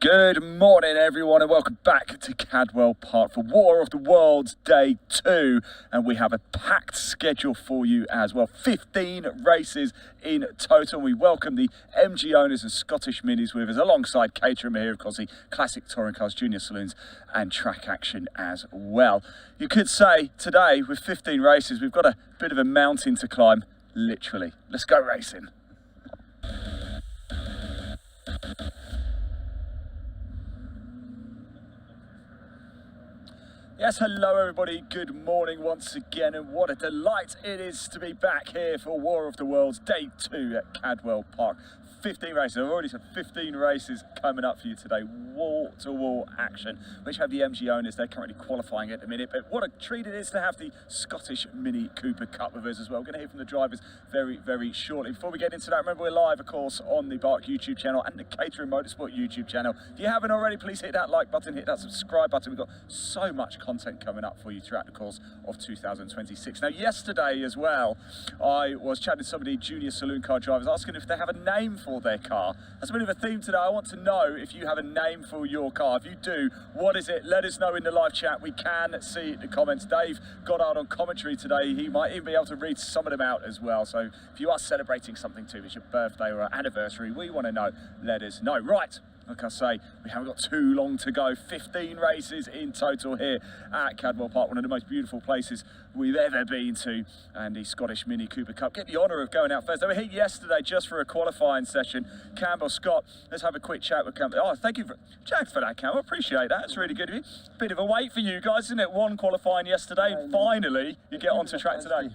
Good morning everyone and welcome back to Cadwell Park for War of the Worlds Day 2, and we have a packed schedule for you as well. 15 races in total. We welcome the MG owners and Scottish Minis with us alongside Caterham here, of course the classic touring cars, junior saloons and track action as well. You could say today with 15 races we've got a bit of a mountain to climb, literally. Let's go racing. Yes, hello everybody, good morning once again, and what a delight it is to be back here for War of the Worlds Day 2 at Cadwell Park. 15 races, I've already said 15 races coming up for you today, wall-to-wall action, which have the MG owners. They're currently qualifying at the minute, but what a treat it is to have the Scottish Mini Cooper Cup with us as well. We're going to hear from the drivers very shortly. Before we get into that, remember we're live, of course, on the Bark YouTube channel and the Caterham Motorsport YouTube channel. If you haven't already, please hit that like button, hit that subscribe button. We've got so much content coming up for you throughout the course of 2026. Now, yesterday as well, I was chatting to some of the junior saloon car drivers, asking if they have a name for their car. That's a bit of a theme today. I want to know if you have a name for your car. If you do, what is it? Let us know in the live chat. We can see the comments. Dave got out on commentary today. He might even be able to read some of them out as well. So if you are celebrating something too, if it's your birthday or anniversary, we want to know. Let us know. Right. Like I say, we haven't got too long to go. 15 races in total here at Cadwell Park, one of the most beautiful places we've ever been to, and the Scottish Mini Cooper Cup. Get the honour of going out first. They were here yesterday just for a qualifying session. Campbell, Scott, let's have a quick chat with Campbell. Oh, thank you for that, Campbell. Appreciate that. It's really good of you. Bit of a wait for you guys, isn't it? One qualifying yesterday. Finally, you get onto track today.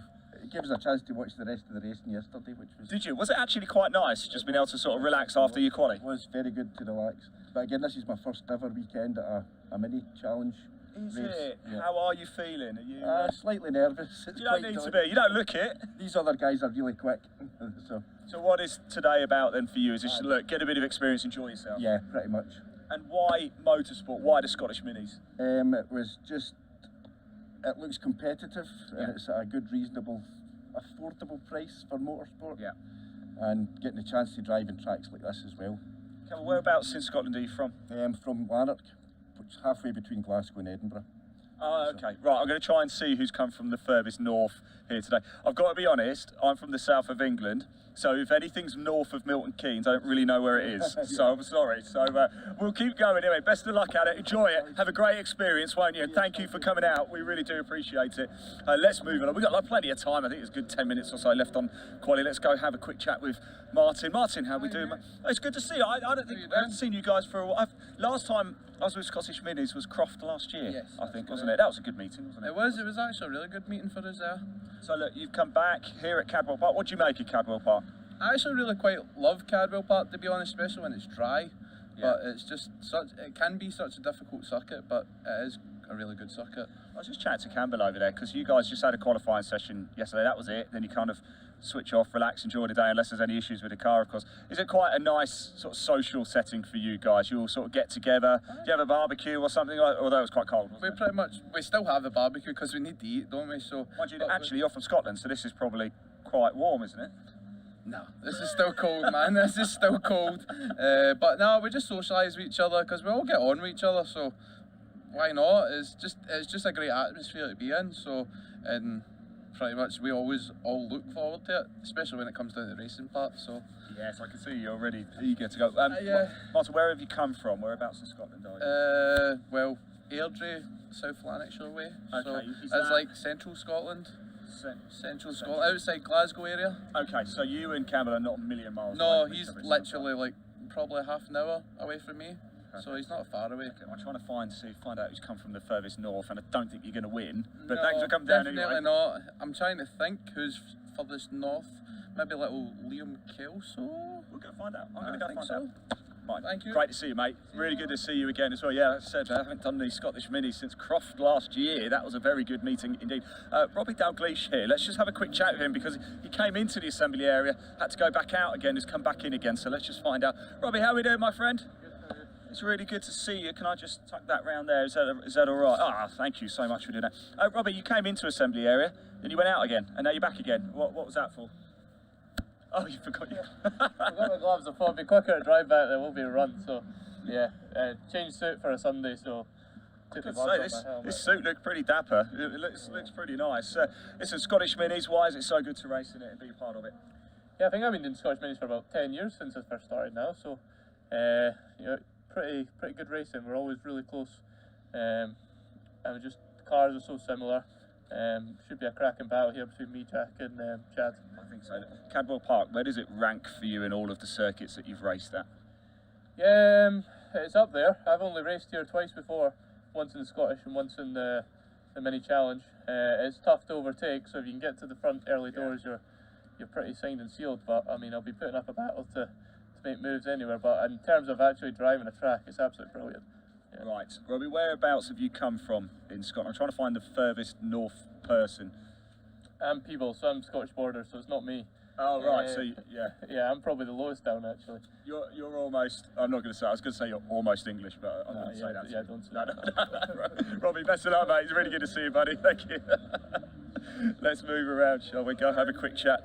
It gave us a chance to watch the rest of the racing yesterday, which was... Did you? Was it actually quite nice, just being able to sort of relax after your quali? It was very good to relax. But again, this is my first ever weekend at a mini challenge race. Is it? Yeah. How are you feeling? Are you slightly nervous. You don't need to be. You don't look it. These other guys are really quick. So what is today about then for you? Is just look, get a bit of experience, enjoy yourself? Yeah, pretty much. And why motorsport? Why the Scottish Minis? It was just... It looks competitive, Yeah. and it's at a good, reasonable, affordable price for motorsport. Yeah. And getting the chance to drive in tracks like this as well. Campbell, whereabouts in Scotland are you from? From Lanark, which is halfway between Glasgow and Edinburgh. Oh, okay. Right, I'm going to try and see who's come from the furthest north here today. I've got to be honest, I'm from the south of England, so if anything's north of Milton Keynes, I don't really know where it is, so I'm sorry. So we'll keep going anyway. Best of luck at it. Enjoy it. Have a great experience, won't you? And thank you for coming out. We really do appreciate it. Let's move on. We've got plenty of time. I think it's a good 10 minutes or so left on quali. Let's go have a quick chat with Martin. Martin, how we doing? Oh, it's good to see you. I don't think I haven't seen you guys for a while. Last time I was with Scottish Minis was Croft last year, yes, I think, wasn't it? That was a good meeting, wasn't it? It was actually a really good meeting for us there. So look, you've come back here at Cadwell Park. What do you make of Cadwell Park? I actually really quite love Cadwell Park, to be honest, especially when it's dry. Yeah. But it's just it can be such a difficult circuit, but it is a really good circuit. I was just chatting to Campbell over there because you guys just had a qualifying session yesterday. That was it. Then you kind of switch off, relax, enjoy the day, unless there's any issues with the car, of course. Is it quite a nice sort of social setting for you guys? You all sort of get together. Do you have a barbecue or something? Although it was quite cold, wasn't it? We still have a barbecue because we need to eat, don't we? So. Mind you, actually, you're from Scotland, so this is probably quite warm, isn't it? No, this is still cold, man. This is still cold. But no, we just socialise with each other because we all get on with each other. So why not? It's just a great atmosphere to be in. So and pretty much we always all look forward to it, especially when it comes down to the racing part. So yes, I can see you're already eager to go. Yeah. Martin, where have you come from? Whereabouts in Scotland are you? Well, Airdrie, South Lanarkshire way. Okay, So is it's that- like central Scotland. Central Scotland, outside Glasgow area. Okay, so you and Campbell are not a million miles No, away from he's each other, literally like probably half an hour away from me, so he's not far away. Okay, I'm trying to find out who's come from the furthest north, and I don't think you're going to win. But No, thanks for coming down definitely anyway. not. I'm trying to think who's furthest north. Maybe little Liam Kelso. We're going to find out. I'm going to I go think find so. out. Fine. Thank you. Great to see you, mate. Really good to see you again as well. Yeah, as I said, I haven't done the Scottish Mini since Croft last year. That was a very good meeting indeed. Robbie Dalgleish here. Let's just have a quick chat with him because he came into the assembly area, had to go back out again, has come back in again. So let's just find out. Robbie, how are we doing, my friend? It's really good to see you. Can I just tuck that round there? Is that all right? Ah, thank you so much for doing that. Robbie, you came into assembly area, then you went out again, and now you're back again. What was that for? Oh, you forgot your... I've got my gloves. I thought it'd be quicker to drive back than it will be a run, so Yeah, changed suit for a Sunday, so took the I'd gloves say off this, my helmet. this suit looked pretty dapper. It looks pretty nice. Listen, Scottish Minis, why is it so good to race in it and be part of it? Yeah, I think I've been doing Scottish Minis for about 10 years since I first started now, so you know, pretty good racing. We're always really close, and just the cars are so similar. Should be a cracking battle here between me, Jack, and Chad. I think so. Cadwell Park, where does it rank for you in all of the circuits that you've raced at? Yeah, it's up there. I've only raced here twice before, once in the Scottish and once in the Mini Challenge. It's tough to overtake, so if you can get to the front early doors, you're pretty signed and sealed. But I mean, I'll be putting up a battle to make moves anywhere. But in terms of actually driving a track, it's absolutely brilliant. Yeah. Right, Robbie, whereabouts have you come from in Scotland? I'm trying to find the furthest north person. I'm Peebles, so I'm Scottish border, so it's not me. Oh right, so yeah. Yeah, I'm probably the lowest down actually. You're almost. I'm not going to say. I was going to say you're almost English, but I'm not going to say that. Yeah, don't say that. Robbie, best of luck, mate. It's really good to see you, buddy. Thank you. Let's move around, shall we? Go have a quick chat.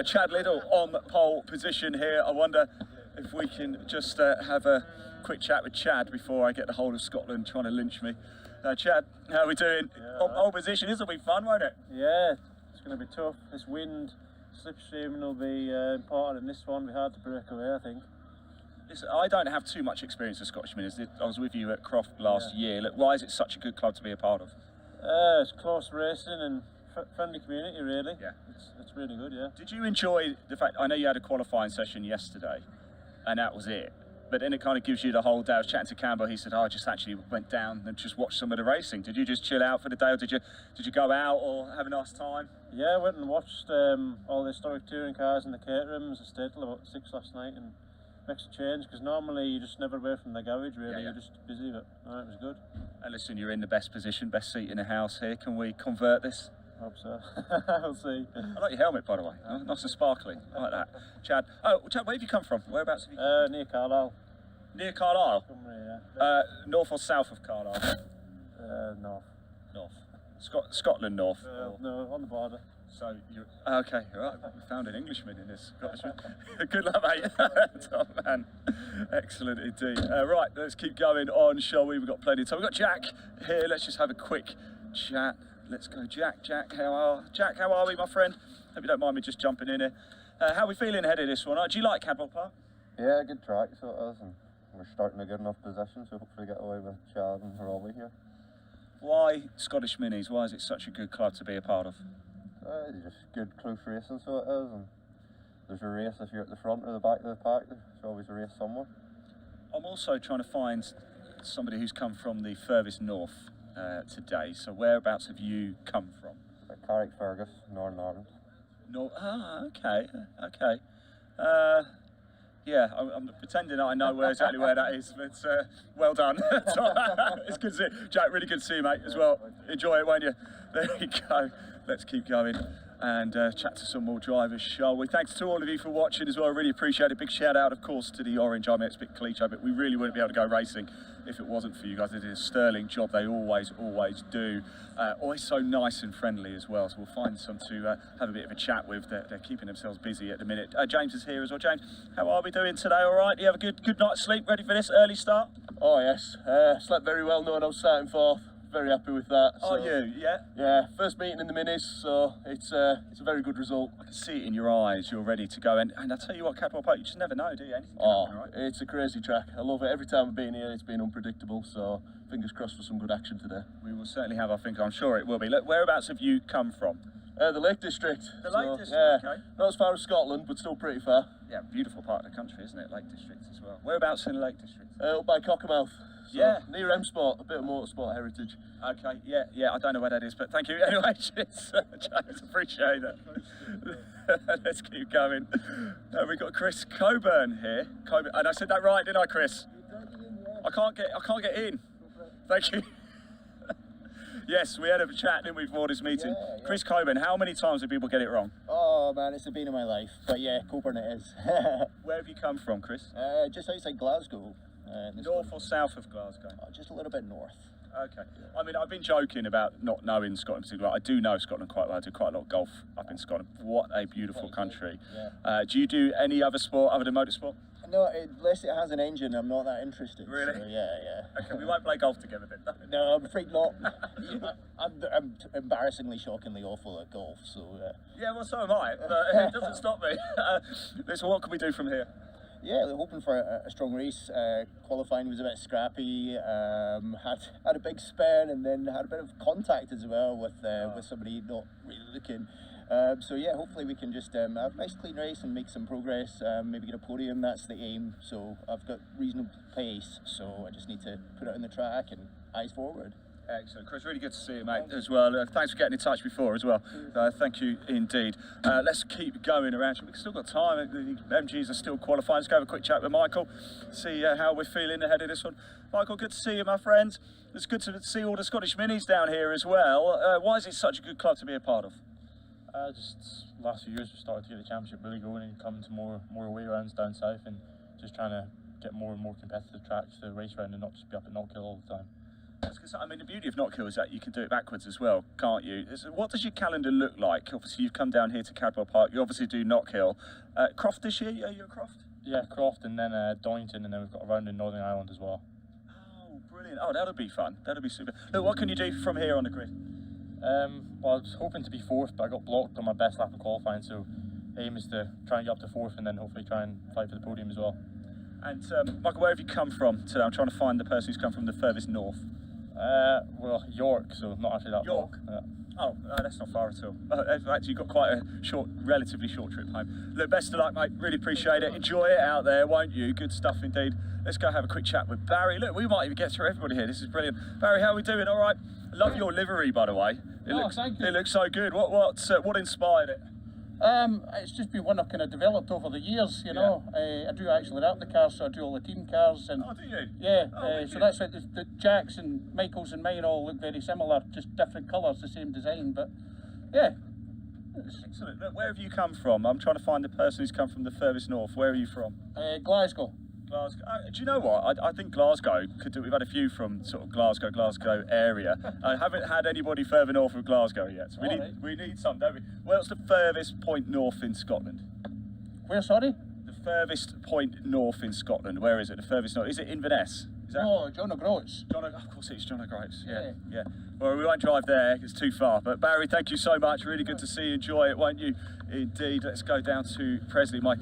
Chad Liddell on pole position here. I wonder if we can just have a quick chat with Chad before I get the whole of Scotland trying to lynch me. Chad, how are we doing? Yeah, Pole position. This will be fun, won't it? Yeah, it's going to be tough. This wind, slipstreaming will be important in this one. It'll be hard to break away, I think. Listen, I don't have too much experience with Scottish Minis. I was with you at Croft last year. Look, why is it such a good club to be a part of? It's close racing and friendly community, really. Yeah. It's really good, yeah. Did you enjoy the fact, I know you had a qualifying session yesterday, and that was it, but then it kind of gives you the whole day. I was chatting to Campbell, he said, I just actually went down and just watched some of the racing. Did you just chill out for the day, or did you go out or have a nice time? Yeah, I went and watched all the historic touring cars in the Caterhams. I stayed till about 6 last night and makes a change, because normally you're just never away from the garage, really. Yeah, yeah. You're just busy, but no, it was good. And listen, you're in the best position, best seat in the house here. Can we convert this? Hope so. We'll see. I like your helmet, by the way. Nice and sparkly. I like that. Chad, where have you come from? Whereabouts have you? Near Carlisle. Near Carlisle? Cumbria, yeah. North or south of Carlisle? North. North. Scotland north? No, on the border. So you're okay, right. We found an Englishman in this Scottishman. Good luck, mate. Top man. Excellent indeed. Right, let's keep going on, shall we? We've got plenty of time. We've got Jack here. Let's just have a quick chat. Let's go, Jack. Jack, how are we, my friend? Hope you don't mind me just jumping in here. How are we feeling ahead of this one? Do you like Cadwell Park? Yeah, good track, so it is, and we're starting a good enough position, so hopefully get away with Chad and Robbie here. Why Scottish Minis? Why is it such a good club to be a part of? Just good close racing, so it is, and there's a race if you're at the front or the back of the pack. There's always a race somewhere. I'm also trying to find somebody who's come from the furthest north today. So whereabouts have you come from? Carrickfergus, Northern Ireland. Okay. Yeah, I'm pretending I know exactly where that is, but well done. It's good to see you. Jack, really good to see you, mate, as well. Enjoy it, won't you? There you go. Let's keep going and chat to some more drivers, shall we? Thanks to all of you for watching as well. I really appreciate it. Big shout out, of course, to the Orange. I mean, it's a bit cliche, but we really wouldn't be able to go racing if it wasn't for you guys. They did a sterling job. They always do. Always so nice and friendly as well. So we'll find some to have a bit of a chat with. They're keeping themselves busy at the minute. James is here as well. James, how are we doing today? All right? Do you have a good night's sleep? Ready for this early start? Oh yes, slept very well knowing I was starting fourth. Very happy with that. Are you? Yeah? Yeah, first meeting in the minis, so it's a very good result. I can see it in your eyes. You're ready to go. And I tell you what, Cadwell Park, you just never know, do you? Anything can happen, right? It's a crazy track. I love it. Every time I've been here, it's been unpredictable. So fingers crossed for some good action today. We will certainly have. I'm sure it will be. Look, whereabouts have you come from? The Lake District. The Lake District. Yeah, okay. Not as far as Scotland, but still pretty far. Yeah, beautiful part of the country, isn't it? Lake District as well. Whereabouts in the Lake District? Up by Cockermouth. So Yeah. Near M Sport, a bit of motorsport heritage. Okay, yeah, I don't know where that is, but thank you. Anyway, cheers, James, appreciate it. Let's keep going. We've got Chris Coburn here. And I said that right, didn't I, Chris? I can't get in. Thank you. Yes, we had a chat, didn't we, before this meeting? Yeah. Chris Coburn, how many times do people get it wrong? Oh man, it's the bane of my life. But yeah, Coburn it is. Where have you come from, Chris? Just outside Glasgow. North or south of Glasgow? Just a little bit north. Okay. I mean, I've been joking about not knowing Scotland particularly. I do know Scotland quite well. I do quite a lot of golf up in Scotland. What a beautiful country. Yeah. Do you do any other sport other than motorsport? No, unless it has an engine, I'm not that interested. Really? So, yeah. Okay, we won't play golf together then. No, I'm afraid not. I'm embarrassingly, shockingly awful at golf, so... Yeah, well, so am I, but it doesn't stop me. Listen, what can we do from here? Yeah, we're hoping for a strong race. Qualifying was a bit scrappy. Had a big spin and then had a bit of contact as well with somebody not really looking. So yeah, hopefully we can just have a nice clean race and make some progress. Maybe get a podium. That's the aim. So I've got reasonable pace. So I just need to put it on the track and eyes forward. Excellent, Chris. Really good to see you, mate, as well. Thanks for getting in touch before as well. Thank you indeed. Let's keep going around. We've still got time. The MGs are still qualifying. Let's go have a quick chat with Michael, see how we're feeling ahead of this one. Michael, good to see you, my friend. It's good to see all the Scottish Minis down here as well. Why is it such a good club to be a part of? Just last few years we started to get the championship really going and coming to more away rounds down south and just trying to get more and more competitive tracks to race around and not just be up at Knockhill all the time. I mean, the beauty of Knockhill is that you can do it backwards as well, can't you? What does your calendar look like? Obviously, you've come down here to Cadwell Park. You obviously do Knockhill. Croft this year? Are you at Croft? Yeah, Croft and then Donington, and then we've got a round in Northern Ireland as well. Oh, brilliant. Oh, that'll be fun. That'll be super. Look, what can you do from here on the grid? Well, I was hoping to be fourth, but I got blocked on my best lap of qualifying, so aim is to try and get up to fourth and then hopefully try and fight for the podium as well. And Michael, where have you come from today? I'm trying to find the person who's come from the furthest north. Well, York, so not actually that York? far. Yeah. Oh, no, that's not far at all. Actually, you've got quite a relatively short trip home. Look, best of luck, mate. Really appreciate it. Enjoy it out there, won't you? Good stuff indeed. Let's go have a quick chat with Barry. Look, we might even get through everybody here. This is brilliant. Barry, how are we doing? All right. I love your livery, by the way. Thank you. It looks so good. What inspired it? It's just been one I've kind of developed over the years, you know. I do actually wrap the cars, so I do all the team cars. And oh, do you? Yeah, so that's why the Jacks and Michaels and mine all look very similar, just different colours, the same design, but yeah. Excellent. Look, where have you come from? I'm trying to find the person who's come from the furthest north. Where are you from? Glasgow. Glasgow. Do you know what? I think Glasgow could do. We've had a few from sort of Glasgow area. I haven't had anybody further north of Glasgow yet. So we need some, don't we? Where's the furthest point north in Scotland? Where, sorry? The furthest point north in Scotland. Where is it? The furthest north. Is it Inverness? Is that? No, John O'Groats. Of course it's John O'Groats. Yeah. Well, we won't drive there. It's too far. But Barry, thank you so much. Really good to see you. Enjoy it, won't you? Indeed. Let's go down to Presley. My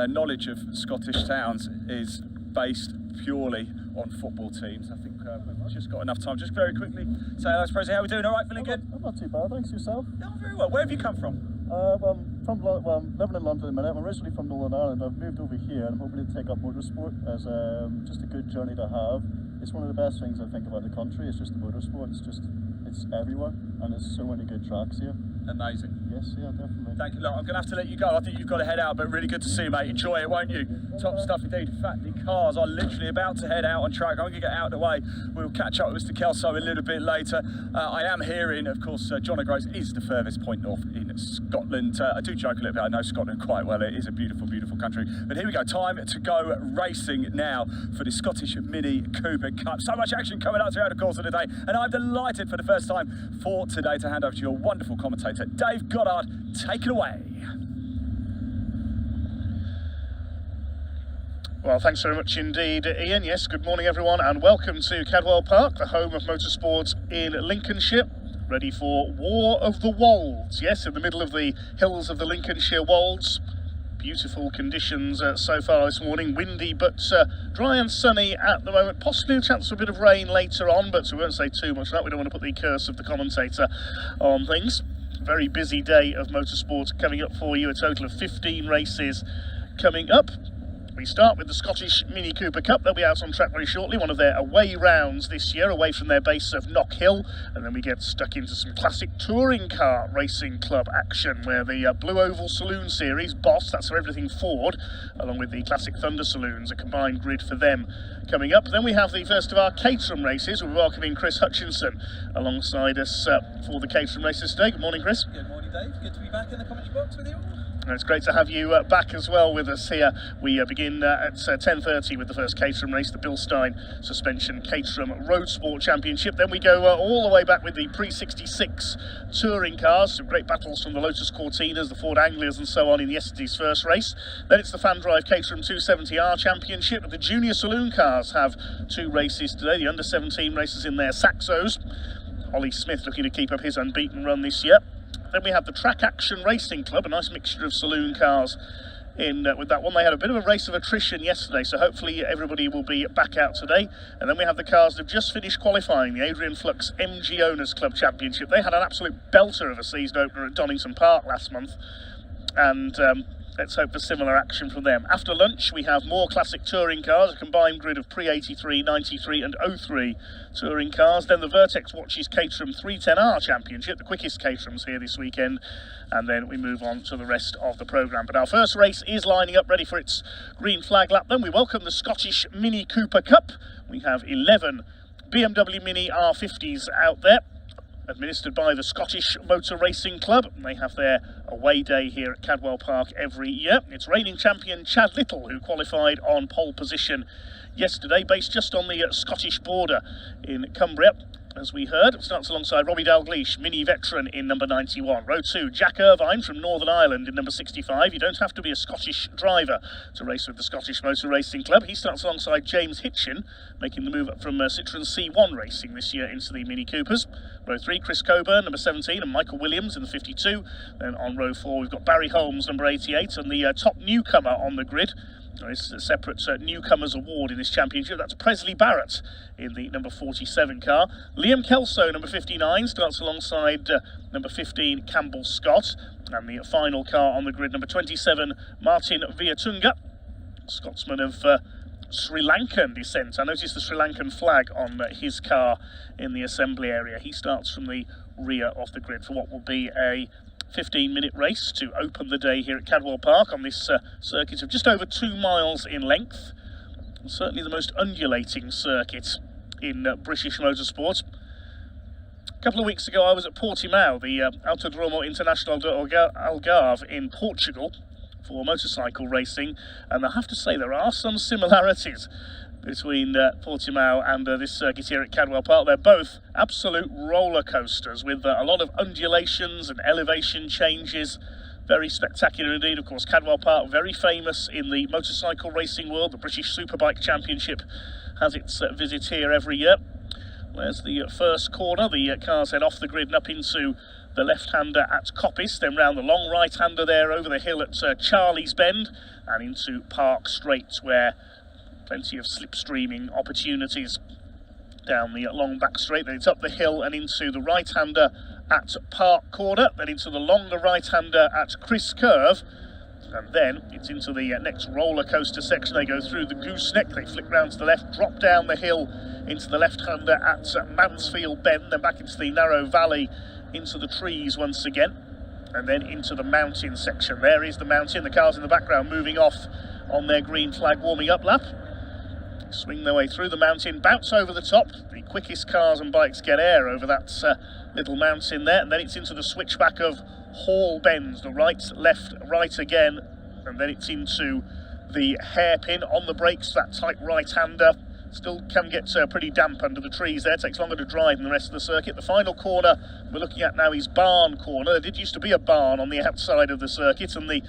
knowledge of Scottish towns is based purely on football teams. I think we've just got enough time. Just very quickly, say hello to Presley. How are we doing? All right, feeling good? I'm not too bad, thanks. Yourself? No, very well. Where have you come from? I'm living in London at the minute. I'm originally from Northern Ireland. I've moved over here and I'm hoping to take up motorsport as just a good journey to have. It's one of the best things I think about the country. It's just the motorsport. It's everywhere and there's so many good tracks here. Amazing. Yes, yeah, definitely. Thank you. Look, I'm going to have to let you go. I think you've got to head out, but really good to see you, mate. Enjoy it, won't you? Top stuff indeed. In fact, the cars are literally about to head out on track. I'm going to get out of the way. We'll catch up with Mr. Kelso a little bit later. I am hearing, of course, John O'Groats is the furthest point north in Scotland. I do joke a little bit. I know Scotland quite well. It is a beautiful, beautiful country. But here we go. Time to go racing now for the Scottish Mini Cooper Cup. So much action coming up throughout the course of the day. And I'm delighted for the first time for today to hand over to your wonderful commentator, Dave Goddard. Take it away. Well, thanks very much indeed, Ian. Yes, good morning everyone and welcome to Cadwell Park, the home of motorsport in Lincolnshire. Ready for War of the Wolds. Yes, in the middle of the hills of the Lincolnshire Wolds. Beautiful conditions so far this morning, windy but dry and sunny at the moment. Possibly a chance for a bit of rain later on, but we won't say too much of that. We don't want to put the curse of the commentator on things. Very busy day of motorsport coming up for you. A total of 15 races coming up. We start with the Scottish Mini Cooper Cup. They'll be out on track very shortly, one of their away rounds this year, away from their base of Knockhill. And then we get stuck into some classic touring car racing club action, where the Blue Oval Saloon Series, Boss, that's for everything Ford, along with the classic Thunder Saloons, a combined grid for them coming up. Then we have the first of our Caterham races. We're welcoming Chris Hutchinson alongside us for the Caterham races today. Good morning, Chris. Good morning, Dave. Good to be back in the commentary box with you all. It's great to have you back as well with us here. We begin at 10:30 with the first Caterham race, the Bilstein Suspension Caterham Roadsport Championship. Then we go all the way back with the Pre66 Touring Cars. Some great battles from the Lotus Cortinas, the Ford Anglias and so on in yesterday's first race. Then it's the FanDrive Caterham 270R Championship. The Junior Saloon Cars have 2 races today. The under-17 races in their Saxos. Ollie Smith looking to keep up his unbeaten run this year. Then we have the Track Action Racing Club, a nice mixture of saloon cars in with that one. They had a bit of a race of attrition yesterday, so hopefully everybody will be back out today. And then we have the cars that have just finished qualifying, the Adrian Flux MG Owners Club Championship. They had an absolute belter of a season opener at Donington Park last month, and let's hope for similar action from them. After lunch, we have more classic touring cars, a combined grid of pre-83, 93 and 03 touring cars. Then the Vertex watches Caterham 310R Championship, the quickest Caterhams here this weekend. And then we move on to the rest of the programme. But our first race is lining up ready for its green flag lap. Then we welcome the Scottish Mini Cooper Cup. We have 11 BMW Mini R50s out there, administered by the Scottish Motor Racing Club. They have their away day here at Cadwell Park every year. It's reigning champion Chad Little, who qualified on pole position yesterday, based just on the Scottish border in Cumbria. As we heard, starts alongside Robbie Dalgleish, Mini Veteran in number 91. Row 2, Jack Irvine from Northern Ireland in number 65. You don't have to be a Scottish driver to race with the Scottish Motor Racing Club. He starts alongside James Hitchin, making the move up from Citroën C1 Racing this year into the Mini Coopers. Row 3, Chris Coburn, number 17, and Michael Williams in the 52. Then on row 4, we've got Barry Holmes, number 88, and the top newcomer on the grid. It's a separate newcomers award in this championship. That's Presley Barrett in the number 47 car. Liam Kelso, number 59, starts alongside number 15, Campbell Scott. And the final car on the grid, number 27, Martin Viatunga, Scotsman of Sri Lankan descent. I noticed the Sri Lankan flag on his car in the assembly area. He starts from the rear of the grid for what will be a 15-minute race to open the day here at Cadwell Park on this circuit of just over 2 miles in length. And certainly the most undulating circuit in British motorsport. A couple of weeks ago I was at Portimao, the Autodromo Internacional de Algarve in Portugal for motorcycle racing, and I have to say there are some similarities between Portimao and this circuit here at Cadwell Park. They're both absolute roller coasters with a lot of undulations and elevation changes. Very spectacular indeed. Of course, Cadwell Park, very famous in the motorcycle racing world. The British Superbike Championship has its visit here every year. There's the first corner. The cars head off the grid and up into the left-hander at Coppice, then round the long right-hander there over the hill at Charlie's Bend and into Park Straight, where plenty of slipstreaming opportunities down the long back straight. Then it's up the hill and into the right-hander at Park Corner, then into the longer right-hander at Chris Curve, and then it's into the next roller coaster section. They go through the gooseneck, they flick round to the left, drop down the hill into the left-hander at Mansfield Bend, then back into the narrow valley, into the trees once again, and then into the mountain section. There is the mountain, the cars in the background moving off on their green flag warming up lap. Swing their way through the mountain, bounce over the top. The quickest cars and bikes get air over that little mountain there, and then it's into the switchback of Hall Bends, the right, left, right again, and then it's into the hairpin on the brakes, that tight right-hander. Still can get pretty damp under the trees there, takes longer to drive than the rest of the circuit. The final corner we're looking at now is Barn Corner. There did used to be a barn on the outside of the circuit, and the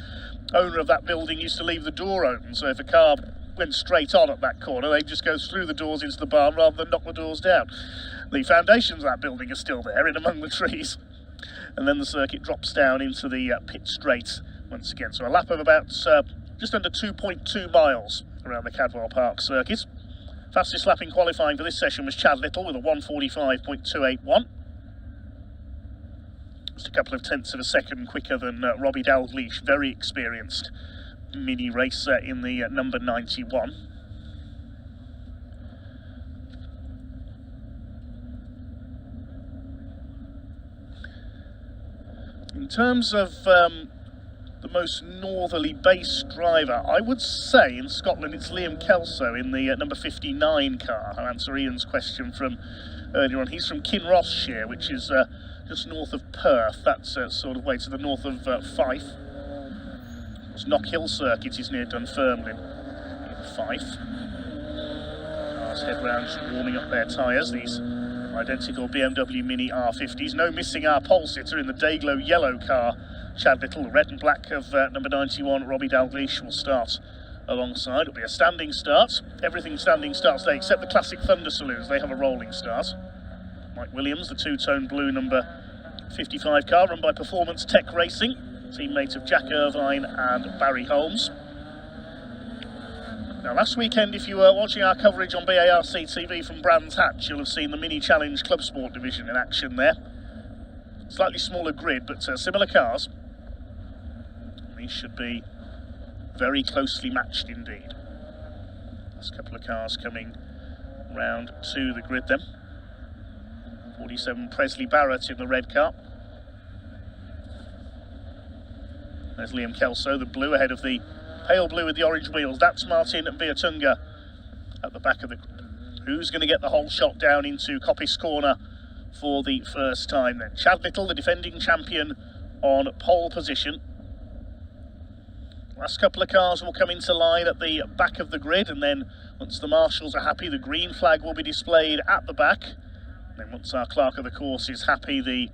owner of that building used to leave the door open, so if a car went straight on at that corner, they just go through the doors into the barn rather than knock the doors down. The foundations of that building are still there in among the trees. And then the circuit drops down into the pit straight once again. So a lap of about just under 2.2 miles around the Cadwell Park circuit. Fastest lap in qualifying for this session was Chad Little with a 1:45.281. Just a couple of tenths of a second quicker than Robbie Dalgleish, very experienced mini racer in the number 91. In terms of the most northerly based driver, I would say in Scotland it's Liam Kelso in the number 59 car. I'll answer Ian's question from earlier on. He's from Kinrossshire, which is just north of Perth. That's sort of way to the north of Fife. Knockhill Circuit is near Dunfermline in Fife. Cars head round just warming up their tyres, these identical BMW Mini R50s. No missing our pole sitter in the Dayglow yellow car. Chad Little, the red and black of number 91, Robbie Dalgleish, will start alongside. It'll be a standing start. Everything standing starts today except the classic Thunder Saloons. They have a rolling start. Mike Williams, the two-tone blue number 55 car, run by Performance Tech Racing, teammate of Jack Irvine and Barry Holmes. Now, last weekend, if you were watching our coverage on BARC TV from Brands Hatch, you'll have seen the Mini Challenge Club Sport division in action there. Slightly smaller grid, but similar cars. These should be very closely matched indeed. Last couple of cars coming round to the grid then. 47 Presley Barrett in the red car. There's Liam Kelso, the blue ahead of the pale blue with the orange wheels. That's Martin Viertunga at the back of the grid. Who's going to get the whole shot down into Coppice Corner for the first time then? Chad Little, the defending champion, on pole position. Last couple of cars will come into line at the back of the grid, and then once the marshals are happy, the green flag will be displayed at the back. Then once our clerk of the course is happy, the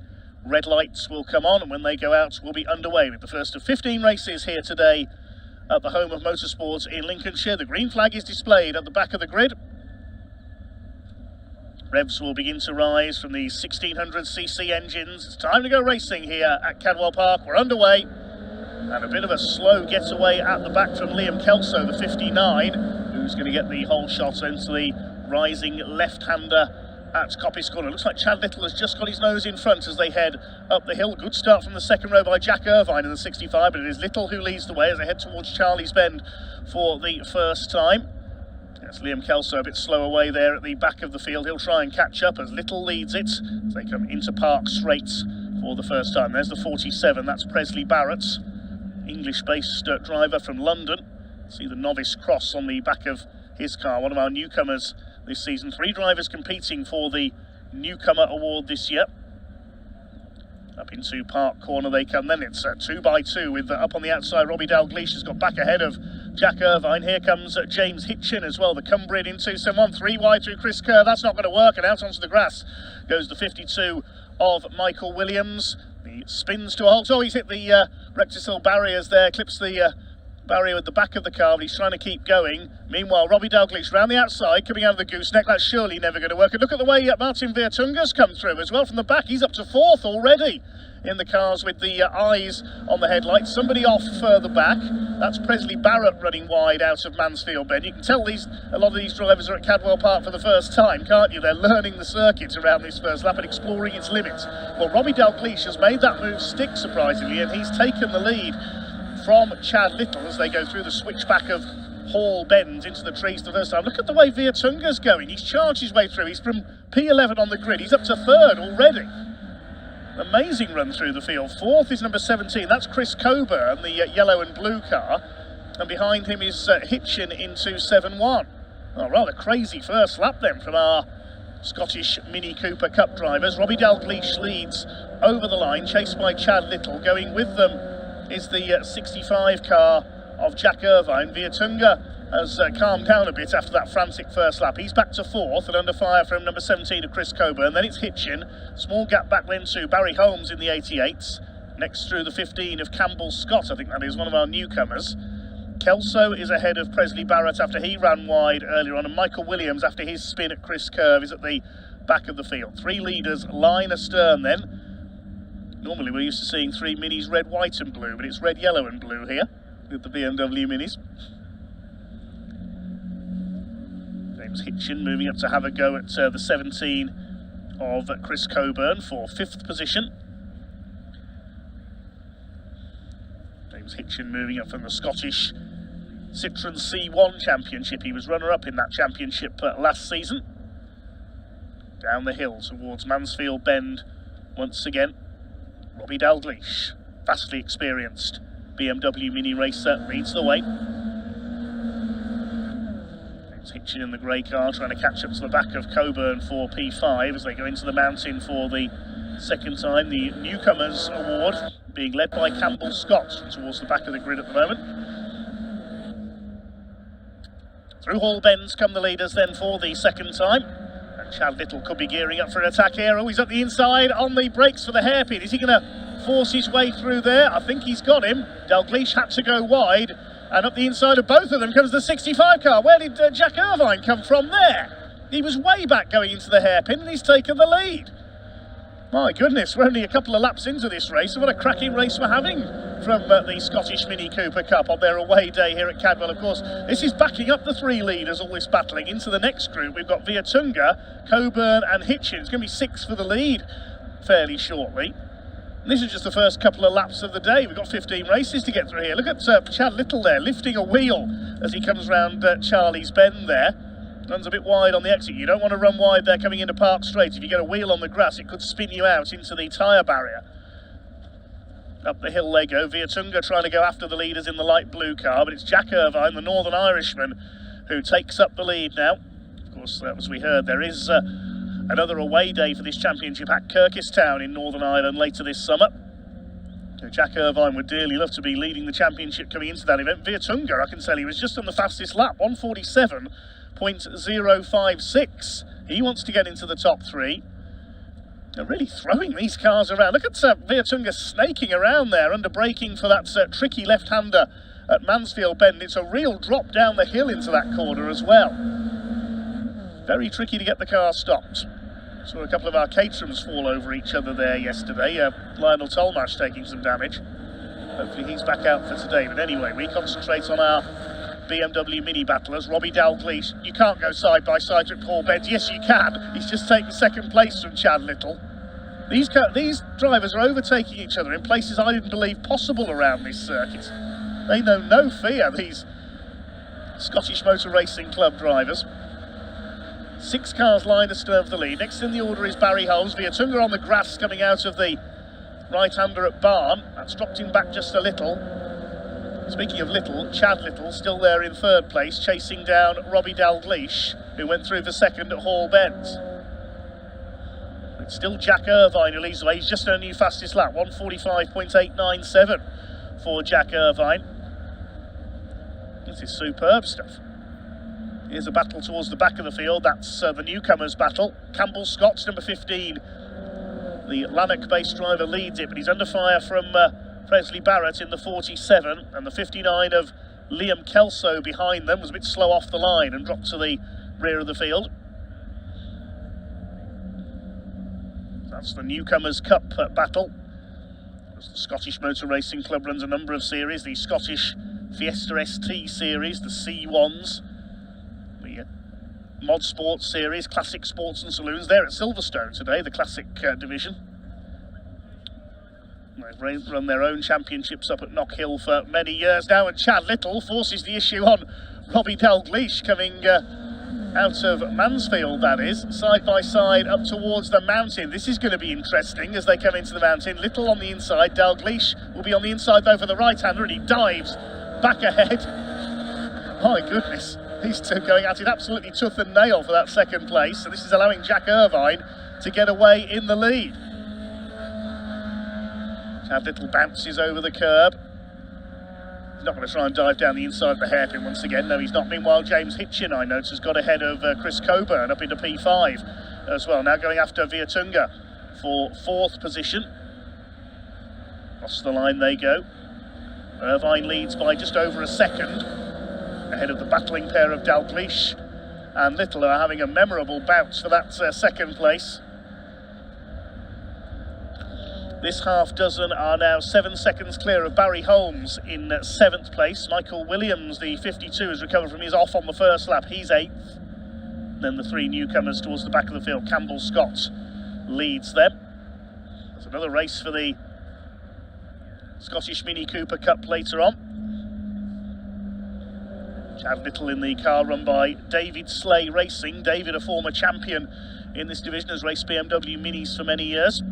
red lights will come on, and when they go out, we'll be underway with the first of 15 races here today at the home of motorsports in Lincolnshire. The green flag is displayed at the back of the grid. Revs will begin to rise from the 1600cc engines. It's time to go racing here at Cadwell Park. We're underway. And a bit of a slow getaway at the back from Liam Kelso, the 59, who's going to get the whole shot into the rising left-hander at Coppice Corner. Looks like Chad Little has just got his nose in front as they head up the hill. Good start from the second row by Jack Irvine in the 65, but it is Little who leads the way as they head towards Charlie's Bend for the first time. Yes, Liam Kelso a bit slow away there at the back of the field. He'll try and catch up as Little leads it as they come into Park Straight for the first time. There's the 47, that's Presley Barrett, English-based driver from London. See the novice cross on the back of his car, one of our newcomers this season. 3 drivers competing for the Newcomer Award this year. Up into Park Corner they come then. It's 2x2 with up on the outside. Robbie Dalgleish has got back ahead of Jack Irvine. Here comes James Hitchin as well, the Cumbrian in 271. 3 wide through Chris Kerr. That's not going to work, and out onto the grass goes the 52 of Michael Williams. He spins to a halt. Oh, he's hit the rectisil barriers there, clips the barrier with the back of the car, but he's trying to keep going. Meanwhile, Robbie Dalgleish round the outside, coming out of the gooseneck. That's surely never going to work. And look at the way Martin Viertunga's come through as well from the back. He's up to 4th already in the cars with the eyes on the headlights. Somebody off further back. That's Presley Barrett running wide out of Mansfield Bend. You can tell a lot of these drivers are at Cadwell Park for the first time, can't you? They're learning the circuit around this first lap and exploring its limits. Well, Robbie Dalgleish has made that move stick, surprisingly, and he's taken the lead from Chad Little as they go through the switchback of Hall Bend into the trees the first time. Look at the way Viertunga's going. He's charged his way through. He's from P11 on the grid. He's up to 3rd already. Amazing run through the field. 4th is number 17. That's Chris Coburn, the yellow and blue car. And behind him is Hitchin in 271. Oh, rather crazy first lap then from our Scottish Mini Cooper Cup drivers. Robbie Dalgleish leads over the line, chased by Chad Little. Going with them is the 65 car of Jack Irvine. Viertunga has calmed down a bit after that frantic first lap. He's back to 4th and under fire from number 17 of Chris Coburn. Then it's Hitchin. Small gap back then to Barry Holmes in the 88s. Next through the 15 of Campbell Scott. I think that is one of our newcomers. Kelso is ahead of Presley Barrett after he ran wide earlier on. And Michael Williams, after his spin at Chris Curve, is at the back of the field. 3 leaders line astern then. Normally we're used to seeing 3 minis red, white and blue, but it's red, yellow and blue here with the BMW minis. James Hitchin moving up to have a go at the 17 of Chris Coburn for 5th position. James Hitchin moving up from the Scottish Citroen C1 Championship. He was runner-up in that championship last season. Down the hill towards Mansfield Bend once again. Robbie Dalgleish, vastly experienced BMW Mini racer, leads the way. James Hitchin in the grey car trying to catch up to the back of Coburn for P5 as they go into the mountain for the second time. The Newcomers Award being led by Campbell Scott towards the back of the grid at the moment. Through Hall Bends come the leaders then for the second time. And Chad Little could be gearing up for an attack here. Oh, he's up the inside on the brakes for the hairpin. Is he going to force his way through there? I think he's got him. Dalgleish had to go wide. And up the inside of both of them comes the 65 car. Where did Jack Irvine come from there? He was way back going into the hairpin and he's taken the lead. My goodness, we're only a couple of laps into this race, and what a cracking race we're having from the Scottish Mini Cooper Cup on their away day here at Cadwell. Of course, this is backing up the three leaders, all this battling. Into the next group, we've got Vietunga, Coburn and Hitchens. It's going to be 6 for the lead fairly shortly. And this is just the first couple of laps of the day. We've got 15 races to get through here. Look at Chad Little there, lifting a wheel as he comes round Charlie's Bend there. Runs a bit wide on the exit. You don't want to run wide there coming into Park Straight. If you get a wheel on the grass, it could spin you out into the tyre barrier. Up the hill they go. Vietunga trying to go after the leaders in the light blue car, but it's Jack Irvine, the Northern Irishman, who takes up the lead now. Of course, as we heard, there is another away day for this championship at Kirkistown in Northern Ireland later this summer. So Jack Irvine would dearly love to be leading the championship coming into that event. Vietunga, I can tell you, was just on the fastest lap, 1:47.056. He wants to get into the top 3. They're really throwing these cars around. Look at Vietunga snaking around there under braking for that tricky left-hander at Mansfield Bend. It's a real drop down the hill into that corner as well. Very tricky to get the car stopped. Saw a couple of our Caterhams fall over each other there yesterday. Lionel Tolmash taking some damage. Hopefully he's back out for today. But anyway, we concentrate on our BMW Mini battlers. Robbie Dalgleish, you can't go side by side with Paul Beds. Yes, you can. He's just taken second place from Chad Little. These drivers are overtaking each other in places I didn't believe possible around this circuit. They know no fear, these Scottish Motor Racing Club drivers. 6 cars lined astern of the lead. Next in the order is Barry Holmes. Vietunga on the grass coming out of the right-hander at Barn. That's dropped him back just a little. Speaking of Little, Chad Little still there in 3rd place, chasing down Robbie Dalgleish, who went through for 2nd at Hall Bends. It's still Jack Irvine who leads the way. He's just on a new fastest lap, 1:45.897 for Jack Irvine. This is superb stuff. Here's a battle towards the back of the field. That's the newcomers' battle. Campbell Scott's number 15. The Lanark-based driver leads it, but he's under fire from Presley Barrett in the 47, and the 59 of Liam Kelso behind them was a bit slow off the line and dropped to the rear of the field. That's the Newcomers' Cup battle. The Scottish Motor Racing Club runs a number of series, the Scottish Fiesta ST series, the C1s, the Mod Sports series, Classic Sports and Saloons. They're at Silverstone today, the Classic division. They've run their own championships up at Knockhill for many years now, and Chad Little forces the issue on Robbie Dalgleish coming out of Mansfield, that is, side by side up towards the mountain. This is going to be interesting as they come into the mountain. Little on the inside, Dalgleish will be on the inside though for the right-hander, and he dives back ahead. My goodness, these two going at it absolutely tooth and nail for that 2nd place, so this is allowing Jack Irvine to get away in the lead. Chad Little bounces over the curb. He's not going to try and dive down the inside of the hairpin once again. No, he's not. Meanwhile, James Hitchin, I notice, has got ahead of Chris Coburn up into P5 as well. Now going after Vietunga for 4th position. Across the line they go. Irvine leads by just over a second, ahead of the battling pair of Dalgleish and Little, who are having a memorable bout for that 2nd place. This half dozen are now 7 seconds clear of Barry Holmes in 7th place. Michael Williams, the 52, has recovered from his off on the 1st lap. He's 8th. Then the 3 newcomers towards the back of the field. Campbell Scott leads them. There's another race for the Scottish Mini Cooper Cup later on. Chad Little in the car run by David Slay Racing. David, a former champion in this division, has raced BMW Minis for many years.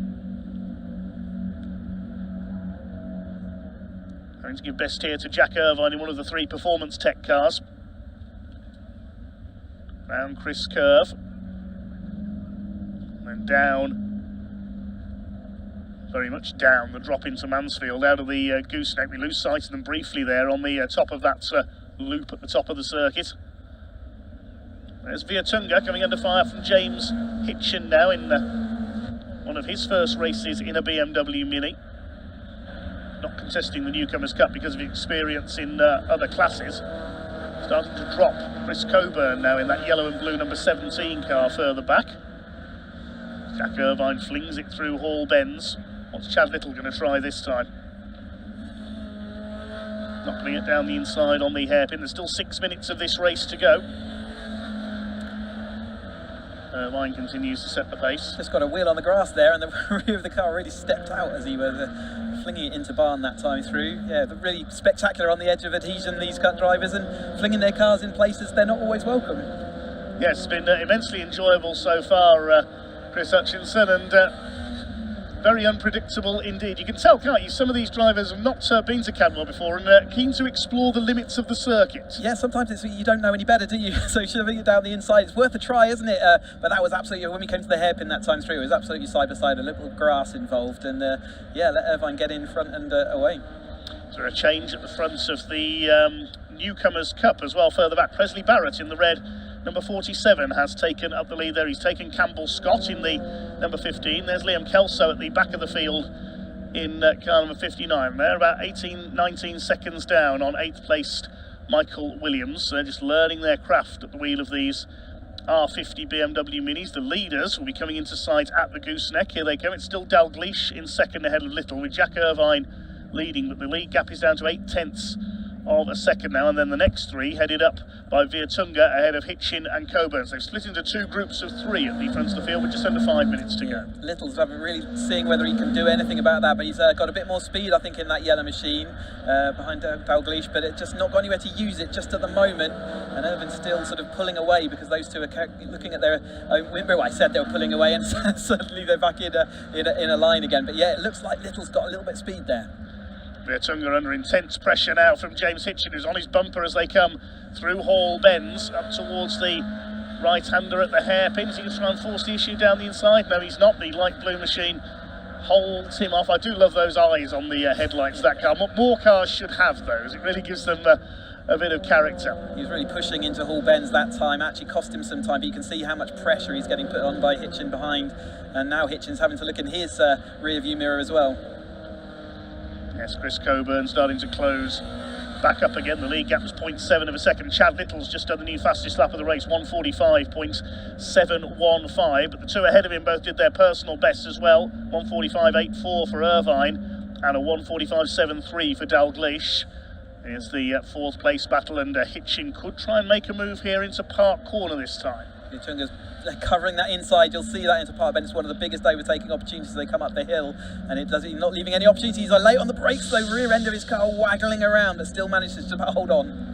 Going to give best here to Jack Irvine in one of the 3 Performance Tech cars. Round Chris Curve. And down very much down the drop into Mansfield out of the gooseneck. We lose sight of them briefly there on the top of that loop at the top of the circuit. There's Vertunga coming under fire from James Hitchin now in one of his first races in a BMW Mini. Not contesting the Newcomers Cup because of experience in other classes. Starting to drop Chris Coburn now in that yellow and blue number 17 car further back. Jack Irvine flings it through Hall Bends. What's Chad Little going to try this time? Knocking it down the inside on the hairpin. There's still 6 minutes of this race to go. Irvine continues to set the pace. Just got a wheel on the grass there, and the rear of the car really stepped out as he was flinging it into barn that time through. Yeah, really spectacular on the edge of adhesion, these cut drivers, and flinging their cars in places they're not always welcome. Yes, it's been immensely enjoyable so far, Chris Hutchinson, and very unpredictable indeed. You can tell, can't you, some of these drivers have not been to Cadwell before and keen to explore the limits of the circuit. Yeah, sometimes you don't know any better, do you? So shoving it down the inside, it's worth a try, isn't it? But that was absolutely, when we came to the hairpin that time through, it was absolutely side by side, a little grass involved, and yeah, let Irvine get in front and away. Is there a change at the front of the Newcomers Cup as well, further back? Presley Barrett in the red. Number 47 has taken up the lead there. He's taken Campbell Scott in the number 15. There's Liam Kelso at the back of the field in car number 59. They're about 19 seconds down on 8th placed Michael Williams. They're just learning their craft at the wheel of these R50 BMW Minis. The leaders will be coming into sight at the gooseneck. Here they come. It's still Dalgleish in second ahead of Little, with Jack Irvine leading, but the lead gap is down to 8/10 of a second now, and then the next three headed up by Vertunga ahead of Hitchin and Coburn. So they've split into two groups of three at the front of the field with just under 5 minutes to go. Little's really seeing whether he can do anything about that, but he's got a bit more speed, I think, in that yellow machine behind Dalgleish, but it's just not got anywhere to use it just at the moment. And Irvin's still sort of pulling away because those two are looking at their own window. I said they were pulling away, and suddenly they're back in a line again. But yeah, it looks like Little's got a little bit of speed there. Vertunga under intense pressure now from James Hitchin, who's on his bumper as they come through Hall Bends up towards the right-hander at the hairpin. Is he going to try and force the issue down the inside? No, he's not. The light blue machine holds him off. I do love those eyes on the headlights of that car. More cars should have those. It really gives them a bit of character. He was really pushing into Hall Bends that time. Actually cost him some time, but you can see how much pressure he's getting put on by Hitchin behind. And now Hitchin's having to look in his rear view mirror as well. Yes, Chris Coburn starting to close back up again. The lead gap was 0.7 of a second. Chad Little's just done the new fastest lap of the race, 1:45.715. But the two ahead of him both did their personal best as well. 1:45.84 for Irvine and a 1:45.73 for Dalgleish. Here's the fourth place battle, and Hitchin could try and make a move here into Park Corner this time. Vertunga's covering that inside. You'll see that into Park Bend. It's one of the biggest overtaking opportunities as they come up the hill, and he's not leaving any opportunities. He's late on the brakes, so rear end of his car waggling around, but still manages to hold on.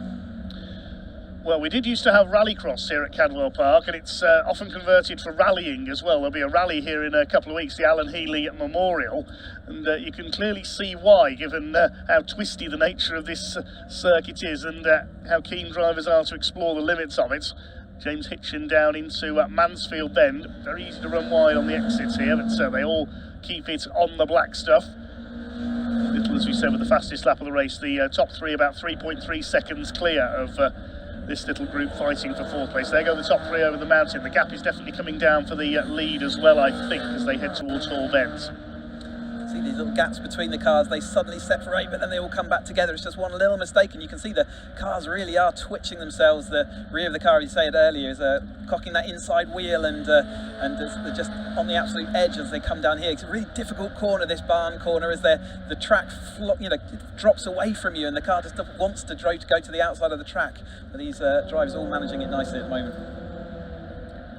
Well, we did used to have rallycross here at Cadwell Park, and it's often converted for rallying as well. There'll be a rally here in a couple of weeks, the Alan Healy Memorial, and you can clearly see why, given how twisty the nature of this circuit is and how keen drivers are to explore the limits of it. James Hitchin down into Mansfield Bend. Very easy to run wide on the exits here, but they all keep it on the black stuff. Little, as we said, with the fastest lap of the race. The top three about 3.3 seconds clear of this little group fighting for fourth place. There go the top three over the mountain. The gap is definitely coming down for the lead as well, I think, as they head towards Hall Bends. See these little gaps between the cars, they suddenly separate, but then they all come back together. It's just one little mistake, and you can see the cars really are twitching themselves. The rear of the car, as you said earlier, is cocking that inside wheel, and they're just on the absolute edge as they come down here. It's a really difficult corner, this barn corner, as the track drops away from you, and the car just wants to go to the outside of the track. But these drivers are all managing it nicely at the moment.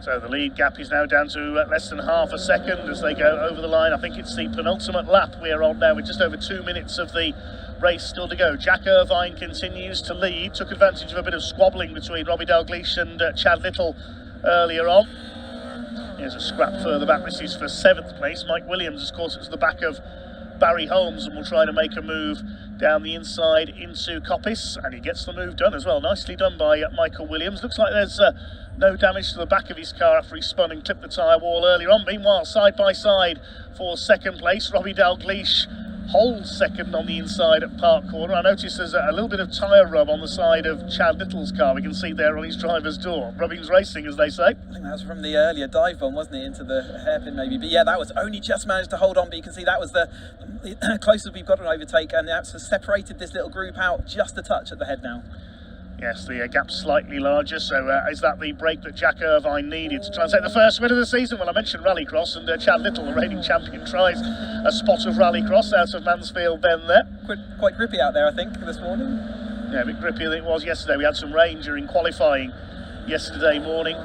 So the lead gap is now down to less than half a second as they go over the line. I think it's the penultimate lap we're on now with just over 2 minutes of the race still to go. Jack Irvine continues to lead, took advantage of a bit of squabbling between Robbie Dalgleish and Chad Little earlier on. Here's a scrap further back. This is for 7th place. Mike Williams, of course, it's the back of Barry Holmes, and will try to make a move down the inside into Coppice, and he gets the move done as well. Nicely done by Michael Williams. Looks like there's no damage to the back of his car after he spun and clipped the tyre wall earlier on. Meanwhile, side by side for second place, Robbie Dalgleish holds second on the inside at Park Corner. I notice there's a little bit of tyre rub on the side of Chad Little's car. We can see there on his driver's door. Rubbing's racing, as they say. I think that was from the earlier dive bomb, wasn't it, into the hairpin maybe. But yeah, that was only just managed to hold on, but you can see that was the closest we've got an overtake, and that's separated this little group out just a touch at the head now. Yes, the gap's slightly larger, so is that the break that Jack Irvine needed to try and take the first win of the season? Well, I mentioned Rallycross, and Chad Little, the reigning champion, tries a spot of Rallycross out of Mansfield Bend there. Quite grippy out there, I think, this morning. Yeah, a bit grippier than it was yesterday. We had some rain during qualifying yesterday morning.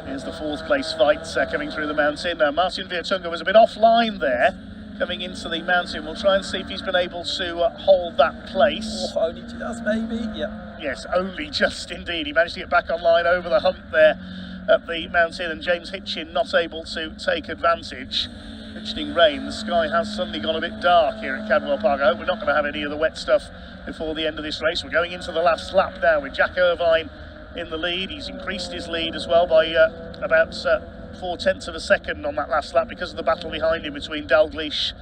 Here's the fourth place fight coming through the mountain. Martin Viertunga was a bit offline there, coming into the mountain. We'll try and see if he's been able to hold that place. Oh, only just, maybe, yeah. Yes, only just indeed. He managed to get back online over the hump there at the mountain, and James Hitchin not able to take advantage. Mentioning rain, the sky has suddenly gone a bit dark here at Cadwell Park. I hope we're not going to have any of the wet stuff before the end of this race. We're going into the last lap now with Jack Irvine in the lead. He's increased his lead as well by about 0.4 of a second on that last lap because of the battle behind him between Dalgleish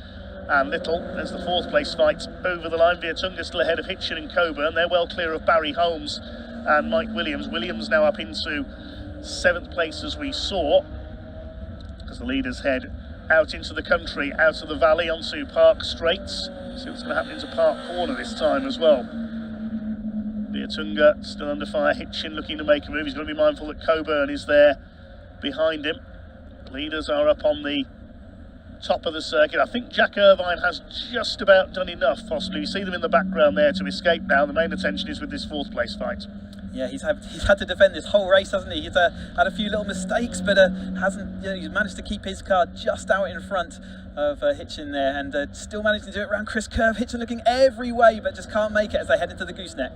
and Little. There's the fourth place fight over the line. Viertunga still ahead of Hitchin and Coburn. They're well clear of Barry Holmes and Mike Williams. Williams now up into 7th place as we saw, as the leaders head out into the country, out of the valley onto Park Straits. See what's going to happen into Park Corner this time as well. Viertunga still under fire. Hitchin looking to make a move. He's got to be mindful that Coburn is there behind him. Leaders are up on the top of the circuit. I think Jack Irvine has just about done enough, possibly. You see them in the background there to escape now. The main attention is with this 4th place fight. Yeah, he's had to defend this whole race, hasn't he? He's had a few little mistakes, but hasn't. He's managed to keep his car just out in front of Hitchin there, and still managed to do it around Chris Curve. Hitchin looking every way, but just can't make it as they head into the gooseneck.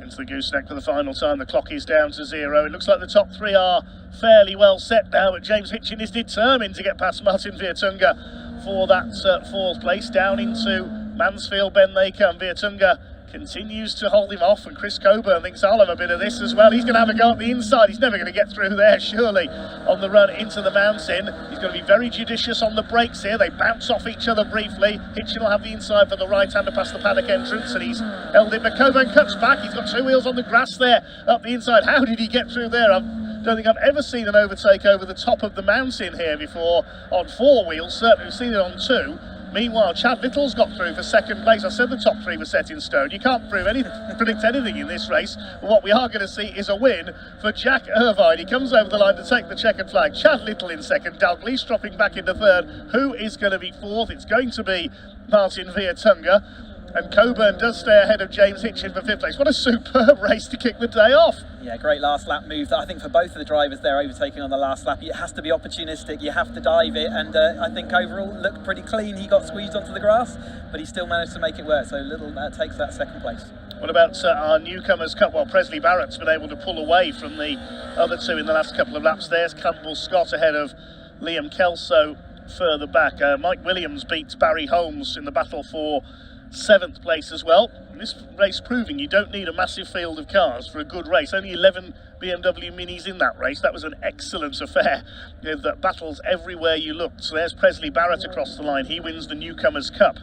Into the gooseneck for the final time. The clock is down to 0. It looks like the top 3 are fairly well set now, but James Hitchin is determined to get past Martin Viertunga for that 4th place. Down into Mansfield Bend they come. Viertunga continues to hold him off, and Chris Coburn thinks I'll have a bit of this as well. He's going to have a go at the inside. He's never going to get through there, surely, on the run into the mountain. He's going to be very judicious on the brakes here. They bounce off each other briefly. Hitchin will have the inside for the right-hander past the paddock entrance, and he's held it, but Coburn cuts back. He's got 2 wheels on the grass there up the inside. How did he get through there? I don't think I've ever seen an overtake over the top of the mountain here before on 4 wheels. Certainly we've seen it on 2. Meanwhile, Chad Little's got through for 2nd place. I said the top 3 were set in stone. You can't predict anything in this race. But what we are going to see is a win for Jack Irvine. He comes over the line to take the checkered flag. Chad Little in 2nd. Dalgleish dropping back into 3rd. Who is going to be 4th? It's going to be Martin Viertunga. And Coburn does stay ahead of James Hitchin for 5th place. What a superb race to kick the day off. Yeah, great last lap move. I think for both of the drivers there overtaking on the last lap, it has to be opportunistic. You have to dive it, and I think overall it looked pretty clean. He got squeezed onto the grass, but he still managed to make it work. So Little takes that 2nd place. What about our newcomers' cup? Well, Presley Barrett's been able to pull away from the other 2 in the last couple of laps. There's Campbell Scott ahead of Liam Kelso further back. Mike Williams beats Barry Holmes in the battle for 7th place as well. And this race proving you don't need a massive field of cars for a good race. Only 11 BMW Minis in that race. That was an excellent affair. That battles everywhere you looked. So there's Presley Barrett across the line. He wins the Newcomers' Cup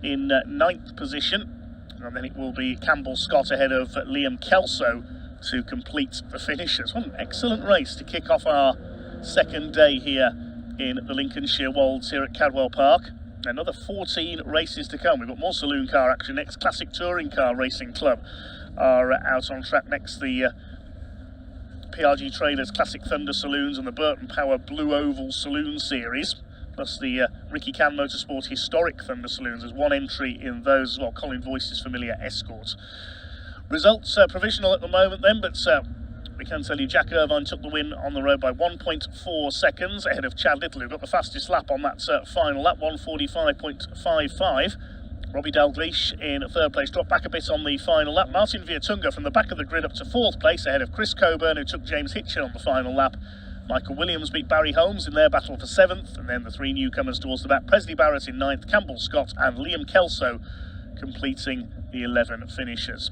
in 9th position. And then it will be Campbell Scott ahead of Liam Kelso to complete the finish. It's one excellent race to kick off our 2nd day here in the Lincolnshire Wolds here at Cadwell Park. Another 14 races to come. We've got more Saloon Car action next. Classic Touring Car Racing Club are out on track next. The PRG Trailers Classic Thunder Saloons and the Burton Power Blue Oval Saloon Series, plus the Ricky Can Motorsport Historic Thunder Saloons. There's 1 entry in those as well. Colin Voice's Familiar Escort. Results provisional at the moment then, but we can tell you Jack Irvine took the win on the road by 1.4 seconds ahead of Chad Little, who got the fastest lap on that final lap, 1:45.55. Robbie Dalgleish in 3rd place, dropped back a bit on the final lap. Martin Viertunga from the back of the grid up to 4th place ahead of Chris Coburn, who took James Hitchin on the final lap. Michael Williams beat Barry Holmes in their battle for 7th, and then the 3 newcomers towards the back, Presley Barrett in 9th, Campbell Scott and Liam Kelso completing the 11 finishers.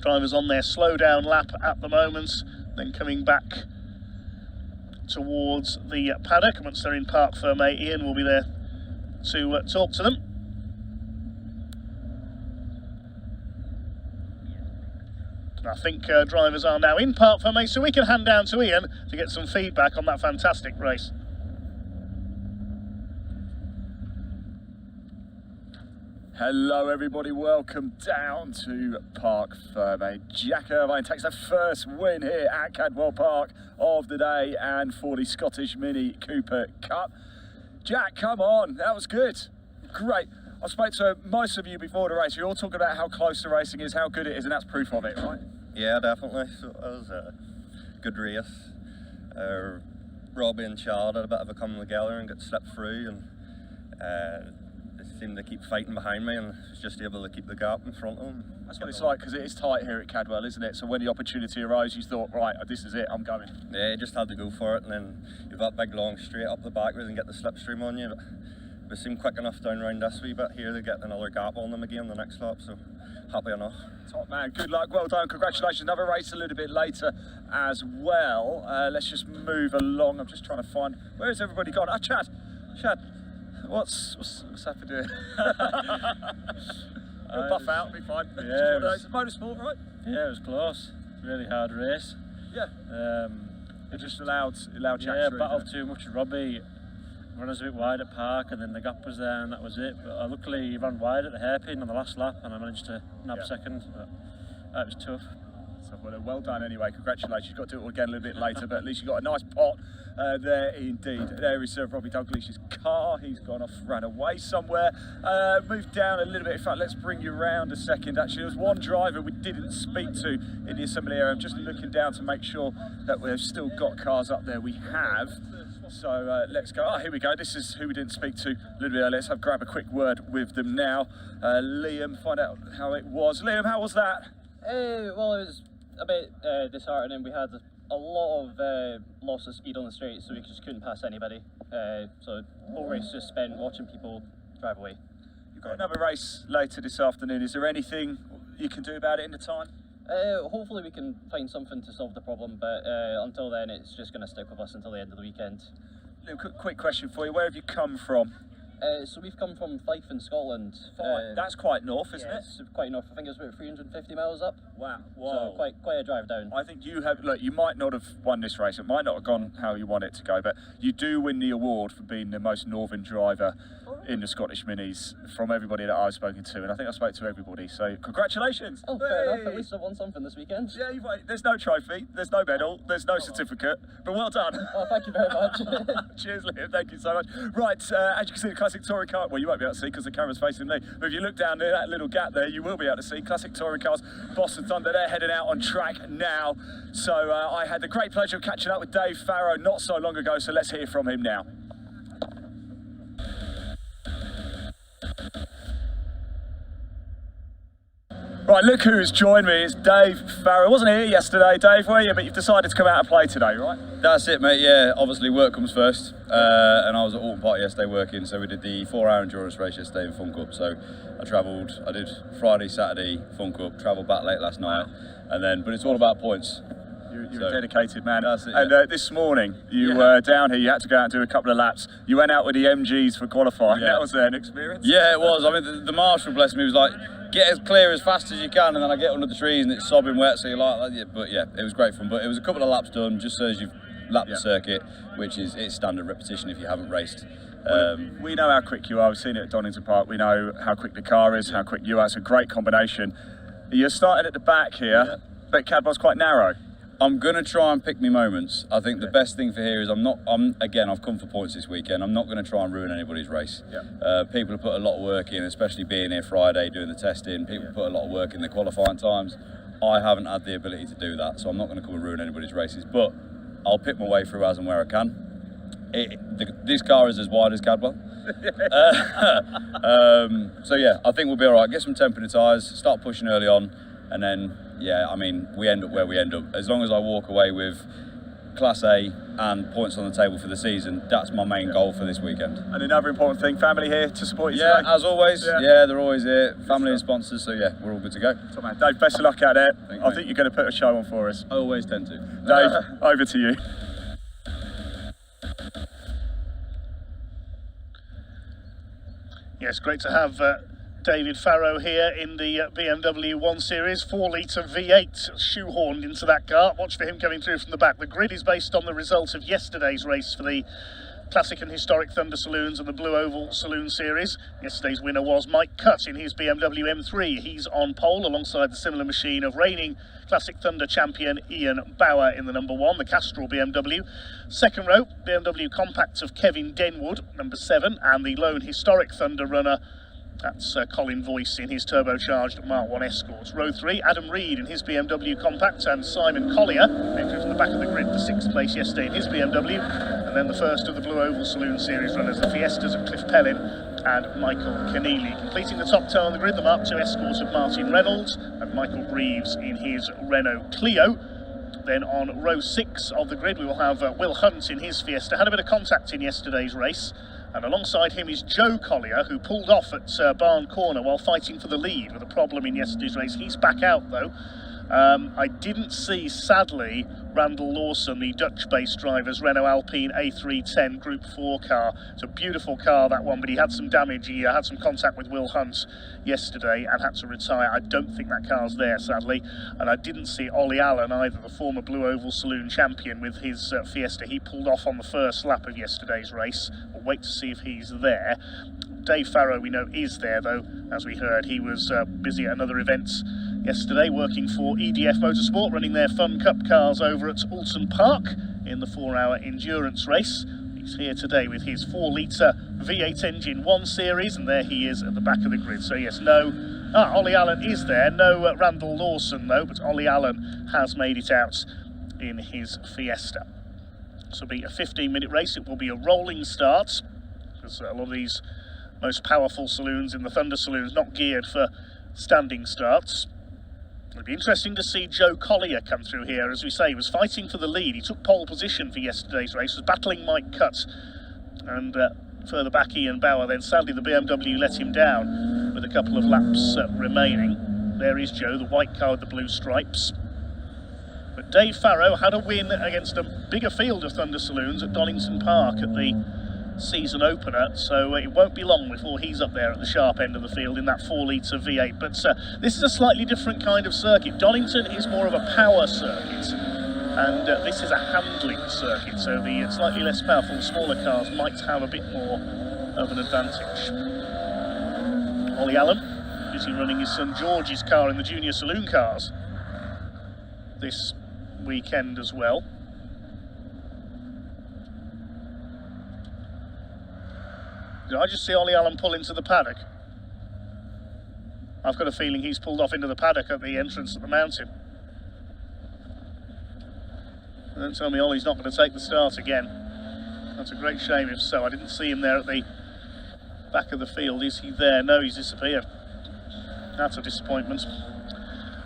Drivers on their slow down lap at the moment, then coming back towards the paddock. Once they're in Parc Fermé, Ian will be there to talk to them. I think drivers are now in Parc Fermé, so we can hand down to Ian to get some feedback on that fantastic race. Hello everybody, welcome down to Parc Fermé. Jack Irvine takes the first win here at Cadwell Park of the day and for the Scottish Mini Cooper Cup. Jack, come on, that was good. Great. I spoke to most of you before the race. You're all talking about how close the racing is, how good it is, and that's proof of it, right? Yeah, definitely. So it was a good race. Robbie and Chad had a bit of a coming together and got slipped through, and they seemed to keep fighting behind me, and I was just able to keep the gap in front of them. That's what it's like, because it is tight here at Cadwell, isn't it? So when the opportunity arose, you thought, right, this is it, I'm going. Yeah, you just had to go for it, and then you've got that big long straight up the back and get the slipstream on you. But they seemed quick enough down round this wee bit here to get another gap on them again the next lap, so happy enough. Top man, good luck, well done, congratulations. Another race a little bit later as well. Let's just move along. I'm just trying to find, where has everybody gone? Oh, Chad, what's happened here? We'll buff out, be fine. Yeah, It's motorsport, right? Yeah, it was close. Really hard race. Yeah. It just allowed Jack Yeah, through. battled too much with Robbie. Ran us a bit wide at Park, and then the gap was there, and that was it. But luckily, he ran wide at the hairpin on the last lap, and I managed to nab second. But that was tough. So well done anyway. Congratulations. You've got to do it all again a little bit later, but at least you got a nice pot there indeed. There is Robbie Douglas's car. He's gone off, ran away somewhere. Moved down a little bit. In fact, let's bring you round a second. Actually, there was one driver we didn't speak to in the assembly area. I'm just looking down to make sure that we've still got cars up there. We have. So let's go. Oh, here we go. This is who we didn't speak to a little bit earlier. Let's grab a quick word with them now. Liam, find out how it was. Liam, how was that? Well, it was a bit disheartening. We had a lot of loss of speed on the straight, so we just couldn't pass anybody. So the whole race just spent watching people drive away. You've got another race later this afternoon. Is there anything you can do about it in the time? Hopefully we can find something to solve the problem, but until then it's just going to stick with us until the end of the weekend. Quick question for you. Where have you come from? So we've come from Fife in Scotland. That's quite north, isn't it? It's quite north. I think it's about 350 miles up. Wow. So quite a drive down. I think you have, look, you might not have won this race. It might not have gone how you want it to go, but you do win the award for being the most northern driver in the Scottish Minis from everybody that I've spoken to, and I think I spoke to everybody, so congratulations. Oh, fair enough. At least I won something this weekend. Yeah, there's no trophy, there's no medal, there's no certificate, but well done. Oh, thank you very much. Cheers, Liam, thank you so much. Right, as you can see, the classic touring car, well, you won't be able to see because the camera's facing me, but if you look down there, that little gap there, you will be able to see classic touring cars, Boston Thunder, they're heading out on track now. So I had the great pleasure of catching up with Dave Farrow not so long ago, so let's hear from him now. Right, look who's joined me. It's Dave Farrow. Wasn't here yesterday, Dave, were you? But you've decided to come out and play today, right? That's it, mate. Yeah, obviously work comes first. And I was at Alton Park yesterday working, so we did the 4-hour endurance race yesterday in Fun Cup. So I did Friday, Saturday, Fun Cup, travelled back late last night, and then, but it's all about points. You're a dedicated man. That's it, and this morning, you were down here, you had to go out and do a couple of laps. You went out with the MGs for qualifying. Yeah. That was an experience? Yeah, it was. I mean, the marshal, bless me, was like, get as clear as fast as you can, and then I get under the trees and it's sobbing wet, so you're like, but yeah, it was great fun. But it was a couple of laps done, just so as you've lapped the circuit, which is it's standard repetition if you haven't raced. We know how quick you are. We've seen it at Donington Park. We know how quick the car is, how quick you are. It's a great combination. You're starting at the back here, but Cadwell's quite narrow. I'm gonna try and pick me moments. I think the best thing for here is I've come for points this weekend. I'm not gonna try and ruin anybody's race. People have put a lot of work in, especially being here Friday doing the testing. People put a lot of work in the qualifying times. I haven't had the ability to do that, so I'm not gonna come and ruin anybody's races, but I'll pick my way through as and where I can. This car is as wide as Cadwell. So yeah, I think we'll be all right. Get some temp in the tyres, start pushing early on, and then, yeah, I mean, we end up where we end up. As long as I walk away with Class A and points on the table for the season. That's my main goal for this weekend. And another important thing, family here to support you Yeah, today? as always. Yeah, they're always here. Family and sponsors, so yeah, we're all good to go. Top man. Dave, best of luck out there. I think you're going to put a show on for us. I always tend to. Dave, over to you. Yes, great to have David Farrow here in the BMW 1 Series, 4-litre V8 shoehorned into that car. Watch for him coming through from the back. The grid is based on the result of yesterday's race for the Classic and Historic Thunder Saloons and the Blue Oval Saloon Series. Yesterday's winner was Mike Cutt in his BMW M3. He's on pole alongside the similar machine of reigning Classic Thunder champion Ian Bauer in the number 1, the Castrol BMW. Second row, BMW Compact of Kevin Denwood, number 7, and the lone Historic Thunder runner, that's Colin Voice in his turbocharged Mark 1 Escorts. Row 3, Adam Reed in his BMW Compact, and Simon Collier entered from the back of the grid for 6th place yesterday in his BMW. And then the first of the Blue Oval Saloon Series runners, the Fiestas of Cliff Pellin and Michael Keneally. Completing the top 10 on the grid, the Mark 2 Escort of Martin Reynolds and Michael Reeves in his Renault Clio. Then on row 6 of the grid, we will have Will Hunt in his Fiesta. Had a bit of contact in yesterday's race. And alongside him is Joe Collier, who pulled off at Barn Corner while fighting for the lead with a problem in yesterday's race. He's back out though. I didn't see, sadly, Randall Lawson, the Dutch-based driver's Renault Alpine A310 Group 4 car. It's a beautiful car, that one, but he had some damage. He had some contact with Will Hunt yesterday and had to retire. I don't think that car's there, sadly. And I didn't see Ollie Allen either, the former Blue Oval Saloon champion with his Fiesta. He pulled off on the first lap of yesterday's race. We'll wait to see if he's there. Dave Farrow, we know, is there, though. As we heard, he was busy at another event yesterday, working for EDF Motorsport, running their Fun Cup cars over at Alton Park in the 4-hour endurance race. He's here today with his 4-litre V8 engine 1 Series, and there he is at the back of the grid. So yes, Ollie Allen is there. No Randall Lawson, though, but Ollie Allen has made it out in his Fiesta. This will be a 15-minute race. It will be a rolling start, because a lot of these most powerful saloons in the Thunder Saloons not geared for standing starts. It'll be interesting to see Joe Collier come through here. As we say, he was fighting for the lead. He took pole position for yesterday's race, was battling Mike Cutt, and further back Ian Bauer. Then sadly the BMW let him down with a couple of laps remaining. There is Joe, the white car with the blue stripes. But Dave Farrow had a win against a bigger field of Thunder Saloons at Donington Park at the season opener, so it won't be long before he's up there at the sharp end of the field in that 4-litre V8. But this is a slightly different kind of circuit. Donington is more of a power circuit, and this is a handling circuit, so the slightly less powerful, smaller cars might have a bit more of an advantage. Ollie Allen busy running his son George's car in the Junior Saloon Cars this weekend as well. Did I just see Ollie Allen pull into the paddock? I've got a feeling he's pulled off into the paddock at the entrance at the mountain. Don't tell me Ollie's not going to take the start again. That's a great shame if so. I didn't see him there at the back of the field. Is he there? No, he's disappeared. That's a disappointment.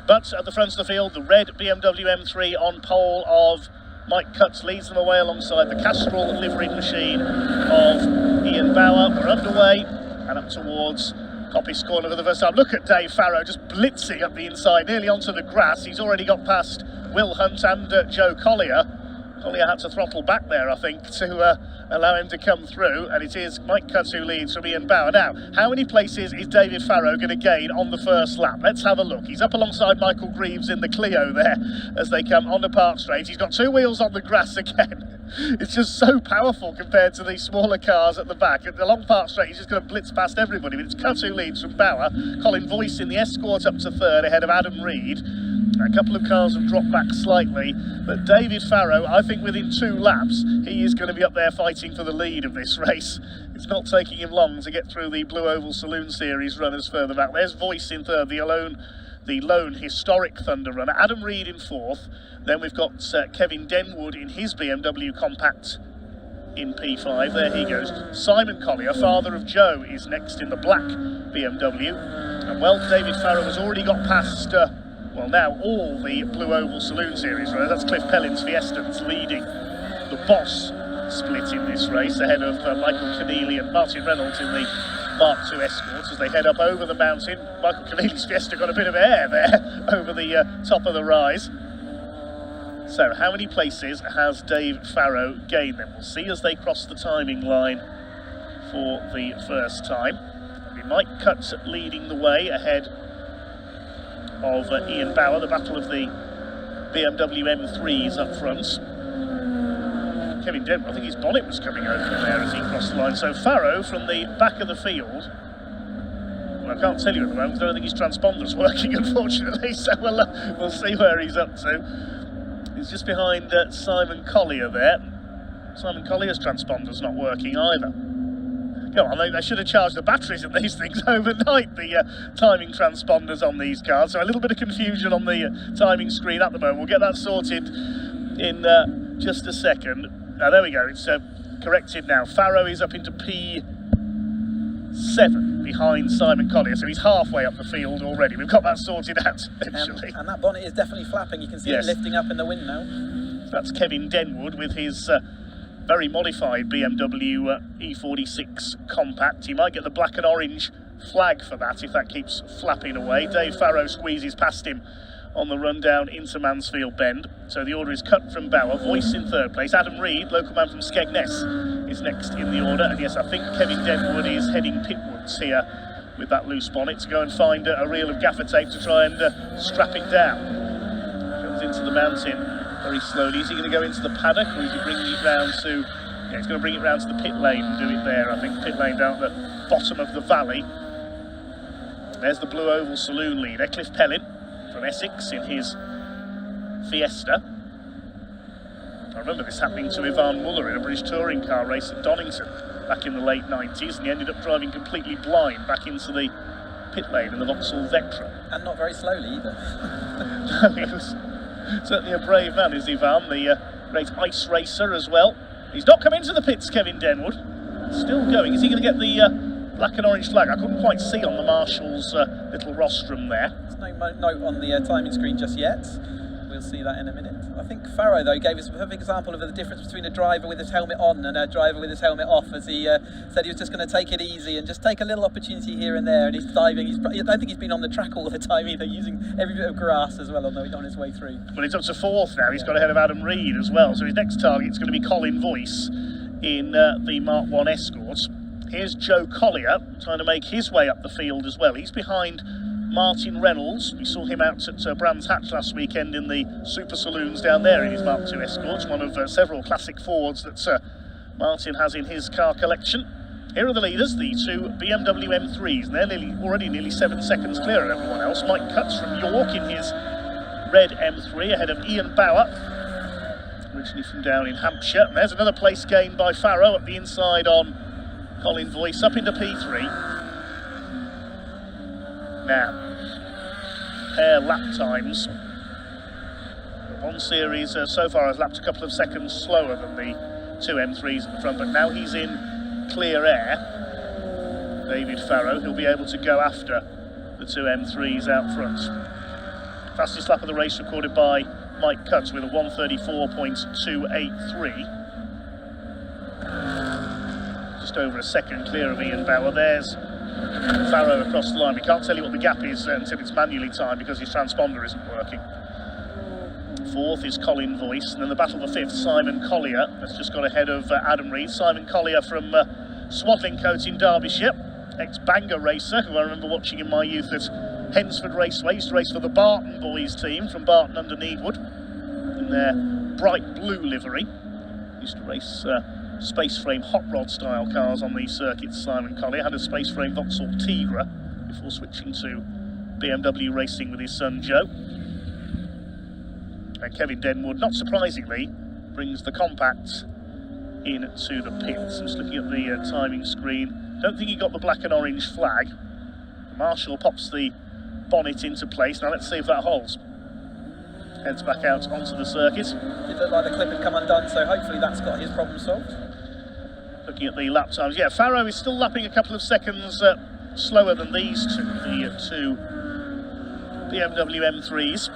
But at the front of the field, the red BMW M3 on pole of Mike Cutt leads them away alongside the Castrol liveried machine of Ian Bauer. We're underway and up towards Coppice Corner for the first time. Look at Dave Farrow just blitzing up the inside, nearly onto the grass. He's already got past Will Hunt and Joe Collier. Collier had to throttle back there, I think, to allow him to come through, and it is Mike Cutt who leads from Ian Bauer. Now, how many places is David Farrow going to gain on the first lap? Let's have a look. He's up alongside Michael Greaves in the Clio there as they come on the Park Straight. He's got 2 wheels on the grass again. It's just so powerful compared to these smaller cars at the back. At the long Park Straight, he's just going to blitz past everybody, but it's Cutt who leads from Bauer. Colin Voice in the Escort up to 3rd ahead of Adam Reed. A couple of cars have dropped back slightly, but David Farrow, I think within 2 laps, he is going to be up there fighting for the lead of this race. It's not taking him long to get through the Blue Oval Saloon Series runners further back. There's Voice in 3rd, the lone historic Thunder runner. Adam Reed in 4th. Then we've got Kevin Denwood in his BMW Compact in P5. There he goes. Simon Collier, father of Joe, is next in the black BMW. And well, David Farrow has already got past... well, now all the Blue Oval Saloon Series runners. That's Cliff Pellin's Fiesta that's leading the Boss split in this race, ahead of Michael Keneally and Martin Reynolds in the Mark II Escorts as they head up over the mountain. Michael Keneally's Fiesta got a bit of air there over the top of the rise. So how many places has Dave Farrow gained then? We'll see as they cross the timing line for the first time. Mike Cutts leading the way ahead of Ian Bauer, the battle of the BMW M3s up front. Kevin Denver, I think his bonnet was coming over there as he crossed the line. So Farrow from the back of the field. Well, I can't tell you at the moment, I don't think his transponder's working, unfortunately, so we'll see where he's up to. He's just behind Simon Collier there. Simon Collier's transponder's not working either. Come on, they should have charged the batteries in these things overnight, the timing transponders on these cars. So a little bit of confusion on the timing screen at the moment. We'll get that sorted in just a second. Now, there we go. It's corrected now. Farrow is up into P7 behind Simon Collier. So he's halfway up the field already. We've got that sorted out eventually. And that bonnet is definitely flapping. You can see it lifting up in the wind now. That's Kevin Denwood with his very modified BMW E46 Compact. He might get the black and orange flag for that if that keeps flapping away. Dave Farrow squeezes past him on the run down into Mansfield Bend. So the order is Cut from Bauer, Voice in third place. Adam Reed, local man from Skegness, is next in the order. And yes, I think Kevin Denwood is heading pitwards here with that loose bonnet to go and find a reel of gaffer tape to try and strap it down. Comes into the mountain very slowly. Is he going to go into the paddock, or is he bringing it round to... Yeah, he's going to bring it round to the pit lane and do it there. I think pit lane down at the bottom of the valley. There's the Blue Oval Saloon leader, Cliff Pellin from Essex in his Fiesta. I remember this happening to Ivan Muller in a British touring car race at Donington back in the late 90s, and he ended up driving completely blind back into the pit lane in the Vauxhall Vectra. And not very slowly either. He was certainly a brave man, is Ivan, the great ice racer as well. He's not come into the pits, Kevin Denwood. Still going. Is he going to get the black and orange flag? I couldn't quite see on the marshal's little rostrum there. There's no note on the timing screen just yet. We'll see that in a minute. I think Farrow, though, gave us a perfect example of the difference between a driver with his helmet on and a driver with his helmet off, as he said he was just going to take it easy and just take a little opportunity here and there. And he's diving. I don't think he's been on the track all the time either, using every bit of grass as well on his way through. Well, he's up to fourth now. He's got ahead of Adam Reed as well. So his next target is going to be Colin Voice in the Mark I Escorts. Here's Joe Collier trying to make his way up the field as well. He's behind Martin Reynolds. We saw him out at Brands Hatch last weekend in the Super Saloons down there in his Mark II Escorts, one of several classic Fords that Martin has in his car collection. Here are the leaders, the two BMW M3s, and they're already nearly 7 seconds clear of everyone else. Mike Cutts from York in his red M3 ahead of Ian Bauer, originally from down in Hampshire. And there's another place gained by Farrow up the inside on Colin Voice, up into P3. Now, pair lap times. One series so far has lapped a couple of seconds slower than the two M3s at the front, but now he's in clear air. David Farrow, he'll be able to go after the two M3s out front. Fastest lap of the race recorded by Mike Cutts with a 1:34.283. Just over a second clear of Ian Bauer. There's Farrow across the line. We can't tell you what the gap is until it's manually timed because his transponder isn't working. Fourth is Colin Voice, and then the battle for fifth, Simon Collier. That's just got ahead of Adam Reed. Simon Collier from Swadlincote in Derbyshire, ex-Bangor racer, who I remember watching in my youth at Hensford Raceway. Used to race for the Barton boys team from Barton under Needwood in their bright blue livery. Used to race space frame hot rod style cars on these circuits. Simon Collier had a space frame Vauxhall Tigra before switching to BMW racing with his son Joe. And Kevin Denwood, not surprisingly, brings the compact into the pits. Just looking at the timing screen, don't think he got the black and orange flag. Marshall pops the bonnet into place. Now let's see if that holds. Heads back out onto the circuit. It looked like the clip had come undone, so hopefully that's got his problem solved. Looking at the lap times, yeah, Farrow is still lapping a couple of seconds slower than these two, the two BMW M3s.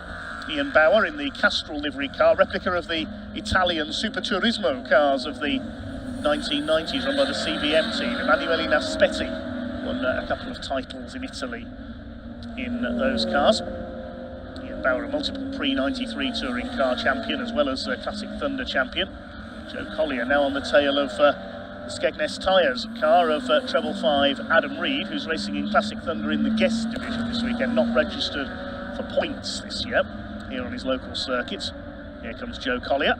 Ian Bauer in the Castrol livery car, replica of the Italian Super Turismo cars of the 1990s, run by the CBM team. Emanuele Naspetti won a couple of titles in Italy in those cars. Ian Bauer, a multiple Pre-93 touring car champion, as well as a Classic Thunder champion. Joe Collier now on the tail of the Skegness Tyres car of Treble 5 Adam Reed, who's racing in Classic Thunder in the guest division this weekend, not registered for points this year here on his local circuit. Here comes Joe Collier.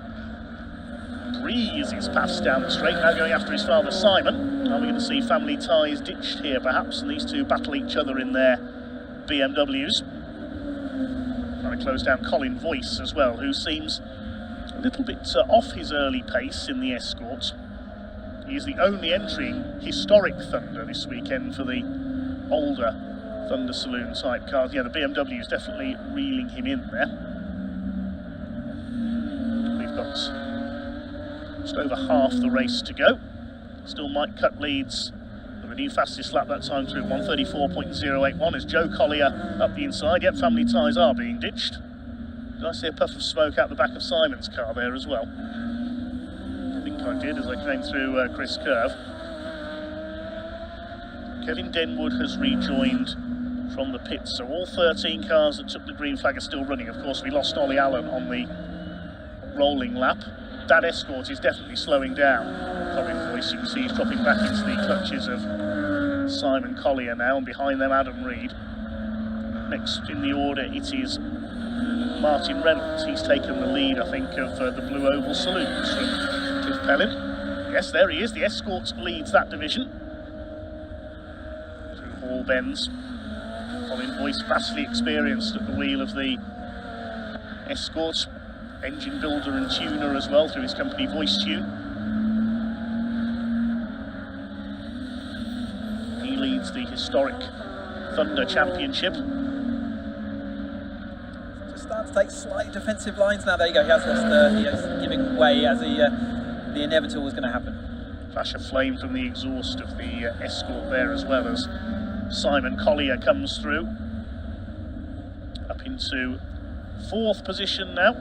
Breezes past down the straight, now going after his father Simon. Are we going to see family ties ditched here perhaps, and these two battle each other in their BMWs? Trying to close down Colin Voice as well, who seems a little bit off his early pace in the Escort. He is the only entry in historic Thunder this weekend for the older Thunder Saloon type cars. Yeah, the BMW is definitely reeling him in there. We've got just over half the race to go. Still Mike Cutt leads with a new fastest lap that time through, 134.081 as Joe Collier up the inside. Yep, family ties are being ditched. Did I see a puff of smoke out the back of Simon's car there as well? I think I did as I came through Chris Curve. Kevin Denwood has rejoined from the pits, so all 13 cars that took the green flag are still running. Of course, we lost Ollie Allen on the rolling lap. That Escort is definitely slowing down. Colin Voice, you can see he's dropping back into the clutches of Simon Collier now, and behind them Adam Reed. Next in the order it is Martin Reynolds. He's taken the lead, I think, of the Blue Oval Saloons from Cliff Pellin. Yes, there he is. The Escort leads that division. Through Hall Bends. Colin Voice, vastly experienced at the wheel of the Escort. Engine builder and tuner as well through his company Voice Tune. He leads the historic Thunder Championship. Starting to take slightly defensive lines now. There you go. He has lost. He is giving way as the inevitable was going to happen. Flash of flame from the exhaust of the Escort there, as well as Simon Collier comes through up into fourth position now.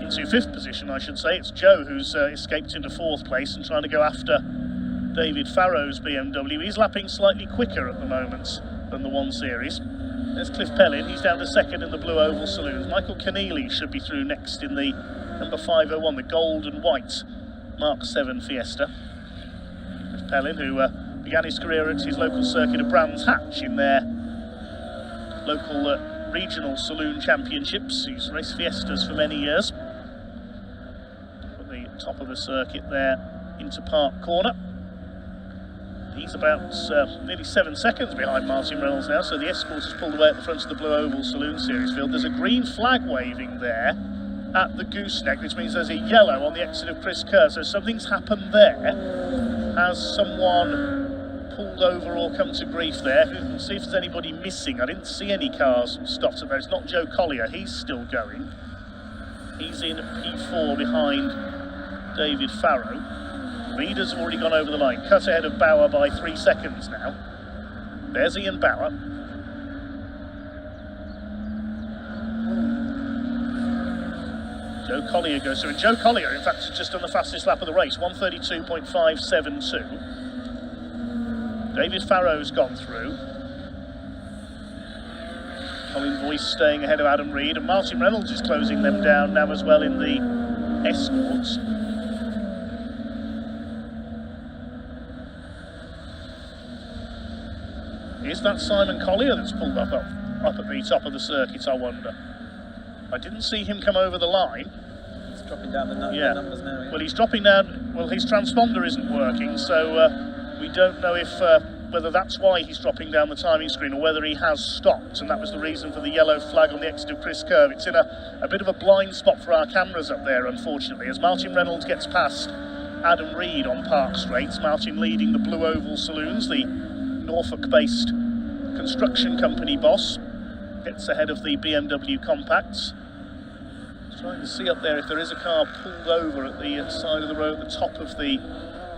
Into fifth position, I should say. It's Joe who's escaped into fourth place and trying to go after David Farrow's BMW. He's lapping slightly quicker at the moment than the 1 Series. There's Cliff Pellin, he's down to second in the Blue Oval Saloons. Michael Keneally should be through next in the number 501, the gold and white Mark 7 Fiesta. Cliff Pellin, who began his career at his local circuit of Brands Hatch in their local regional saloon championships. He's raced Fiestas for many years. At the top of the circuit there into Park Corner. He's about nearly 7 seconds behind Martin Reynolds now, so the Escort has pulled away at the front of the Blue Oval Saloon Series field. There's a green flag waving there at the gooseneck, which means there's a yellow on the exit of Chris Kerr, so something's happened there. Has someone pulled over or come to grief there? We'll see if there's anybody missing. I didn't see any cars stopped at there. It's not Joe Collier, he's still going. He's in P4 behind David Farrow. Leaders have already gone over the line. Cut ahead of Bauer by 3 seconds now. There's Ian Bauer. Joe Collier goes through, and Joe Collier, in fact, has just done the fastest lap of the race, 132.572. David Farrow's gone through. Colin Voice staying ahead of Adam Reed, and Martin Reynolds is closing them down now as well in the Escorts. Is that Simon Collier that's pulled up at the top of the circuit, I wonder? I didn't see him come over the line. He's dropping down the numbers now. Yeah. Well, he's dropping down. Well, his transponder isn't working, so we don't know if whether that's why he's dropping down the timing screen or whether he has stopped, and that was the reason for the yellow flag on the exit of Chris Curve. It's in a bit of a blind spot for our cameras up there, unfortunately, as Martin Reynolds gets past Adam Reed on Park Straight. Martin leading the Blue Oval Saloons, the Norfolk-based construction company boss, gets ahead of the BMW Compacts. Just trying to see up there if there is a car pulled over at the side of the road at the top of the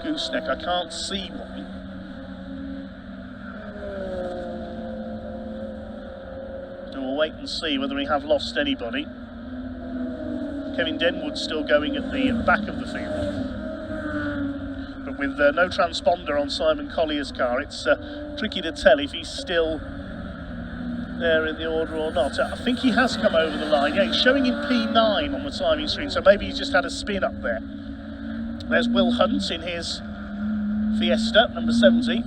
gooseneck. I can't see one. So we'll wait and see whether we have lost anybody. Kevin Denwood still going at the back of the field. But with no transponder on Simon Collier's car, it's tricky to tell if he's still there in the order or not. I think he has come over the line. Yeah, he's showing in P9 on the timing screen, so maybe he's just had a spin up there. There's Will Hunt in his Fiesta, number 70.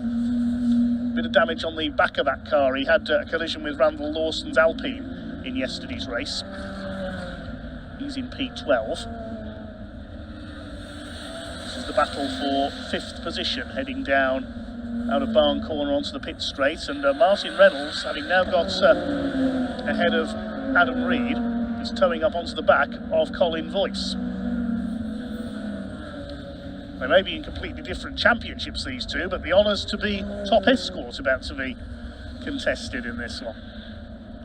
Bit of damage on the back of that car. He had a collision with Randall Lawson's Alpine in yesterday's race. He's in P12. This is the battle for 5th position, heading down out of Barn Corner onto the pit straight, and Martin Reynolds, having now got ahead of Adam Reed, is towing up onto the back of Colin Voice. They may be in completely different championships, these two, but the honours to be top escort about to be contested in this one.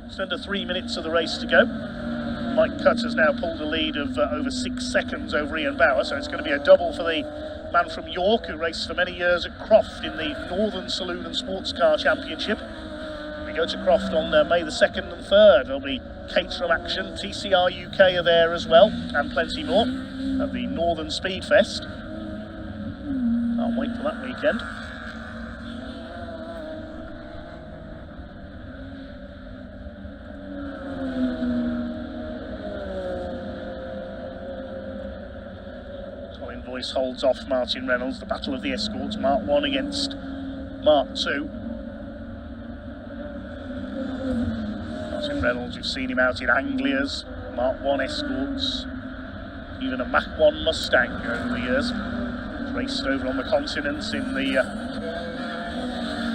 Just under 3 minutes of the race to go. Mike Cutt has now pulled a lead of over 6 seconds over Ian Bauer, so it's going to be a double for the man from York who raced for many years at Croft in the Northern Saloon and Sports Car Championship. We go to Croft on May the 2nd and 3rd. There'll be Caterham action, TCR UK are there as well, and plenty more at the Northern Speed Fest. Can't wait for that weekend. Colin Voice holds off Martin Reynolds. The battle of the escorts, Mark 1 against Mark 2. Martin Reynolds, you've seen him out in Anglias, Mark 1 escorts, even a Mach 1 Mustang over the years. Raced over on the continents in the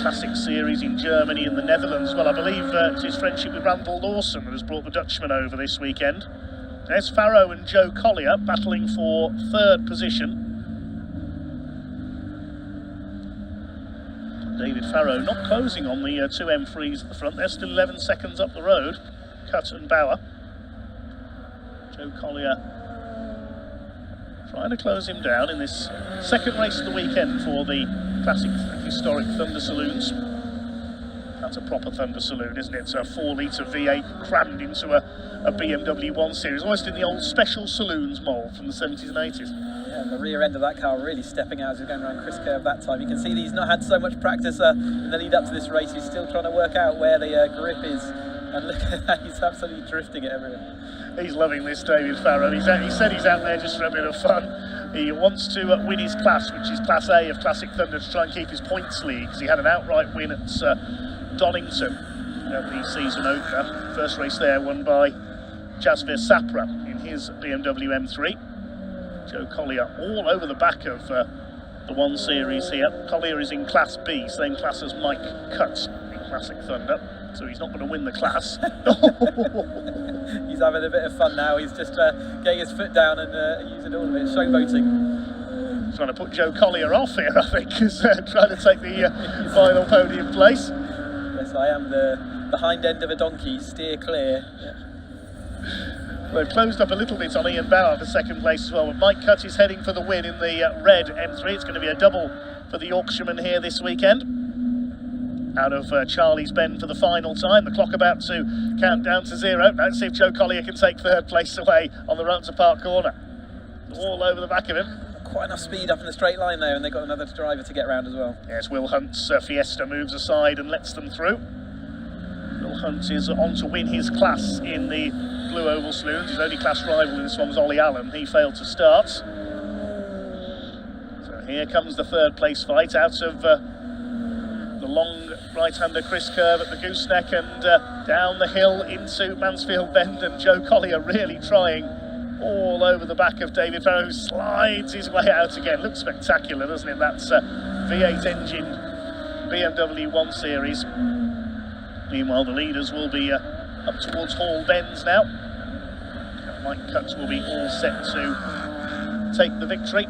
Classic Series in Germany and the Netherlands. Well, I believe it's his friendship with Randall Lawson that has brought the Dutchman over this weekend. There's Farrow and Joe Collier battling for 3rd position. David Farrow not closing on the two M3s at the front. They're still 11 seconds up the road, Cutt and Bauer. Joe Collier trying to close him down in this second race of the weekend for the classic historic Thunder Saloons. That's a proper Thunder Saloon, isn't it? It's a 4-litre V8 crammed into a BMW 1 Series, almost in the old Special Saloons mould from the 70s and 80s. Yeah, and the rear end of that car really stepping out as he's going around Chris Curve that time. You can see that he's not had so much practice in the lead up to this race. He's still trying to work out where the grip is, and look at that, he's absolutely drifting it everywhere. He's loving this, David Farrow. He said he's out there just for a bit of fun. He wants to win his class, which is Class A of Classic Thunder, to try and keep his points lead, because he had an outright win at Donington at the season opener. First race there won by Jasvir Sapra in his BMW M3. Joe Collier all over the back of the 1 Series here. Collier is in Class B, same class as Mike Cutt in Classic Thunder, so he's not going to win the class. He's having a bit of fun now. He's just getting his foot down and using all of it, showboating. Trying to put Joe Collier off here, I think, is trying to take the final podium place. Yes, I am the hind end of a donkey, steer clear. Yeah. Well, they've closed up a little bit on Ian Bauer for 2nd place as well, but Mike Cutt is heading for the win in the red M3. It's going to be a double for the Yorkshireman here this weekend. Out of Charlie's Bend for the final time. The clock about to count down to 0. Let's see if Joe Collier can take 3rd place away on the run to Park Corner. All over the back of him. Quite enough speed up in the straight line there, and they've got another driver to get round as well. Yes, Will Hunt's Fiesta moves aside and lets them through. Will Hunt is on to win his class in the Blue Oval Saloons. His only class rival in this one was Ollie Allen. He failed to start. So here comes the 3rd place fight out of the long right-hander Chris Curve at the gooseneck and down the hill into Mansfield Bend, and Joe Collier really trying all over the back of David Farrow, who slides his way out again. Looks spectacular, doesn't it? That's V8 engine BMW 1 Series. Meanwhile, the leaders will be up towards Hall Bends now. Mike Cutt will be all set to take the victory.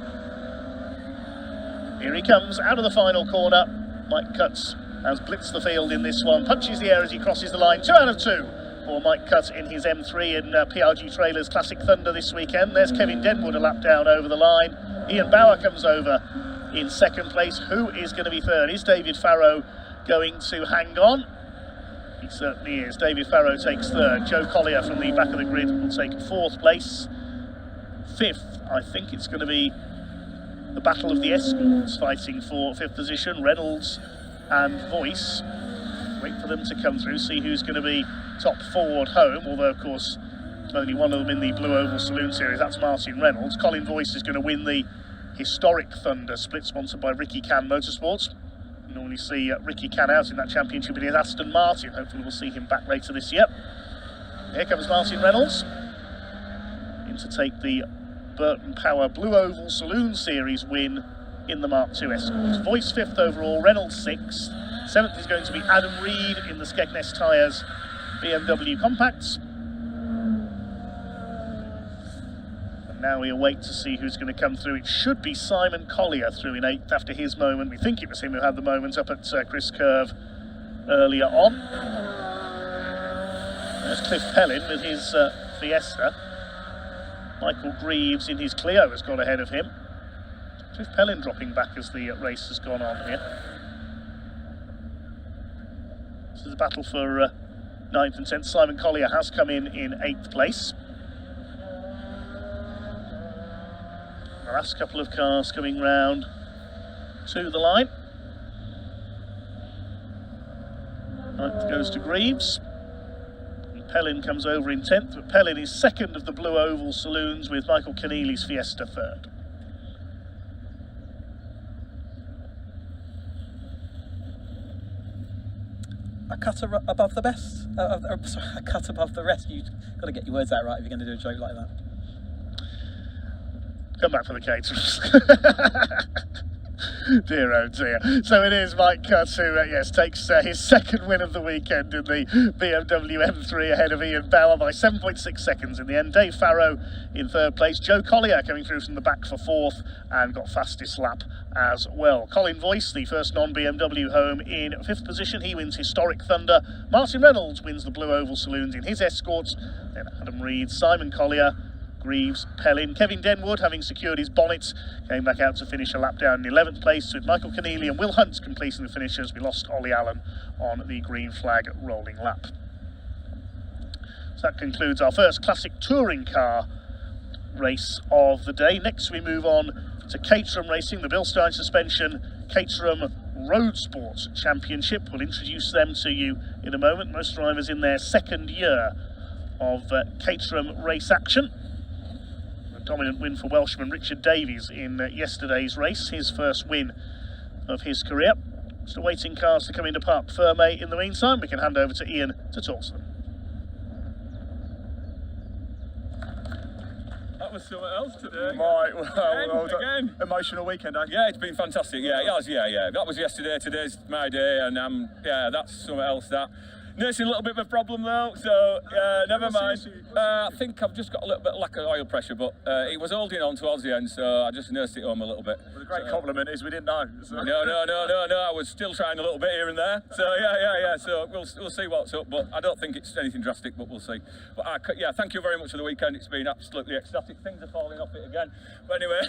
Here he comes out of the final corner. Mike Cutt has blitzed the field in this one, punches the air as he crosses the line. 2 out of 2 for Mike Cutt in his M3 in PRG Trailers Classic Thunder this weekend. There's Kevin Denwood a lap down over the line. Ian Bauer comes over in 2nd place. Who is going to be 3rd? Is David Farrow going to hang on? He certainly is. David Farrow takes 3rd. Joe Collier from the back of the grid will take 4th place. fifth, I think it's going to be the battle of the escorts fighting for fifth position. Reynolds and Voice. Wait for them to come through, see who's going to be top forward home, although of course only one of them in the Blue Oval Saloon Series, that's Martin Reynolds. Colin Voice is going to win the historic Thunder split sponsored by Ricky Can Motorsports. You normally see Ricky Can out in that championship in his Aston Martin. Hopefully we'll see him back later this year. Here comes Martin Reynolds in to take the Burton Power Blue Oval Saloon Series win in the Mark II Escorts. Voice 5th overall, Reynolds 6th. 7th is going to be Adam Reed in the Skegness Tyres BMW Compacts. And now we await to see who's going to come through. It should be Simon Collier through in 8th after his moment. We think it was him who had the moment up at Chris Curve earlier on. There's Cliff Pellin with his Fiesta. Michael Greaves in his Clio has got ahead of him. Cliff Pellin dropping back as the race has gone on here. This is a battle for 9th and 10th. Simon Collier has come in 8th place. The last couple of cars coming round to the line. 9th goes to Greaves. Pellin comes over in 10th, but Pellin is 2nd of the Blue Oval Saloons with Michael Keneally's Fiesta 3rd. A cut above the best? Sorry, a cut above the rest. You've got to get your words out right if you're going to do a joke like that. Come back for the caterers. Dear oh dear. So it is Mike Cutt who, yes, takes his 2nd win of the weekend in the BMW M3 ahead of Ian Bauer by 7.6 seconds in the end. Dave Farrow in 3rd place. Joe Collier coming through from the back for 4th and got fastest lap as well. Colin Voice, the first non-BMW home, in 5th position. He wins historic Thunder. Martin Reynolds wins the Blue Oval Saloons in his Escorts. Then Adam Reed, Simon Collier, Greaves, Pellin. Kevin Denwood, having secured his bonnet, came back out to finish a lap down in 11th place, with Michael Keneally and Will Hunt completing the finish as we lost Ollie Allen on the green flag rolling lap. So that concludes our first classic touring car race of the day. Next we move on to Caterham Racing, the Bilstein Suspension Caterham Roadsport Championship. We'll introduce them to you in a moment. Most drivers in their 2nd year of Caterham race action. Dominant win for Welshman Richard Davies in yesterday's race, his first win of his career. Just awaiting cars to come into Parc Ferme. In the meantime, we can hand over to Ian to talk to them. That was something else today. Right, well again. Emotional weekend, eh? Yeah, it's been fantastic. Yeah, it has. Yeah. That was yesterday. Today's my day, and yeah, that's something else. That. Nursing a little bit of a problem though, so never mind. I think I've just got a little bit of lack of oil pressure, but it was holding on towards the end, so I just nursed it home a little bit. Well, the great compliment is we didn't know. So. No, I was still trying a little bit here and there. So yeah. So we'll see what's up, but I don't think it's anything drastic, but we'll see. But yeah, thank you very much for the weekend. It's been absolutely ecstatic. Things are falling off it again. But anyway,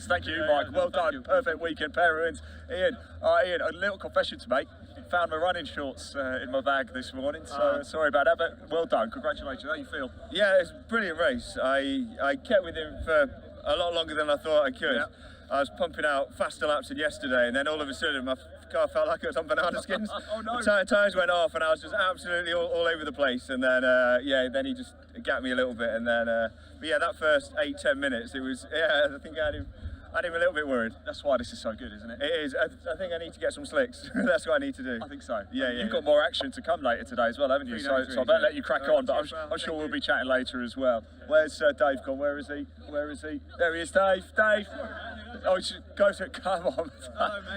thank you, Mike. Well done. Perfect weekend, pair of wins. Ian, a little confession to make. Found my running shorts in my bag this morning, so sorry about that, but well done. Congratulations. How you feel? Yeah, it's a brilliant race. I kept with him for a lot longer than I thought I could. Yeah. I was pumping out faster laps than yesterday, and then all of a sudden my car felt like it was on banana skins. Oh no! The tyres went off, and I was just absolutely all over the place. And then then he just gapped me a little bit, and then but yeah, that first 8-10 minutes, it was I think I had him a little bit worried. That's why this is so good, isn't it? It is. I think I need to get some slicks. That's what I need to do. I think so. Yeah. You've got more action to come later today as well, haven't you? So I better let you crack on, but I'm sure we'll be chatting later as well. Where's Dave gone? Where is he? There he is, Dave. Oh, you should go to it. Come on.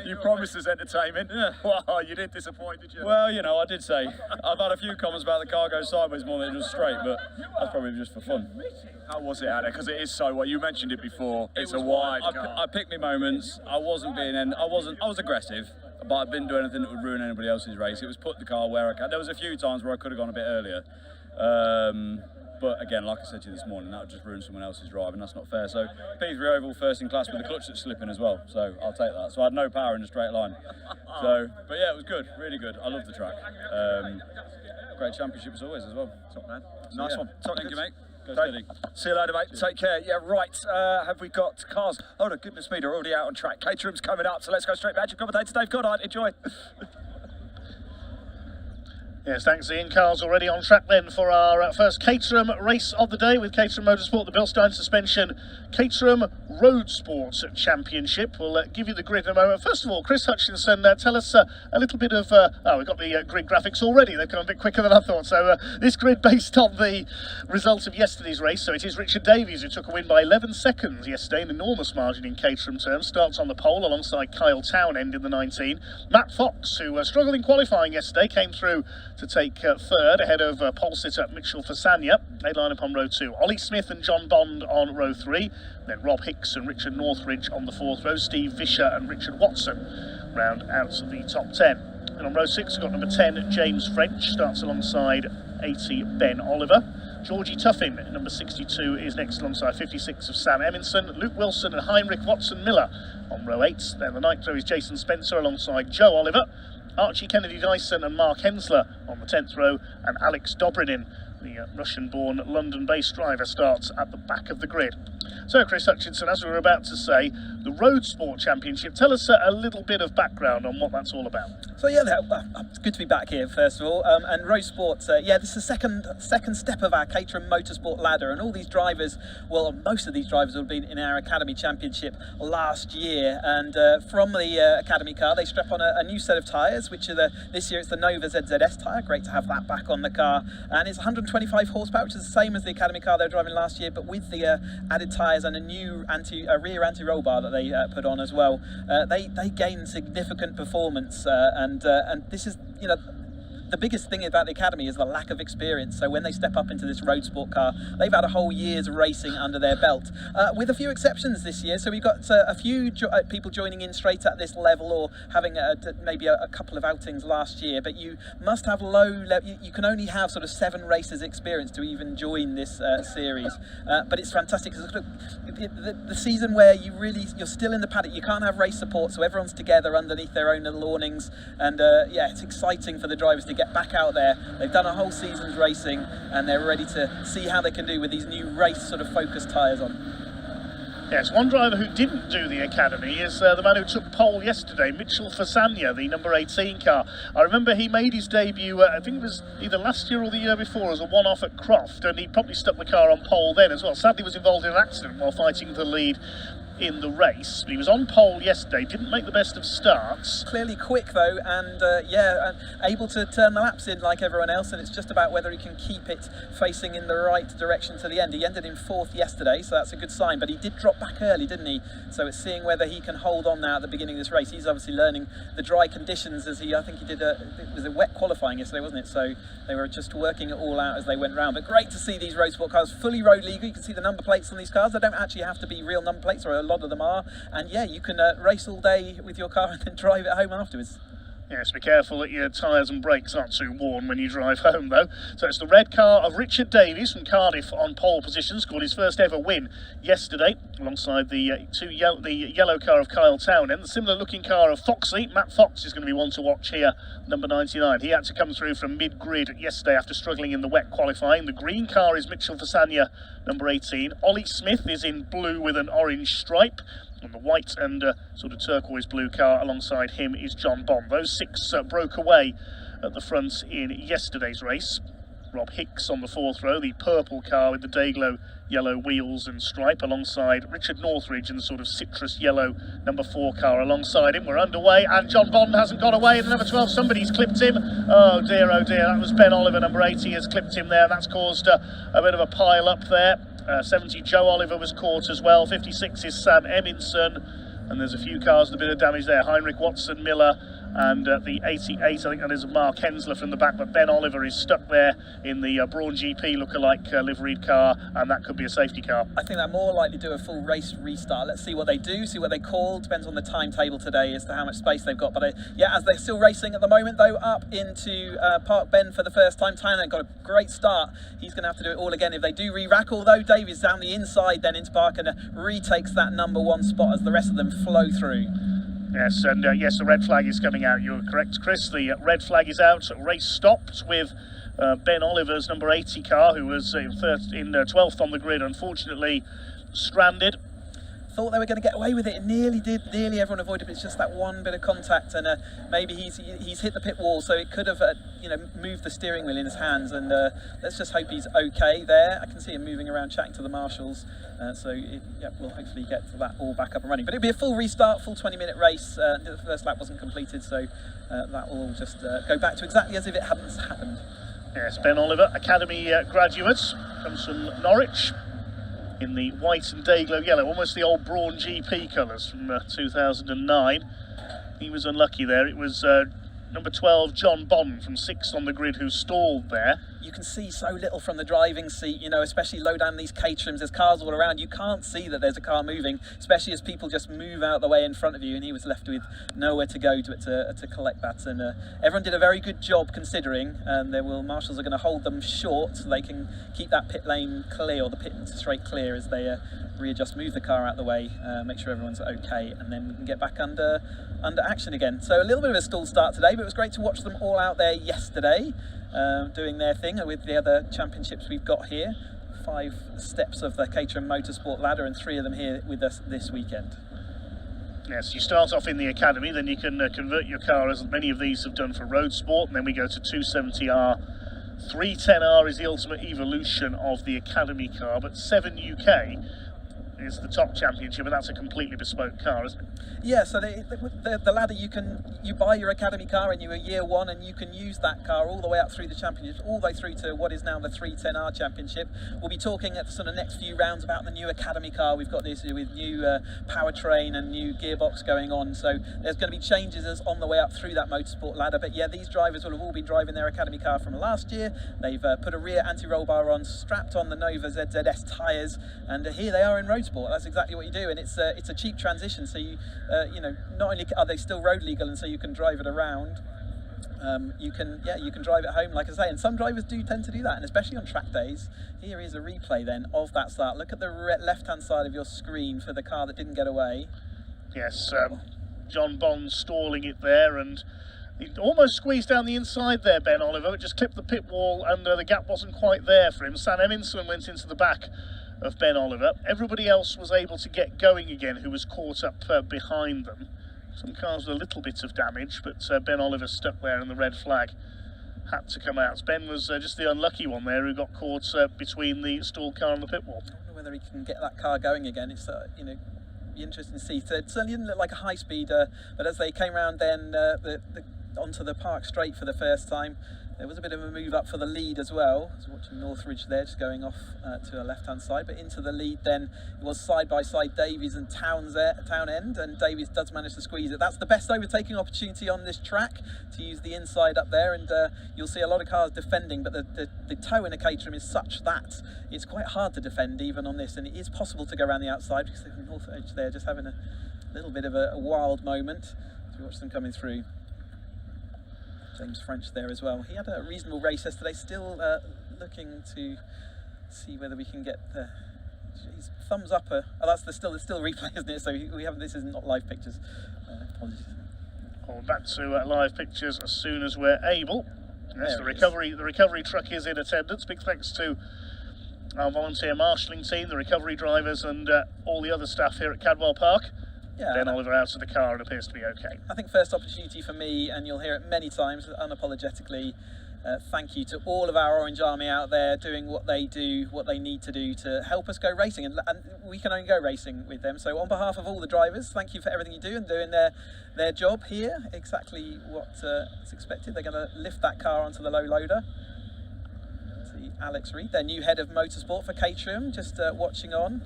You promised us entertainment. Yeah. Wow, you didn't disappoint, did you? Well, I did say. I've had a few comments about the car going sideways more than it was straight, but that's probably just for fun. How was it out there? Because it is so well. You mentioned it before. It's a wide car. I picked my moments. I was aggressive, but I didn't do anything that would ruin anybody else's race. It was put the car where I can. There was a few times where I could have gone a bit earlier. But again, like I said to you this morning, that would just ruin someone else's drive, and that's not fair. So P3 oval, first in class with the clutch that's slipping as well. So I'll take that. So I had no power in a straight line. So, but yeah, it was good, really good. I love the track. Great championship as always as well. Top man. So, Nice yeah. one. Thank you, mate. See you later, mate. Take care. Yeah, right. Have we got cars? Oh, no, goodness me, they're already out on track. Caterham's coming up, so let's go straight back to commentator Dave Goddard. Enjoy. Yes, thanks Ian. Cars already on track then for our first Caterham race of the day with Caterham Motorsport, the Bilstein Suspension Caterham Roadsport Championship. We'll give you the grid in a moment. First of all, Chris Hutchinson, tell us a little bit of... we've got the grid graphics already. They've come a bit quicker than I thought. So this grid based on the results of yesterday's race. So it is Richard Davies who took a win by 11 seconds yesterday, an enormous margin in Caterham terms. Starts on the pole alongside Kyle Townend in the 19. Matt Fox, who struggled in qualifying yesterday, came through to take third ahead of pole sitter Mitchell Fasania. They line up on row 2. Ollie Smith and John Bond on row 3. Then Rob Hicks and Richard Northridge on the 4th row. Steve Vischer and Richard Watson round out the top 10. And on row 6 we've got number 10 James French, starts alongside 80 Ben Oliver. Georgie Tuffin, number 62, is next alongside 56 of Sam Eminson. Luke Wilson and Heinrich Watson Miller on row 8. Then the 9th row is Jason Spencer alongside Joe Oliver. Archie Kennedy Dyson and Mark Hensler on the 10th row, and Alex Dobrinin, the Russian-born London-based driver, starts at the back of the grid. So, Chris Hutchinson, as we were about to say, the Roadsport Championship, tell us a little bit of background on what that's all about. So yeah, it's good to be back here first of all, and Roadsport, yeah, this is the second step of our Caterham Motorsport ladder, and all these drivers, well, most of these drivers have been in our Academy Championship last year, and from the Academy car they strap on a new set of tyres, which are this year it's the Nova ZZS tyre. Great to have that back on the car, and it's 125 horsepower, which is the same as the Academy car they were driving last year, but with the added tyres and a new rear anti-roll bar that they put on as well. They gain significant performance, and this is, you know, the biggest thing about the Academy is the lack of experience. So when they step up into this road sport car, they've had a whole year's racing under their belt, with a few exceptions this year. So we've got a few people joining in straight at this level, or having maybe a couple of outings last year. But you must have you can only have sort of 7 races experience to even join this series. But it's fantastic because the season where you're still in the paddock, you can't have race support, so everyone's together underneath their own little awnings, and yeah, it's exciting for the drivers to get back out there. They've done a whole season's racing and they're ready to see how they can do with these new race sort of focused tyres on. Yes, one driver who didn't do the Academy is the man who took pole yesterday, Mitchell Fasania, the number 18 car. I remember he made his debut, I think it was either last year or the year before, as a one-off at Croft, and he probably stuck the car on pole then as well. Sadly was involved in an accident while fighting for the lead in the race, but he was on pole yesterday, didn't make the best of starts. Clearly quick though, and yeah, able to turn the laps in like everyone else, and it's just about whether he can keep it facing in the right direction to the end. He ended in 4th yesterday, so that's a good sign, but he did drop back early, didn't he? So it's seeing whether he can hold on now at the beginning of this race. He's obviously learning the dry conditions, as I think he did it was a wet qualifying yesterday, wasn't it? So they were just working it all out as they went round. But great to see these road sport cars fully road legal. You can see the number plates on these cars. They don't actually have to be real number plates, or a lot of them are, and yeah, you can race all day with your car and then drive it home afterwards. Yes, be careful that your tyres and brakes aren't too worn when you drive home though. So it's the red car of Richard Davies from Cardiff on pole position, scored his first ever win yesterday alongside the yellow car of Kyle Townend. The similar looking car of Foxy, Matt Fox, is going to be one to watch here, number 99. He had to come through from mid-grid yesterday after struggling in the wet qualifying. The green car is Mitchell Fasania, number 18. Ollie Smith is in blue with an orange stripe. And the white and sort of turquoise blue car alongside him is John Bond. Those 6 broke away at the front in yesterday's race. Rob Hicks on the 4th row, the purple car with the Dayglow yellow wheels and stripe, alongside Richard Northridge in the sort of citrus yellow number 4 car alongside him. We're underway, and John Bond hasn't got away. The number 12, somebody's clipped him. Oh dear, that was Ben Oliver, number 80, has clipped him there. That's caused a bit of a pile up there. 70 Joe Oliver was caught as well. 56 is Sam Eminson, and there's a few cars with a bit of damage there. Heinrich Watson Miller, and the 88, I think that is Mark Hensler from the back, but Ben Oliver is stuck there in the Braun GP lookalike liveried car, and that could be a safety car. I think they're more likely to do a full race restart. Let's see what they do, see what they call. Depends on the timetable today as to how much space they've got. But yeah, as they're still racing at the moment though, up into Park Bend for the first time. Tynan got a great start. He's going to have to do it all again if they do re-rack, although Davies down the inside then into Park and retakes that number 1 spot as the rest of them flow through. Yes, and yes, the red flag is coming out. You're correct, Chris. The red flag is out. Race stopped with Ben Oliver's number 80 car, who was in 12th on the grid, unfortunately stranded. Thought they were going to get away with it. It nearly did. Nearly everyone avoided it. It's just that one bit of contact, and maybe he's hit the pit wall, so it could have moved the steering wheel in his hands. And let's just hope he's okay there. I can see him moving around, chatting to the marshals. We'll hopefully get that all back up and running. But it'll be a full restart, full 20-minute race. The first lap wasn't completed, so that will all just go back to exactly as if it hadn't happened. Yes, Ben Oliver, Academy graduate, comes from Norwich, in the white and day-glow yellow, almost the old Brawn GP colours from 2009. He was unlucky there. It was number 12, John Bond, from 6th on the grid, who stalled there. You can see so little from the driving seat, especially low down these Caterhams. There's cars all around. You can't see that there's a car moving, especially as people just move out the way in front of you, and he was left with nowhere to go to collect that. And everyone did a very good job considering, and marshals are going to hold them short so they can keep that pit lane clear, or the pit straight clear, as they move the car out the way, make sure everyone's okay, and then we can get back under action again. So a little bit of a stall start today, but it was great to watch them all out there yesterday, doing their thing with the other championships we've got here. 5 steps of the Caterham Motorsport ladder, and 3 of them here with us this weekend. Yes, you start off in the Academy, then you can convert your car, as many of these have done for Roadsport, and then we go to 270R. 310R is the ultimate evolution of the Academy car, but 7 UK is the top championship, and that's a completely bespoke car, isn't it? Yeah, so the ladder, you buy your Academy car and you're year 1, and you can use that car all the way up through the championships, all the way through to what is now the 310R championship. We'll be talking at the sort of next few rounds about the new Academy car. We've got this with new powertrain and new gearbox going on, so there's going to be changes on the way up through that motorsport ladder. But yeah, these drivers will have all been driving their Academy car from last year. They've put a rear anti-roll bar on, strapped on the Nova ZZS tyres, and here they are in Roadsport. That's exactly what you do, and it's a cheap transition. So not only are they still road legal, and so you can drive it around, you can drive it home, like I say, and some drivers do tend to do that, and especially on track days. Here is a replay then of that start. Look at the left-hand side of your screen for the car that didn't get away. Yes, John Bond stalling it there, and he almost squeezed down the inside there, Ben Oliver. It just clipped the pit wall, and the gap wasn't quite there for him. Sam Eminson went into the back of Ben Oliver. Everybody else was able to get going again, who was caught up behind them. Some cars with a little bit of damage, but Ben Oliver stuck there, and the red flag had to come out. Ben was just the unlucky one there, who got caught between the stalled car and the pit wall. I don't know whether he can get that car going again. It's be interesting to see. So it certainly didn't look like a high speed, but as they came round then onto the park straight for the first time, there was a bit of a move up for the lead as well. I was watching Northridge there, just going off to a left-hand side, but into the lead then it was side-by-side Davies and Townend, and Davies does manage to squeeze it. That's the best overtaking opportunity on this track, to use the inside up there, and you'll see a lot of cars defending, but the toe in a Caterham is such that it's quite hard to defend even on this, and it is possible to go around the outside, because Northridge there just having a little bit of a wild moment as we watch them coming through. James French there as well. He had a reasonable race yesterday, still looking to see whether we can get his thumbs up. That's still replay, isn't it? So we haven't. This is not live pictures. Apologies. Well, back to live pictures as soon as we're able. Yes, the recovery truck is in attendance. Big thanks to our volunteer marshalling team, the recovery drivers, and all the other staff here at Cadwell Park. Yeah, Ben Oliver out of the car and appears to be okay. I think first opportunity for me, and you'll hear it many times unapologetically, thank you to all of our Orange Army out there doing what they do, what they need to do to help us go racing, and we can only go racing with them. So on behalf of all the drivers, thank you for everything you do and doing their job here, exactly what is expected. They're going to lift that car onto the low loader. See Alex Reed, their new head of motorsport for Caterham, just watching on.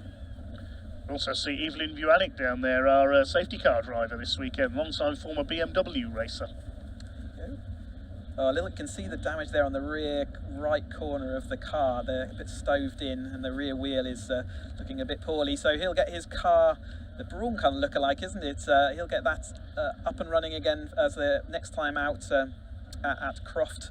Also see Evelyn Buanik down there, our safety car driver this weekend, long-time former BMW racer. Oh, you can see the damage there on the rear right corner of the car. They're a bit stoved in, and the rear wheel is looking a bit poorly. So he'll get his car, the Brawn kind of look-alike, isn't it? He'll get that up and running again as the next time out at Croft.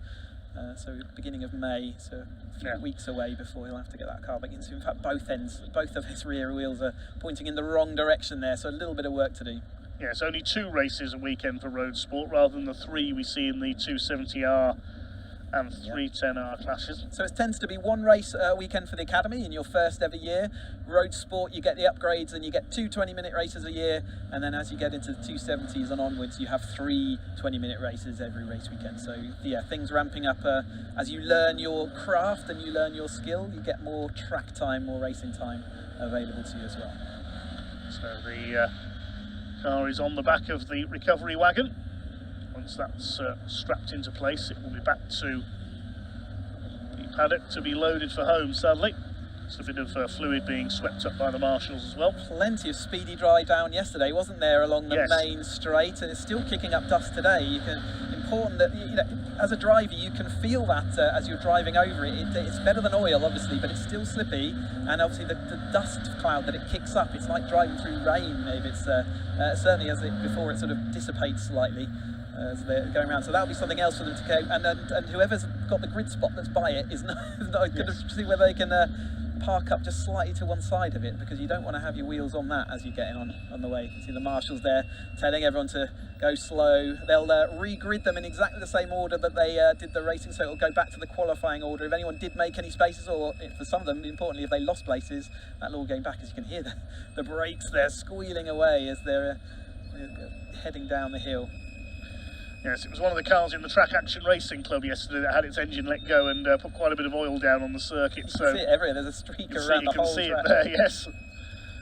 So beginning of May, so a few weeks away before he'll have to get that car back into. In fact, both of his rear wheels are pointing in the wrong direction there, so a little bit of work to do. Yes, only 2 races a weekend for road sport rather than the 3 we see in the 270R and 310R classes. So it tends to be 1 race a weekend for the Academy in your first ever year. Road Sport, you get the upgrades and you get 2 20-minute races a year, and then as you get into the 270s and onwards, you have 3 20-minute races every race weekend. So yeah, things ramping up as you learn your craft and you learn your skill, you get more track time, more racing time available to you as well. So the car is on the back of the recovery wagon. Once that's strapped into place, it will be back to the paddock to be loaded for home, sadly. Just a bit of fluid being swept up by the marshals as well. Plenty of speedy dry down yesterday, wasn't there, along the main straight, and it's still kicking up dust today. Important that, you know, as a driver, you can feel that as you're driving over it. It's better than oil, obviously, but it's still slippy, and obviously the dust cloud that it kicks up, it's like driving through rain, maybe. It's certainly before it sort of dissipates slightly. As they're going around, so that'll be something else for them to go. And whoever's got the grid spot that's by it is not going to see whether they can park up just slightly to one side of it, because you don't want to have your wheels on that as you're getting on the way. You can see the marshals there telling everyone to go slow. They'll re-grid them in exactly the same order that they did the racing, so it'll go back to the qualifying order. If anyone did make any spaces, or for some of them, importantly, if they lost places, that'll all go back, as you can hear the brakes there squealing away as they're heading down the hill. Yes, it was one of the cars in the Track Action Racing Club yesterday that had its engine let go and put quite a bit of oil down on the circuit. You can see it everywhere. There's a streak around the whole track. You can see it there, yes.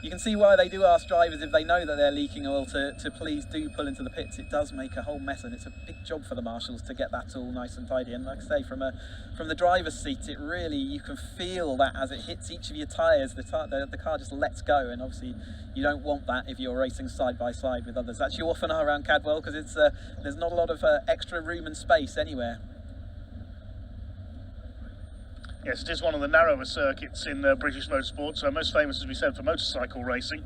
You can see why they do ask drivers, if they know that they're leaking oil, to please do pull into the pits. It does make a whole mess, and it's a big job for the marshals to get that all nice and tidy. And like I say, from the driver's seat, it really, you can feel that as it hits each of your tyres, the car just lets go. And obviously, you don't want that if you're racing side by side with others. As you often are around Cadwell, because it's there's not a lot of extra room and space anywhere. Yes, it is one of the narrower circuits in British motorsport, so most famous, as we said, for motorcycle racing.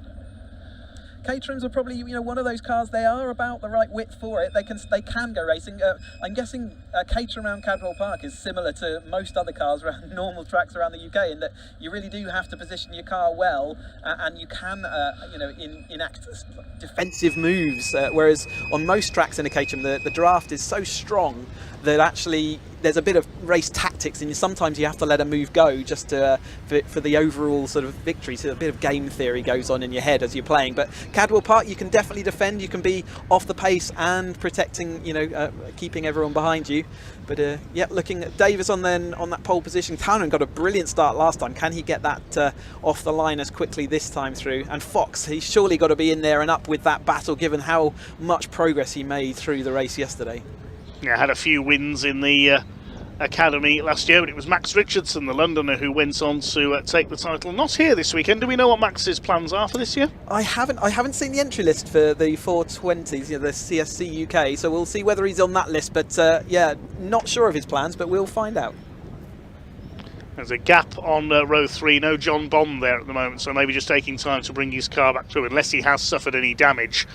Caterhams are probably, you know, one of those cars. They are about the right width for it. They can go racing. I'm guessing Caterham around Cadwell Park is similar to most other cars around normal tracks around the UK, in that you really do have to position your car well, and you can, you know, enact defensive moves. Whereas on most tracks in a Caterham, the draft is so strong that actually there's a bit of race tactics, and sometimes you have to let a move go just for the overall sort of victory. So a bit of game theory goes on in your head as you're playing. But Cadwell Park, you can definitely defend. You can be off the pace and protecting, you know, keeping everyone behind you. But yeah, looking at Davis on that pole position. Caterham got a brilliant start last time. Can he get that off the line as quickly this time through? And Fox, he's surely got to be in there and up with that battle, given how much progress he made through the race yesterday. Yeah, had a few wins in the Academy last year, but it was Max Richardson, the Londoner, who went on to take the title. Not here this weekend. Do we know what Max's plans are for this year? I haven't seen the entry list for the 420s, you know, the CSC UK, so we'll see whether he's on that list. But yeah, not sure of his plans, but we'll find out. There's a gap on row 3, no John Bond there at the moment, so maybe just taking time to bring his car back through, unless he has suffered any damage.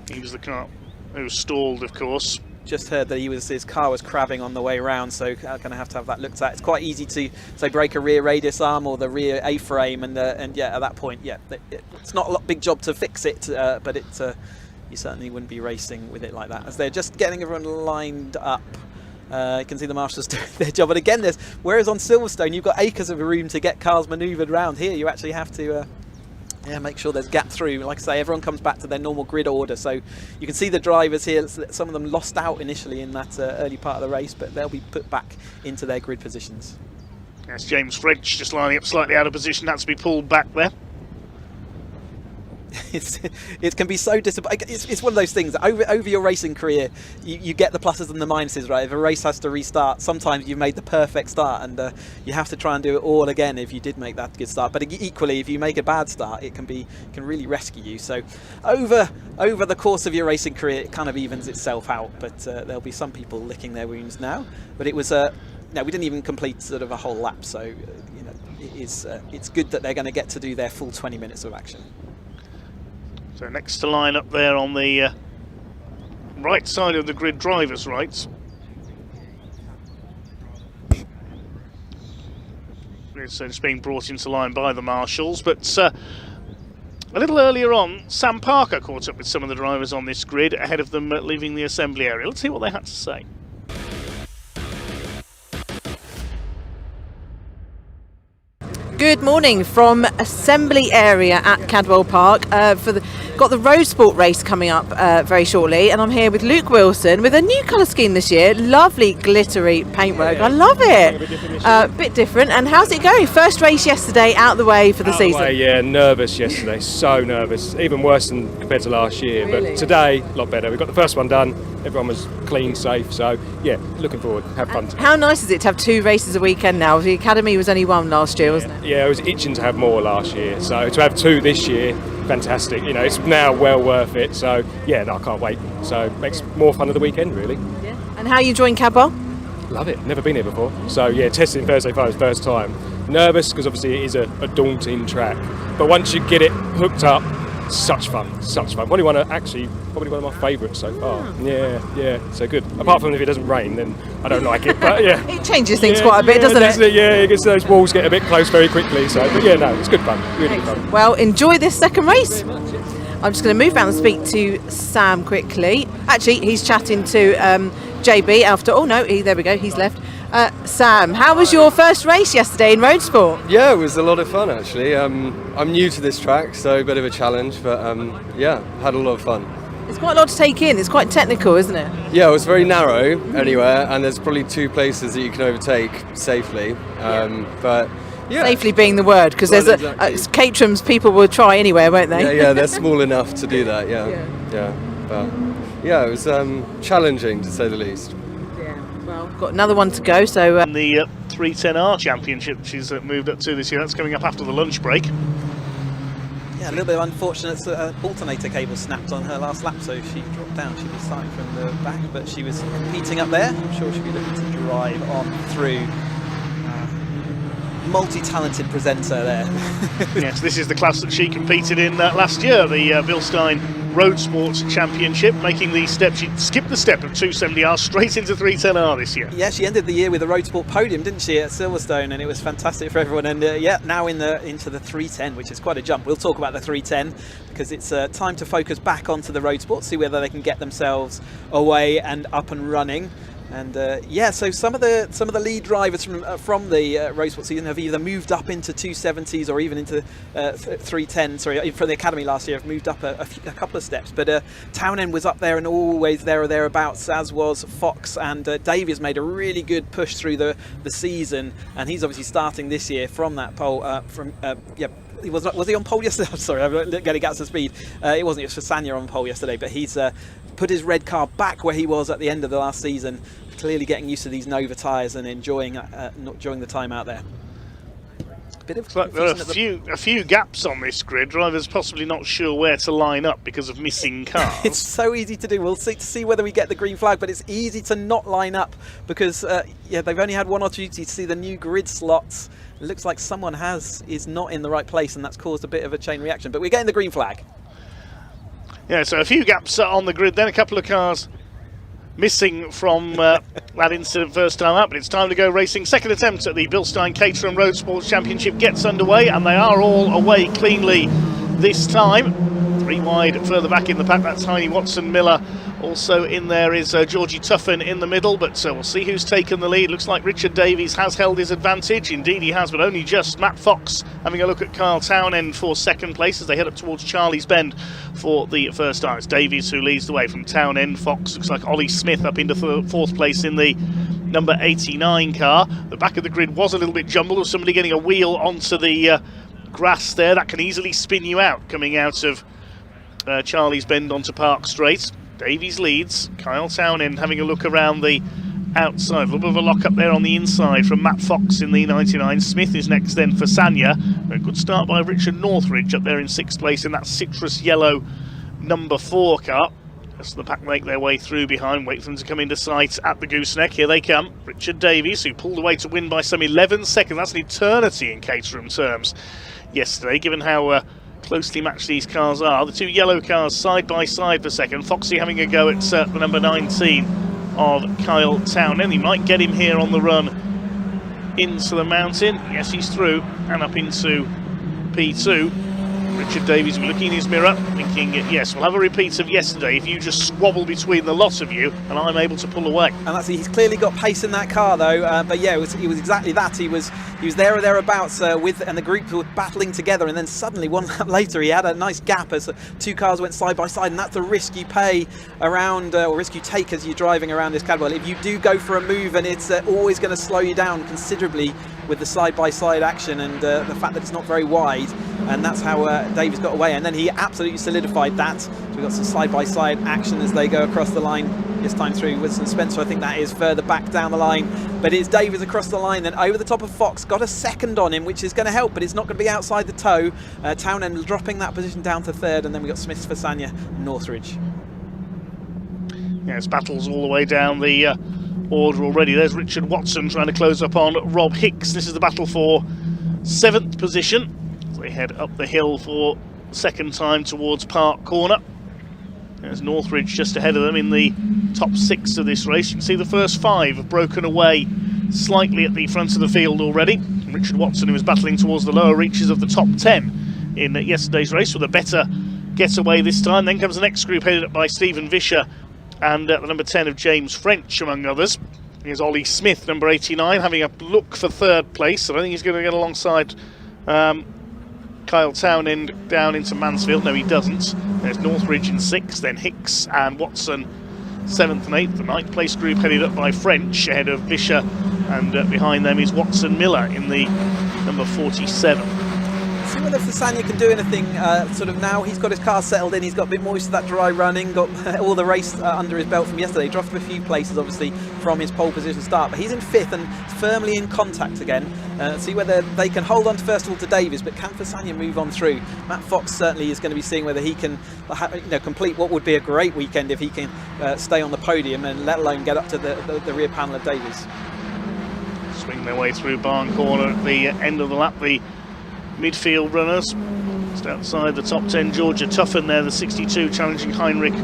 He was the car who stalled, of course. Just heard that his car was crabbing on the way round, so going to have that looked at. It's quite easy to say break a rear radius arm or the rear A-frame, and yeah, at that point, yeah, it's not a big job to fix it, but you certainly wouldn't be racing with it like that. As they're just getting everyone lined up, you can see the marshals doing their job. But again, whereas on Silverstone you've got acres of room to get cars manoeuvred round, here you actually have to. Yeah, make sure there's gap through. Like I say, everyone comes back to their normal grid order. So you can see the drivers here, some of them lost out initially in that early part of the race, but they'll be put back into their grid positions. Yes, James French just lining up slightly out of position, had to be pulled back there. It can be so disappointing. It's one of those things that over your racing career, you get the pluses and the minuses, right? If a race has to restart, sometimes you've made the perfect start, and you have to try and do it all again if you did make that good start. But equally, if you make a bad start, it can really rescue you. So over the course of your racing career, it kind of evens itself out. But there'll be some people licking their wounds now. But it was no, we didn't even complete sort of a whole lap. So you know, it's good that they're going to get to do their full 20 minutes of action. So next to line up there on the right side of the grid, driver's right. It's just being brought into line by the marshals, but A little earlier on, Sam Parker caught up with some of the drivers on this grid ahead of them leaving the assembly area. Let's see what they had to say. Good morning from assembly area at Cadwell Park. Got the Roadsport race coming up very shortly, and I'm here with Luke Wilson with a new colour scheme this year. Lovely glittery paintwork. I love it. Bit different. And how's it going? First race yesterday, out the way for the season. Yeah, nervous yesterday. So nervous. Even worse than compared to last year. Really? But today, a lot better. We got the first one done. Everyone was clean, safe. So yeah, looking forward. Have fun. How nice is it to have 2 races a weekend now? The Academy was only 1 last year, wasn't it? Yeah, I was itching to have more last year. So to have 2 this year, fantastic. You know, it's now well worth it. So yeah, no, I can't wait. So it makes more fun of the weekend, really. Yeah. And how are you enjoying Cadwell? Love it. Never been here before. So yeah, testing Thursday Friday first time. Nervous because obviously it is a daunting track. But once you get it hooked up, such fun. Probably one of my favourites so far. Yeah, so good. Apart from if it doesn't rain, then I don't like it. But yeah, it changes things quite a bit, doesn't it? Yeah, it gets those walls get a bit close very quickly. So, but yeah, no, it's good fun. Really good fun. Well, enjoy this second race. I'm just going to move around and speak to Sam quickly. Actually, he's chatting to JB after. Oh no, there we go. He's left. Sam, how was your first race yesterday in Roadsport? Yeah, it was a lot of fun actually. I'm new to this track, so a bit of a challenge, but yeah, had a lot of fun. It's quite a lot to take in. It's quite technical, isn't it? Yeah, it was very narrow anywhere, and there's probably 2 places that you can overtake safely. But yeah, safely being the word, because there's exactly. Caterham's people will try anywhere, won't they? Yeah, they're small enough to do that. Yeah. But yeah, it was challenging to say the least. Well, got another one to go, so... The 310R Championship she's moved up to this year, that's coming up after the lunch break. Yeah, a little bit of unfortunate alternator cable snapped on her last lap, so she dropped down. She'd be starting from the back, but she was competing up there. I'm sure she'll be looking to drive on through. Multi-talented presenter there. Yes, this is the class that she competed in last year, the Bilstein Roadsport Championship, making the step. She skipped the step of 270R straight into 310R this year. Yeah, she ended the year with a Roadsport podium, didn't she, at Silverstone, and it was fantastic for everyone. And yeah, now into the 310, which is quite a jump. We'll talk about the 310 because it's time to focus back onto the Roadsport, see whether they can get themselves away and up and running. And yeah, so some of the lead drivers from the Roadsport season have either moved up into 270s or even into 310. Sorry, from the Academy last year, have moved up a couple of steps. But Townend was up there and always there or thereabouts, as was Fox, and Davies made a really good push through the season, and he's obviously starting this year from that pole. Was he on pole yesterday? I'm sorry, I'm getting gaps of speed. It wasn't. It was for Sanya on pole yesterday, but he's put his red car back where he was at the end of the last season. Clearly getting used to these Nova tyres and enjoying the time out there. There are a few gaps on this grid. Drivers possibly not sure where to line up because of missing cars. It's so easy to do. We'll see whether we get the green flag, but it's easy to not line up because yeah, they've only had one opportunity to see the new grid slots. It looks like someone is not in the right place, and that's caused a bit of a chain reaction. But we're getting the green flag. Yeah, so a few gaps on the grid, then a couple of cars missing from that incident first time out, but it's time to go racing. Second attempt at the Bilstein Caterham Roadsport Championship gets underway, and they are all away cleanly this time. 3 wide further back in the pack, that's Heine Watson Miller. Also in there is Georgie Tuffin in the middle, but we'll see who's taken the lead. Looks like Richard Davies has held his advantage. Indeed he has, but only just. Matt Fox having a look at Kyle Townend for second place as they head up towards Charlie's Bend for the first time. It's Davies who leads the way from Townend. Fox looks like Ollie Smith up into fourth place in the number 89 car. The back of the grid was a little bit jumbled with somebody getting a wheel onto the grass there. That can easily spin you out coming out of Charlie's Bend onto Park Straight. Davies leads. Kyle Townend having a look around the outside. A little bit of a lock up there on the inside from Matt Fox in the 99. Smith is next then for Sanya. A good start by Richard Northridge up there in 6th place in that citrus yellow number 4 car. As the pack make their way through behind, wait for them to come into sight at the gooseneck. Here they come. Richard Davies, who pulled away to win by some 11 seconds. That's an eternity in Caterham terms yesterday, given how closely matched these cars are. The 2 yellow cars side by side for second. Foxy having a go at the number 19 of Kyle Townend. He might get him here on the run into the mountain. Yes, he's through and up into P2. Richard Davies will be looking in his mirror, thinking, yes, we'll have a repeat of yesterday if you just squabble between the lot of you and I'm able to pull away. And that's, he's clearly got pace in that car though, but yeah, it was exactly that. He was there or thereabouts and the group were battling together, and then suddenly one lap later he had a nice gap as two cars went side by side, and that's the risk you pay around, or risk you take as you're driving around this Cadwell. If you do go for a move, and it's always going to slow you down considerably with the side-by-side action and the fact that it's not very wide, and that's how Davies got away, and then he absolutely solidified that. So we've got some side-by-side action as they go across the line, this time through Wilson Spencer. I think that is further back down the line, but it's Davies across the line, then over the top of Fox, got a second on him, which is going to help, but it's not going to be outside the toe. Townend dropping that position down to third, and then we've got Smith, Fasania, Northridge. Yes, battles all the way down the order already. There's Richard Watson trying to close up on Rob Hicks. This is the battle for 7th position as they head up the hill for second time towards Park Corner. There's Northridge just ahead of them in the top 6 of this race. You can see the first 5 have broken away slightly at the front of the field already. Richard Watson, who was battling towards the lower reaches of the top 10 in yesterday's race, with a better getaway this time. Then comes the next group headed up by Stephen Vischer and the number 10 of James French, among others. Here's Ollie Smith, number 89, having a look for third place. I don't think he's going to get alongside Kyle Townend down into Mansfield. No, he doesn't. There's Northridge in 6th, then Hicks and Watson 7th and 8th. The 9th place group headed up by French, ahead of Vischer, and behind them is Watson Miller in the number 47. See whether Fasania can do anything sort of now. He's got his car settled in, he's got a bit more used to that dry running, got all the race under his belt from yesterday. He dropped a few places obviously from his pole position start, but he's in 5th and firmly in contact again. See whether they can hold on to, first of all, to Davies, but can Fasania move on through? Matt Fox certainly is going to be seeing whether he can complete what would be a great weekend if he can stay on the podium, and let alone get up to the rear panel of Davies. Swing their way through Barn Corner at the end of the lap. The midfield runners just outside the top 10. Georgia Tuffin there, the 62, challenging Heinrich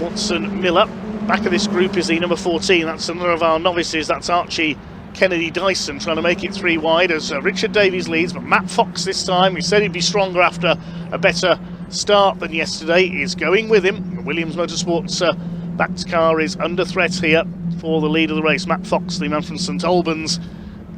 Watson Miller. Back of this group is the number 14. That's another of our novices. That's Archie Kennedy Dyson trying to make it 3 wide as Richard Davies leads, but Matt Fox this time, we said he'd be stronger after a better start than yesterday, is going with him. Williams Motorsport's backed car is under threat here for the lead of the race. Matt Fox, the man from St Albans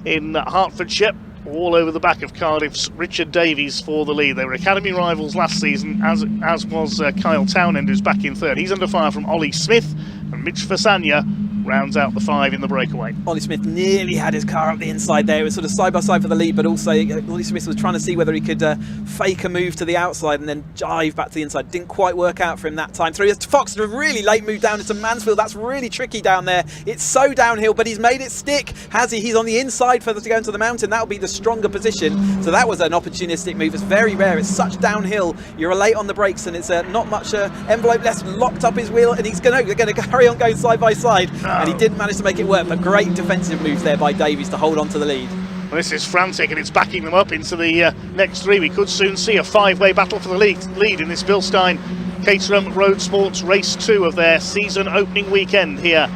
in Hertfordshire, all over the back of Cardiff's Richard Davies for the lead. They were academy rivals last season, as was Kyle Townend, who's back in 3rd. He's under fire from Ollie Smith, and Mitch Fasania rounds out the 5 in the breakaway. Ollie Smith nearly had his car up the inside there. It was sort of side by side for the lead, but also Ollie Smith was trying to see whether he could fake a move to the outside and then jive back to the inside. Didn't quite work out for him that time through. Fox, a really late move down into Mansfield. That's really tricky down there. It's so downhill, but he's made it stick. Has he? He's on the inside for to go into the mountain. That'll be the stronger position. So that was an opportunistic move. It's very rare. It's such downhill. You're late on the brakes, and it's not much envelope left. Locked up his wheel, and he's going to carry on going side by side. And he didn't manage to make it work, but great defensive move there by Davies to hold on to the lead. Well, this is frantic, and it's backing them up into the next 3. We could soon see a 5-way battle for the lead in this Bilstein Caterham Roadsports Race 2 of their season opening weekend here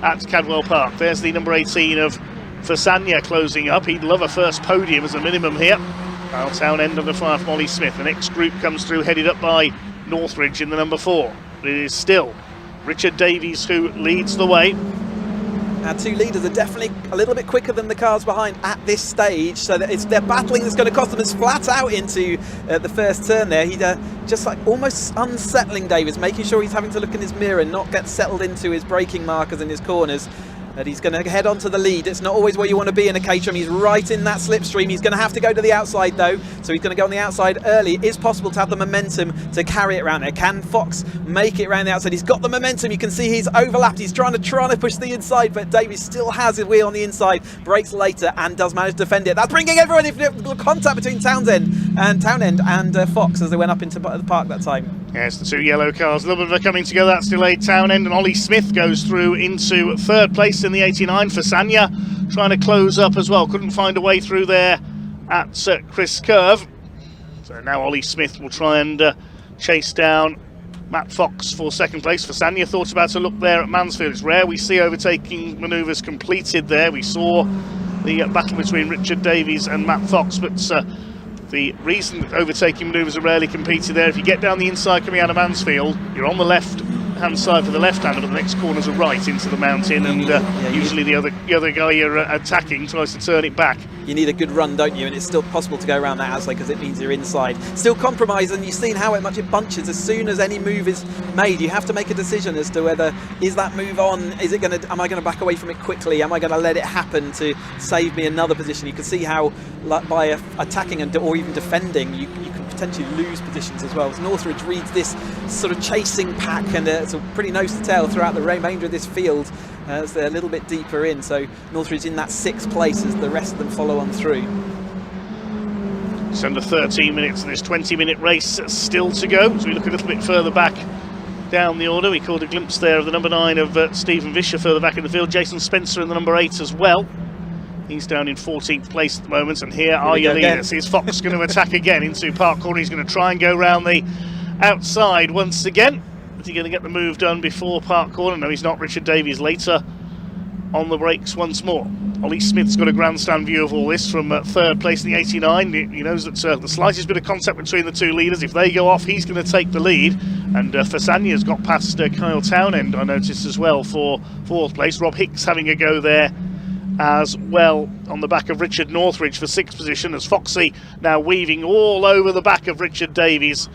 at Cadwell Park. There's the number 18 of Fasania closing up. He'd love a first podium as a minimum here. Kyle Townend under fire from Ollie Smith. The next group comes through, headed up by Northridge in the number 4. But it is still Richard Davies who leads the way. Our 2 leaders are definitely a little bit quicker than the cars behind at this stage, so that it's their battling that's going to cost them. It's flat out into the first turn there. He just like almost unsettling Davies, making sure he's having to look in his mirror and not get settled into his braking markers in his corners. But he's going to head on to the lead. It's not always where you want to be in a Caterham. He's right in that slipstream. He's going to have to go to the outside though, so he's going to go on the outside early. It is possible to have the momentum to carry it around there. Can Fox make it around the outside? He's got the momentum. You can see he's overlapped. He's trying to push the inside, but Davies still has his wheel on the inside. Brakes later and does manage to defend it. That's bringing everyone into contact between Townend and Fox as they went up into the park that time. Yes, the 2 yellow cars, a little bit of a coming together. That's delayed. Townend and Ollie Smith goes through into 3rd place in the 89. Fasania trying to close up as well. Couldn't find a way through there at Chris Curve. So now Ollie Smith will try and chase down Matt Fox for 2nd place. Fasania thought about a look there at Mansfield. It's rare we see overtaking manoeuvres completed there. We saw the battle between Richard Davies and Matt Fox, but The reason that overtaking manoeuvres are rarely competed there, if you get down the inside coming out of Mansfield, you're on the left-hand side for the left-hander, but the next corners are right into the mountain, and usually the other guy you're attacking tries to turn it back. You need a good run, don't you? And it's still possible to go around that outside because it means you're inside. Still compromise, and you've seen how much it bunches. As soon as any move is made, you have to make a decision as to whether is that move on. Is it going to? Am I going to back away from it quickly? Am I going to let it happen to save me another position? You can see how, like, by attacking or even defending, you can potentially lose positions as well. As Northridge reads this sort of chasing pack, and it's a pretty nose to tail throughout the remainder of this field. As they're a little bit deeper in, so Northridge in that 6th place as the rest of them follow on through. It's under 13 minutes of this 20-minute race still to go. As we look a little bit further back down the order, we caught a glimpse there of the number 9 of Stephen Vischer further back in the field. Jason Spencer in the number 8 as well. He's down in 14th place at the moment, and here are your leaders. Is Fox going to attack again into Park Corner? He's going to try and go round the outside once again. Is he going to get the move done before Park Corner? No, he's not. Richard Davies later on the brakes once more. Ollie Smith's got a grandstand view of all this from 3rd place in the 89. He knows that the slightest bit of contact between the two leaders, if they go off, he's going to take the lead. And Fasanya's got past Kyle Townend, I noticed, as well, for 4th place. Rob Hicks having a go there as well on the back of Richard Northridge for 6th position, as Foxy now weaving all over the back of Richard Davies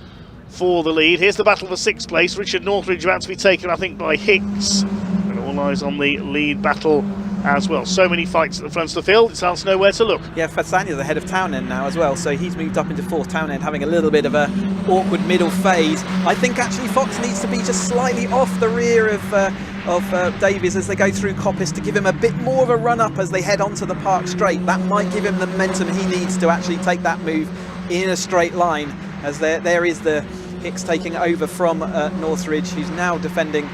for the lead. Here's the battle for 6th place. Richard Northridge about to be taken, I think, by Hicks. And all eyes on the lead battle as well. So many fights at the front of the field, it's hard to know where to look. Yeah, Fasanya's ahead of Townend now as well, so he's moved up into 4th. Townend having a little bit of a awkward middle phase. I think actually Fox needs to be just slightly off the rear of Davies as they go through Coppice to give him a bit more of a run up as they head onto the Park Straight. That might give him the momentum he needs to actually take that move in a straight line, as there is the Hicks taking over from Northridge, who's now defending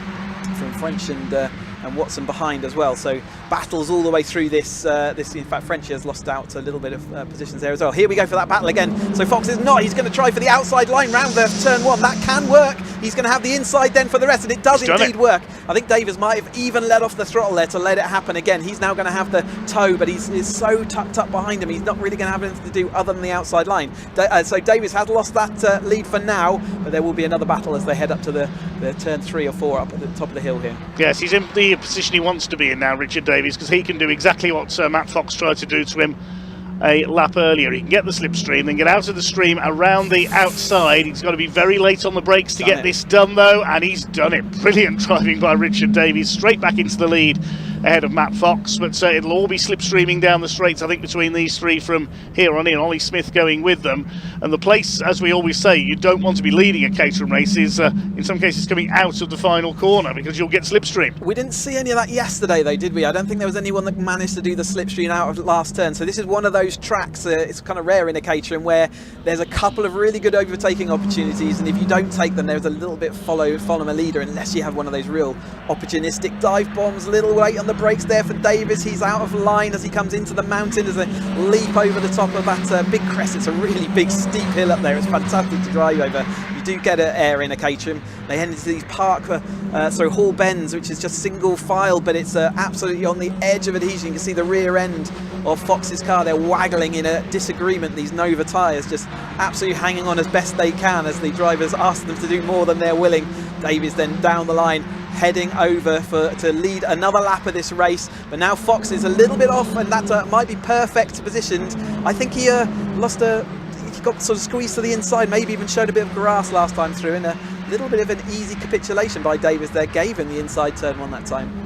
from French and Watson behind as well. So battles all the way through this. In fact, Frenchie has lost out to a little bit of positions there as well. Here we go for that battle again. So Fox is not. He's going to try for the outside line round the turn 1. That can work. He's going to have the inside then for the rest, and it does indeed work. I think Davies might have even let off the throttle there to let it happen again. He's now going to have the toe, but he's so tucked up behind him. He's not really going to have anything to do other than the outside line. So Davies has lost that lead for now, but there will be another battle as they head up to the turn 3 or 4 up at the top of the hill here. Yes, he's in the position he wants to be in now, Richard Davies, because he can do exactly what Matt Fox tried to do to him a lap earlier. He can get the slipstream, then get out of the stream around the outside. He's got to be very late on the brakes to get this done, though, and he's done it. Brilliant driving by Richard Davies, straight back into the lead ahead of Matt Fox, but it'll all be slipstreaming down the straights, I think, between these three from here on in. Ollie Smith going with them, and the place, as we always say, you don't want to be leading a Caterham race is in some cases coming out of the final corner, because you'll get slipstream. We didn't see any of that yesterday though, did we? I don't think there was anyone that managed to do the slipstream out of the last turn, so this is one of those tracks, it's kind of rare in a Caterham, where there's a couple of really good overtaking opportunities, and if you don't take them, there's a little bit follow a leader, unless you have one of those real opportunistic dive bombs. Little weight on the brakes there for Davies. He's out of line as he comes into the mountain as they leap over the top of that big crest. It's a really big steep hill up there. It's fantastic to drive over. You do get air in a Caterham. They head into these Hall bends, which is just single file, but it's absolutely on the edge of adhesion. You can see the rear end of Fox's car. They're waggling in a disagreement. These Nova tyres just absolutely hanging on as best they can as the drivers ask them to do more than they're willing. Davies then down the line, heading over to lead another lap of this race, but now Fox is a little bit off, and that might be perfect positioned. I think he he got sort of squeezed to the inside, maybe even showed a bit of grass last time through, and a little bit of an easy capitulation by Davies there gave him the inside turn 1 that time.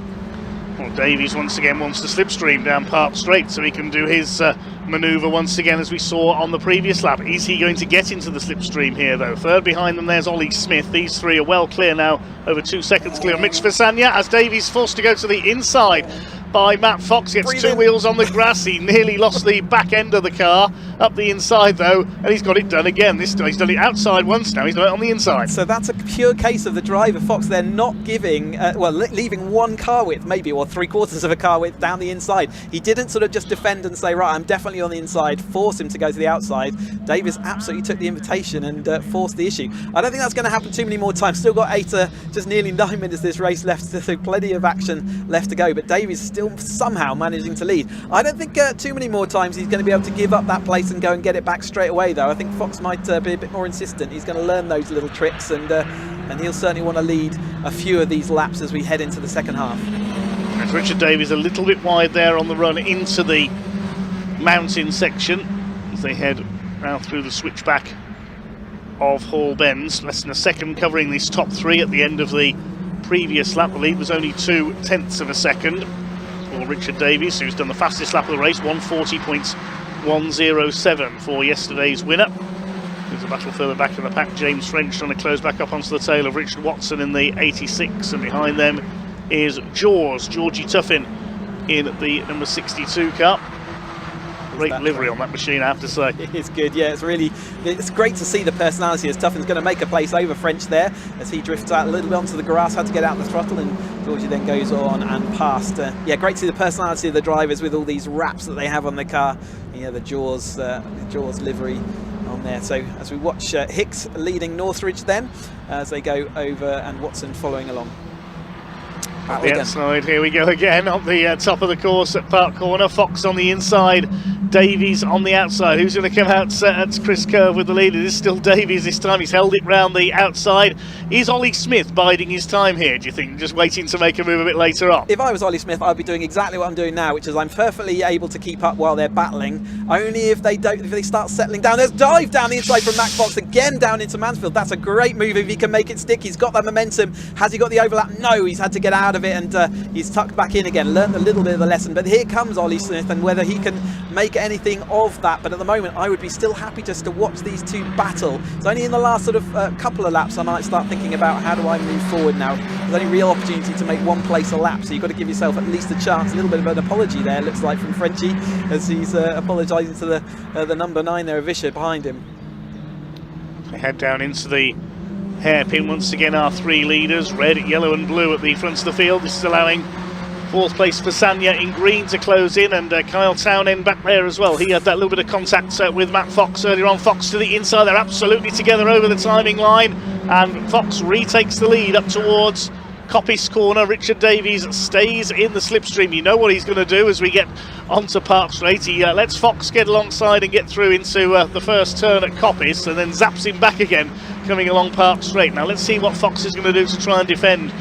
Well, Davies once again wants to slipstream down Park Straight so he can do his manoeuvre once again, as we saw on the previous lap. Is he going to get into the slipstream here, though? Third behind them, there's Ollie Smith. These three are well clear now, over 2 seconds clear. Mitch Fasanya, as Davies forced to go to the inside by Matt Fox, gets two wheels on the grass. He nearly lost the back end of the car up the inside, though, and he's got it done again. This time he's done it outside once, now he's done it on the inside. So that's a pure case of the driver Fox. They're not giving leaving one car width, maybe, or 3/4 of a car width down the inside. He didn't sort of just defend and say, right, I'm definitely on the inside, force him to go to the outside. Davies absolutely took the invitation and forced the issue. I don't think that's going to happen too many more times. Still got just nearly 9 minutes of this race left, so plenty of action left to go, but Davies still still somehow managing to lead. I don't think too many more times he's going to be able to give up that place and go and get it back straight away, though. I think Fox might be a bit more insistent. He's going to learn those little tricks, and he'll certainly want to lead a few of these laps as we head into the second half. And Richard Davies a little bit wide there on the run into the mountain section as they head round through the switchback of Hall Bends. Less than a second covering this top three at the end of the previous lap. The lead was only 0.2 of a second for Richard Davies, who's done the fastest lap of the race, 1:40.107 for yesterday's winner. There's a battle further back in the pack. James French trying to close back up onto the tail of Richard Watson in the 86, and behind them is Georgie Tuffin in the number 62 car. Great livery on that machine, I have to say. It's good, yeah. It's great to see the personality, as Tuffin's going to make a place over French there as he drifts out a little bit onto the grass, had to get out the throttle, and Georgie then goes on and past. Yeah, great to see the personality of the drivers with all these wraps that they have on the car. Yeah, the Jaws livery on there. So as we watch Hicks leading Northridge then as they go over, and Watson following along. At the outside, here we go again on the top of the course at Park Corner. Fox on the inside, Davies on the outside. Who's going to come out at Chris Curve with the lead? It is still Davies this time. He's held it round the outside. Is Ollie Smith biding his time here, do you think? Just waiting to make a move a bit later on? If I was Ollie Smith, I'd be doing exactly what I'm doing now, which is I'm perfectly able to keep up while they're battling. Only if they start settling down. There's dive down the inside from Mac Fox again down into Mansfield. That's a great move if he can make it stick. He's got that momentum. Has he got the overlap? No, he's had to get out of it, and he's tucked back in again. Learned a little bit of the lesson, but here comes Ollie Smith, and whether he can make anything of that. But at the moment, I would be still happy just to watch these two battle. It's only in the last sort of couple of laps I might start thinking about how do I move forward now. There's only real opportunity to make one place a lap, so you've got to give yourself at least a chance. A little bit of an apology there, looks like, from Frenchie, as he's apologising to the number 9 there, Vischer, behind him. They head down into the hairpin. Once again, our three leaders, red, yellow and blue at the front of the field. This is allowing fourth place for Sanya in green to close in, and Kyle Townend back there as well. He had that little bit of contact with Matt Fox earlier on. Fox to the inside, they're absolutely together over the timing line, and Fox retakes the lead up towards Coppice Corner. Richard Davies stays in the slipstream. You know what he's going to do as we get onto Park Straight. He lets Fox get alongside and get through into the first turn at Coppice, and then zaps him back again coming along Park Straight. Now let's see what Fox is going to do to try and defend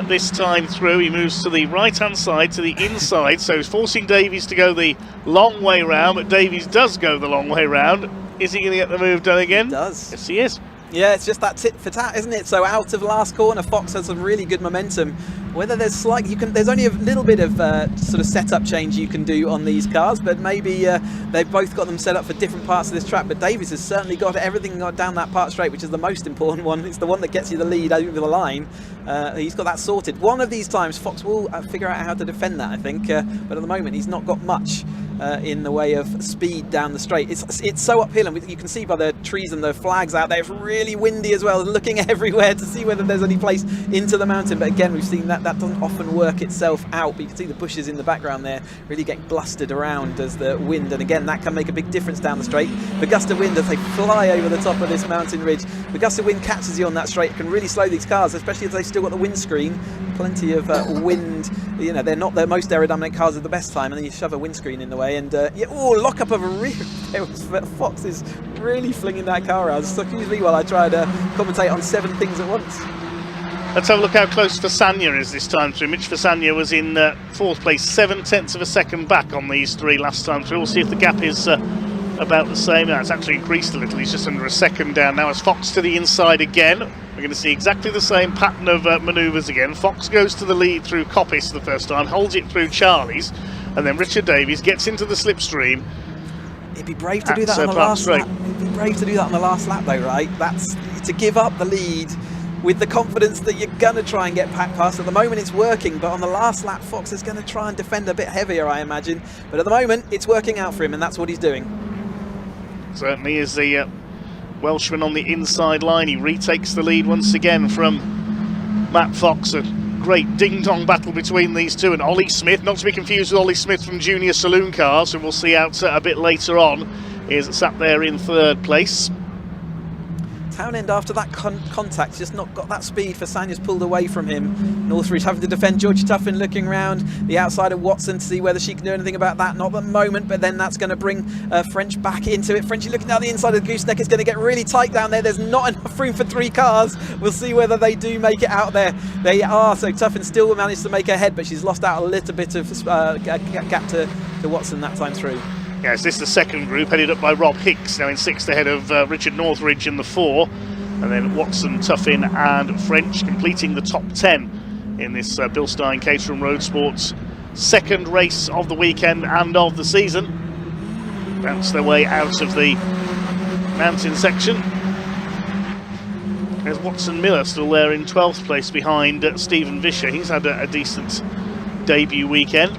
this time through. He moves to the right hand side, to the inside, so he's forcing Davies to go the long way round, but Davies does go the long way round. Is he going to get the move done again? He does. Yes, he is. Yeah, it's just that tit for tat, isn't it? So out of last corner, Fox has some really good momentum. Whether there's there's only a little bit of sort of setup change you can do on these cars, but maybe they've both got them set up for different parts of this track. But Davies has certainly got everything down that Park Straight, which is the most important one. It's the one that gets you the lead over the line. He's got that sorted. One of these times, Fox will figure out how to defend that, I think. But at the moment, he's not got much in the way of speed down the straight. It's so uphill, and you can see by the trees and the flags out there, it's really windy as well, looking everywhere to see whether there's any place into the mountain. But again, we've seen that doesn't often work itself out, but you can see the bushes in the background there really getting blustered around as the wind, and again that can make a big difference down the straight. The gust of wind as they fly over the top of this mountain ridge, the gust of wind catches you on that straight. It can really slow these cars, especially as they've still got the windscreen, plenty of wind. You know, they're not the most aerodynamic cars at the best time, and then you shove a windscreen in the way, and lock up of a rear. Fox is really flinging that car around. So excuse me while I try to commentate on 7 things at once. Let's have a look how close Fasagna is this time through. Mitch Fasagna was in 4th place, 7/10 of a second back on these 3 last time through. We'll see if the gap is about the same. It's actually increased a little. He's just under a second down now as Fox to the inside again. We're going to see exactly the same pattern of manoeuvres again. Fox goes to the lead through Coppice the first time, holds it through Charlie's, and then Richard Davies gets into the slipstream. It'd be brave to do that on the last lap. It'd be brave to do that on the last lap though, right? That's to give up the lead with the confidence that you're going to try and get past. At the moment it's working, but on the last lap Fox is going to try and defend a bit heavier, I imagine. But at the moment it's working out for him, and that's what he's doing. Certainly is the Welshman on the inside line. He retakes the lead once again from Matt Fox. A great ding-dong battle between these two, and Ollie Smith, not to be confused with Ollie Smith from Junior Saloon Cars, who we'll see out a bit later on, is sat there in 3rd place. Townend, after that contact, just not got that speed. Fasanya's pulled away from him. Northridge having to defend. Georgie Tuffin looking round the outside of Watson to see whether she can do anything about that. Not at the moment, but then that's going to bring French back into it. Frenchy looking down the inside of the gooseneck. It's going to get really tight down there. There's not enough room for 3 cars. We'll see whether they do make it out there. They are, so Tuffin still will manage to make ahead, but she's lost out a little bit of gap to Watson that time through. Yes, this is the second group, headed up by Rob Hicks, now in 6th ahead of Richard Northridge in the 4. And then Watson, Tuffin and French completing the top 10 in this Bilstein Caterham Roadsport's second race of the weekend and of the season. Bounce their way out of the mountain section. There's Watson Miller still there in 12th place behind Stephen Vischer. He's had a decent debut weekend.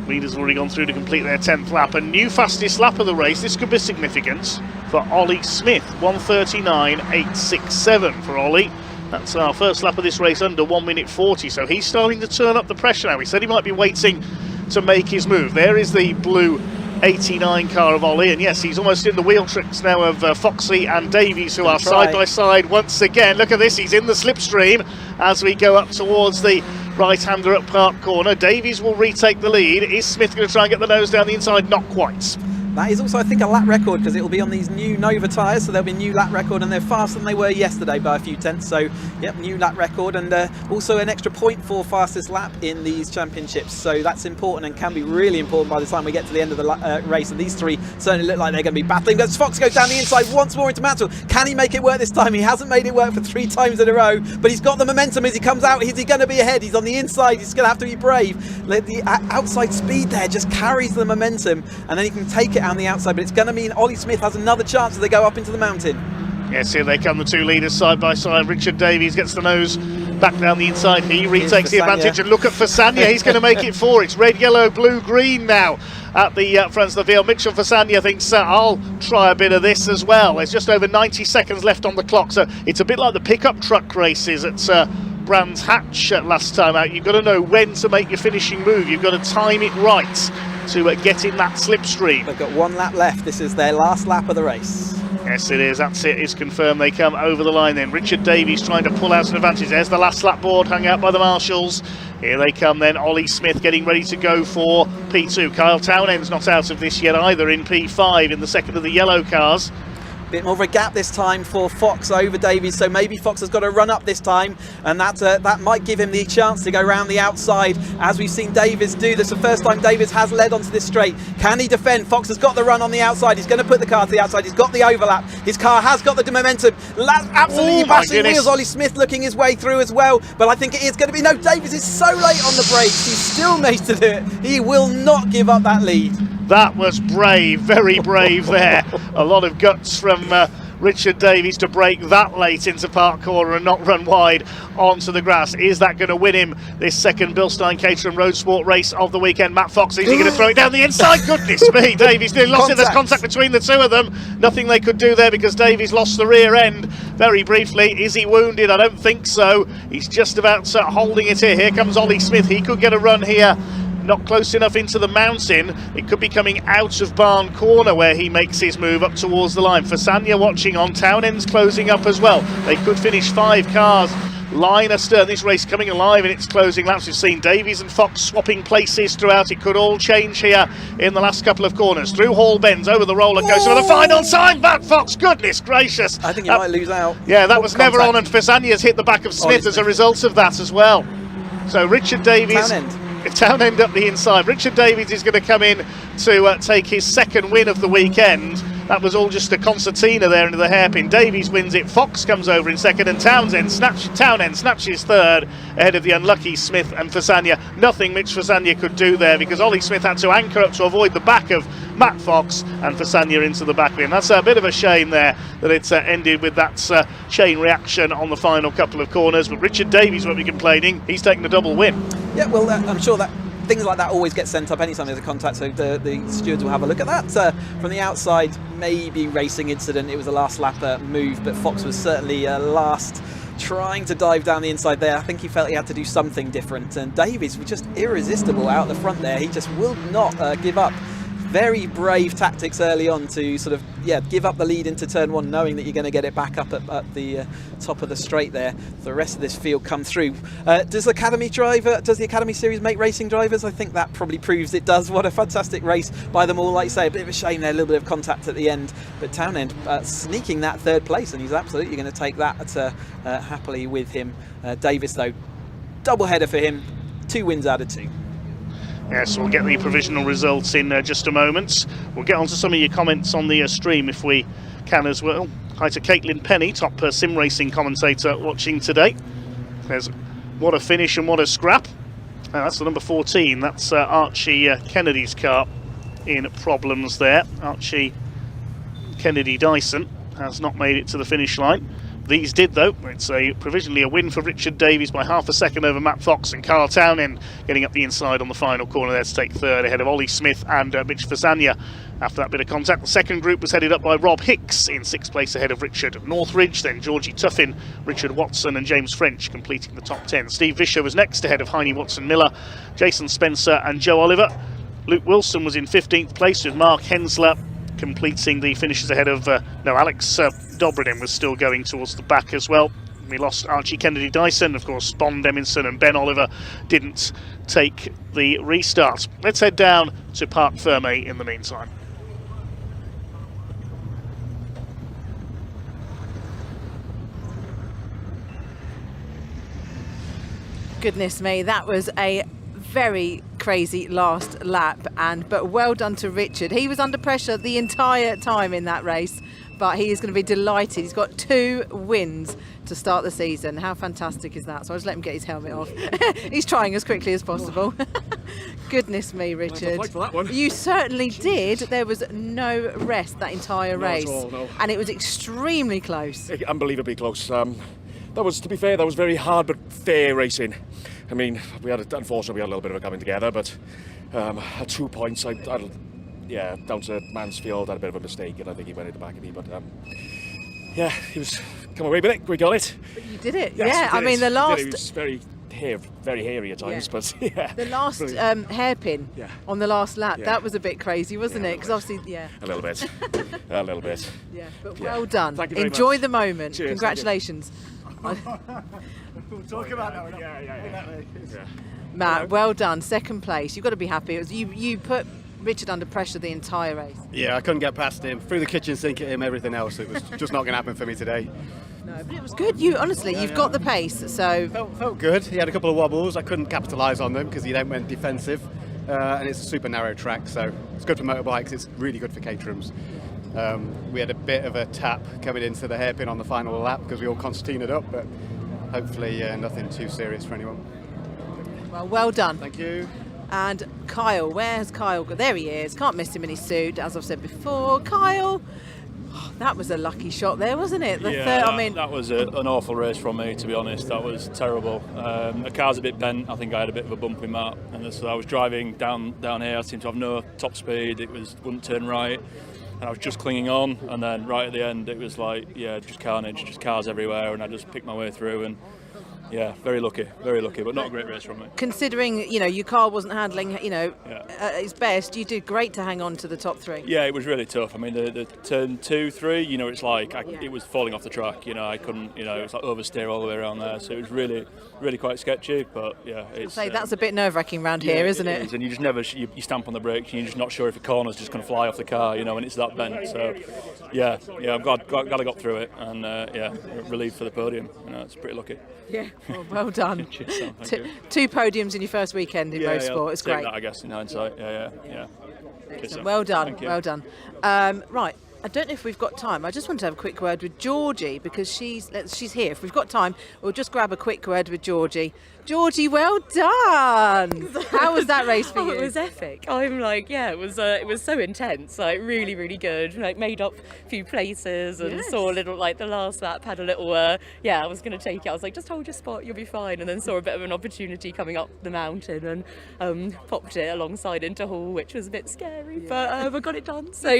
Leaders have already gone through to complete their 10th lap. A new fastest lap of the race. This could be significant for Ollie Smith. 1:39.867 for Ollie. That's our first lap of this race under 1 minute 40. So he's starting to turn up the pressure now. He said he might be waiting to make his move. There is the blue 89 car of Ollie. And yes, he's almost in the wheel tricks now of Foxy and Davies, who are side by side once again. Look at this. He's in the slipstream as we go up towards the right-hander at Park Corner. Davies will retake the lead. Is Smith going to try and get the nose down the inside? Not quite. That is also, I think, a lap record, because it will be on these new Nova tyres, so there'll be a new lap record, and they're faster than they were yesterday by a few tenths. So, yep, new lap record, and also an extra point for fastest lap in these championships. So that's important and can be really important by the time we get to the end of the race. And these three certainly look like they're going to be battling. But Fox goes down the inside once more into Mansell. Can he make it work this time? He hasn't made it work for 3 times in a row, but he's got the momentum as he comes out. Is he going to be ahead? He's on the inside. He's going to have to be brave. The outside speed there just carries the momentum, and then he can take it on the outside. But it's going to mean Ollie Smith has another chance as they go up into the mountain. Yes, here they come, the 2 leaders side by side. Richard Davies gets the nose back down the inside. He retakes the advantage, and look at Fasania. He's going to make it 4. It's red, yellow, blue, green now at the front of the field. Mitchell Fasania thinks, I'll try a bit of this as well. There's just over 90 seconds left on the clock, so it's a bit like the pickup truck races at Brands Hatch last time out. You've got to know when to make your finishing move. You've got to time it right to get in that slipstream. They've got 1 lap left. This is their last lap of the race. Yes, it is. That's it. It's confirmed. They come over the line then. Richard Davies trying to pull out an advantage. There's the last lap board hung out by the marshals. Here they come then. Ollie Smith getting ready to go for P2. Kyle Townend's not out of this yet either in P5 in the second of the yellow cars. Bit more of a gap this time for Fox over Davies, so maybe Fox has got to run up this time, and that might give him the chance to go round the outside, as we've seen Davies do. This is the first time Davies has led onto this straight. Can he defend? Fox has got the run on the outside. He's going to put the car to the outside. He's got the overlap. His car has got the momentum. Absolutely bashing wheels. Ollie Smith looking his way through as well, but I think it is going to be... No, Davies is so late on the brakes. He still managed to do it. He will not give up that lead. That was brave, very brave there. A lot of guts from Richard Davies to break that late into Park Corner and not run wide onto the grass. Is that going to win him this second Bilstein Caterham Roadsport race of the weekend? Matt Fox, is he going to throw it down the inside? Goodness me, Davies nearly lost it. There's contact between the 2 of them. Nothing they could do there because Davies lost the rear end very briefly. Is he wounded? I don't think so. He's just about holding it here. Here comes Ollie Smith. He could get a run here. Not close enough into the mountain. It could be coming out of Barn Corner where he makes his move up towards the line. Fasania watching on. Townend's closing up as well. They could finish 5 cars line astern. This race coming alive in its closing laps. We've seen Davies and Fox swapping places throughout. It could all change here in the last couple of corners. Through Hall Bends, over the roller coaster for the final time. Matt Fox, goodness gracious. I think he might lose out. Yeah, that was never on, and Fasania's hit the back of Smith as a result of that as well. So Richard Davies... Townend up the inside. Richard Davies is going to come in to take his second win of the weekend. That was all just a concertina there into the hairpin. Davies wins it. Fox comes over in second, and Townend snatches third ahead of the unlucky Smith and Fasania. Nothing Mitch Fasania could do there because Ollie Smith had to anchor up to avoid the back of Matt Fox and Fasania into the back of him. That's a bit of a shame there that it's ended with that chain reaction on the final couple of corners. But Richard Davies won't be complaining. He's taken a double win. Yeah, well, I'm sure that things like that always get sent up anytime there's a contact, so the stewards will have a look at that. From the outside, maybe racing incident. It was a last lap move, but Fox was certainly last, trying to dive down the inside there. I think he felt he had to do something different, and Davies was just irresistible out the front there. He just will not give up. very brave tactics early on to sort of give up the lead into turn 1, knowing that you're going to get it back up at the top of the straight there. The rest of this field come through. Does the Academy Series make racing drivers? I think that probably proves it does. What a fantastic race by them all. Like you say, a bit of a shame there, a little bit of contact at the end, but Townend sneaking that 3rd place, and he's absolutely going to take that happily with him. Davis though, double header for him, 2 wins out of 2. Yes, we'll get the provisional results in just a moment. We'll get on to some of your comments on the stream if we can as well. Hi to Caitlin Penny, top sim racing commentator watching today. There's what a finish and what a scrap. That's the number 14. That's Archie Kennedy's car in problems there. Archie Kennedy Dyson has not made it to the finish line. These did though. It's provisionally a win for Richard Davies by half a second over Matt Fox, and Carl Townend getting up the inside on the final corner there to take 3rd ahead of Ollie Smith and Mitch Fasania. After that bit of contact, the second group was headed up by Rob Hicks in 6th place ahead of Richard Northridge, then Georgie Tuffin, Richard Watson and James French completing the top 10. Steve Vischer was next ahead of Heine Watson-Miller, Jason Spencer and Joe Oliver. Luke Wilson was in 15th place with Mark Hensler completing the finishes ahead of Alex Dobrodin was still going towards the back as well. We lost Archie Kennedy Dyson, of course. Bond Eminson and Ben Oliver didn't take the restart. Let's head down to Parc Fermé in the meantime. Goodness me, that was a very crazy last lap, but well done to Richard. He was under pressure the entire time in that race, but he is going to be delighted. He's got 2 wins to start the season. How fantastic is that? So I'll just let him get his helmet off. He's trying as quickly as possible. Goodness me, Richard. For that one. You certainly did. There was no rest that entire race. Not at all, no. And it was extremely close. Unbelievably close. That was, to be fair, that was very hard but fair racing. I mean, unfortunately we had a little bit of a coming together, but at 2 points, down to Mansfield, had a bit of a mistake, and I think he went in the back of me, but he was come away with it. We got it. But you did it, yes, I mean, the last... It was very hairy at times, but The last hairpin on the last lap, that was a bit crazy, wasn't it? Because obviously, a little bit. A little bit. Yeah, but well done. Thank you very Enjoy much. the moment. Cheers, Congratulations. We'll talk about that. Yeah. Matt, well done. 2nd place. You've got to be happy. It was you put Richard under pressure the entire race. Yeah, I couldn't get past him. Through the kitchen sink at him, everything else. It was just not going to happen for me today. No, but it was good. You've got the pace. So felt good. He had a couple of wobbles. I couldn't capitalise on them because he then went defensive, and it's a super narrow track, so it's good for motorbikes. It's really good for Caterhams. We had a bit of a tap coming into the hairpin on the final lap because we all concertinaed up, but hopefully nothing too serious for anyone. Well done. Thank you. And Kyle, where's Kyle? There he is. Can't miss him in his suit, as I've said before. Kyle, that was a lucky shot there, wasn't it? That was an awful race from me, to be honest. That was terrible. The car's a bit bent. I think I had a bit of a bump in that, and so I was driving down here. I seemed to have no top speed. Wouldn't turn right. And I was just clinging on, and then right at the end it was like, just carnage, just cars everywhere, and I just picked my way through, and very lucky, but not a great race from me. Considering, your car wasn't handling, at its best, you did great to hang on to the top 3. Yeah, it was really tough. I mean, the turn 2, 3, it's like it was falling off the track. I couldn't, it was like oversteer all the way around there. So it was really, really quite sketchy. But it's. That's a bit nerve-wracking around here, isn't it? It is, and you just never, you stamp on the brakes, and you're just not sure if a corner's just going to fly off the car, and it's that bent. So I'm glad I got through it, and relieved for the podium. It's pretty lucky. Yeah, well done. Cheers, Sam, thank you. 2 podiums in your first weekend in Roadsport. It's take great. That, I guess, in hindsight. Yeah. Cheers, Sam. Well done. Thank you. Well done. Right. I don't know if we've got time. I just want to have a quick word with Georgie because she's here. If we've got time, we'll just grab a quick word with Georgie. Georgie, well done. How was that race for you? It was epic. I'm like, it was so intense, like really, really good. Like made up a few places and saw a little, like the last lap had a little, I was going to take it. I was like, just hold your spot, you'll be fine. And then saw a bit of an opportunity coming up the mountain and popped it alongside into Hall, which was a bit scary, but I got it done. So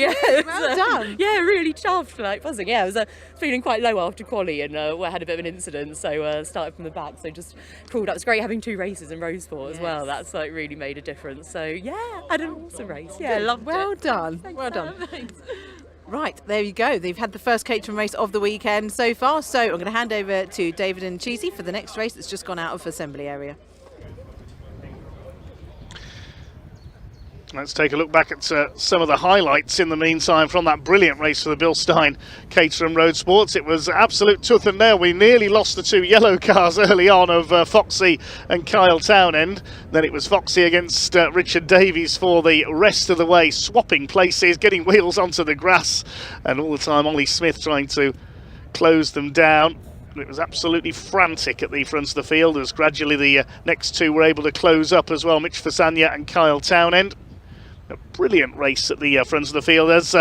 well done. Yeah, really chuffed, like buzzing. Yeah, I was feeling quite low after quali, and I had a bit of an incident, so started from the back, so just crawled up. It's great having 2 races in Roadsport as well. That's like really made a difference. So yeah, had an awesome race. Yeah, loved well it. done. Thanks, well done. Sam. Thanks. Right, there you go. They've had the first Caterham race of the weekend so far. So I'm going to hand over to David and Cheesy for the next race that's just gone out of assembly area. Let's take a look back at some of the highlights in the meantime from that brilliant race for the Bilstein Caterham Roadsports. It was absolute tooth and nail. We nearly lost the 2 yellow cars early on of Foxy and Kyle Townend. Then it was Foxy against Richard Davies for the rest of the way, swapping places, getting wheels onto the grass, and all the time Ollie Smith trying to close them down. It was absolutely frantic at the front of the field as gradually the next 2 were able to close up as well, Mitch Fasania and Kyle Townend. A brilliant race at the front of the field. As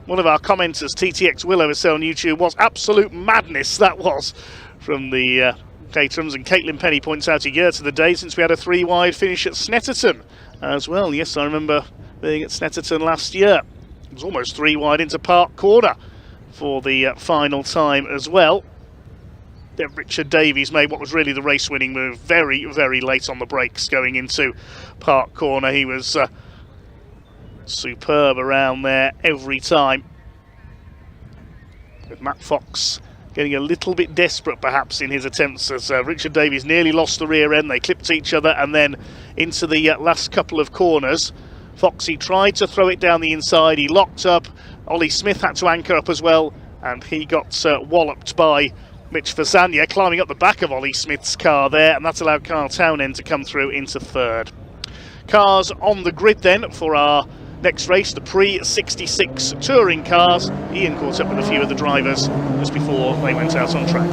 one of our commenters, TTX Willow, has said on YouTube, was absolute madness that was from the Caterhams. And Caitlin Penny points out a year to the day since we had a 3-wide finish at Snetterton as well. Yes, I remember being at Snetterton last year. It was almost 3-wide into Park Corner for the final time as well. Then Richard Davies made what was really the race-winning move very, very late on the brakes going into Park Corner. He was superb around there every time. With Matt Fox getting a little bit desperate perhaps in his attempts as Richard Davies nearly lost the rear end. They clipped each other, and then into the last couple of corners, Foxy tried to throw it down the inside. He locked up. Ollie Smith had to anchor up as well, and he got walloped by Mitch Fasania, climbing up the back of Ollie Smith's car there, and that's allowed Kyle Townend to come through into 3rd. Cars on the grid then for our next race, the Pre66 Touring Cars. Ian caught up with a few of the drivers just before they went out on track.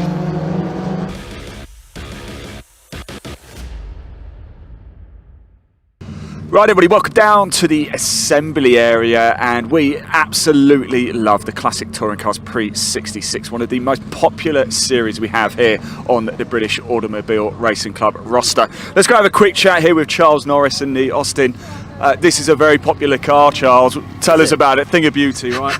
Right, everybody, welcome down to the assembly area, and we absolutely love the Classic Touring Cars Pre66, one of the most popular series we have here on the British Automobile Racing Club roster. Let's go have a quick chat here with Charles Norris in the Austin. This is a very popular car, Charles. Tell us about it. Thing of beauty, right?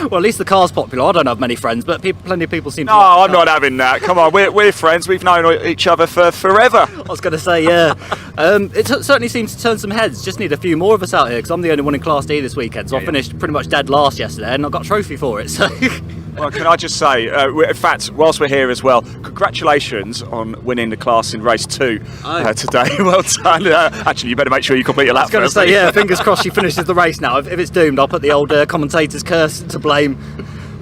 Well, at least the car's popular. I don't have many friends, but plenty of people seem to. No, I'm not having that. Come on, we're friends. We've known each other for forever. I was going to say, yeah. It certainly seems to turn some heads. Just need a few more of us out here, because I'm the only one in Class D this weekend. So I finished pretty much dead last yesterday, and I got a trophy for it. So. Well, can I just say, in fact, whilst we're here as well, congratulations on winning the class in race 2 today. Well done. Actually, you better make sure you complete your lap. I was going to say, yeah, fingers crossed she finishes the race now. If it's doomed, I'll put the old commentator's curse to blame.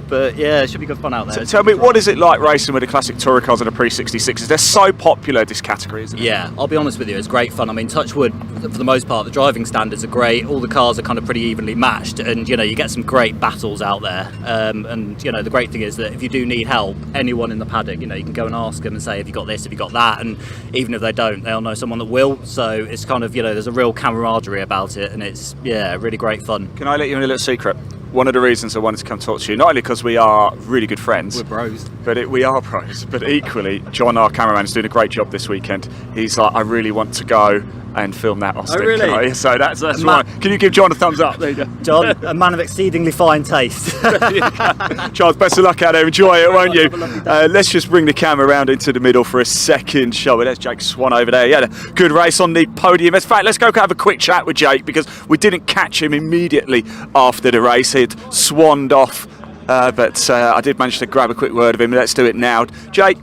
But yeah, it should be good fun out there. So tell me, what is it like racing with the Classic Touring Cars and the Pre66s? They're so popular, this category, isn't it? Yeah, I'll be honest with you, it's great fun. I mean, touch wood, for the most part, the driving standards are great. All the cars are kind of pretty evenly matched, and you know, you get some great battles out there. And you know, the great thing is that if you do need help, anyone in the paddock, you know, you can go and ask them and say, have you got this, have you got that? And even if they don't, they'll know someone that will. So it's kind of, you know, there's a real camaraderie about it, and it's, yeah, really great fun. Can I let you in a little secret? One of the reasons I wanted to come talk to you, not only because we are really good friends, we're bros, we are bros, but equally, John, our cameraman, is doing a great job this weekend. He's like, I really want to go and film that Austin. Oh, really? So that's right. Can you give John a thumbs up? There you go. John, a man of exceedingly fine taste. Charles, best of luck out there. Enjoy it, won't you? Let's just bring the camera around into the middle for a second, shall we? There's Jake Swan over there. He had a good race on the podium. In fact, let's go have a quick chat with Jake, because we didn't catch him immediately after the race. He'd swanned off, but I did manage to grab a quick word of him. Let's do it now. Jake,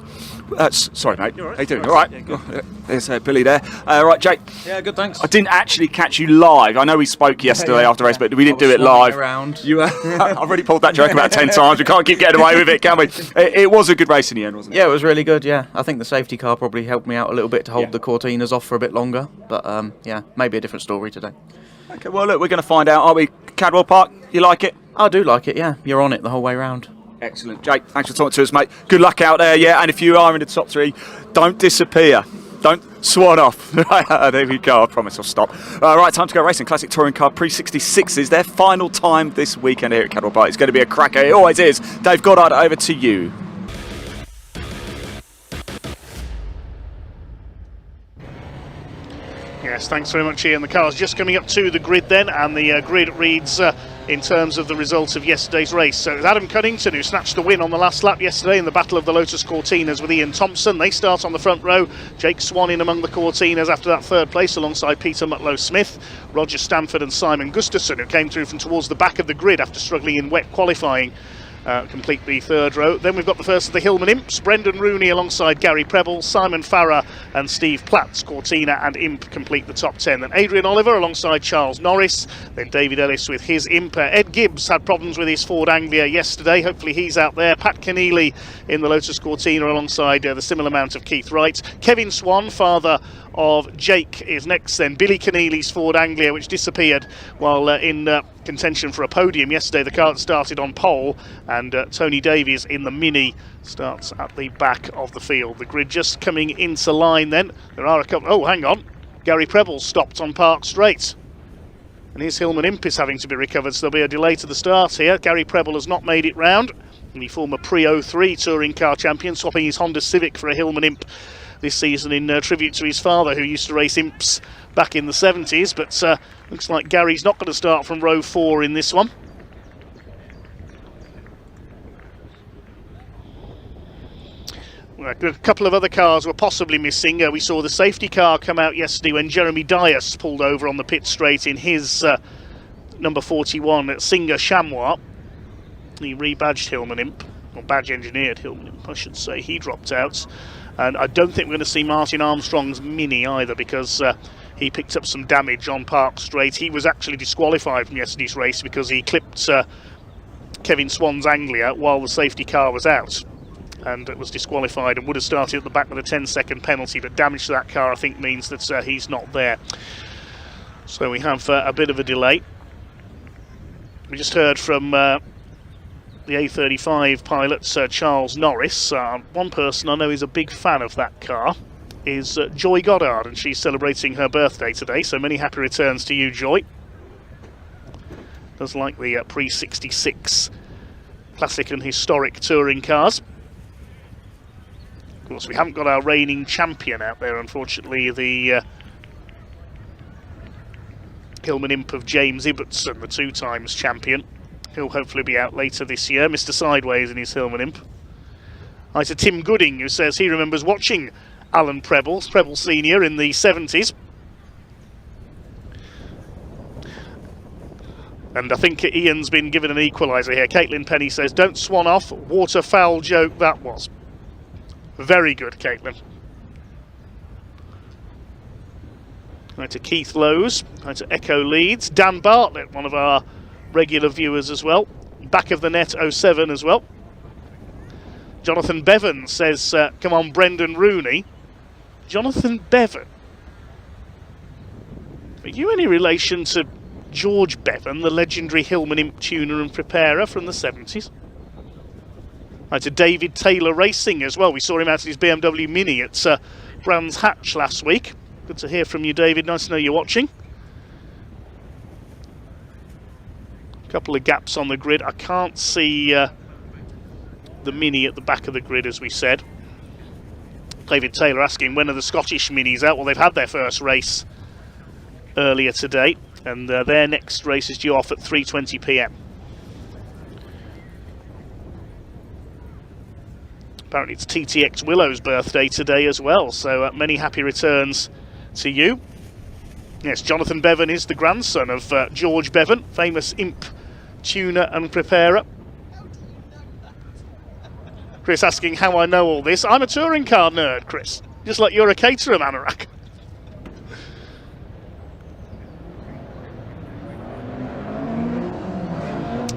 sorry mate, how you doing? All right, yeah, there's Billy there. Right, Jake. Yeah, good, thanks. I didn't actually catch you live. I know we spoke yesterday after the race, but we didn't do it live. Around. I've already pulled that joke about 10 times. We can't keep getting away with it, can we? It was a good race in the end, wasn't it? Yeah, it was really good, yeah. I think the safety car probably helped me out a little bit to hold the Cortinas off for a bit longer, but yeah, maybe a different story today. Okay, well look, we're going to find out, aren't we? Cadwell Park, you like it? I do like it, yeah. You're on it the whole way round. Excellent. Jake, thanks for talking to us, mate. Good luck out there, yeah, and if you are in the top 3, don't disappear. Don't swan off. There we go, I promise I'll stop. Right, time to go racing. Classic Touring Car Pre66 is their final time this weekend here at Cadwell Park. It's going to be a cracker, it always is. Dave Goddard, over to you. Yes, thanks very much, Ian. The car's just coming up to the grid then, and the grid reads in terms of the result of yesterday's race. So it was Adam Cunnington who snatched the win on the last lap yesterday in the Battle of the Lotus Cortinas with Ian Thompson. They start on the front row. Jake Swan in among the Cortinas after that third place alongside Peter Mutlow-Smith, Roger Stanford and Simon Gustafson, who came through from towards the back of the grid after struggling in wet qualifying. Complete the third row. Then we've got the first of the Hillman Imps, Brendan Rooney alongside Gary Preble, Simon Farrer and Steve Platts. Cortina and Imp complete the top 10. Then Adrian Oliver alongside Charles Norris, then David Ellis with his Imp. Ed Gibbs had problems with his Ford Anglia yesterday, hopefully he's out there. Pat Keneally in the Lotus Cortina alongside the similar amount of Keith Wright. Kevin Swan, father of Jake, is next. Then Billy Keneally's Ford Anglia, which disappeared while in contention for a podium yesterday. The car that started on pole, and Tony Davies in the Mini starts at the back of the field. The grid just coming into line then. There are a couple... Oh, hang on. Gary Preble stopped on Park Straight. And his Hillman Imp is having to be recovered, so there'll be a delay to the start here. Gary Preble has not made it round. The former Pre-03 Touring Car champion, swapping his Honda Civic for a Hillman Imp this season in tribute to his father, who used to race Imps back in the 70s. But looks like Gary's not going to start from row 4 in this one. A couple of other cars were possibly missing. We saw the safety car come out yesterday when Jeremy Dias pulled over on the pit straight in his number 41 at Singer Chamois. The rebadged Hillman Imp, or badge engineered Hillman Imp, I should say. He dropped out. And I don't think we're going to see Martin Armstrong's Mini either, because he picked up some damage on Park Straight. He was actually disqualified from yesterday's race because he clipped Kevin Swan's Anglia while the safety car was out, and was disqualified and would have started at the back with a 10-second penalty. But damage to that car, I think, means that he's not there. So we have a bit of a delay. We just heard from the A35 pilot, Charles Norris. One person I know is a big fan of that car is Joy Goddard, and she's celebrating her birthday today, so many happy returns to you, Joy. Does like the Pre66 classic and historic touring cars. Of course, we haven't got our reigning champion out there, unfortunately, the Hillman Imp of James Ibbotson, the 2-times champion. He'll hopefully be out later this year. Mr. Sideways in his Hillman Imp. Hi to Tim Gooding, who says he remembers watching Alan Preble Senior in the 70s. And I think Ian's been given an equaliser here. Caitlin Penny says, don't swan off, waterfowl joke that was. Very good, Caitlin. Hi to Keith Lowes, hi to Echo Leeds. Dan Bartlett, one of our regular viewers as well. Back of the net 07 as well. Jonathan Bevan says, come on, Brendan Rooney. Jonathan Bevan. Are you any relation to George Bevan, the legendary Hillman Imp tuner and preparer from the 70s? Hi to David Taylor Racing as well. We saw him out in his BMW Mini at Brands Hatch last week. Good to hear from you, David. Nice to know you're watching. A couple of gaps on the grid. I can't see the Mini at the back of the grid, as we said. David Taylor asking, when are the Scottish Minis out? Well, they've had their first race earlier today, and their next race is due off at 3:20 p.m. Apparently it's TTX Willow's birthday today as well, so many happy returns to you. Yes, Jonathan Bevan is the grandson of George Bevan, famous Imp tuner and preparer. Chris asking how I know all this. I'm a touring car nerd, Chris, just like you're a Caterham anorak.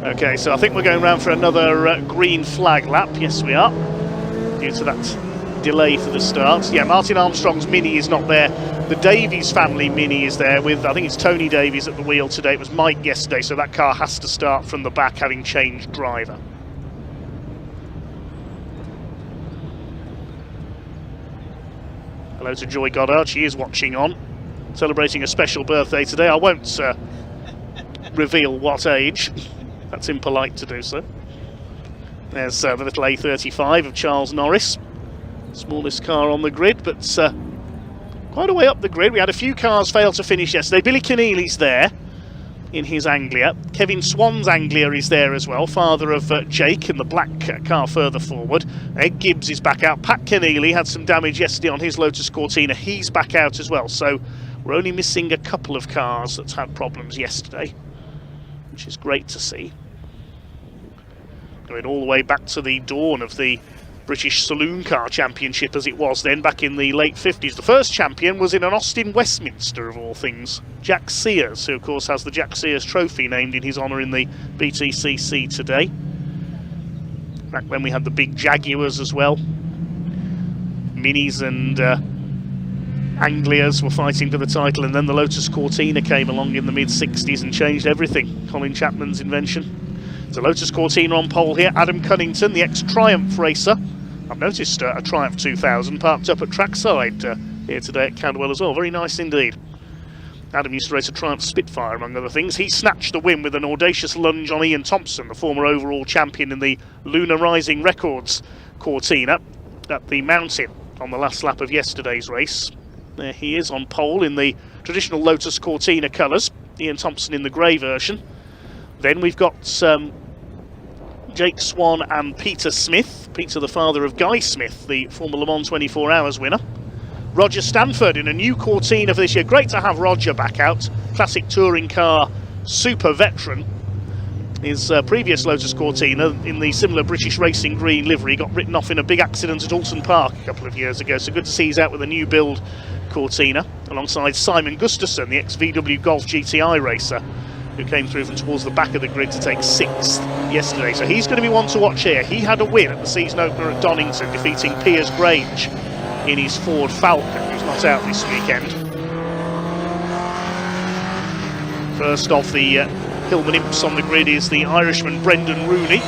Okay, so I think we're going round for another green flag lap. Yes, we are, due to that delay for the start. Yeah, Martin Armstrong's Mini is not there. The Davies family Mini is there with, I think it's Tony Davies at the wheel today. It was Mike yesterday, so that car has to start from the back, having changed driver. Hello to Joy Goddard, she is watching on, celebrating a special birthday today. I won't reveal what age, that's impolite to do so. There's the little A35 of Charles Norris, smallest car on the grid, but quite a way up the grid. We had a few cars fail to finish yesterday. Billy Keneally's there, in his Anglia. Kevin Swan's Anglia is there as well, father of Jake in the black car further forward. Ed Gibbs is back out. Pat Keneally had some damage yesterday on his Lotus Cortina. He's back out as well. So we're only missing a couple of cars that's had problems yesterday, which is great to see. Going all the way back to the dawn of the British Saloon Car Championship as it was then, back in the late 50s. The first champion was in an Austin Westminster, of all things. Jack Sears, who of course has the Jack Sears Trophy named in his honour in the BTCC today. Back when we had the big Jaguars as well. Minis and Anglias were fighting for the title, and then the Lotus Cortina came along in the mid-60s and changed everything. Colin Chapman's invention. So Lotus Cortina on pole here. Adam Cunnington, the ex-Triumph racer. I've noticed a Triumph 2000 parked up at trackside here today at Cadwell as well. Very nice indeed. Adam used to race a Triumph Spitfire, among other things. He snatched the win with an audacious lunge on Ian Thompson, the former overall champion in the Lunar Rising Records Cortina at the Mountain on the last lap of yesterday's race. There he is on pole in the traditional Lotus Cortina colours. Ian Thompson in the grey version. Then we've got Jake Swan and Peter Smith. Peter, the father of Guy Smith, the former Le Mans 24 Hours winner. Roger Stanford in a new Cortina for this year. Great to have Roger back out. Classic touring car super veteran. His previous Lotus Cortina in the similar British Racing green livery got written off in a big accident at Alton Park a couple of years ago. So good to see he's out with a new build Cortina alongside Simon Gustafson, the ex-VW Golf GTI racer, who came through from towards the back of the grid to take 6th yesterday. So he's going to be one to watch here. He had a win at the season opener at Donington, defeating Piers Grange in his Ford Falcon, who's not out this weekend. First off the Hillman Imps on the grid is the Irishman Brendan Rooney.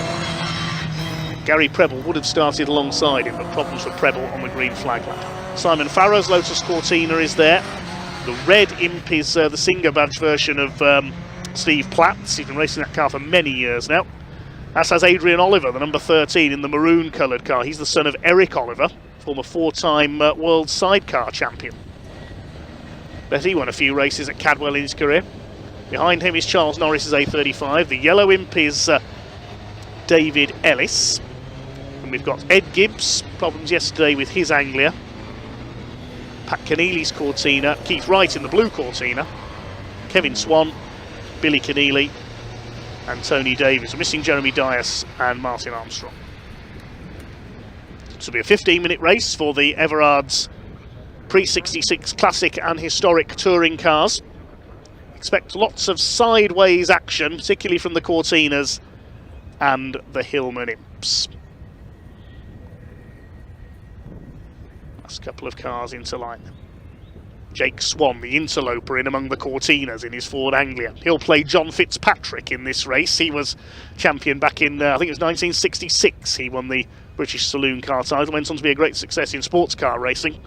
Gary Preble would have started alongside him, but problems for Preble on the green flag lap. Simon Farrow's Lotus Cortina is there. The red Imp is the Singer badge version of Steve Platt. He's been racing that car for many years now. As has Adrian Oliver, the number 13 in the maroon coloured car. He's the son of Eric Oliver, former 4-time world sidecar champion. Bet he won a few races at Cadwell in his career. Behind him is Charles Norris's A35. The yellow Imp is David Ellis. And we've got Ed Gibbs, problems yesterday with his Anglia. Pat Keneally's Cortina. Keith Wright in the blue Cortina. Kevin Swan, Billy Keneally and Tony Davies. We're missing Jeremy Dias and Martin Armstrong. This will be a 15-minute race for the Everard's Pre66 Classic and Historic touring cars. Expect lots of sideways action, particularly from the Cortinas and the Hillman Imps. Last couple of cars into line. Jake Swan, the interloper, in among the Cortinas in his Ford Anglia. He'll play John Fitzpatrick in this race. He was champion back in, I think it was 1966. He won the British Saloon Car title, went on to be a great success in sports car racing.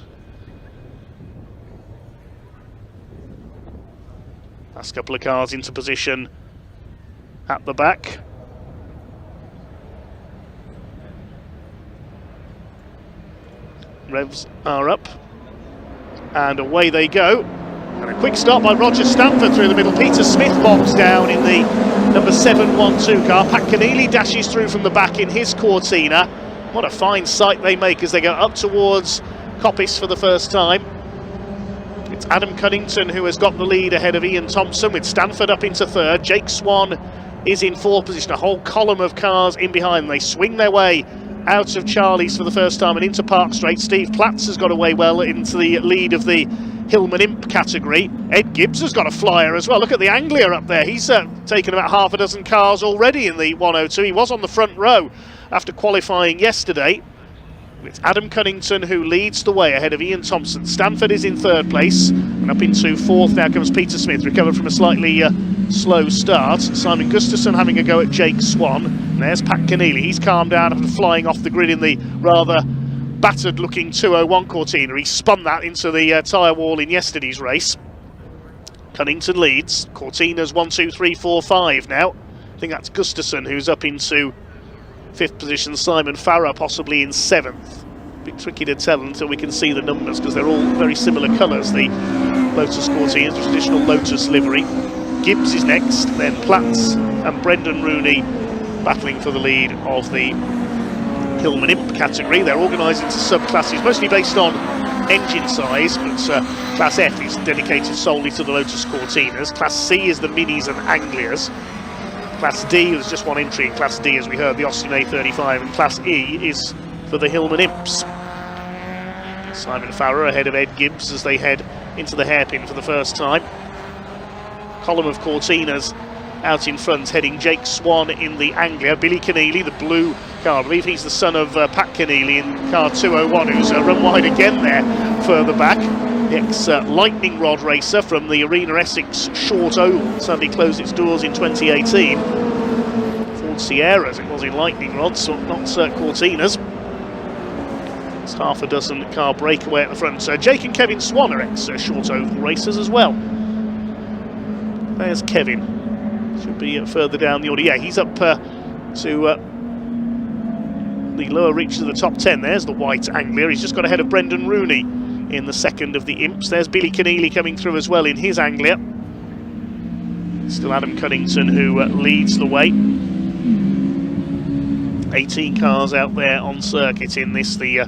Last couple of cars into position at the back. Revs are up. And away they go. And a quick start by Roger Stanford through the middle. Peter Smith bogs down in the number 712 car. Pat Keneally dashes through from the back in his Cortina. What a fine sight they make as they go up towards Coppice for the first time. It's Adam Cunnington who has got the lead ahead of Ian Thompson, with Stanford up into third. Jake Swan is in fourth position. A whole column of cars in behind. They swing their way out of Charlie's for the first time and into Park Straight. Steve Platts has got away well into the lead of the Hillman Imp category. Ed Gibbs has got a flyer as well. Look at the Anglia up there. He's taken about half a dozen cars already in the 102. He was on the front row after qualifying yesterday. It's Adam Cunnington who leads the way ahead of Ian Thompson. Stanford is in third place, and up into fourth now comes Peter Smith, recovered from a slightly slow start. Simon Gustafson having a go at Jake Swan. And there's Pat Keneally. He's calmed down after flying off the grid in the rather battered looking 201 Cortina. He spun that into the tyre wall in yesterday's race. Cunnington leads. Cortina's 1, 2, 3, 4, 5 now. I think that's Gustafson who's up into fifth position. Simon Farrow possibly in seventh. A bit tricky to tell until we can see the numbers because they're all very similar colours. The Lotus Cortina, the traditional Lotus livery. Gibbs is next, then Platts and Brendan Rooney battling for the lead of the Hillman Imp category. They're organised into subclasses, mostly based on engine size, but Class F is dedicated solely to the Lotus Cortinas. Class C is the Minis and Anglias. Class D, there's just one entry in Class D, as we heard, the Austin A35, and Class E is for the Hillman Imps. Simon Farrer ahead of Ed Gibbs as they head into the hairpin for the first time. Column of Cortinas out in front, heading Jake Swan in the Anglia. Billy Keneally, the blue car, I believe he's the son of Pat Keneally in car 201, who's run wide again there further back. The ex-Lightning Rod racer from the Arena Essex Short Oval, sadly closed its doors in 2018. Ford Sierra, as it was in Lightning Rods, not Cortinas. It's half a dozen car breakaway at the front. Jake and Kevin Swan are ex-Short Oval racers as well. There's Kevin. Should be further down the order. Yeah, he's up to the lower reaches of the top 10. There's the white Anglia. He's just got ahead of Brendan Rooney in the second of the Imps. There's Billy Keneally coming through as well in his Anglia. Still Adam Cunnington who leads the way. 18 cars out there on circuit in this, the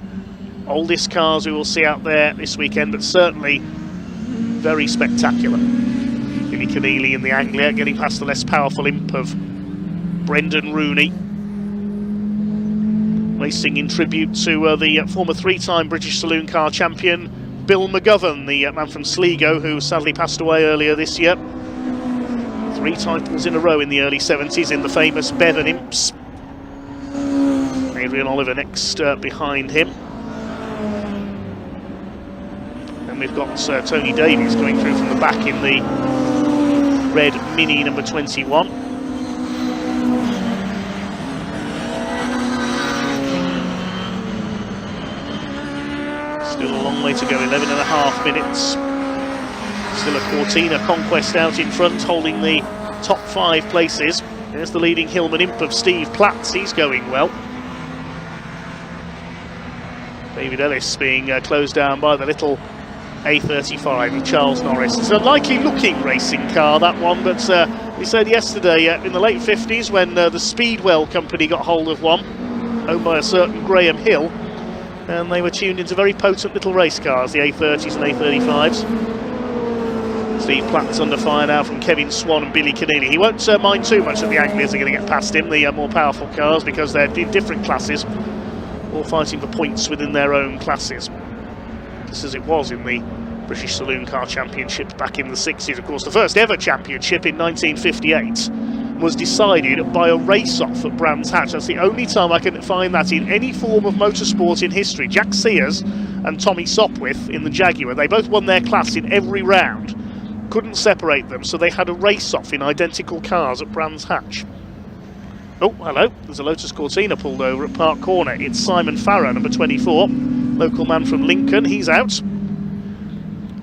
oldest cars we will see out there this weekend, but certainly very spectacular. Billy Keneally in the Anglia, getting past the less powerful Imp of Brendan Rooney. Racing in tribute to the former three-time British Saloon Car champion, Bill McGovern, the man from Sligo, who sadly passed away earlier this year. 3 titles in a row in the early 70s in the famous Bevan Imps. Adrian Oliver next behind him. And we've got Tony Davies coming through from the back in the red Mini number 21. Still a long way to go, 11.5 minutes. Still a Cortina conquest out in front, holding the top 5 places. There's the leading Hillman Imp of Steve Platts, he's going well. David Ellis being closed down by the little A35 of Charles Norris. It's an unlikely looking racing car, that one, but we said yesterday in the late 50s when the Speedwell company got hold of one, owned by a certain Graham Hill, and they were tuned into very potent little race cars, the A30s and A35s. Steve Platt's under fire now from Kevin Swan and Billy Keneally. He won't mind too much that the Anglias are going to get past him, the more powerful cars, because they're in different classes, all fighting for points within their own classes. Just as it was in the British Saloon Car Championship back in the 60s. Of course, the first ever championship in 1958 was decided by a race-off at Brands Hatch. That's the only time I can find that in any form of motorsport in history. Jack Sears and Tommy Sopwith in the Jaguar, they both won their class in every round. Couldn't separate them, so they had a race-off in identical cars at Brands Hatch. Oh, hello, there's a Lotus Cortina pulled over at Park Corner. It's Simon Farrer, number 24, local man from Lincoln, he's out.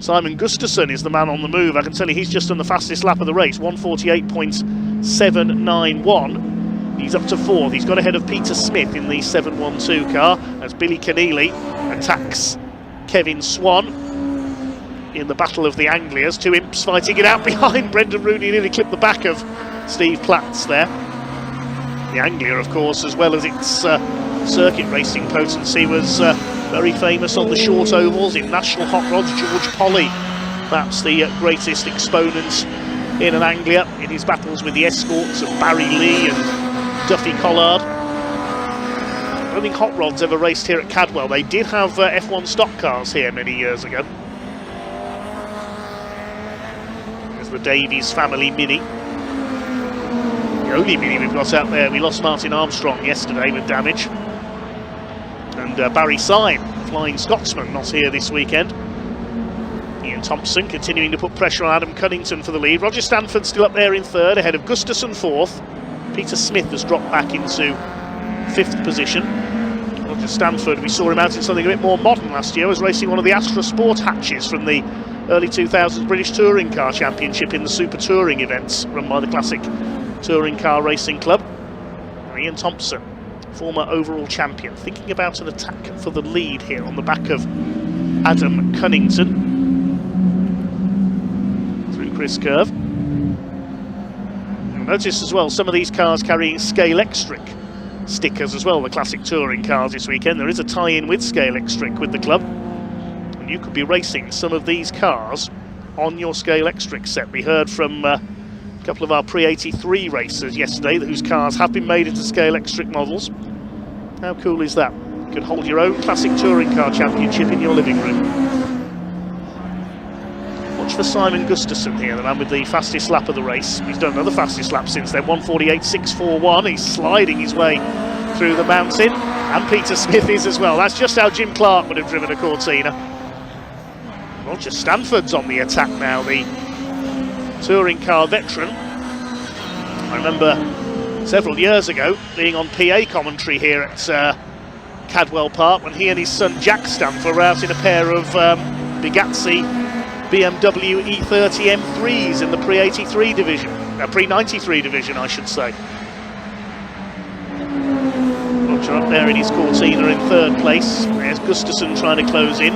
Simon Gustafson is the man on the move. I can tell you he's just done the fastest lap of the race, 1:48.791. He's up to 4th. He's got ahead of Peter Smith in the 712 car as Billy Keneally attacks Kevin Swan in the battle of the Anglias. 2 Imps fighting it out behind. Brendan Rooney nearly clipped the back of Steve Platts there. The Anglia, of course, as well as its circuit racing potency, was very famous on the short ovals in national hot rods. George Polly, perhaps the greatest exponent in an Anglia in his battles with the escorts of Barry Lee and Duffy Collard. I don't think hot rods ever raced here at Cadwell. They did have F1 stock cars here many years ago. There's the Davies family Mini. The only Mini we've got out there. We lost Martin Armstrong yesterday with damage. And Barry Syme, Flying Scotsman, not here this weekend. Ian Thompson continuing to put pressure on Adam Cunnington for the lead. Roger Stanford still up there in 3rd, ahead of Gustafson 4th. Peter Smith has dropped back into 5th position. Roger Stanford, we saw him out in something a bit more modern last year, was racing one of the Astra Sport hatches from the early 2000s British Touring Car Championship in the Super Touring events run by the Classic Touring Car Racing Club. Ian Thompson, former overall champion, thinking about an attack for the lead here on the back of Adam Cunnington through Chris Curve. Notice as well some of these cars carrying Scalextric stickers as well, the classic touring cars this weekend. There is a tie-in with Scalextric with the club, and you could be racing some of these cars on your Scalextric set. We heard from a couple of our Pre-83 racers yesterday whose cars have been made into Scalextric models. How cool is that? You could hold your own classic touring car championship in your living room. Watch for Simon Gustafson here, the man with the fastest lap of the race. He's done another fastest lap since then, 1:48.641. He's sliding his way through the mountain, and Peter Smith is as well. That's just how Jim Clark would have driven a Cortina. Roger Stanford's on the attack now, the touring car veteran. I remember several years ago being on PA commentary here at Cadwell Park when he and his son Jack Stanford were out in a pair of Bugatti BMW E30 M3s in the Pre-83 division, Pre-93 division I should say. Roger up there in his Cortina in third place. There's Gustafson trying to close in.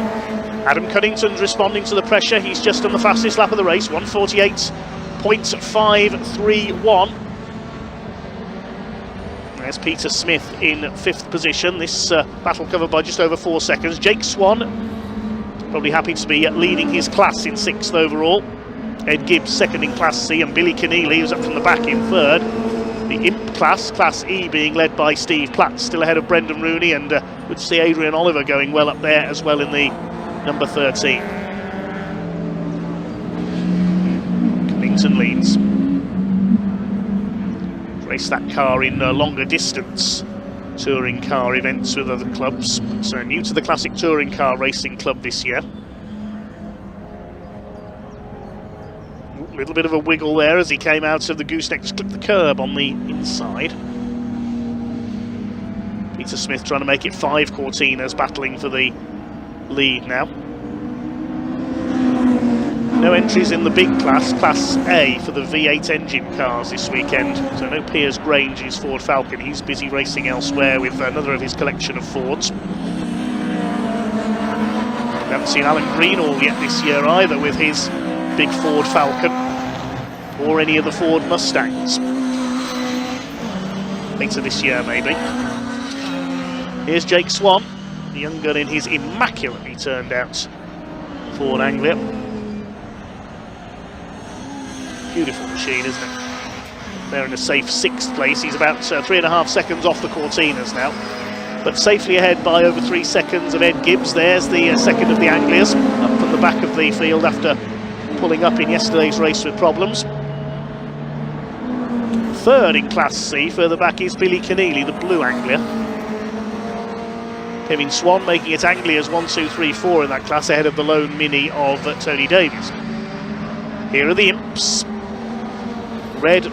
Adam Cunnington's responding to the pressure. He's just on the fastest lap of the race, 1:48.531. There's Peter Smith in fifth position. This battle covered by just over 4 seconds. Jake Swan probably happy to be leading his class in sixth overall. Ed Gibbs second in Class C, and Billy Keneally, who's up from the back, in third. The Imp class, Class E, being led by Steve Platt, still ahead of Brendan Rooney, and would see Adrian Oliver going well up there as well in the number 13. Cunnington leads. Race that car in longer distance touring car events with other clubs, so new to the classic touring car racing club this year. A little bit of a wiggle there as he came out of the gooseneck, just clipped the curb on the inside. Peter Smith trying to make it 5 Cortinas, battling for the lead now. No entries in the big class, Class A, for the V8 engine cars this weekend. So no Piers Grange, his Ford Falcon. He's busy racing elsewhere with another of his collection of Fords. We haven't seen Alan Greenall yet this year either with his big Ford Falcon, or any of the Ford Mustangs. Later this year, maybe. Here's Jake Swan, the young gun in his immaculately turned out Ford Anglia. Beautiful machine, isn't it? They're in a safe 6th place. He's about 3.5 seconds off the Cortinas now, but safely ahead by over 3 seconds of Ed Gibbs. There's the second of the Anglias, up from the back of the field after pulling up in yesterday's race with problems. Third in Class C, further back, is Billy Keneally, the blue Anglia. Kevin Swan making it Anglias 1, 2, 3, 4 in that class, ahead of the lone Mini of Tony Davies. Here are the Imps. Red,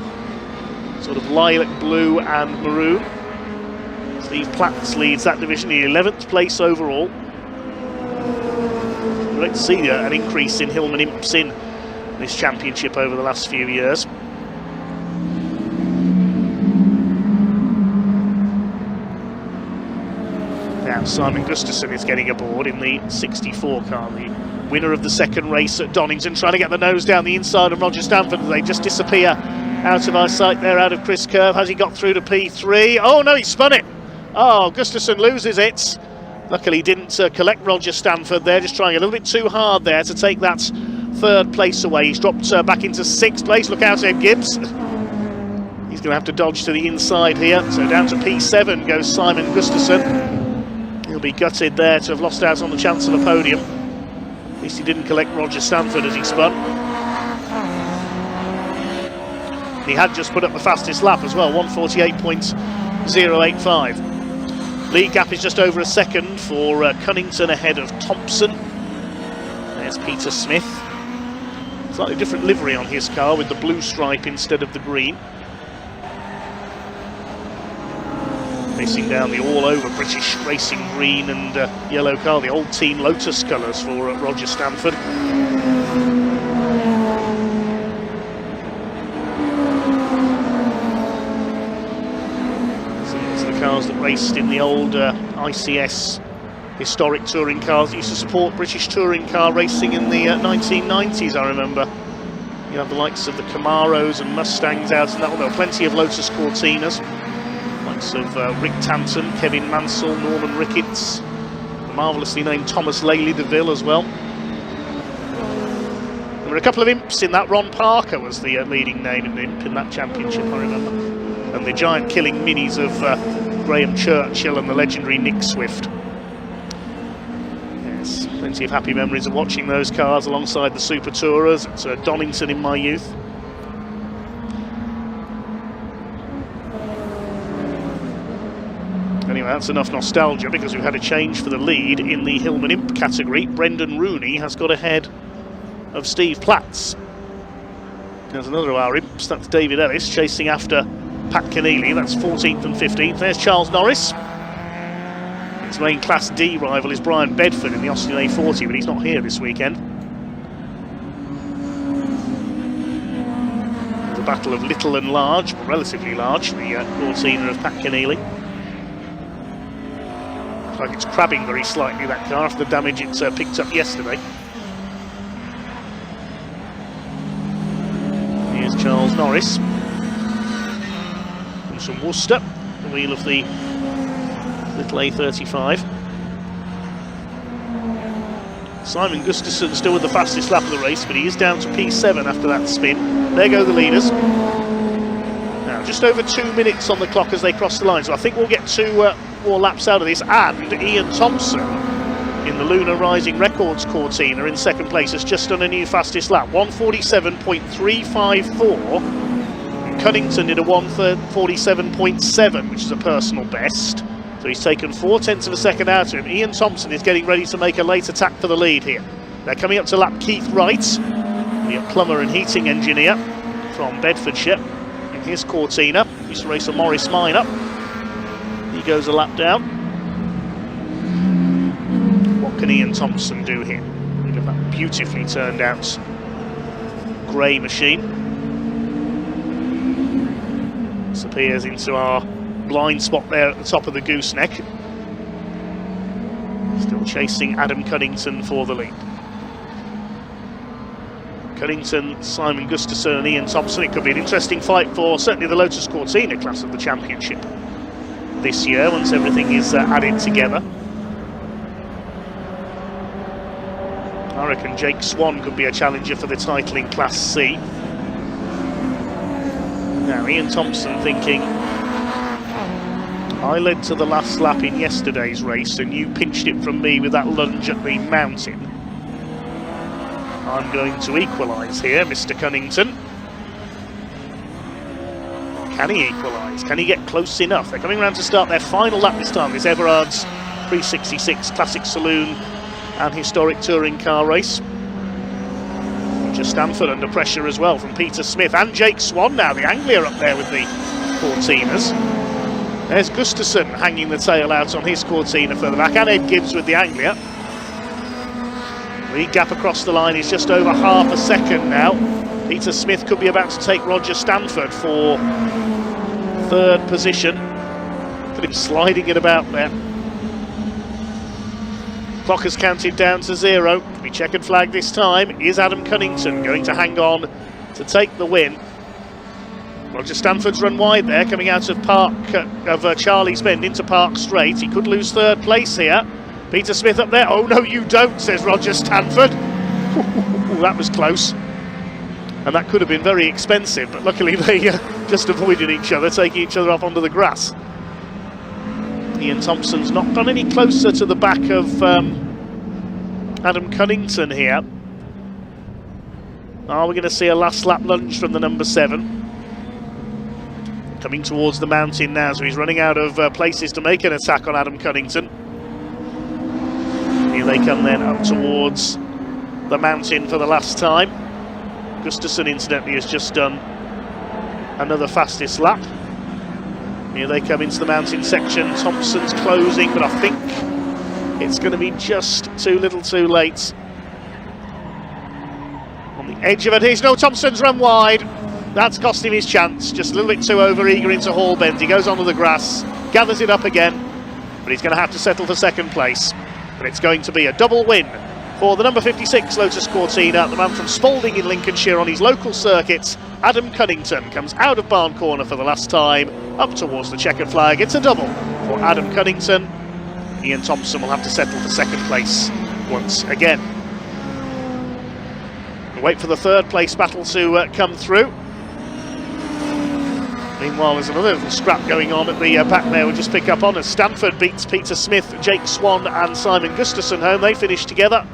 sort of lilac blue and maroon. Steve Platt leads that division in 11th place overall. Great to see an increase in Hillman Imps in this championship over the last few years. Now Simon Gustafson is getting aboard in the 64 car, the winner of the second race at Donington, trying to get the nose down the inside of Roger Stanford. They just disappear out of our sight there, out of Chris Curve. Has he got through to P3? Oh no, he spun it. Oh, Gustafson loses it. Luckily didn't collect Roger Stanford there, just trying a little bit too hard there to take that third place away. He's dropped back into 6th place. Look out, Ed Gibbs. He's going to have to dodge to the inside here. So down to P7 goes Simon Gustafson. He'll be gutted there to have lost out on the chance of a podium. At least he didn't collect Roger Stanford as he spun. He had just put up the fastest lap as well, 1:48.085. Lead gap is just over a second for Cunnington ahead of Thompson. There's Peter Smith. Slightly different livery on his car with the blue stripe instead of the green. Racing down the all-over British racing green and yellow car, the old Team Lotus colours for Roger Stanford. These are the cars that raced in the old ICS historic touring cars that used to support British touring car racing in the 1990s, I remember. You have the likes of the Camaros and Mustangs out in that one. There were plenty of Lotus Cortinas. Likes of Rick Tanton, Kevin Mansell, Norman Ricketts, the marvellously named Thomas Laley DeVille as well. There were a couple of imps in that. Ron Parker was the leading name in the imp in that championship, I remember. And the giant killing minis of Graham Churchill and the legendary Nick Swift. Yes, plenty of happy memories of watching those cars alongside the Super Tourers at Donington in my youth. Anyway, that's enough nostalgia, because we've had a change for the lead in the Hillman Imp category. Brendan Rooney has got ahead of Steve Platts. There's another of our imps, that's David Ellis, chasing after Pat Keneally. That's 14th and 15th. There's Charles Norris. His main Class D rival is Brian Bedford in the Austin A40, but he's not here this weekend. The battle of little and large, or relatively large, the Cortina of Pat Keneally. Looks like it's crabbing very slightly, that car, after the damage it picked up yesterday. Here's Charles Norris from Worcester, the wheel of the little A35. Simon Gustafson still with the fastest lap of the race, but he is down to P7 after that spin. There go the leaders. Now just over 2 minutes on the clock as they cross the line, so I think we'll get 2 more laps out of this. And Ian Thompson in the Lunar Rising Records Cortina in second place has just done a new fastest lap, 1:47.354. Cunnington did a 1:47.7, which is a personal best. So he's taken 0.4 of a second out of him. Ian Thompson is getting ready to make a late attack for the lead here. They're coming up to lap Keith Wright, the plumber and heating engineer from Bedfordshire, in his Cortina. Used to race a Morris Minor. He goes a lap down. What can Ian Thompson do here? Look at that beautifully turned out grey machine. Disappears into our blind spot there at the top of the gooseneck. Still chasing Adam Cunnington for the lead. Cunnington, Simon Gustafson and Ian Thompson. It could be an interesting fight for certainly the Lotus Cortina class of the championship this year, once everything is added together. I reckon Jake Swan could be a challenger for the title in Class C. Now Ian Thompson thinking, I led to the last lap in yesterday's race and you pinched it from me with that lunge at the mountain. I'm going to equalise here, Mr. Cunnington. Can he equalise? Can he get close enough? They're coming around to start their final lap this time, this Everard's Pre66 Classic Saloon and Historic Touring Car race. Roger Stanford under pressure as well from Peter Smith and Jake Swan now, the Anglia up there with the Cortinas. There's Gustafson hanging the tail out on his Cortina further back, and Ed Gibbs with the Anglia. The gap across the line is just over half a second now. Peter Smith could be about to take Roger Stanford for third position. Look at him sliding it about there. Clock has counted down to 0. The checkered flag this time. Is Adam Cunnington going to hang on to take the win? Roger Stanford's run wide there, coming out of Charlie's Bend into Park Straight. He could lose third place here. Peter Smith up there. Oh no, you don't, says Roger Stanford. That was close. And that could have been very expensive, but luckily they just avoided each other, taking each other up onto the grass. Ian Thompson's not gone any closer to the back of Adam Cunnington here. Are we going to see a last lap lunge from the number 7? Coming towards the mountain now, so he's running out of places to make an attack on Adam Cunnington. Here they come then up towards the mountain for the last time. Gustafson incidentally has just done another fastest lap. Here they come into the mountain section. Thompson's closing, but I think it's going to be just too little too late. On the edge of it, here's no Thompson's run wide. That's cost him his chance. Just a little bit too over eager into Hall Bend. He goes onto the grass, gathers it up again, but he's going to have to settle for second place. But it's going to be a double win For the number 56 Lotus Cortina, the man from Spalding in Lincolnshire on his local circuit, Adam Cunnington, comes out of barn corner for the last time, up towards the checkered flag. It's a double for Adam Cunnington. Ian Thompson will have to settle for second place once again. We'll wait for the third place battle to come through. Meanwhile, there's another little scrap going on at the back there. We'll just pick up on as Stanford beats Peter Smith, Jake Swan and Simon Gustafson home. They finish together.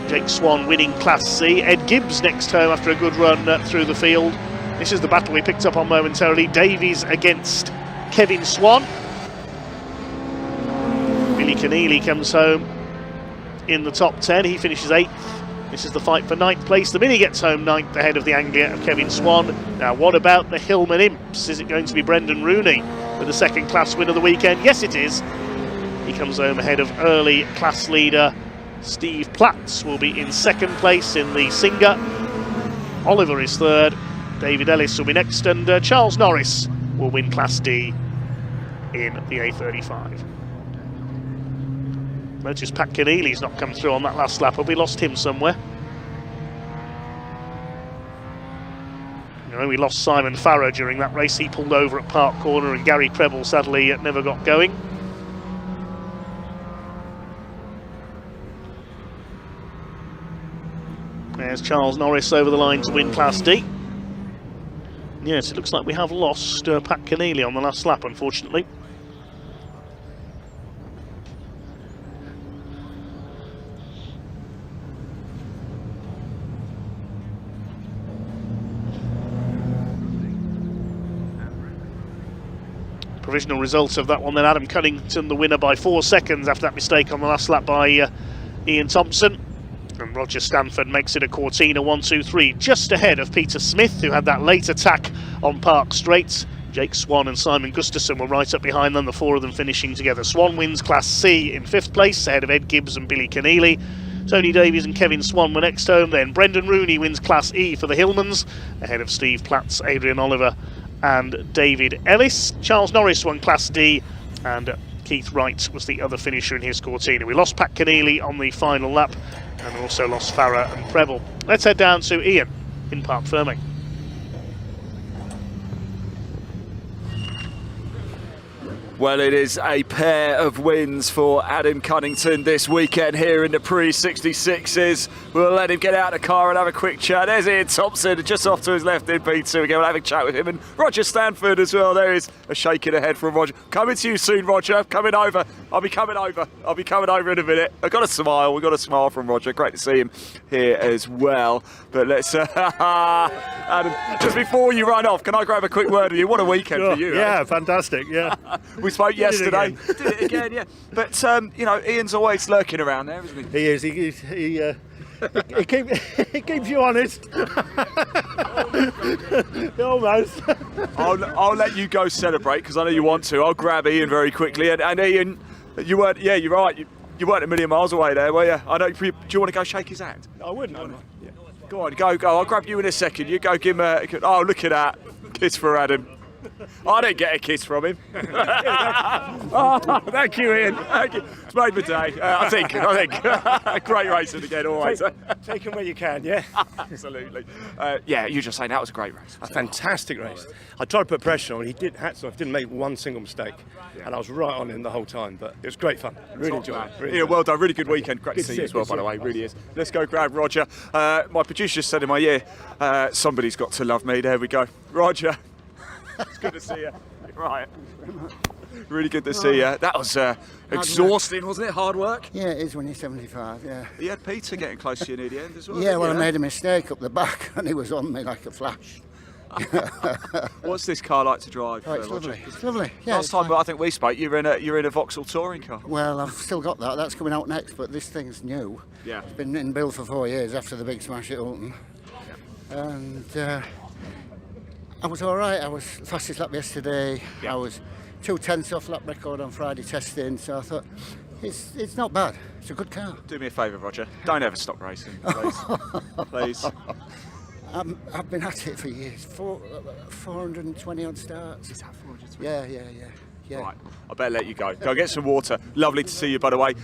Jake Swan winning Class C. Ed Gibbs next home after a good run through the field. This is the battle we picked up on momentarily. Davies against Kevin Swan. Billy Keneally comes home in the top 10. He finishes 8th. This is the fight for 9th place. The Mini gets home 9th ahead of the Anglia of Kevin Swan. Now, what about the Hillman Imps? Is it going to be Brendan Rooney with the second class win of the weekend? Yes, it is. He comes home ahead of early class leader Steve Platts. Will be in second place in the Singer. Oliver is third. David Ellis will be next, and Charles Norris will win Class D in the A35. Notice Pat Keneally's not come through on that last lap. Have we lost him somewhere? No, we lost Simon Farrer during that race. He pulled over at Park Corner, and Gary Preble sadly never got going. There's Charles Norris over the line to win Class D. Yes, it looks like we have lost Pat Keneally on the last lap, unfortunately. Provisional results of that one then: Adam Cunnington the winner by 4 seconds after that mistake on the last lap by Ian Thompson. And Roger Stanford makes it a Cortina 1-2-3, just ahead of Peter Smith, who had that late attack on Park Straight. Jake Swan and Simon Gustafson were right up behind them, the four of them finishing together. Swan wins Class C in 5th place, ahead of Ed Gibbs and Billy Keneally. Tony Davies and Kevin Swan were next home. Then Brendan Rooney wins Class E for the Hillmans, ahead of Steve Platts, Adrian Oliver and David Ellis. Charles Norris won Class D, and Keith Wright was the other finisher in his Cortina. We lost Pat Keneally on the final lap, and also lost Farrer and Preble. Let's head down to Ian in Parc Fermé. Well, it is a pair of wins for Adam Cunnington this weekend here in the Pre66s. We'll let him get out of the car and have a quick chat. There's Ian Thompson, just off to his left in P2 again. We'll have a chat with him, and Roger Stanford as well. There is a shake in the head from Roger. Coming to you soon, Roger. Coming over. I'll be coming over in a minute. I've got a smile. We've got a smile from Roger. Great to see him here as well. But let's, Adam, just before you run off, can I grab a quick word with you? What a weekend for you. Yeah, fantastic, yeah. We spoke yesterday. Did it again, yeah. But, you know, Ian's always lurking around there, isn't he? He is. It keeps you honest. Almost. I'll let you go celebrate, because I know you want to. I'll grab Ian very quickly. And Ian, you weren't, yeah, you're right. You weren't a million miles away there, were you? I know. Do you want to go shake his hand? I wouldn't. Yeah. Go on, go. I'll grab you in a second. You go give him a... Oh, look at that. Kiss for Adam. I didn't get a kiss from him. Oh, thank you, Ian. Thank you. It's made my day. I think. Great racing again, always. Take them where you can, yeah. Absolutely. Yeah, you just saying that was a great race. A fantastic race. I tried to put pressure on. He did. Hats off. Didn't make one single mistake, and I was right on him the whole time. But it was great fun. Really enjoyed it. Really well done. Really good weekend. Great to see you as well, by the way. Really is. Let's go grab Roger. My producer said in my ear, somebody's got to love me. There we go. Roger. It's good to see you. Right. Really good to see you. That was exhausting, wasn't it? Hard work? Yeah, it is when you're 75, yeah. You had Peter getting close to you near the end as well. Yeah, well, I made a mistake up the back and he was on me like a flash. What's this car like to drive? Oh, it's lovely. It's lovely. Yeah, last time I think we spoke, you're in a Vauxhall touring car. Well, I've still got that. That's coming out next, but this thing's new. Yeah. It's been in build for 4 years after the big smash at Alton. Yeah. And I was all right. I was fastest lap yesterday. Yeah. I was 2/10 off lap record on Friday testing, so I thought it's not bad. It's a good car. Do me a favour, Roger. Don't ever stop racing, please. Please. I've been at it for years. 420 odd starts. Is that 420? Yeah. Yeah. Right, I better let you go. Go get some water. Lovely to see you, by the way.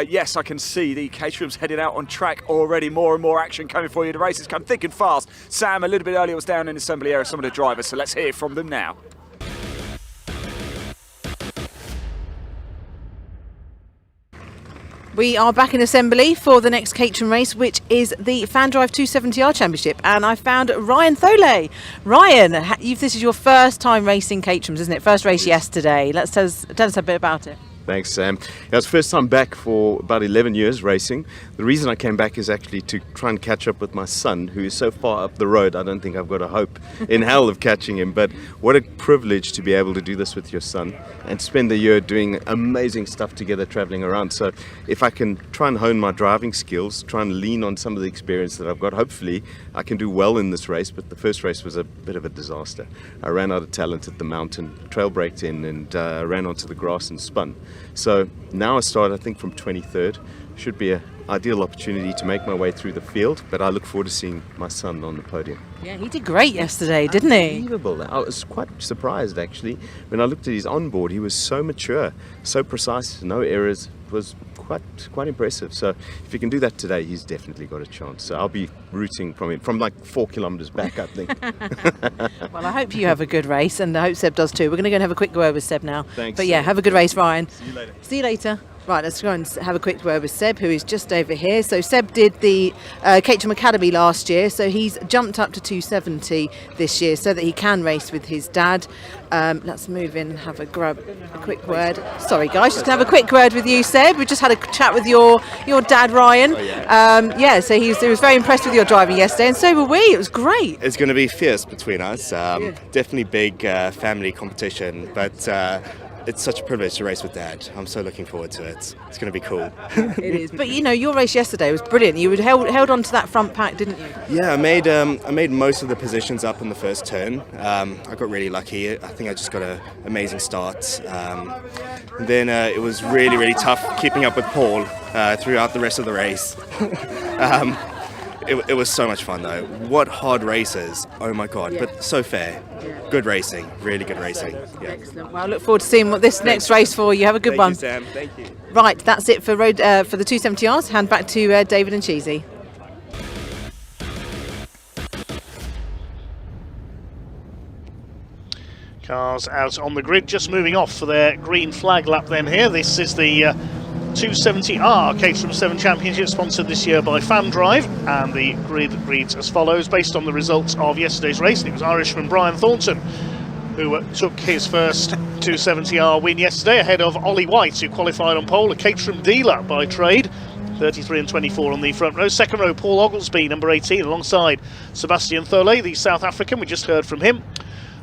Yes, I can see the Caterham's headed out on track already. More and more action coming for you. The race is coming thick and fast. Sam, a little bit earlier, was down in the assembly area, some of the drivers, so let's hear from them now. We are back in assembly for the next Caterham race, which is the FanDrive 270R Championship, and I found Ryan Thole. Ryan, this is your first time racing Caterhams, isn't it? First race yesterday. Tell us a bit about it. Thanks, Sam. Yeah, it's the first time back for about 11 years racing. The reason I came back is actually to try and catch up with my son, who is so far up the road, I don't think I've got a hope in hell of catching him. But what a privilege to be able to do this with your son and spend the year doing amazing stuff together, traveling around. So if I can try and hone my driving skills, try and lean on some of the experience that I've got, hopefully I can do well in this race. But the first race was a bit of a disaster. I ran out of talent at the mountain, trail braked in, and ran onto the grass and spun. So now I start, I think, from 23rd. Should be an ideal opportunity to make my way through the field, but I look forward to seeing my son on the podium. Yeah, he did great yesterday, didn't he? Unbelievable. I was quite surprised, actually. When I looked at his onboard, he was so mature, so precise, no errors. It was quite impressive. So if he can do that today, he's definitely got a chance. So I'll be rooting from him from like 4 kilometres back, I think. Well, I hope you have a good race, and I hope Seb does too. We're going to go and have a quick word with Seb now. Thanks. But yeah, have a good race, Ryan. See you later. See you later. Right, let's go and have a quick word with Seb, who is just over here. So Seb did the Caterham Academy last year, so he's jumped up to 270 this year so that he can race with his dad. Let's move in and have a quick word. Sorry guys, just going to have a quick word with you, Seb. We just had a chat with your dad, Ryan. Oh, yeah. So he was very impressed with your driving yesterday, and so were we. It was great. It's going to be fierce between us. Definitely big family competition, but it's such a privilege to race with Dad. I'm so looking forward to it. It's going to be cool. It is. But you know, your race yesterday was brilliant. You held on to that front pack, didn't you? Yeah, I made most of the positions up in the first turn. I got really lucky. I think I just got an amazing start. And then it was really, really tough keeping up with Paul throughout the rest of the race. It was so much fun though. What hard races! Oh my god! Yeah. But so fair. Yeah. Good racing, really good racing. Yeah. Excellent. Well, I look forward to seeing what this next race for you. Have a good one. Thank you, Sam. Thank you. Right, that's it for the 270Rs. Hand back to David and Cheesy. Cars out on the grid, just moving off for their green flag lap then here. This is the 270R Caterham 7 Championship, sponsored this year by FanDrive, and the grid reads as follows based on the results of yesterday's race. And it was Irishman Brian Thornton who took his first 270R win yesterday ahead of Ollie White, who qualified on pole, a Caterham dealer by trade. 33 and 24 on the front row. Second row, Paul Oglesby, number 18, alongside Sebastian Thole, the South African. We just heard from him.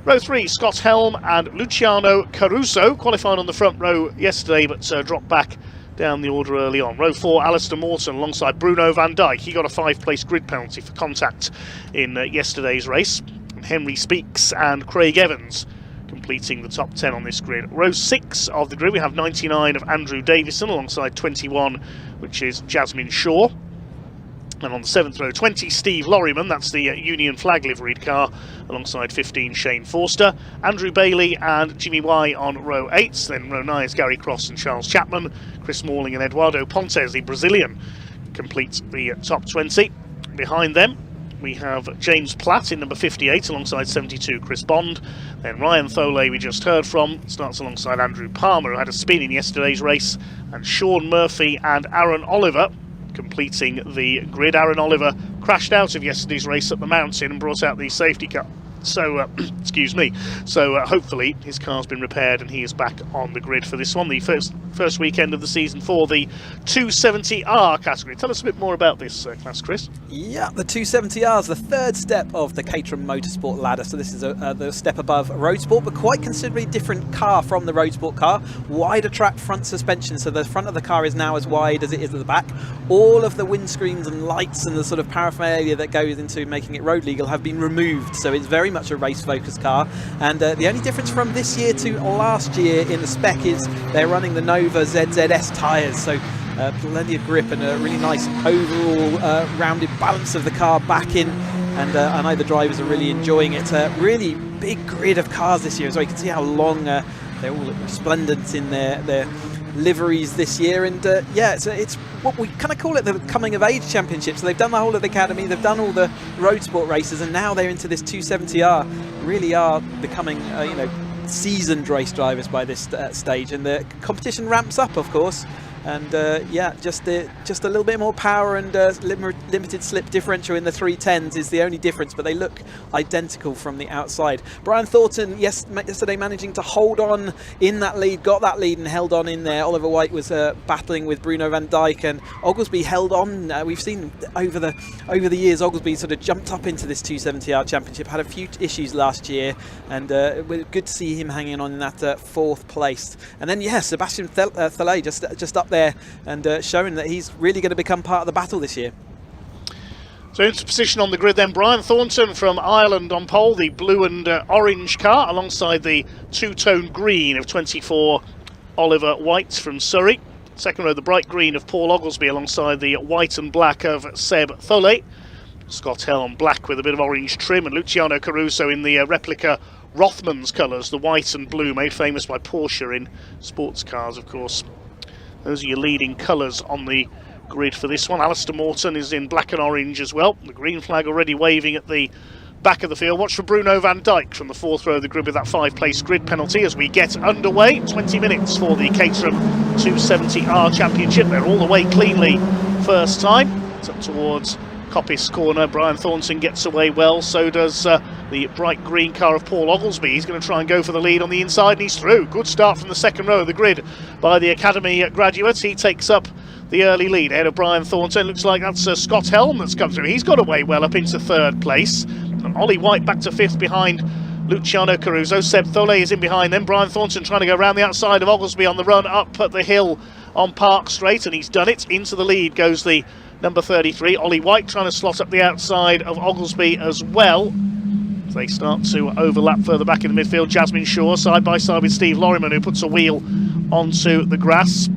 Row 3, Scott Helm and Luciano Caruso qualified on the front row yesterday, but dropped back down the order early on. Row 4, Alistair Morton alongside Bruno van Dijk. He got a 5-place grid penalty for contact in yesterday's race. And Henry Speaks and Craig Evans completing the top 10 on this grid. Row 6 of the grid, we have 99 of Andrew Davison alongside 21, which is Jasmine Shaw. And on the 7th row, 20, Steve Lorryman, that's the Union flag liveried car, alongside 15, Shane Forster. Andrew Bailey and Jimmy Y on row 8. Then row 9 is Gary Cross and Charles Chapman. Chris Morling and Eduardo Pontes, the Brazilian, complete the top 20. Behind them, we have James Platt in number 58, alongside 72, Chris Bond. Then Ryan Thole, we just heard from, starts alongside Andrew Palmer, who had a spin in yesterday's race. And Sean Murphy and Aaron Oliver completing the grid. Aaron Oliver crashed out of yesterday's race at the mountain and brought out the safety car. So, excuse me. So hopefully his car's been repaired and he is back on the grid for this one, the first weekend of the season for the 270R category. Tell us a bit more about this class, Chris. Yeah, the 270R is the third step of the Caterham Motorsport ladder. So this is the step above Roadsport, but quite considerably different car from the Roadsport car. Wider track front suspension, so the front of the car is now as wide as it is at the back. All of the windscreens and lights and the sort of paraphernalia that goes into making it road legal have been removed, so it's very much a race-focused car. And the only difference from this year to last year in the spec is they're running the Nova ZZS tyres, so plenty of grip and a really nice overall rounded balance of the car back in. And I know the drivers are really enjoying it. Really big grid of cars this year as well. You can see how long They're all resplendent in their liveries this year, and yeah, it's what we kind of call it the coming of age championship. So they've done the whole of the academy, they've done all the road sport races, and now they're into this 270R. Really are becoming you know, seasoned race drivers by this stage, and the competition ramps up, of course. And yeah, just a little bit more power and limited slip differential in the 310s is the only difference, but they look identical from the outside. Brian Thornton yesterday managing to hold on in that lead, got that lead and held on in there. Oliver White was battling with Bruno van Dijk, and Oglesby held on. We've seen over the years Oglesby sort of jumped up into this 270R championship, had a few issues last year, and good to see him hanging on in that 4th place. And then yeah, Sebastian Thalay just up there and showing that he's really going to become part of the battle this year. So into position on the grid then, Brian Thornton from Ireland on pole, the blue and orange car, alongside the two-tone green of 24 Oliver White from Surrey. Second row, the bright green of Paul Oglesby alongside the white and black of Seb Tholey. Scott Hell on black with a bit of orange trim, and Luciano Caruso in the replica Rothmans colours, the white and blue, made famous by Porsche in sports cars, of course. Those are your leading colours on the grid for this one. Alistair Morton is in black and orange as well. The green flag already waving at the back of the field. Watch for Bruno van Dijk from the 4th row of the grid with that 5-place grid penalty as we get underway. 20 minutes for the Caterham 270R Championship. They're all the way cleanly first time. It's up towards Coppice Corner. Brian Thornton gets away well, so does the bright green car of Paul Oglesby. He's going to try and go for the lead on the inside, and he's through. Good start from the 2nd row of the grid by the Academy graduates. He takes up the early lead ahead of Brian Thornton. Looks like that's Scott Helm that's come through. He's got away well up into 3rd place. And Ollie White back to 5th behind Luciano Caruso. Seb Tholey is in behind them. Brian Thornton trying to go around the outside of Oglesby on the run up at the hill on Park Straight, and he's done it. Into the lead goes the number 33, Ollie White, trying to slot up the outside of Oglesby as well. They start to overlap further back in the midfield. Jasmine Shaw side by side with Steve Lorriman, who puts a wheel onto the grass.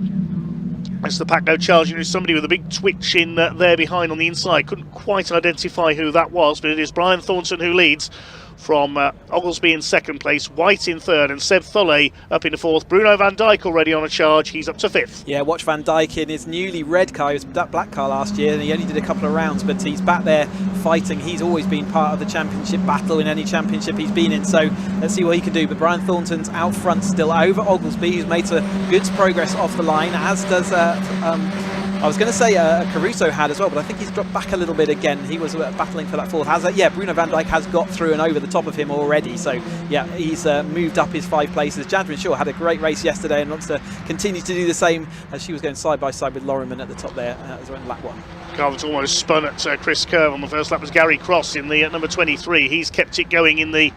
As the pack now charging with somebody with a big twitch in there behind on the inside. Couldn't quite identify who that was, but it is Brian Thornton who leads from Oglesby in 2nd place, White in 3rd, and Seb Tholey up into 4th. Bruno van Dijk already on a charge, he's up to 5th. Yeah, watch Van Dijk in his newly red car. He was that black car last year, and he only did a couple of rounds, but he's back there fighting. He's always been part of the championship battle in any championship he's been in, so let's see what he can do. But Brian Thornton's out front still over Oglesby, who's made some good progress off the line, as does I was going to say Caruso had as well, but I think he's dropped back a little bit again. He was battling for that 4th. Yeah, Bruno van Dijk has got through and over the top of him already. So, yeah, he's moved up his 5 places. Jasmine Shaw had a great race yesterday and wants to continue to do the same, as she was going side by side with Lorriman at the top there as well in lap 1. Carver's almost spun at Chris Kerr on the first lap. Was Gary Cross in the number 23. He's kept it going in the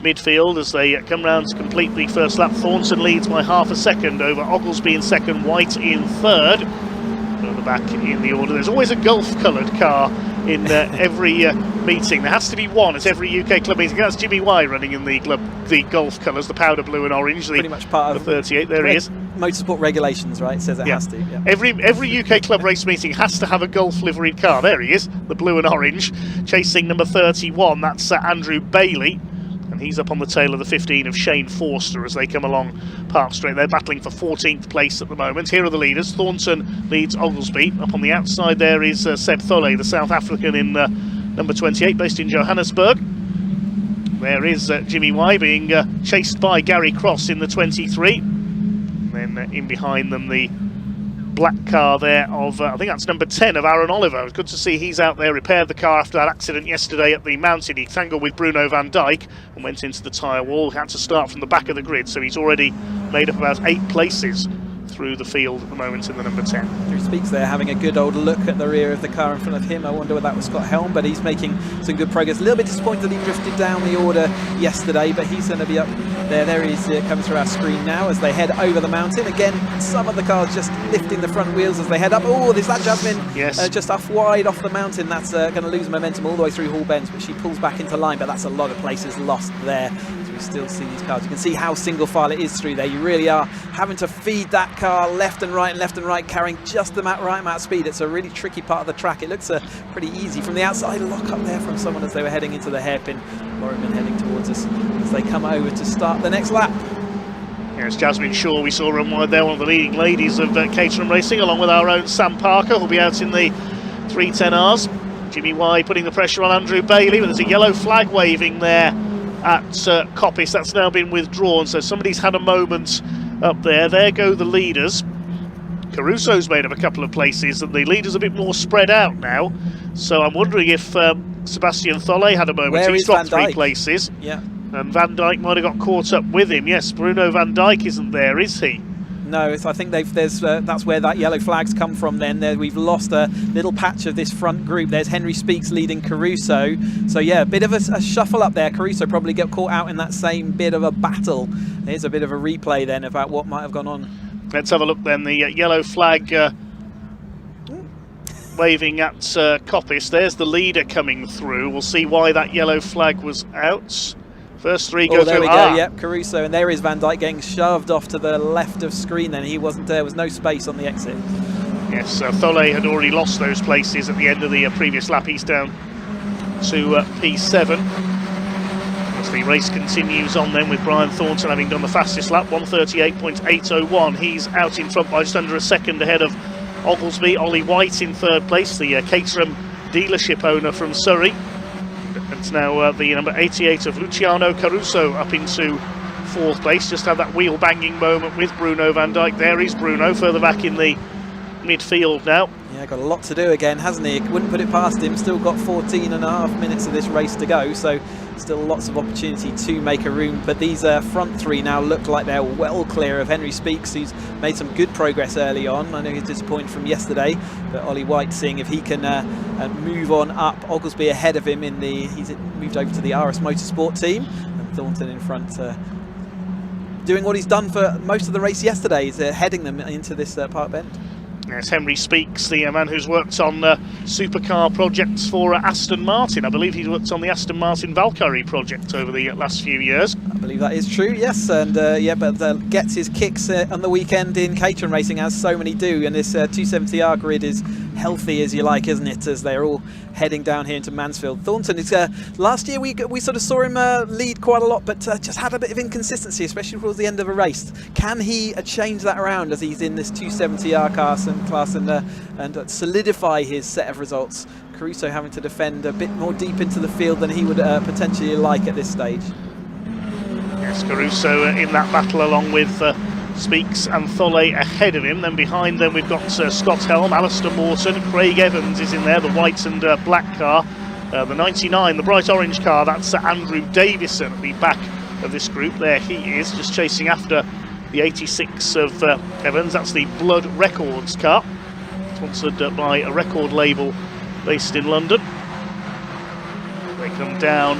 midfield as they come round to complete the first lap. Thornton leads by half a second over Oglesby in 2nd, White in 3rd. Further back in the order, there's always a Gulf-coloured car in every meeting. There has to be one at every UK club meeting. That's Jimmy Y running in the Gulf colours, the powder blue and orange. Pretty much part of the 38. There he is. Motorsport regulations, right? It says it has to. Yeah. Every UK club race meeting has to have a Gulf liveried car. There he is, the blue and orange, chasing number 31. That's Andrew Bailey. And he's up on the tail of the 15 of Shane Forster as they come along Park Straight. They're battling for 14th place at the moment. Here are the leaders. Thornton leads Oglesby. Up on the outside there is Seb Tholey, the South African in number 28, based in Johannesburg. There is Jimmy Y being chased by Gary Cross in the 23. And then in behind them the black car there of, I think that's number 10 of Aaron Oliver. It's good to see he's out there, repaired the car after that accident yesterday at the mountain. He tangled with Bruno van Dijk and went into the tyre wall. Had to start from the back of the grid, so he's already made up about 8 places through the field at the moment in the number 10. Drew Speaks there having a good old look at the rear of the car in front of him. I wonder whether that was Scott Helm, but he's making some good progress. A little bit disappointed he drifted down the order yesterday, but he's going to be up there. There he is, coming through our screen now as they head over the mountain. Again, some of the cars just lifting the front wheels as they head up. Oh, there's that Jasmine just off wide off the mountain. That's going to lose momentum all the way through Hall Bends, but she pulls back into line, but that's a lot of places lost there. Still see these cars. You can see how single file it is through there. You really are having to feed that car left and right, carrying just the right amount of speed. It's a really tricky part of the track. It looks pretty easy from the outside. Lock up there from someone as they were heading into the hairpin. Lorriman heading towards us as they come over to start the next lap. There's Jasmine Shaw, we saw run wide there, one of the leading ladies of Caterham Racing, along with our own Sam Parker, who'll be out in the 310Rs. Jimmy Y putting the pressure on Andrew Bailey, but there's a yellow flag waving there at Coppice. That's now been withdrawn, so somebody's had a moment up there. There go the leaders. Caruso's made up a couple of places, and the leaders a bit more spread out now. So I'm wondering if Sebastian Tholle had a moment. He's dropped 3 places. Yeah. And Van Dijk might have got caught up with him. Yes, Bruno Van Dijk isn't there, is he? No, I think that's where that yellow flag's come from then. We've lost a little patch of this front group. There's Henry Speaks leading Caruso. So yeah, a bit of a shuffle up there. Caruso probably got caught out in that same bit of a battle. Here's a bit of a replay then about what might have gone on. Let's have a look then. The yellow flag waving at Coppice. There's the leader coming through. We'll see why that yellow flag was out. First 3 go there through. We go. Yep, Caruso, and there is Van Dijk getting shoved off to the left of screen. Then he wasn't there. Was no space on the exit. Yes, Tholle had already lost those places at the end of the previous lap. He's down to P7. As the race continues on then, with Brian Thornton having done the fastest lap, 138.801. He's out in front by just under a second ahead of Oglesby. Ollie White in 3rd place, the Caterham dealership owner from Surrey. It's now the number 88 of Luciano Caruso up into 4th place. Just had that wheel banging moment with Bruno Van Dijk. There is Bruno further back in the midfield now. Yeah, got a lot to do again, hasn't he? Wouldn't put it past him. Still got 14.5 minutes of this race to go, so still lots of opportunity to make a room. But these front 3 now look like they're well clear of Henry Speaks, who's made some good progress early on. I know he's disappointed from yesterday, but Ollie White seeing if he can move on up. Oglesby ahead of him he's moved over to the RS Motorsport team, and Thornton in front, doing what he's done for most of the race yesterday. He's heading them into this Park Bend. Yes, Henry Speaks, the man who's worked on supercar projects for Aston Martin. I believe he's worked on the Aston Martin Valkyrie project over the last few years. I believe that is true, yes, and but gets his kicks on the weekend in Caterham racing, as so many do, and this 270R grid is healthy, as you like, isn't it, as they're all heading down here into Mansfield. Thornton is last year we sort of saw him lead quite a lot, but just had a bit of inconsistency, especially towards the end of a race. Can he change that around as he's in this 270R class and solidify his set of results? Caruso having to defend a bit more deep into the field than he would potentially like at this stage. Yes, Caruso in that battle along with Speaks and Tholle ahead of him. Then behind them we've got Scott Helm, Alistair Morton, Craig Evans is in there, the white and black car. The 99, the bright orange car, that's Andrew Davison at the back of this group. There he is, just chasing after the 86 of Evans. That's the Blood Records car, sponsored by a record label based in London. They come down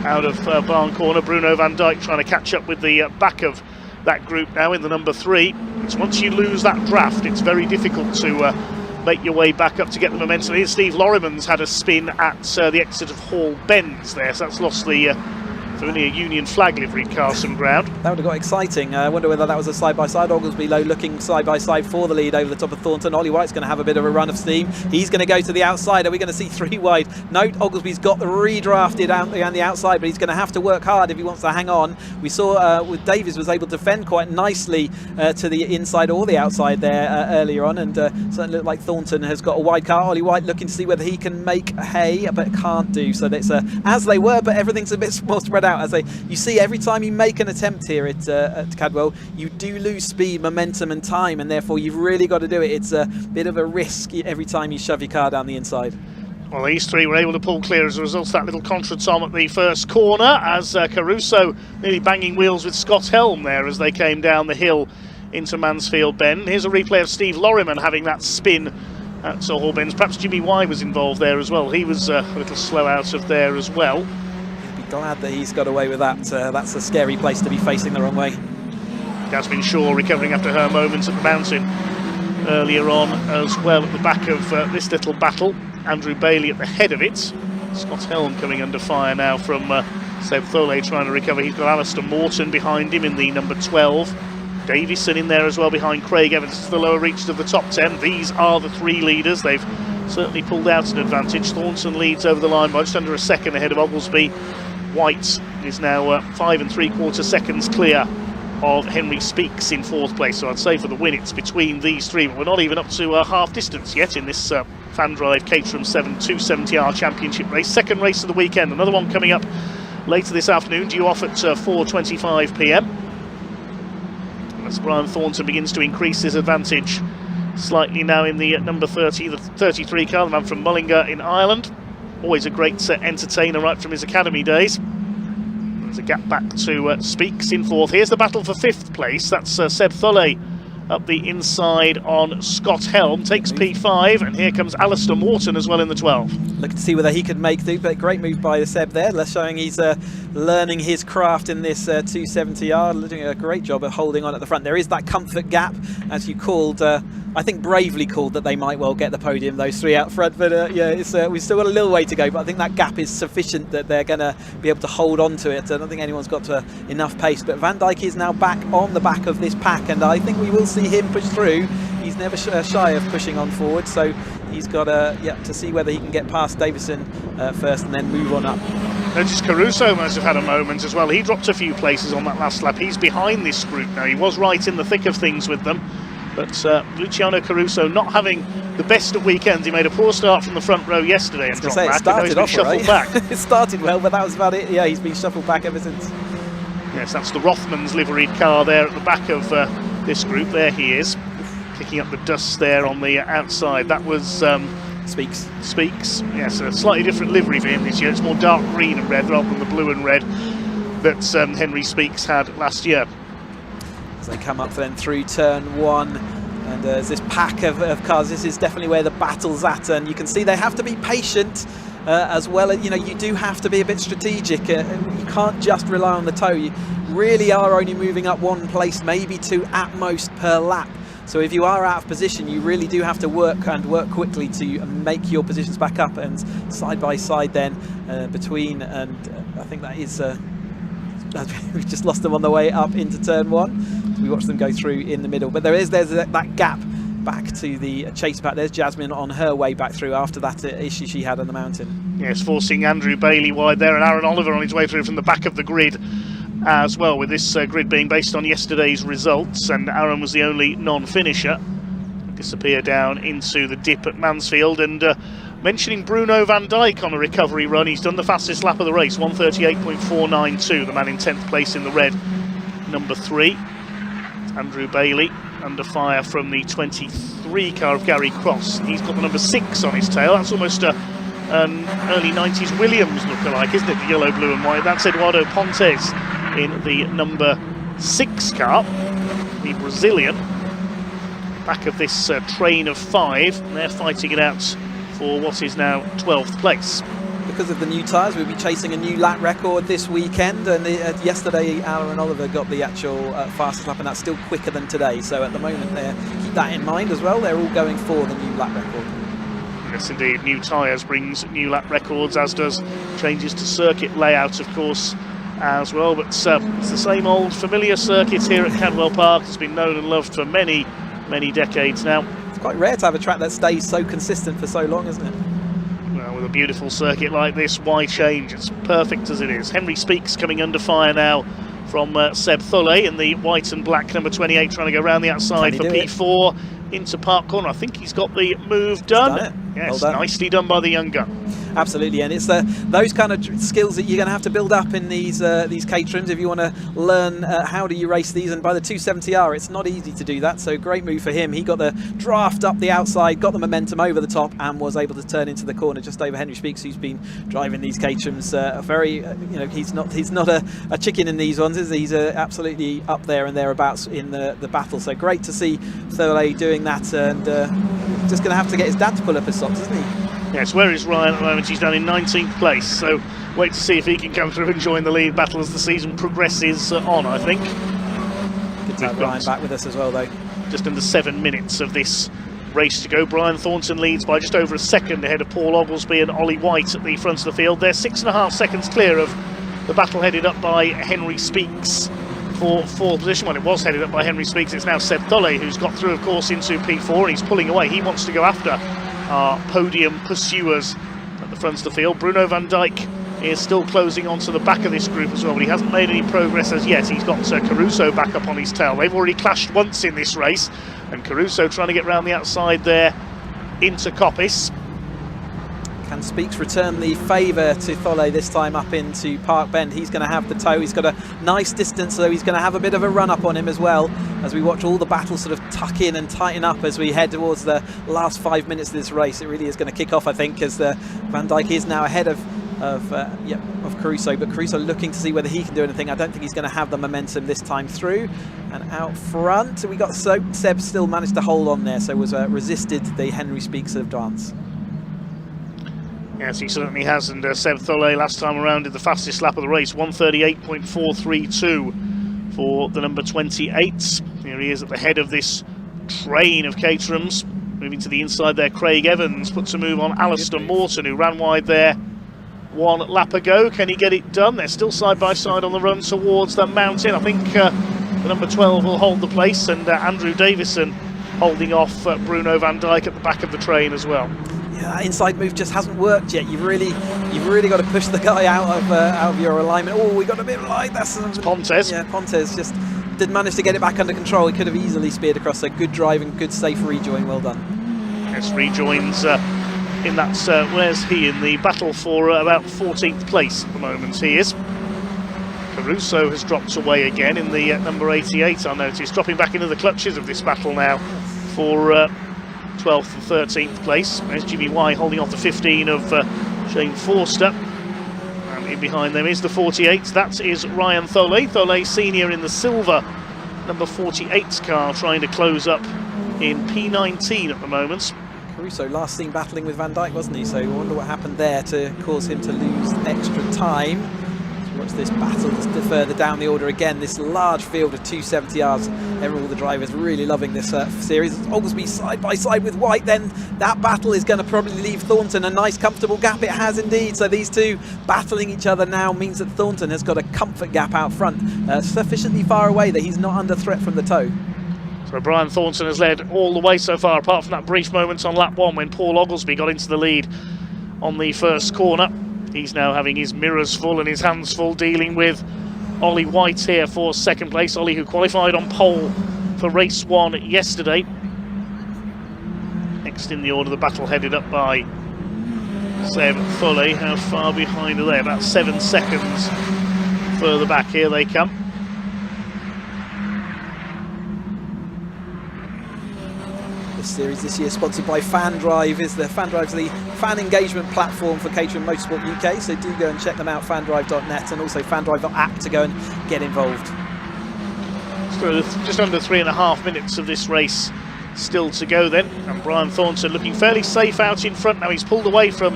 out of Barn Corner. Bruno Van Dijk trying to catch up with the back of that group now in the number 3. It's once you lose that draft, it's very difficult to make your way back up to get the momentum. Here's Steve Lorriman's had a spin at the exit of Hall Bends there, so that's lost the only a Union flag livery car some ground. That would have got exciting. I wonder whether that was a side-by-side. Oglesby low looking side-by-side for the lead over the top of Thornton. Ollie White's going to have a bit of a run of steam. He's going to go to the outside. Are we going to see 3 wide? No, Oglesby's got redrafted out on the outside, but he's going to have to work hard if he wants to hang on. We saw with Davies was able to defend quite nicely to the inside or the outside there earlier on, and certainly looked like Thornton has got a wide car. Ollie White looking to see whether he can make hay, but can't do. So that's as they were, but everything's a bit more spread out. As you see, every time you make an attempt here at Cadwell, you do lose speed, momentum and time, and therefore you've really got to do it. It's a bit of a risk every time you shove your car down the inside. Well, these 3 were able to pull clear as a result of that little contretemps at the first corner, as Caruso nearly banging wheels with Scott Helm there as they came down the hill into Mansfield Bend. Here's a replay of Steve Lorriman having that spin at Hall Bends. Perhaps Jimmy Y was involved there as well. He was a little slow out of there as well. Glad that he's got away with that. That's a scary place to be facing the wrong way. Jasmine Shaw recovering after her moments at the mountain earlier on as well at the back of this little battle. Andrew Bailey at the head of it. Scott Helm coming under fire now from Seb Tholle trying to recover. He's got Alistair Morton behind him in the number 12. Davison in there as well behind Craig Evans to the lower reaches of the top 10. These are the 3 leaders. They've certainly pulled out an advantage. Thornton leads over the line by just under a second ahead of Oglesby. White is now 5 3/4 seconds clear of Henry Speaks in 4th place. So I'd say for the win it's between these three, but we're not even up to half distance yet in this FanDrive Caterham 7 270R Championship race. Second race of the weekend, another one coming up later this afternoon, due off at 4:25 p.m. as Brian Thornton begins to increase his advantage slightly now in the number 30, the 33 car, the man from Mullingar in Ireland. Always a great entertainer right from his academy days. There's a gap back to Speaks in 4th. Here's the battle for 5th place. That's Seb Thulley up the inside on Scott Helm, takes P5, and here comes Alistair Morton as well in the 12. Looking to see whether he could make the great move by the Seb there, showing he's learning his craft in this 270R, doing a great job of holding on at the front. There is that comfort gap, as you called, I think bravely called, that they might well get the podium, those three out front, but yeah, we've still got a little way to go, but I think that gap is sufficient that they're going to be able to hold on to it. I don't think anyone's got enough pace, but Van Dijk is now back on the back of this pack, and I think we will see him push through. He's never shy of pushing on forward, so he's got to see whether he can get past Davison first and then move on up. Notice Caruso must have had a moment as well. He dropped a few places on that last lap. He's behind this group now. He was right in the thick of things with them, but Luciano Caruso not having the best of weekends. He made a poor start from the front row yesterday and dropped back. Started off shuffled back. It started well, but that was about it. Yeah, he's been shuffled back ever since. Yes, that's the Rothmans liveried car there at the back of this group. There he is, picking up the dust there on the outside. That was Speaks. Yes, a slightly different livery for him this year. It's more dark green and red rather than the blue and red that Henry Speaks had last year. As they come up then through turn 1, and there's this pack of cars. This is definitely where the battle's at, and you can see they have to be patient as well. You know, you do have to be a bit strategic. You can't just rely on the toe. You really are only moving up one place, maybe two at most per lap. So if you are out of position, you really do have to work quickly to make your positions back up, and side by side then between, and I think that is we've just lost them on the way up into turn 1. We watch them go through in the middle, but there's that gap back to the chase pack. There's Jasmine on her way back through after that issue she had on the mountain. Yes, forcing Andrew Bailey wide there, and Aaron Oliver on his way through from the back of the grid as well, with this grid being based on yesterday's results, and Aaron was the only non-finisher. Disappear down into the dip at Mansfield, and mentioning Bruno Van Dijk on a recovery run, he's done the fastest lap of the race, 1:38.492, the man in 10th place in the red, number 3. Andrew Bailey under fire from the 23 car of Gary Cross. He's got the number 6 on his tail. That's almost an early 90s Williams lookalike, isn't it? The yellow, blue and white. That's Eduardo Pontes in the number 6 car, the Brazilian. Back of this train of 5, and they're fighting it out for what is now 12th place. Because of the new tyres, we'll be chasing a new lap record this weekend, and yesterday Aaron Oliver got the actual fastest lap, and that's still quicker than today. So at the moment, keep that in mind as well. They're all going for the new lap record. Yes, indeed. New tyres brings new lap records, as does changes to circuit layout, of course, as well. But it's the same old familiar circuit here at Cadwell Park. It's been known and loved for many, many decades now. It's quite rare to have a track that stays so consistent for so long, isn't it? Well, with a beautiful circuit like this, why change? It's perfect as it is. Henry Speaks coming under fire now from Seb Thulley in the white and black number 28, trying to go around the outside for P4 into Park Corner. I think he's got the move done. Yes, well done. Nicely done by the young gun. Absolutely, and it's those kind of skills that you're going to have to build up in these Caterhams if you want to learn how do you race these. And by the 270R, it's not easy to do that. So great move for him. He got the draft up the outside, got the momentum over the top, and was able to turn into the corner just over Henry Speaks, who's been driving these Caterhams very. He's not a chicken in these ones. He's absolutely up there and thereabouts in the battle. So great to see Thurley doing that, and just going to have to get his dad to pull up his socks, isn't he? Yes, where is Ryan at the moment? He's down in 19th place, so wait to see if he can come through and join the lead battle as the season progresses on, I think. Good to have Ryan back with us as well, though. Just under 7 minutes of this race to go. Brian Thornton leads by just over a second ahead of Paul Oglesby and Ollie White at the front of the field. They're 6.5 seconds clear of the battle headed up by Henry Speaks for 4th position. Well, it was headed up by Henry Speaks. It's now Seb Thulley, who's got through, of course, into P4, and he's pulling away. He wants to go after our podium pursuers at the front of the field. Bruno Van Dijk is still closing onto the back of this group as well, but he hasn't made any progress as yet. He's got Caruso back up on his tail. They've already clashed once in this race, and Caruso trying to get round the outside there into Coppice. Can Speaks return the favour to Tholle this time up into Park Bend? He's going to have the tow. He's got a nice distance, so he's going to have a bit of a run up on him as well, as we watch all the battles sort of tuck in and tighten up as we head towards the last 5 minutes of this race. It really is going to kick off, I think, as Van Dijk is now ahead of Caruso, but Caruso looking to see whether he can do anything. I don't think he's going to have the momentum this time through. And out front we got Seb still managed to hold on there, so was resisted the Henry Speaks advance. Yes, he certainly has, and Seb Tholle last time around did the fastest lap of the race, 1:38.432 for the number 28. Here he is at the head of this train of Caterhams. Moving to the inside there, Craig Evans puts a move on Alistair Morton, who ran wide there 1 lap ago. Can he get it done? They're still side by side on the run towards the mountain. I think the number 12 will hold the place, and Andrew Davison holding off Bruno Van Dijk at the back of the train as well. Yeah, that inside move just hasn't worked yet. You've really got to push the guy out of your alignment. Oh, we got a bit of light. That's Pontes. Yeah, Pontes just did manage to get it back under control. He could have easily speared across. So good driving, good safe rejoin. Well done. Yes, rejoins in that. Where's he in the battle for about 14th place at the moment? He is. Caruso has dropped away again in the number 88. I noticed dropping back into the clutches of this battle now for 12th and 13th place. There's GBY holding off the 15 of Shane Forster, and in behind them is the 48. That is Ryan Tholle. Tholle senior in the silver number 48 car, trying to close up in P19 at the moment. Caruso last seen battling with Van Dijk, wasn't he? So I wonder what happened there to cause him to lose extra time. Watch this battle just further down the order again. This large field of 270Rs. All the drivers really loving this series. Oglesby side by side with White. Then that battle is going to probably leave Thornton a nice comfortable gap. It has indeed. So these two battling each other now means that Thornton has got a comfort gap out front, sufficiently far away that he's not under threat from the tow. So Brian Thornton has led all the way so far, apart from that brief moment on lap 1 when Paul Oglesby got into the lead on the first corner. He's now having his mirrors full and his hands full, dealing with Ollie White here for second place. Ollie, who qualified on pole for race 1 yesterday. Next in the order, the battle headed up by Seb Tholle. How far behind are they? About 7 seconds further back. Here they come. Series this year sponsored by FanDrive. FanDrive's the fan engagement platform for Caterham Motorsport UK, so do go and check them out, fandrive.net, and also fandrive.app to go and get involved. So just under 3.5 minutes of this race still to go then, and Brian Thornton looking fairly safe out in front now. He's pulled away from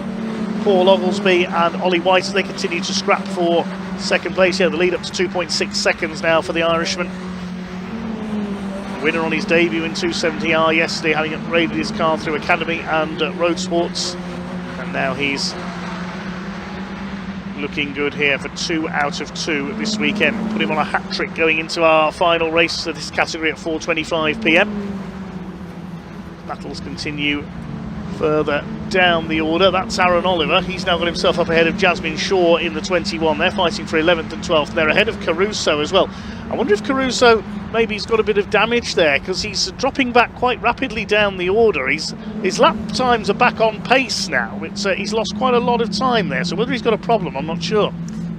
Paul Oglesby and Ollie White as they continue to scrap for second place. Yeah, the lead up to 2.6 seconds now for the Irishman. Winner on his debut in 270R yesterday, having upgraded his car through Academy and Roadsports, and now he's looking good here for 2 out of 2 this weekend. Put him on a hat-trick going into our final race of this category at 4:25 p.m. Battles continue further down the order. That's Aaron Oliver. He's now got himself up ahead of Jasmine Shaw in the 21. They're fighting for 11th and 12th. They're ahead of Caruso as well. I wonder if Caruso, maybe he's got a bit of damage there, because he's dropping back quite rapidly down the order. His lap times are back on pace now. He's lost quite a lot of time there, so whether he's got a problem, I'm not sure.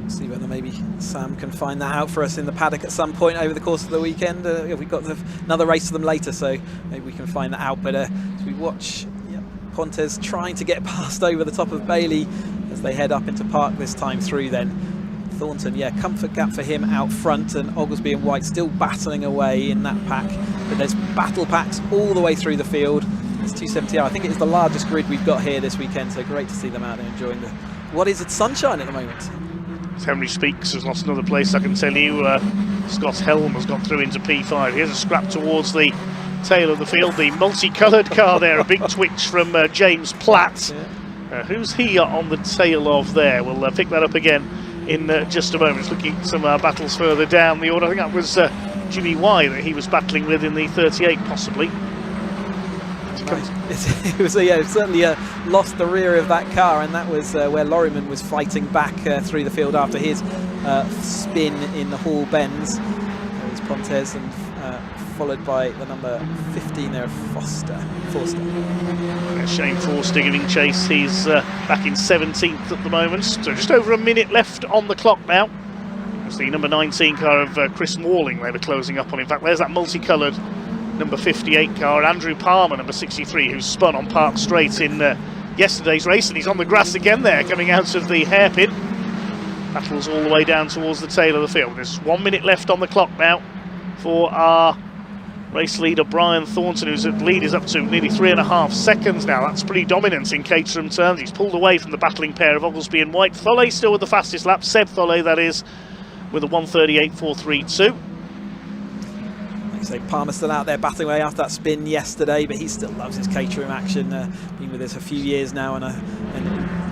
See whether maybe Sam can find that out for us in the paddock at some point over the course of the weekend. We've got another race of them later, so maybe we can find that out. But as we watch Pontes trying to get past over the top of Bailey as they head up into Park this time through then. Thornton, yeah, comfort gap for him out front, and Oglesby and White still battling away in that pack. But there's battle packs all the way through the field. It's 270R. I think it is the largest grid we've got here this weekend, so great to see them out there enjoying what is it, sunshine at the moment. Henry Speaks has lost another place, I can tell you. Scott Helm has got through into P5. Here's a scrap towards the tail of the field. The multicoloured car there, a big twitch from James Platt. Who's he on the tail of there? We'll pick that up again in just a moment. Just looking at some battles further down the order. I think that was Jimmy Y that he was battling with in the 38 possibly. It was certainly lost the rear of that car, and that was where Lorryman was fighting back through the field after his spin in the Hall bends. It was Pontes, and followed by the number 15 there, Forster. Shane Forster giving chase. He's back in 17th at the moment, so just over a minute left on the clock now. It's the number 19 car of Chris Walling they were closing up on. In fact, there's that multicoloured number 58 car, Andrew Palmer, number 63, who spun on Park Straight in yesterday's race, and he's on the grass again there, coming out of the hairpin. Battles all the way down towards the tail of the field. There's 1 minute left on the clock now for our race leader Brian Thornton, whose lead is up to nearly 3.5 seconds now. That's pretty dominant in Caterham terms. He's pulled away from the battling pair of Oglesby and White. Tholle still with the fastest lap, Seb Tholle that is, with a 1:38.432. Like I say, Palmer still out there battling away after that spin yesterday, but he still loves his Caterham action. Been with us a few years now, and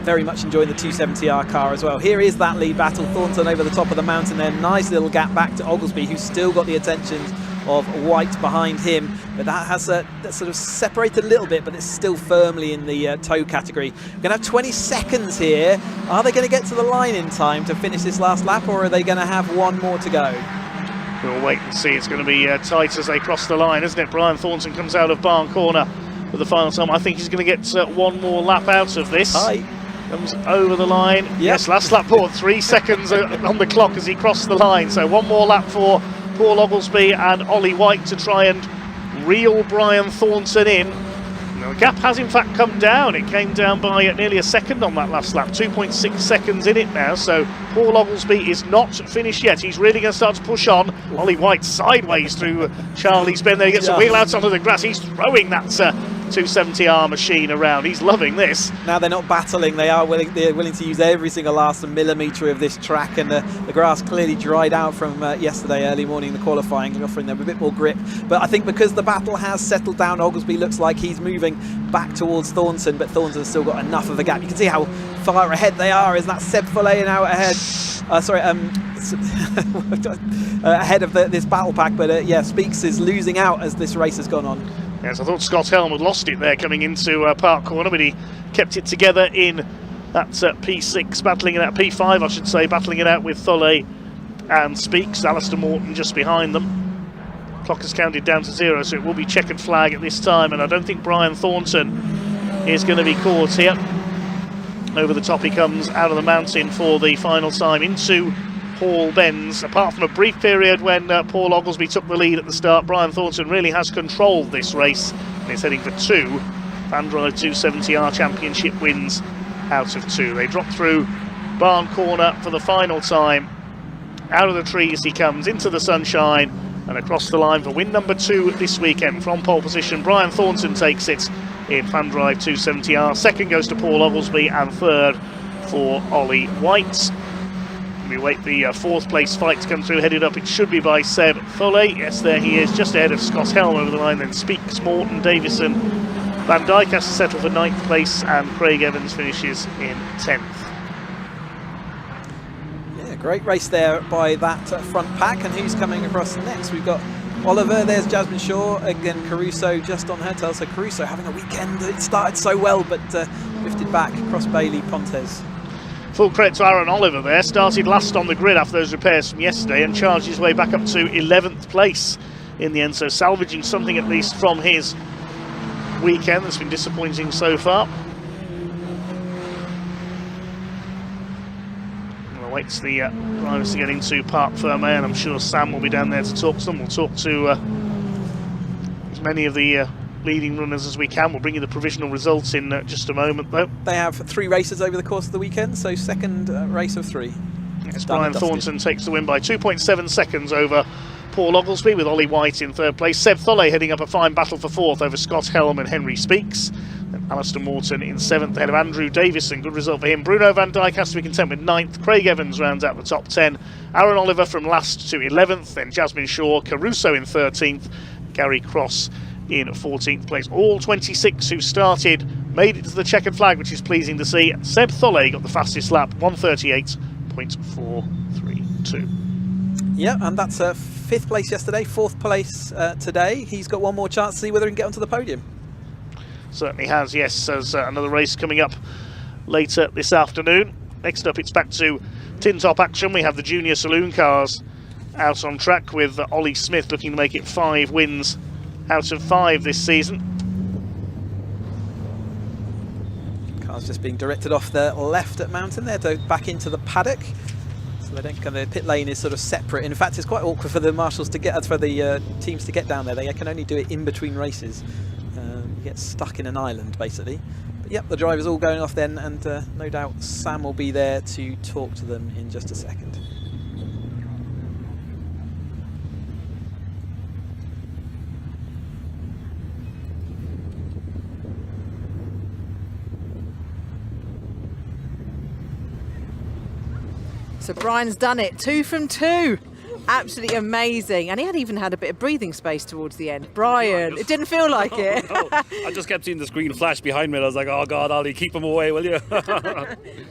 very much enjoying the 270R car as well. Here is that lead battle. Thornton over the top of the mountain there. Nice little gap back to Oglesby, who's still got the attentions of White behind him, but that has that sort of separated a little bit, but it's still firmly in the tow category. We're going to have 20 seconds here. Are they going to get to the line in time to finish this last lap, or are they going to have one more to go? We'll wait and see. It's going to be tight as they cross the line, isn't it? Brian Thornton comes out of Barn Corner for the final time. I think he's going to get one more lap out of this. Comes over the line. Yep. Yes, last lap forward. 3 seconds on the clock as he crossed the line. So one more lap for Paul Oglesby and Ollie White to try and reel Brian Thornton in. Now, the gap has in fact come down. It came down by nearly a second on that last lap. 2.6 seconds in it now. So Paul Oglesby is not finished yet. He's really going to start to push on. Ollie White sideways through Charlie's bend there. He gets a wheel out onto the grass. He's throwing that 270R machine around. He's loving this. Now they're not battling. They're willing to use every single last millimetre of this track, and the grass clearly dried out from yesterday early morning, the qualifying, offering them a bit more grip. But I think because the battle has settled down, Oglesby looks like he's moving back towards Thornton, but Thornton's still got enough of a gap. You can see how far ahead they are. Isn't that Seb Follet now ahead? Ahead of this battle pack, but yeah, Speaks is losing out as this race has gone on. Yes, I thought Scott Helm had lost it there coming into Park Corner, but he kept it together in that P6, battling it out, P5 I should say, battling it out with Tholle and Speaks. Alistair Morton just behind them. Clock has counted down to 0, so it will be checkered flag at this time, and I don't think Brian Thornton is going to be caught here. Over the top he comes out of the mountain for the final time into Paul Benz. Apart from a brief period when Paul Oglesby took the lead at the start, Brian Thornton really has controlled this race and is heading for 2 FanDrive 270R Championship wins out of 2. They drop through Barn Corner for the final time. Out of the trees he comes into the sunshine and across the line for win number 2 this weekend. From pole position, Brian Thornton takes it in FanDrive 270R. Second goes to Paul Oglesby, and third for Ollie White. We wait the 4th place fight to come through, headed up, it should be by Seb Tholle. Yes, there he is, just ahead of Scott Helm over the line, then Speaks, Morton, Davison. Van Dijk has to settle for 9th place, and Craig Evans finishes in 10th. Yeah, great race there by that front pack, and who's coming across next? We've got Oliver, there's Jasmine Shaw, again Caruso just on her tail, so Caruso having a weekend. It started so well, but lifted back across Bailey, Pontes. Full credit to Aaron Oliver there, started last on the grid after those repairs from yesterday and charged his way back up to 11th place in the end, so salvaging something at least from his weekend that's been disappointing so far. We'll wait for the drivers to get into Parc Fermé, and I'm sure Sam will be down there to talk to them. We'll talk to as many of the leading runners as we can. We'll bring you the provisional results in just a moment though. They have 3 races over the course of the weekend, so second race of 3. Yes, Brian Thornton takes the win by 2.7 seconds over Paul Oglesby, with Ollie White in 3rd place. Seb Tholle heading up a fine battle for 4th over Scott Helm and Henry Speaks. And Alistair Morton in 7th ahead of Andrew Davison. Good result for him. Bruno Van Dijk has to be content with 9th. Craig Evans rounds out the top 10. Aaron Oliver from last to 11th. Then Jasmine Shaw, Caruso in 13th. Gary Cross in 14th place. All 26 who started made it to the checkered flag, which is pleasing to see. Seb Tholle got the fastest lap, 1:38.432. Yeah, and that's 5th place yesterday, 4th place today. He's got one more chance to see whether he can get onto the podium. Certainly has, yes. There's another race coming up later this afternoon. Next up, it's back to tin top action. We have the junior saloon cars out on track with Ollie Smith looking to make it 5 wins out of 5 this season. Cars just being directed off the left at Mountain there to back into the paddock. So they don't the pit lane is sort of separate. In fact, it's quite awkward for the marshals to get, for the teams to get down there. They can only do it in between races. You get stuck in an island basically. But yep, the drivers all going off then, and no doubt Sam will be there to talk to them in just a second. So Brian's done it, 2 from 2. Absolutely amazing. And he had even had a bit of breathing space towards the end. Brian, it didn't feel like it. No. I just kept seeing the screen flash behind me and I was like, oh God, Ollie, keep him away, will you?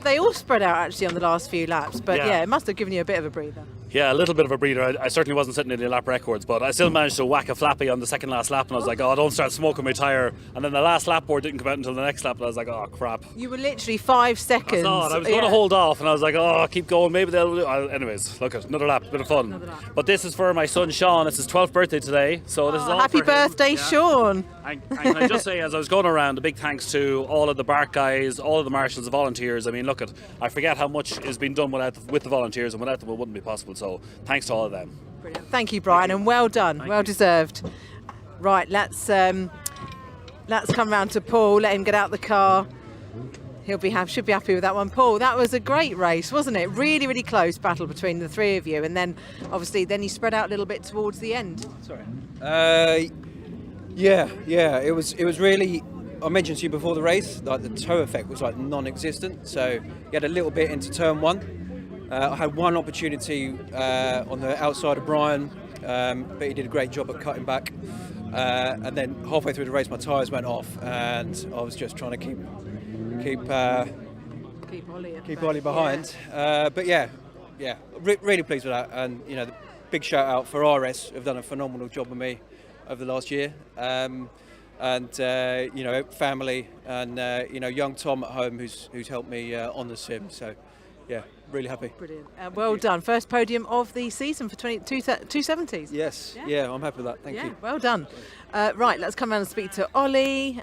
They all spread out actually on the last few laps, but yeah, it must have given you a bit of a breather. Yeah, a little bit of a breather. I certainly wasn't sitting in the lap records, but I still managed to whack a flappy on the second last lap, and I was like, oh, don't start smoking my tyre. And then the last lap board didn't come out until the next lap, and I was like, oh, crap. You were literally 5 seconds. I was going to hold off, and I was like, oh, keep going, maybe they'll do it. Anyways, look, another lap, bit of fun. But this is for my son, Sean. It's his 12th birthday today, so this is all happy for him. birthday, Sean. And can I just say, as I was going around, a big thanks to all of the BARC guys, all of the marshals, the volunteers. I mean, look, I forget how much has been done with the volunteers, and without them it wouldn't be possible. So thanks to all of them. Brilliant. Thank you, Brian, and well done, well deserved. Right, let's come round to Paul. Let him get out the car. Should be happy with that one. Paul, that was a great race, wasn't it? Really, really close battle between the 3 of you, and then obviously you spread out a little bit towards the end. Sorry. Yeah, it was really, I mentioned to you before the race, like the toe effect was like non-existent, so you had a little bit into turn 1. I had one opportunity on the outside of Brian, but he did a great job at cutting back, and then halfway through the race my tyres went off, and I was just trying to keep Ollie behind. But really pleased with that, and the big shout out for RS, who've done a phenomenal job with me over the last year, and family, and young Tom at home who's helped me on the sim. So yeah, really happy. Brilliant. Well done. First podium of the season for 270s. Yes. Yeah, I'm happy with that. Thank you. Well done. Right, let's come around and speak to Ollie.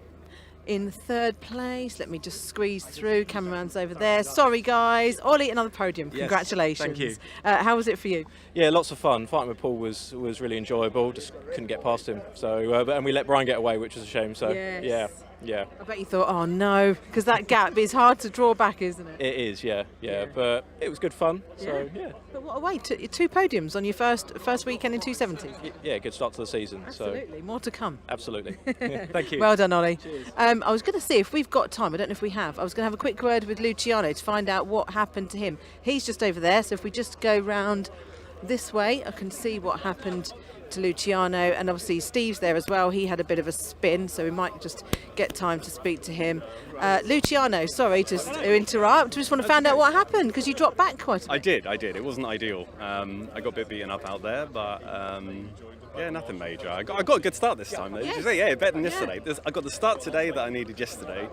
In 3rd place, let me just squeeze through. Cameraman's over there. Sorry, guys. Ollie, another podium. Yes, congratulations. thank you. How was it for you? Yeah, lots of fun. Fighting with Paul was really enjoyable. Just couldn't get past him. So, and we let Brian get away, which was a shame. So, yes. yeah. I bet you thought, oh no, because that gap is hard to draw back, isn't it? It is, yeah. But it was good fun. So, yeah. But what a way! 2 podiums on your first weekend in 270s. Yeah, good start to the season. Absolutely, more to come. Absolutely. Thank you. Well done, Ollie. Cheers. I was going to see if we've got time. I don't know if we have. I was going to have a quick word with Luciano to find out what happened to him. He's just over there, so if we just go round this way, I can see what happened to Luciano, and obviously Steve's there as well. He had a bit of a spin, so we might just get time to speak to him. Luciano, sorry to interrupt. Just want to find out what happened, because you dropped back quite a bit. I did. It wasn't ideal. I got a bit beaten up out there, but yeah, nothing major. I got a good start this time, though. Yeah, better than yesterday. I got the start today that I needed yesterday,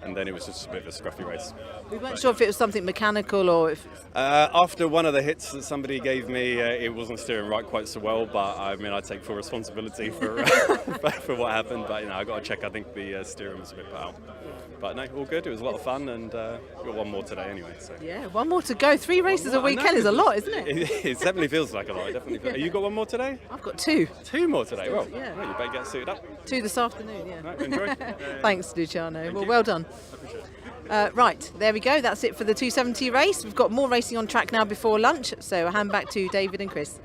and then it was just a bit of a scruffy race. We weren't sure if it was something mechanical or if... After one of the hits that somebody gave me, it wasn't steering right quite so well, but I mean, I take full responsibility for for what happened, but I got to check, I think the steering was a bit put out. But no, all good, it was a lot of fun, and we've got one more today anyway. So. Yeah, one more to go. 3 races a weekend is a lot, isn't it? It definitely feels like a lot. You got one more today? I've got 2. 2 more today? Well, yeah. You better get suited up. 2 this afternoon, yeah. Right, enjoy. Thanks, Luciano. Well done. Right, there we go. That's it for the 270 race. We've got more racing on track now before lunch, so I'll hand back to David and Chris.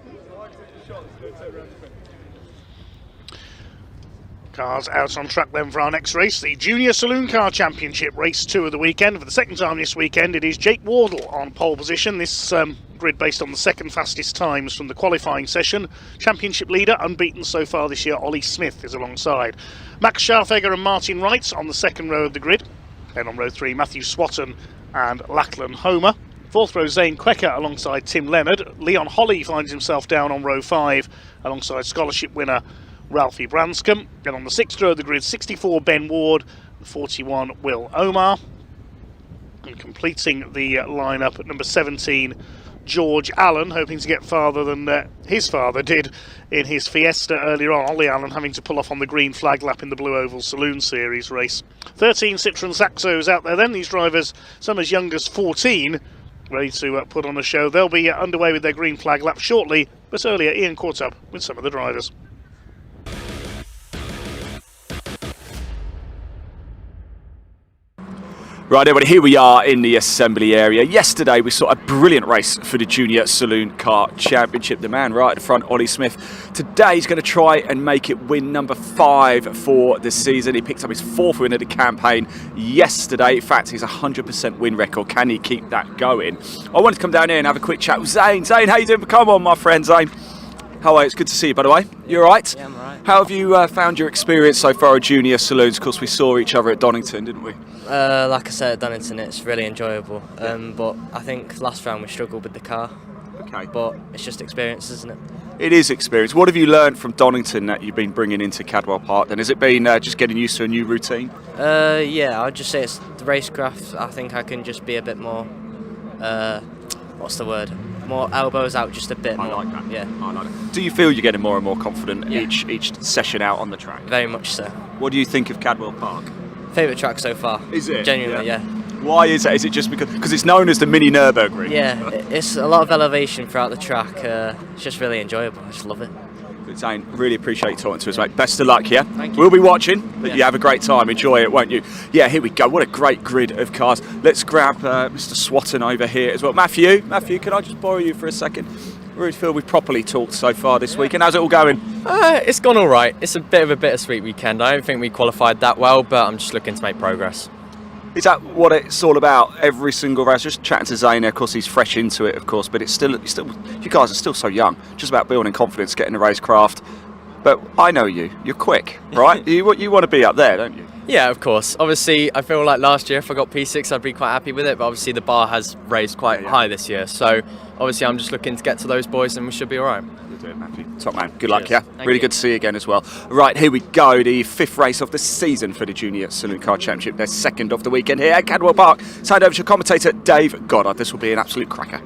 Cars out on track then for our next race, the Junior Saloon Car Championship, race 2 of the weekend. For the second time this weekend, it is Jake Wardle on pole position. This grid based on the second fastest times from the qualifying session. Championship leader, unbeaten so far this year, Ollie Smith is alongside. Max Scharfegger and Martin Wright on the second row of the grid. Then on row 3, Matthew Swatton and Lachlan Homer. 4th row, Zane Quecker alongside Tim Leonard. Leon Holly finds himself down on row 5 alongside scholarship winner Ralphie Branscombe. Then on the 6th row of the grid, 64 Ben Ward, 41 Will Omar. And completing the lineup at number 17, George Allen, hoping to get farther than his father did in his Fiesta earlier on. Ollie Allen having to pull off on the green flag lap in the Blue Oval Saloon Series race. 13 Citroen Saxos out there then. These drivers, some as young as 14, ready to put on a show. They'll be underway with their green flag lap shortly, but earlier Ian caught up with some of the drivers. Right, everybody, here we are in the assembly area. Yesterday we saw a brilliant race for the Junior Saloon Car Championship. The man right at the front, Ollie Smith. Today he's going to try and make it win number 5 for the season. He picked up his 4th win of the campaign yesterday. In fact, he's 100% win record. Can he keep that going? I wanted to come down here and have a quick chat with Zane. Zane, how you doing? Come on, my friend, Zane. How are you? It's good to see you, by the way. You all right? Yeah, I'm all right. How have you found your experience so far at Junior Saloons? Of course, we saw each other at Donington, didn't we? Like I said, at Donington, it's really enjoyable. But I think last round we struggled with the car. Okay. But it's just experience, isn't it? It is experience. What have you learned from Donington that you've been bringing into Cadwell Park? Then has it been just getting used to a new routine? Yeah, I'd just say it's the racecraft. I think I can just be a bit more. What's the word? More elbows out, just a bit more. I like that. Yeah, I like that. Do you feel you're getting more and more confident each session out on the track? Very much so. What do you think of Cadwell Park? Favourite track so far. Is it? Genuinely, yeah. Why is that? Is it just because it's known as the mini Nürburgring? Yeah, it's a lot of elevation throughout the track. It's just really enjoyable. I just love it. Good, Zane. Really appreciate you talking to us, mate. Best of luck, yeah? Thank you. We'll be watching, but you have a great time. Enjoy it, won't you? Yeah, here we go. What a great grid of cars. Let's grab Mr. Swatton over here as well. Matthew, can I just borrow you for a second? I really feel we've properly talked so far this week, and how's it all going? It's gone all right. It's a bit of a bittersweet weekend. I don't think we qualified that well, but I'm just looking to make progress. Is that what it's all about? Every single race? Just chatting to Zane, of course, he's fresh into it, of course, but it's still, you guys are still so young. Just about building confidence, getting the racecraft. But I know you. You're quick, right? you want to be up there, don't you? Yeah, of course. Obviously, I feel like last year if I got P6, I'd be quite happy with it, but obviously the bar has raised quite high this year. So obviously I'm just looking to get to those boys and we should be all right. You'll do it, Matthew. Top man. Good luck, Cheers. yeah? Really good to see you again as well. Right, here we go. The 5th race of the season for the Junior Saloon Car Championship. Their 2nd of the weekend here at Cadwell Park. Hand over to commentator Dave Goddard. This will be an absolute cracker.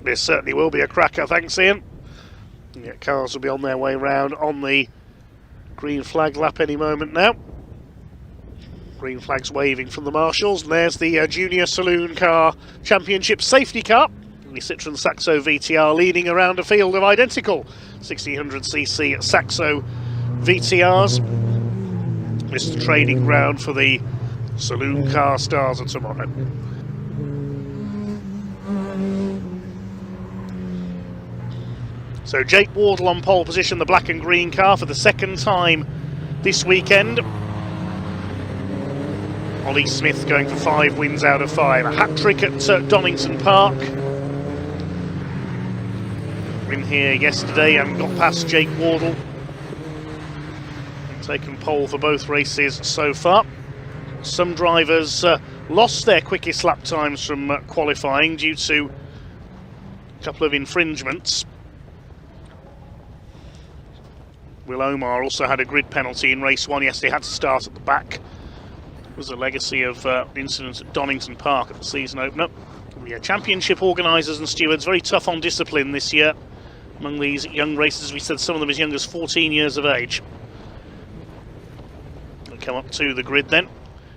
This certainly will be a cracker, thanks Ian. Yeah, cars will be on their way round on the green flag lap any moment now. Green flag's waving from the marshals, and there's the Junior Saloon Car Championship safety car. The Citroen Saxo VTR leading around a field of identical 1600cc Saxo VTRs. This is the training ground for the Saloon Car Stars of tomorrow. So Jake Wardle on pole position, the black and green car for the 2nd time this weekend. Ollie Smith going for 5 wins out of 5. A hat-trick at Donington Park. In here yesterday and got past Jake Wardle. Taken pole for both races so far. Some drivers lost their quickest lap times from qualifying due to a couple of infringements. Will Omar also had a grid penalty in race 1 yesterday, had to start at the back. It was a legacy of incidents at Donington Park at the season opener. Yeah, championship organisers and stewards very tough on discipline this year among these young racers. We said some of them as young as 14 years of age. They come up to the grid then.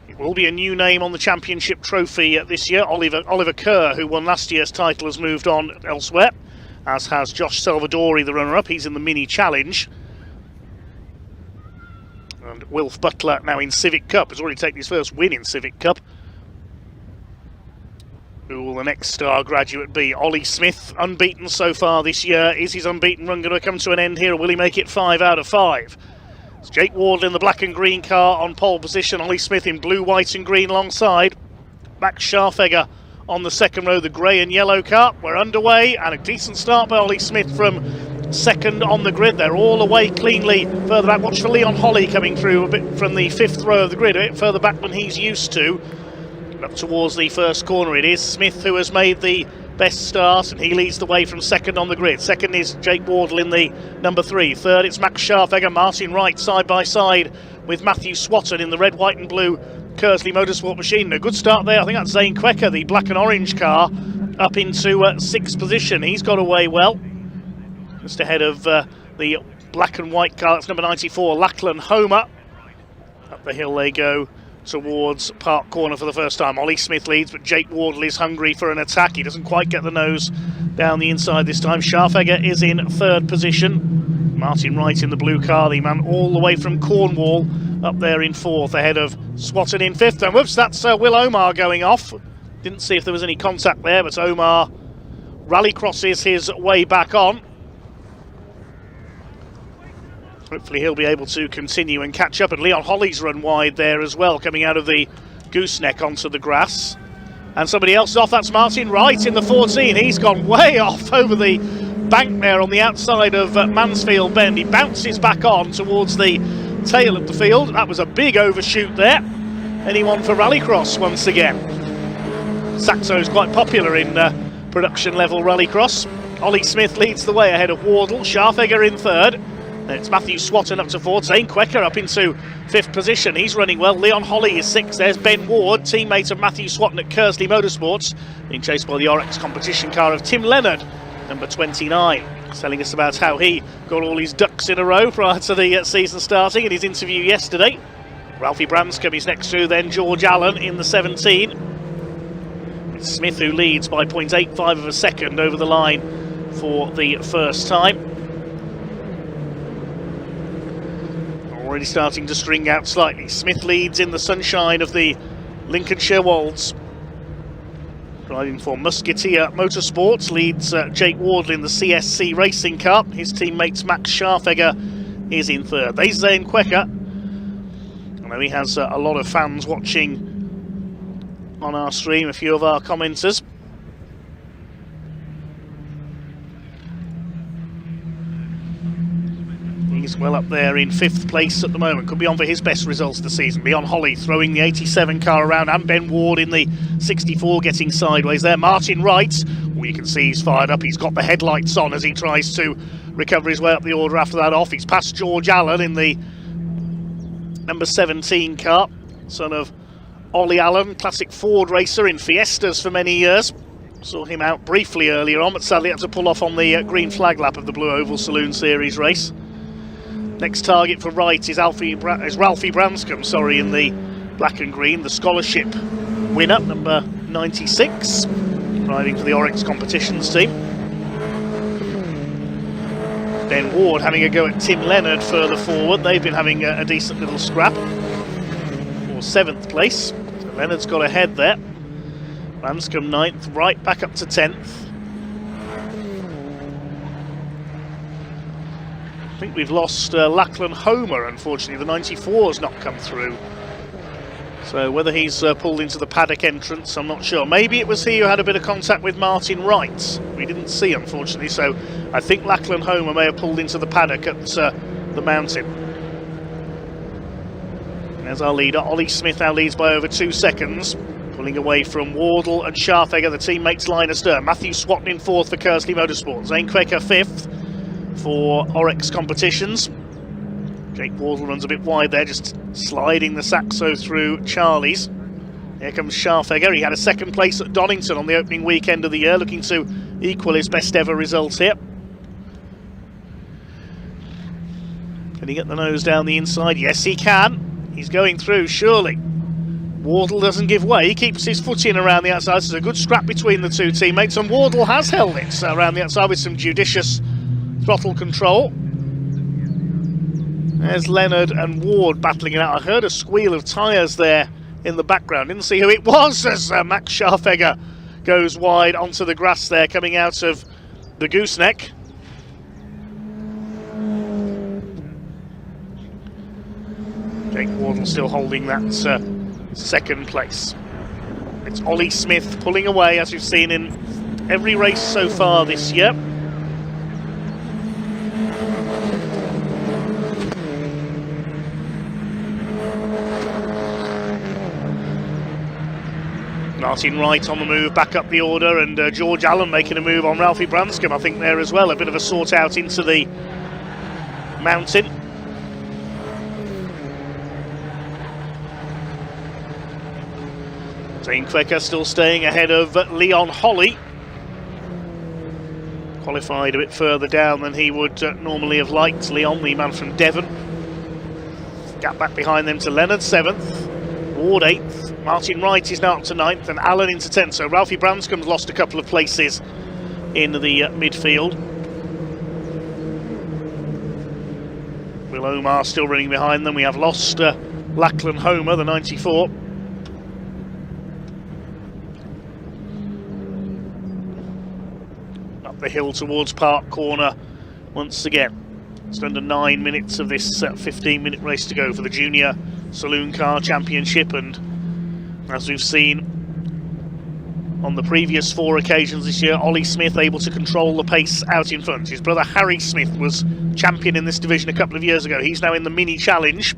It will be a new name on the championship trophy this year. Oliver Kerr, who won last year's title, has moved on elsewhere, as has Josh Salvadori, the runner-up. He's in the Mini Challenge. And Wilf Butler now in Civic Cup, has already taken his first win in Civic Cup. Who will the next star graduate be? Ollie Smith, unbeaten so far this year. Is his unbeaten run going to come to an end here, or will he make it 5 out of 5? It's Jake Wardle in the black and green car on pole position. Ollie Smith in blue, white and green alongside. Max Scharfegger on the 2nd row, the grey and yellow car. We're underway, and a decent start by Ollie Smith from 2nd on the grid. They're all away cleanly further back. Watch for Leon Holly coming through a bit from the 5th row of the grid, a bit further back than he's used to. Up towards the first corner, it is Smith who has made the best start, and he leads the way from second on the grid. Second is Jake Wardle in the number 3. Third, it's Max Scharfegger, Martin Wright side by side with Matthew Swatton in the red, white and blue Kersley Motorsport machine. A good start there. I think that's Zane Quecker, the black and orange car, up into 6th position. He's got away well, just ahead of the black and white car. That's number 94, Lachlan Homer. Up the hill they go towards Park Corner for the first time. Ollie Smith leads, but Jake Wardle is hungry for an attack. He doesn't quite get the nose down the inside this time. Scharfegger is in 3rd position. Martin Wright in the blue car, the man all the way from Cornwall, up there in 4th, ahead of Swatton in 5th. And whoops, that's Will Omar going off. Didn't see if there was any contact there, but Omar rallycrosses his way back on. Hopefully he'll be able to continue and catch up. And Leon Holly's run wide there as well, coming out of the gooseneck onto the grass. And somebody else is off, that's Martin Wright in the 14. He's gone way off over the bank there on the outside of Mansfield Bend. He bounces back on towards the tail of the field. That was a big overshoot there. Anyone for rallycross once again. Saxo's quite popular in production level rallycross. Ollie Smith leads the way ahead of Wardle. Scharfegger in 3rd. It's Matthew Swatton up to 4th. Zane Quecker up into 5th position. He's running well. Leon Holly is 6th. There's Ben Ward, teammate of Matthew Swatton at Kersley Motorsports, being chased by the Orex competition car of Tim Leonard, number 29. Telling us about how he got all his ducks in a row prior to the season starting in his interview yesterday. Ralphie Branscombe is next to, then George Allen in the 17. It's Smith who leads by 0.85 of a second over the line for the first time. Already starting to string out slightly. Smith leads in the sunshine of the Lincolnshire Wolds. Driving for Musketeer Motorsports leads Jake Wardle in the CSC racing car. His teammates Max Scharfegger is in 3rd. There's Zane Quecker. I know he has a lot of fans watching on our stream, a few of our commenters. He's well up there in 5th place at the moment. Could be on for his best results of the season. Leon Holly throwing the 87 car around, and Ben Ward in the 64 getting sideways there. Martin Wright, well, you can see he's fired up. He's got the headlights on as he tries to recover his way up the order after that off. He's past George Allen in the number 17 car, son of Ollie Allen, classic Ford racer in Fiestas for many years. Saw him out briefly earlier on, but sadly had to pull off on the green flag lap of the Blue Oval Saloon Series race. Next target for Wright is Ralphie Branscombe, in the black and green, the scholarship winner, number 96, riding for the Orex competitions team. Ben Ward having a go at Tim Leonard further forward. They've been having a decent little scrap for 7th place. So Leonard's got ahead there. Branscombe 9th, Wright back up to 10th. I think we've lost Lachlan Homer, unfortunately. The 94's not come through. So whether he's pulled into the paddock entrance, I'm not sure. Maybe it was he who had a bit of contact with Martin Wright. We didn't see, unfortunately, so I think Lachlan Homer may have pulled into the paddock at the mountain. There's our leader. Ollie Smith now leads by over 2 seconds. Pulling away from Wardle and Scharfegger, the teammates line astern. Matthew Swatton in 4th for Kersley Motorsport. Zane Quecker 5th for Orex competitions. Jake Wardle runs a bit wide there, just sliding the Saxo through Charlie's. Here comes Scharfegger. He had a 2nd place at Donington on the opening weekend of the year, looking to equal his best ever result here. Can he get the nose down the inside? Yes, he can. He's going through, surely. Wardle doesn't give way. He keeps his foot in around the outside. There's a good scrap between the two teammates, and Wardle has held it around the outside with some judicious throttle control. There's Leonard and Ward battling it out. I heard a squeal of tyres there in the background. Didn't see who it was as Max Scharfegger goes wide onto the grass there, coming out of the gooseneck. Jake Wardle still holding that 2nd place. It's Ollie Smith pulling away, as we've seen in every race so far this year. Martin Wright on the move back up the order, and George Allen making a move on Ralphie Branscombe, I think, there as well. A bit of a sort out into the mountain. Zane Quecker still staying ahead of Leon Holly. Qualified a bit further down than he would normally have liked. Leon, the man from Devon. Gap back behind them to Leonard 7th, Ward 8th. Martin Wright is now up to 9th, and Allen into 10th. So Ralphie Branscombe's lost a couple of places in the midfield. Will Omar still running behind them. We have lost Lachlan Homer, the 94. Up the hill towards Park Corner once again. It's under 9 minutes of this 15-minute race to go for the Junior Saloon Car Championship, and as we've seen on the previous 4 occasions this year, Ollie Smith able to control the pace out in front. His brother Harry Smith was champion in this division a couple of years ago. He's now in the Mini Challenge.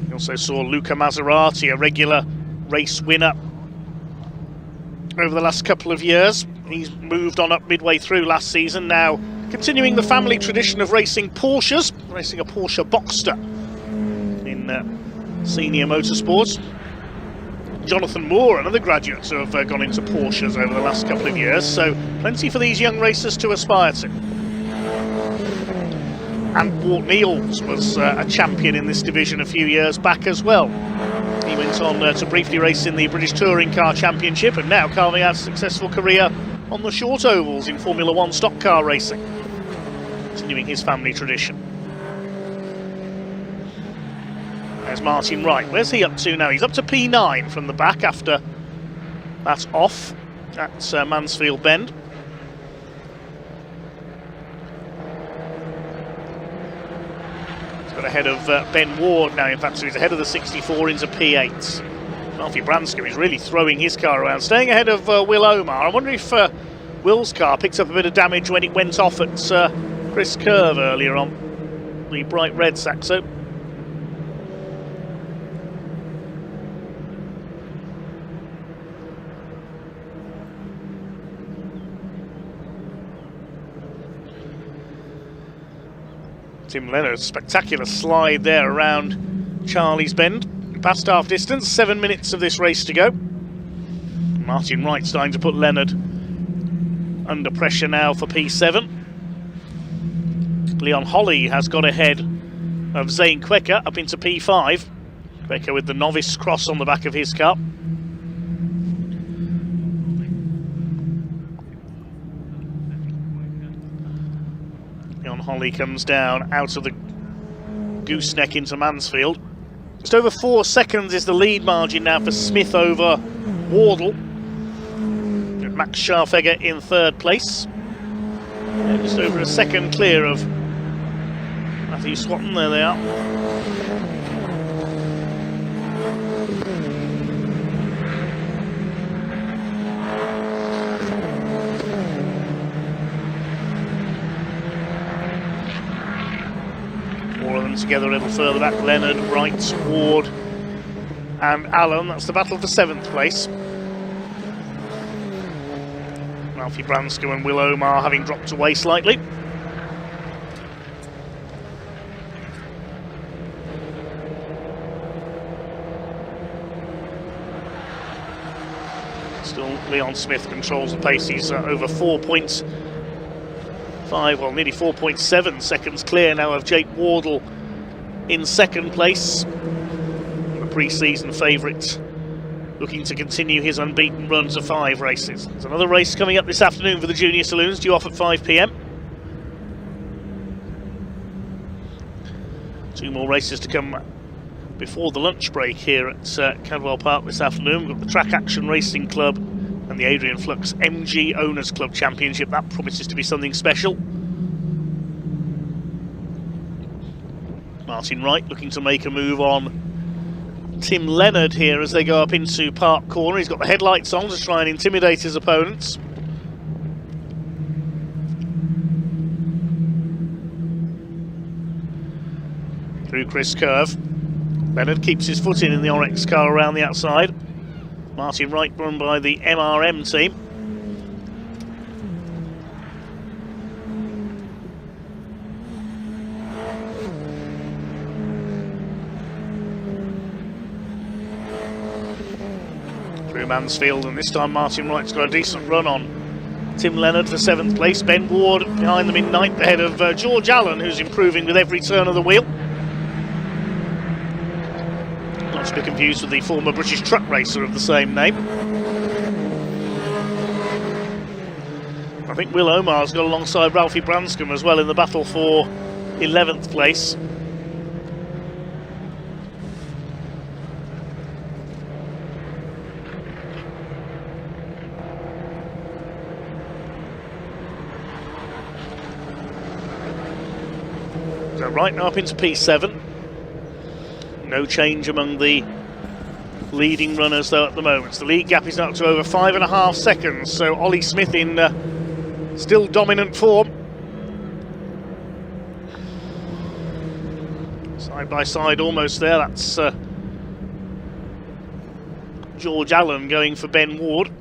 We also saw Luca Maserati, a regular race winner over the last couple of years. He's moved on up midway through last season, now continuing the family tradition of racing Porsches, racing a Porsche Boxster in senior motorsports. Jonathan Moore, another graduate who have gone into Porsches over the last couple of years, so plenty for these young racers to aspire to. And Walt Neals was a champion in this division a few years back as well. He went on to briefly race in the British Touring Car Championship, and now carving out a successful career on the short ovals in Formula 1 stock car racing, continuing his family tradition. There's Martin Wright. Where's he up to now? He's up to P9 from the back after that off at Mansfield Bend. He's got ahead of Ben Ward now, in fact, so he's ahead of the 64 into P8. Ralphie Branscombe is really throwing his car around, staying ahead of Will Omar. I wonder if Will's car picked up a bit of damage when it went off at Chris Curve earlier on, the bright red Saxo. Tim Leonard's spectacular slide there around Charlie's Bend. Past half distance, 7 minutes of this race to go. Martin Wright starting to put Leonard under pressure now for P7. Leon Holly has got ahead of Zane Quecker up into P5. Quecker with the novice cross on the back of his car. Leon Holly comes down out of the gooseneck into Mansfield. Just over 4 seconds is the lead margin now for Smith over Wardle. Max Scharfegger in 3rd place. And just over a second clear of Matthew Swatton. There they are. Together a little further back, Leonard, Wright, Ward and Allen. That's the battle for 7th place. Ralphie Branscombe and Will Omar having dropped away slightly. Still Leon Smith controls the pace. He's over 4.5, well nearly 4.7 seconds clear now of Jake Wardle in 2nd place. The pre-season favourite looking to continue his unbeaten run to 5 races. There's another race coming up this afternoon for the Junior Saloons, due off at 5 p.m. 2 more races to come before the lunch break here at Cadwell Park this afternoon. We've got the Track Action Racing Club and the Adrian Flux MG Owners Club Championship. That promises to be something special. Martin Wright looking to make a move on Tim Leonard here as they go up into Park Corner. He's got the headlights on to try and intimidate his opponents. Through Chris Curve. Leonard keeps his foot in the Orex car around the outside. Martin Wright run by the MRM team. Through Mansfield, and this time Martin Wright's got a decent run on Tim Leonard for 7th place. Ben Ward behind them in 9th, ahead of George Allen, who's improving with every turn of the wheel. Not to be confused with the former British truck racer of the same name. I think Will Omar's got alongside Ralphie Branscombe as well in the battle for 11th place. So right now up into P7. No change among the leading runners though at the moment. The lead gap is now up to over 5.5 seconds, so Ollie Smith in still dominant form. Side by side almost there, that's George Allen going for Ben Ward.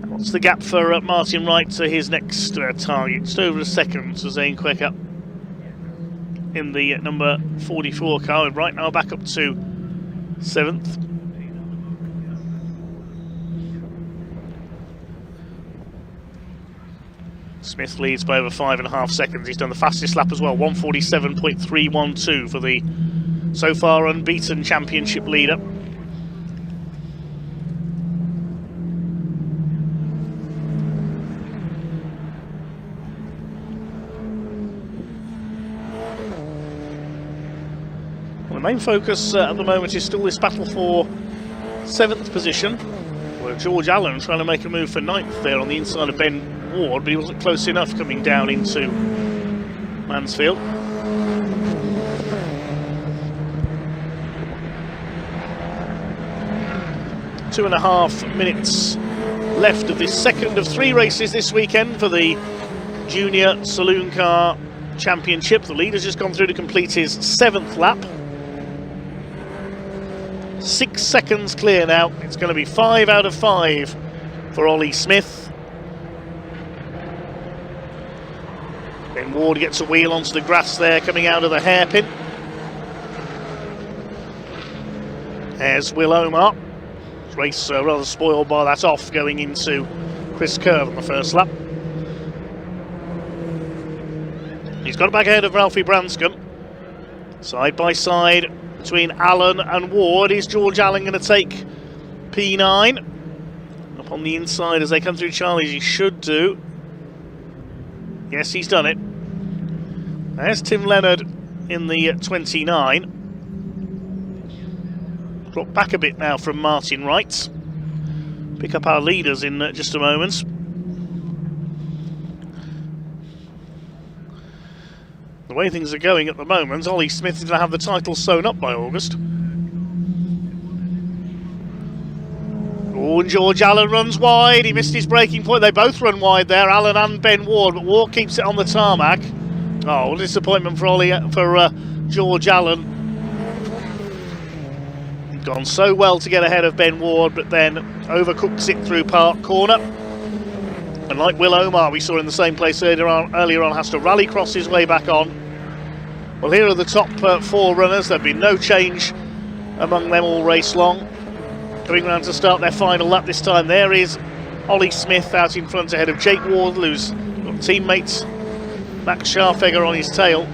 What's the gap for Martin Wright to his next target? Just over a second to Zane Quecker in the number 44 car. Right now back up to 7th. Smith leads by over 5.5 seconds. He's done the fastest lap as well, 1:47.312 for the so far unbeaten championship leader. The main focus at the moment is still this battle for 7th position, where George Allen trying to make a move for 9th there on the inside of Ben Ward, but he wasn't close enough coming down into Mansfield. Two and a half minutes left of this second of 3 races this weekend for the Junior Saloon Car Championship. The leader's just gone through to complete his 7th lap. 6 seconds clear now. It's going to be 5 out of 5 for Ollie Smith. Ben Ward gets a wheel onto the grass there, coming out of the hairpin. There's Will Omar. Race rather spoiled by that off going into Chris Curve on the first lap. He's got it back ahead of Ralphie Branscombe. Side by side between Allen and Ward. Is George Allen going to take P9? Up on the inside as they come through Charlie's, he should do. Yes, he's done it. There's Tim Leonard in the 29. Drop back a bit now from Martin Wright. Pick up our leaders in just a moment. The way things are going at the moment, Ollie Smith is going to have the title sewn up by August. Oh, and George Allen runs wide. He missed his braking point. They both run wide there, Allen and Ben Ward, but Ward keeps it on the tarmac. Oh, what a disappointment for George Allen. He'd gone so well to get ahead of Ben Ward, but then overcooks it through Park Corner. And like Will Omar, we saw in the same place earlier on, has to rally cross his way back on. Well, here are the top 4 runners. There've been no change among them all race long. Coming round to start their final lap this time, there is Ollie Smith out in front ahead of Jake Wardle, who's got teammates Max Scharfegger on his tail.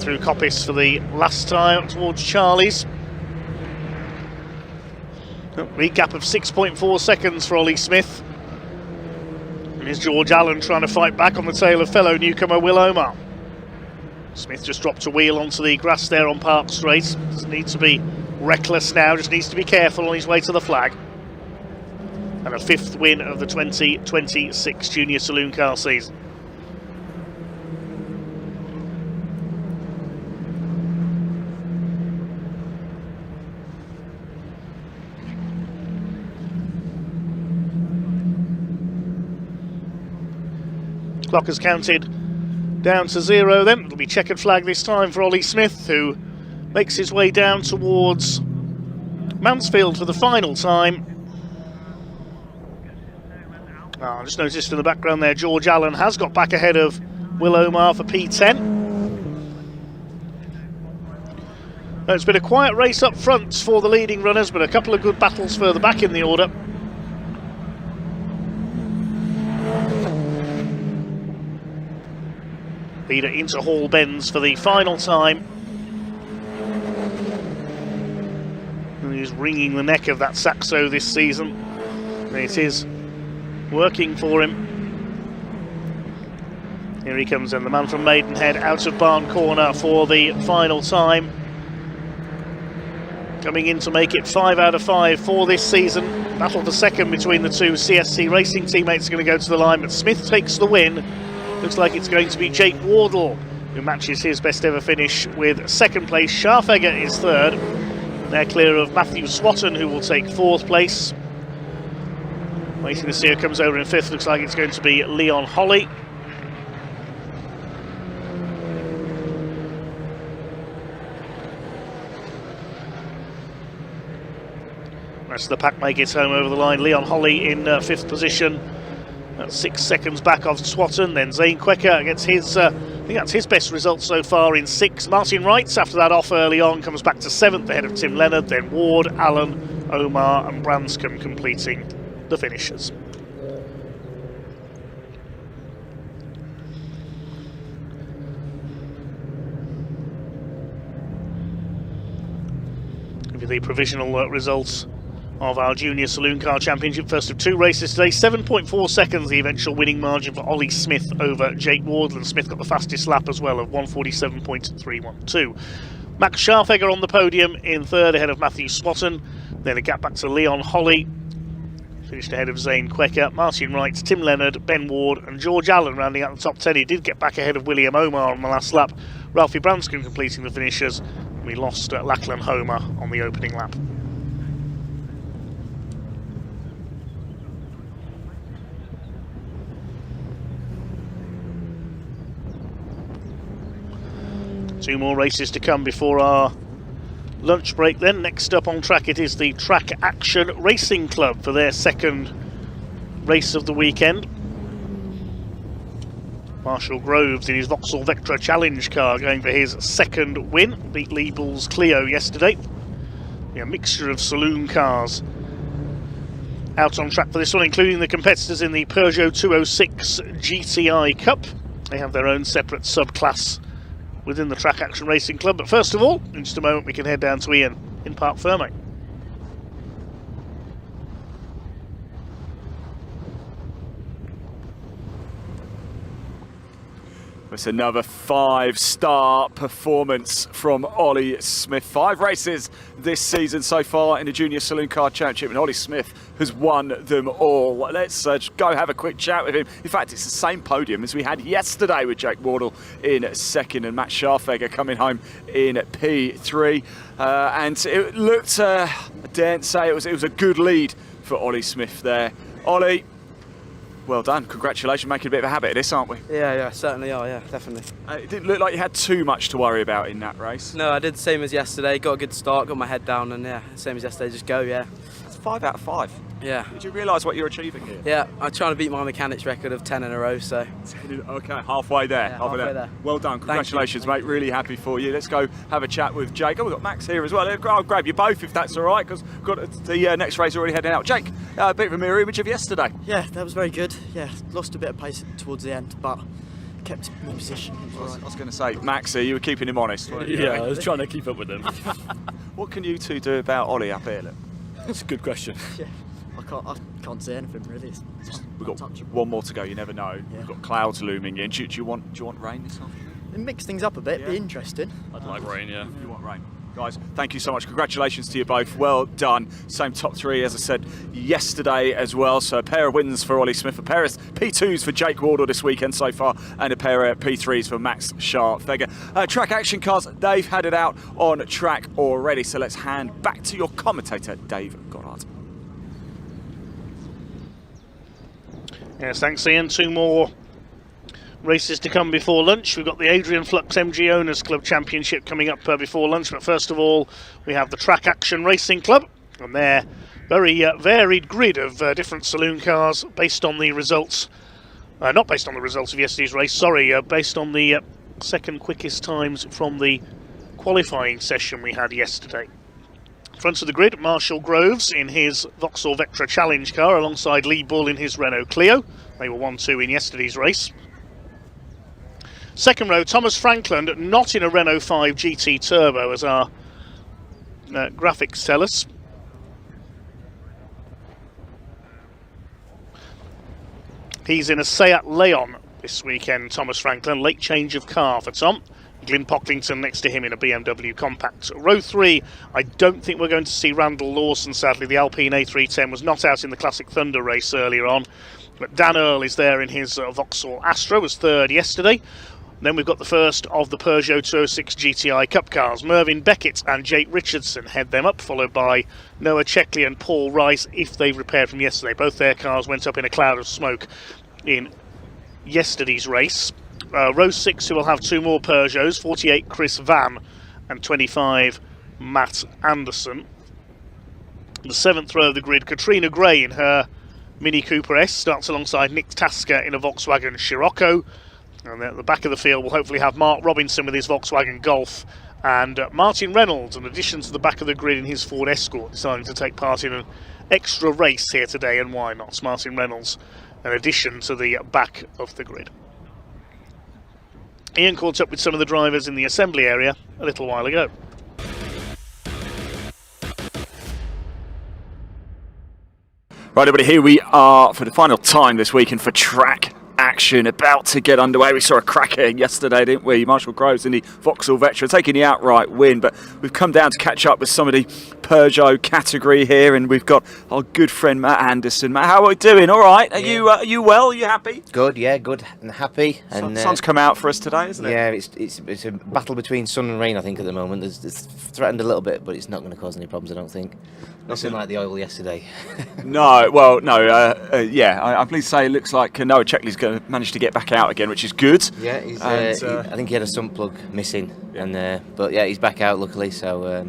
Through Coppice for the last time towards Charlie's. Lead gap of 6.4 seconds for Ollie Smith. And here's George Allen trying to fight back on the tail of fellow newcomer Will Omar. Smith just dropped a wheel onto the grass there on Park Straight. Doesn't need to be reckless now, just needs to be careful on his way to the flag. And a 5th win of the 2026 Junior Saloon Car season. Clock has counted down to 0 then. It'll be checkered flag this time for Ollie Smith, who makes his way down towards Mansfield for the final time. I just noticed in the background there, George Allen has got back ahead of Will Omar for P10. It's been a quiet race up front for the leading runners, but a couple of good battles further back in the order. Leader into Hall Bends for the final time. And he's wringing the neck of that Saxo this season. And it is working for him. Here he comes then, the man from Maidenhead out of Barn Corner for the final time. Coming in to make it 5 out of 5 for this season. Battle for second between the two CSC Racing teammates going to go to the line, but Smith takes the win. Looks like it's going to be Jake Wardle who matches his best ever finish with second place. Scharfegger is third. They're clear of Matthew Swatton, who will take fourth place. Waiting to see who comes over in fifth. Looks like it's going to be Leon Holly. Rest of the pack make it home over the line. Leon Holly in fifth position. That's 6 seconds back of Swatton. Then Zane Quecker gets his, I think that's his best result so far in 6. Martin Wrights, after that off early on, comes back to 7th ahead of Tim Leonard. Then Ward, Allen, Omar and Branscombe completing the finishes. Give you the provisional results of our Junior Saloon Car Championship. First of 2 races today. 7.4 seconds the eventual winning margin for Ollie Smith over Jake Wardle. Smith got the fastest lap as well of 1:47.312. Max Scharfegger on the podium in third ahead of Matthew Swatton. Then a gap back to Leon Holly. Finished ahead of Zane Quecker, Martin Wright, Tim Leonard, Ben Ward and George Allen rounding out the top 10. He did get back ahead of William Omar on the last lap. Ralphie Branscombe completing the finishes. We lost Lachlan Homer on the opening lap. Two more races to come before our lunch break then. Next up on track, it is the Track Action Racing Club for their second race of the weekend. Marshall Groves in his Vauxhall Vectra Challenge car going for his second win. Beat Lee Bull's Clio yesterday. A mixture of saloon cars out on track for this one, including the competitors in the Peugeot 206 GTI Cup. They have their own separate subclass within the Track Action Racing Club. But first of all, in just a moment, we can head down to Ian in Parc Fermé. It's another 5-star performance from Ollie Smith. 5 races this season so far in the Junior Saloon Car Championship, and Ollie Smith has won them all. Let's go have a quick chat with him. In fact, it's the same podium as we had yesterday with Jake Wardle in second and Matt Scharfegger coming home in P3. And it looked, I daren't say it was a good lead for Ollie Smith there. Ollie, well done, congratulations, making a bit of a habit of this, aren't we? Yeah, certainly are, yeah, definitely. It didn't look like you had too much to worry about in that race. No, I did the same as yesterday, got a good start, got my head down, and yeah, same as yesterday, just go, yeah. It's 5 out of 5. Yeah. Did you realise what you're achieving here? Yeah, I'm trying to beat my mechanics record of 10 in a row, so. Okay, halfway there. Yeah, halfway there. Well done, congratulations, mate, really happy for you. Let's go have a chat with Jake. Oh, we've got Max here as well. I'll grab you both if that's all right, because we've got the next race already heading out. Jake, a bit of a mirror image of yesterday. Yeah, that was very good. Yeah, lost a bit of pace towards the end, but kept my position. I was going to say, Max, you were keeping him honest. Yeah, I was trying to keep up with him. What can you two do about Ollie up here? That's a good question. Yeah, I can't say anything really. We've got one more to go. You never know. Yeah. We've got clouds looming in. Do you want rain this afternoon? Mix things up a bit. Be interesting. I'd like rain. Yeah. You want rain? Guys, thank you so much. Congratulations to you both. Well done. Same top 3 as I said yesterday as well. So a pair of wins for Ollie Smith, a pair of P2s for Jake Wardle this weekend so far, and a pair of P3s for Max Scharfegger. Track Action cars, they've had it out on track already. So let's hand back to your commentator, Dave Goddard. Yes, thanks Ian. 2 more races to come before lunch. We've got the Adrian Flux MG Owners Club Championship coming up before lunch, but first of all we have the Track Action Racing Club and their very varied grid of different saloon cars based on the results, not based on the results of yesterday's race, sorry, based on the second quickest times from the qualifying session we had yesterday. Front of the grid, Marshall Groves in his Vauxhall Vectra Challenge car alongside Lee Bull in his Renault Clio. They were 1-2 in yesterday's race. Second row, Thomas Franklin, not in a Renault 5 GT Turbo as our graphics tell us. He's in a Seat Leon this weekend, Thomas Franklin. Late change of car for Tom. Glyn Pocklington next to him in a BMW Compact. Row 3, I don't think we're going to see Randall Lawson, sadly. The Alpine A310 was not out in the Classic Thunder race earlier on. But Dan Earl is there in his Vauxhall Astra, was third yesterday. Then we've got the first of the Peugeot 206 GTI Cup cars. Mervyn Beckett and Jake Richardson head them up, followed by Noah Checkley and Paul Rice if they've repaired from yesterday. Both their cars went up in a cloud of smoke in yesterday's race. Row 6, who will have two more Peugeots, 48 Chris Van and 25 Matt Anderson. The 7th row of the grid, Katrina Gray in her Mini Cooper S starts alongside Nick Tasker in a Volkswagen Scirocco. And at the back of the field we'll hopefully have Mark Robinson with his Volkswagen Golf and Martin Reynolds, in addition to the back of the grid, in his Ford Escort, deciding to take part in an extra race here today, and why not? Martin Reynolds, in addition to the back of the grid. Ian caught up with some of the drivers in the assembly area a little while ago. Right, everybody, here we are for the final time this weekend for Track Action, about to get underway. We saw a cracker yesterday, didn't we? Marshall Groves in the Vauxhall Vectra taking the outright win, but we've come down to catch up with some of the Peugeot category here, and we've got our good friend Matt Anderson. Matt, how are we doing? All right? Are you well? Are you happy? Good, yeah, good and happy. And sun's come out for us today, isn't it? Yeah, it's a battle between sun and rain, I think, at the moment. It's threatened a little bit, but it's not going to cause any problems, I don't think. Nothing like the oil yesterday. No, well, no, I'm pleased to say it looks like Noah Checkley's going to manage to get back out again, which is good. Yeah, I think he had a sump plug missing, but yeah, he's back out luckily. So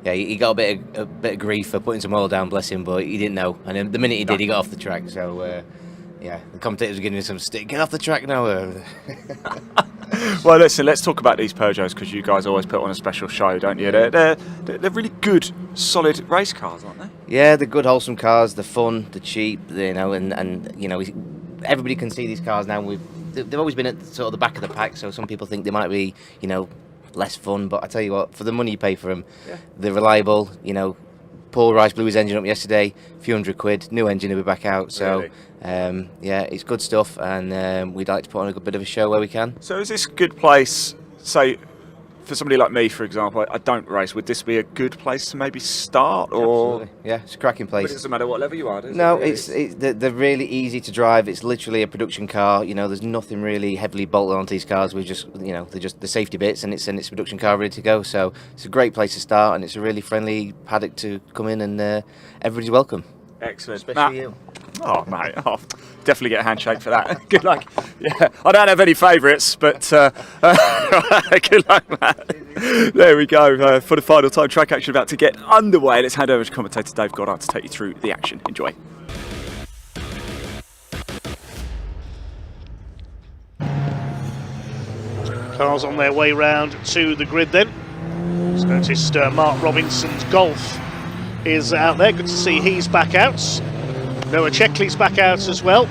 yeah, he got a bit of grief for putting some oil down, bless him, but he didn't know. And then the minute he did, he got off the track. So yeah, the commentators were giving him some stick. Get off the track now. Well, listen, let's talk about these Peugeots, because you guys always put on a special show, don't you? They're really good, solid race cars, aren't they? Yeah, they're good, wholesome cars. They're fun, they're cheap, and you know, everybody can see these cars now. They've always been at sort of the back of the pack, so some people think they might be, you know, less fun. But I tell you what, for the money you pay for them, they're reliable. You know, Paul Rice blew his engine up yesterday, a few £100, new engine will be back out. So yeah, it's good stuff, and we'd like to put on a good bit of a show where we can. So is this a good place, say, for somebody like me, for example? I don't race. Would this be a good place to maybe start? Or absolutely, yeah, it's a cracking place. But it doesn't matter what level you are, does it? No, they're really easy to drive. It's literally a production car. You know, there's nothing really heavily bolted onto these cars. We just, you know, they're just the safety bits, and it's a production car ready to go. So it's a great place to start, and it's a really friendly paddock to come in, and everybody's welcome. Excellent. Especially you. Oh, mate, I'll definitely get a handshake for that. Good luck. Yeah, I don't have any favourites, but good luck, Matt. There we go. For the final time, Track Action about to get underway. Let's hand over to commentator Dave Goddard to take you through the action. Enjoy. Cars on their way round to the grid then. Just noticed Mark Robinson's Golf is out there. Good to see he's back out. Noah Checkley's back out as well.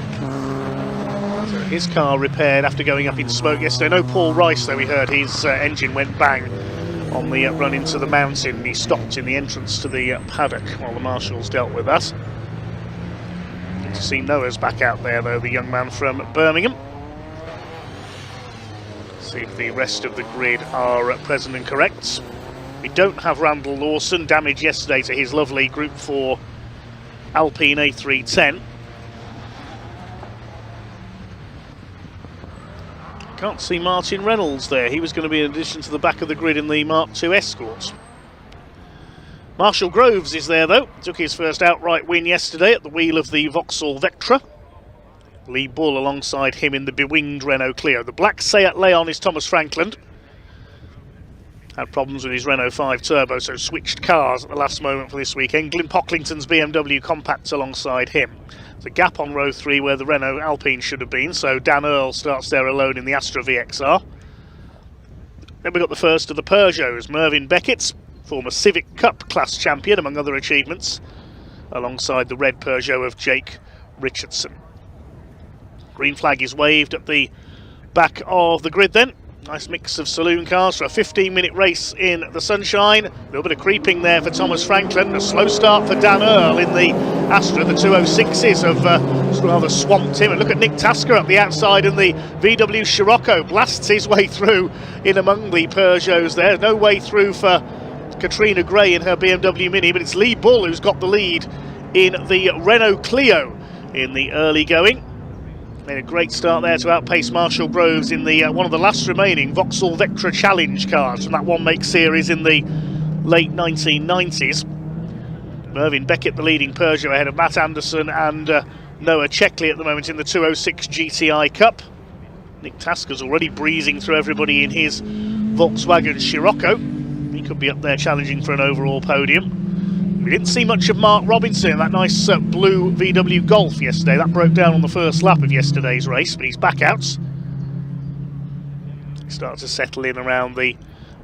So his car repaired after going up in smoke yesterday. No Paul Rice, though, we heard his engine went bang on the run into the mountain. He stopped in the entrance to the paddock while the marshals dealt with that. Good to see Noah's back out there, though, the young man from Birmingham. See if the rest of the grid are present and correct. We don't have Randall Lawson, damage yesterday to his lovely Group 4 Alpine A310. Can't see Martin Reynolds there. He was going to be in addition to the back of the grid in the Mark II Escort. Marshall Groves is there though. Took his first outright win yesterday at the wheel of the Vauxhall Vectra. Lee Bull alongside him in the bewinged Renault Clio. The black Seat Leon is Thomas Frankland. Had problems with his Renault 5 Turbo, so switched cars at the last moment for this weekend. Glyn Pocklington's BMW Compact's alongside him. There's a gap on row 3 where the Renault Alpine should have been, so Dan Earl starts there alone in the Astra VXR. Then we've got the first of the Peugeots, Mervyn Beckett's former Civic Cup class champion, among other achievements, alongside the red Peugeot of Jake Richardson. Green flag is waved at the back of the grid then. Nice mix of saloon cars for a 15-minute race in the sunshine. A little bit of creeping there for Thomas Frankland. A slow start for Dan Earl in the Astra. The 206s have rather swamped him. And look at Nick Tasker up the outside, and the VW Scirocco blasts his way through in among the Peugeots there. No way through for Katrina Gray in her BMW Mini, but it's Lee Bull who's got the lead in the Renault Clio in the early going. Made a great start there to outpace Marshall Groves in the one of the last remaining Vauxhall Vectra Challenge cars from that one-make series in the late 1990s. Mervyn Beckett, the leading Peugeot, ahead of Matt Anderson and Noah Checkley at the moment in the 206 GTI Cup. Nick Tasker's already breezing through everybody in his Volkswagen Scirocco. He could be up there challenging for an overall podium. We didn't see much of Mark Robinson in that nice blue VW Golf yesterday. That broke down on the first lap of yesterday's race, but he's back out. He started to settle in around the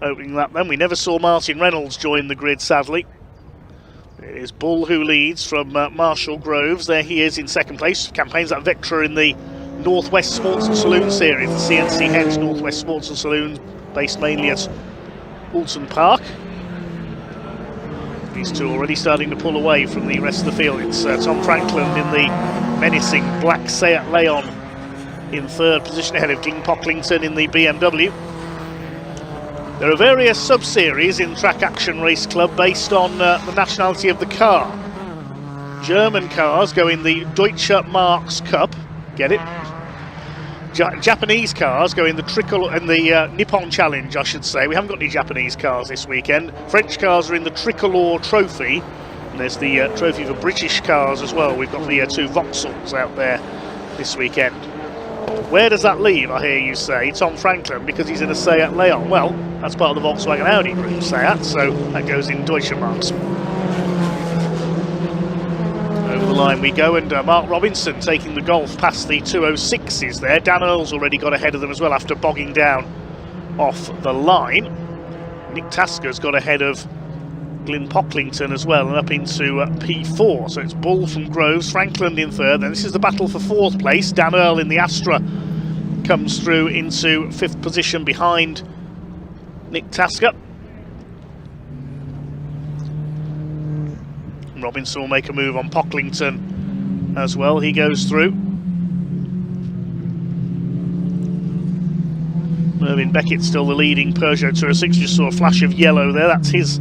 opening lap then. We never saw Martin Reynolds join the grid, sadly. It is Bull who leads from Marshall Groves. There he is in second place. Campaigns that Vectra in the Northwest Sports and Saloon Series. The CNC Heads Northwest Sports and Saloon, based mainly at Alton Park. These two already starting to pull away from the rest of the field. It's Tom Frankland in the menacing black Seat Leon in third position, ahead of Glyn Pocklington in the BMW. There are various sub-series in Track Action Race Club based on the nationality of the car. German cars go in the Deutsche Marks Cup, get it? Japanese cars go in the the Nippon Challenge, I should say. We haven't got any Japanese cars this weekend. French cars are in the Tricolor Trophy, and there's the trophy for British cars as well. We've got the two Vauxhalls out there this weekend. Where does that leave, I hear you say, Tom Frankland, because he's in a Seat Leon? Well, that's part of the Volkswagen Audi group, Seat, so that goes in Deutsche Marks. Over the line we go, and Mark Robinson taking the Golf past the 206s there. Dan Earl's already got ahead of them as well after bogging down off the line. Nick Tasker's got ahead of Glyn Pocklington as well and up into P4. So it's Bull from Groves, Frankland in third. Then this is the battle for fourth place. Dan Earl in the Astra comes through into fifth position behind Nick Tasker. Robinson will make a move on Pocklington as well. He goes through. Mervyn Beckett still the leading Peugeot 206. Just saw a flash of yellow there. That's his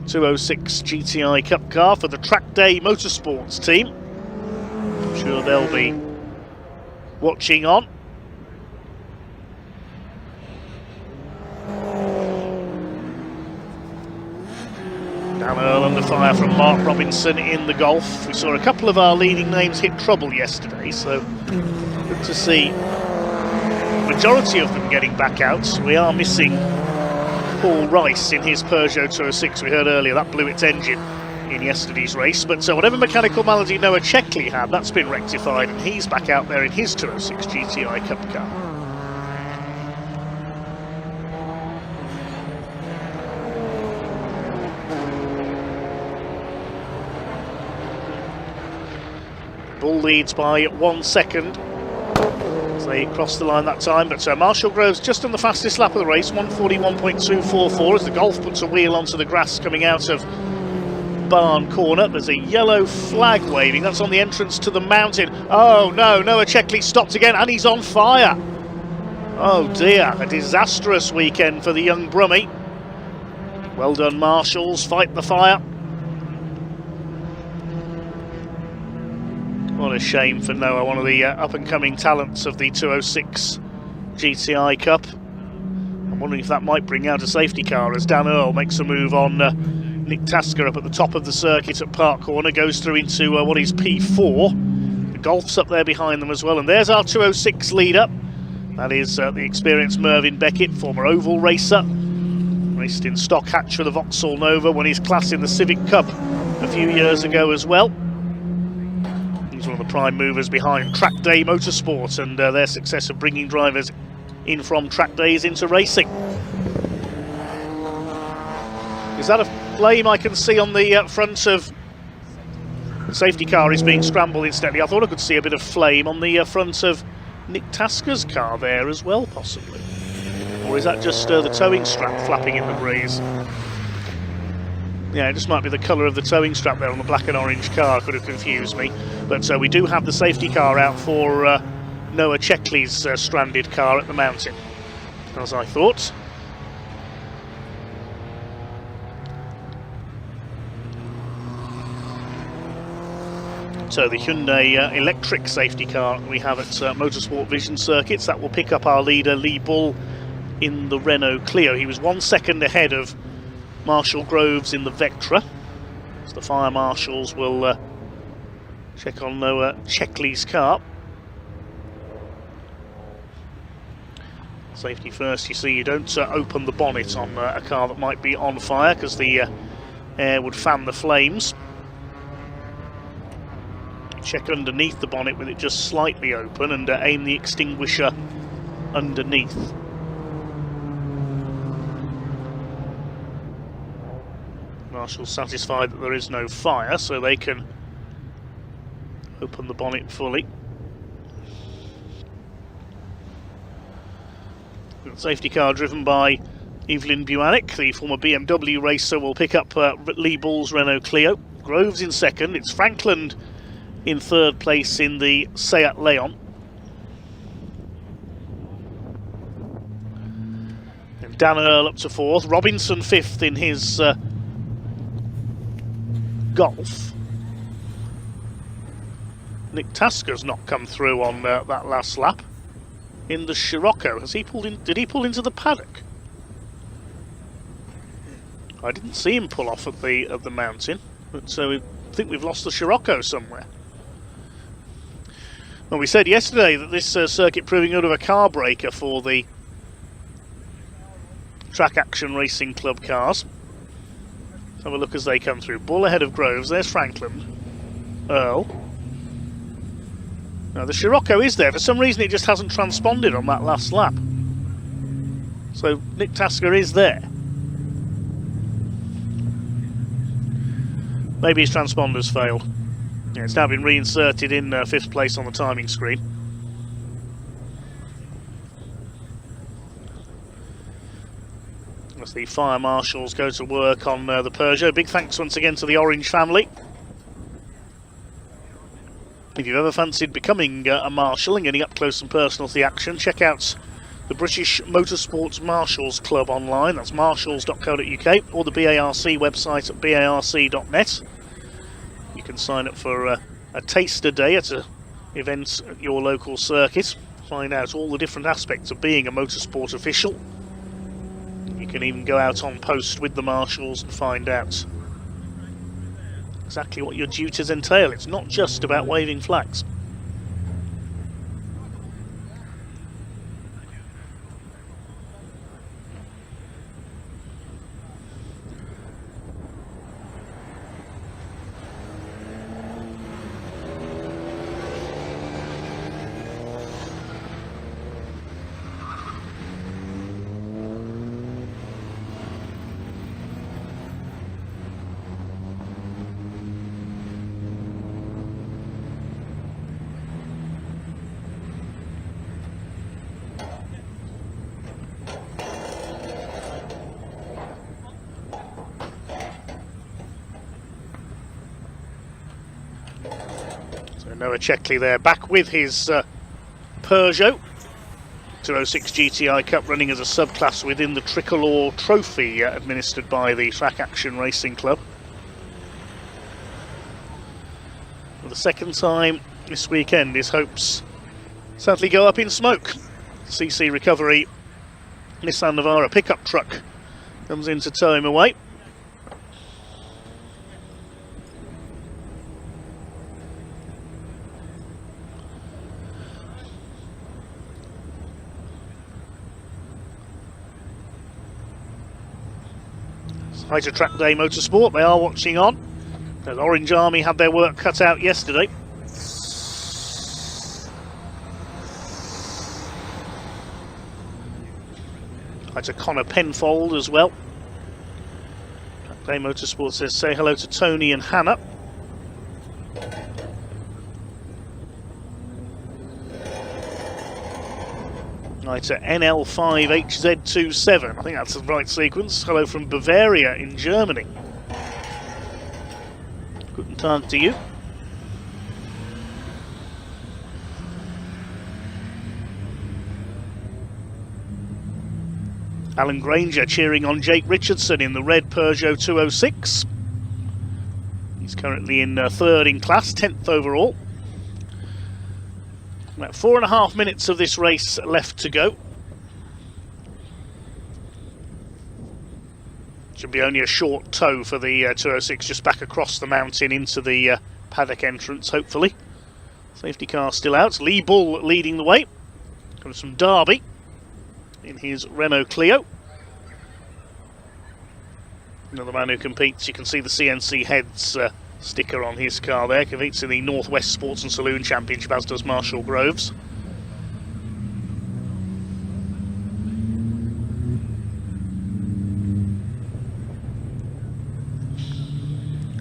206 GTI Cup car for the Track Day Motorsports team. I'm sure they'll be watching on. Dan Earl under fire from Mark Robinson in the Golf. We saw a couple of our leading names hit trouble yesterday, so good to see the majority of them getting back out. We are missing Paul Rice in his Peugeot 206. We heard earlier that blew its engine in yesterday's race, but whatever mechanical malady Noah Checkley had, that's been rectified, and he's back out there in his 206 GTI Cup car. Bull leads by 1 second as they cross the line that time, but Marshall Groves just on the fastest lap of the race, 1:41.244, as the Golf puts a wheel onto the grass coming out of Barn Corner. There's a yellow flag waving, that's on the entrance to the mountain. Oh no, Noah Checkley stopped again and he's on fire. Oh dear, a disastrous weekend for the young Brummie. Well done Marshalls, fight the fire. What a shame for Noah, one of the up-and-coming talents of the 206 GTI Cup. I'm wondering if that might bring out a safety car as Dan Earl makes a move on Nick Tasker up at the top of the circuit at Park Corner, goes through into what is P4. The Golf's up there behind them as well. And there's our 206 leader. That is the experienced Mervyn Beckett, former oval racer. Raced in stock hatch for the Vauxhall Nova, won his class in the Civic Cup a few years ago as well. He's one of the prime movers behind Track Day Motorsport and their success of bringing drivers in from track days into racing. Is that a flame I can see on the front of the safety car? Is being scrambled incidentally. I thought I could see a bit of flame on the front of Nick Tasker's car there as well, possibly. Or is that just the towing strap flapping in the breeze? Yeah, it just might be the colour of the towing strap there on the black and orange car, could have confused me. But we do have the safety car out for Noah Checkley's stranded car at the mountain, as I thought. So the Hyundai electric safety car we have at Motorsport Vision Circuits, that will pick up our leader Lee Bull in the Renault Clio. He was 1 second ahead of Marshall Groves in the Vectra. So the fire marshals will check on Noah Checkley's car. Safety first, you see, you don't open the bonnet on a car that might be on fire because the air would fan the flames. Check underneath the bonnet with it just slightly open and aim the extinguisher underneath. Marshall's satisfied that there is no fire, so they can open the bonnet fully. The safety car driven by Evelyn Buanik, the former BMW racer, will pick up Lee Bull's Renault Clio. Groves in second, it's Frankland in third place in the Seat Leon. And Dan Earl up to fourth, Robinson fifth in his Golf. Nick Tasker's not come through on that last lap in the Scirocco. Has he pulled in? Did he pull into the paddock? I didn't see him pull off at the mountain, but so I think we've lost the Scirocco somewhere. Well, we said yesterday that this circuit proving out of a car breaker for the Track Action Racing Club cars. Have a look as they come through. Bull ahead of Groves. There's Franklin. Earl. Now the Scirocco is there. For some reason it just hasn't transponded on that last lap. So Nick Tasker is there. Maybe his transponder's failed. Yeah, it's now been reinserted in fifth place on the timing screen. As the fire marshals go to work on the Peugeot. Big thanks once again to the Orange family. If you've ever fancied becoming a marshal and getting up close and personal to the action, check out the British Motorsports Marshals Club online. That's marshals.co.uk or the BARC website at barc.net. You can sign up for a taster day at an event at your local circuit. Find out all the different aspects of being a motorsport official. You can even go out on post with the marshals and find out exactly what your duties entail. It's not just about waving flags. Noah Checkley there, back with his Peugeot 206 GTI Cup, running as a subclass within the Tricolor Trophy administered by the Track Action Racing Club. For the second time this weekend, his hopes sadly go up in smoke. CC Recovery Nissan Navara pickup truck comes in to tow him away. Hi to Track Day Motorsport, they are watching on. The Orange Army had their work cut out yesterday. Hi to Connor Penfold as well. Track Day Motorsport says say hello to Tony and Hannah. Hi to NL5HZ27, I think that's the right sequence. Hello from Bavaria in Germany. Guten Tag to you. Alan Granger cheering on Jake Richardson in the red Peugeot 206. He's currently in third in class, 10th overall. About 4.5 minutes of this race left to go. Should be only a short tow for the 206 just back across the mountain into the paddock entrance, hopefully. Safety car still out. Lee Bull leading the way. Comes from Derby in his Renault Clio. Another man who competes. You can see the CNC Heads sticker on his car there. Competes in the Northwest Sports and Saloon Championship, as does Marshall Groves.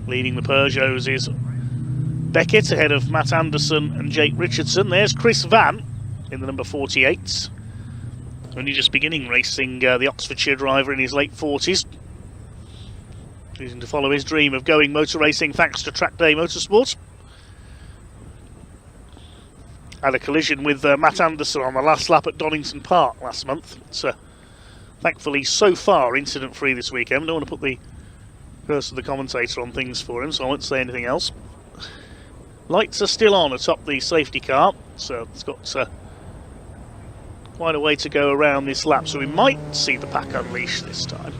Leading the Peugeots is Beckett ahead of Matt Anderson and Jake Richardson. There's Chris Van in the number 48. Only just beginning racing, the Oxfordshire driver in his late 40s. Choosing to follow his dream of going motor racing thanks to Track Day Motorsport. Had a collision with Matt Anderson on the last lap at Donington Park last month. It's thankfully so far incident free this weekend. Don't want to put the curse of the commentator on things for him, so I won't say anything else. Lights are still on atop the safety car, so it's got quite a way to go around this lap, so we might see the pack unleashed this time.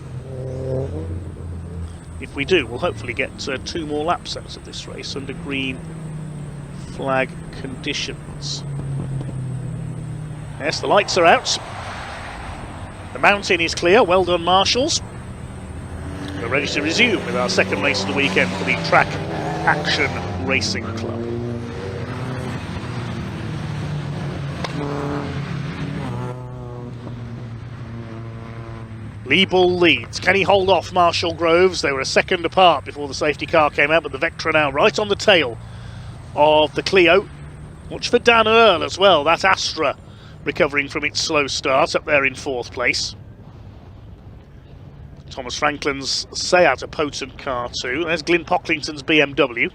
If we do, we'll hopefully get 2 more laps out of this race under green flag conditions. Yes, the lights are out. The mountain is clear. Well done, Marshals. We're ready to resume with our second race of the weekend for the Track Action Racing Club. Lee Bull leads. Can he hold off Marshall Groves? They were a second apart before the safety car came out, but the Vectra now right on the tail of the Clio. Watch for Dan Earl as well. That Astra recovering from its slow start up there in 4th place. Thomas Franklin's Seat, a potent car too. There's Glyn Pocklington's BMW.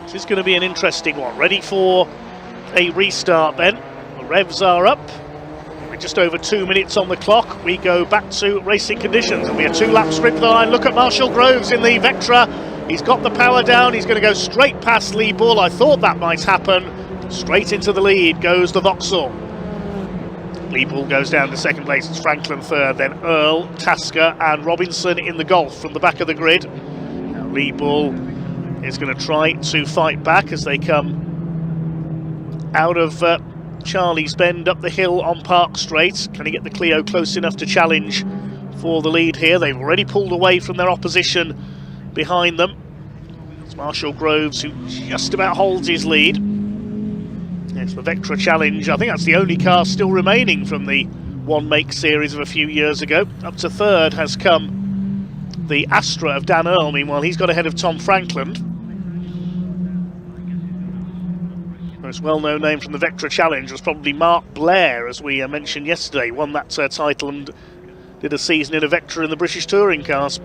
This is going to be an interesting one. Ready for a restart, Ben. The revs are up. With just over 2 minutes on the clock, we go back to racing conditions. It'll be a 2-lap sprint for the line. Look at Marshall Groves in the Vectra. He's got the power down. He's going to go straight past Lee Bull. I thought that might happen. Straight into the lead goes the Vauxhall. Lee Bull goes down to 2nd place. It's Franklin 3rd, then Earl, Tasker and Robinson in the Golf from the back of the grid. Now Lee Bull is going to try to fight back as they come out of Charlie's Bend up the hill on Park Straight. Can he get the Clio close enough to challenge for the lead here? They've already pulled away from their opposition behind them. It's Marshall Groves who just about holds his lead. It's the Vectra Challenge. I think that's the only car still remaining from the One Make series of a few years ago. Up to 3rd has come the Astra of Dan Earl. Meanwhile, he's got ahead of Tom Franklin. Most well-known name from the Vectra Challenge was probably Mark Blair, as we mentioned yesterday. Won that title and did a season in a Vectra in the British Touring Cars.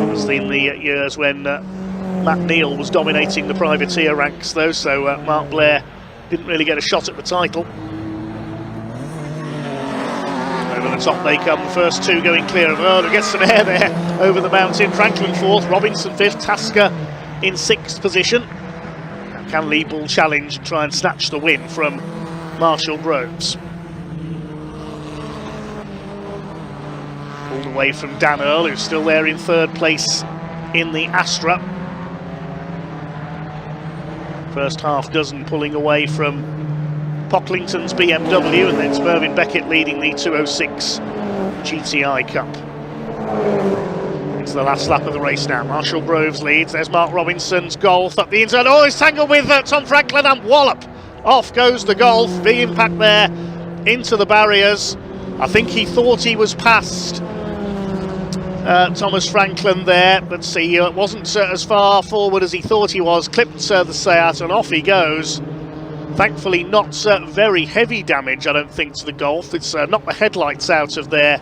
Obviously in the years when Matt Neal was dominating the privateer ranks though, so Mark Blair didn't really get a shot at the title. Over the top they come, the first 2 going clear of Earl, who gets some air there over the mountain. Franklin 4th, Robinson 5th, Tasker in 6th position. Can Lee Bull challenge and try and snatch the win from Marshall Groves? Pulled away from Dan Earl, who's still there in 3rd place in the Astra. First half dozen pulling away from Pocklington's BMW, and then it's Mervyn Beckett leading the 206 GTI Cup. It's the last lap of the race now. Marshall Groves leads. There's Mark Robinson's Golf up the inside. Oh, it's tangled with Tom Franklin and wallop. Off goes the Golf. Big impact there into the barriers. I think he thought he was past Thomas Franklin there, but see, it wasn't as far forward as he thought he was. Clipped the Seat and off he goes. Thankfully not very heavy damage, I don't think, to the Golf. It's knocked the headlights out of their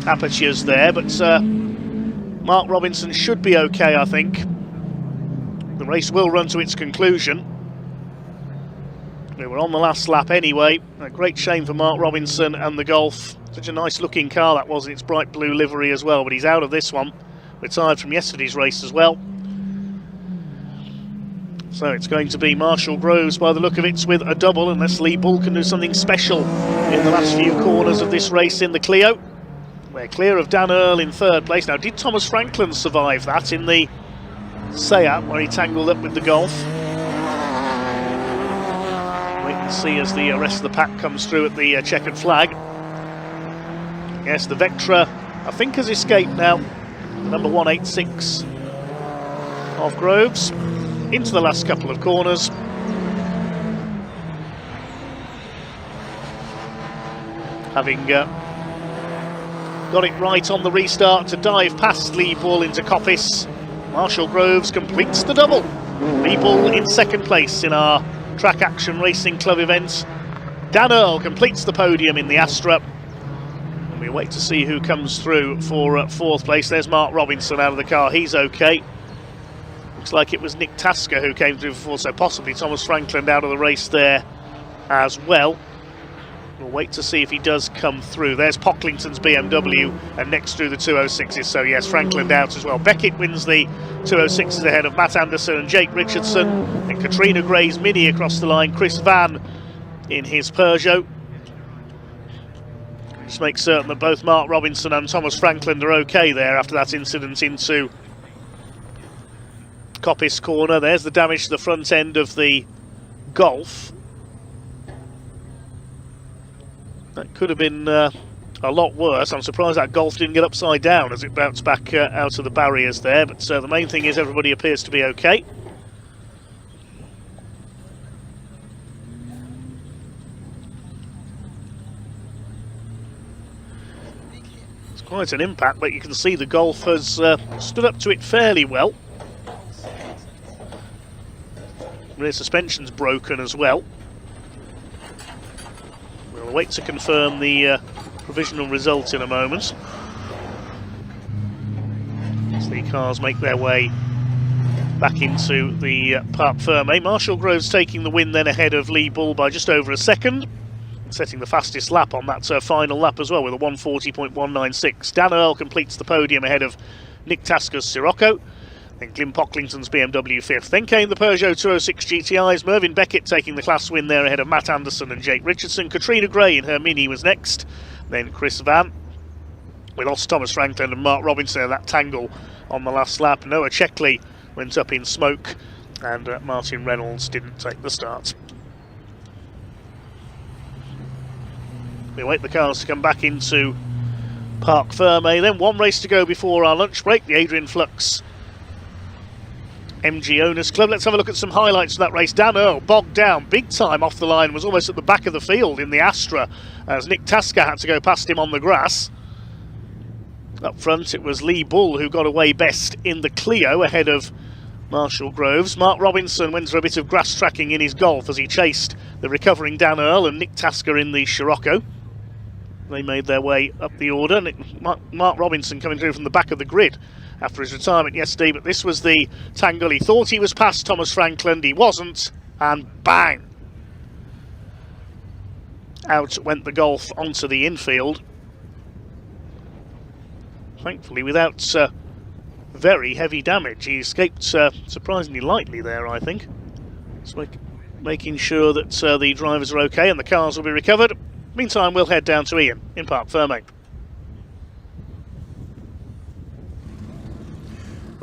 apertures there, but Mark Robinson should be okay, I think. The race will run to its conclusion. We were on the last lap anyway. A great shame for Mark Robinson and the Golf. Such a nice looking car that was in its bright blue livery as well, but he's out of this one. Retired from yesterday's race as well. So it's going to be Marshall Groves by the look of it with a double, unless Lee Bull can do something special in the last few corners of this race in the Clio. We're clear of Dan Earl in third place. Now, did Thomas Franklin survive that in the Seat where he tangled up with the Golf? Wait and see as the rest of the pack comes through at the checkered flag. Yes, the Vectra, I think, has escaped now. The number 186 of Groves into the last couple of corners. Having got it right on the restart to dive past Lee Bull into Coppice, Marshall Groves completes the double. Lee Bull in second place in our Track Action Racing Club event. Dan Earl completes the podium in the Astra. And we wait to see who comes through for fourth place. There's Mark Robinson out of the car, he's okay. Looks like it was Nick Tasker who came through before, so possibly Thomas Franklin out of the race there as well. We'll wait to see if he does come through. There's Pocklington's BMW, and next through the 206s. So yes, Franklin out as well. Beckett wins the 206s ahead of Matt Anderson and Jake Richardson. And Katrina Gray's Mini across the line. Chris Van in his Peugeot. Just make certain that both Mark Robinson and Thomas Franklin are okay there after that incident into Coppice corner. There's the damage to the front end of the Golf. That could have been a lot worse. I'm surprised that Golf didn't get upside down as it bounced back out of the barriers there, but the main thing is everybody appears to be okay. It's quite an impact, but you can see the Golf has stood up to it fairly well. Rear suspension's broken as well. We'll wait to confirm the provisional result in a moment. As the cars make their way back into the Parc Fermé. Marshall Groves taking the win then ahead of Lee Bull by just over a second. Setting the fastest lap on that final lap as well with a 1:40.196. Dan Earl completes the podium ahead of Nick Tasker's Sirocco. Then Glyn Pocklington's BMW 5th. Then came the Peugeot 206 GTIs. Mervyn Beckett taking the class win there ahead of Matt Anderson and Jake Richardson. Katrina Gray in her Mini was next. Then Chris Van. We lost Thomas Franklin and Mark Robinson in that tangle on the last lap. Noah Checkley went up in smoke, and Martin Reynolds didn't take the start. We wait the cars to come back into Parc Fermé. Then one race to go before our lunch break. The Adrian Flux MG Owners Club. Let's have a look at some highlights of that race. Dan Earl bogged down big time off the line, was almost at the back of the field in the Astra as Nick Tasker had to go past him on the grass. Up front it was Lee Bull who got away best in the Clio ahead of Marshall Groves. Mark Robinson went for a bit of grass tracking in his Golf as he chased the recovering Dan Earl and Nick Tasker in the Scirocco. They made their way up the order. Mark Robinson coming through from the back of the grid after his retirement yesterday, but this was the tangle. He thought he was past Thomas Franklin, he wasn't, and bang! Out went the Golf onto the infield. Thankfully without very heavy damage. He escaped surprisingly lightly there, I think. Just making sure that the drivers are okay and the cars will be recovered. Meantime, we'll head down to Ian in Parc Fermé.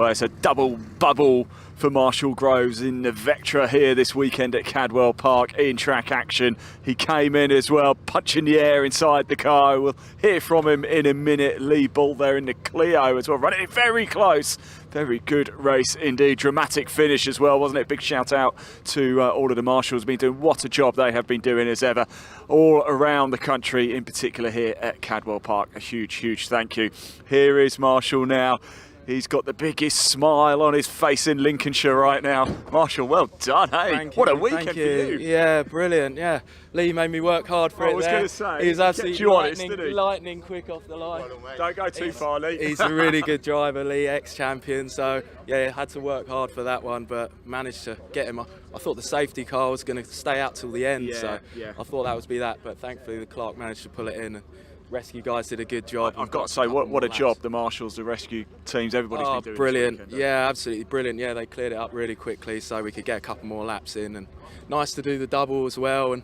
Well, it's a double bubble for Marshall Groves in the Vectra here this weekend at Cadwell Park in track action. He came in as well, punching the air inside the car. We'll hear from him in a minute. Lee Bull there in the Clio as well, running it very close. Very good race indeed. Dramatic finish as well, wasn't it? Big shout out to all of the marshals. Been doing what a job they have been doing as ever, all around the country, in particular here at Cadwell Park. A huge thank you. Here is Marshall now. He's got the biggest smile on his face in Lincolnshire right now. Marshall, well done, hey? What a weekend for you. Yeah, brilliant, yeah. Lee made me work hard for it. I was going to say, he was absolutely lightning quick off the line. Don't go too far, Lee. He's a really good driver, Lee, ex-champion, so yeah, had to work hard for that one, but managed to get him. I thought the safety car was going to stay out till the end, so I thought that would be that, but thankfully the clerk managed to pull it in. And rescue guys did a good job. I've got to say, what a job the marshals, the rescue teams, everybody's been doing. Brilliant. This weekend, yeah, absolutely brilliant. Yeah, they cleared it up really quickly so we could get a couple more laps in, and nice to do the double as well. And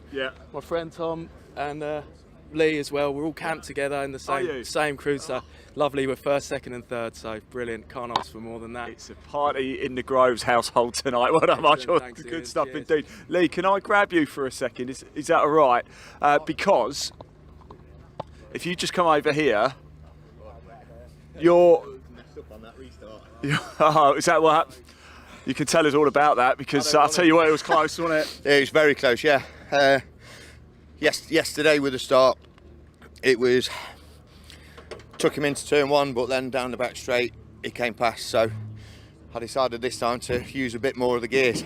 my friend Tom and Lee as well, we're all camped together in the same crew, so lovely. We're first, second and third, so brilliant. Can't ask for more than that. It's a party in the Groves household tonight. Well done, Marshall. Thanks, good stuff indeed. Lee, can I grab you for a second? Is that all right? Because if you just come over here, you're... Oh, is that what happened? You can tell us all about that, because I'll tell you what, it was close, wasn't it? It was very close, yeah. Yesterday with the start, it was... Took him into turn one, but then down the back straight, he came past, so I decided this time to use a bit more of the gears.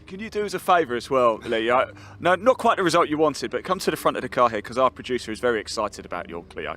Can you do us a favour as well, Lee? No, not quite the result you wanted, but come to the front of the car here, because our producer is very excited about your Clio.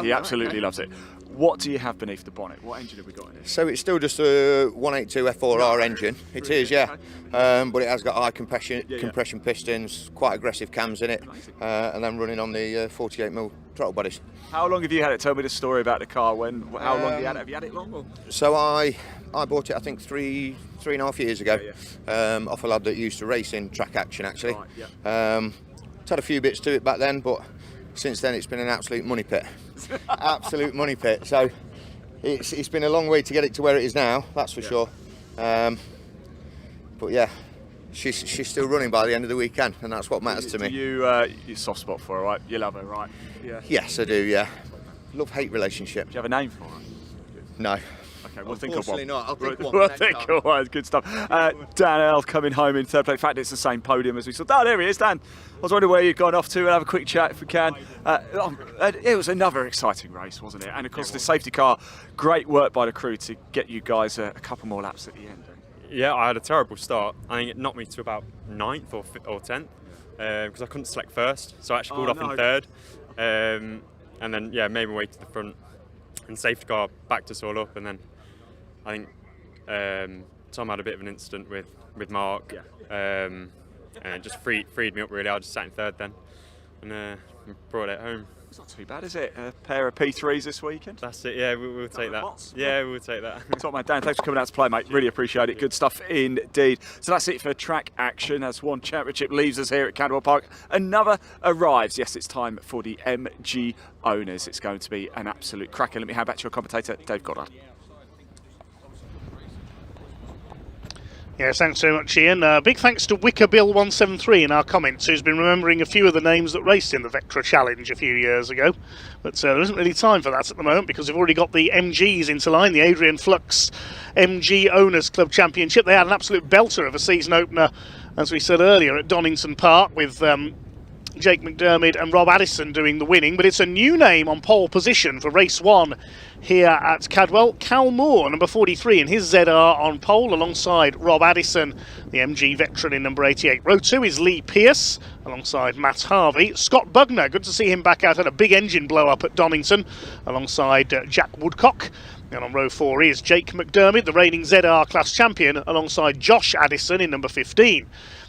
He absolutely loves it. What do you have beneath the bonnet? What engine have we got in here? So it's still just a 182 F4R engine. It is, yeah. But it has got high compression pistons, quite aggressive cams in it, and then running on the 48mm throttle bodies. How long have you had it? Tell me the story about the car. How long have you had it? Have you had it long? Or? So I bought it, I think, three and a half years ago, off a lad that used to race in track action, actually. It's had a few bits to it back then, but since then it's been an absolute money pit. Absolute money pit. So it's been a long way to get it to where it is now, that's for sure. But yeah, she's still running by the end of the weekend, and that's what matters to me. You soft spot for her, right? You love her, right? Yeah. Yes, I do, yeah. Love-hate relationship. Do you have a name for her? No. Okay, we'll think of one. Not. I'll think one. We'll think of one. Good stuff. Dan Earl coming home in third place. In fact, it's the same podium as we saw. Oh, there he is, Dan. I was wondering where you'd gone off to, and have a quick chat if we can. It was another exciting race, wasn't it? And of course, the safety car, great work by the crew to get you guys a couple more laps at the end. Yeah, I had a terrible start. I think it knocked me to about 9th or 10th because I couldn't select first, so I actually pulled off in third. And then, yeah, made my way to the front, and safety car backed us all up, and then I think Tom had a bit of an incident with Mark, and it just freed me up really. I just sat in third then, and brought it home. It's not too bad, is it? A pair of P3s this weekend? That's it, yeah, we'll take that. Yeah, we'll take that. Top man, Dan, thanks for coming out to play, mate. Really appreciate it. Good stuff indeed. So that's it for track action. As one championship leaves us here at Cadwell Park, another arrives. Yes, it's time for the MG owners. It's going to be an absolute cracker. Let me hand back to your commentator, Dave Goddard. Yes, thanks very much, Ian. Big thanks to WickerBill173 in our comments, who's been remembering a few of the names that raced in the Vectra Challenge a few years ago. But there isn't really time for that at the moment, because we've already got the MGs into line, the Adrian Flux MG Owners Club Championship. They had an absolute belter of a season opener, as we said earlier, at Donington Park, with Jake McDermott and Rob Addison doing the winning. But it's a new name on pole position for race 1 here at Cadwell. Cal Moore, number 43, in his ZR on pole alongside Rob Addison, the MG veteran in number 88. Row 2 is Lee Pearce alongside Matt Harvey. Scott Bugner, good to see him back out, had a big engine blow up at Donington alongside Jack Woodcock. And on row 4 is Jake McDermott, the reigning ZR class champion, alongside Josh Addison in number 15.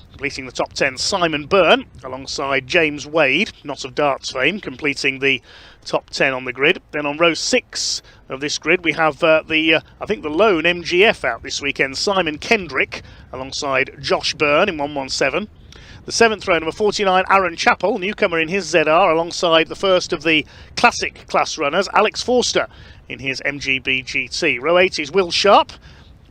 Completing the top 10, Simon Byrne, alongside James Wade, not of darts fame, completing the top 10 on the grid. Then on row 6 of this grid, we have I think the lone MGF out this weekend, Simon Kendrick, alongside Josh Byrne in 117. The 7th row, number 49, Aaron Chappell, newcomer in his ZR, alongside the first of the classic class runners, Alex Forster, in his MGB GT. Row 8 is Will Sharp,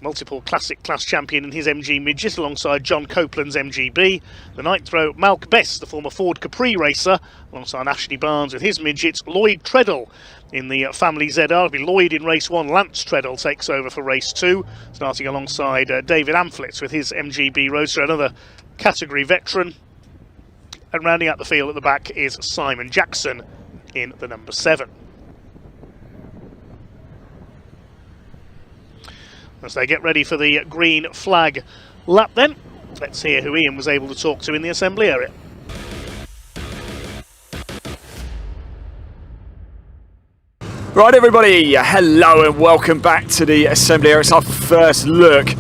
multiple classic class champion in his MG midget, alongside John Copeland's MGB. The 9th row, Malk Best, the former Ford Capri racer, alongside Ashley Barnes with his midget. Lloyd Treadle in the family ZR. It'll be Lloyd in race 1. Lance Treadle takes over for race 2, starting alongside David Amflett with his MGB Roadster, another category veteran. And rounding out the field at the back is Simon Jackson in the number 7. As they get ready for the green flag lap then, let's hear who Ian was able to talk to in the assembly area. Right everybody, hello and welcome back to the assembly area. It's our first look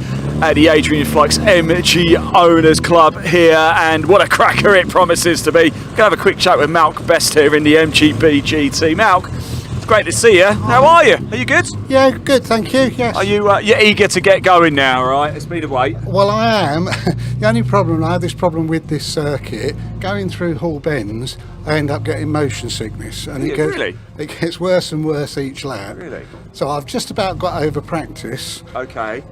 at the Adrian Flux MG Owners Club here, and what a cracker it promises to be. We're going to have a quick chat with Malk Best here in the MGB GT. Malk, it's great to see you. How are you? Are you good? Yeah, good, thank you, yes. Are you you're eager to get going now, right? It's been a wait. Well, I am. The only problem, I have this problem with this circuit, going through Hall Bends, I end up getting motion sickness, and it gets worse and worse each lap. Really? So I've just about got over practice. Okay.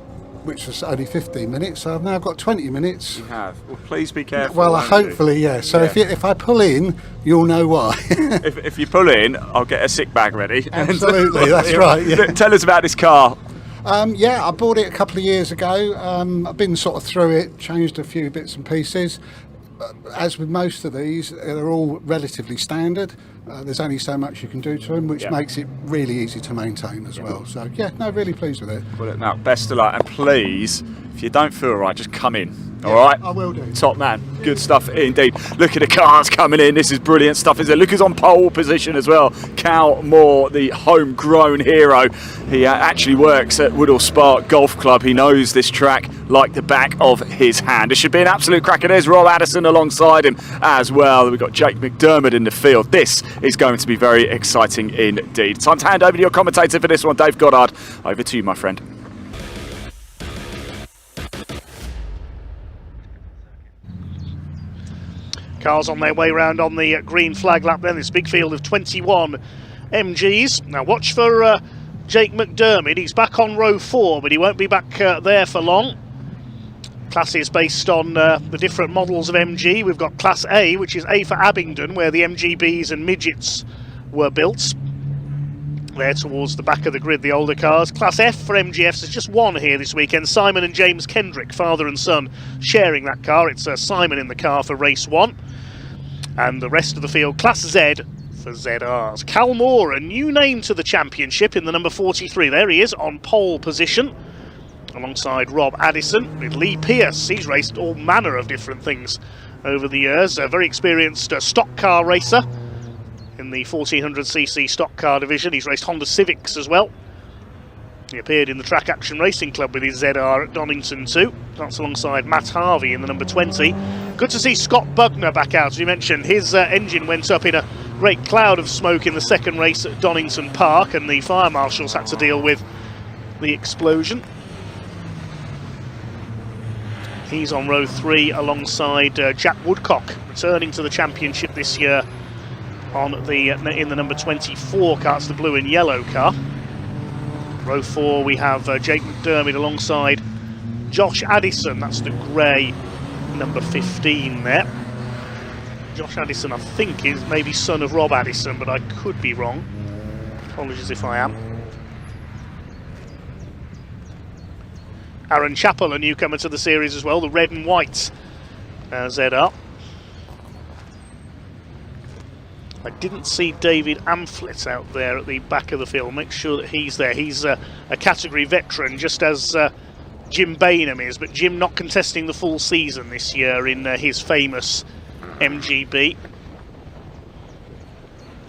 Which was only 15 minutes, so I've now got 20 minutes. You have. Well, please be careful. Well, hopefully, yeah. So if I pull in, you'll know why. if you pull in, I'll get a sick bag ready. Absolutely, that's right. Yeah. Tell us about this car. Yeah, I bought it a couple of years ago. I've been sort of through it, changed a few bits and pieces. As with most of these, they're all relatively standard. There's only so much you can do to them, which makes it really easy to maintain as well. So yeah, no, really pleased with it. Well, now, best of luck, and please, if you don't feel right, just come in. All right? I will do. Top man. Good stuff indeed. Look at the cars coming in. This is brilliant stuff. Look who's on pole position as well. Cal Moore, the homegrown hero. He actually works at Woodall Spark Golf Club. He knows this track like the back of his hand. It should be an absolute cracker. There's Rob Addison alongside him as well. We've got Jake McDermott in the field. This is going to be very exciting indeed. Time to hand over to your commentator for this one, Dave Goddard. Over to you, my friend. Cars on their way round on the green flag lap then, this big field of 21 MGs. Now watch for Jake McDermott. He's back on row 4, but he won't be back there for long. Class is based on the different models of MG. We've got Class A, which is A for Abingdon, where the MGBs and midgets were built. There towards the back of the grid, the older cars. Class F for MGFs, there's just one here this weekend. Simon and James Kendrick, father and son, sharing that car. It's Simon in the car for race 1. And the rest of the field, Class Z for ZRs. Cal Moore, a new name to the championship in the number 43. There he is on pole position, alongside Rob Addison with Lee Pearce. He's raced all manner of different things over the years. A very experienced stock car racer in the 1400cc stock car division. He's raced Honda Civics as well. He appeared in the Track Action Racing Club with his ZR at Donington too. That's alongside Matt Harvey in the number 20. Good to see Scott Bugner back out. As you mentioned, his engine went up in a great cloud of smoke in the second race at Donington Park, and the fire marshals had to deal with the explosion. He's on row 3 alongside Jack Woodcock, returning to the championship this year on in the number 24 car. It's the blue and yellow car. Row 4 we have Jake McDermott alongside Josh Addison. That's the grey number 15 there. Josh Addison, I think, is maybe son of Rob Addison, but I could be wrong. Apologies if I am. Aaron Chappell, a newcomer to the series as well, the red and white ZR. I didn't see David Amflett out there at the back of the field. Make sure that he's there. He's a category veteran, just as Jim Bainham is, but Jim not contesting the full season this year in his famous MGB.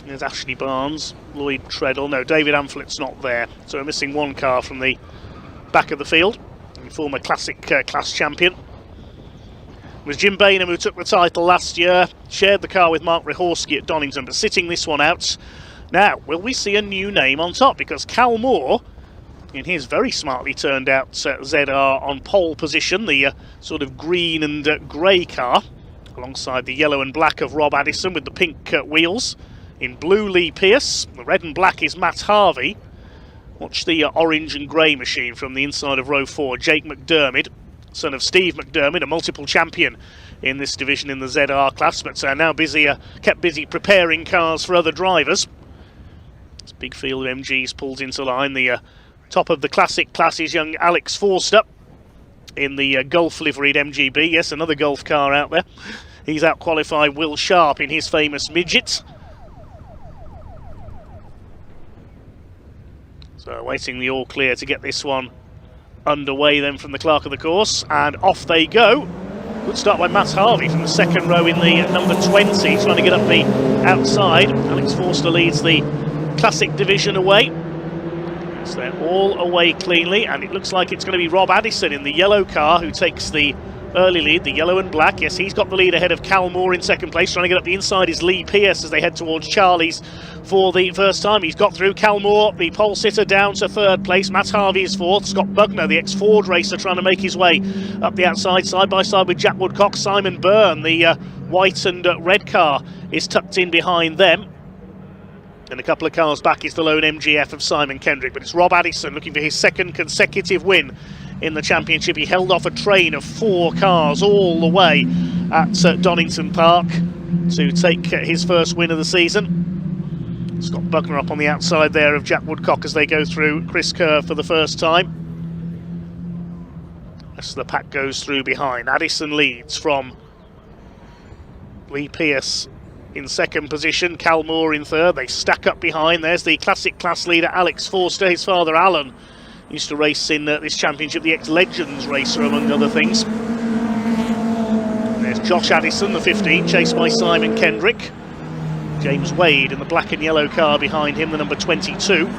There's Ashley Barnes, Lloyd Treadle. No, David Amflett's not there. So we're missing one car from the back of the field. Former classic class champion. It was Jim Bainham who took the title last year, shared the car with Mark Rehorski at Donington, but sitting this one out. Now, will we see a new name on top? Because Cal Moore, in his very smartly turned out ZR on pole position, the sort of green and grey car, alongside the yellow and black of Rob Addison with the pink wheels. In blue, Lee Pearce. The red and black is Matt Harvey. Watch the orange and grey machine from the inside of row 4. Jake McDermott, son of Steve McDermott, a multiple champion in this division in the ZR class, but now kept busy preparing cars for other drivers. This big field of MGs pulls into line. The top of the classic class is young Alex Forster in the Gulf liveried MGB. Yes, another Gulf car out there. He's out-qualified Will Sharp in his famous midget. So awaiting the all clear to get this one underway then from the clerk of the course, and off they go. Good start by Matt Harvey from the second row in the number 20, trying to get up the outside. Alex Forster leads the classic division away. So they're all away cleanly, and it looks like it's going to be Rob Addison in the yellow car who takes the early lead, the yellow and black. Yes, he's got the lead ahead of Cal Moore in second place. Trying to get up the inside is Lee Pearce as they head towards Charlie's for the first time. He's got through. Cal Moore, the pole sitter, down to third place. Matt Harvey is fourth. Scott Buckner, the ex-Ford racer, trying to make his way up the outside, side by side with Jack Woodcock. Simon Byrne, the white and red car, is tucked in behind them. And a couple of cars back is the lone MGF of Simon Kendrick. But it's Rob Addison looking for his second consecutive win in the championship. He held off a train of 4 cars all the way at Donington Park to take his first win of the season. Scott Buckner up on the outside there of Jack Woodcock as they go through Chris Kerr for the first time. As the pack goes through behind, Addison leads from Lee Pearce in second position, Cal Moore in third. They stack up behind. There's the classic class leader Alex Forster. His father Alan used to race in this championship, the ex-Legends racer among other things. There's Josh Addison, the 15, chased by Simon Kendrick. James Wade in the black and yellow car behind him, the number 22. They're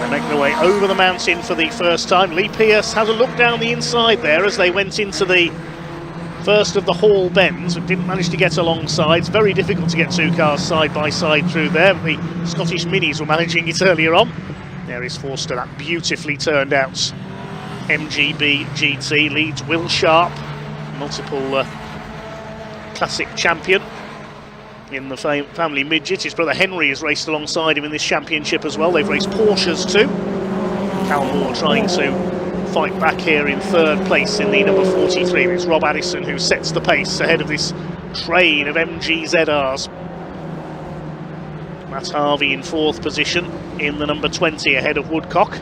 making their way over the mountain for the first time. Lee Pearce had a look down the inside there as they went into the first of the Hall bends, but didn't manage to get alongside. It's very difficult to get 2 cars side by side through there. The Scottish Minis were managing it earlier on. There is Forster, that beautifully turned out MGB GT. Leads Will Sharp, multiple classic champion in the family midget. His brother Henry has raced alongside him in this championship as well. They've raced Porsches too. Cal Moore trying to fight back here in third place in the number 43. It's Rob Addison who sets the pace ahead of this train of MG ZRs. Matt Harvey in fourth position in the number 20 ahead of Woodcock.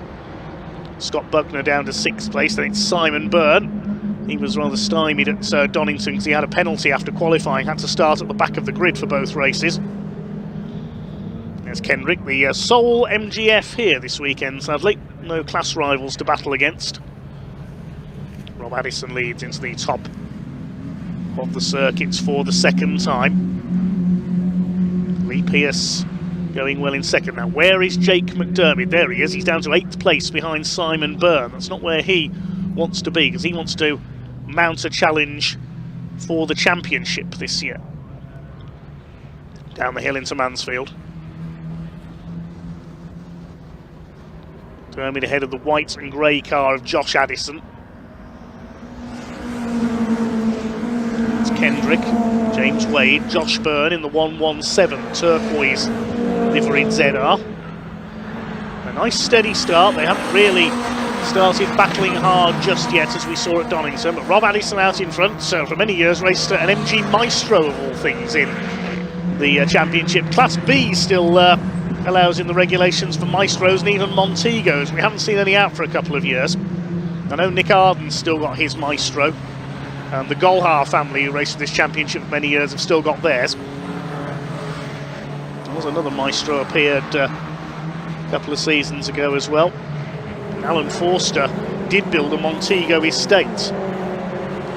Scott Buckner down to sixth place. Then it's Simon Byrne. He was rather stymied at Donington because he had a penalty after qualifying, had to start at the back of the grid for both races. There's Kendrick, the sole MGF here this weekend, sadly. No class rivals to battle against. Rob Addison leads into the top of the circuits for the second time. Lee Pearce going well in second. Now, where is Jake McDermott? There he is. He's down to 8th place behind Simon Byrne. That's not where he wants to be, because he wants to mount a challenge for the championship this year. Down the hill into Mansfield. McDermott ahead of the white and grey car of Josh Addison. It's Kendrick, James Wade, Josh Byrne in the 117 turquoise liveried ZR. A nice steady start. They haven't really started battling hard just yet, as we saw at Donington, but Rob Addison out in front. So for many years raced an MG Maestro of all things in the championship. Class B still allows in the regulations for Maestros and even Montegos. We haven't seen any out for a couple of years. I know Nick Arden's still got his Maestro, and the Golhar family who raced this championship for many years have still got theirs. There was another Maestro appeared a couple of seasons ago as well. And Alan Forster did build a Montego estate.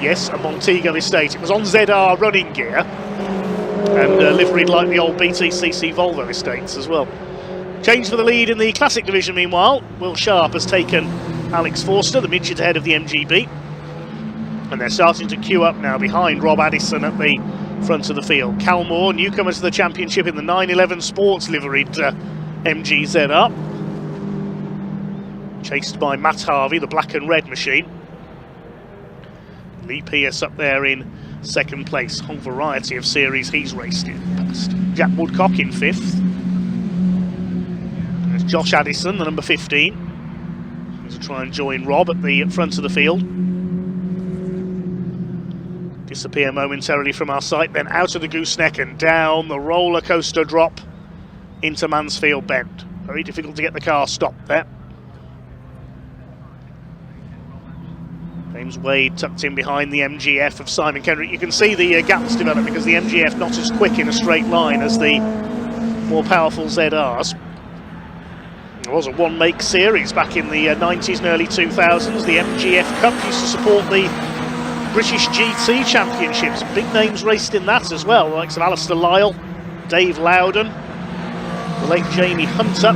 Yes, a Montego estate. It was on ZR running gear and liveried like the old BTCC Volvo estates as well. Change for the lead in the Classic division meanwhile. Will Sharp has taken Alex Forster, the midget ahead of the MGB. And they're starting to queue up now behind Rob Addison at the front of the field. Cal Moore, newcomer to the championship in the 911 Sports liveried MG ZR. Chased by Matt Harvey, the black and red machine. Lee Pearce up there in second place. Whole variety of series he's raced in past. Jack Woodcock in 5th. There's Josh Addison, the number 15. He's to try and join Rob at the front of the field. Disappear momentarily from our sight, then out of the gooseneck and down the roller coaster drop into Mansfield Bend. Very difficult to get the car stopped there. James Wade tucked in behind the MGF of Simon Kendrick. You can see the gaps develop because the MGF not as quick in a straight line as the more powerful ZRs. There was a one-make series back in the 90s and early 2000s. The MGF Cup used to support the British GT Championships. Big names raced in that as well, like Alistair Lyle, Dave Loudon, the late Jamie Hunter,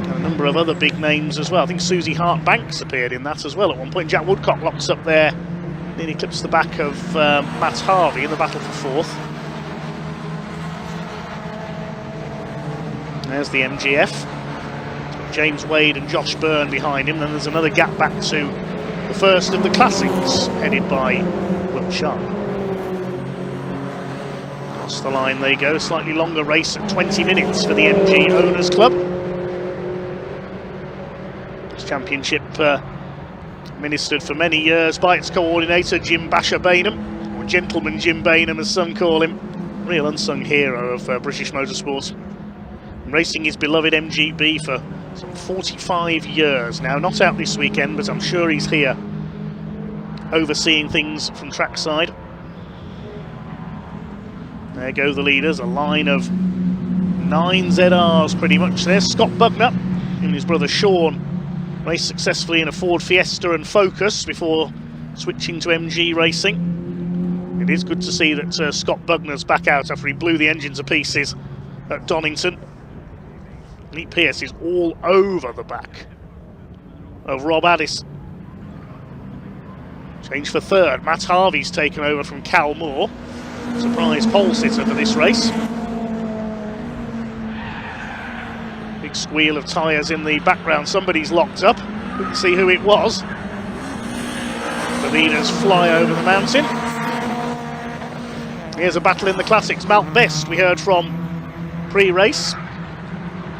and a number of other big names as well. I think Susie Hart-Banks appeared in that as well at one point. Jack Woodcock locks up there, nearly clips the back of Matt Harvey in the battle for 4th. There's the MGF. James Wade and Josh Byrne behind him. Then there's another gap back to the first of the classics, headed by Will Sharp. Across the line they go. Slightly longer race at 20 minutes for the MG Owners Club. This championship administered for many years by its coordinator Jim Basher Bainham, or Gentleman Jim Bainham as some call him. Real unsung hero of British motorsports. Racing his beloved MGB for some 45 years now. Not out this weekend, but I'm sure he's here overseeing things from trackside. There go the leaders, a line of 9 ZRs pretty much there. Scott Bugner and his brother Sean raced successfully in a Ford Fiesta and Focus before switching to MG racing. It is good to see that Scott Bugner's back out after he blew the engine to pieces at Donington. Lee Pearce is all over the back of Rob Addis. Change for 3rd. Matt Harvey's taken over from Cal Moore. Surprise pole sitter for this race. Big squeal of tyres in the background. Somebody's locked up. Couldn't see who it was. The leaders fly over the mountain. Here's a battle in the classics. Mount Best we heard from pre-race.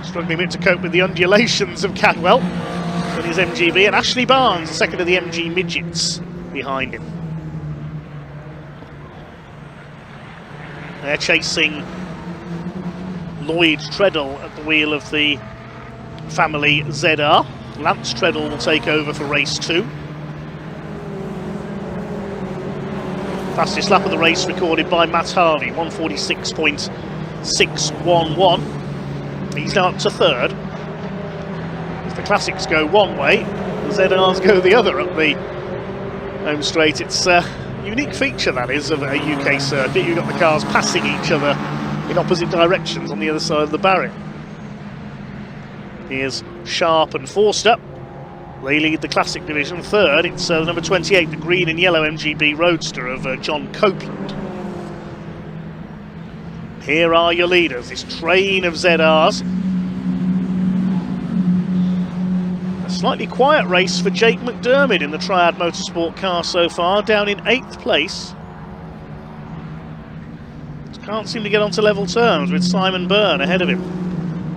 Struggling a bit to cope with the undulations of Cadwell in his MGB, and Ashley Barnes, the second of the MG midgets, behind him. They're chasing Lloyd Treadle at the wheel of the family ZR. Lance Treadle will take over for race 2. Fastest lap of the race recorded by Matt Harvey, 146.611. He's now up to 3rd. As the classics go one way, the ZRs go the other up the home straight. It's a unique feature, that is, of a UK circuit. You've got the cars passing each other in opposite directions on the other side of the barrier. Here's Sharp and Forster. They lead the classic division. 3rd, it's number 28, the green and yellow MGB Roadster of John Copeland. Here are your leaders, this train of ZRs. A slightly quiet race for Jake McDermott in the Triad Motorsport car so far, down in 8th place. Can't seem to get onto level terms with Simon Byrne ahead of him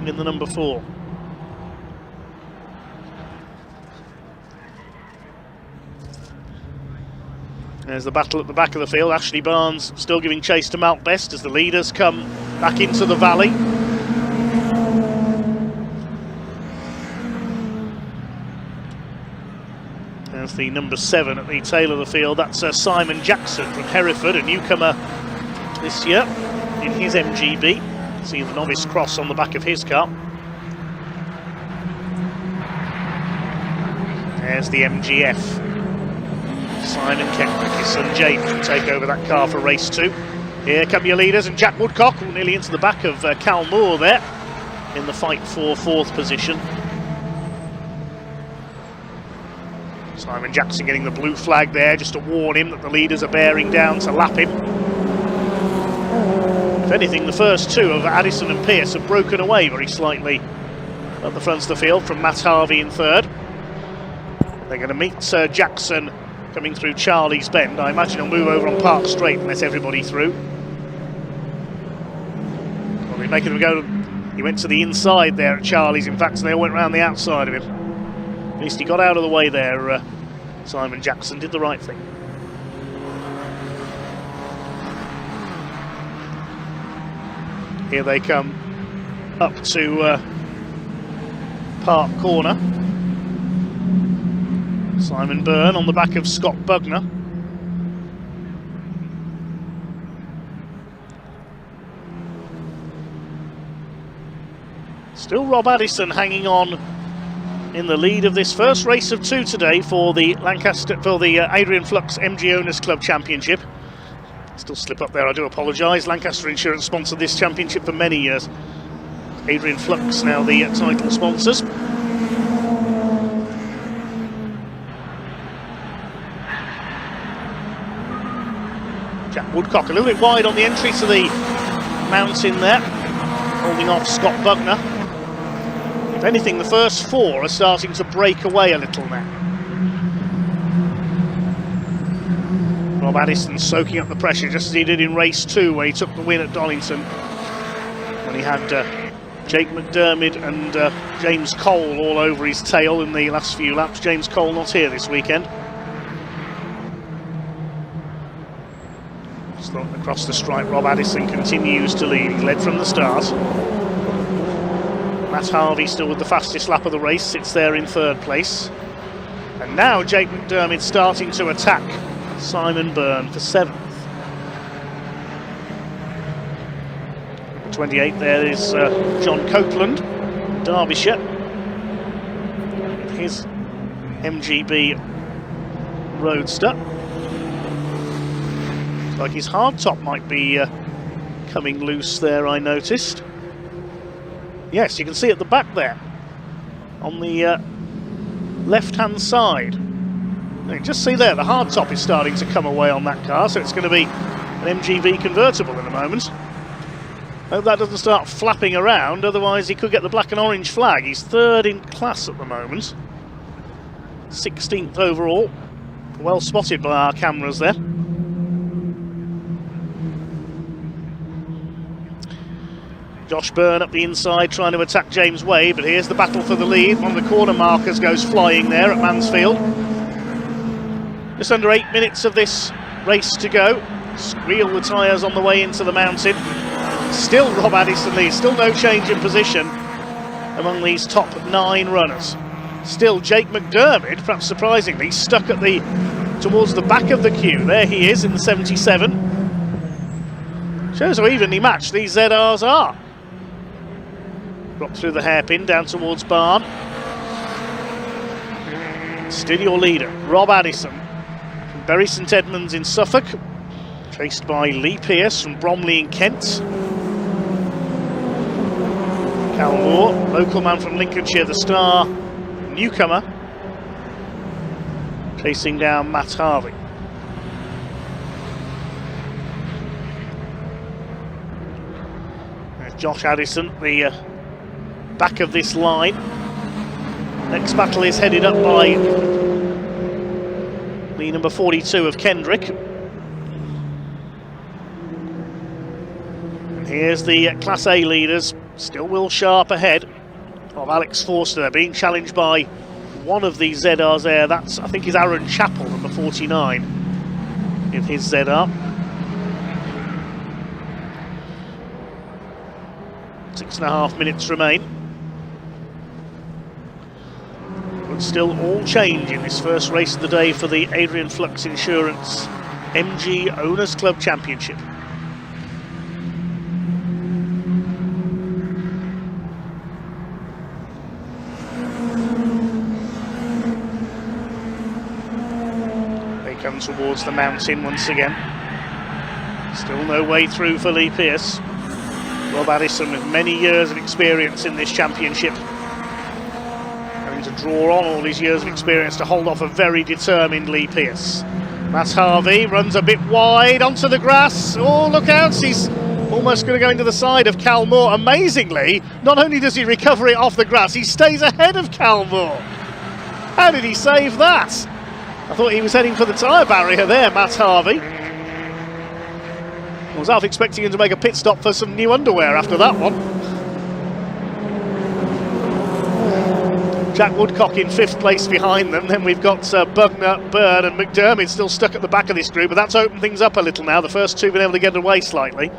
in the number 4. There's the battle at the back of the field. Ashley Barnes still giving chase to Mount Best as the leaders come back into the valley. There's the number 7 at the tail of the field. That's Simon Jackson from Hereford, a newcomer this year in his MGB. See the novice cross on the back of his car. There's the MGF. Simon Kendrick, his son James, will take over that car for race 2. Here come your leaders, and Jack Woodcock will nearly into the back of Cal Moore there in the fight for 4th position. Simon Jackson getting the blue flag there just to warn him that the leaders are bearing down to lap him. If anything, the first 2 of Addison and Pearce have broken away very slightly at the front of the field from Matt Harvey in 3rd. They're going to meet Jackson coming through Charlie's Bend. I imagine he'll move over on Park Straight and let everybody through. Well, they're making him go. He went to the inside there at Charlie's, in fact, and they all went round the outside of him. At least he got out of the way there. Simon Jackson did the right thing. Here they come up to Park Corner. Simon Byrne on the back of Scott Bugner. Still Rob Addison hanging on in the lead of this first race of 2 today for the Adrian Flux MG Owners Club Championship. Still slip up there, I do apologise. Lancaster Insurance sponsored this championship for many years. Adrian Flux now the title sponsors. Jack Woodcock a little bit wide on the entry to the mountain there, holding off Scott Bugner. If anything, the first 4 are starting to break away a little now. Rob Addison soaking up the pressure just as he did in race 2 when he took the win at Donington, when he had Jake McDermott and James Cole all over his tail in the last few laps. James Cole not here this weekend. Across the stripe, Rob Addison continues to lead. He led from the start. Matt Harvey still with the fastest lap of the race, sits there in 3rd place. And now Jake McDermott starting to attack Simon Byrne for 7th. Number 28 there is John Copeland, Derbyshire. His MGB Roadster. Looks like his hardtop might be coming loose there, I noticed. Yes, you can see at the back there, on the left-hand side. You can just see there, the hardtop is starting to come away on that car, so it's going to be an MGB convertible in a moment. Hope that doesn't start flapping around, otherwise he could get the black and orange flag. He's 3rd in class at the moment. 16th overall. Well spotted by our cameras there. Josh Byrne up the inside trying to attack James Wade, but here's the battle for the lead. One of the corner markers goes flying there at Mansfield. Just under 8 minutes of this race to go. Squeal the tyres on the way into the mountain. Still Rob Addison leads, still no change in position among these top 9 runners. Still Jake McDermott, perhaps surprisingly, stuck at towards the back of the queue. There he is in the 77. Shows how evenly matched these ZRs are. Drop through the hairpin down towards Barn. Still your leader, Rob Addison from Bury St Edmunds in Suffolk, chased by Lee Pearce from Bromley in Kent. Cal Moore, local man from Lincolnshire, the star newcomer, chasing down Matt Harvey. There's Josh Addison, the back of this line. Next battle is headed up by the number 42 of Kendrick. And here's the Class A leaders, still Will Sharp ahead of Alex Forster. They're being challenged by one of these ZRs there. That's, I think, is Aaron Chappell, number 49, in his ZR. 6.5 minutes remain. But still all change in this first race of the day for the Adrian Flux Insurance MG Owners Club Championship. They come towards the mountain once again. Still no way through for Lee Pearce. Rob Addison with many years of experience in this championship, having to draw on all his years of experience to hold off a very determined Lee Pearce. Matt Harvey runs a bit wide onto the grass. Oh, look out, he's almost going to go into the side of Cal Moore. Amazingly, not only does he recover it off the grass, he stays ahead of Cal Moore. How did he save that? I thought he was heading for the tyre barrier there, Matt Harvey. I was half expecting him to make a pit stop for some new underwear after that one. Jack Woodcock in 5th place behind them. Then we've got Bugner, Byrne and McDermott still stuck at the back of this group, but that's opened things up a little now. The first two have been able to get away slightly.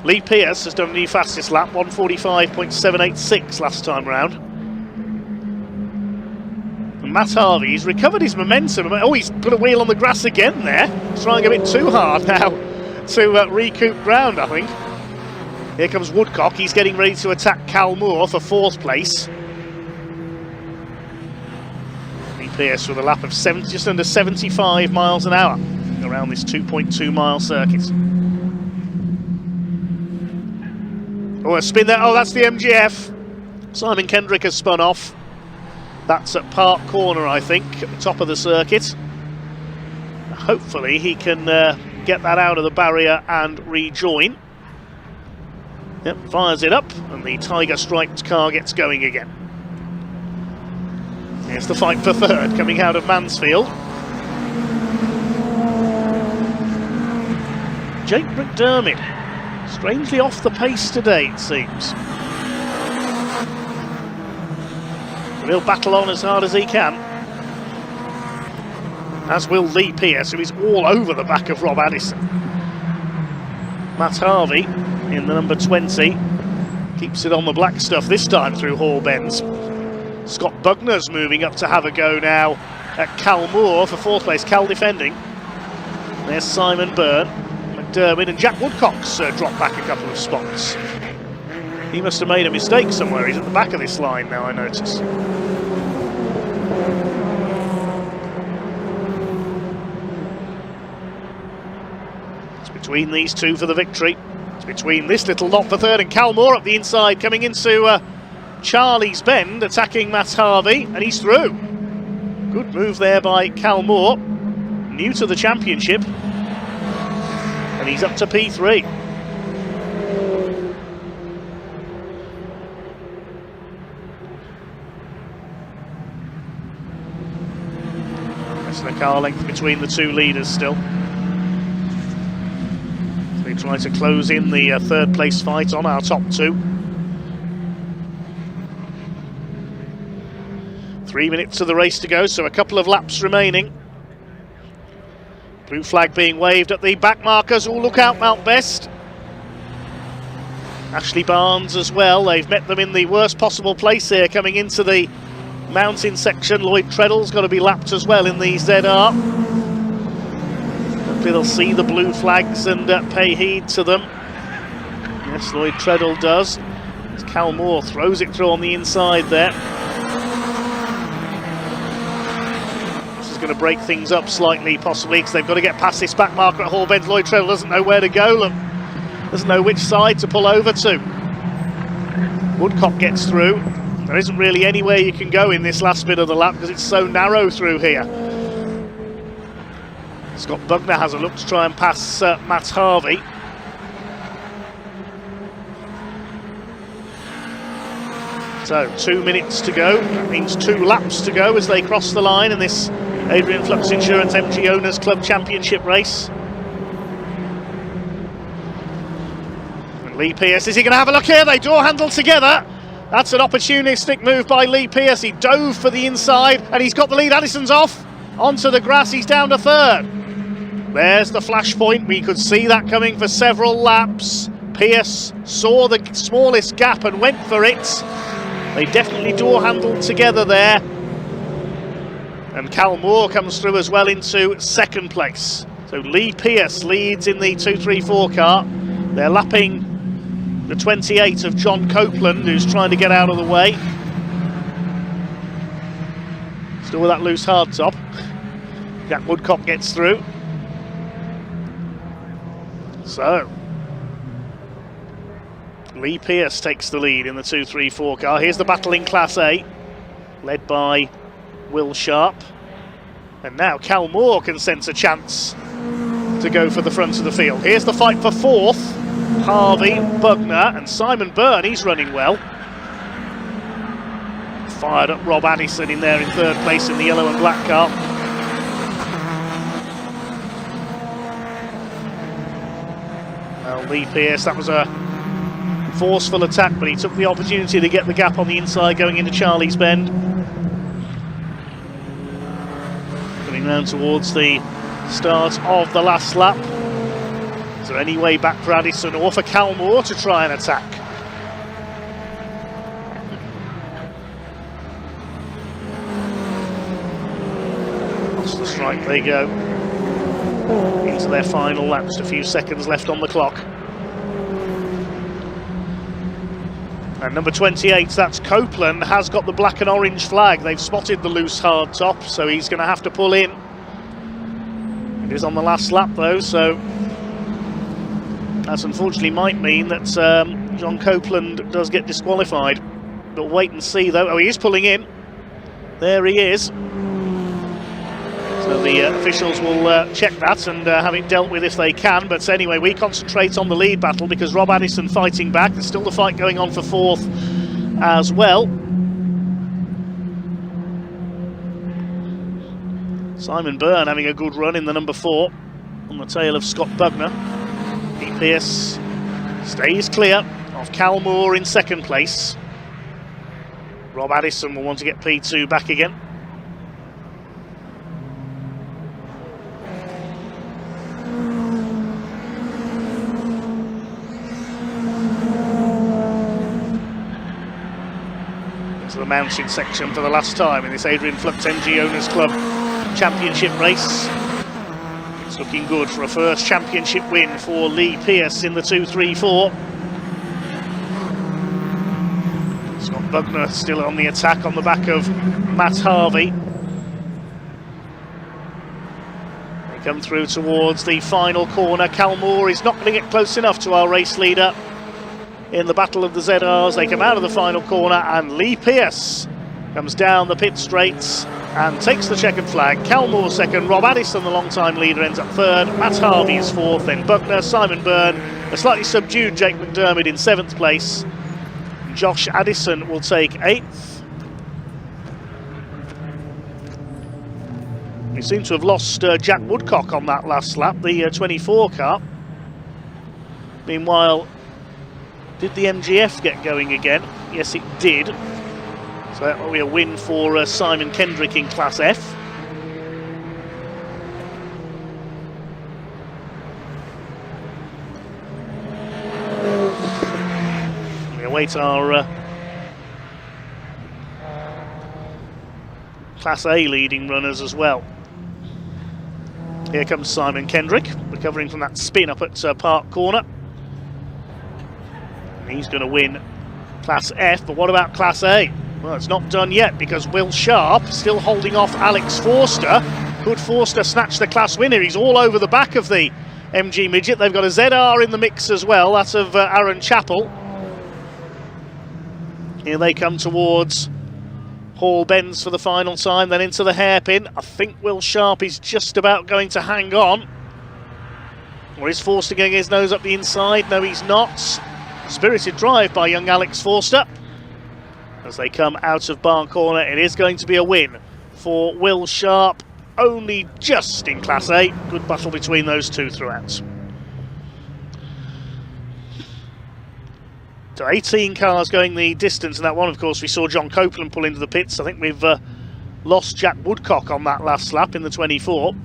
Lee Pearce has done a new fastest lap, 1:45.786 last time round. And Matt Harvey, he's recovered his momentum. Oh, he's put a wheel on the grass again there. He's trying a bit too hard now to recoup ground, I think. Here comes Woodcock. He's getting ready to attack Cal Moore for 4th place. Pearce with a lap of just under 75 miles an hour around this 2.2 mile circuit. Oh, a spin there. Oh, that's the MGF. Simon Kendrick has spun off. That's at Park Corner, I think, at the top of the circuit. Hopefully he can get that out of the barrier and rejoin. Yep, fires it up, and the Tiger striped car gets going again. Here's the fight for 3rd coming out of Mansfield. Jake McDermott, strangely off the pace today, it seems. He'll battle on as hard as he can. As will Lee Pearce, who is all over the back of Rob Addison. Matt Harvey in the number 20 keeps it on the black stuff this time through Hall Bends. Scott Bugner's moving up to have a go now at Cal Moore for 4th place. Cal defending. There's Simon Byrne, McDermott, and Jack Woodcock's dropped back a couple of spots. He must have made a mistake somewhere. He's at the back of this line now, I notice. It's between these two for the victory. It's between this little lot for 3rd and Cal Moore up the inside coming into Charlie's Bend, attacking Matt Harvey, and he's through. Good move there by Cal Moore, new to the championship, and he's up to P3. Rest of the car length between the two leaders still. So they try to close in the 3rd place fight on our top two. 3 minutes of the race to go, so a couple of laps remaining. Blue flag being waved at the back markers. Oh, look out, Mount Best. Ashley Barnes as well. They've met them in the worst possible place here coming into the mountain section. Lloyd Treadle's got to be lapped as well in the ZR. Hopefully they'll see the blue flags and pay heed to them. Yes, Lloyd Treadle does. As Cal Moore throws it through on the inside there. Going to break things up slightly, possibly, because they've got to get past this back marker at Hall Bends. Lloyd Treadle doesn't know where to go, look, doesn't know which side to pull over to. Woodcock gets through. There isn't really anywhere you can go in this last bit of the lap because it's so narrow through here. Scott Bugner has a look to try and pass Matt Harvey. So 2 minutes to go, that means 2 laps to go as they cross the line in this Adrian Flux Insurance MG Owners Club Championship race. And Lee Pearce, is he going to have a look here? They door handle together. That's an opportunistic move by Lee Pearce. He dove for the inside and he's got the lead. Addison's off onto the grass. He's down to 3rd. There's the flash point. We could see that coming for several laps. Pearce saw the smallest gap and went for it. They definitely door handled together there. And Cal Moore comes through as well into 2nd place. So Lee Pearce leads in the 234 car. They're lapping the 28 of John Copeland, who's trying to get out of the way. Still with that loose hardtop. Jack Woodcock gets through. So Lee Pearce takes the lead in the 234 car. Here's the battle in Class A, led by Will Sharp. And now Cal Moore can sense a chance to go for the front of the field. Here's the fight for 4th. Harvey, Bugner and Simon Byrne, he's running well. Fired up Rob Addison in there in 3rd place in the yellow and black car. Lee Pearce, that was a forceful attack, but he took the opportunity to get the gap on the inside going into Charlie's Bend. Coming round towards the start of the last lap. Is there any way back for Addison or for Calmore to try and attack? Lost the strike, they go into their final lap, just a few seconds left on the clock. And number 28, that's Copeland, has got the black and orange flag. They've spotted the loose hard top, so he's going to have to pull in. It is on the last lap though, so that unfortunately might mean that John Copeland does get disqualified. But wait and see though. Oh, he is pulling in. There he is. So the officials will check that and have it dealt with if they can. But anyway, we concentrate on the lead battle because Rob Addison fighting back. There's still the fight going on for fourth as well. Simon Byrne having a good run in the number 4 on the tail of Scott Bugner. Lee Pearce stays clear of Calmore in second place. Rob Addison will want to get P2 back again. Into the mountain section for the last time in this Adrian Flux MG Owners Club Championship race. It's looking good for a first championship win for Lee Pearce in the 2-3-4. Scott Bugner still on the attack on the back of Matt Harvey. They come through towards the final corner. Calmore is not going to get close enough to our race leader in the battle of the ZRs. They come out of the final corner and Lee Pearce comes down the pit straights and takes the checkered flag. Calmore second, Rob Addison, the long-time leader, ends up third. Matt Harvey is fourth, then Bugner, Simon Byrne, a slightly subdued Jake McDermott in 7th place. Josh Addison will take 8th. We seem to have lost Jack Woodcock on that last lap, the 24 car. Meanwhile, did the MGF get going again? Yes, it did. So that will be a win for Simon Kendrick in Class F. We await our Class A leading runners as well. Here comes Simon Kendrick, recovering from that spin up at Park Corner. And he's going to win Class F, but what about Class A? Well, it's not done yet because Will Sharp still holding off Alex Forster. Could Forster snatch the class winner? He's all over the back of the MG Midget. They've got a ZR in the mix as well, that's of Aaron Chappell. Here they come towards Hall Bends for the final time, then into the hairpin. I think Will Sharp is just about going to hang on. Or is Forster getting his nose up the inside? No, he's not. Spirited drive by young Alex Forster. As they come out of Barn Corner, it is going to be a win for Will Sharp, only just in Class A. Good battle between those two throughout. So 18 cars going the distance, and that one, of course, we saw John Copeland pull into the pits. I think we've lost Jack Woodcock on that last lap in the 24.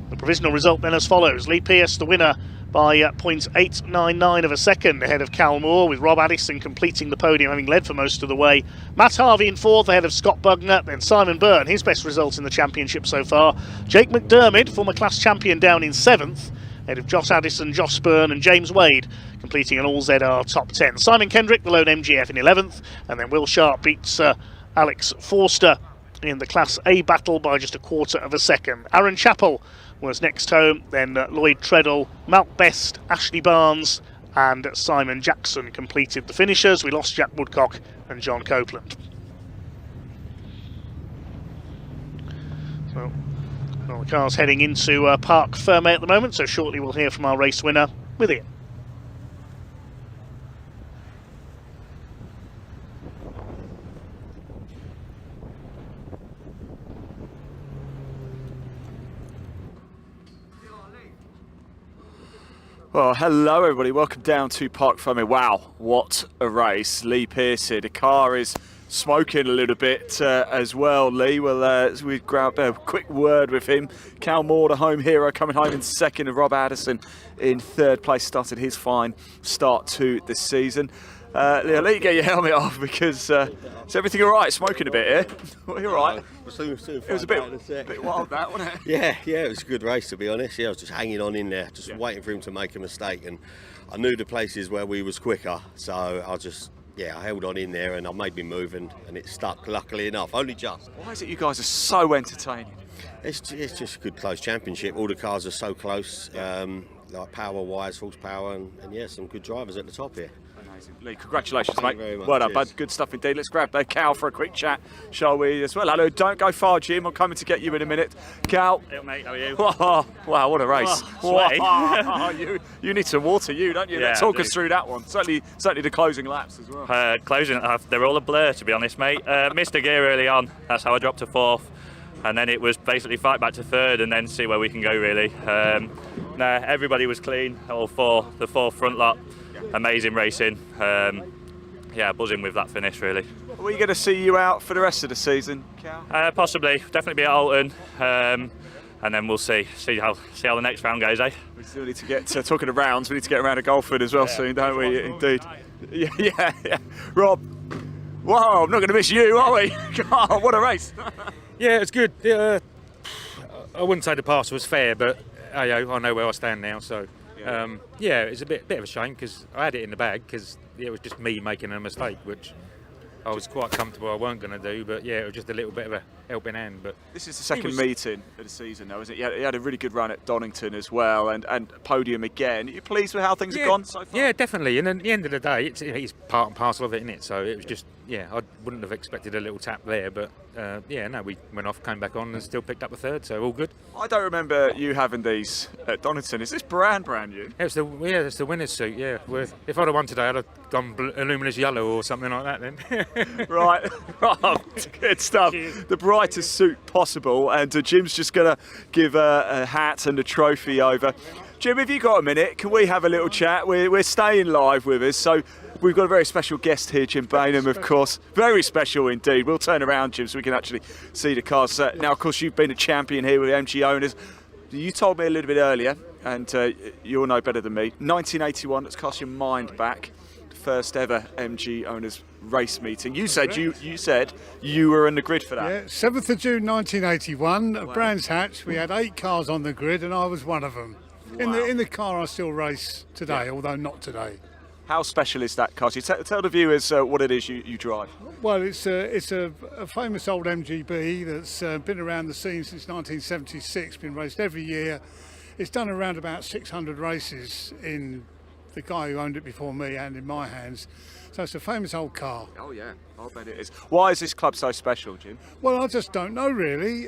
The provisional result then as follows. Lee Pearce, the winner, by 0.899 of a second ahead of Calmore, with Rob Addison completing the podium, having led for most of the way. Matt Harvey in 4th ahead of Scott Bugner, then Simon Byrne, his best result in the championship so far. Jake McDermott, former class champion, down in 7th ahead of Josh Addison, Josh Byrne and James Wade, completing an all ZR top 10. Simon Kendrick, the lone MGF, in 11th, and then Will Sharp beats Alex Forster in the Class A battle by just a quarter of a second. Aaron Chappell was next home, then Lloyd Treadle, Malk Best, Ashley Barnes and Simon Jackson completed the finishers. We lost Jack Woodcock and John Copeland. So, well, the car's heading into Parc Fermé at the moment, so shortly we'll hear from our race winner with Ian. Well, hello everybody, welcome down to Park Farming. Wow, what a race. Lee Pearce here. The car is smoking a little bit as well, Lee. Well, we grab a quick word with him. Cal Moore, the home hero, coming home in second, and Rob Addison in third place, started his fine start to the season. Lee, get your helmet off because is everything all right? Smoking a bit here. You're all right. It was a bit wild, that, wasn't it? Yeah, it was a good race, to be honest. Yeah, I was just hanging on in there, just waiting for him to make a mistake, and I knew the places where we was quicker, so I held on in there and I made me move, and it stuck, luckily enough, only just. Why is it you guys are so entertaining? It's just a good close championship. All the cars are so close, like power-wise, horsepower, and yeah, some good drivers at the top here. Amazing. Lee, congratulations, Thank mate. you very much. Well done, Cheers. bud. Good stuff indeed. Let's grab Cal for a quick chat, shall we, as well? Hello, don't go far, Jim. I'm coming to get you in a minute. Cal. Hey, mate, how are you? Wow, what a race. Sweaty. You need some water, don't you? Yeah, Talk us through that one. Certainly the closing laps as well. They're all a blur, to be honest, mate. Missed a gear early on. That's how I dropped to fourth. And then it was basically fight back to third and then see where we can go, really. Everybody was clean, the four front lot. Amazing racing. Buzzing with that finish, really. Are we going to see you out for the rest of the season, Cal? Possibly. Definitely be at Alton. And then we'll see how the next round goes, eh? We still need to get talking of rounds. We need to get around to Golford as well soon, don't we? Indeed. Yeah. Rob. Wow, I'm not going to miss you, are we? God, what a race! Yeah, it's good. I wouldn't say the pass was fair, but I know where I stand now. So it's a bit of a shame because I had it in the bag because it was just me making a mistake, which I was quite comfortable I weren't going to do. But yeah, it was just a little bit of a helping hand. But this is the second meeting of the season, though, isn't it? He had a really good run at Donington as well, and podium again. Are you pleased with how things have gone so far? Yeah, definitely. And at the end of the day, it's part and parcel of it, isn't it? So it was just, I wouldn't have expected a little tap there, but we went off, came back on, and still picked up a third, so all good. I don't remember you having these at Donington. Is this brand new? It's the winner's suit. Yeah, if I'd have won today, I'd have gone luminous yellow or something like that. Then. Right. Good stuff. Cheers. The brightest suit possible, and Jim's just going to give a hat and a trophy over. Jim, have you got a minute? Can we have a little chat? We're staying live with us, so we've got a very special guest here, Jim Bainham, of course. Very special indeed. We'll turn around, Jim, so we can actually see the cars. Now, of course, you've been a champion here with MG owners. You told me a little bit earlier, and you'll know better than me, 1981, let's cast your mind back. First ever MG owners race meeting. You said you were in the grid for that. Yeah, 7th of June 1981 at Brands Hatch. We had 8 cars on the grid and I was one of them. Wow. In the car I still race today, although not today. How special is that car? You tell the viewers what it is you drive. Well, it's a famous old MGB that's been around the scene since 1976, been raced every year. It's done around about 600 races in the guy who owned it before me and in my hands. So it's a famous old car. Oh yeah, I'll bet it is. Why is this club so special, Jim? Well, I just don't know really.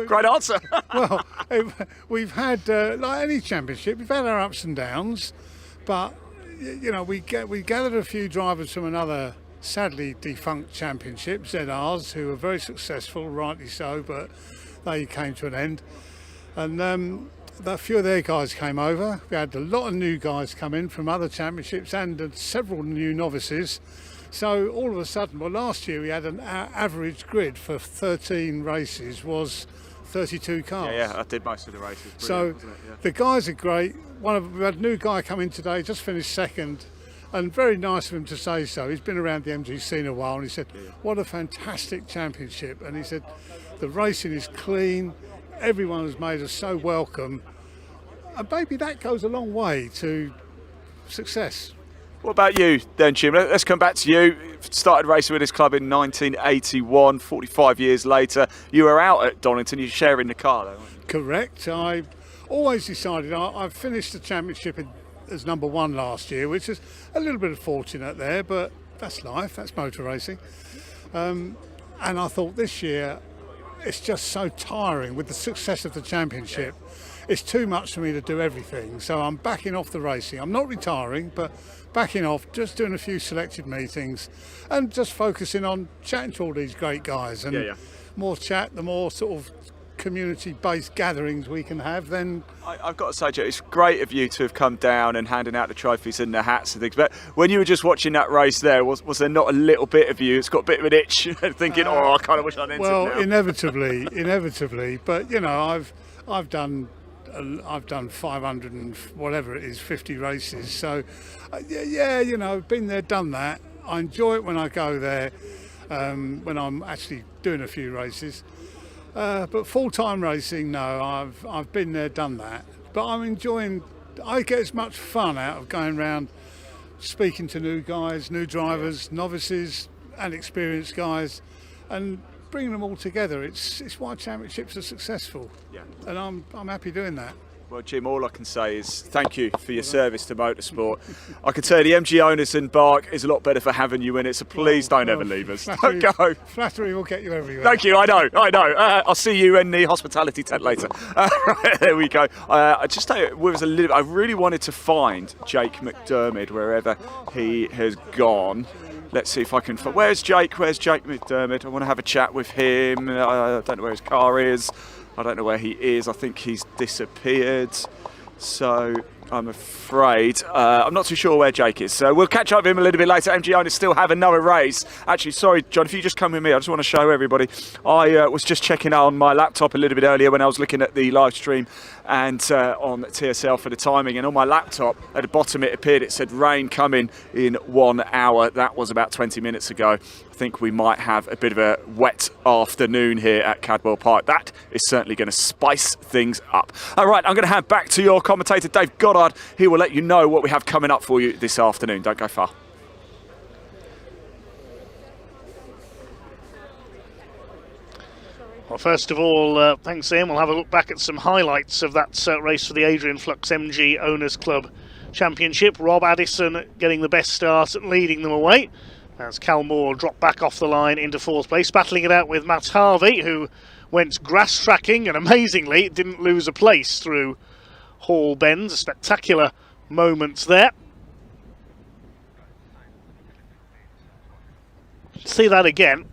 Great answer. Well, we've had, like any championship, we've had our ups and downs, but we gathered a few drivers from another sadly defunct championship, ZRs, who were very successful, rightly so, but they came to an end. And a few of their guys came over. We had a lot of new guys come in from other championships and several new novices. So all of a sudden, last year we had an average grid for 13 races was 32 cars. Yeah, I did most of the races. So wasn't it? Yeah. the guys are great. We had a new guy come in today, just finished second, and very nice of him to say so. He's been around the MG scene a while, and he said, "What a fantastic championship!" And he said, "The racing is clean. Everyone has made us so welcome." And maybe that goes a long way to success. What about you then, Jim? Let's come back to you. Started racing with this club in 1981, 45 years later. You were out at Donington, you're sharing the car though, weren't you? Correct. I always decided, I finished the championship as number 1 last year, which is a little bit fortunate there, but that's life, that's motor racing. And I thought this year, it's just so tiring with the success of the championship. It's too much for me to do everything, so I'm backing off the racing. I'm not retiring, but backing off, just doing a few selected meetings and just focusing on chatting to all these great guys. And more chat, the more sort of community-based gatherings we can have, then I've got to say, Joe, it's great of you to have come down and handing out the trophies and the hats and things. But when you were just watching that race there, was there not a little bit of you? It's got a bit of an itch, thinking, "Oh, I kind of wish I'd entered now." Well, inevitably. But you know, I've done 500 and whatever it is, 50 races. So yeah, you know, been there, done that. I enjoy it when I go there, when I'm actually doing a few races. But full-time racing, no, I've been there, done that. But I'm enjoying. I get as much fun out of going around, speaking to new guys, new drivers, novices, and experienced guys, and bringing them all together. It's why championships are successful. Yeah. And I'm happy doing that. Well, Jim, all I can say is thank you for your service to motorsport. I can tell the MG owners in Bark is a lot better for having you in it, so please don't ever leave us. Don't go. Flattery will get you everywhere. Thank you, I know. I'll see you in the hospitality tent later. There we go. I just tell you, I really wanted to find Jake McDermott wherever he has gone. Let's see if I can find. Where's Jake McDermott? I want to have a chat with him. I don't know where his car is. I don't know where he is. I think he's disappeared. So I'm afraid I'm not too sure where Jake is. So we'll catch up with him a little bit later. MG owners still have another race. Actually, sorry, John, if you just come with me, I just want to show everybody. I was just checking out on my laptop a little bit earlier when I was looking at the live stream and on TSL for the timing. And on my laptop, at the bottom it appeared, it said rain coming in 1 hour. That was about 20 minutes ago. I think we might have a bit of a wet afternoon here at Cadwell Park. That is certainly going to spice things up. All right, I'm going to hand back to your commentator, Dave Goddard. He will let you know what we have coming up for you this afternoon. Don't go far. Well, first of all, thanks, Ian. We'll have a look back at some highlights of that race for the Adrian Flux MG Owners Club Championship. Rob Addison getting the best start, leading them away, as Cal Moore dropped back off the line into fourth place, battling it out with Matt Harvey, who went grass tracking and amazingly didn't lose a place through Hall Bends. A spectacular moments there. See that again.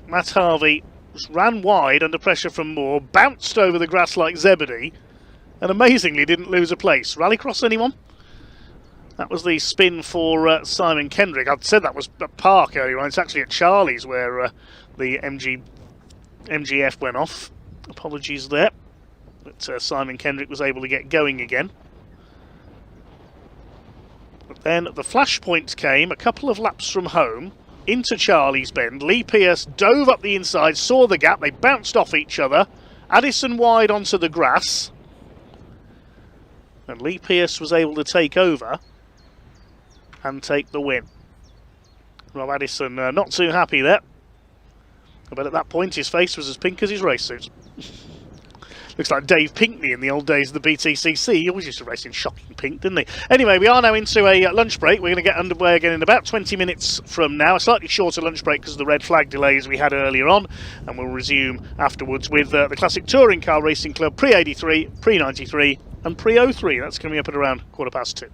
Matt Harvey ran wide under pressure from Moore, bounced over the grass like Zebedee, and amazingly didn't lose a place. Rallycross, anyone? That was the spin for Simon Kendrick. I'd said that was at Park earlier on. It's actually at Charlie's where the MGF went off. Apologies there. But Simon Kendrick was able to get going again. But then the flashpoint came a couple of laps from home into Charlie's Bend. Lee Pearce dove up the inside, saw the gap. They bounced off each other. Addison wide onto the grass. And Lee Pearce was able to take over and take the win. Rob Addison not too happy there. But at that point his face was as pink as his race suit. Looks like Dave Pinkney in the old days of the BTCC. He always used to race in shocking pink, didn't he? Anyway, we are now into a lunch break. We're going to get underway again in about 20 minutes from now. A slightly shorter lunch break because of the red flag delays we had earlier on. And we'll resume afterwards with the Classic Touring Car Racing Club Pre-83, Pre-93 and Pre-03. That's coming up at around 2:15.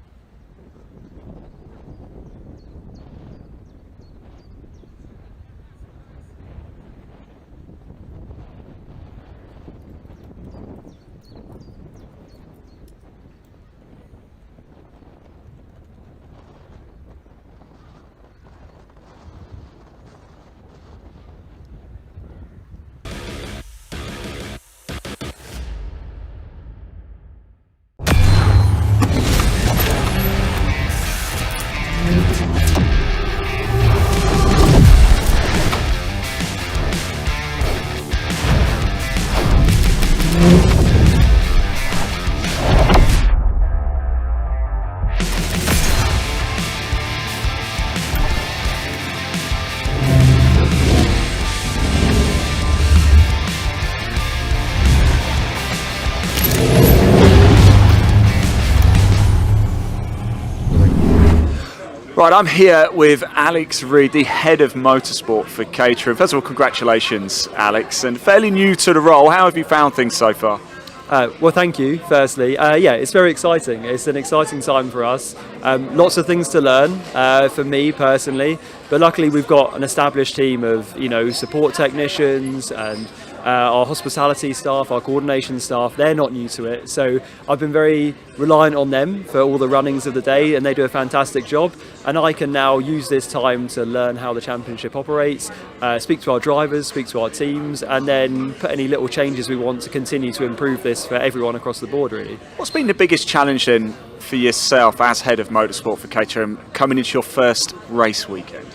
Right, I'm here with Alex Reid, the head of motorsport for Caterham. First of all, congratulations, Alex, and fairly new to the role. How have you found things so far? Well, thank you, firstly. Yeah, it's very exciting. It's an exciting time for us. Lots of things to learn for me personally, but luckily we've got an established team of, support technicians and Our hospitality staff, our coordination staff, they're not new to it. So I've been very reliant on them for all the runnings of the day, and they do a fantastic job. And I can now use this time to learn how the championship operates, speak to our drivers, speak to our teams, and then put any little changes we want to continue to improve this for everyone across the board, really. What's been the biggest challenge then for yourself as head of motorsport for Caterham coming into your first race weekend?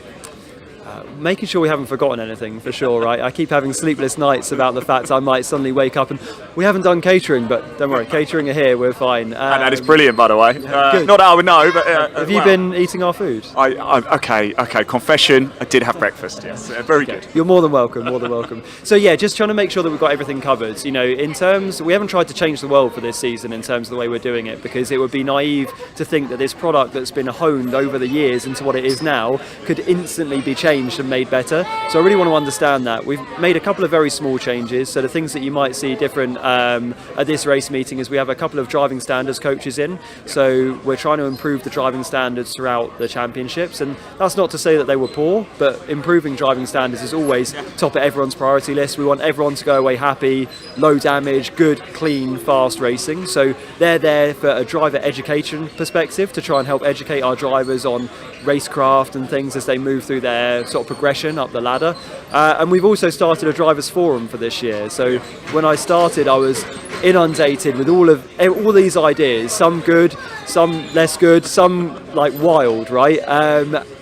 Making sure we haven't forgotten anything, for sure, right? I keep having sleepless nights about the fact I might suddenly wake up and we haven't done catering, but don't worry, catering are here, we're fine. And that is brilliant, by the way. Good. Not that I would know, but... have you been eating our food? Okay, confession, I did have breakfast, yes. Very good. You're more than welcome, more than welcome. So yeah, just trying to make sure that we've got everything covered. You know, in terms, we haven't tried to change the world for this season in terms of the way we're doing it, because it would be naive to think that this product that's been honed over the years into what it is now could instantly be changed and made better. So I really want to understand that. We've made a couple of very small changes. So the things that you might see different at this race meeting is we have a couple of driving standards coaches in. So we're trying to improve the driving standards throughout the championships. And that's not to say that they were poor, but improving driving standards is always top of everyone's priority list. We want everyone to go away happy, low damage, good, clean, fast racing. So they're there for a driver education perspective to try and help educate our drivers on racecraft and things as they move through their sort of progression up the ladder. And we've also started a drivers forum for this year. So when I started, I was inundated with all these ideas, some good, some less good, some like wild, right?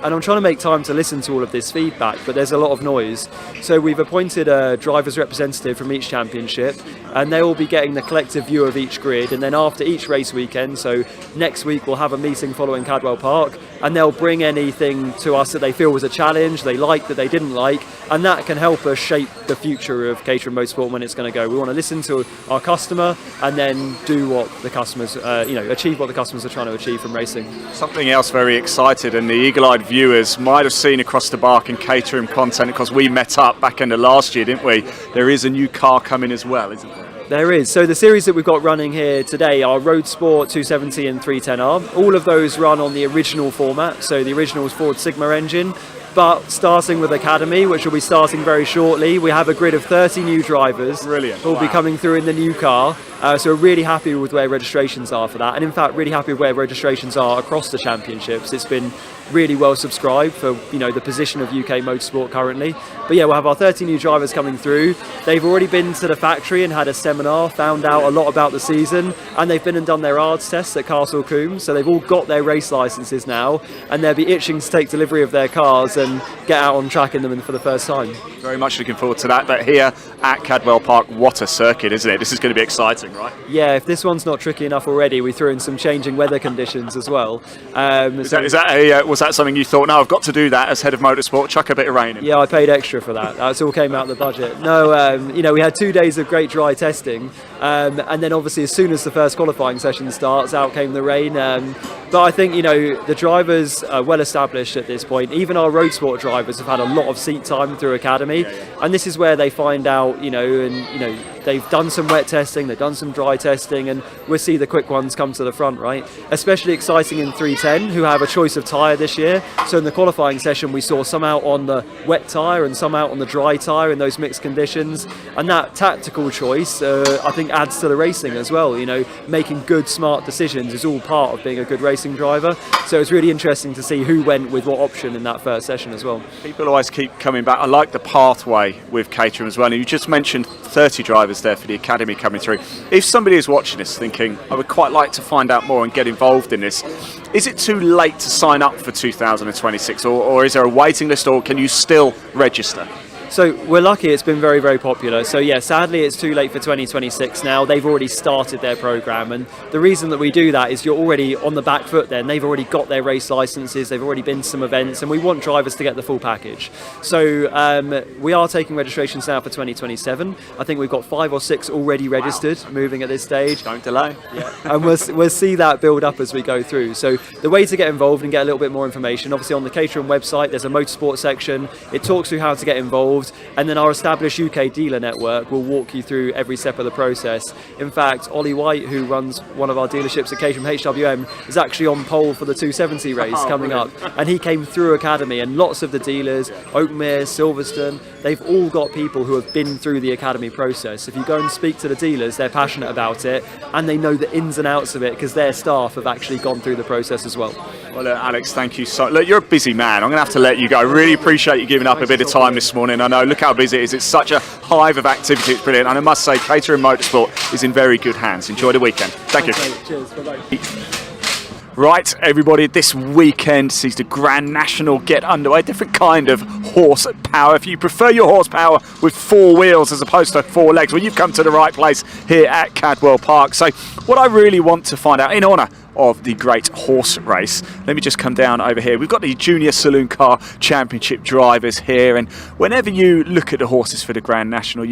And I'm trying to make time to listen to all of this feedback, but there's a lot of noise. So we've appointed a driver's representative from each championship, and they will be getting the collective view of each grid. And then after each race weekend, so next week we'll have a meeting following Cadwell Park, and they'll bring anything to us that they feel was a challenge, they liked, that they didn't like, and that can help us shape the future of Caterham Motorsport when it's going to go. We want to listen to our customer and then do what the customers, achieve what the customers are trying to achieve from racing. Something else very excited, and the eagle-eyed viewers might have seen across the Bark and Caterham content, because we met up back in the last year, didn't we? There is a new car coming as well, isn't there? There is. So the series that we've got running here today are Roadsport 270 and 310R. All of those run on the original format, so the original is Ford Sigma engine. But starting with Academy, which will be starting very shortly, we have a grid of 30 new drivers. Brilliant. Who will be coming through in the new car. So we're really happy with where registrations are for that. And in fact, really happy with where registrations are across the championships. It's been really well subscribed for the position of UK motorsport currently. But yeah, we'll have our 30 new drivers coming through. They've already been to the factory and had a seminar, found out a lot about the season, and they've been and done their ARDS tests at Castle Combe. So they've all got their race licenses now, and they'll be itching to take delivery of their cars and get out on track in them for the first time. Very much looking forward to that. But here at Cadwell Park, what a circuit, isn't it? This is going to be exciting, right? Yeah, if this one's not tricky enough already, we threw in some changing weather conditions as well. Was that something you thought, no, I've got to do that as head of motorsport, chuck a bit of rain in? Yeah, I paid extra for that. That all came out of the budget. No, we had 2 days of great dry testing, and then obviously as soon as the first qualifying session starts, out came the rain. But I think, the drivers are well established at this point. Even our road sport drivers have had a lot of seat time through Academy, and this is where they find out, they've done some wet testing, they've done some dry testing, and we'll see the quick ones come to the front, right? Especially exciting in 310, who have a choice of tyre this year. So in the qualifying session, we saw some out on the wet tyre and some out on the dry tyre in those mixed conditions. And that tactical choice, I think, adds to the racing as well. Making good, smart decisions is all part of being a good racing driver. So it's really interesting to see who went with what option in that first session as well. People always keep coming back. I like the pathway with Caterham as well. And you just mentioned 30 drivers there for the Academy coming through. If somebody is watching this thinking, I would quite like to find out more and get involved in this, is it too late to sign up for 2026, or is there a waiting list, or can you still register? So we're lucky, it's been very, very popular. So yeah, sadly it's too late for 2026 now. They've already started their programme, and the reason that we do that is you're already on the back foot then. They've already got their race licences, they've already been to some events, and we want drivers to get the full package. So we are taking registrations now for 2027. I think we've got 5 or 6 already registered, moving at this stage. Don't delay. Yeah. And we'll see that build up as we go through. So the way to get involved and get a little bit more information, obviously on the Caterham website, there's a motorsport section. It talks through how to get involved. involved, and then our established UK dealer network will walk you through every step of the process. In fact, Ollie White, who runs one of our dealerships at Caterham HWM, is actually on pole for the 270 race coming up, and he came through Academy, and lots of the dealers, Oakmere, Silverstone, they've all got people who have been through the Academy process. If you go and speak to the dealers, they're passionate about it, and they know the ins and outs of it because their staff have actually gone through the process as well. Well, Alex, thank you so. Look, you're a busy man. I'm going to have to let you go. I really appreciate you giving up a bit of time this morning. I know. Look how busy it is. It's such a hive of activity. It's brilliant. And I must say, Caterham Motorsport is in very good hands. Enjoy the weekend. Thank you. Cheers. Bye-bye. Right, everybody, this weekend sees the Grand National get underway. Different kind of horsepower. If you prefer your horsepower with 4 wheels as opposed to 4 legs, well, you've come to the right place here at Cadwell Park. So what I really want to find out, in honour of the great horse race, let me just come down over here. We've got the Junior Saloon Car Championship drivers here, and whenever you look at the horses for the Grand National,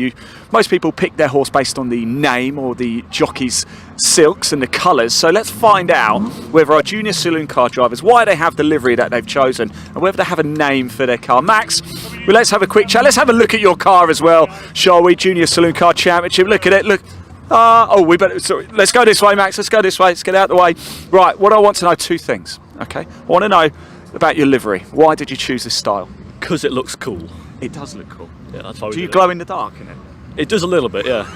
most people pick their horse based on the name or the jockey's silks and the colours. So let's find out whether our Junior Saloon Car drivers, why they have the livery that they've chosen, and whether they have a name for their car. Max, well, let's have a quick chat. Let's have a look at your car as well, shall we? Junior Saloon Car Championship. Look at it. Look. We better. Sorry. Let's go this way, Max. Let's go this way. Let's get out of the way. Right. What I want to know, 2 things. Okay. I want to know about your livery. Why did you choose this style? Because it looks cool. It does look cool. Yeah, that's why. Do you glow in the dark in it? It does a little bit, yeah.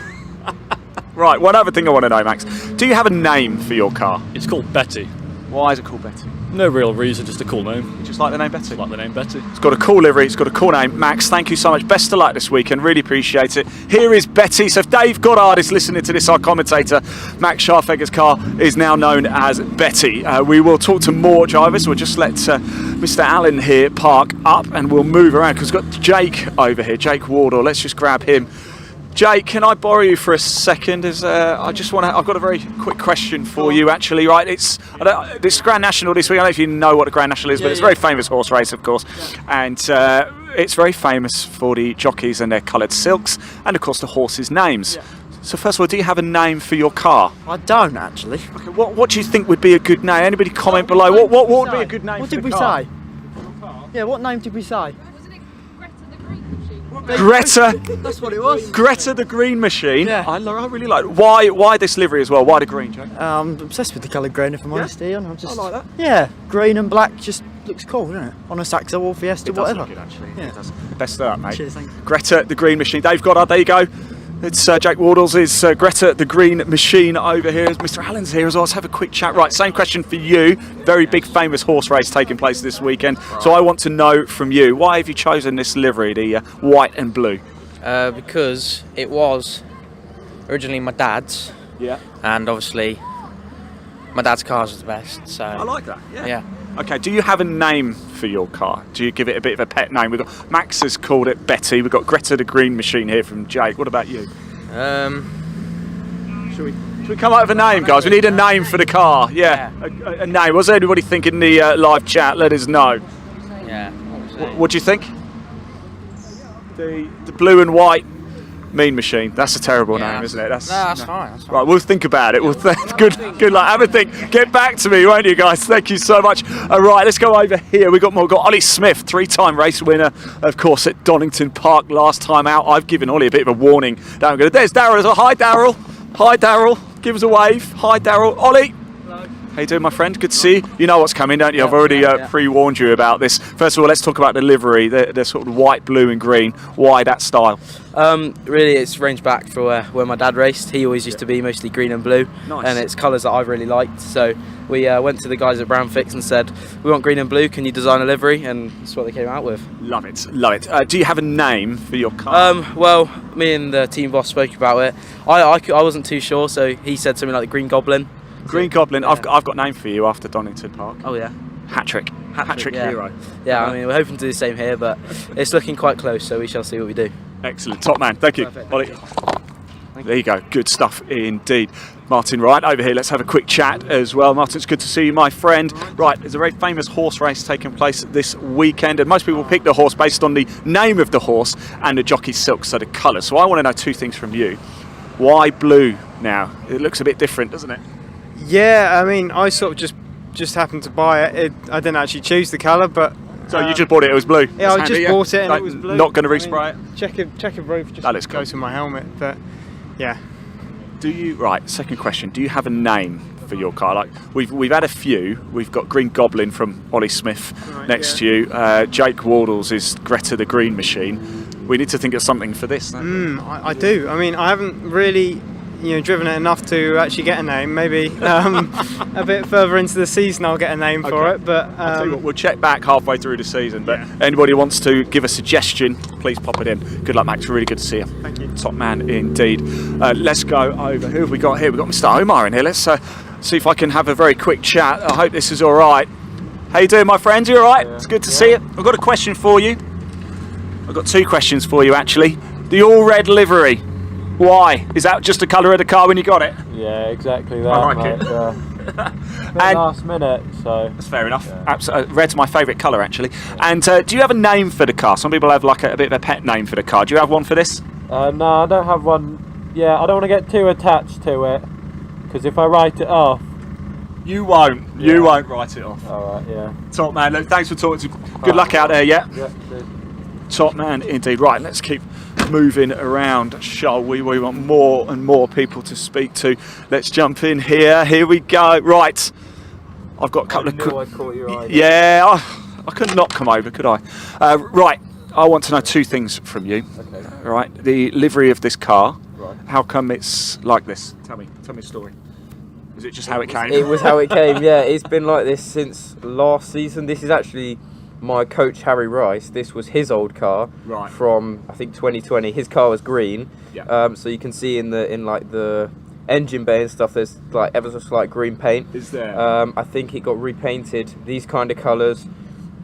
Right. One other thing I want to know, Max. Do you have a name for your car? It's called Betty. Why is it called Betty? No real reason, just a cool name. You just like the name Betty? Like the name Betty. It's got a cool livery, it's got a cool name. Max, thank you so much. Best of luck this weekend, really appreciate it. Here is Betty. So if Dave Goddard is listening to this, our commentator, Max Scharfegger's car is now known as Betty. We will talk to more drivers. We'll just let Mr. Allen here park up and we'll move around because we've got Jake over here, Jake Wardle. Let's just grab him. Jake, can I borrow you for a second? I've got a very quick question for you, actually. Right, this Grand National this week. I don't know if you know what a Grand National is, but it's a very famous horse race, of course, and it's very famous for the jockeys and their coloured silks, and of course the horses' names. Yeah. So first of all, do you have a name for your car? I don't actually. Okay, what do you think would be a good name? Anybody comment below? What would be a good name? What for did the we car? say? Yeah, what name did we say? Greta. That's what it was. Greta the Green Machine. Yeah. I really like it. Why this livery as well? Why the green, Joe? I'm obsessed with the colour green, if I'm honest, Ian. I like that. Yeah, green and black just looks cool, doesn't it? On a Saxo or Fiesta, It whatever. does look good, actually. Yeah. It does. Best of luck, mate. Cheers, thank you. Greta the Green Machine. Dave Goddard, there you go. It's Jake Wardle's is Greta the Green Machine over here. Mr. Allen's here as well. Let's have a quick chat. Right, same question for you. Very big famous horse race taking place this weekend. Right. So I want to know from you, why have you chosen this livery, the white and blue? Because it was originally my dad's. Yeah. And obviously my dad's cars was the best. So I like that. Yeah. Okay, do you have a name for your car? Do you give it a bit of a pet name? We've got Max has called it Betty. We've got Greta the Green Machine here from Jake. What about you? Should we come up with a name, guys? We need a name for the car. Yeah, a name. What's anybody think in the live chat? Let us know. Yeah. What do you think? The blue and white Mean Machine. That's a terrible name, isn't it? That's fine. That's fine. Right, we'll think about it. Good luck. Have a think. Get back to me, won't you, guys? Thank you so much. All right, let's go over here. We've got Ollie Smith, 3-time race winner, of course, at Donington Park last time out. I've given Ollie a bit of a warning. There's Darryl as well. Hi, Darryl. Hi, Darryl. Give us a wave. Hi, Darryl. Ollie. How you doing, my friend? Good to see you. You know what's coming, don't you? I've already pre-warned you about this. First of all, let's talk about the livery. The sort of white, blue and green. Why that style? Really, it's ranged back for where my dad raced. He always used to be mostly green and blue. Nice. And it's colours that I've really liked. So we went to the guys at Brown Fix and said, we want green and blue, can you design a livery? And that's what they came out with. Love it, love it. Do you have a name for your car? Well, me and the team boss spoke about it. I wasn't too sure, so he said something like the Green Goblin. Green Goblin. Yeah. I've got a name for you after Donington Park. Oh yeah. Hat-trick yeah. hero. Yeah, I mean, we're hoping to do the same here, but it's looking quite close, so we shall see what we do. Excellent, top man. Thank you. Perfect. Ollie. There you go. Good stuff indeed. Martin Wright over here. Let's have a quick chat as well. Martin, it's good to see you, my friend. Right, there's a very famous horse race taking place this weekend, and most people pick the horse based on the name of the horse and the jockey's silk, so the colour. So I want to know two things from you. Why blue now? It looks a bit different, doesn't it? Yeah, I mean, I sort of just happened to buy it. I didn't actually choose the colour, but So you just bought it, it was blue? Yeah, I That's just handy, bought it and it was blue. Not going to respray it? Checkered roof just That looks cool. goes with my helmet, but yeah. Right, second question. Do you have a name for your car? Like we've had a few. We've got Green Goblin from Ollie Smith next to you. Jake Wardle's is Greta the Green Machine. We need to think of something for this. I do. I mean, I haven't really, driven it enough to actually get a name. Maybe a bit further into the season I'll get a name for it. But I'll tell you what, we'll check back halfway through the season. But anybody who wants to give a suggestion, please pop it in. Good luck, Max. Really good to see you. Thank you. Top man indeed. Let's go over. Who have we got here? We've got Mr. Omar in here. Let's see if I can have a very quick chat. I hope this is all right. How you doing, my friend? You all right? It's good to see you. I've got a question for you. I've got two questions for you, actually. The all-red livery. Why? Is that just the colour of the car when you got it? Yeah, exactly that. I like mate. it. And last minute, so that's fair enough. Absolutely, red's my favourite colour, actually. And do you have a name for the car? Some people have like a bit of a pet name for the car. Do you have one for this? no, I don't have one. Yeah, I don't want to get too attached to it, because if I write it off, you won't. Yeah. You won't write it off. All right. Yeah. Top man. Look, thanks for talking to me. Good luck out there. Yeah. Top man indeed. Right, let's keep moving around, shall we? We want more and more people to speak to. Let's jump in here. Here we go. Right, I've got a couple of. I caught your eye. Yeah, I could not come over, could I? Right, I want to know two things from you. Okay. Right, the livery of this car. Right. How come it's like this? Tell me a story. Is it just how it came? It was how it came. Yeah, it's been like this since last season. This is actually my coach Harry Rice. This was his old car from I think 2020. His car was green. Yeah. So you can see in like the engine bay and stuff, there's like ever so slight green paint. Is there? I think it got repainted these kind of colours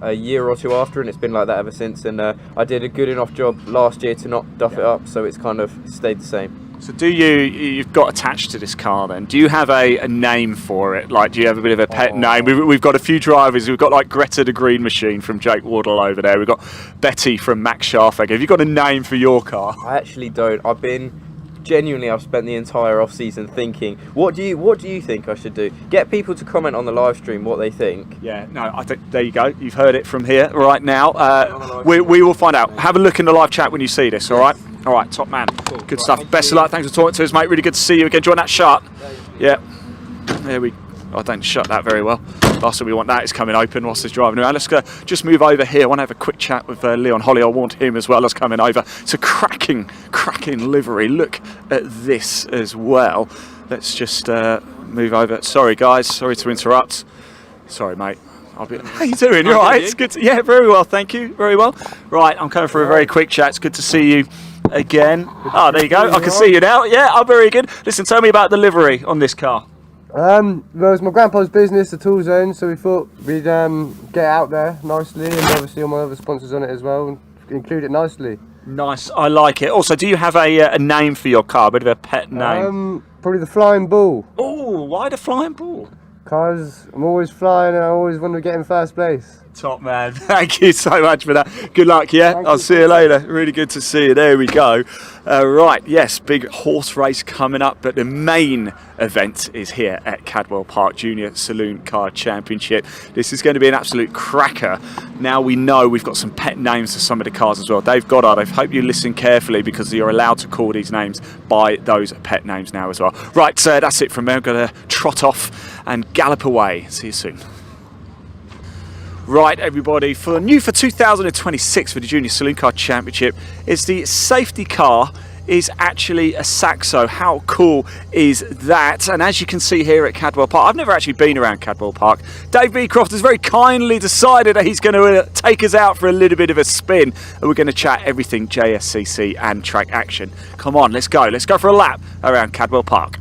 a year or two after, and it's been like that ever since. And I did a good enough job last year to not duff it up, so it's kind of stayed the same. So you've got attached to this car then, do you have a name for it? Like, do you have a bit of a pet name? We've got a few drivers. We've got like Greta the Green Machine from Jake Wardle over there. We've got Betty from Max Scharfegger. Have you got a name for your car? I actually don't. I've spent the entire off season thinking, what do you think I should do? Get people to comment on the live stream what they think. Yeah, no, I think there you go. You've heard it from here right now. We will find out. Have a look in the live chat when you see this, all right? All right, top man. Cool. Good stuff. Best of luck. Thanks for talking to us, mate. Really good to see you again. Join that shut. Yeah. There we. I don't shut that very well. Last thing we want that is coming open whilst he's driving around. Let's go. Just move over here. I want to have a quick chat with Leon Holly. I warned him as well as coming over. It's a cracking livery. Look at this as well. Let's just move over. Sorry, guys. Sorry to interrupt. Sorry, mate. How you doing? You all right? It's good. Yeah, very well. Thank you. Very well. Right, I'm coming for a very quick chat. It's good to see you again. Oh, there you go. I can see you now. Yeah, I'm very good. Listen, tell me about the livery on this car. Well, it's my grandpa's business, the tool zone, so we thought we'd get out there nicely, and obviously all my other sponsors on it as well, and include it nicely. Nice, I like it. Also, do you have a name for your car, a bit of a pet name? Probably the Flying Bull. Oh, why the Flying Bull? Because I'm always flying and I always want to get in first place. Top man, thank you so much for that. Good luck, yeah? I'll see you later. Really good to see you. There we go. Right, yes, big horse race coming up, but the main event is here at Cadwell Park Junior Saloon Car Championship. This is going to be an absolute cracker. Now we know we've got some pet names for some of the cars as well. Dave Goddard, I hope you listen carefully because you're allowed to call these names by those pet names now as well. Right, that's it from me. I'm going to trot off and gallop away. See you soon. Right, everybody, new for 2026 for the Junior Saloon Car Championship is the safety car is actually a Saxo. How cool is that? And as you can see here at Cadwell Park, I've never actually been around Cadwell Park. Dave Beecroft has very kindly decided that he's going to take us out for a little bit of a spin, and we're going to chat everything JSCC and track action. Come on, let's go. Let's go for a lap around Cadwell Park.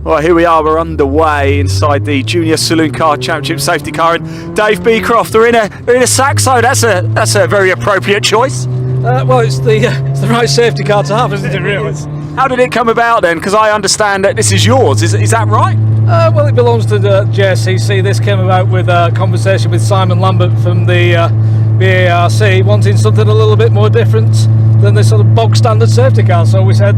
Well, here we are, we're underway inside the Junior Saloon Car Championship safety car, and Dave Beecroft, we're in a Saxo. That's a very appropriate choice. Well, it's the right safety car to have, isn't it, really? How did it come about then? Because I understand that this is yours, is that right? Well, it belongs to the JSCC. This came about with a conversation with Simon Lambert from the BARC, wanting something a little bit more different than this sort of bog standard safety car. So we said,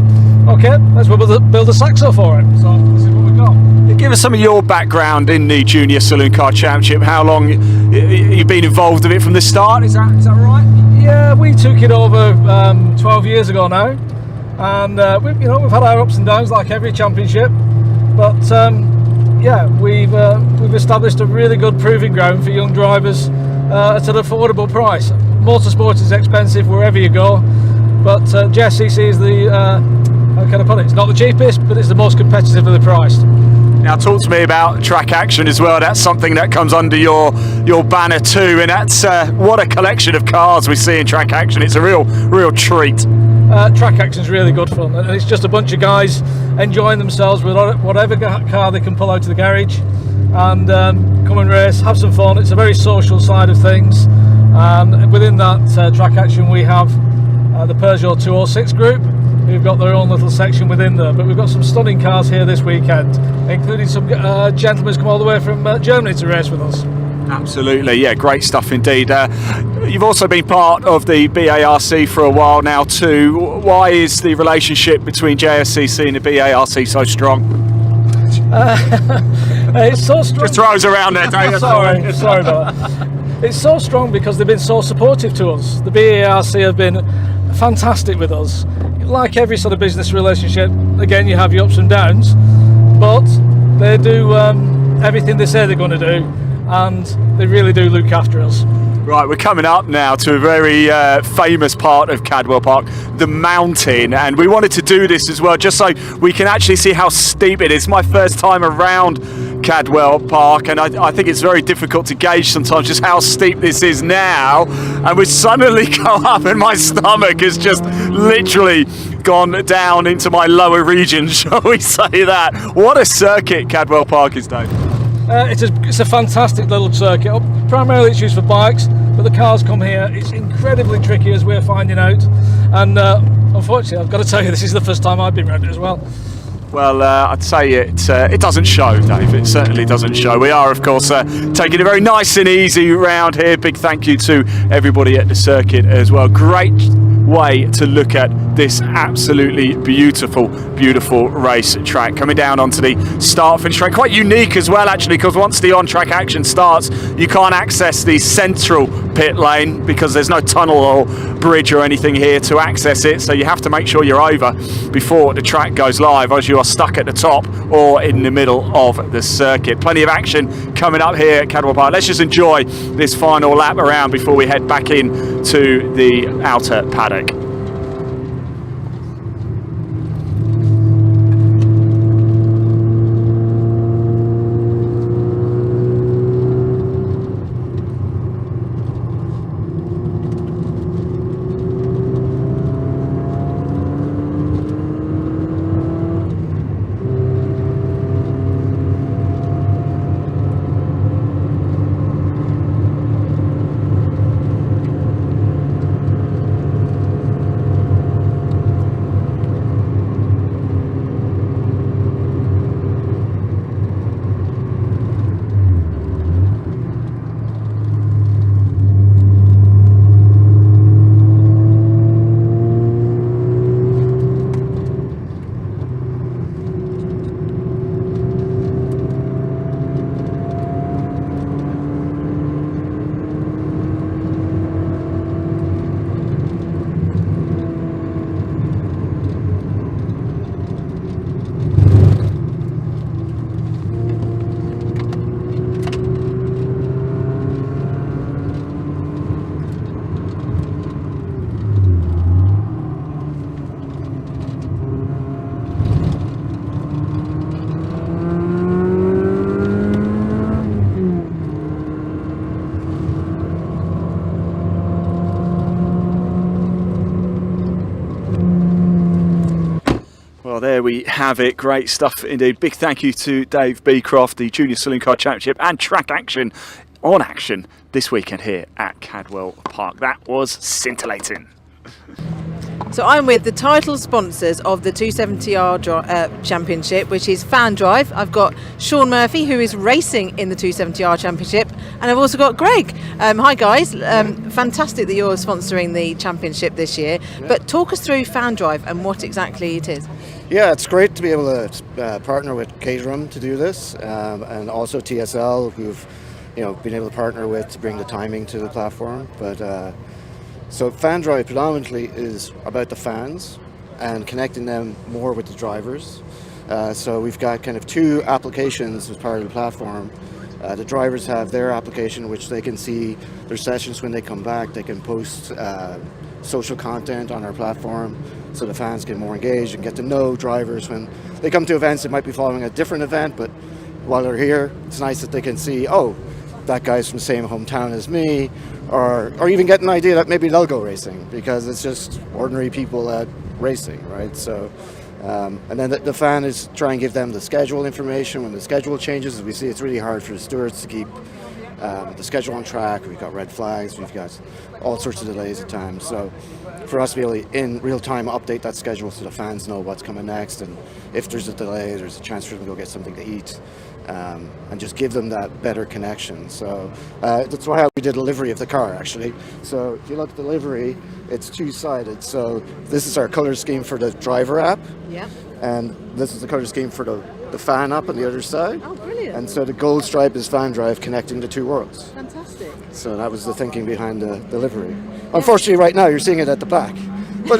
okay, let's build a Saxo for it. So this is what we've got. Give us some of your background in the Junior Saloon Car Championship. How long you've been involved with it from the start? Is that right? Yeah, we took it over 12 years ago now, and we've had our ups and downs like every championship, but yeah, we've established a really good proving ground for young drivers at an affordable price. Motorsport is expensive wherever you go, but JSCC is the how can I put it? It's not the cheapest, but it's the most competitively priced. Now talk to me about track action as well. That's something that comes under your banner too, and that's what a collection of cars we see in track action. It's a real treat. Track action is really good fun, and it's just a bunch of guys enjoying themselves with whatever car they can pull out of the garage and come and race, have some fun. It's a very social side of things, and within that track action we have the Peugeot 206 group, who've got their own little section within there, but we've got some stunning cars here this weekend, including some gentlemen who's come all the way from Germany to race with us. Absolutely, yeah, great stuff indeed. You've also been part of the BARC for a while now too. Why is the relationship between JSCC and the BARC so strong? It's so strong. Just throws around there, Dave. sorry about that. It's so strong because they've been so supportive to us. The BARC have been fantastic with us. Like every sort of business relationship, again, you have your ups and downs, but they do everything they say they're going to do, and they really do look after us. Right, we're coming up now to a very famous part of Cadwell Park, the mountain, and we wanted to do this as well just so we can actually see how steep it is. My first time around Cadwell Park, and I think it's very difficult to gauge sometimes just how steep this is now, and we suddenly go up and my stomach has just literally gone down into my lower region, shall we say that. What a circuit Cadwell Park is, Dave. It's a fantastic little circuit. Primarily it's used for bikes, but the cars come here. It's incredibly tricky, as we're finding out, and unfortunately I've got to tell you, this is the first time I've been around it as well. Well, I'd say it doesn't show, Dave. It certainly doesn't show. We are, of course, taking it very nice and easy round here. Big thank you to everybody at the circuit as well. Great way to look at this absolutely beautiful race track. Coming down onto the start finish track. Quite unique as well, actually, because once the on-track action starts, you can't access the central pit lane because there's no tunnel or bridge or anything here to access it. So you have to make sure you're over before the track goes live, as you are stuck at the top or in the middle of the circuit. Plenty of action coming up here at Cadwell Park. Let's just enjoy this final lap around before we head back in to the outer paddock. Well, there we have it. Great stuff indeed. Big thank you to Dave Beecroft, the Junior Saloon Car Championship and track action on action this weekend here at Cadwell Park. That was scintillating. So I'm with the title sponsors of the 270R Championship, which is FanDrive. I've got Sean Murphy, who is racing in the 270R Championship, And I've also got Greg. Hi guys, fantastic that you're sponsoring the championship this year, but talk us through FanDrive and what exactly it is. Yeah, it's great to be able to partner with Caterham to do this, and also TSL, who've been able to partner with to bring the timing to the platform. But so FanDrive predominantly is about the fans and connecting them more with the drivers. So we've got kind of two applications as part of the platform. The drivers have their application, which they can see their sessions when they come back. They can post social content on our platform so the fans get more engaged and get to know drivers. When they come to events, they might be following a different event, but while they're here, it's nice that they can see, oh, that guy's from the same hometown as me, or even get an idea that maybe they'll go racing, because it's just ordinary people at racing, right? So. And then the fan is trying to give them the schedule information. When the schedule changes, as we see, it's really hard for the stewards to keep the schedule on track. We've got red flags, we've got all sorts of delays at times. So for us to be able to, in real time, update that schedule so the fans know what's coming next, and if there's a delay, there's a chance for them to go get something to eat, and just give them that better connection. So that's why we did a livery of the car, actually. So if you look at the livery, it's two-sided. So this is our color scheme for the driver app. Yeah. And this is the color scheme for the fan app on the other side. Oh, brilliant. And so the gold stripe is FanDrive connecting the two worlds. Fantastic. So that was the thinking behind the livery. Unfortunately, right now, you're seeing it at the back. But,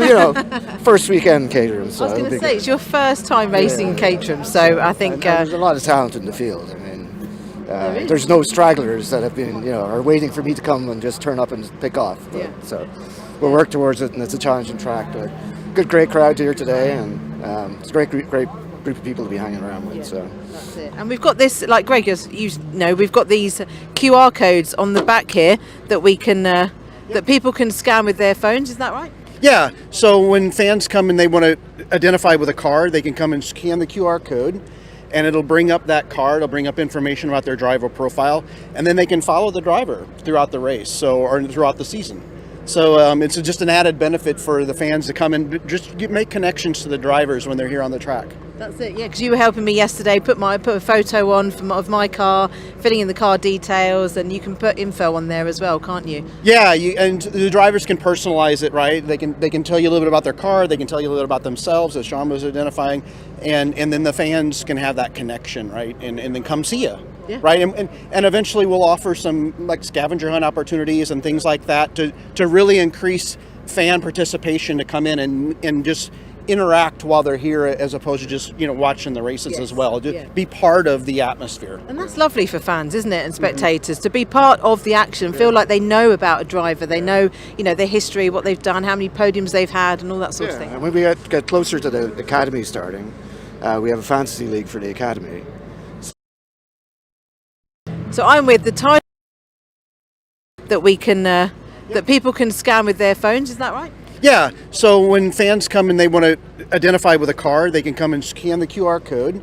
first weekend Caterham. So I was going to say, it's your first time racing Caterham, so I think... And there's a lot of talent in the field. I mean, there's no stragglers that have been, are waiting for me to come and just turn up and pick off. But, so we'll work towards it, and it's a challenging track. But great crowd here today, and it's a great group of people to be hanging around with. So that's it. And we've got this, like Greg, as you know, we've got these QR codes on the back here that we can that people can scan with their phones. Is that right? Yeah. So when fans come and they want to identify with a car, they can come and scan the QR code, and it'll bring up that car. It'll bring up information about their driver profile, and then they can follow the driver throughout the race, or throughout the season. So it's just an added benefit for the fans to come and just make connections to the drivers when they're here on the track. That's it, yeah, because you were helping me yesterday, put a photo on of my car, filling in the car details, and you can put info on there as well, can't you? Yeah, and the drivers can personalize it, right? They can tell you a little bit about their car, they can tell you a little bit about themselves, as Sean was identifying, and then the fans can have that connection, right? And then come see you. Yeah. Right, and eventually we'll offer some like scavenger hunt opportunities and things like that to really increase fan participation, to come in and just interact while they're here, as opposed to just watching the races as well. To be part of the atmosphere. And that's lovely for fans, isn't it, and spectators, to be part of the action, feel like they know about a driver, they know their history, what they've done, how many podiums they've had, and all that sort of thing. And when we get closer to the academy starting, we have a fantasy league for the academy. So I'm with the title that we can that people can scan with their phones. Is that right? Yeah. So when fans come and they want to identify with a car, they can come and scan the QR code,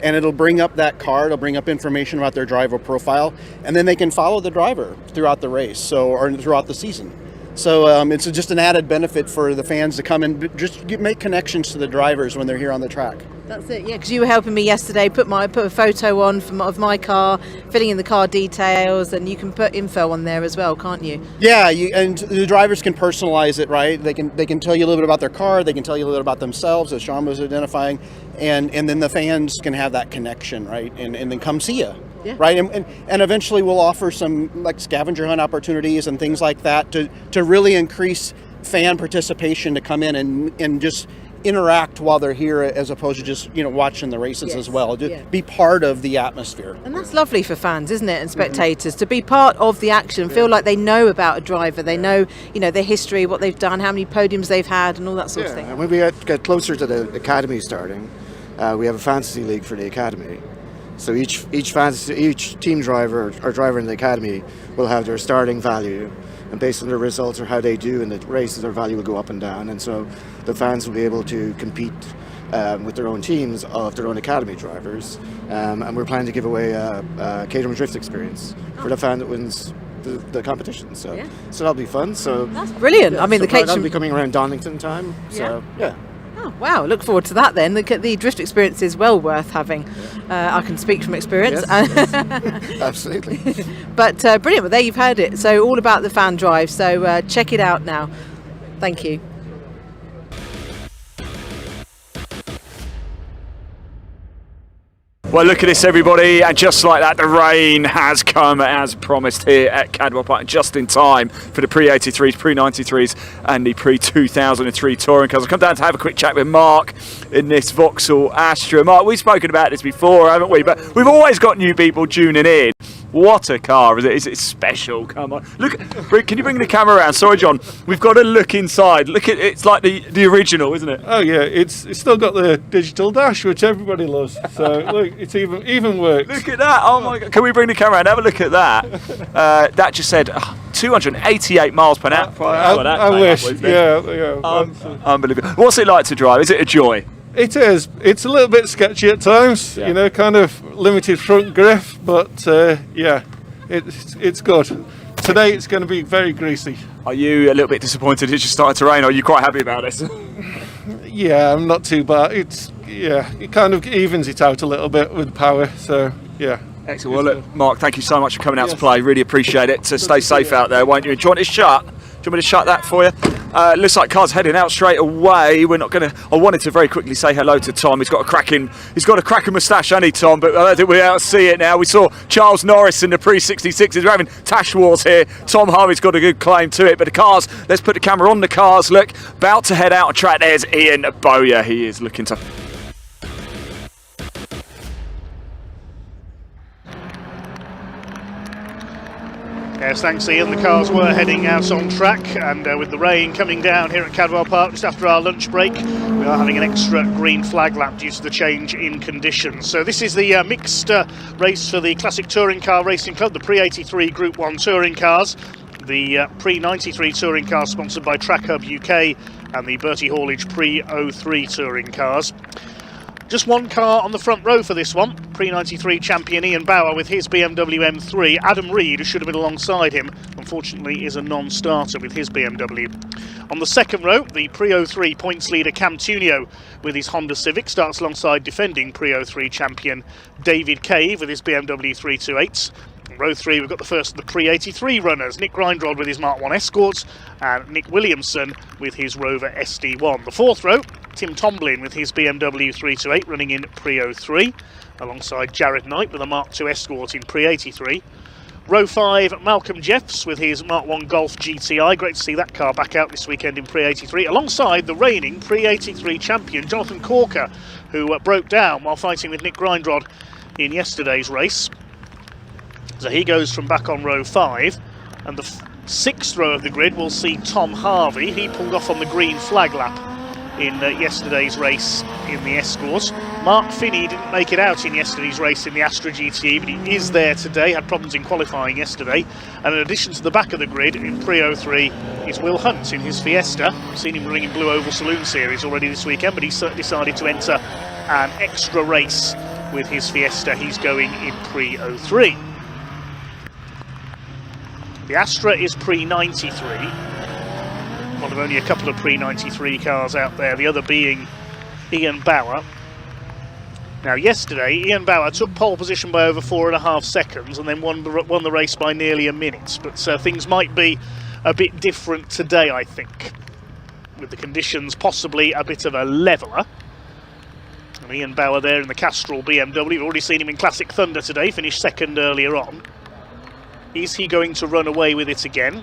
and it'll bring up that car. It'll bring up information about their driver profile, and then they can follow the driver throughout the race, or throughout the season. So it's just an added benefit for the fans to come and just make connections to the drivers when they're here on the track. That's it, yeah, because you were helping me yesterday, put a photo on of my car, filling in the car details, and you can put info on there as well, can't you? Yeah, and the drivers can personalize it, right? They can tell you a little bit about their car, they can tell you a little bit about themselves, as Sean was identifying, and then the fans can have that connection, right? And then come see you. Yeah. Right, and eventually we'll offer some like scavenger hunt opportunities and things like that to really increase fan participation, to come in and just interact while they're here, as opposed to just watching the races as well. To be part of the atmosphere. And that's lovely for fans, isn't it, and spectators, to be part of the action, feel like they know about a driver, they know their history, what they've done, how many podiums they've had, and all that sort of thing. And when we get closer to the academy starting, we have a fantasy league for the academy. So each team driver or driver in the academy will have their starting value, and based on their results or how they do in the races, their value will go up and down. And so the fans will be able to compete with their own teams of their own academy drivers. And we're planning to give away a Caterham Drift experience for the fan that wins the competition. So that'll be fun. So that's brilliant. Yeah, I mean, so the Caterham that'll be coming around Donington time. So yeah. Oh, wow, look forward to that then. The drift experience is well worth having. I can speak from experience. Yes. Absolutely. But brilliant, well, there you've heard it. So all about the FanDrive, so check it out now. Thank you. Well, look at this, everybody, and just like that, the rain has come as promised here at Cadwell Park, just in time for the pre-83s, pre-93s and the pre-2003 touring cars. I've come down to have a quick chat with Mark in this Vauxhall Astra. Mark, we've spoken about this before, haven't we? But we've always got new people tuning in. What a car is it? Is it special? Come on. Look, can you bring the camera around? Sorry, John. We've got to look inside. Look at it's like the original, isn't it? Oh yeah, it's still got the digital dash, which everybody loves. So look, it's even works. Look at that. Oh my God. Can we bring the camera around? Have a look at that. That just said 288 miles per hour. I wish. Yeah. Unbelievable. What's it like to drive? Is it a joy? It is. It's a little bit sketchy at times, you know, kind of limited front grip, but yeah, it's good. Today it's going to be very greasy. Are you a little bit disappointed it just started to rain, or are you quite happy about this? Yeah, I'm not too bad. It kind of evens it out a little bit with power, so yeah. Excellent. Well, look, Mark, thank you so much for coming out to play. Really appreciate it. So stay safe out there, won't you? Do you want it shut? Do you want me to shut that for you? Looks like car's heading out straight away. We're not going to. I wanted to very quickly say hello to Tom. He's got a cracking moustache, hasn't he, Tom? But I don't think we're out to see it now. We saw Charles Norris in the pre-66s. We're having Tash Wars here. Tom Harvey's got a good claim to it. But the cars, let's put the camera on the cars. Look, about to head out on track. There's Ian Bowyer. He is looking to. Yes, thanks Ian. The cars were heading out on track, and with the rain coming down here at Cadwell Park just after our lunch break, we are having an extra green flag lap due to the change in conditions. So this is the mixed race for the Classic Touring Car Racing Club, the Pre-83 Group 1 touring cars, the Pre-93 touring car sponsored by Track Hub UK, and the Bertie Haulage Pre-03 touring cars. Just one car on the front row for this one. Pre-93 champion Ian Bauer with his BMW M3. Adam Reed, who should have been alongside him, unfortunately is a non-starter with his BMW. On the second row, the Pre-03 points leader Cam Tunio with his Honda Civic starts alongside defending Pre-03 champion David Cave with his BMW 328. Row 3, we've got the first of the Pre-83 runners, Nick Grindrod with his Mark 1 Escorts and Nick Williamson with his Rover SD1. The fourth row, Tim Tomlin with his BMW 328 running in Pre-03, alongside Jared Knight with a Mark 2 Escort in Pre-83. Row 5, Malcolm Jeffs with his Mark 1 Golf GTI. Great to see that car back out this weekend in Pre-83, alongside the reigning Pre-83 champion Jonathan Corker, who broke down while fighting with Nick Grindrod in yesterday's race. So he goes from back on row 5, and the sixth row of the grid will see Tom Harvey. He pulled off on the green flag lap in yesterday's race in the Escort. Mark Finney didn't make it out in yesterday's race in the Astra GTE, but he is there today, had problems in qualifying yesterday. And in addition to the back of the grid in Pre-03 is Will Hunt in his Fiesta. I've seen him running in Blue Oval Saloon Series already this weekend, but he's decided to enter an extra race with his Fiesta. He's going in Pre-03. The Astra is Pre-93, one of only a couple of Pre-93 cars out there, the other being Ian Bauer. Now yesterday, Ian Bauer took pole position by over 4.5 seconds and then won the race by nearly a minute, but things might be a bit different today, I think, with the conditions possibly a bit of a leveller. And Ian Bauer there in the Castrol BMW, we've already seen him in Classic Thunder today, finished second earlier on. Is he going to run away with it again,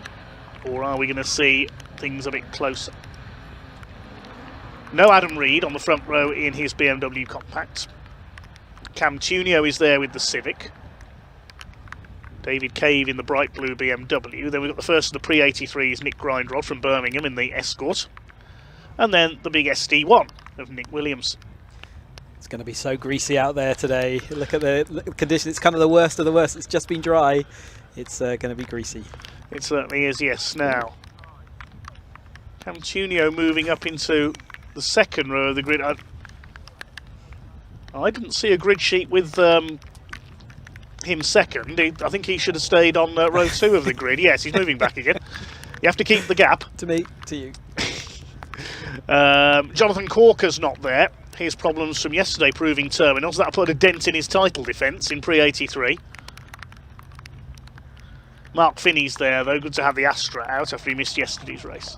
or are we going to see things a bit closer? No Adam Reed on the front row in his BMW Compact. Cam Tunio is there with the Civic. David Cave in the bright blue BMW. Then we've got the first of the Pre-83s, Nick Grindrod from Birmingham in the Escort. And then the big SD1 of Nick Williams. It's going to be so greasy out there today. Look at the condition. It's kind of the worst of the worst. It's just been dry. It's going to be greasy. It certainly is, yes. Now, Cam Tunio moving up into the second row of the grid. I didn't see a grid sheet with him second. I think he should have stayed on row 2 of the grid. Yes, he's moving back again. You have to keep the gap. To me, to you. Jonathan Corker's not there. His problems from yesterday proving terminals. That'll put a dent in his title defence in Pre-83. Mark Finney's there, though. Good to have the Astra out after he missed yesterday's race.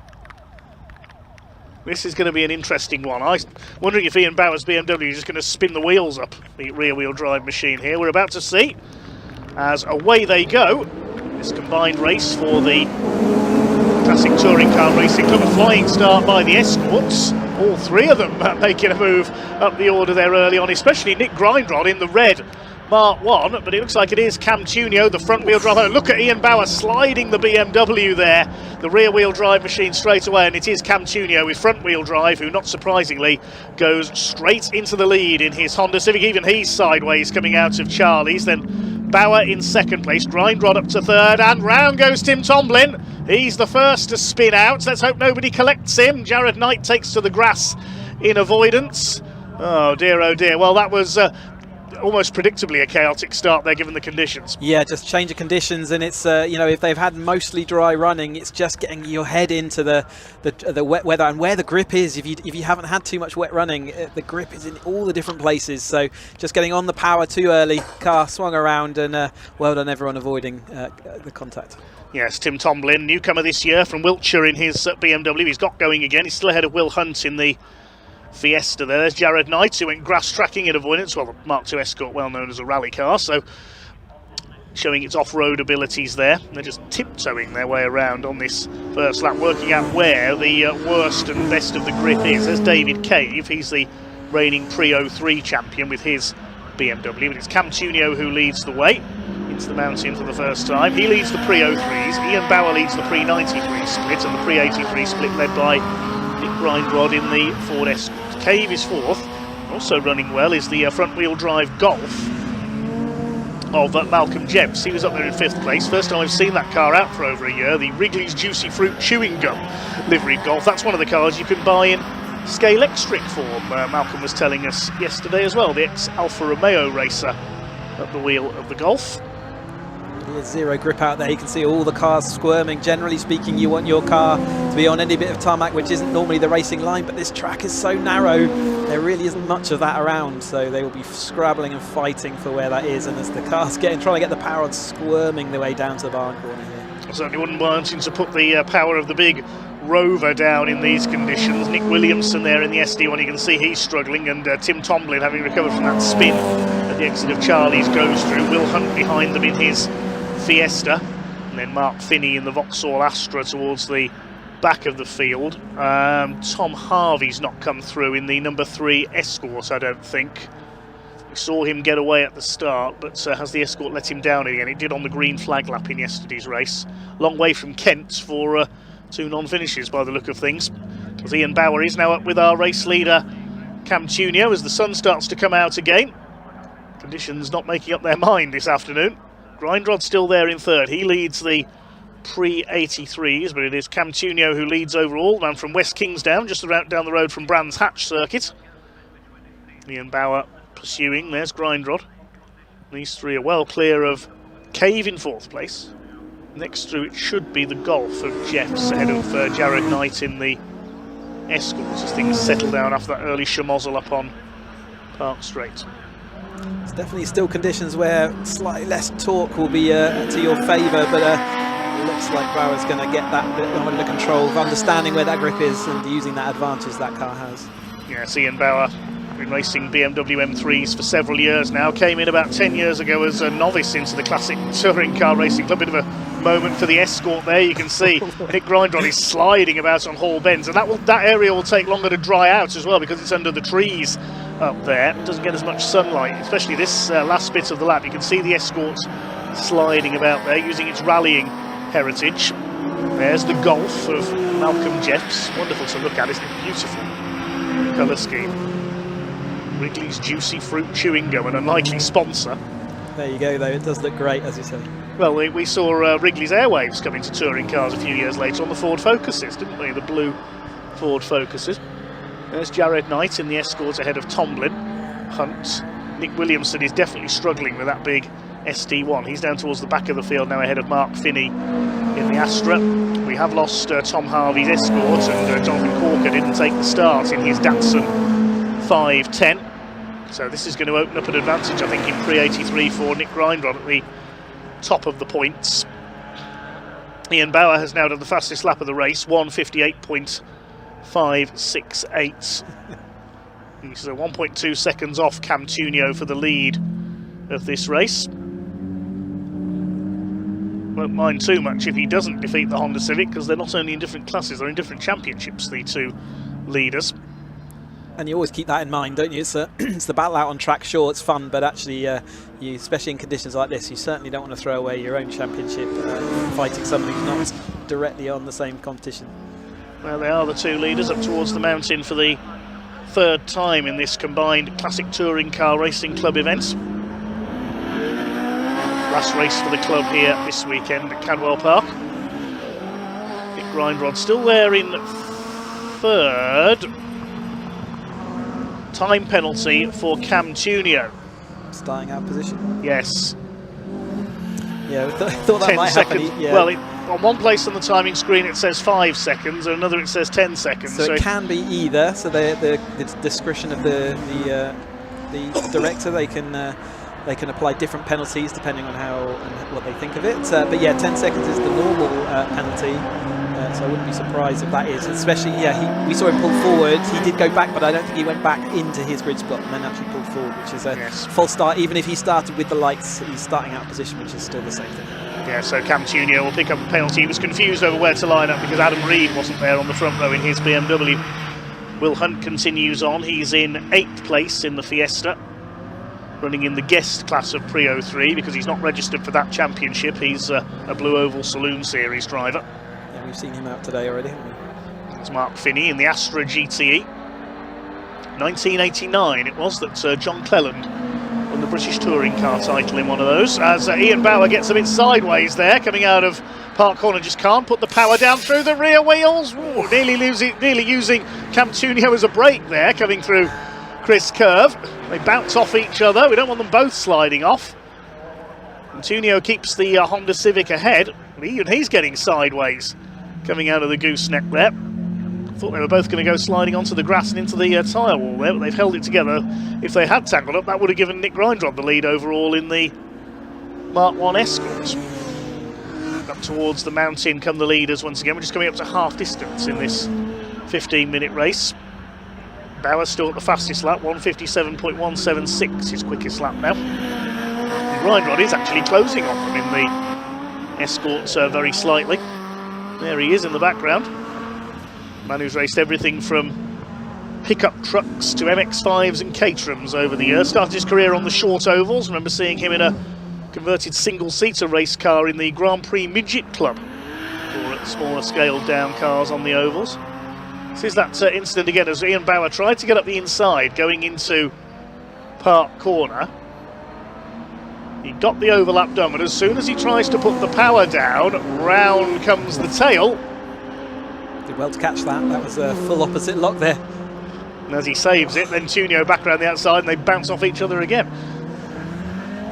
This is going to be an interesting one. I'm wondering if Ian Bauer's BMW is just going to spin the wheels up, the rear-wheel drive machine here. We're about to see, as away they go, this combined race for the Classic Touring Car Racing Club. A flying start by the Escorts. All three of them making a move up the order there early on, especially Nick Grindrod in the red Mark 1, but it looks like it is Cam Tunio, the front-wheel drive. Look at Ian Bauer sliding the BMW there, the rear-wheel drive machine straight away, and it is Cam Tunio with front-wheel drive, who, not surprisingly, goes straight into the lead in his Honda Civic. Even he's sideways coming out of Charlie's. Then Bauer in second place, Grindrod up to third, and round goes Tim Tomlin. He's the first to spin out. Let's hope nobody collects him. Jared Knight takes to the grass in avoidance. Oh dear, oh dear. Well, that was almost predictably a chaotic start there, given the conditions. Yeah, just change of conditions, and it's you know, if they've had mostly dry running, it's just getting your head into the wet weather and where the grip is. If you haven't had too much wet running, the grip is in all the different places. So just getting on the power too early, car swung around, and well done everyone avoiding the contact. Yes, Tim Tomlin, newcomer this year from Wiltshire in his BMW. He's got going again. He's still ahead of Will Hunt in the Fiesta there. There's Jared Knight, who went grass tracking in avoidance. Well, the Mark II Escort, well known as a rally car, so showing its off-road abilities there. They're just tiptoeing their way around on this first lap, working out where the worst and best of the grip is. There's David Cave. He's the reigning Pre-03 champion with his BMW, but it's Cam Tunio who leads the way into the mountain for the first time. He leads the Pre-03s. Ian Bauer leads the Pre-93 split, and the Pre-83 split led by Nick Grindrod in the Ford Escort. Cave is fourth. Also running well is the front-wheel drive Golf of Malcolm Jebbs. He was up there in fifth place. First time I've seen that car out for over a year. The Wrigley's Juicy Fruit Chewing Gum liveried Golf. That's one of the cars you can buy in scale-electric form, Malcolm was telling us yesterday as well. The ex-Alfa Romeo racer at the wheel of the Golf. There's zero grip out there. You can see all the cars squirming. Generally speaking, you want your car to be on any bit of tarmac, which isn't normally the racing line, but this track is so narrow, there really isn't much of that around, so they will be scrabbling and fighting for where that is, and as the cars trying to get the power on, squirming their way down to the barn corner here. I certainly wouldn't want him to put the power of the big Rover down in these conditions. Nick Williamson there in the SD1, you can see he's struggling, and Tim Tomlin, having recovered from that spin at the exit of Charlie's, goes through. Will Hunt behind them in his Fiesta, and then Mark Finney in the Vauxhall Astra towards the back of the field. Tom Harvey's not come through in the number 3 Escort, I don't think. We saw him get away at the start, but has the Escort let him down again? It did on the green flag lap in yesterday's race. Long way from Kent for 2 non-finishes by the look of things. As Ian Bauer is now up with our race leader Cam Tunio as the sun starts to come out again. Conditions not making up their mind this afternoon. Grindrod's still there in third. He leads the Pre-83s, but it is Cam Tunio who leads overall, and from West Kingsdown, just around down the road from Brands Hatch Circuit. Ian Bauer pursuing. There's Grindrod. These three are well clear of Cave in fourth place. Next through it should be the Golf of Jeffs ahead of Jared Knight in the Escorts as things settle down after that early schmozzle up on Park Straight. It's definitely still conditions where slightly less torque will be to your favour, but it looks like Bauer's going to get that bit under control of understanding where that grip is and using that advantage that car has. Yes, Ian Bauer, been racing BMW M3s for several years now, came in about 10 years ago as a novice into the Classic Touring Car Racing Club. Bit of a moment for the Escort there. You can see Nick Grindrod is sliding about on Hall Bends, and that area will take longer to dry out as well because it's under the trees up there. It doesn't get as much sunlight, especially this last bit of the lap. You can see the Escort sliding about there using its rallying heritage. There's the Golf of Malcolm Jeffs. Wonderful to look at, isn't it? Beautiful colour scheme. Wrigley's Juicy Fruit Chewing Gum, an unlikely sponsor. There you go, though. It does look great, as you say. Well, we saw Wrigley's Airwaves coming to touring cars a few years later on the Ford Focuses, didn't we? The blue Ford Focuses. There's Jared Knight in the Escort ahead of Tomlin. Hunt. Nick Williamson is definitely struggling with that big SD1. He's down towards the back of the field now ahead of Mark Finney in the Astra. We have lost Tom Harvey's Escort, and Jonathan Corker didn't take the start in his Datsun 510. So this is going to open up an advantage, I think, in Pre-83 for Nick Grindrod at the top of the points. Ian Bauer has now done the fastest lap of the race, 1:58.568. He's 1.2 seconds off Cam Tunio for the lead of this race. Won't mind too much if he doesn't defeat the Honda Civic, because they're not only in different classes, they're in different championships, the two leaders. And you always keep that in mind, don't you? It's the battle out on track. Sure, it's fun, but actually, you, especially in conditions like this, you certainly don't want to throw away your own championship fighting someone who's not directly on the same competition. Well, they are the two leaders up towards the mountain for the third time in this combined Classic Touring Car Racing Club event. Last race for the club here this weekend at Cadwell Park. Nick Grindrod still there in third. Time penalty for Cam Tunio. Starting out position. Yes. Yeah, we thought that might happen. Yeah. Well, on one place on the timing screen it says 5 seconds, and another it says 10 seconds. So it can be either. So the discretion of the director, they can apply different penalties depending on how and what they think of it. But yeah, 10 seconds is the normal penalty. So I wouldn't be surprised if that is, especially, we saw him pull forward. He did go back, but I don't think he went back into his grid spot and then actually pulled forward, which is a false start. Even if he started with the lights, he's starting out of position, which is still the same thing. Yeah, so Cam Tunio will pick up a penalty. He was confused over where to line up because Adam Reed wasn't there on the front row in his BMW. Will Hunt continues on. He's in 8th place in the Fiesta, running in the guest class of Pre-03 because he's not registered for that championship. He's a Blue Oval Saloon Series driver. Yeah, we've seen him out today already, haven't we? There's Mark Finney in the Astra GTE. 1989 it was that John Cleland won the British Touring Car title in one of those. As Ian Bauer gets a bit sideways there, coming out of Park Corner, just can't put the power down through the rear wheels. Ooh, nearly using Cam Tunio as a brake there, coming through Chris Curve. They bounce off each other. We don't want them both sliding off. And Tunio keeps the Honda Civic ahead. Even he's getting sideways, coming out of the gooseneck there. Thought they were both going to go sliding onto the grass and into the tyre wall there, but they've held it together. If they had tangled up, that would have given Nick Grindrod the lead overall in the Mark 1 Escort. Up towards the mountain come the leaders once again. We're just coming up to half distance in this 15-minute race. Bauer still at the fastest lap, 1:57.176, his quickest lap now. And Grindrod is actually closing on them in the Escort very slightly. There he is in the background. Man who's raced everything from pickup trucks to MX-5s and Caterhams over the years. Started his career on the short ovals. Remember seeing him in a converted single-seater race car in the Grand Prix Midget Club, or smaller scaled down cars on the ovals. This is that incident again as Ian Bauer tried to get up the inside going into Park Corner. He got the overlap done, but as soon as he tries to put the power down, round comes the tail. Did well to catch that. That was a full opposite lock there. And as he saves it, then Tunio back around the outside and they bounce off each other again.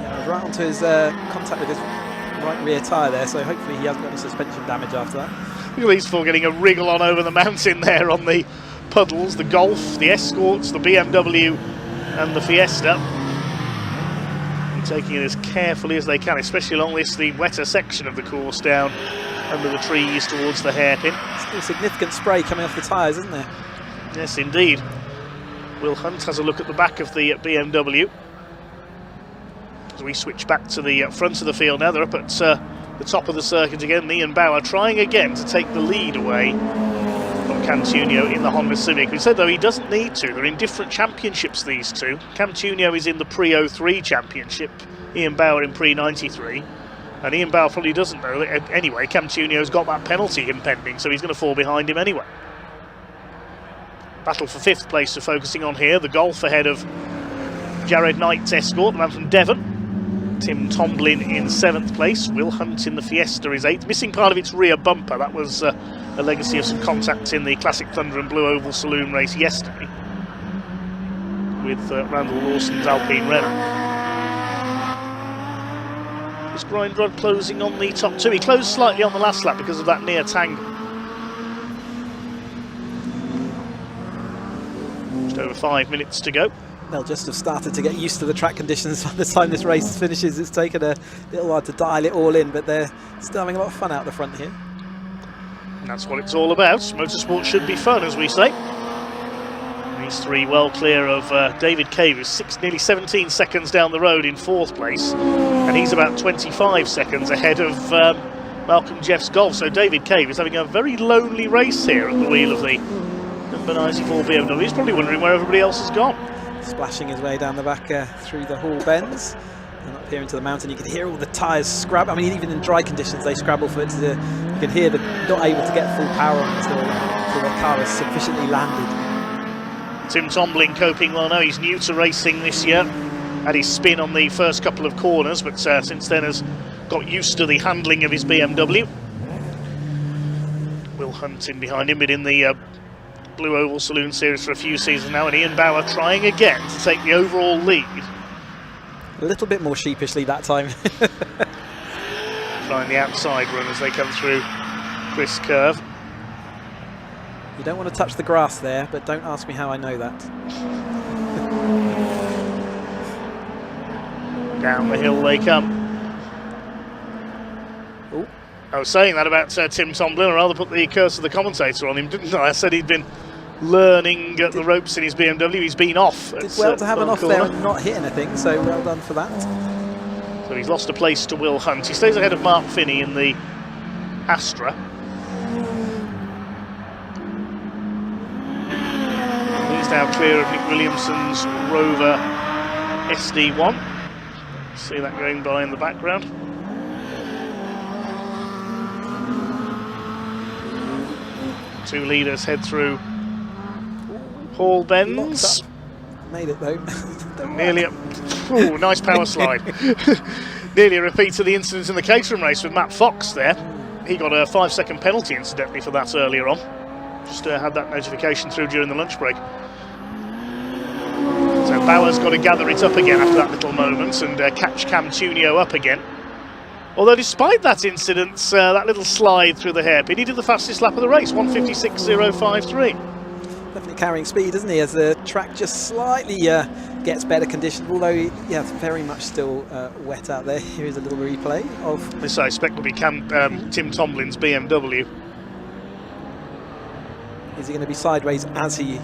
Yeah, right onto his contact with his right rear tyre there, so hopefully he hasn't got any suspension damage after that. Look at these four getting a wriggle on over the mountain there on the puddles, the Golf, the Escorts, the BMW and the Fiesta. And taking it as carefully as they can, especially along the wetter section of the course down under the trees towards the hairpin. Still significant spray coming off the tyres, isn't there? Yes, indeed. Will Hunt has a look at the back of the BMW. As we switch back to the front of the field now, they're up at the top of the circuit again. Ian Bauer trying again to take the lead away from Cam Tunio in the Honda Civic. We said, though, he doesn't need to. They're in different championships, these two. Cam Tunio is in the Pre-03 championship, Ian Bauer in Pre-93. And Ian Bauer probably doesn't know that anyway. Cam Tunio's got that penalty impending, so he's going to fall behind him anyway. Battle for 5th place they're focusing on here. The Golf ahead of Jared Knight's Escort, the man from Devon. Tim Tomlin in 7th place. Will Hunt in the Fiesta is 8th. Missing part of its rear bumper. That was a legacy of some contact in the Classic Thunder and Blue Oval Saloon race yesterday with Randall Lawson's Alpine Renault. Is Grindrod closing on the top two? He closed slightly on the last lap because of that near tangle. Just over 5 minutes to go. They'll just have started to get used to the track conditions by the time this race finishes. It's taken a little while to dial it all in, but they're still having a lot of fun out the front here. And that's what it's all about. Motorsport should be fun, as we say. These three well clear of David Cave, who's nearly 17 seconds down the road in 4th place, and he's about 25 seconds ahead of Malcolm Jeff's Golf. So David Cave is having a very lonely race here at the wheel of the number 94 BMW. He's probably wondering where everybody else has gone. Splashing his way down the back through the Hall bends and up here into the mountain. You can hear all the tyres scrabble. I mean, even in dry conditions they scrabble for it to, you can hear them not able to get full power on until the car is sufficiently landed. Tim Tomlin coping well now. He's new to racing this year. Had his spin on the first couple of corners, but since then has got used to the handling of his BMW. Will Hunt in behind him, but in the Blue Oval Saloon Series for a few seasons now, and Ian Bauer trying again to take the overall lead. A little bit more sheepishly that time. Trying the outside run as they come through Chris Curve. You don't want to touch the grass there, but don't ask me how I know that. Down the hill they come. Ooh. I was saying that about Tim Tomlin. I'd rather put the curse of the commentator on him, didn't I? I said he'd been learning the ropes in his BMW. He's been off. Did well to have an off there and not hit anything, so well done for that. So he's lost a place to Will Hunt. He stays ahead of Mark Finney in the Astra. He's now clear of Nick Williamson's Rover SD1. See that going by in the background. Two leaders head through Hall bends. Made it though. Nearly a nice power slide. Nearly a repeat of the incident in the Caterham race with Matt Fox there. He got a 5-second penalty incidentally for that earlier on. Just had that notification through during the lunch break. So Bauer's got to gather it up again after that little moment and catch Cam Tunio up again. Although despite that incident, that little slide through the hairpin, he did the fastest lap of the race, 1:56.053. Definitely carrying speed, isn't he, as the track just slightly gets better conditioned, although yeah, very much still wet out there. Here is a little replay of... This I expect will be Tim Tomlin's BMW. Is he going to be sideways as he...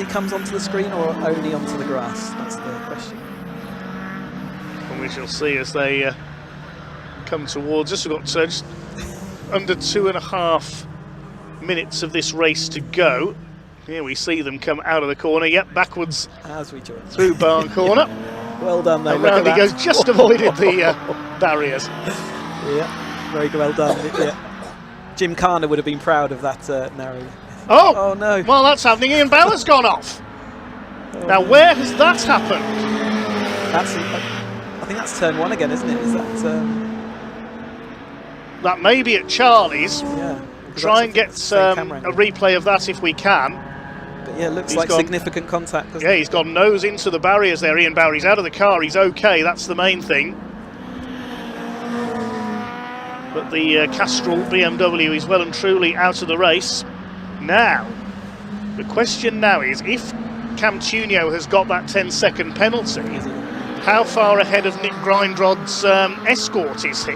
comes onto the screen, or only onto the grass? That's the question. And we shall see as they come towards us. We've got just under 2.5 minutes of this race to go. Here we see them come out of the corner. Yep, backwards as we join through Barn Corner. Well done though. Around he goes, just avoided the barriers. Yeah, very well done. Yeah. Jim Carner would have been proud of that narrow. Oh no! Well, that's happening. Ian Bauer's gone off. Now, where has that happened? That's, I think that's turn 1 again, isn't it? Is that? That may be at Charlie's. Yeah. Try and get a replay of that if we can. But yeah, looks like significant contact. Yeah, he's gone nose into the barriers there. Ian Bauer. He's out of the car. He's okay. That's the main thing. But the Castrol BMW is well and truly out of the race. Now, the question now is, if Cam Tunio has got that 10-second penalty, how far ahead of Nick Grindrod's Escort is he?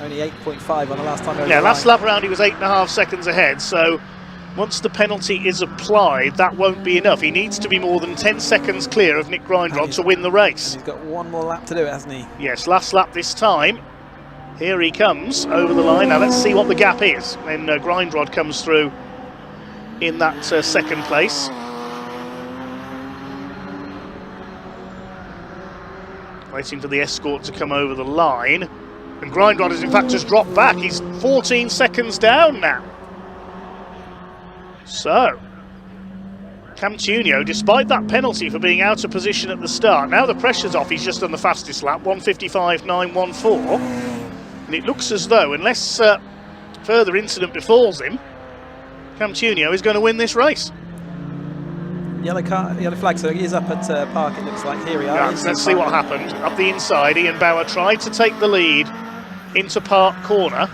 Only 8.5 on the last time. Yeah, last lap round he was 8.5 seconds ahead, so once the penalty is applied, that won't be enough. He needs to be more than 10 seconds clear of Nick Grindrod to win the race. He's got one more lap to do it, hasn't he? Yes, last lap this time. Here he comes over the line. Now let's see what the gap is when Grindrod comes through in that second place. Waiting for the Escort to come over the line. And Grindrod has in fact just dropped back. He's 14 seconds down now. So, Cam Tunio, despite that penalty for being out of position at the start, now the pressure's off, he's just done the fastest lap, 1:55.914. And it looks as though, unless further incident befalls him, Cam Tunio is going to win this race. Yellow flag, so he is up at Park, it looks like. Here we are. Yeah, let's see what happened. Up the inside, Ian Bauer tried to take the lead into Park Corner.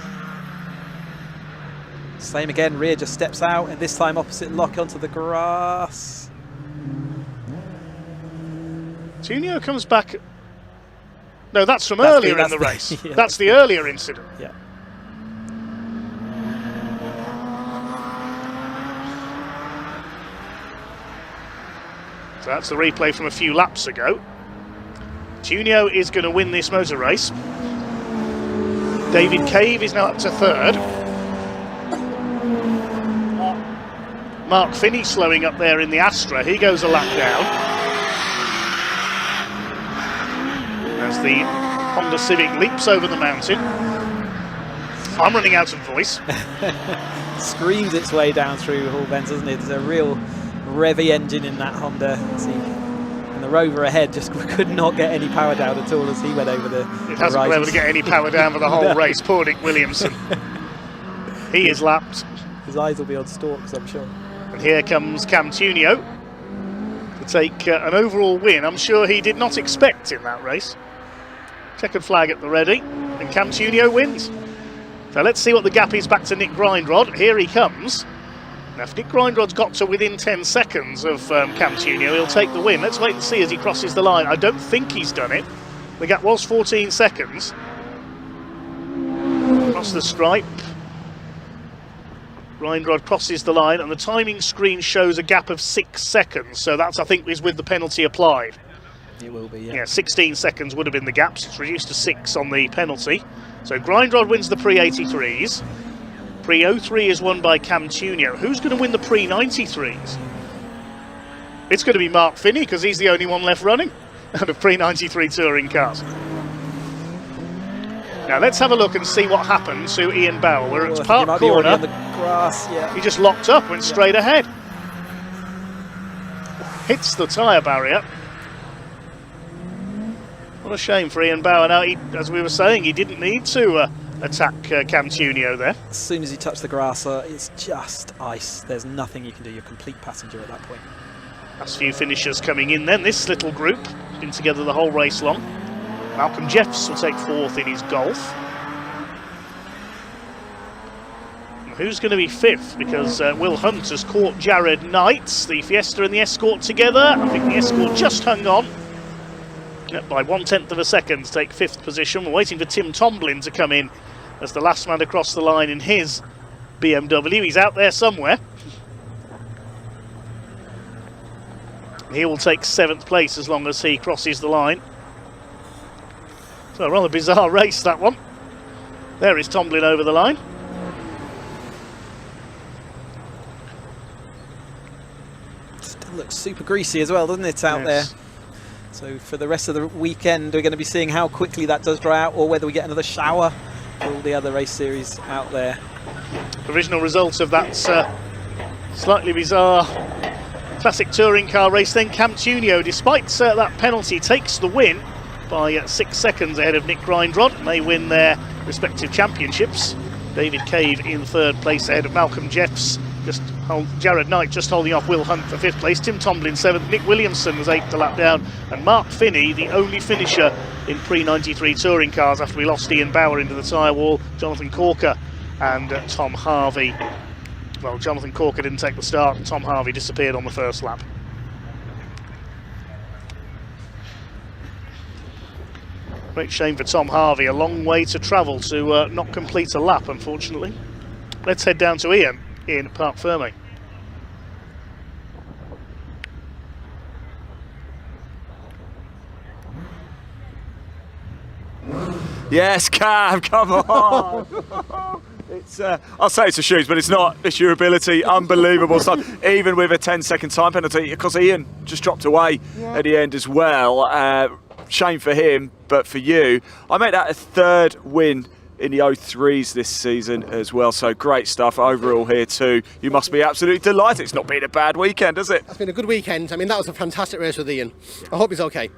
Same again, rear just steps out, and this time opposite lock onto the grass. Tunio comes back. No, that's from earlier in the race. Yeah. That's the earlier incident. Yeah. So that's the replay from a few laps ago. Tunio is going to win this motor race. David Cave is now up to third. Mark Finney slowing up there in the Astra. He goes a lap down. As the Honda Civic leaps over the mountain. I'm running out of voice. Screams its way down through Hall Bends, doesn't it? There's a real revvy engine in that Honda. And the Rover ahead just could not get any power down at all as he went over the It hasn't been able to get any power down for the whole No. race. Poor Nick Williamson. He is lapped. His eyes will be on stalks, I'm sure. And here comes Cam Tunio to take an overall win I'm sure he did not expect in that race. Checkered flag at the ready, and Cam Tunio wins. So let's see what the gap is back to Nick Grindrod. Here he comes. Now if Nick Grindrod's got to within 10 seconds of Cam Tunio, he'll take the win. Let's wait and see as he crosses the line. I don't think he's done it. The gap was 14 seconds. Across the stripe. Grindrod crosses the line, and the timing screen shows a gap of 6 seconds. So that's, I think, is with the penalty applied. It will be, Yeah, 16 seconds would have been the gaps. It's reduced to 6 on the penalty. So Grindrod wins the pre-83s. Pre-03 is won by Cam Tunio. Who's going to win the pre-93s? It's going to be Mark Finney, because he's the only one left running out of pre-93 touring cars. Now let's have a look and see what happened to Ian Bauer. We're at Park Corner. On the grass, yeah. He just locked up, went straight ahead. Hits the tyre barrier. What a shame for Ian Bauer. Now, as we were saying, he didn't need to attack Cam Tunio there. As soon as he touched the grass, it's just ice. There's nothing you can do. You're a complete passenger at that point. Last few finishers coming in then. This little group been together the whole race long. Malcolm Jeffs will take 4th in his Golf. And who's going to be 5th? Because Will Hunt has caught Jared Knight. The Fiesta and the Escort together. I think the Escort just hung on by 1/10 of a second to take 5th position. We're waiting for Tim Tomlin to come in as the last man across the line in his BMW. He's out there somewhere. He will take 7th place as long as he crosses the line. So a rather bizarre race, that one. There is Tomlin over the line. Still looks super greasy as well, doesn't it, out there? So for the rest of the weekend, we're going to be seeing how quickly that does dry out, or whether we get another shower for all the other race series out there. Provisional results of that slightly bizarre classic touring car race then. Cam Tunio, despite that penalty, takes the win by 6 seconds ahead of Nick Grindrod, and they win their respective championships. David Cave in 3rd place ahead of Malcolm Jeffs. Jared Knight just holding off Will Hunt for 5th place. Tim Tomlin 7th. Nick Williamson was 8th to lap down. And Mark Finney, the only finisher in pre-93 touring cars after we lost Ian Bauer into the tyre wall. Jonathan Corker and Tom Harvey. Well, Jonathan Corker didn't take the start, and Tom Harvey disappeared on the first lap. Great shame for Tom Harvey. A long way to travel to not complete a lap, unfortunately. Let's head down to Ian in Parc Ferme. Yes, Cam, come on. It's I'll say it's the shoes, but it's not. It's your ability. Unbelievable stuff. Even with a 10-second time penalty, because Ian just dropped away at the end as well. Shame for him, but for you, I made that a 3rd win in the 03s this season as well. So great stuff overall here too. You must be absolutely delighted. It's not been a bad weekend, has it? It's been a good weekend. I mean, that was a fantastic race with Ian. I hope he's okay.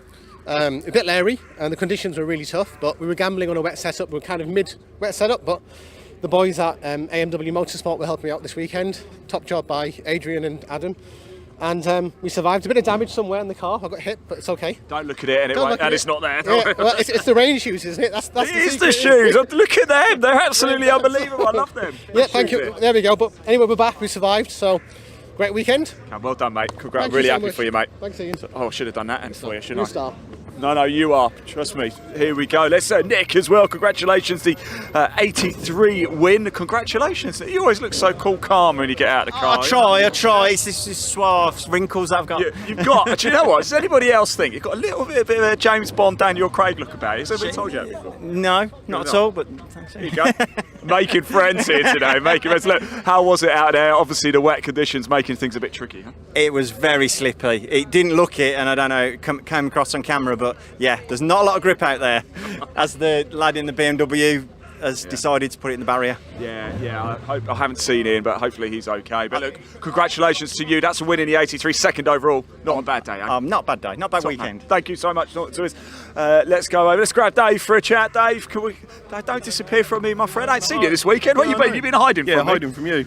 A bit leery, and the conditions were really tough, but we were gambling on a wet setup. We were kind of mid-wet setup, but the boys at AMW Motorsport were helping me out this weekend. Top job by Adrian and Adam. And we survived. A bit of damage somewhere in the car. I got hit, but it's okay. Don't look at it, and it's not there. Yeah, well, it's the rain shoes, isn't it? That's It's the shoes. Look at them. They're absolutely unbelievable. I love them. Yeah, thank you. There we go. But anyway, we're back. We survived. So great weekend. Well done, mate. Congrats. Thank Really you so happy much. for you, mate. Thanks, Ian. Oh, I should have done that for you, shouldn't I? New star. No, you are. Trust me. Here we go. Let's Nick as well. Congratulations, the 83 win. Congratulations. You always look so cool, calm when you get out of the car. I try. It's this suave wrinkles I've got. You've got. Do you know what? Does anybody else think you've got a little bit of a James Bond, Daniel Craig look about you? Has anybody told you that before? No, not at all. But there you go. Making friends here today. Making friends. Look, how was it out there? Obviously, the wet conditions making things a bit tricky. Huh? it was very slippy. It didn't look it, and I don't know, it came across on camera, but yeah, there's not a lot of grip out there, as the lad in the BMW has decided to put it in the barrier. Yeah. I haven't seen Ian, but hopefully he's okay. But look, congratulations to you. That's a win in the 83, second overall. Not a bad day, eh? Not a bad day, not a bad weekend. Thank you so much. Let's go over. Let's grab Dave for a chat. Dave, don't disappear from me, my friend. I ain't seen you this weekend. What you been? You've been hiding from me. Yeah, hiding from you.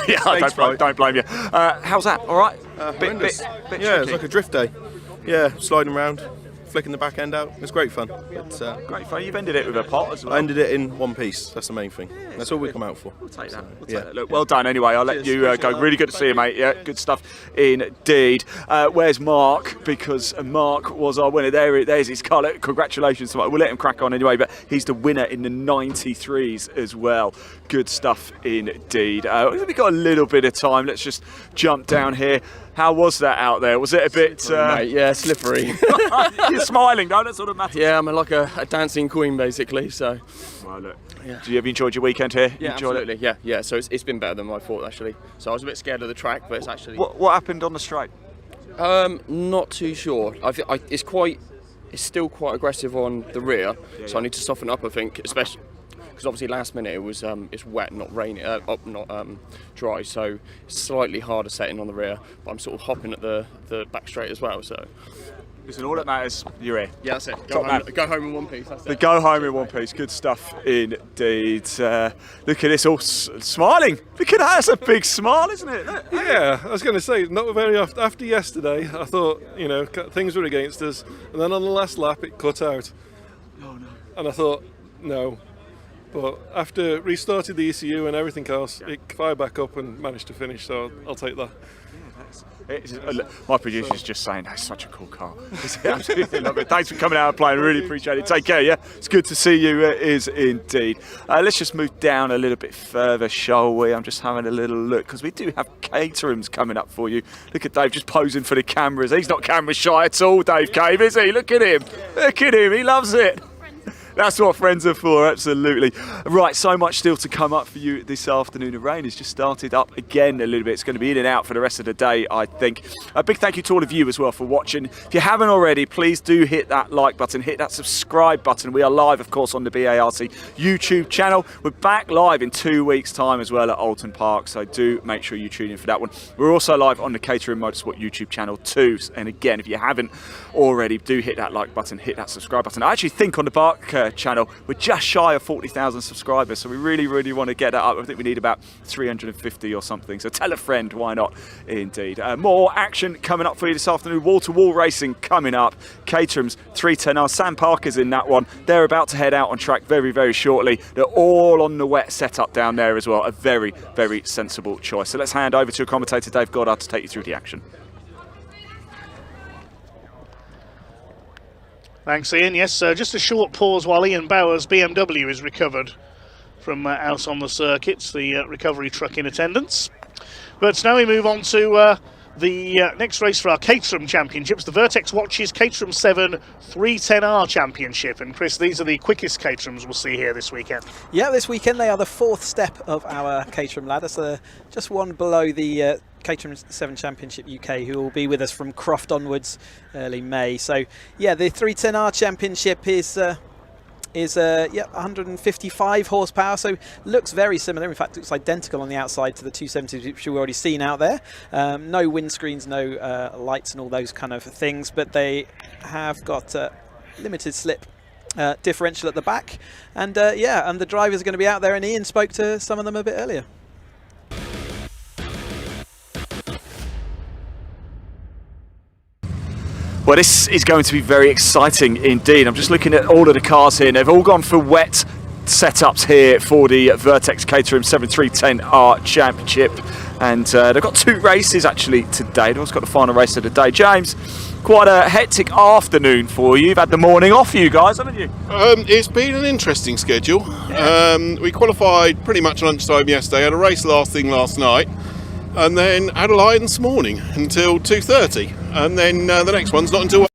Yeah, don't blame you. How's that? All right? Bit yeah, it's like a drift day. Yeah, sliding around, flicking the back end out. It's great fun. It's great fun. You've ended it with a pot as well. I ended it in one piece. That's the main thing. That's all we come out for. We'll take that. We'll take that. Look, well done anyway. I'll let you go. Really good to see you, mate. Yeah, good stuff indeed. Where's Mark? Because Mark was our winner. There's his car. Congratulations to Mark. We'll let him crack on anyway, but he's the winner in the 93s as well. Good stuff indeed. We've got a little bit of time. Let's just jump down here. How was that out there? Was it a bit... mate, yeah, slippery. You're smiling, though. That's sort of matters. Yeah, I'm like a dancing queen, basically, so... Well, look. Yeah. Have you enjoyed your weekend here? Yeah, enjoyed absolutely. It? Yeah. So it's been better than I thought, actually. So I was a bit scared of the track, but it's actually... What happened on the straight? Not too sure. It's still quite aggressive on the rear, so I need to soften up, I think, especially... Because obviously last minute it was it's wet, not rainy, not dry, so it's slightly harder setting on the rear. But I'm sort of hopping at the back straight as well. So listen, all that matters, you're here. Yeah, that's it. Go home in one piece. That's it. Go home in one piece. Good stuff indeed. Look at this, all smiling. Look at that. That's a big smile, isn't it? Look. Yeah, I was going to say, not very often. After yesterday, I thought, things were against us, and then on the last lap it cut out. Oh no. And I thought, no. But after restarted the ECU and everything else, it fired back up and managed to finish, so I'll take that. My producer's just saying that's such a cool car. Absolutely love it. Thanks for coming out and playing. Really appreciate it. Take care. Yeah, it's good to see you. It is indeed. Let's just move down a little bit further, shall we? I'm just having a little look because we do have Caterhams coming up for you. Look at Dave just posing for the cameras. He's not camera shy at all, Dave Cave, is he? Look at him. Look at him. He loves it. That's what friends are for, absolutely. Right, so much still to come up for you this afternoon. The rain has just started up again a little bit. It's going to be in and out for the rest of the day, I think. A big thank you to all of you as well for watching. If you haven't already, please do hit that like button, hit that subscribe button. We are live, of course, on the BARC YouTube channel. We're back live in 2 weeks' time as well at Alton Park, so do make sure you tune in for that one. We're also live on the Caterham Motorsport YouTube channel too. And again, if you haven't already, do hit that like button, hit that subscribe button. I actually think on the Park channel we're just shy of 40,000 subscribers, so we really want to get that up. I think we need about 350 or something, so tell a friend, why not? Indeed. More action coming up for you this afternoon. Wall-to-wall racing coming up. Caterham's 310R. Sam Parker's in that one. They're about to head out on track very shortly. They're all on the wet setup down there as well. A very sensible choice. So let's hand over to a commentator, Dave Goddard, to take you through the action. Thanks, Ian. Yes, just a short pause while Ian Bauer's BMW is recovered from out on the circuits, the recovery truck in attendance. But now we move on to the next race for our Caterham Championships, the Vertex Watches Caterham 7 310R Championship. And Chris, these are the quickest Caterhams we'll see here this weekend. Yeah, this weekend they are the fourth step of our Caterham ladder, so just one below the Caterham 7 Championship UK, who will be with us from Croft onwards early May. So yeah, the 310R Championship is 155 horsepower, so looks very similar. In fact, looks identical on the outside to the 270s, which we've already seen out there. No windscreens, no lights and all those kind of things, but they have got limited slip differential at the back. And and the drivers are going to be out there, and Ian spoke to some of them a bit earlier. Well, this is going to be very exciting indeed. I'm just looking at all of the cars here, and they've all gone for wet setups here for the Vertex Caterham 7 310R Championship. And they've got 2 races actually today. They've also got the final race of the day. James, quite a hectic afternoon for you. You've had the morning off, you guys, haven't you? It's been an interesting schedule. We qualified pretty much lunchtime yesterday, had a race last night, and then Adelaide this morning until 2:30. And then the next one's not until...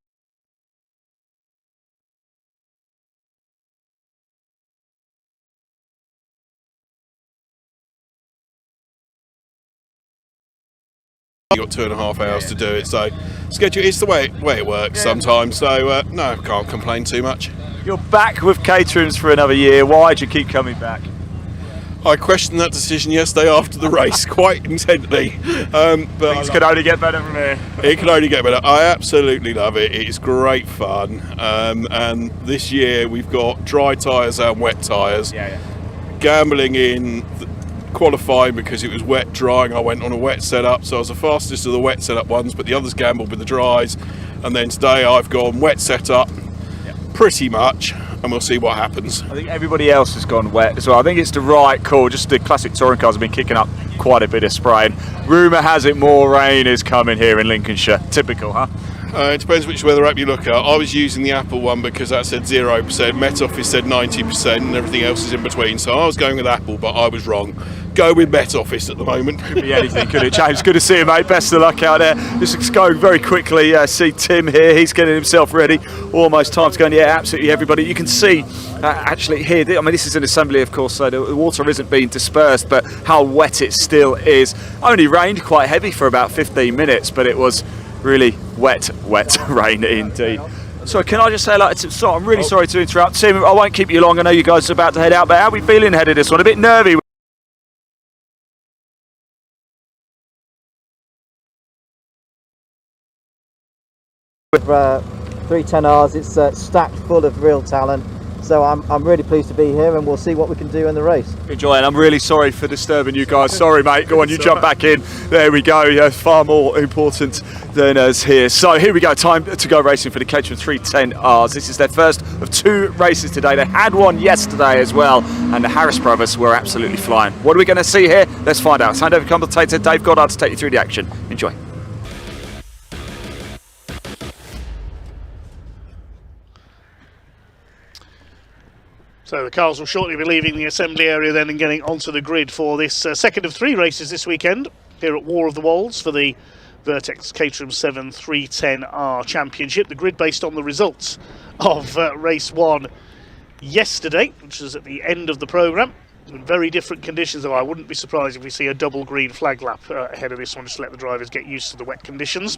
You've got 2.5 hours to do it, so schedule, it's the way it works sometimes, so no, can't complain too much. You're back with Caterhams for another year. Why do you keep coming back? I questioned that decision yesterday after the race quite intently. But things could only get better from here. It can only get better. I absolutely love it. It's great fun. And this year we've got dry tyres and wet tyres. Gambling in qualifying because it was wet drying. I went on a wet setup, so I was the fastest of the wet setup ones, but the others gambled with the dries. And then today I've gone wet setup pretty much, and we'll see what happens. I think everybody else has gone wet as well. I think it's the right call. Just the classic touring cars have been kicking up quite a bit of spray. And rumour has it more rain is coming here in Lincolnshire. Typical, huh? It depends which weather app you look at. I was using the Apple one because that said 0%, Met Office said 90%, and everything else is in between. So I was going with Apple, but I was wrong. Go with Met Office at the moment. Could be anything, could it, James? Good to see you, mate. Best of luck out there. This is going very quickly. See Tim here. He's getting himself ready. Almost time to go. And yeah, absolutely everybody. You can see actually here. I mean, this is an assembly, of course, so the water isn't being dispersed, but how wet it still is. Only rained quite heavy for about 15 minutes, but it was really wet rain indeed. So can I just say, I'm really sorry to interrupt. Tim, I won't keep you long. I know you guys are about to head out, but how are we feeling ahead of this one? A bit nervy. With 310Rs, it's stacked full of real talent. So I'm really pleased to be here, and we'll see what we can do in the race. Enjoy, and I'm really sorry for disturbing you guys. Sorry, mate. Go on, you jump back in. There we go. Yeah, far more important than us here. So here we go. Time to go racing for the Caterham 310Rs. This is their first of 2 races today. They had one yesterday as well, and the Harris brothers were absolutely flying. What are we going to see here? Let's find out. Let's hand over to commentator Dave Goddard to take you through the action. Enjoy. So the cars will shortly be leaving the assembly area then and getting onto the grid for this second of 3 races this weekend here at War of the Wolds for the Vertex Caterham 7 310R Championship. The grid based on the results of race 1 yesterday, which was at the end of the programme. In very different conditions, though I wouldn't be surprised if we see a double green flag lap ahead of this one, just to let the drivers get used to the wet conditions.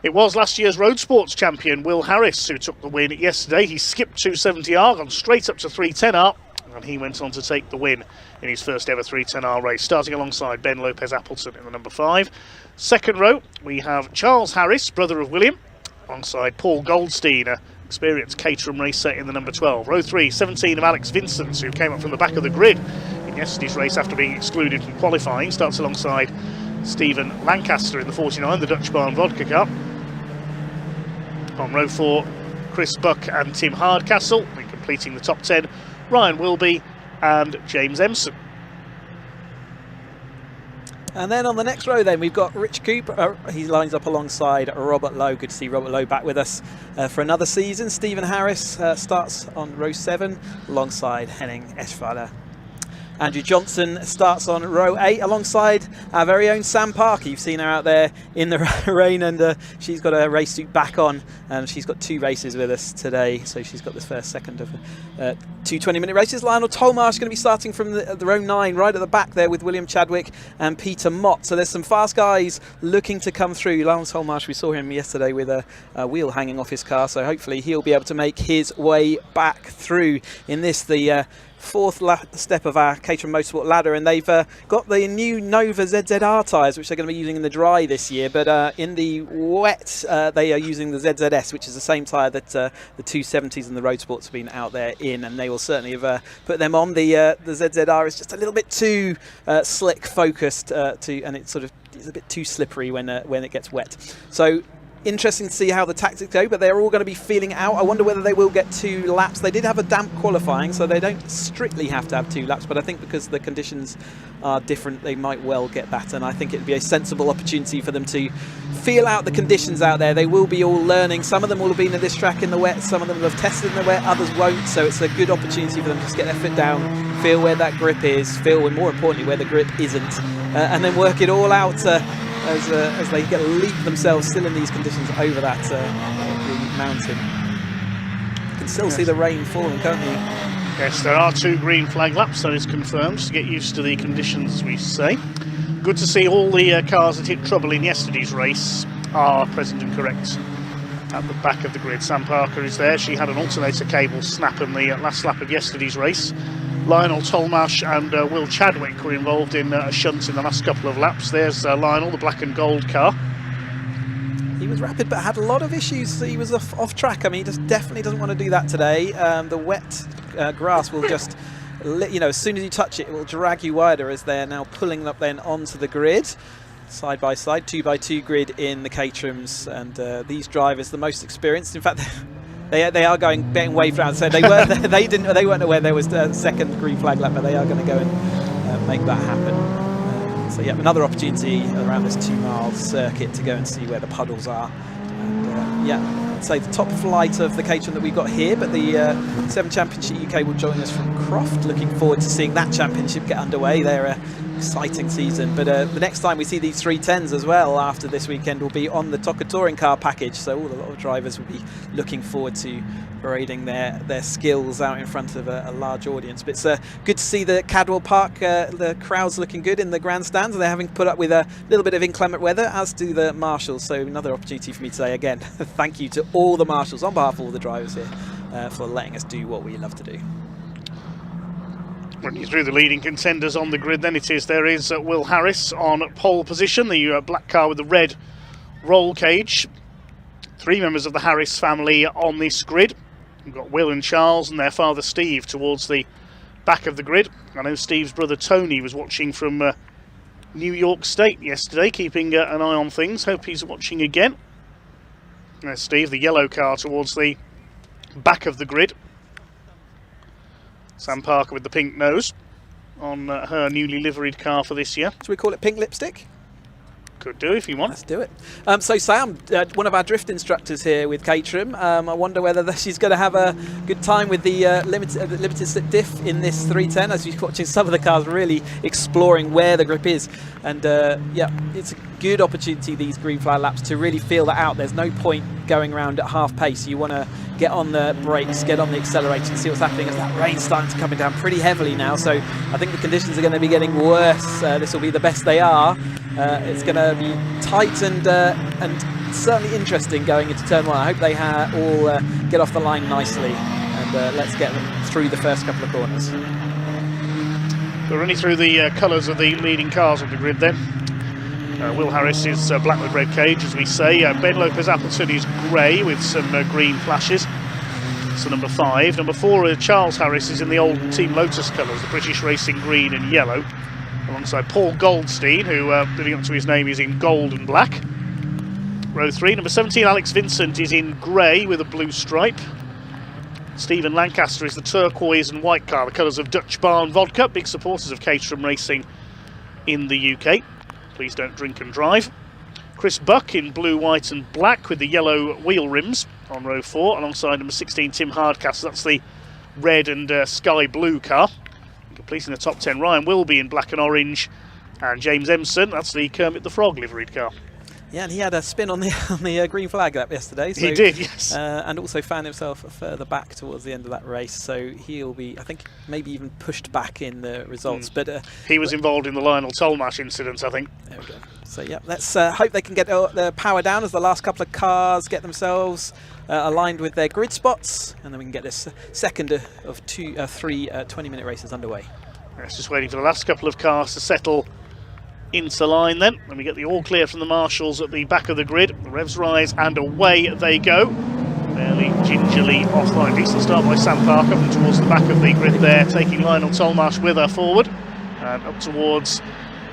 It was last year's Road Sports champion, Will Harris, who took the win yesterday. He skipped 270R, gone straight up to 310R, and he went on to take the win in his first ever 310R race, starting alongside Ben Lopez Appleton in the number 5. Second row, we have Charles Harris, brother of William, alongside Paul Goldstein, an experienced Caterham racer in the number 12. Row 3, 17 of Alex Vincent, who came up from the back of the grid in yesterday's race after being excluded from qualifying, starts alongside Stephen Lancaster in the 49, the Dutch Barn Vodka Cup. On row 4, Chris Buck and Tim Hardcastle, and completing the top 10, Ryan Wilby and James Empson. And then on the next row then we've got Rich Cooper. He lines up alongside Robert Lowe. Good to see Robert Lowe back with us for another season. Stephen Harris starts on row 7 alongside Henning Eschweiler. Andrew Johnson starts on row 8 alongside our very own Sam Parker. You've seen her out there in the rain, and she's got her race suit back on, and she's got 2 races with us today. So she's got the second of 2 20-minute races. Lionel Tolmarsh is going to be starting from the row 9, right at the back there with William Chadwick and Peter Mott. So there's some fast guys looking to come through. Lionel Tolmarsh, we saw him yesterday with a wheel hanging off his car, so hopefully he'll be able to make his way back through in this, the 4th step of our Caterham Motorsport ladder, and they've got the new Nova ZZR tyres, which they're going to be using in the dry this year, but in the wet they are using the ZZS, which is the same tyre that the 270s and the Road Sports have been out there in, and they will certainly have put them on. The ZZR is just a little bit too slick focused and it's a bit too slippery when it gets wet. So interesting to see how the tactics go, but they're all going to be feeling out. I wonder whether they will get 2 laps. They did have a damp qualifying, so they don't strictly have to have 2 laps, but I think because the conditions are different, they might well get that, and I think it'd be a sensible opportunity for them to feel out the conditions out there. They will be all learning. Some of them will have been at this track in the wet, some of them will have tested in the wet, others won't, so it's a good opportunity for them to just get their foot down, feel where that grip is, feel, and more importantly, where the grip isn't, and then work it all out as they get leap themselves still in these conditions over that mountain. You can still see the rain falling, can't you? Yes, there are 2 green flag laps, that is confirmed, to get used to the conditions, as we say. Good to see all the cars that hit trouble in yesterday's race are present and correct at the back of the grid. Sam Parker is there. She had an alternator cable snap in the last lap of yesterday's race. Lionel Tolmash and Will Chadwick were involved in a shunt in the last couple of laps. There's Lionel, the black and gold car. He was rapid but had a lot of issues. He was off track. I mean, he just definitely doesn't want to do that today. The wet grass will just, as soon as you touch it, it will drag you wider as they're now pulling up then onto the grid. Side by side, 2x2 grid in the Caterhams, and these drivers, the most experienced. In fact, they are getting waved around. So they weren't aware there was a second green flag lap, but they are going to go and make that happen. So yeah, another opportunity around this 2 mile circuit to go and see where the puddles are. And, yeah, I'd say the top flight of the Caterham that we've got here, but the 7 Championship UK will join us from Croft. Looking forward to seeing that championship get underway. They're an exciting season, but the next time we see these 310s as well after this weekend will be on the TOCA Touring Car package, so a lot of drivers will be looking forward to parading their skills out in front of a large audience. But it's good to see the Cadwell Park, the crowds looking good in the grandstands. They're having put up with a little bit of inclement weather, as do the marshals, so another opportunity for me to say again thank you to all the marshals on behalf of all the drivers here for letting us do what we love to do. Run you through the leading contenders on the grid then. There is Will Harris on pole position, the black car with the red roll cage. 3 members of the Harris family on this grid. We've got Will and Charles and their father Steve towards the back of the grid. I know Steve's brother Tony was watching from New York State yesterday, keeping an eye on things. Hope he's watching again. There's Steve, the yellow car towards the back of the grid. Sam Parker with the pink nose on her newly liveried car for this year. Should we call it pink lipstick? Could do if you want. Let's do it. So Sam, one of our drift instructors here with Caterham, I wonder whether she's going to have a good time with the limited slip diff in this 310, as you're watching some of the cars really exploring where the grip is. And yeah, it's a good opportunity, these green flag laps, to really feel that out. There's no point going around at half pace. You want to get on the brakes, get on the accelerator and see what's happening, as that rain's starting to come down pretty heavily now. So I think the conditions are going to be getting worse. This will be the best they are. It's going to be tight and certainly interesting going into turn 1. I hope they all get off the line nicely, and let's get them through the first couple of corners. We're running through the colours of the leading cars on the grid then. Will Harris is black with red cage, as we say. Ben Lopez Appleton is grey with some green flashes. So number 5. Number 4, Charles Harris, is in the old Team Lotus colours, the British Racing green and yellow, alongside Paul Goldstein, who, living up to his name, is in gold and black. Row 3, number 17, Alex Vincent, is in grey with a blue stripe. Stephen Lancaster is the turquoise and white car, the colours of Dutch Barn Vodka, big supporters of Caterham Racing in the UK. Please don't drink and drive. Chris Buck in blue, white and black with the yellow wheel rims on row 4, alongside number 16, Tim Hardcastle. That's the red and sky blue car. Completing the top 10, Ryan Wilby in black and orange, and James Empson, that's the Kermit the Frog liveried car. Yeah, and he had a spin on the green flag lap yesterday. So, he did, yes. And also found himself further back towards the end of that race. So he'll be, I think, maybe even pushed back in the results. But he was involved in the Lionel Tolmash incident, I think. There we go. So yeah, let's hope they can get their power down as the last couple of cars get themselves aligned with their grid spots, and then we can get this second of three 20-minute races underway. It's just waiting for the last couple of cars to settle into line then, and we get the all clear from the marshals at the back of the grid. The revs rise and away they go. Fairly gingerly offline. Decent start by Sam Parker from towards the back of the grid there, taking Lionel Tolmash with her forward and up towards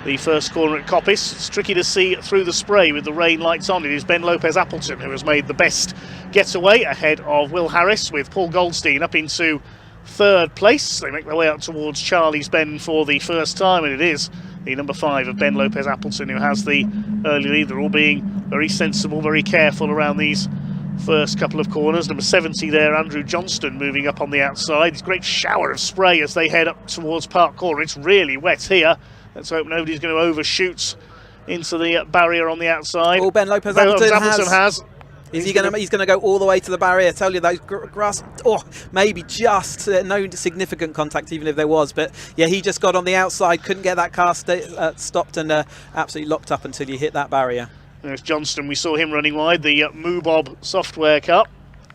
the first corner at Coppice. It's tricky to see through the spray with the rain lights on. It is Ben Lopez-Appleton who has made the best getaway ahead of Will Harris, with Paul Goldstein up into third place. They make their way up towards Charlie's Bend for the first time, and it is the number 5 of Ben Lopez-Appleton who has the early lead. They're all being very sensible, very careful around these first couple of corners. Number 70 there, Andrew Johnston, moving up on the outside. It's a great shower of spray as they head up towards Park Corner. It's really wet here. Let's hope nobody's going to overshoot into the barrier on the outside. Oh, Ben Lopez-Appleton has. Is he going to? He's going to go all the way to the barrier. I tell you, those grass. Oh, maybe just no significant contact, even if there was. But yeah, he just got on the outside, couldn't get that car stopped, and absolutely locked up until you hit that barrier. There's Johnston. We saw him running wide. The Moobob software car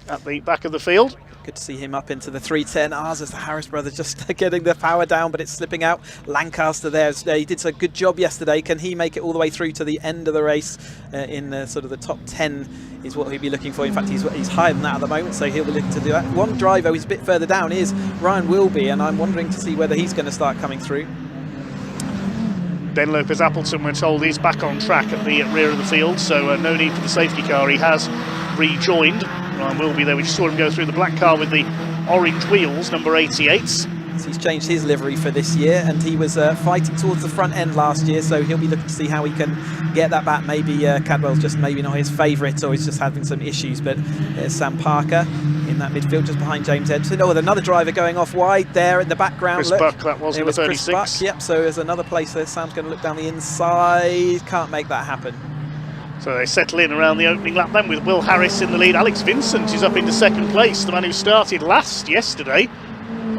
at the back of the field. Good to see him up into the 310Rs as the Harris brothers just getting the power down, but it's slipping out. Lancaster there, he did a good job yesterday. Can he make it all the way through to the end of the race in sort of the top 10 is what he'll be looking for. In fact, he's higher than that at the moment, so he'll be looking to do that. One driver who's a bit further down is Ryan Wilby, and I'm wondering to see whether he's going to start coming through. Ben Lopez-Appleton, we're told, is back on track at the rear of the field, so no need for the safety car. He has rejoined. Ryan Wilby there, we just saw him go through the black car with the orange wheels, number 88. So he's changed his livery for this year, and he was fighting towards the front end last year, so he'll be looking to see how he can get that back. Maybe Cadwell's just maybe not his favourite, or he's just having some issues. But there's Sam Parker in that midfield just behind James Edson. Oh, with another driver going off wide there in the background. Chris Buck, that was number 36. Chris Buck, yep, so there's another place there. Sam's going to look down the inside. Can't make that happen. So they settle in around the opening lap then, with Will Harris in the lead. Alex Vincent is up into second place, the man who started last yesterday.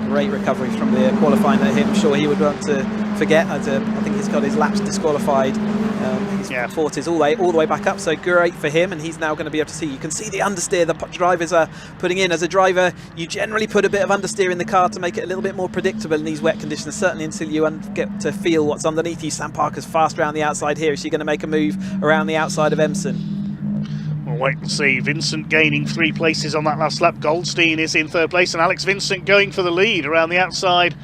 Great recovery from the qualifying that I'm sure he would want to forget. I think he's got his laps disqualified. His fort is all the way back up, so great for him, and he's now going to be able to see. You can see the understeer the drivers are putting in. As a driver, you generally put a bit of understeer in the car to make it a little bit more predictable in these wet conditions, certainly until you get to feel what's underneath you. Sam Parker's fast around the outside here. Is she going to make a move around the outside of Emson? We'll wait and see. Vincent gaining 3 places on that last lap. Goldstein is in third place, and Alex Vincent going for the lead around the outside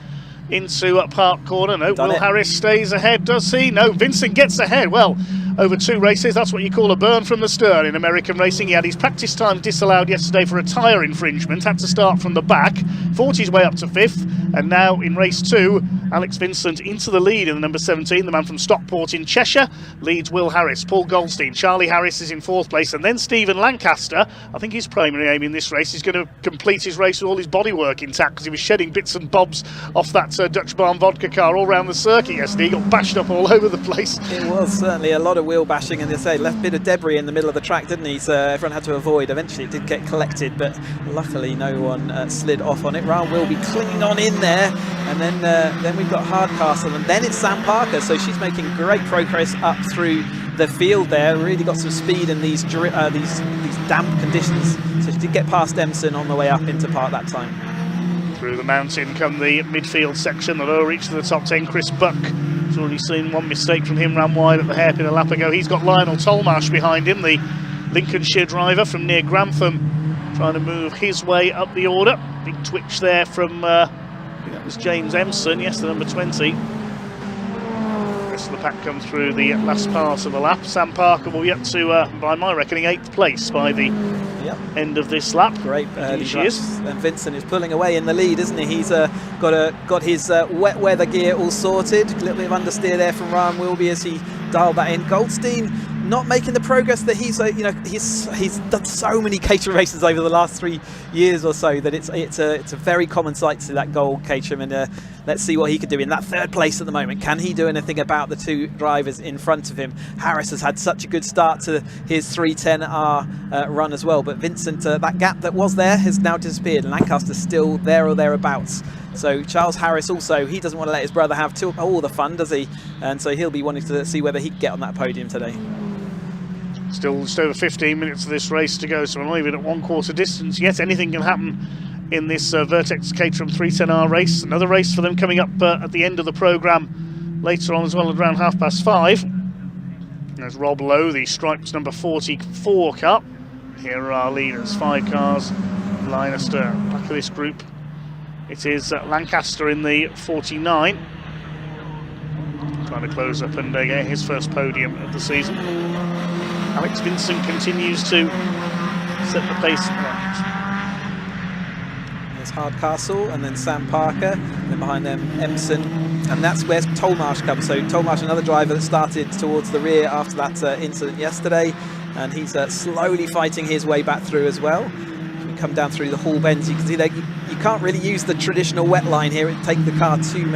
into Park Corner. No, Will Harris stays ahead, does he? No, Vincent gets ahead. Well, over 2 races, that's what you call a burn from the stern in American racing. He had his practice time disallowed yesterday for a tyre infringement, had to start from the back, fought his way up to 5th, and now in race 2, Alex Vincent into the lead in the number 17, the man from Stockport in Cheshire, leads Will Harris, Paul Goldstein, Charlie Harris is in 4th place, and then Stephen Lancaster. I think his primary aim in this race is going to complete his race with all his bodywork intact, because he was shedding bits and bobs off that Dutch Barn vodka car all around the circuit yesterday. He got bashed up all over the place. It was certainly a lot of wheel bashing, and they say left a bit of debris in the middle of the track, didn't he? So everyone had to avoid. Eventually it did get collected, but luckily no one slid off on it. Ryan will be clinging on in there, and then we've got Hardcastle, and then it's Sam Parker. So she's making great progress up through the field there. Really got some speed in these damp conditions. So she did get past Emson on the way up into Park that time. Through the mountain come the midfield section, the lower reach to the top 10. Chris Buck has already seen one mistake from him, ran wide at the hairpin a lap ago. He's got Lionel Tolmarsh behind him, the Lincolnshire driver from near Grantham, trying to move his way up the order. Big twitch there from, I think that was James Emson, yes, the number 20. The rest of the pack come through the last part of the lap. Sam Parker will be up to, by my reckoning, 8th place by the end of this lap. Great early rush. And Vincent is pulling away in the lead, isn't he? He's got his wet weather gear all sorted. A little bit of understeer there from Ryan Wilby as he dialed that in. Goldstein not making the progress that he's done so many Caterham races over the last 3 years or so that it's a very common sight to see that gold Caterham, and let's see what he can do in that 3rd place at the moment. Can he do anything about the 2 drivers in front of him? Harris has had such a good start to his 310R run as well, but Vincent, that gap that was there has now disappeared, and Lancaster's still there or thereabouts. So Charles Harris also, he doesn't want to let his brother have all the fun, does he? And so he'll be wanting to see whether he can get on that podium today. Still just over 15 minutes of this race to go, so we're not even at 1/4 distance yet. Anything can happen in this Vertex Caterham 310R race. Another race for them coming up at the end of the programme later on as well, at around 5:30. There's Rob Lowe, the striped number 44 car. Here are our leaders, 5 cars line astern. Back of this group, it is Lancaster in the 49. trying to close up and get his first podium of the season. Alex Vincent continues to set the pace at the moment. There's Hardcastle and then Sam Parker, and then behind them Empson, and that's where Tolmarsh comes. So Tolmarsh, another driver that started towards the rear after that incident yesterday, and he's slowly fighting his way back through as well. We come down through the Hall bends, you can see that you can't really use the traditional wet line here. It takes the car too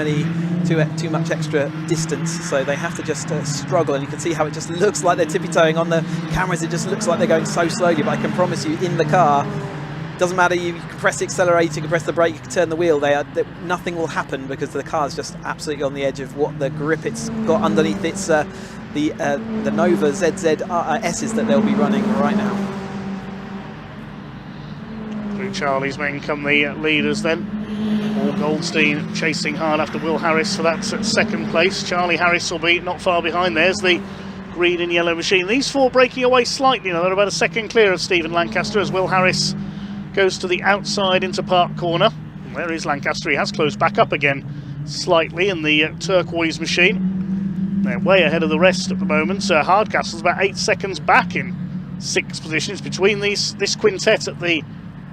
much extra distance, so they have to just struggle, and you can see how it just looks like they're tippy-toeing on the cameras. It just looks like they're going so slowly, but I can promise you, in the car, doesn't matter, you can press the accelerator, you can press the brake, you can turn the wheel, nothing will happen because the car's just absolutely on the edge of what the grip it's got underneath its the Nova ZZS's that they'll be running right now. Through Charlie's men come the leaders then. Paul Goldstein chasing hard after Will Harris for that second place. Charlie Harris will be not far behind. There's the green and yellow machine. These four breaking away slightly now. They're about a second clear of Stephen Lancaster as Will Harris goes to the outside into Park Corner. And there is Lancaster. He has closed back up again slightly in the turquoise machine. They're way ahead of the rest at the moment. Hardcastle's about 8 seconds back in 6th positions between this quintet at the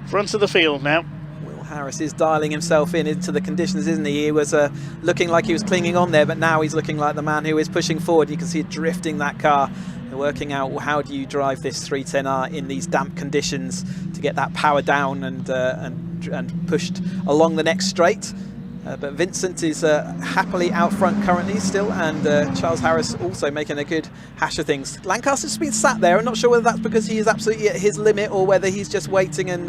front of the field now. Will Harris is dialing himself into the conditions, isn't he? He was looking like he was clinging on there, but now he's looking like the man who is pushing forward. You can see it drifting that car. They're working out how do you drive this 310R in these damp conditions to get that power down and pushed along the next straight. But Vincent is happily out front currently still, and Charles Harris also making a good hash of things. Lancaster's been sat there. I'm not sure whether that's because he is absolutely at his limit or whether he's just waiting and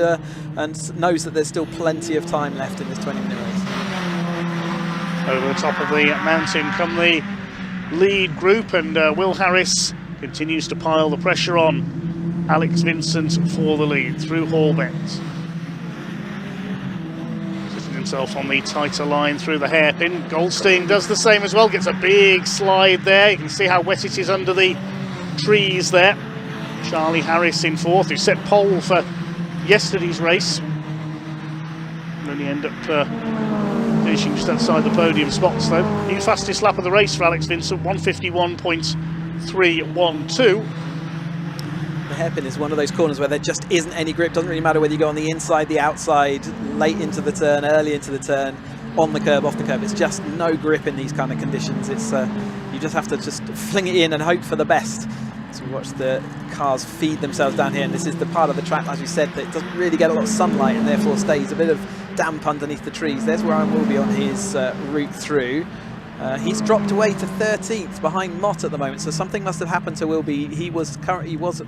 knows that there's still plenty of time left in this 20-minute race. Over the top of the mountain come the lead group, and Will Harris continues to pile the pressure on Alex Vincent for the lead through Hall Bends. Himself on the tighter line through the hairpin. Goldstein does the same as well, gets a big slide there. You can see how wet it is under the trees there. Charlie Harris in 4th, who set pole for yesterday's race. And then he end up finishing just outside the podium spots though. New fastest lap of the race for Alex Vincent, 151.312. The hairpin is one of those corners where there just isn't any grip. Doesn't really matter whether you go on the inside, the outside, late into the turn, early into the turn, on the curb, off the curb. It's just no grip in these kind of conditions. It's you just have to just fling it in and hope for the best. So we watch the cars feed themselves down here, and this is the part of the track, as we said, that doesn't really get a lot of sunlight and therefore stays a bit of damp underneath the trees. There's where I will be on his route through. He's dropped away to 13th behind Mott at the moment, so something must have happened to Wilby. He was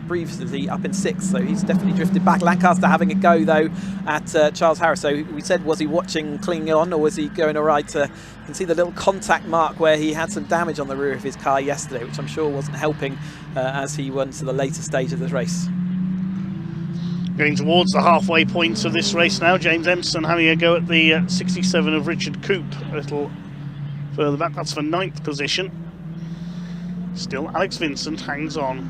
previously up in 6th, so he's definitely drifted back. Lancaster having a go though at Charles Harris. So we said, was he watching clinging on, or was he going all right? You can see the little contact mark where he had some damage on the rear of his car yesterday, which I'm sure wasn't helping as he went to the later stage of this race. Getting towards the halfway point of this race now. James Empson having a go at the 67 of Richard Coop a little further back. That's for 9th position. Still Alex Vincent hangs on.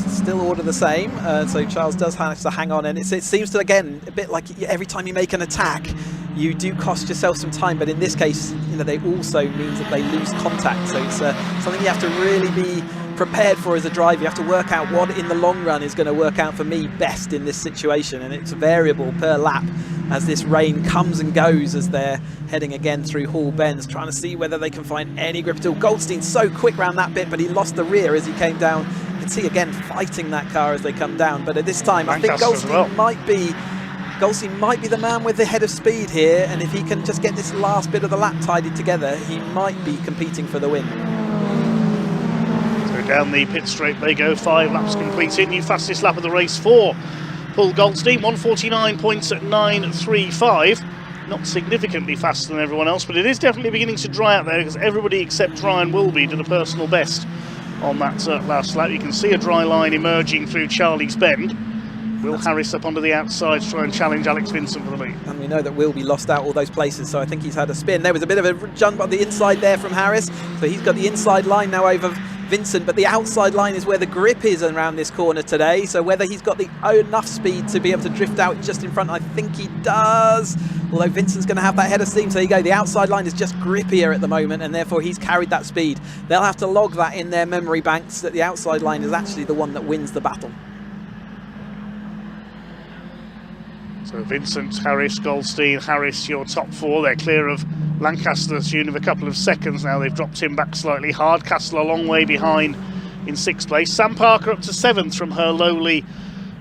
Still order the same, so Charles does have to hang on, and it seems to, again, a bit like every time you make an attack you do cost yourself some time, but in this case, you know, they also means that they lose contact, so it's something you have to really be prepared for as a driver. You have to work out what in the long run is going to work out for me best in this situation, and it's variable per lap as this rain comes and goes as they're heading again through Hall Bends, trying to see whether they can find any grip at all. Goldstein's so quick round that bit, but he lost the rear as he came down. You can see again fighting that car as they come down, but at this time I think Goldstein might be the man with the head of speed here, and if he can just get this last bit of the lap tidied together, he might be competing for the win. So down the pit straight they go, 5 laps completed. New fastest lap of the race for Paul Goldstein, 149.935. Not significantly faster than everyone else, but it is definitely beginning to dry out there, because everybody except Ryan Wilby did a personal best on that last lap. You can see a dry line emerging through Charlie's Bend. Will Harris up onto the outside to try and challenge Alex Vincent for the lead. And we know that Wilby lost out all those places, so I think he's had a spin. There was a bit of a jump on the inside there from Harris, so he's got the inside line now over Vincent, but the outside line is where the grip is around this corner today. So whether he's got the enough speed to be able to drift out just in front, I think he does. Although Vincent's going to have that head of steam. So there you go. The outside line is just grippier at the moment, and therefore he's carried that speed. They'll have to log that in their memory banks that the outside line is actually the one that wins the battle. So Vincent, Harris, Goldstein, Harris, your top four. They're clear of Lancaster to the tune of a couple of seconds now. They've dropped him back slightly. Hardcastle a long way behind in 6th place. Sam Parker up to 7th from her lowly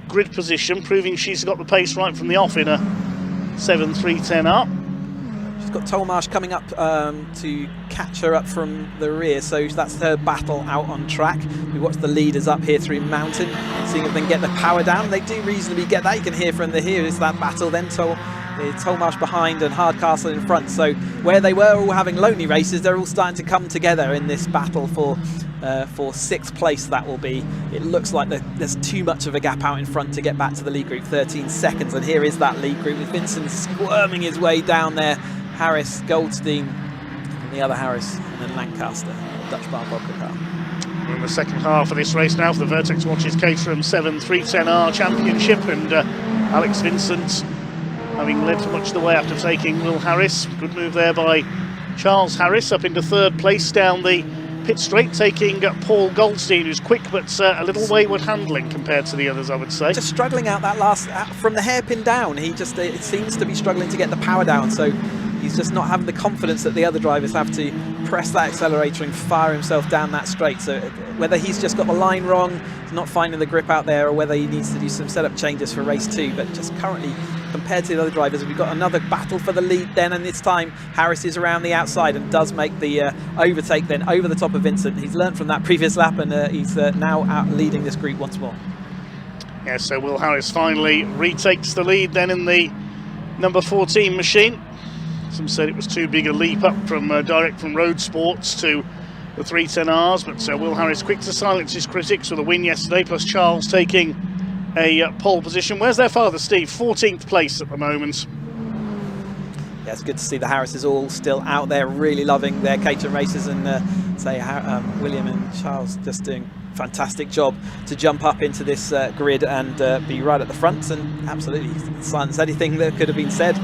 grid position, proving she's got the pace right from the off in a 7.310R. She's got Tolmarsh coming up to catch her up from the rear, so that's her battle out on track. We watch the leaders up here through Mountain, seeing if they can get the power down. They do reasonably get that. You can hear from the here is that battle. Then Tolmarsh behind and Hardcastle in front. So where they were all having lonely races, they're all starting to come together in this battle for 6th place. That will be. It looks like there's too much of a gap out in front to get back to the lead group. 13 seconds, and here is that lead group with Vincent squirming his way down there. Harris, Goldstein, and the other Harris, and then Lancaster, Dutch Bar Vodka car. We're in the second half of this race now for the Vertex Watches Caterham 7 310R Championship, and Alex Vincent having led for much of the way after taking Will Harris. Good move there by Charles Harris up into 3rd place down the pit straight, taking Paul Goldstein, who's quick but a little wayward handling compared to the others, I would say. Just struggling out that last, from the hairpin down, he just, it seems to be struggling to get the power down, so he's just not having the confidence that the other drivers have to press that accelerator and fire himself down that straight. So whether he's just got the line wrong, he's not finding the grip out there, or whether he needs to do some setup changes for race 2, but just currently, compared to the other drivers, we've got another battle for the lead then, and this time Harris is around the outside and does make the overtake then over the top of Vincent. He's learned from that previous lap, and he's now out leading this group once more. Yeah, so Will Harris finally retakes the lead then in the number 14 machine. Some said it was too big a leap up from direct from Road Sports to the 310Rs, but Will Harris quick to silence his critics with a win yesterday, plus Charles taking a pole position. Where's their father, Steve? 14th place at the moment. Yeah, it's good to see the Harrises all still out there, really loving their Caterham races, and William and Charles just doing a fantastic job to jump up into this grid and be right at the front, and absolutely silence anything that could have been said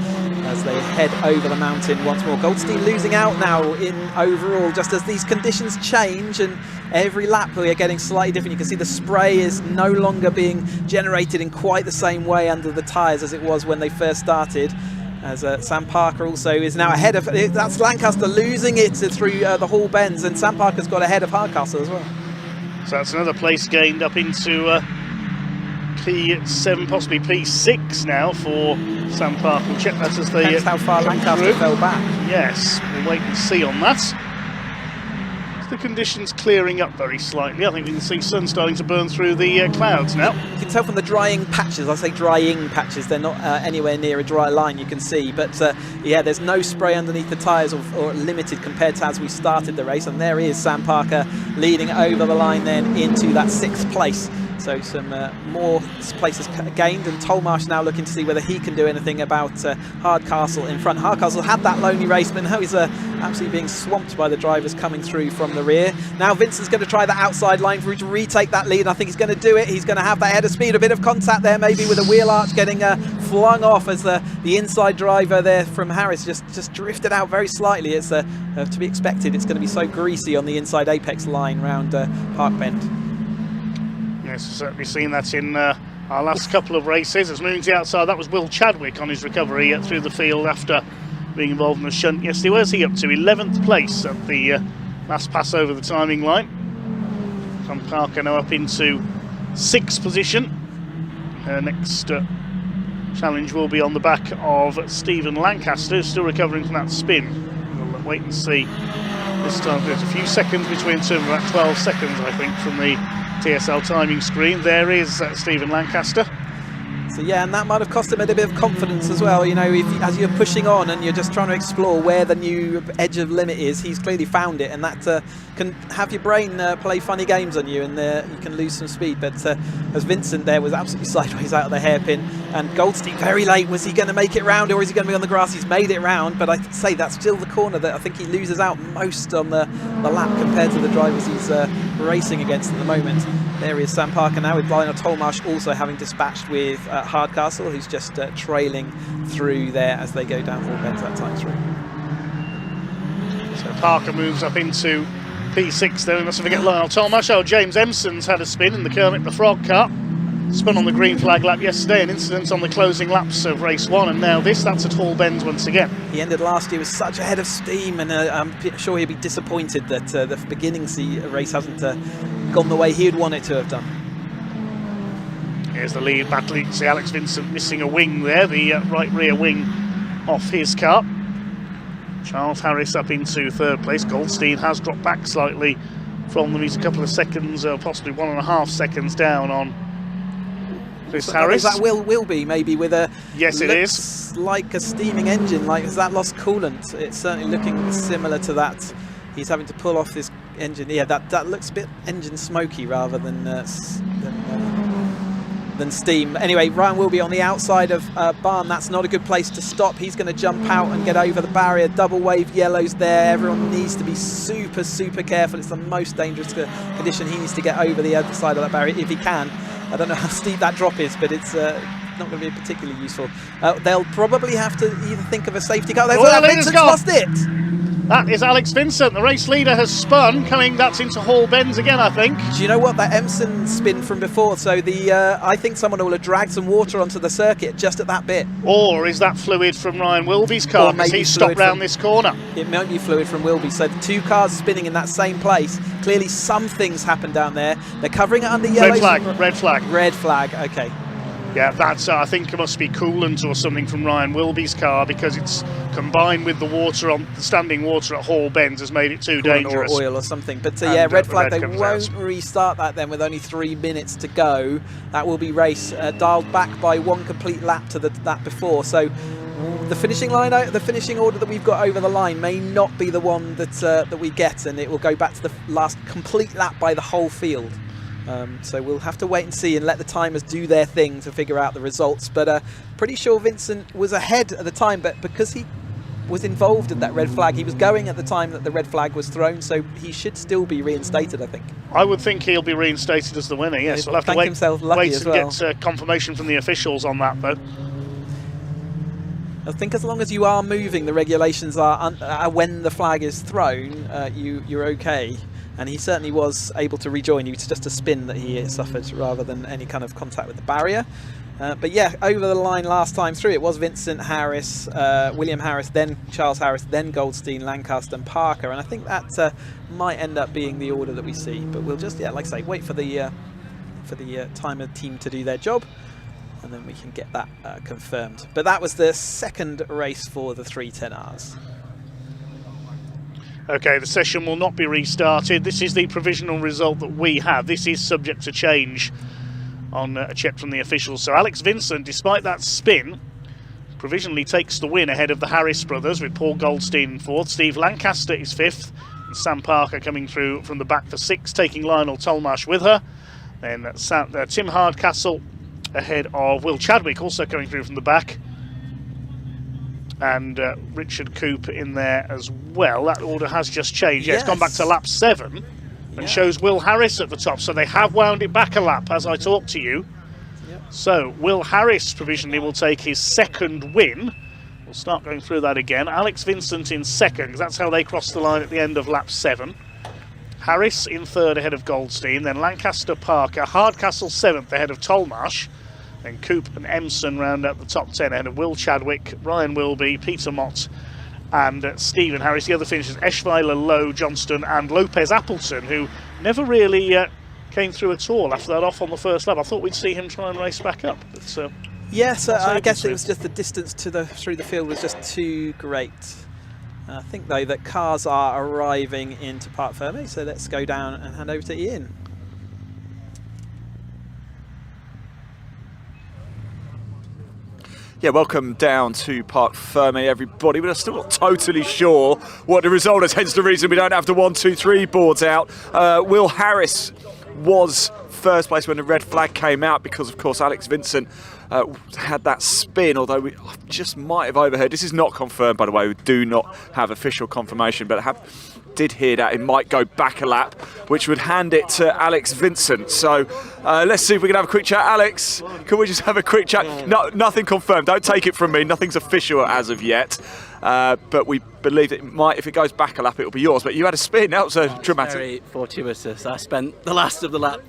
as they head over the mountain once more. Goldstein losing out now in overall, just as these conditions change, and every lap we are getting slightly different. You can see the spray is no longer being generated in quite the same way under the tyres as it was when they first started. As Sam Parker also is now ahead of, that's Lancaster losing it through the Hall Bends, and Sam Parker's got ahead of Hardcastle as well. So that's another place gained up into P7, possibly P6 now for Sam Parker. We'll check that as they depends how far Lancaster fell back. Yes, we'll wait and see on that. The conditions clearing up very slightly. I think we can see sun starting to burn through the clouds now. You can tell from the drying patches. I say drying patches, they're not anywhere near a dry line, you can see, but yeah, there's no spray underneath the tyres, or limited compared to as we started the race, and there is Sam Parker leading over the line then into that 6th place. So some more places gained, and Tolmarsh now looking to see whether he can do anything about Hardcastle in front. Hardcastle had that lonely race, but now he's absolutely being swamped by the drivers coming through from the rear. Now Vincent's going to try the outside line for him to retake that lead. I think he's going to do it. He's going to have that head of speed, a bit of contact there maybe with a wheel arch getting flung off as the inside driver there from Harris just drifted out very slightly. It's to be expected. It's going to be so greasy on the inside apex line round Park Bend. Yes, we've certainly seen that in our last couple of races. As moving to the outside, that was Will Chadwick on his recovery through the field after being involved in the shunt yesterday. Where's he up to? 11th place at the last pass over the timing line. Sam Parker now up into 6th position. Her next challenge will be on the back of Stephen Lancaster, who's still recovering from that spin. We'll wait and see. This time there's a few seconds between two, about 12 seconds I think from the TSL timing screen. There is Stephen Lancaster. So yeah, and that might have cost him a bit of confidence as well. You know, as you're pushing on and you're just trying to explore where the new edge of limit is, he's clearly found it, and that can have your brain play funny games on you, and you can lose some speed. But as Vincent there was absolutely sideways out of the hairpin, And Goldstein very late. Was he going to make it round, or is he going to be on the grass? He's made it round, but I'd say that's still the corner that I think he loses out most on the lap compared to the drivers he's racing against at the moment. There is Sam Parker now with Lionel Tolmarsh also having dispatched with Hardcastle, who's just trailing through there as they go down Hall Bends that time through. So Parker moves up into P6 there. We mustn't forget Lionel Tolmarsh. Oh, James Empson's had a spin in the Kermit the Frog Cup. Spun on the green flag lap yesterday, an incident on the closing laps of race 1, and now that's at Hall Bends once again. He ended last year with such a head of steam, and I'm sure he'll be disappointed that the beginning race hasn't gone the way he'd want it to have done. Here's the lead battle. You can see Alex Vincent missing a wing there, the right rear wing off his car. Charles Harris up into 3rd place. Goldstein has dropped back slightly from them. He's a couple of seconds, possibly 1.5 seconds down on Chris Harris. That will be maybe with a yes, it is like a steaming engine. Like, has that lost coolant? It's certainly looking similar to that. He's having to pull off this engine. Yeah, that looks a bit engine smoky rather than steam. Anyway, Ryan will be on the outside of Barn. That's not a good place to stop. He's going to jump out and get over the barrier. Double wave yellows there. Everyone needs to be super, super careful. It's the most dangerous condition. He needs to get over the other side of that barrier if he can. I don't know how steep that drop is, but it's not going to be particularly useful. They'll probably have to either think of a safety car. Vincent's lost it. That is Alex Vincent. The race leader has spun. That's into Hall Bends again, I think. Do you know what? That Empson spin from before. So I think someone will have dragged some water onto the circuit just at that bit. Or is that fluid from Ryan Wilby's car because he's stopped round this corner? It might be fluid from Wilby. So the 2 cars spinning in that same place. Clearly some things happened down there. They're covering it under yellow. Red flag. Red flag, okay. Yeah, that's I think it must be coolant or something from Ryan Wilby's car, because it's combined with the water on the standing water at Hall Bends has made it too dangerous. Or oil or something. But yeah, red flag. They won't restart that then with only 3 minutes to go. That will be race dialed back by 1 complete lap to that before. So the finishing line, the finishing order that we've got over the line may not be the one that we get, and it will go back to the last complete lap by the whole field. So we'll have to wait and see and let the timers do their thing to figure out the results. But pretty sure Vincent was ahead at the time, but because he was involved in that red flag, he was going at the time that the red flag was thrown, so he should still be reinstated, I think. I would think he'll be reinstated as the winner, yes. We'll have to wait and get confirmation from the officials on that, though. I think as long as you are moving, the regulations are when the flag is thrown, you're okay. And he certainly was able to rejoin. It was just a spin that he suffered rather than any kind of contact with the barrier. But yeah, over the line last time through, it was Vincent, Harris, William Harris, then Charles Harris, then Goldstein, Lancaster and Parker. And I think that might end up being the order that we see. But we'll just, like I say, wait for the timer team to do their job, and then we can get that confirmed. But that was the second race for the 310Rs. Okay, the session will not be restarted. This is the provisional result that we have. This is subject to change on a check from the officials. So Alex Vincent, despite that spin, provisionally takes the win ahead of the Harris brothers, with Paul Goldstein in 4th. Steve Lancaster is 5th, and Sam Parker coming through from the back for 6th, taking Lionel Tolmarsh with her. Then Tim Hardcastle ahead of Will Chadwick, also coming through from the back. And Richard Coop in there as well. That order has just changed. Yeah, it's gone back to lap 7 and shows Will Harris at the top. So they have wound it back a lap as I talk to you. Yep. So Will Harris provisionally will take his 2nd win. We'll start going through that again. Alex Vincent in 2nd, because that's how they crossed the line at the end of lap 7. Harris in 3rd ahead of Goldstein. Then Lancaster, Parker, Hardcastle 7th ahead of Tolmarsh. Then Coop and Empson round out the top 10 ahead of Will Chadwick, Ryan Wilby, Peter Mott and Stephen Harris. The other finishers, Eschweiler, Lowe, Johnston and Lopez Appleton, who never really came through at all after that off on the first lap. I thought we'd see him try and race back up. But, yes, I guess it was just the distance through the field was just too great. I think, though, that cars are arriving into Parc Fermé, so let's go down and hand over to Ian. Yeah, welcome down to Parc Fermé, everybody. We're still not totally sure what the result is, hence the reason we don't have the 1, 2, 3 boards out. Will Harris was first place when the red flag came out, because of course Alex Vincent had that spin, although we just might have overheard. This is not confirmed, by the way. We do not have official confirmation, but did hear that it might go back a lap, which would hand it to Alex Vincent. So let's see if we can have a quick chat. Alex, can we just have a quick chat? No, nothing confirmed. Don't take it from me. Nothing's official as of yet. But we believe that it might, if it goes back a lap, it'll be yours. But you had a spin. That was dramatic. Very fortuitous. I spent the last of the lap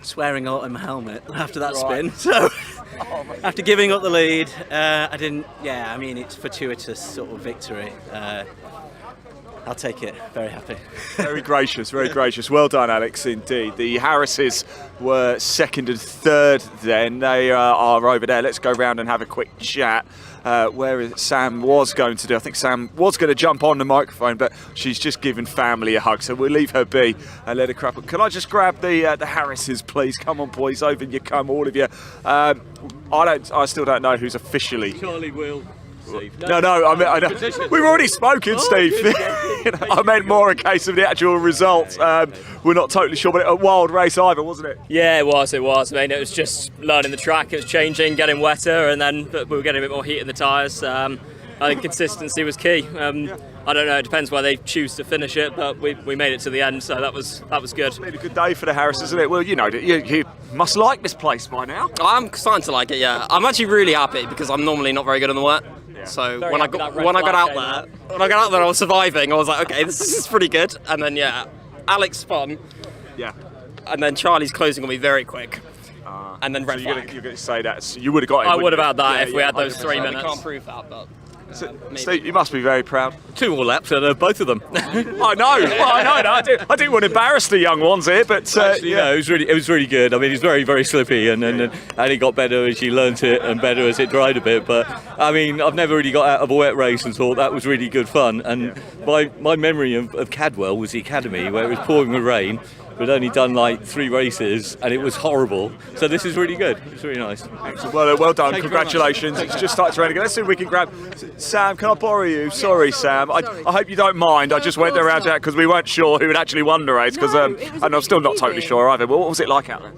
swearing a lot in my helmet after that spin. So after giving up the lead, I didn't. Yeah, I mean, it's fortuitous sort of victory. I'll take it. Very happy. Very gracious, very gracious. Well done, Alex, indeed. The Harrises were second and third then. They are over there. Let's go round and have a quick chat. Where Sam was going to do. I think Sam was going to jump on the microphone, but she's just given family a hug, so we'll leave her be and let her crap. Can I just grab the Harrises, please? Come on, boys, over you come, all of you. I still don't know who's officially. Charlie will. No, I know. We've already spoken, Steve. I meant more a case of the actual results. We're not totally sure, but a wild race either, wasn't it? Yeah, it was. I mean, it was just learning the track. It was changing, getting wetter, and then we were getting a bit more heat in the tyres. I think consistency was key. I don't know, it depends where they choose to finish it, but we made it to the end, so that was good. It's been a good day for the Harris, isn't it? Well, you know, you must like this place by now. I'm starting to like it, yeah. I'm actually really happy because I'm normally not very good on the wet. Yeah. So when I got out there, I was surviving. I was like, okay, this is pretty good. And then Alex spun. Yeah. And then Charlie's closing on me very quick. And then red flag. You're going to say that you would have got it. I would have had that if we had those 3 minutes. I can't prove that, but. Steve, you must be very proud. 2 more laps, and both of them. I know. Well, I know. I didn't want to embarrass the young ones here, but actually, no, it was really good. I mean, it's very, very slippy, and it got better as you learnt it, and better as it dried a bit. But I mean, I've never really got out of a wet race and thought that was really good fun. And my memory of Cadwell was the academy, where it was pouring with rain. We'd only done like 3 races and it was horrible. So this is really good. It's really nice. Excellent. Well done. Congratulations. It's just started to rain again. Let's see if we can grab Sam. Can I borrow you? Sorry, Sam. I hope you don't mind. I just went around that because we weren't sure who had actually won the race. And I'm still not totally sure either. But what was it like out there?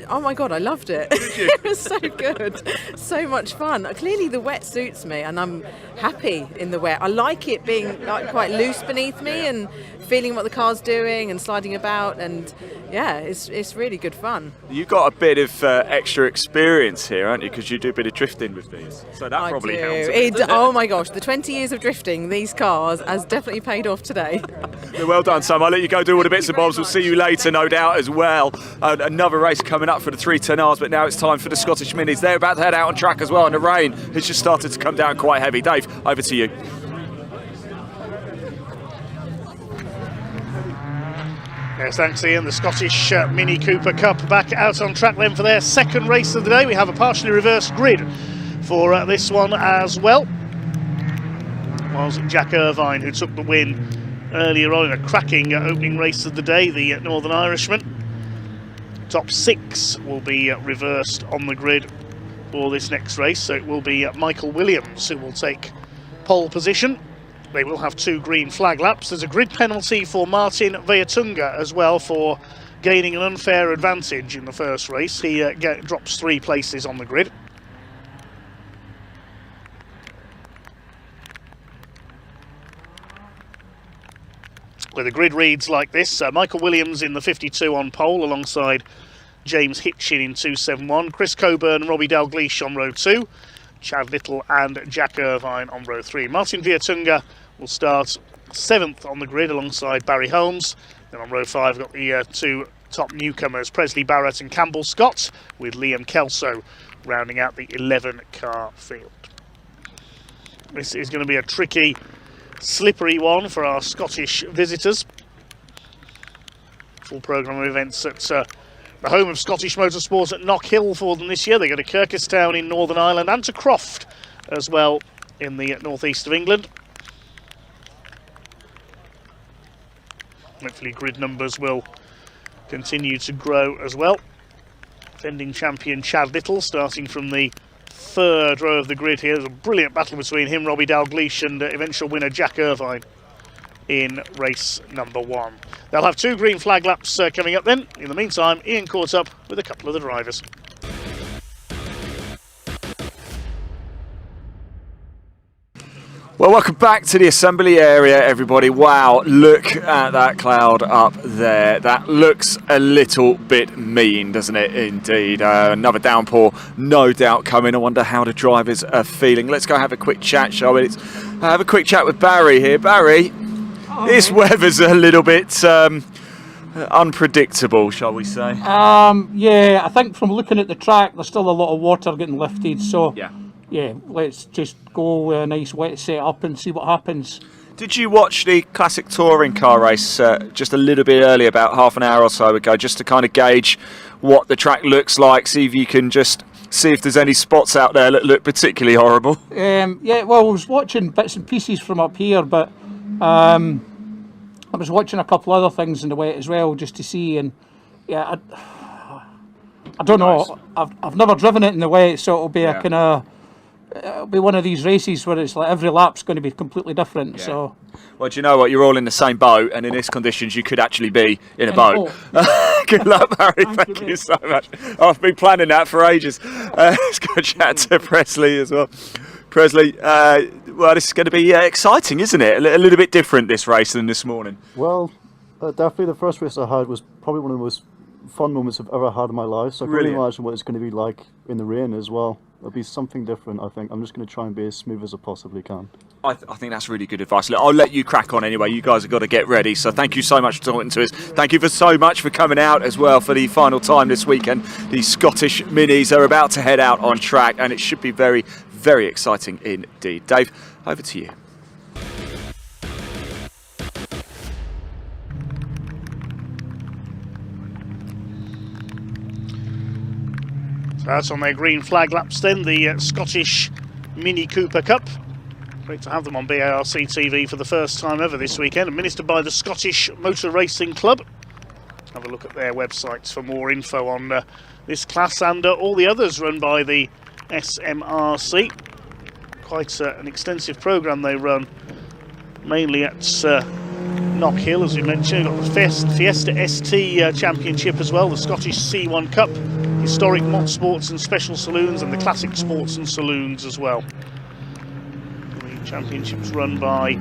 Oh my god, I loved it. It was so good, so much fun. Clearly the wet suits me and I'm happy in the wet. I like it being like quite loose beneath me and feeling what the car's doing and sliding about, and yeah, it's really good fun. You've got a bit of extra experience here, haven't you, because you do a bit of drifting with these, so that probably helps. Oh my gosh, the 20 years of drifting these cars has definitely paid off today. Well done, Sam. I'll let you go do all the bits and bobs. We'll see you later, no doubt, as well. Another race coming up for the 310Rs, but now it's time for the Scottish Minis. They're about to head out on track as well, and the rain has just started to come down quite heavy. Dave, over to you. Yes, thanks Ian. The Scottish Mini Cooper Cup back out on track then for their second race of the day. We have a partially reversed grid for this one as well. It was Jack Irvine who took the win earlier on in a cracking opening race of the day, the Northern Irishman. Top 6 will be reversed on the grid for this next race, so it will be Michael Williams who will take pole position. They will have 2 green flag laps. There's a grid penalty for Martin Veatunga as well for gaining an unfair advantage in the first race. He drops 3 places on the grid. Well, the grid reads like this. Michael Williams in the 52 on pole alongside James Hitchin in 271. Chris Coburn and Robbie Dalgleish on row 2. Chad Little and Jack Irvine on row 3. Martin Veatunga will start 7th on the grid alongside Barry Holmes. Then on row 5 we've got the 2 top newcomers, Presley Barrett and Campbell Scott, with Liam Kelso rounding out the 11-car field. This is going to be a tricky, slippery one for our Scottish visitors. Full programme of events at the home of Scottish Motorsport at Knockhill for them this year. They go to Kirkestown in Northern Ireland and to Croft as well in the northeast of England. Hopefully grid numbers will continue to grow as well. Defending champion Chad Little starting from the 3rd row of the grid here. There's a brilliant battle between him, Robbie Dalgleish, and eventual winner Jack Irvine. in race number 1. They'll have 2 green flag laps coming up then. In the meantime, Ian caught up with a couple of the drivers. Well, welcome back to the assembly area, everybody. Wow, look at that cloud up there. That looks a little bit mean, doesn't it? Indeed. Another downpour, no doubt, coming. I wonder how the drivers are feeling. Let's go have a quick chat, shall we? Let's have a quick chat with Barry here. Barry, this weather's a little bit unpredictable, shall we say? Yeah, I think from looking at the track, there's still a lot of water getting lifted, so yeah, let's just go with a nice wet setup and see what happens. Did you watch the classic touring car race just a little bit earlier, about half an hour or so ago, just to kind of gauge what the track looks like, see if you can just see if there's any spots out there that look particularly horrible? Yeah, well, I was watching bits and pieces from up here, but I was watching a couple other things in the wet as well, just to see, and yeah, I don't know. I've never driven it in the wet, so it'll be a kind of. It'll be one of these races where it's like every lap's going to be completely different. So, well, do you know what? You're all in the same boat, and in these conditions, you could actually be in a boat. Good luck, Barry. Thank you so much. I've been planning that for ages. Let's go chat to Presley as well. Presley, well, this is going to be exciting, isn't it? A little bit different this race than this morning. Well, definitely the first race I had was probably one of the most fun moments I've ever had in my life. So I can really imagine what it's going to be like in the rain as well. It'll be something different, I think. I'm just going to try and be as smooth as I possibly can. I think that's really good advice. Look, I'll let you crack on anyway. You guys have got to get ready. So thank you so much for talking to us. Thank you so much for coming out as well for the final time this weekend. The Scottish Minis are about to head out on track, and it should be very, very exciting indeed. Dave, over to you. That's on their green flag laps then, the Scottish Mini Cooper Cup. Great to have them on BARC TV for the first time ever this weekend, administered by the Scottish Motor Racing Club. Have a look at their websites for more info on this class and all the others run by the SMRC. Quite an extensive programme they run, mainly at Knock Hill, as we mentioned. You've got the Fiesta ST Championship as well, the Scottish C1 Cup, historic mod sports and special saloons, and the classic sports and saloons as well. The championships run by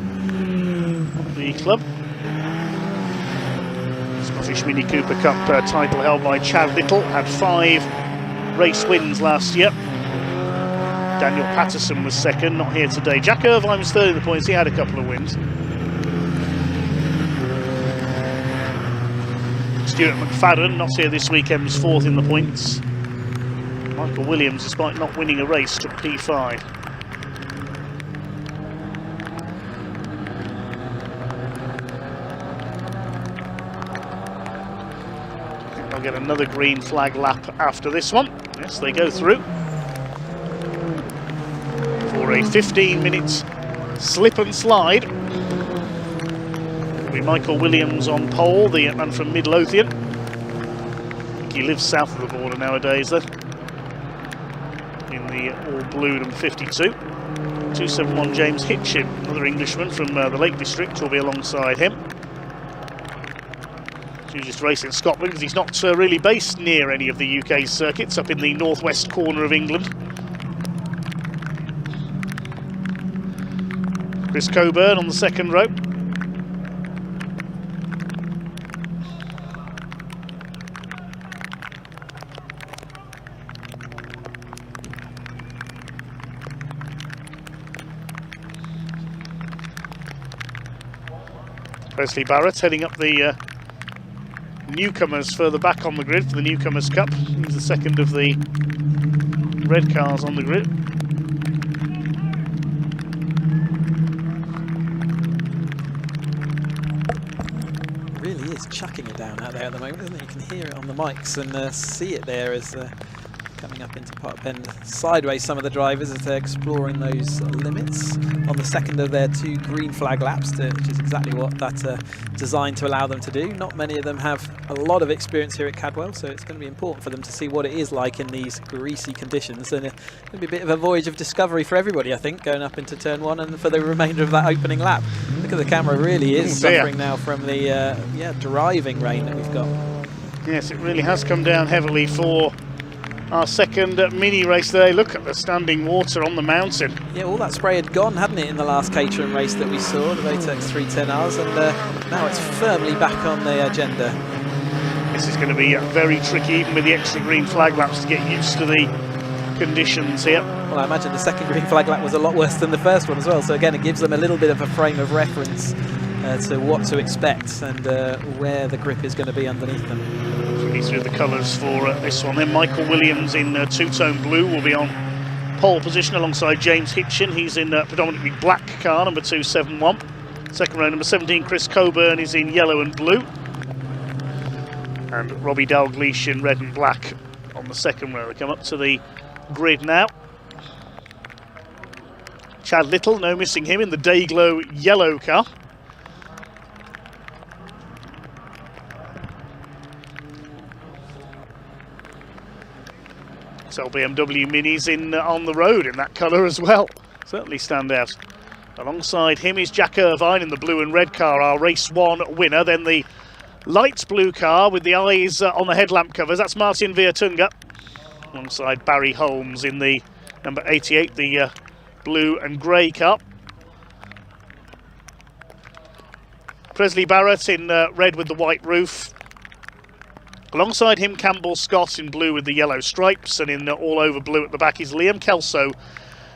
the club. Scottish Mini Cooper Cup title held by Chad Little, had 5 race wins last year. Daniel Patterson was second, not here today. Jack Irvine was third in the points, he had a couple of wins. Stuart McFadden, not here this weekend, was 4th in the points. Michael Williams, despite not winning a race, took P5. I think they'll get another green flag lap after this one. Yes, they go through for a 15-minute slip and slide. It'll be Michael Williams on pole, the man from Midlothian. I think he lives south of the border nowadays then. In the all-blue number 52. 271 James Hitchin, another Englishman from the Lake District, will be alongside him. Chooses to race in Scotland because he's not really based near any of the UK circuits, up in the northwest corner of England. Chris Coburn on the second row. Presley Barrett heading up the newcomers further back on the grid for the Newcomers Cup. He's the second of the red cars on the grid. It really is chucking it down out there at the moment, isn't it? You can hear it on the mics and see it there as coming up into Park Pen sideways, some of the drivers as they're exploring those limits on the second of their 2 green flag laps, which is exactly what that's designed to allow them to do. Not many of them have a lot of experience here at Cadwell, so it's going to be important for them to see what it is like in these greasy conditions, and it's going to be a bit of a voyage of discovery for everybody, I think, going up into turn 1 and for the remainder of that opening lap. Look at the camera, really is suffering now from the driving rain that we've got. Yes, it really has come down heavily for our second mini race today. Look at the standing water on the mountain. Yeah, all that spray had gone, hadn't it, in the last Caterham race that we saw, the Vertex 310Rs, and now it's firmly back on the agenda. This is going to be very tricky, even with the extra green flag laps, to get used to the conditions here. Well, I imagine the second green flag lap was a lot worse than the first one as well, so again it gives them a little bit of a frame of reference to what to expect and where the grip is going to be underneath them. Through the colours for this one. Then Michael Williams in two-tone blue will be on pole position alongside James Hitchin. He's in predominantly black car, number 271. Second row, number 17, Chris Coburn, is in yellow and blue. And Robbie Dalgleish in red and black on the second row. We come up to the grid now. Chad Little, no missing him, in the Dayglow yellow car. BMW Minis in on the road in that colour as well. Certainly stand out. Alongside him is Jack Irvine in the blue and red car, our race 1 winner. Then the light blue car with the eyes on the headlamp covers, that's Martin Viertunga. Alongside Barry Holmes in the number 88, the blue and grey car. Presley Barrett in red with the white roof. Alongside him, Campbell Scott in blue with the yellow stripes, and in all over blue at the back is Liam Kelso,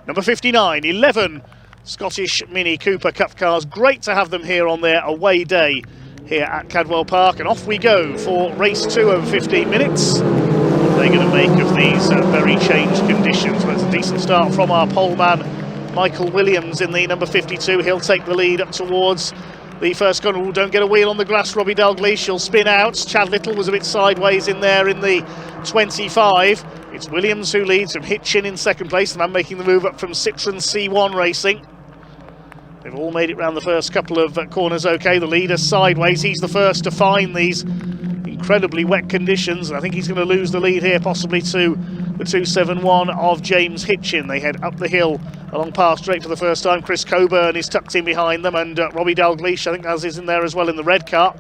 number 59. 11 Scottish Mini Cooper Cup cars. Great to have them here on their away day here at Cadwell Park, and off we go for race 2 over 15 minutes. What are they going to make of these very changed conditions? Well, it's a decent start from our poleman, Michael Williams, in the number 52. He'll take the lead up towards the first corner. Ooh, don't get a wheel on the grass, Robbie Dalgleish. He'll spin out. Chad Little was a bit sideways in there in the 25. It's Williams who leads from Hitchin in second place, and I'm making the move up from Citroen C1 Racing. They've all made it round the first couple of corners okay. The leader sideways. He's the first to find these incredibly wet conditions, and I think he's going to lose the lead here, possibly to the 271 of James Hitchin. They head up the hill along Par Straight for the first time. Chris Coburn is tucked in behind them, and Robbie Dalgleish, I think, as is in there as well in the red car.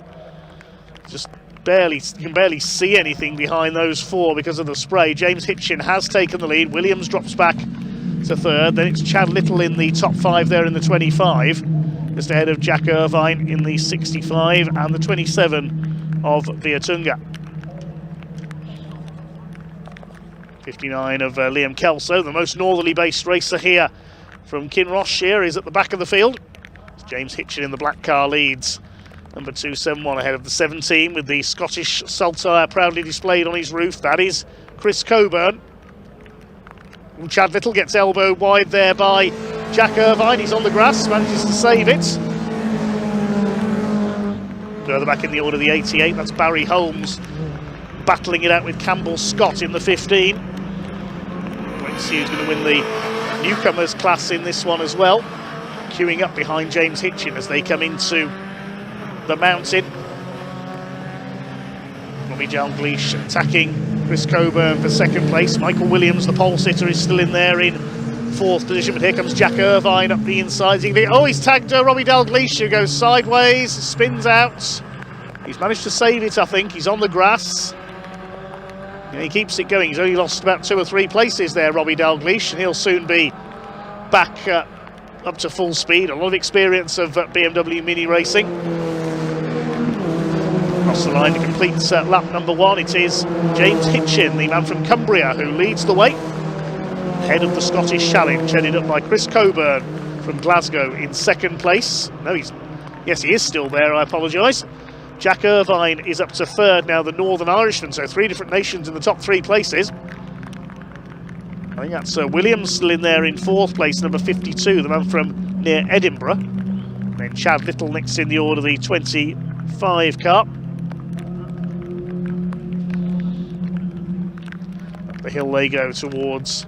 Just barely, you can barely see anything behind those 4 because of the spray. James Hitchin has taken the lead. Williams drops back to third. Then it's Chad Little in the top 5 there in the 25, just ahead of Jack Irvine in the 65 and the 27 of Viertunga. 59 of Liam Kelso, the most northerly based racer here from Kinross is at the back of the field. James Hitchin in the black car leads. Number 271 ahead of the 17 with the Scottish Saltire proudly displayed on his roof. That is Chris Coburn. And Chad Little gets elbowed wide there by Jack Irvine. He's on the grass, manages to save it. Further back in the order, the 88, that's Barry Holmes battling it out with Campbell Scott in the 15. Let's see who's going to win the newcomers class in this one as well. Queuing up behind James Hitchin as they come into the mountain. Robbie Dalgleish attacking Chris Coburn for second place. Michael Williams, the pole sitter, is still in there in 4th position, but here comes Jack Irvine up the inside. Oh, he's tagged Robbie Dalgleish, who goes sideways, spins out. He's managed to save it, I think. He's on the grass. And he keeps it going. He's only lost about 2 or 3 places there, Robbie Dalgleish, and he'll soon be back up to full speed. A lot of experience of BMW Mini racing. Across the line to complete lap number 1, it is James Hitchin, the man from Cumbria, who leads the way. Head of the Scottish Challenge, headed up by Chris Coburn from Glasgow in second place. No, yes, he is still there, I apologise. Jack Irvine is up to third now, the Northern Irishman, so 3 different nations in the top 3 places. I think that's Williams still in there in 4th place, number 52, the man from near Edinburgh. Then Chad Little next in the order, the 25 car. the hill they go towards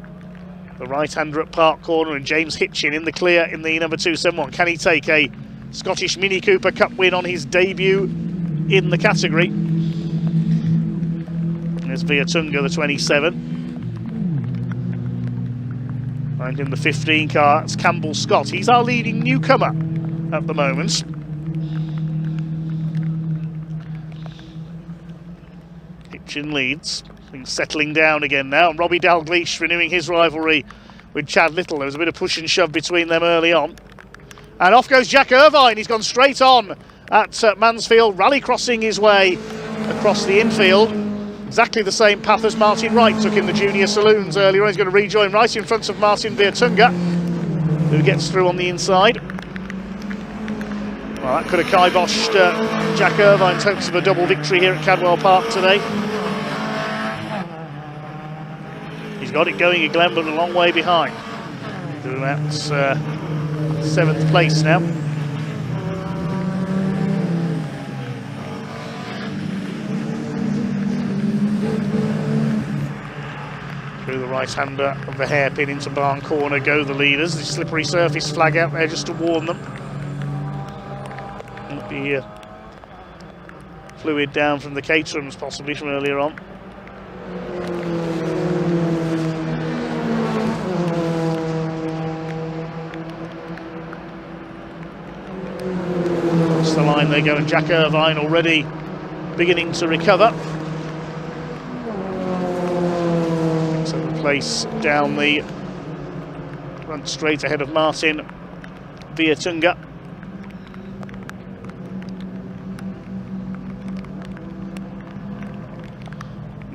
the right-hander at Park Corner, and James Hitchin in the clear in the number 271. Can he take a Scottish Mini Cooper Cup win on his debut in the category? There's Viertunga, the 27. And in the 15 car, it's Campbell Scott. He's our leading newcomer at the moment. Hitchin leads. Things settling down again now. And Robbie Dalgleish renewing his rivalry with Chad Little. There was a bit of push and shove between them early on. And off goes Jack Irvine. He's gone straight on at Mansfield, rally crossing his way across the infield. Exactly the same path as Martin Wright took in the junior saloons earlier on. He's going to rejoin right in front of Martin Viertunga, who gets through on the inside. Well, that could have kiboshed Jack Irvine's hopes of a double victory here at Cadwell Park today. He's got it going at Glen, but a long way behind. Doing that 7th place now. Through the right-hander of the hairpin into Barn Corner go the leaders. The slippery surface flag out there just to warn them. Might be fluid down from the Caterhams possibly from earlier on. Across the line they go, and Jack Irvine already beginning to recover. Place down the front straight ahead of Martin Viertunga.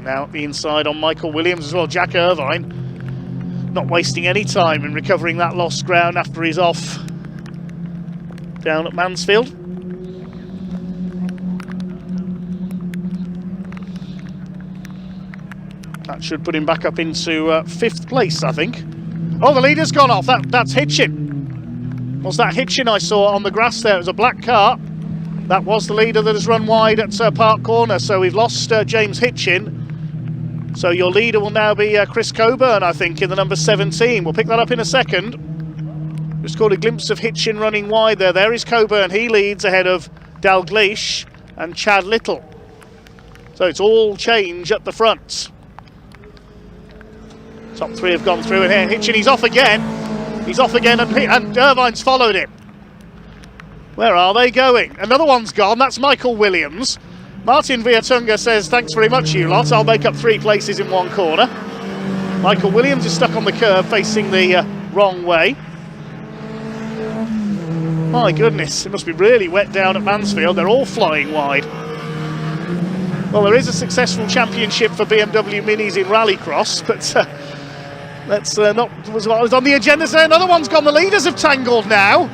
Now at the inside on Michael Williams as well. Jack Irvine not wasting any time in recovering that lost ground after he's off down at Mansfield. That should put him back up into 5th place, I think. Oh, the leader's gone off. That's Hitchin. Was that Hitchin I saw on the grass there? It was a black car. That was the leader that has run wide at Park Corner. So we've lost James Hitchin. So your leader will now be Chris Coburn, I think, in the number 17. We'll pick that up in a second. Just caught a glimpse of Hitchin running wide there. There is Coburn. He leads ahead of Dalgleish and Chad Little. So it's all change at the front. Top 3 have gone through, and here Hitchin, he's off again. He's off again, and Irvine's followed him. Where are they going? Another one's gone, that's Michael Williams. Martin Viertunga says, thanks very much, you lot. I'll make up 3 places in one corner. Michael Williams is stuck on the curb, facing the wrong way. My goodness, it must be really wet down at Mansfield. They're all flying wide. Well, there is a successful championship for BMW Minis in Rallycross, but that's not was what was on the agenda. So another one's gone. The leaders have tangled now.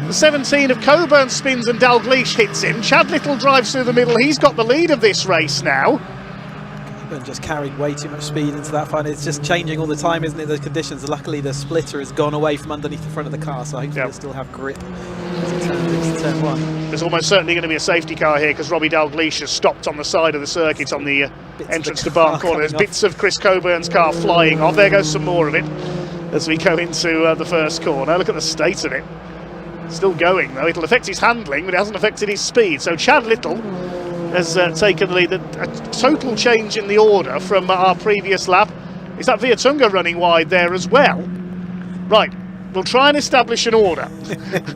The 17 of Coburn spins and Dalgleish hits him. Chad Little drives through the middle. He's got the lead of this race now. Coburn just carried way too much speed into that final. It's just changing all the time, isn't it? The conditions. Luckily, the splitter has gone away from underneath the front of the car, so hopefully it'll still have grip as it turns into turn 1. There's almost certainly going to be a safety car here because Robbie Dalgleish has stopped on the side of the circuit on the entrance to Barn Corner. There's bits of Chris Coburn's car flying off. There goes some more of it as we go into the first corner. Look at the state of it. Still going though. It'll affect his handling, but it hasn't affected his speed. So Chad Little has taken the lead. A total change in the order from our previous lap. Is that Viertunga running wide there as well? Right. We'll try and establish an order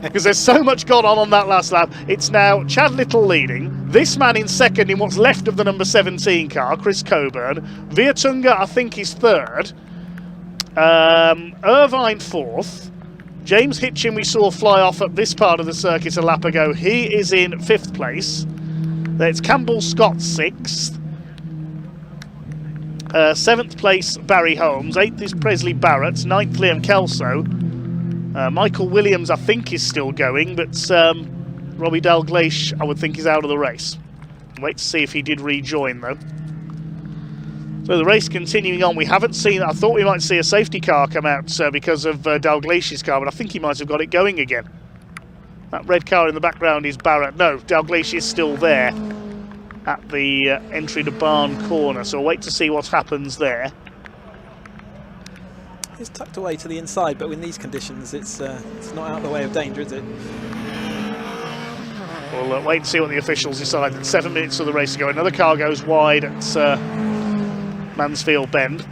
because there's so much gone on that last lap. It's now Chad Little leading, this man in second in what's left of the number 17 car, Chris Coburn. Viertunga, I think, is third. Irvine fourth. James Hitchin we saw fly off at this part of the circuit a lap ago. He is in 5th place. It's Campbell Scott 6th. 7th place Barry Holmes. 8th is Presley Barrett. 9th Liam Kelso. Michael Williams I think is still going, but Robbie Dalgleish I would think is out of the race. Wait to see if he did rejoin though. So the race continuing on. We haven't seen, I thought we might see a safety car come out because of Dalgleish's car, but I think he might have got it going again. That red car in the background is Barrett. No, Dalgleish is still there at the entry to Barn Corner, so we'll wait to see what happens there. is tucked away to the inside, but in these conditions, it's not out of the way of danger, is it? We'll wait and see what the officials decide. At 7 minutes of the race to go. Another car goes wide at Mansfield Bend.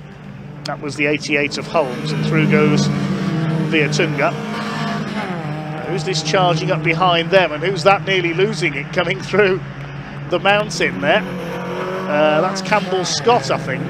That was the 88 of Holmes, and through goes Vietunga. Who's this charging up behind them, and who's that nearly losing it coming through the mountain there? That's Campbell Scott, I think.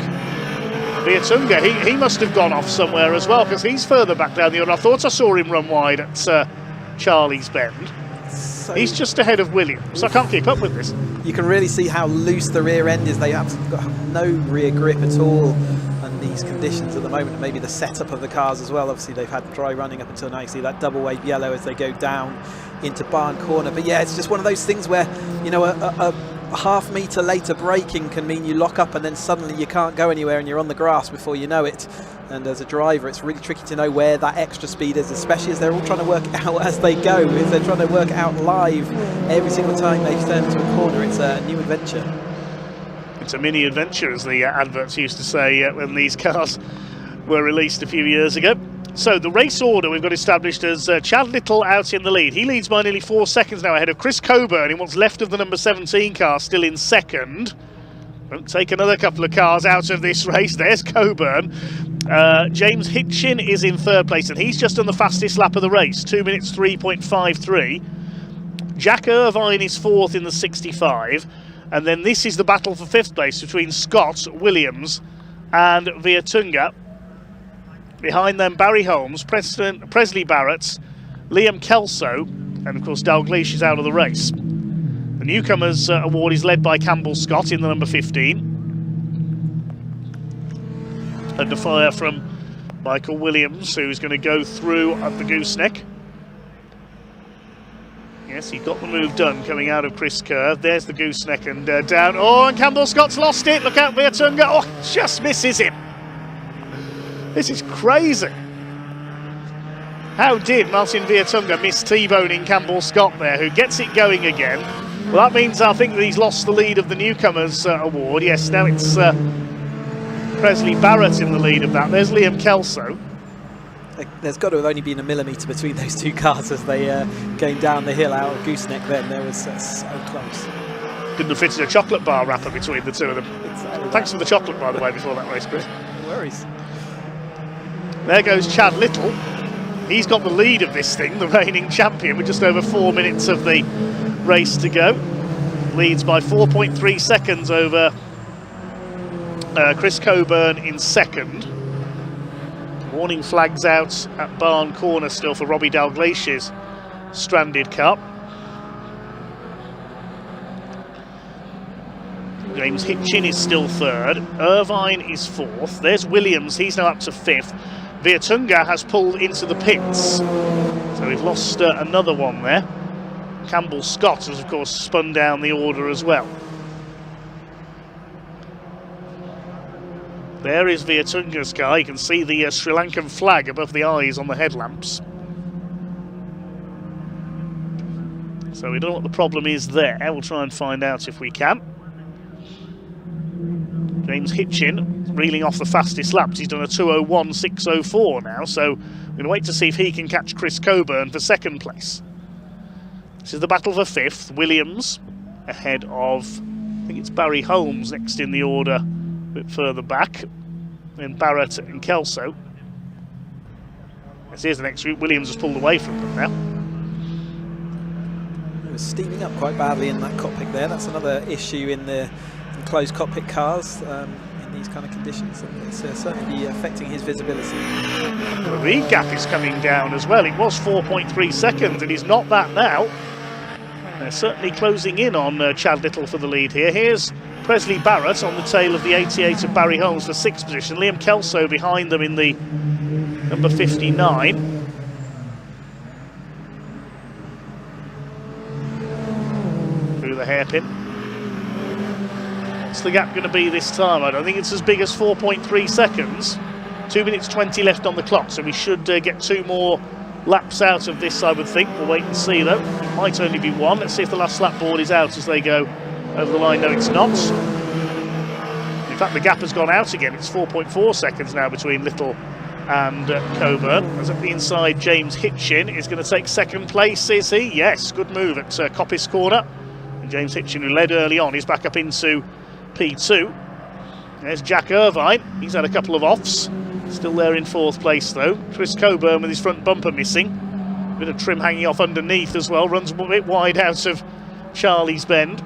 Vietunga, he must have gone off somewhere as well, because he's further back down the order. I thought I saw him run wide at Charlie's Bend. So he's just ahead of Williams. I can't keep up with this. You can really see how loose the rear end is. They have got no rear grip at all in these conditions at the moment. Maybe the setup of the cars as well. Obviously they've had dry running up until now. You see that double wave yellow as they go down into Barn Corner. But yeah, it's just one of those things where, you know, a half-metre later braking can mean you lock up and then suddenly you can't go anywhere and you're on the grass before you know it. And as a driver, it's really tricky to know where that extra speed is, especially as they're all trying to work it out as they go. If they're trying to work it out live every single time they turn into a corner, it's a new adventure. It's a mini adventure, as the adverts used to say when these cars were released a few years ago. So the race order we've got established as Chad Little out in the lead. He leads by nearly 4 seconds now ahead of Chris Coburn in what's left of the number 17 car, still in second. Won't take another couple of cars out of this race. There's Coburn. James Hitchin is in third place, and he's just done the fastest lap of the race, 2 minutes 3.53. Jack Irvine is fourth in the 65, and then this is the battle for fifth place between Scott, Williams and Vietunga. Behind them, Barry Holmes, Presley Barrett, Liam Kelso, and of course Dalgleish is out of the race. The newcomers award is led by Campbell Scott in the number 15. Under fire from Michael Williams, who's going to go through at the gooseneck. Yes, he got the move done coming out of Chris Kerr. There's the gooseneck and down. Oh, and Campbell Scott's lost it. Look out, Vietunga. Oh, just misses him. This is crazy. How did Martin Vietunga miss T-boning Campbell Scott there, who gets it going again? Well, that means I think that he's lost the lead of the newcomers award. Yes, now it's Presley Barrett in the lead of that. There's Liam Kelso. There's got to have only been a millimetre between those two cars as they came down the hill out of Gooseneck then. There was so close. Couldn't have fitted a chocolate bar wrapper between the two of them. Exactly. Thanks for the chocolate, by the way, before that race, Chris. No worries. There goes Chad Little. He's got the lead of this thing, the reigning champion, with just over 4 minutes of the race to go. Leads by 4.3 seconds over Chris Coburn in second. Warning flags out at Barn Corner still for Robbie Dalgleish's stranded car. James Hitchin is still third. Irvine is fourth. There's Williams, he's now up to fifth. Vietunga has pulled into the pits, so we've lost another one there. Campbell Scott has of course spun down the order as well. There is Vietunga's car. You can see the Sri Lankan flag above the eyes on the headlamps. So we don't know what the problem is there. We'll try and find out if we can. James Hitchin reeling off the fastest laps. He's done a 2:01.604 now, so we're going to wait to see if he can catch Chris Coburn for second place. This is the battle for fifth. Williams ahead of, I think it's Barry Holmes next in the order, a bit further back, then Barrett and Kelso. Here's the next group. Williams has pulled away from them now. It was steaming up quite badly in that cockpit there. That's another issue in the closed cockpit cars in these kind of conditions, and it's certainly be affecting his visibility. The lead gap is coming down as well. It was 4.3 seconds and he's not that now. They're certainly closing in on Chad Little for the lead here. Here's Presley Barrett on the tail of the 88 of Barry Holmes for sixth position. Liam Kelso behind them in the number 59. Through the hairpin. What's the gap going to be this time? I don't think it's as big as 4.3 seconds. 2 minutes 20 left on the clock, so we should get 2 more laps out of this, I would think. We'll wait and see though. It might only be 1. Let's see if the last lap board is out as they go over the line. No, it's not. In fact, the gap has gone out again. It's 4.4 seconds now between Little and Coburn. As at the inside, James Hitchin is going to take second place, is he? Yes, good move at Coppice Corner. And James Hitchin, who led early on, is back up into P2. There's Jack Irvine. He's had a couple of offs. Still there in fourth place, though. Chris Coburn with his front bumper missing. Bit of trim hanging off underneath as well. Runs a bit wide out of Charlie's Bend.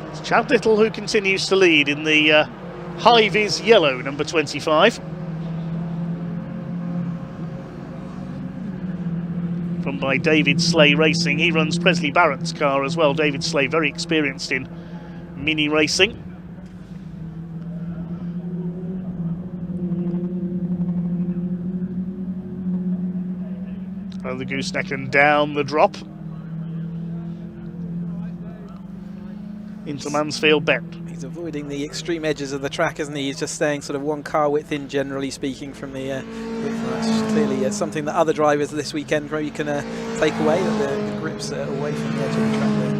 It's Chad Little who continues to lead in the high-vis yellow, number 25. Run by David Slay Racing. He runs Presley Barrett's car as well. David Slay, very experienced in mini racing. The gooseneck and down the drop into Mansfield Bend. He's avoiding the extreme edges of the track, isn't he? He's just staying sort of one car width in, generally speaking, from the width. That's clearly something that other drivers this weekend maybe can take away, that the grips are away from the edge of the track there.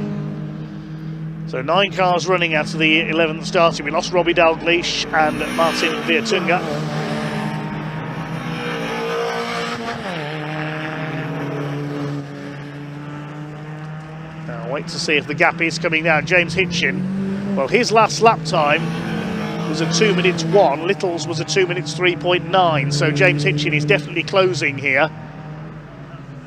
So 9 cars running out of the 11th starting. We lost Robbie Dalgleish and Martin Viertunga. Wait to see if the gap is coming down. James Hitchin, well, his last lap time was a 2 minutes 1. Little's was a 2 minutes 3.9. So James Hitchin is definitely closing here.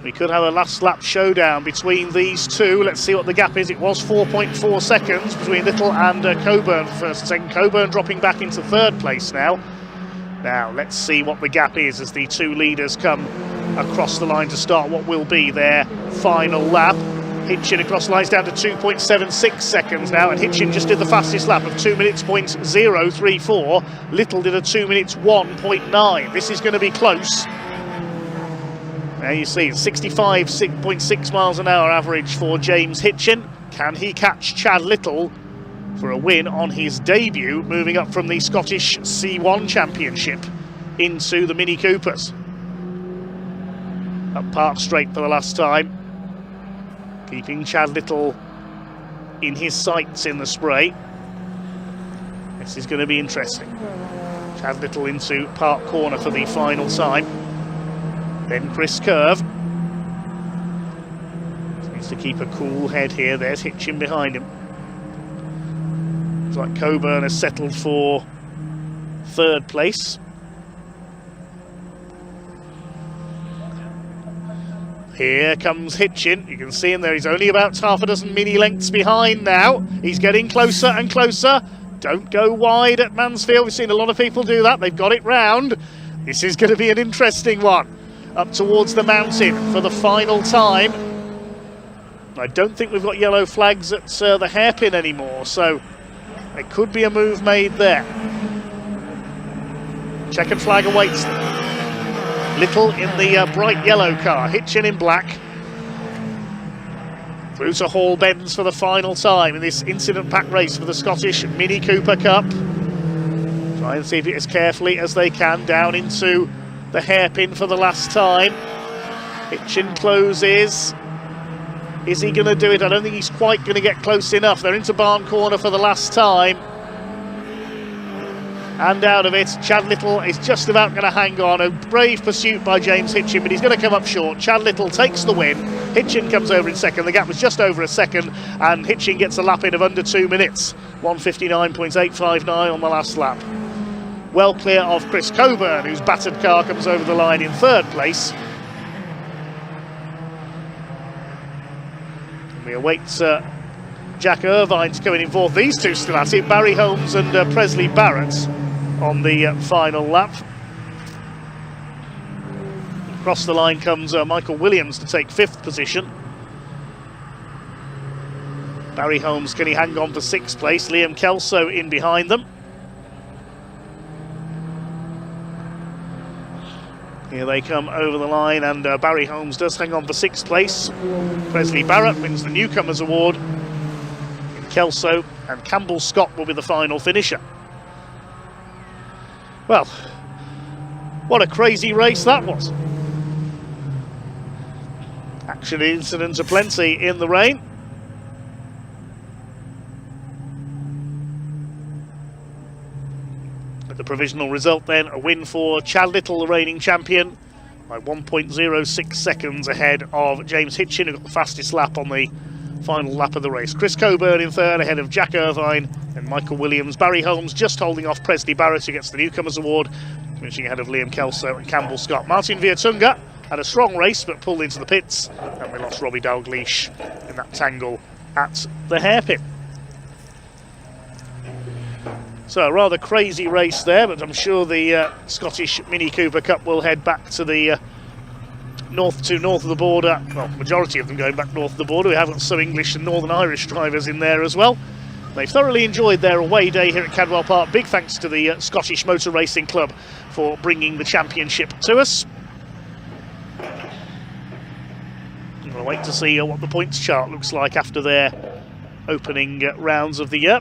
We could have a last lap showdown between these two. Let's see what the gap is. It was 4.4 seconds between Little and Coburn for first and second. Coburn dropping back into third place now. Now let's see what the gap is as the two leaders come across the line to start what will be their final lap. Hitchin across the lines down to 2.76 seconds now, and Hitchin just did the fastest lap of 2 minutes 0.034. Little did a 2 minutes 1.9. This is going to be close. Now you see 65.6 miles an hour average for James Hitchin. Can he catch Chad Little for a win on his debut, moving up from the Scottish C1 Championship into the Mini Coopers? Up Park Straight for the last time. Keeping Chad Little in his sights in the spray. This is going to be interesting. Chad Little into Park Corner for the final time. Then Chris Curve. Needs to keep a cool head here. There's Hitchin behind him. Looks like Coburn has settled for third place. Here comes Hitchin. You can see him there. He's only about half a dozen mini lengths behind now. He's getting closer and closer. Don't go wide at Mansfield. We've seen a lot of people do that. They've got it round. This is going to be an interesting one. Up towards the mountain for the final time. I don't think we've got yellow flags at the hairpin anymore, so there could be a move made there. Checkered flag awaits them. Little in the bright yellow car, Hitchin in black. Through to Hall Bends for the final time in this incident pack race for the Scottish Mini Cooper Cup. Try and see if it as carefully as they can down into the hairpin for the last time. Hitchin closes. Is he going to do it? I don't think he's quite going to get close enough. They're into Barn Corner for the last time. And out of it, Chad Little is just about going to hang on. A brave pursuit by James Hitchin, but he's going to come up short. Chad Little takes the win. Hitchin comes over in second. The gap was just over a second, and Hitchin gets a lap in of under 2 minutes. 1:59.859 on the last lap. Well clear of Chris Coburn, whose battered car comes over the line in third place. And we await Jack Irvine's coming in fourth. These two still at it, Barry Holmes and Presley Barrett on the final lap. Across the line comes Michael Williams to take fifth position. Barry Holmes, can he hang on for sixth place? Liam Kelso in behind them. Here they come over the line, and Barry Holmes does hang on for sixth place. Presley Barrett wins the Newcomers Award. Kelso and Campbell Scott will be the final finisher. Well, what a crazy race that was. Action and incidents aplenty in the rain. provisional result then, a win for Chad Little, the reigning champion, by 1.06 seconds ahead of James Hitchin, who got the fastest lap on the final lap of the race. Chris Coburn in third ahead of Jack Irvine and Michael Williams. Barry Holmes just holding off Presley Barrett, who gets the Newcomers Award, finishing ahead of Liam Kelso and Campbell Scott. Martin Viertunga had a strong race but pulled into the pits, and we lost Robbie Dalgleish in that tangle at the hairpin. So a rather crazy race there, but I'm sure the Scottish Mini Cooper Cup will head back to the north of the border. Well, majority of them going back north of the border. We have got some English and Northern Irish drivers in there as well. They've thoroughly enjoyed their away day here at Cadwell Park. Big thanks to the Scottish Motor Racing Club for bringing the championship to us. I'm going to wait to see what the points chart looks like after their opening rounds of the year.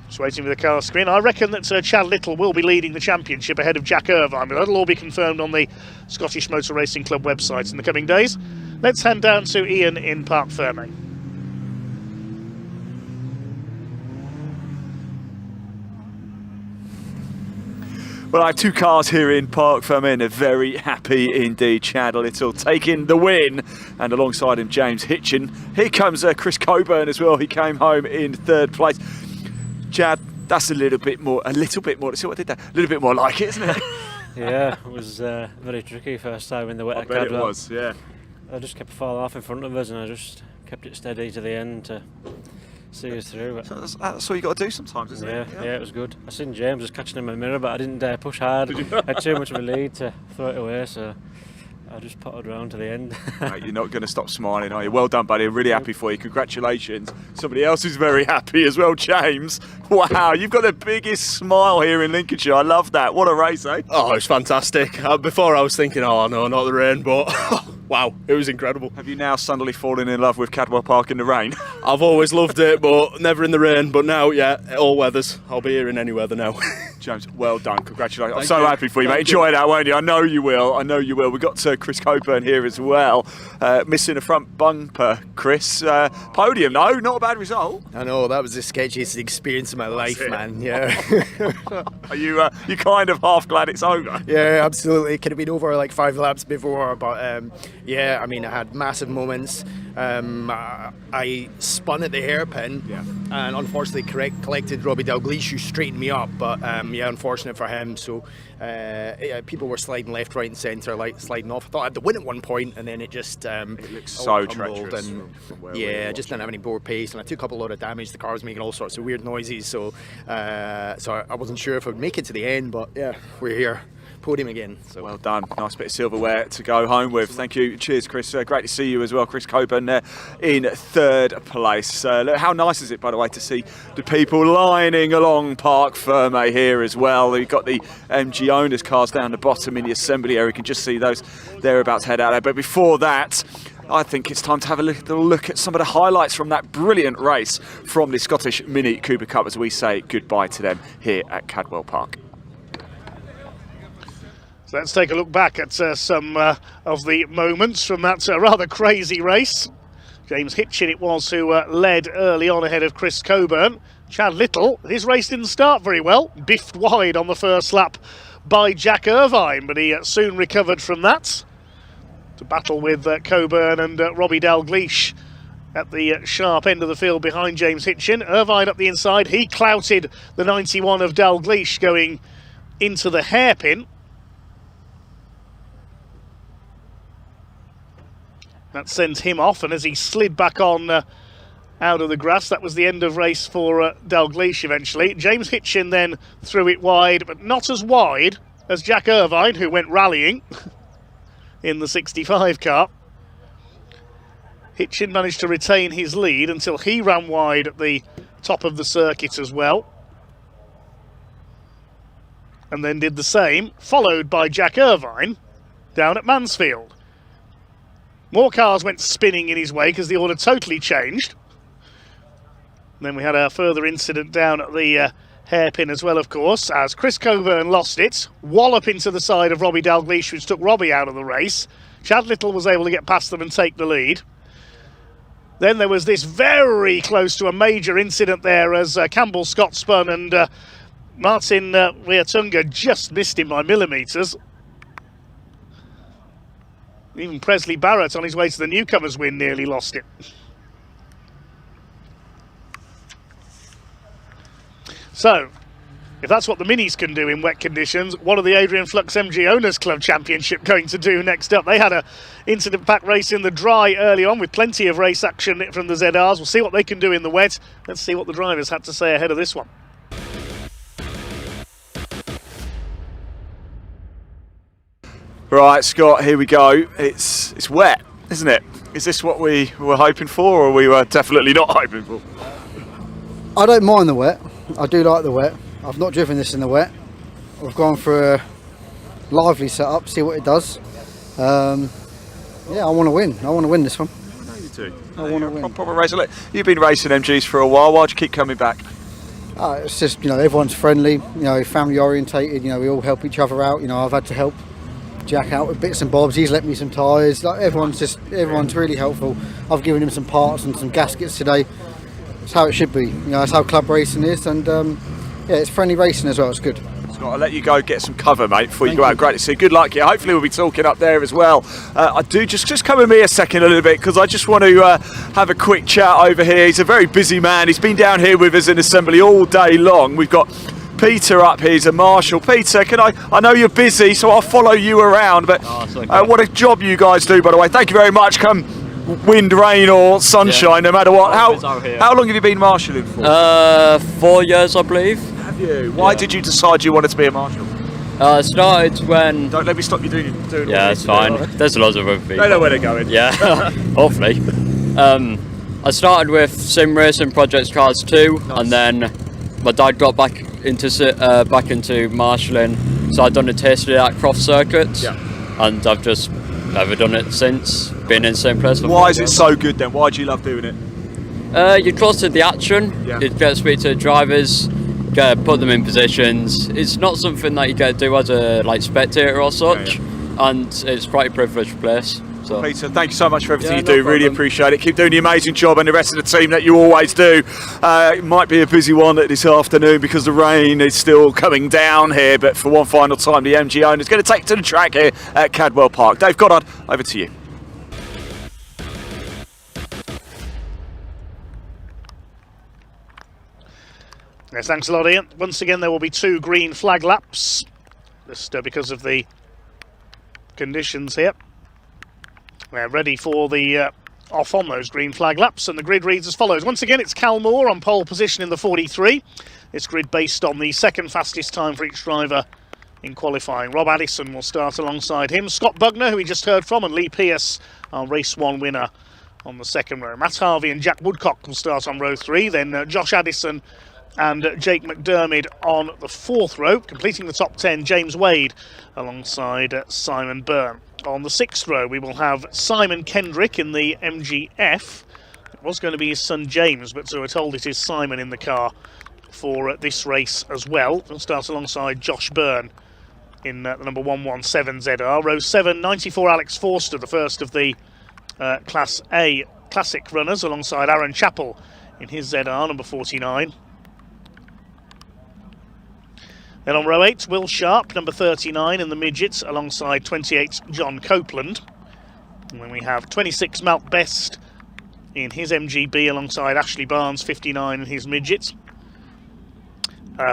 Just waiting for the car screen. I reckon that Chad Little will be leading the championship ahead of Jack Irvine, but that'll all be confirmed on the Scottish Motor Racing Club website in the coming days. Let's hand down to Ian in Parc Fermé. Well, I have two cars here in Parc Fermé, and they're very happy indeed. Chad Little taking the win, and alongside him James Hitchin. Here comes Chris Coburn as well. He came home in third place. Chad, that's a little bit more. See what I did there? A little bit more like it, isn't it? Yeah, it was very tricky first time in the wet. I bet it was. Yeah. I just kept falling off in front of us, and I just kept it steady to the end to see us through. So that's all you got to do sometimes, isn't it? Yeah, it was good. I seen James just catching him in the mirror, but I didn't dare push hard. I had too much of a lead to throw it away, so I just potted round to the end. Mate, you're not going to stop smiling, are you? Well done, buddy. I'm really happy for you. Congratulations. Somebody else is very happy as well, James. Wow, you've got the biggest smile here in Lincolnshire. I love that. What a race, eh? Oh, it was fantastic. Before I was thinking, oh no, not the rain, but wow, it was incredible. Have you now suddenly fallen in love with Cadwell Park in the rain? I've always loved it, but never in the rain. But now, yeah, all weathers. I'll be here in any weather now. James, well done. Congratulations. I'm so happy for you, mate. Enjoy that, won't you? I know you will. I know you will. We've got Chris Coburn here as well. Missing a front bumper, Chris. Podium, no, not a bad result. I know, that was the sketchiest experience of my life, man. Yeah. Are you kind of half glad it's over? Yeah, absolutely. It could have been over like 5 laps before, but yeah, I mean, I had massive moments. I spun at the hairpin, and unfortunately collected Robbie Dalgleish, who straightened me up, but yeah, unfortunate for him. So yeah, people were sliding left, right and centre, like sliding off. I thought I had to win at one point, and then it just it looks so treacherous. And yeah, I just didn't have any board pace, and I took up a lot of damage. The car was making all sorts of weird noises, so so I wasn't sure if I would make it to the end, but yeah, we're here. Podium again. So. Well done. Nice bit of silverware to go home with. Thank you. Cheers, Chris. Great to see you as well. Chris Coburn in third place. Look, how nice is it, by the way, to see the people lining along Parc Fermé here as well. We've got the MG owners' cars down the bottom in the assembly area. You can just see those. They're about to head out there. But before that, I think it's time to have a little look at some of the highlights from that brilliant race from the Scottish Mini Cooper Cup as we say goodbye to them here at Cadwell Park. Let's take a look back at some of the moments from that rather crazy race. James Hitchin it was who led early on ahead of Chris Coburn. Chad Little, his race didn't start very well. Biffed wide on the first lap by Jack Irvine, but he soon recovered from that to battle with Coburn and Robbie Dalgleish at the sharp end of the field behind James Hitchin. Irvine up the inside, he clouted the 91 of Dalgleish going into the hairpin. That sent him off, and as he slid back on out of the grass, that was the end of race for Dalgleish eventually. James Hitchin then threw it wide, but not as wide as Jack Irvine, who went rallying in the 65 car. Hitchin managed to retain his lead until he ran wide at the top of the circuit as well. And then did the same, followed by Jack Irvine down at Mansfield. More cars went spinning in his way because the order totally changed. And then we had a further incident down at the hairpin as well, of course, as Chris Coburn lost it. Wallop into the side of Robbie Dalgleish, which took Robbie out of the race. Chad Little was able to get past them and take the lead. Then there was this very close to a major incident there as Campbell Scott spun and Martin Wiertunga just missed him by millimetres. Even Presley Barrett on his way to the newcomers win nearly lost it. So, if that's what the Minis can do in wet conditions, what are the Adrian Flux MG Owners Club Championship going to do next up? They had an incident-packed race in the dry early on with plenty of race action from the ZRs. We'll see what they can do in the wet. Let's see what the drivers had to say ahead of this one. Right, Scott, here we go. It's wet, isn't it? Is this what we were hoping for, or we were definitely not hoping for? I don't mind the wet. I do like the wet. I've not driven this in the wet. We've gone for a lively setup, see what it does. Yeah, I want to win. I want to win this one. I know you do. I want to win. Proper racer. Look, you've been racing MGs for a while. Why'd you keep coming back? It's just, you know, everyone's friendly, you know, family orientated, you know, we all help each other out. You know, I've had to help Jack out with bits and bobs. He's lent me some tyres. Like, everyone's really helpful. I've given him some parts and some gaskets today. It's how it should be. You know, that's how club racing is, and yeah, it's friendly racing as well. It's good. Scott, I'll let you go get some cover, mate, before you go out. Great to see you. Good luck. Yeah, hopefully we'll be talking up there as well. I do just come with me a second a little bit, because I just want to have a quick chat over here. He's a very busy man. He's been down here with us in assembly all day long. We've got Peter up here. He's a marshal. Peter, I know you're busy, so I'll follow you around, but what a job you guys do, by the way. Thank you very much. Come wind, rain or sunshine, no matter what. How long have you been marshalling for? 4 years, I believe. Have you? Why did you decide you wanted to be a marshal? I started when... Don't let me stop you doing Yeah, it's fine. There's loads of other people. They know where they're going. Yeah, hopefully. I started with sim racing Project Cars 2, and then my dad got back into marshalling, so I've done a taste of that Croft circuit, and I've just never done it since. Been in the same place. Why is it so good then? Why do you love doing it? You're close to the action. You get to speak to the drivers, put them in positions. It's not something that you get to do as a spectator or such, and it's quite a privileged place. So. Peter, thank you so much for everything you do. No problem. Really appreciate it. Keep doing the amazing job, and the rest of the team that you always do. It might be a busy one this afternoon because the rain is still coming down here, but for one final time, the MG owner is going to take to the track here at Cadwell Park. Dave Goddard, over to you. Yes, thanks a lot, Ian. Once again, there will be 2 green flag laps, just because of the conditions here. We're ready for the off on those green flag laps, and the grid reads as follows. Once again, it's Cal Moore on pole position in the 43. This grid based on the second fastest time for each driver in qualifying. Rob Addison will start alongside him. Scott Bugner, who we just heard from, and Lee Pearce, our race 1 winner, on the second row. Matt Harvey and Jack Woodcock will start on row 3. Then Josh Addison and Jake McDermott on the 4th row. Completing the top 10, James Wade alongside Simon Byrne. On the 6th row, we will have Simon Kendrick in the MGF. It was going to be his son James, but so we're told it is Simon in the car for this race as well. He'll start alongside Josh Byrne in the number 117 ZR. Row 7, 94 Alex Forster, the first of the Class A Classic runners, alongside Aaron Chappell in his ZR, number 49. Then on row 8, Will Sharp, number 39 in the midgets, alongside 28 John Copeland. And then we have 26 Malk Best in his MGB, alongside Ashley Barnes, 59 in his midgets.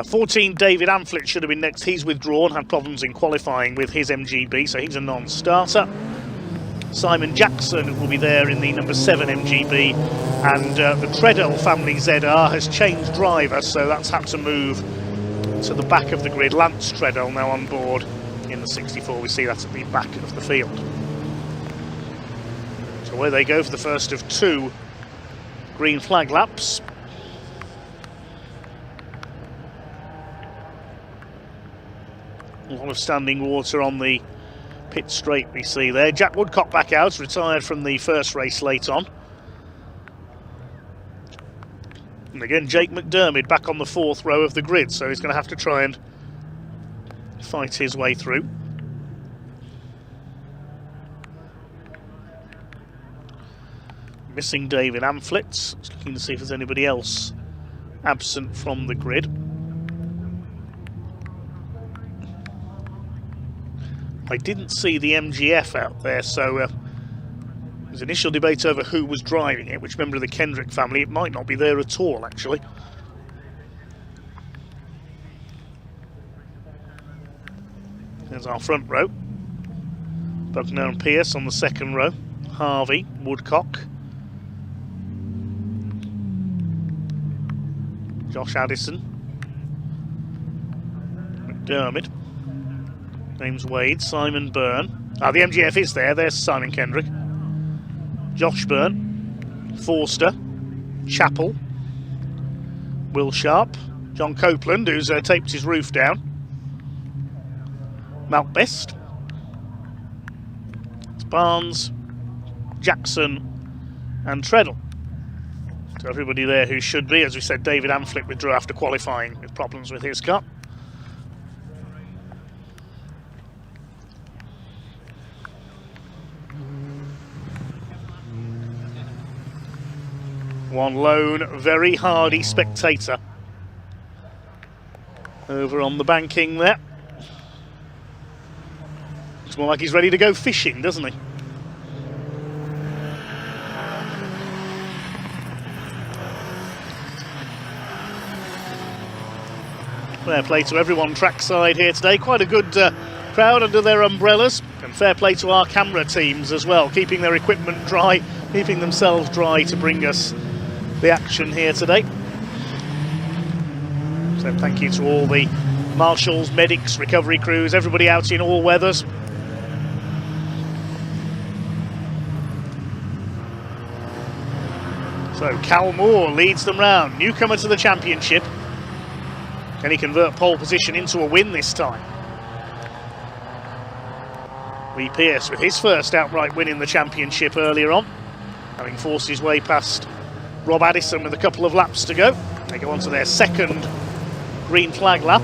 14 David Amflet should have been next. He's withdrawn, had problems in qualifying with his MGB, so he's a non-starter. Simon Jackson will be there in the number 7 MGB, and the Treadell family ZR has changed driver, so that's had to move to the back of the grid. Lance Treadell now on board in the 64. We see that at the back of the field. So away they go for the first of 2 green flag laps. A lot of standing water on the pit straight we see there. Jack Woodcock back out, retired from the first race late on. And again, Jake McDermott back on the 4th row of the grid, so he's going to have to try and fight his way through. Missing David Amflett. Just looking to see if there's anybody else absent from the grid. I didn't see the MGF out there, so there's initial debate over who was driving it, which member of the Kendrick family. It might not be there at all, actually. There's our front row. Buckner and Pierce on the second row. Harvey, Woodcock, Josh Addison, McDermott, James Wade, Simon Byrne. The MGF is there. There's Simon Kendrick. Josh Byrne, Forster, Chappell, Will Sharp, John Copeland, who's taped his roof down, Malk Best, it's Barnes, Jackson and Treadle. So everybody there who should be. As we said, David Amflett withdrew after qualifying with problems with his car. One lone, very hardy spectator over on the banking there. It's more like he's ready to go fishing, doesn't he? Fair play to everyone trackside here today. Quite a good crowd under their umbrellas. And fair play to our camera teams as well, keeping their equipment dry, keeping themselves dry to bring us the action here today. So thank you to all the marshals, medics, recovery crews, everybody out in all weathers. So Cal Moore leads them round, newcomer to the championship. Can he convert pole position into a win this time? Lee Pearce with his first outright win in the championship earlier on, having forced his way past Rob Addison with a couple of laps to go. They go on to their second green flag lap.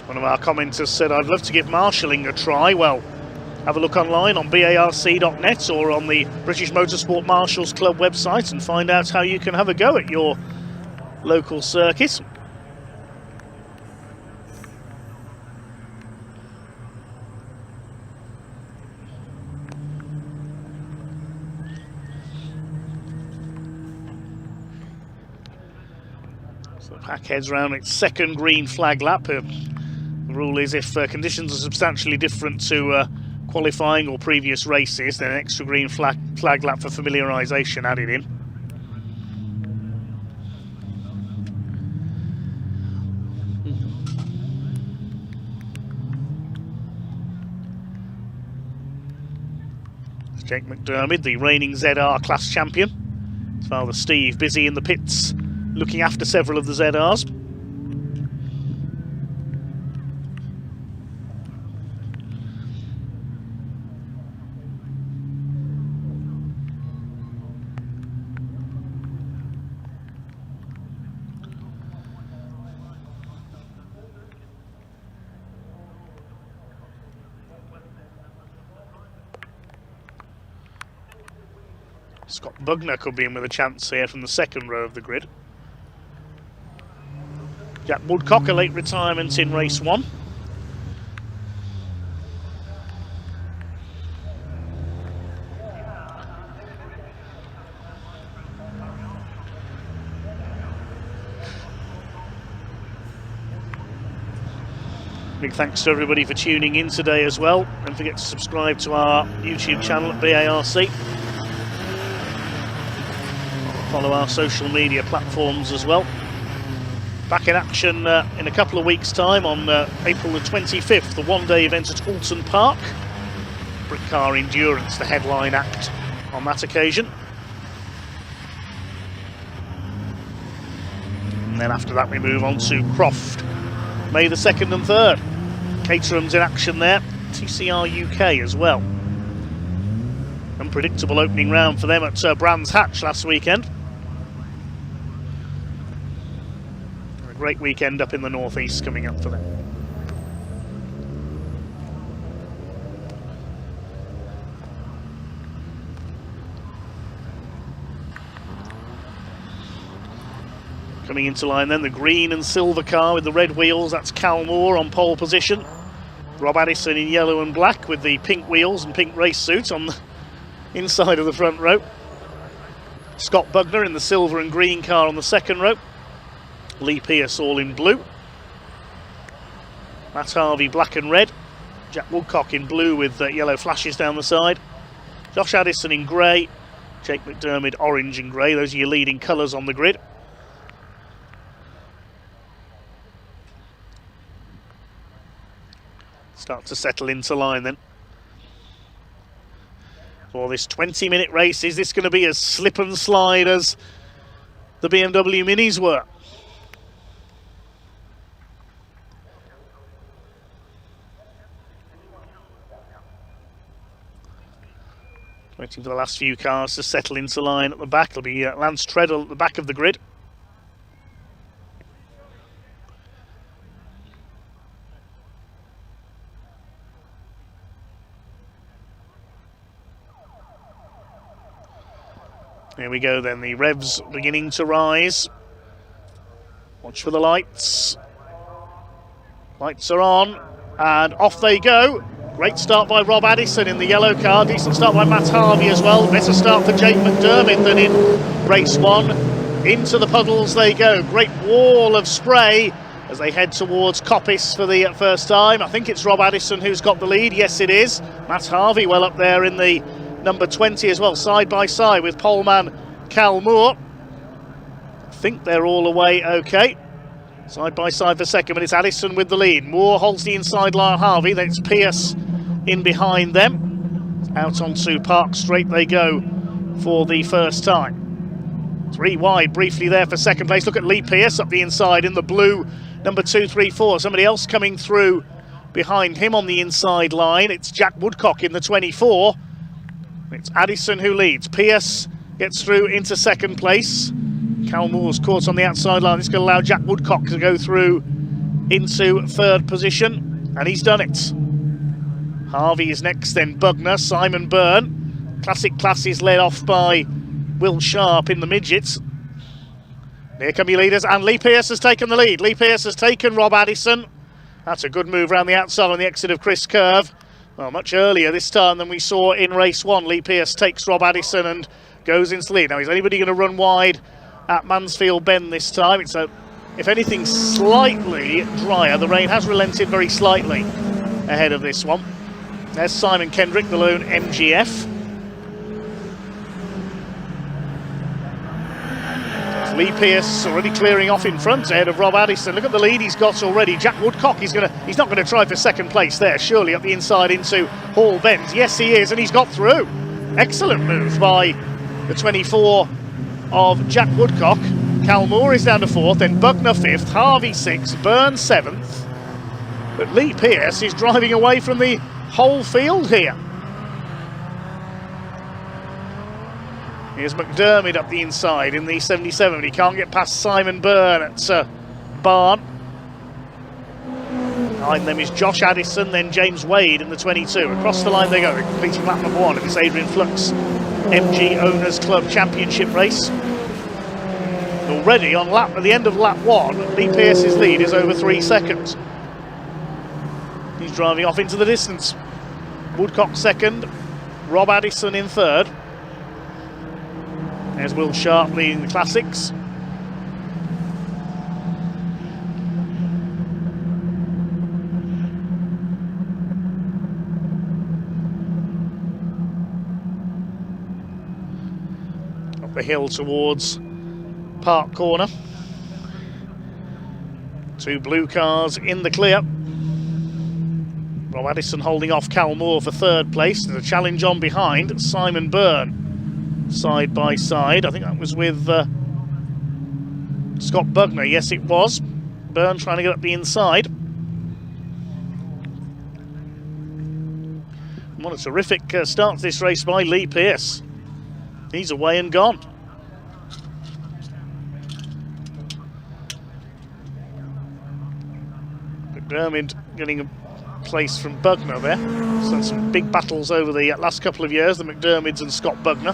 One of our commenters said, I'd love to give marshalling a try. Well, have a look online on barc.net or on the British Motorsport Marshals Club website and find out how you can have a go at your local circuit. So the pack heads round its second green flag lap. The rule is if conditions are substantially different to qualifying or previous races, then an extra green flag lap for familiarisation added in. It's Jake McDermott, the reigning ZR class champion. His father Steve busy in the pits looking after several of the ZRs. Scott Bugner could be in with a chance here from the second row of the grid. Jack Woodcock, a late retirement in race 1. Big thanks to everybody for tuning in today as well. Don't forget to subscribe to our YouTube channel at BARC. Follow our social media platforms as well. Back in action in a couple of weeks' time on April the 25th, the one-day event at Alton Park. Brick Car Endurance, the headline act on that occasion. And then after that we move on to Croft, May the 2nd and 3rd. Caterham's in action there. TCR UK as well. Unpredictable opening round for them at Brands Hatch last weekend. A great weekend up in the northeast coming up for them. Coming into line then, the green and silver car with the red wheels, that's Cal Moore on pole position. Rob Addison in yellow and black with the pink wheels and pink race suit on the inside of the front row. Scott Bugner in the silver and green car on the second row. Lee Pearce all in blue. Matt Harvey black and red. Jack Woodcock in blue with yellow flashes down the side. Josh Addison in grey. Jake McDermott orange and grey. Those are your leading colours on the grid. Start to settle into line then. For this 20-minute race, is this going to be as slip and slide as the BMW Minis were? Waiting for the last few cars to settle into line at the back. It'll be Lance Treadle at the back of the grid. Here we go then, the revs beginning to rise. Watch for the lights. Lights are on, and off they go. Great start by Rob Addison in the yellow car. Decent start by Matt Harvey as well. Better start for Jake McDermott than in race one. Into the puddles they go. Great wall of spray as they head towards Coppice for the first time. I think it's Rob Addison who's got the lead. Yes, it is. Matt Harvey well up there in the number 20 as well, side by side with poleman Cal Moore. I think they're all away okay. Side by side for second, but it's Addison with the lead. Moore holds the inside line, Harvey, then it's Pearce in behind them. Out onto Park Straight they go for the first time. 3 wide briefly there for second place. Look at Lee Pearce up the inside in the blue, number 2, 3, 4. Somebody else coming through behind him on the inside line. It's Jack Woodcock in the 24. It's Addison who leads. Pearce gets through into second place. Cal Moore's caught on the outside line. It's going to allow Jack Woodcock to go through into third position, and he's done it. Harvey is next, then Bugner, Simon Byrne. Classic Classes led off by Will Sharp in the midgets. Here come your leaders, and Lee Pearce has taken the lead. Lee Pearce has taken Rob Addison. That's a good move around the outside on the exit of Chris Curve. Well, much earlier this time than we saw in race one. Lee Pearce takes Rob Addison and goes into the lead. Now, is anybody going to run wide at Mansfield Bend this time? It's, if anything, slightly drier. The rain has relented very slightly ahead of this one. There's Simon Kendrick, the lone MGF. Lee Pearce already clearing off in front ahead of Rob Addison. Look at the lead he's got already. Jack Woodcock, he's not going to try for second place there, surely up the inside into Hall Bend. Yes, he is, and he's got through. Excellent move by the 24 of Jack Woodcock. Cal Moore is down to 4th, then Bugner 5th, Harvey 6th, Byrne 7th. But Lee Pearce is driving away from the whole field here. Here's McDermott up the inside in the 77, but he can't get past Simon Byrne at Barn. Behind them is Josh Addison, then James Wade in the 22. Across the line they go, completing lap number 1 of this Adrian Flux MG Owners Club Championship race. Already at the end of lap 1, Lee Pearce's lead is over 3 seconds. He's driving off into the distance. Woodcock second, Rob Addison in third. There's Will Sharp leading the Classics. Up the hill towards Park Corner. 2 blue cars in the clear. Rob Addison holding off Cal Moore for third place. There's a challenge on behind. Simon Byrne side by side. I think that was with Scott Bugner. Yes, it was. Byrne trying to get up the inside. what a terrific start to this race by Lee Pearce. He's away and gone. McDermott getting a place from Bugner there. He's done some big battles over the last couple of years, the McDermotts and Scott Bugner.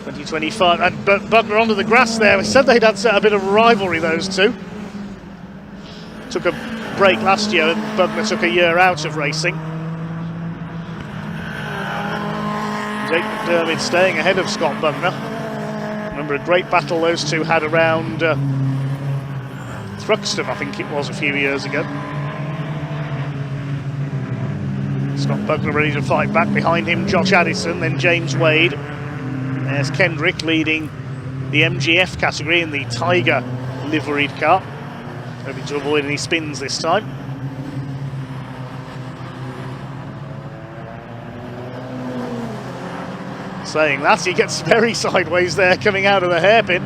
2025, and Bugner onto the grass there. We said they'd had a bit of a rivalry, those two. Took a break last year and Bugner took a year out of racing. Jake McDermott staying ahead of Scott Bugner. Remember a great battle those two had around Thruxton, I think it was, a few years ago. Scott Bugner ready to fight back. Behind him, Josh Addison, then James Wade. There's Kendrick leading the MGF category in the Tiger liveried car. Hoping to avoid any spins this time. Saying that, he gets very sideways there coming out of the hairpin.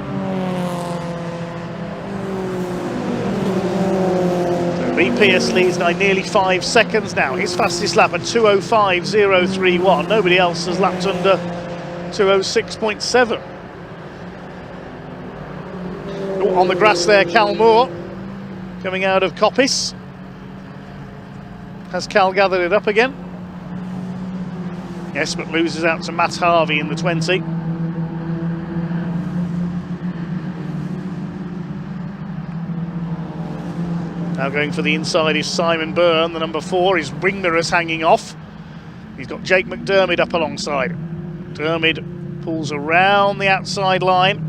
Lee Pearce leads by nearly 5 seconds now. His fastest lap at 2:05.031. Nobody else has lapped under 2:06.7. On the grass there, Cal Moore coming out of Coppice. Has Cal gathered it up again? Yes, but loses out to Matt Harvey in the 20. Now going for the inside is Simon Byrne, the number 4. His wing mirror's hanging off. He's got Jake McDermott up alongside. McDermott pulls around the outside line.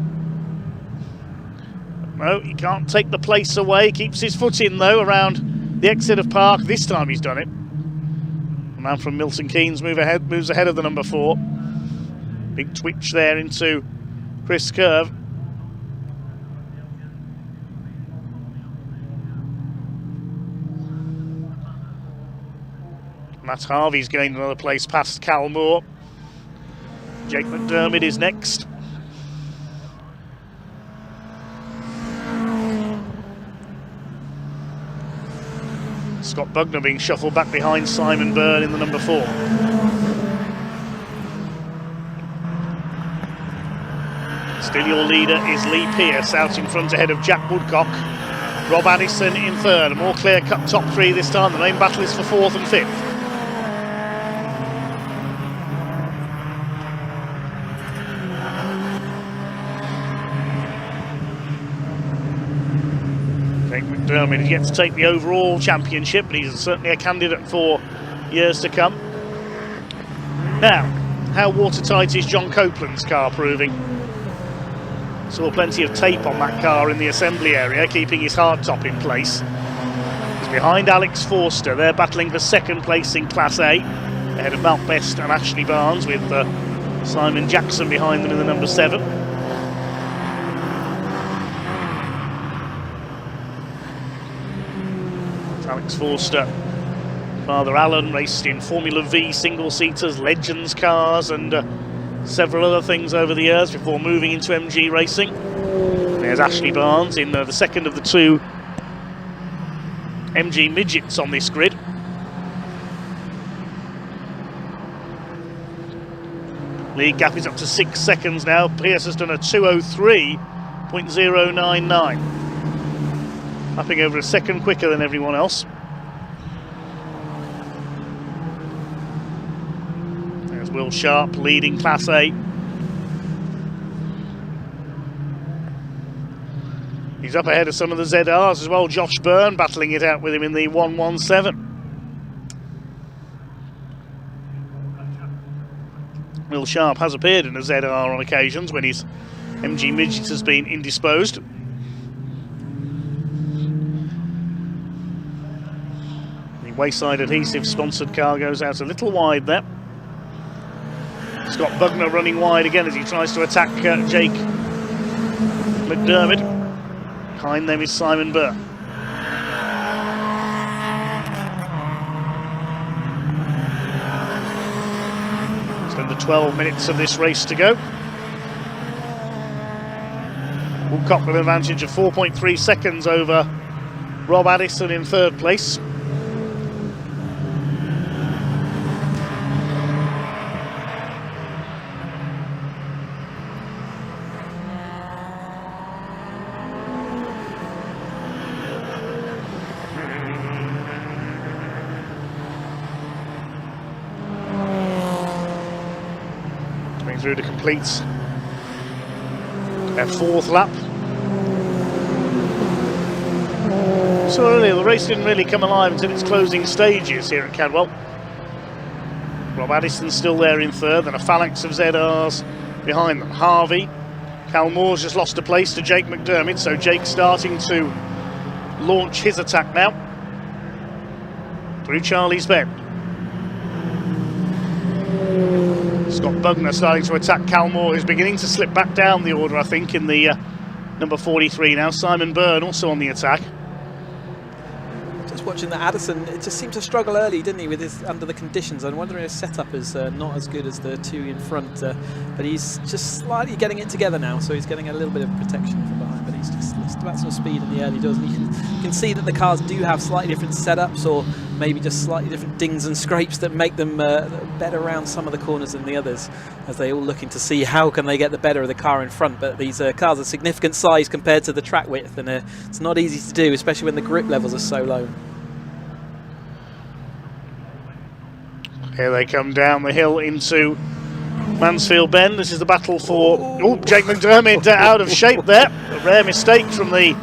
No, he can't take the place away. Keeps his foot in though around the exit of Park. This time he's done it. The man from Milton Keynes moves ahead of the number 4. Big twitch there into Chris Curve. Matt Harvey's gained another place past Cal Moore. Jake McDermott is next. Scott Bugner being shuffled back behind Simon Byrne in the number 4. Still your leader is Lee Pearce out in front ahead of Jack Woodcock. Rob Addison in 3rd. A more clear-cut top 3 this time. The main battle is for 4th and 5th. McDermott is yet to take the overall championship, but he's certainly a candidate for years to come. Now, how watertight is John Copeland's car proving? Saw plenty of tape on that car in the assembly area, keeping his hardtop in place. He's behind Alex Forster. They're battling for 2nd place in Class A, ahead of Malc Best and Ashley Barnes, with Simon Jackson behind them in the number 7. Alex Forster, Father Alan raced in Formula V single-seaters, Legends cars and several other things over the years before moving into MG racing. There's Ashley Barnes in the 2nd of the 2 MG midgets on this grid. Lead gap is up to 6 seconds now. Pearce has done a 2:03.099. Lapping over a second quicker than everyone else. There's Will Sharp leading Class A. He's up ahead of some of the ZRs as well. Josh Byrne battling it out with him in the 117. Will Sharp has appeared in a ZR on occasions when his MG midget has been indisposed. Wayside Adhesive sponsored car goes out a little wide there. Scott Bugner running wide again as he tries to attack Jake McDermott. Behind them is Simon Byrne. Just under 12 minutes of this race to go. Woodcock with an advantage of 4.3 seconds over Rob Addison in 3rd place. going through to complete their 4th lap. So earlier, the race didn't really come alive until its closing stages here at Cadwell. Rob Addison's still there in 3rd, and a phalanx of ZRs behind them. Harvey, Cal Moore's just lost a place to Jake McDermott, so Jake's starting to launch his attack now through Charlie's Bend. Scott Bugner starting to attack Cal Moore, who's beginning to slip back down the order, I think, in the number 43 now. Simon Byrne also on the attack. Just watching that Addison, it just seemed to struggle early, didn't he, with his under the conditions. I'm wondering if his setup is not as good as the 2 in front, but he's just slightly getting it together now, so he's getting a little bit of protection from behind, but he's just lost about some speed in the early doors. And you can see that the cars do have slightly different setups, or maybe just slightly different dings and scrapes that make them better around some of the corners than the others, as they all looking to see how can they get the better of the car in front. But these cars are significant size compared to the track width, and it's not easy to do, especially when the grip levels are so low. Here they come down the hill into Mansfield Bend. This is the battle for... Oh, Jake McDermott out of shape there. A rare mistake from the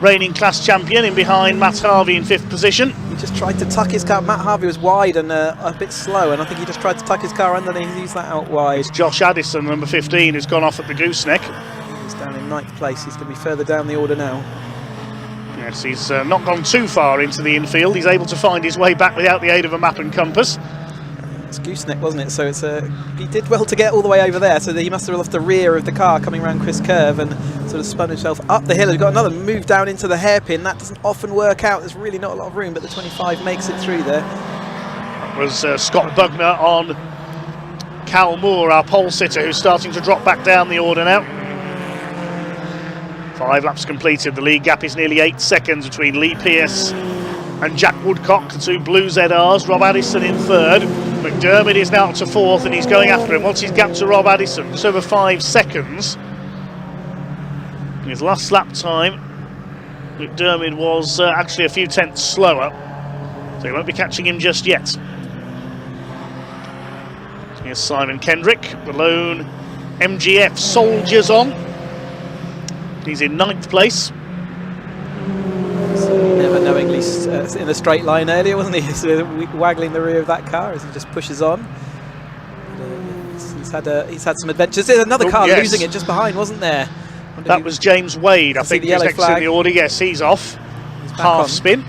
reigning class champion in behind Matt Harvey in 5th position. He just tried to tuck his car. Matt Harvey was wide and a bit slow, and I think he just tried to tuck his car underneath. He's that out wide. It's Josh Addison, number 15, who's gone off at the gooseneck. He's down in 9th place. He's going to be further down the order now. Yes, he's not gone too far into the infield. He's able to find his way back without the aid of a map and compass. It's gooseneck, wasn't it? So it's he did well to get all the way over there, so that he must have lost the rear of the car coming around Chris Curve and sort of spun himself up the hill. He's got another move down into the hairpin. That doesn't often work out. There's really not a lot of room, but the 25 makes it through there. That was Scott Bugner on Cal Moore, our pole sitter, who's starting to drop back down the order now. 5 laps completed. The lead gap is nearly 8 seconds between Lee Pearce and Jack Woodcock, the 2 blue ZRs. Rob Addison in 3rd. McDermott is now up to 4th, and he's going after him. What's his gap to Rob Addison? Just over 5 seconds. His last lap time, McDermott was actually a few tenths slower, so he won't be catching him just yet. Here's Simon Kendrick, the lone MGF soldiers on. He's in 9th place. Never knowingly in a straight line earlier, wasn't he? So waggling the rear of that car as he just pushes on. He's had some adventures. There's another car losing it just behind, wasn't there? That was James Wade, I think, who's next in the order. Yes, he's off. Half spin.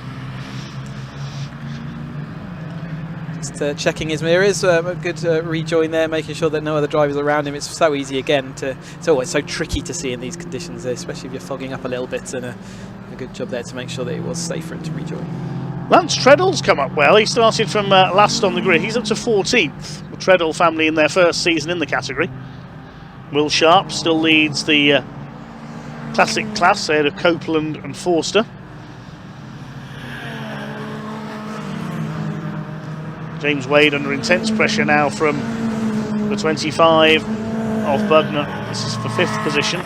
Just checking his mirrors. A good rejoin there, making sure that no other drivers are around him. It's so easy again it's always so tricky to see in these conditions, especially if you're fogging up a little bit, and a good job there to make sure that it was safe for him to rejoin. Lance Treadle's come up well. He started from last on the grid. He's up to 14th. The Treadle family in their first season in the category. Will Sharp still leads the classic class ahead of Copeland and Forster. James Wade under intense pressure now from the 25 of Bugner. This is for 5th position.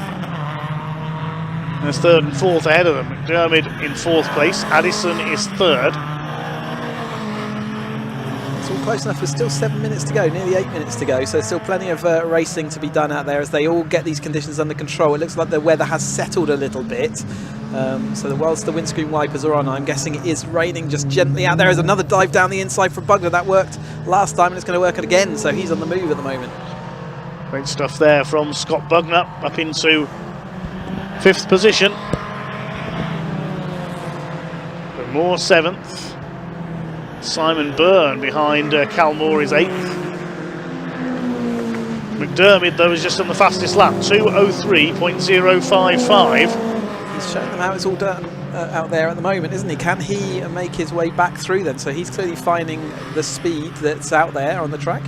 There's 3rd and 4th ahead of them. McDermott in 4th place. Addison is 3rd. It's all close enough. There's still 7 minutes to go, nearly 8 minutes to go. So still plenty of racing to be done out there as they all get these conditions under control. It looks like the weather has settled a little bit. So that whilst the windscreen wipers are on, I'm guessing it is raining just gently out there. There's another dive down the inside from Bugner. That worked last time and it's going to work again. So he's on the move at the moment. Great stuff there from Scott Bugner up into 5th position. Moore 7th. Simon Byrne behind Cal Moore is 8th. McDermott, though, is just on the fastest lap, 2:03.055. He's showing them how it's all done out there at the moment, isn't he? Can he make his way back through then? So he's clearly finding the speed that's out there on the track.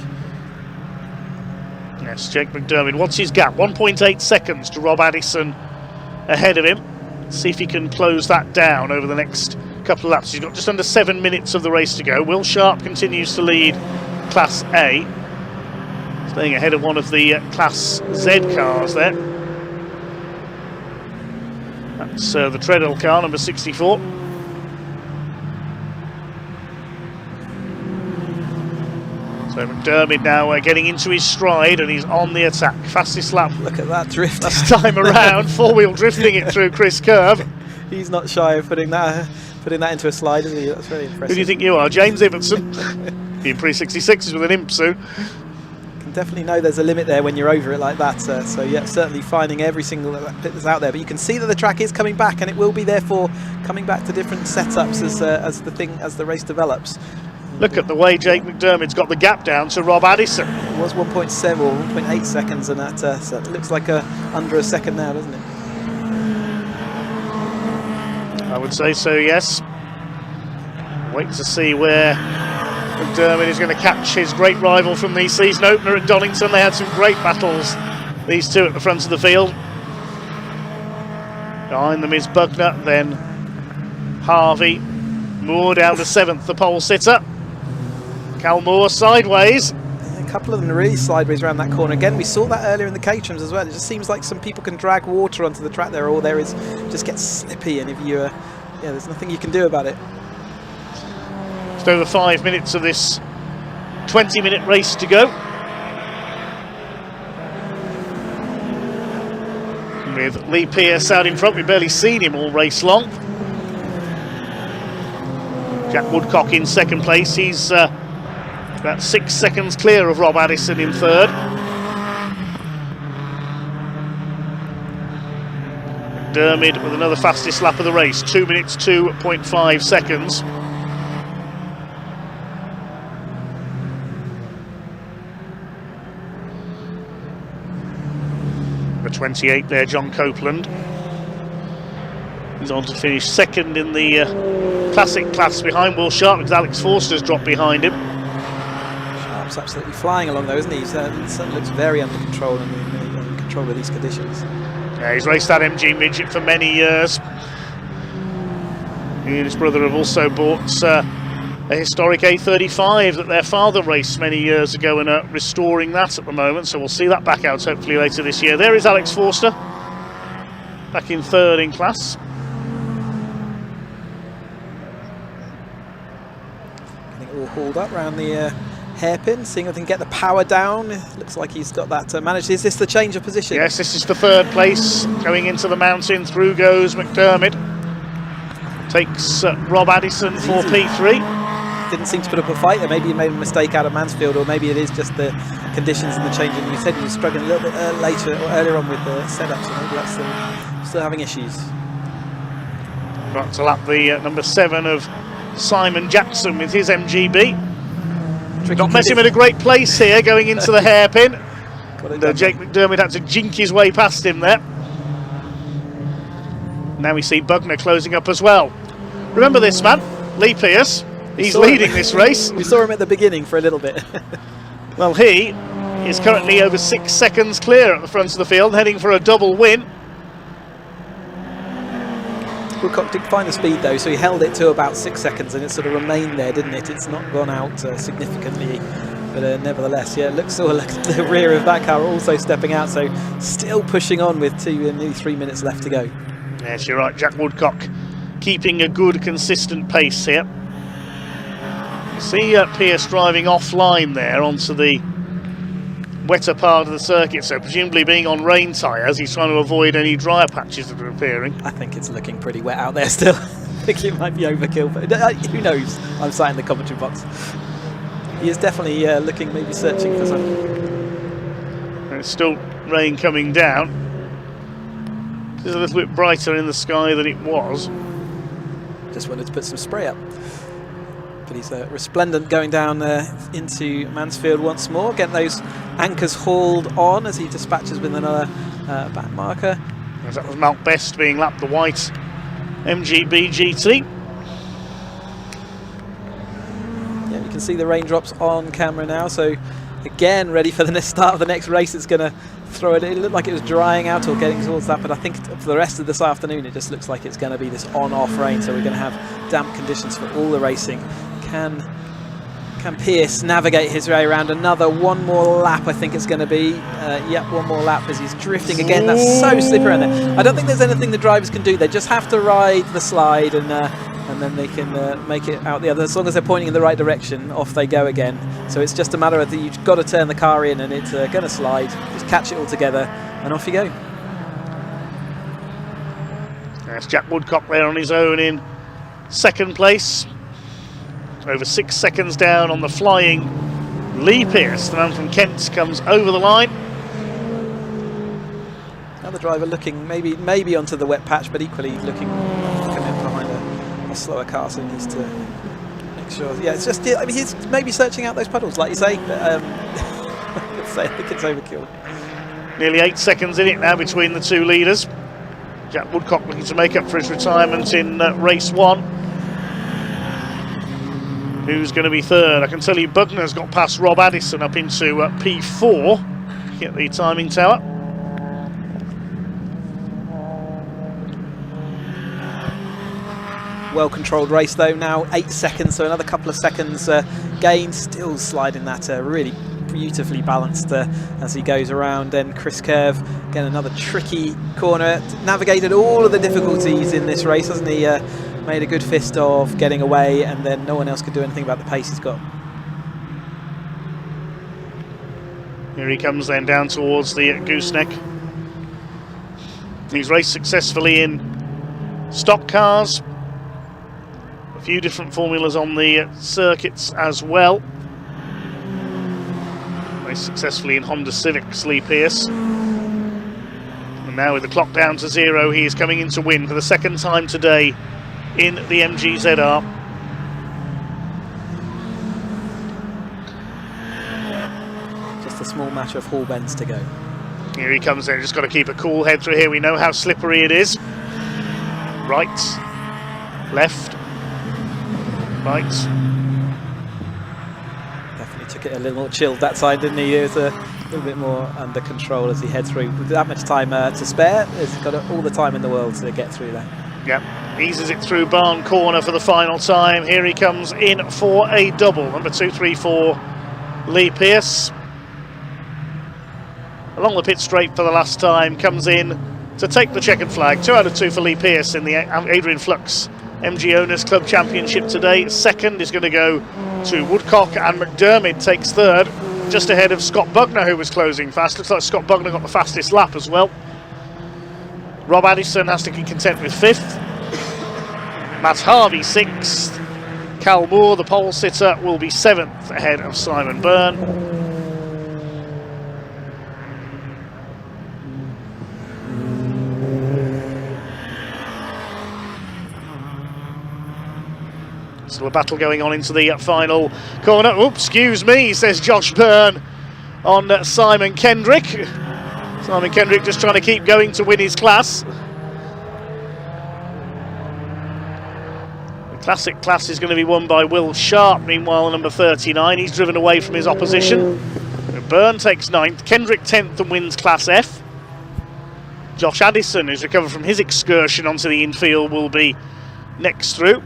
Yes, Jake McDermott. What's his gap? 1.8 seconds to Rob Addison ahead of him. See if he can close that down over the next couple of laps. He's got just under 7 minutes of the race to go. Will Sharp continues to lead Class A, staying ahead of one of the Class Z cars there. That's the Treadle car, number 64. So McDermott now getting into his stride, and he's on the attack. Fastest lap. Look at that drift. Last time around, four-wheel drifting it through Chris Curve. He's not shy of putting that into a slide, is he? That's very impressive. Who do you think you are, James Iverson? Being Pre66s with an imp soon. Definitely know there's a limit there when you're over it like that. So yeah, certainly finding every single bit that's out there. But you can see that the track is coming back, and it will be therefore coming back to different setups as the race develops. Look at the way Jake McDermott's got the gap down to Rob Addison. It was 1.7 or 1.8 seconds, and that certainly looks like under a second now, doesn't it? I would say so, yes. Wait to see where McDermott is going to catch his great rival from the season opener at Donington. They had some great battles, these two, at the front of the field. Behind them is Bugner, then Harvey. Moore down to 7th, the pole sitter. Cal Moore sideways. A couple of them really sideways around that corner. Again, we saw that earlier in the Caterhams as well. It just seems like some people can drag water onto the track there, or there is just gets slippy, and if you, yeah, there's nothing you can do about it. Just over 5 minutes of this 20-minute race to go. With Lee Pearce out in front, we've barely seen him all race long. Jack Woodcock in second place. He's about 6 seconds clear of Rob Addison in third. McDermott with another fastest lap of the race, 2 minutes 2.5 seconds. The 28 there, John Copeland. He's on to finish second in the classic class behind Will Sharp, because Alex Forster's dropped behind him. Sharp's absolutely flying along though, isn't he? He certainly looks very under control and in control of these conditions. Yeah, he's raced that MG Midget for many years. He and his brother have also bought a historic A35 that their father raced many years ago, and are restoring that at the moment, so we'll see that back out hopefully later this year. There is Alex Forster, back in third in class. Getting all hauled up around the hairpin, seeing if they can get the power down. Looks like he's got that managed. Is this the change of position? Yes, this is for third place. Going into the mountain, through goes McDermott. Takes Rob Addison for P3. Didn't seem to put up a fight there. Maybe he made a mistake out of Mansfield, or maybe it is just the conditions and the change. And you said he was struggling a little bit earlier on with the setup, so maybe that's still having issues. Got to lap the number 7 of Simon Jackson with his MGB. Not messing with a great place here going into the hairpin. Jake McDermott had to jink his way past him there. Now we see Bugner closing up as well. Remember this man, Lee Pearce. He's leading this race. We saw him at the beginning for a little bit. Well, he is currently over 6 seconds clear at the front of the field, heading for a double win. Woodcock did find the speed though, so he held it to about 6 seconds, and it sort of remained there, didn't it? It's not gone out significantly, but nevertheless, yeah, it looks sort of like the rear of that car also stepping out, so still pushing on with nearly 3 minutes left to go. Yes, you're right, Jack Woodcock keeping a good, consistent pace here. You see Pearce driving offline there onto the wetter part of the circuit, so presumably being on rain tyres, he's trying to avoid any drier patches that are appearing. I think it's looking pretty wet out there still. I think it might be overkill, but who knows? I'm sat in the commentary box. He is definitely looking, maybe searching for something. And it's still rain coming down. It's a little bit brighter in the sky than it was. Just wanted to put some spray up. But he's resplendent going down into Mansfield once more. Get those anchors hauled on as he dispatches with another back marker. As that was Mark Best being lapped the white MGB GT. Yeah, you can see the raindrops on camera now. So again, ready for the start of the next race. It's going to throw it. It looked like it was drying out or getting towards that, but I think for the rest of this afternoon, it just looks like it's going to be this on-off rain. So we're going to have damp conditions for all the racing. Can Pearce navigate his way around? One more lap, I think it's going to be. Yep, one more lap as he's drifting again. That's so slippery around there. I don't think there's anything the drivers can do. They just have to ride the slide and and then they can make it out the other. As long as they're pointing in the right direction, off they go again. So it's just a matter of that you've got to turn the car in and it's going to slide. Just catch it all together and off you go. That's Jack Woodcock there on his own in second place. Over 6 seconds down on the flying Lee Pearce. The man from Kent comes over the line. Another driver looking maybe onto the wet patch, but equally looking coming up behind a slower car, so he needs to make sure. Yeah, it's just, I mean, he's maybe searching out those puddles, like you say, but I think it's overkill. Nearly 8 seconds in it now between the two leaders. Jack Woodcock looking to make up for his retirement in race 1. Who's going to be third? I can tell you Bugner's got past Rob Addison up into P4. Get the timing tower. Well controlled race though, now 8 seconds, so another couple of seconds gain, still sliding that really beautifully balanced as he goes around. Then Chris Curve, again another tricky corner, navigated all of the difficulties in this race, hasn't he? Made a good fist of getting away, and then no one else could do anything about the pace he's got. Here he comes then down towards the gooseneck. He's raced successfully in stock cars, a few different formulas on the circuits as well. Raced successfully in Honda Civics, Lee Pearce. And now with the clock down to 0, he is coming in to win for the second time today in the MGZR. Just a small matter of hall bends to go. Here he comes in, just got to keep a cool head through here. We know how slippery it is. Right, left, right. Definitely took it a little more chilled that side, didn't he? He was a little bit more under control as he heads through. With that much time to spare, he's got all the time in the world to get through that. Yep, eases it through Barn Corner for the final time. Here he comes in for a double. Number 234, Lee Pearce. Along the pit straight for the last time, comes in to take the checkered flag. 2 out of 2 for Lee Pearce in the Adrian Flux MG Owners Club Championship today. Second is going to go to Woodcock, and McDermott takes third, just ahead of Scott Bugner, who was closing fast. Looks like Scott Bugner got the fastest lap as well. Rob Addison has to be content with 5th. Matt Harvey 6th. Cal Moore, the pole sitter, will be 7th ahead of Simon Byrne. Still a battle going on into the final corner. Oops, excuse me, says Josh Byrne on Simon Kendrick. Simon Kendrick just trying to keep going to win his class. The classic class is going to be won by Will Sharp, meanwhile number 39. He's driven away from his opposition. Byrne takes 9th, Kendrick 10th and wins Class F. Josh Addison, who's recovered from his excursion onto the infield, will be next through.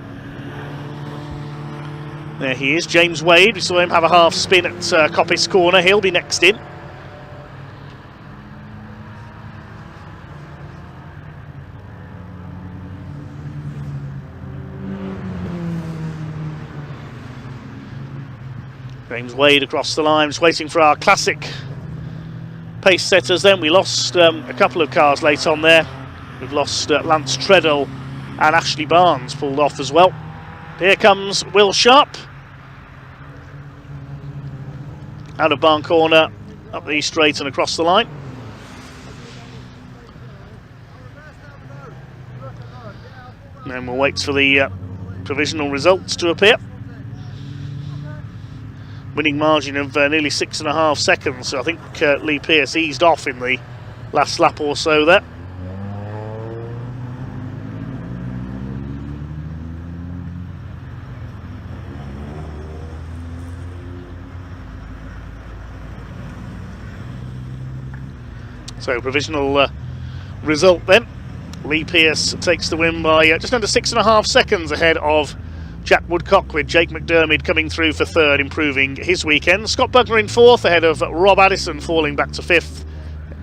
There he is, James Wade. We saw him have a half spin at Coppice Corner. He'll be next in. James Wade across the line, just waiting for our classic pace setters then. We lost a couple of cars late on there. We've lost Lance Treadle and Ashley Barnes pulled off as well. Here comes Will Sharp. Out of Barn Corner, up the straight and across the line. And then we'll wait for the provisional results to appear. Winning margin of nearly 6.5 seconds, so I think Lee Pearce eased off in the last lap or so there. So provisional result then. Lee Pearce takes the win by just under 6.5 seconds ahead of Jack Woodcock, with Jake McDermott coming through for 3rd, improving his weekend. Scott Bugner in 4th ahead of Rob Addison, falling back to 5th.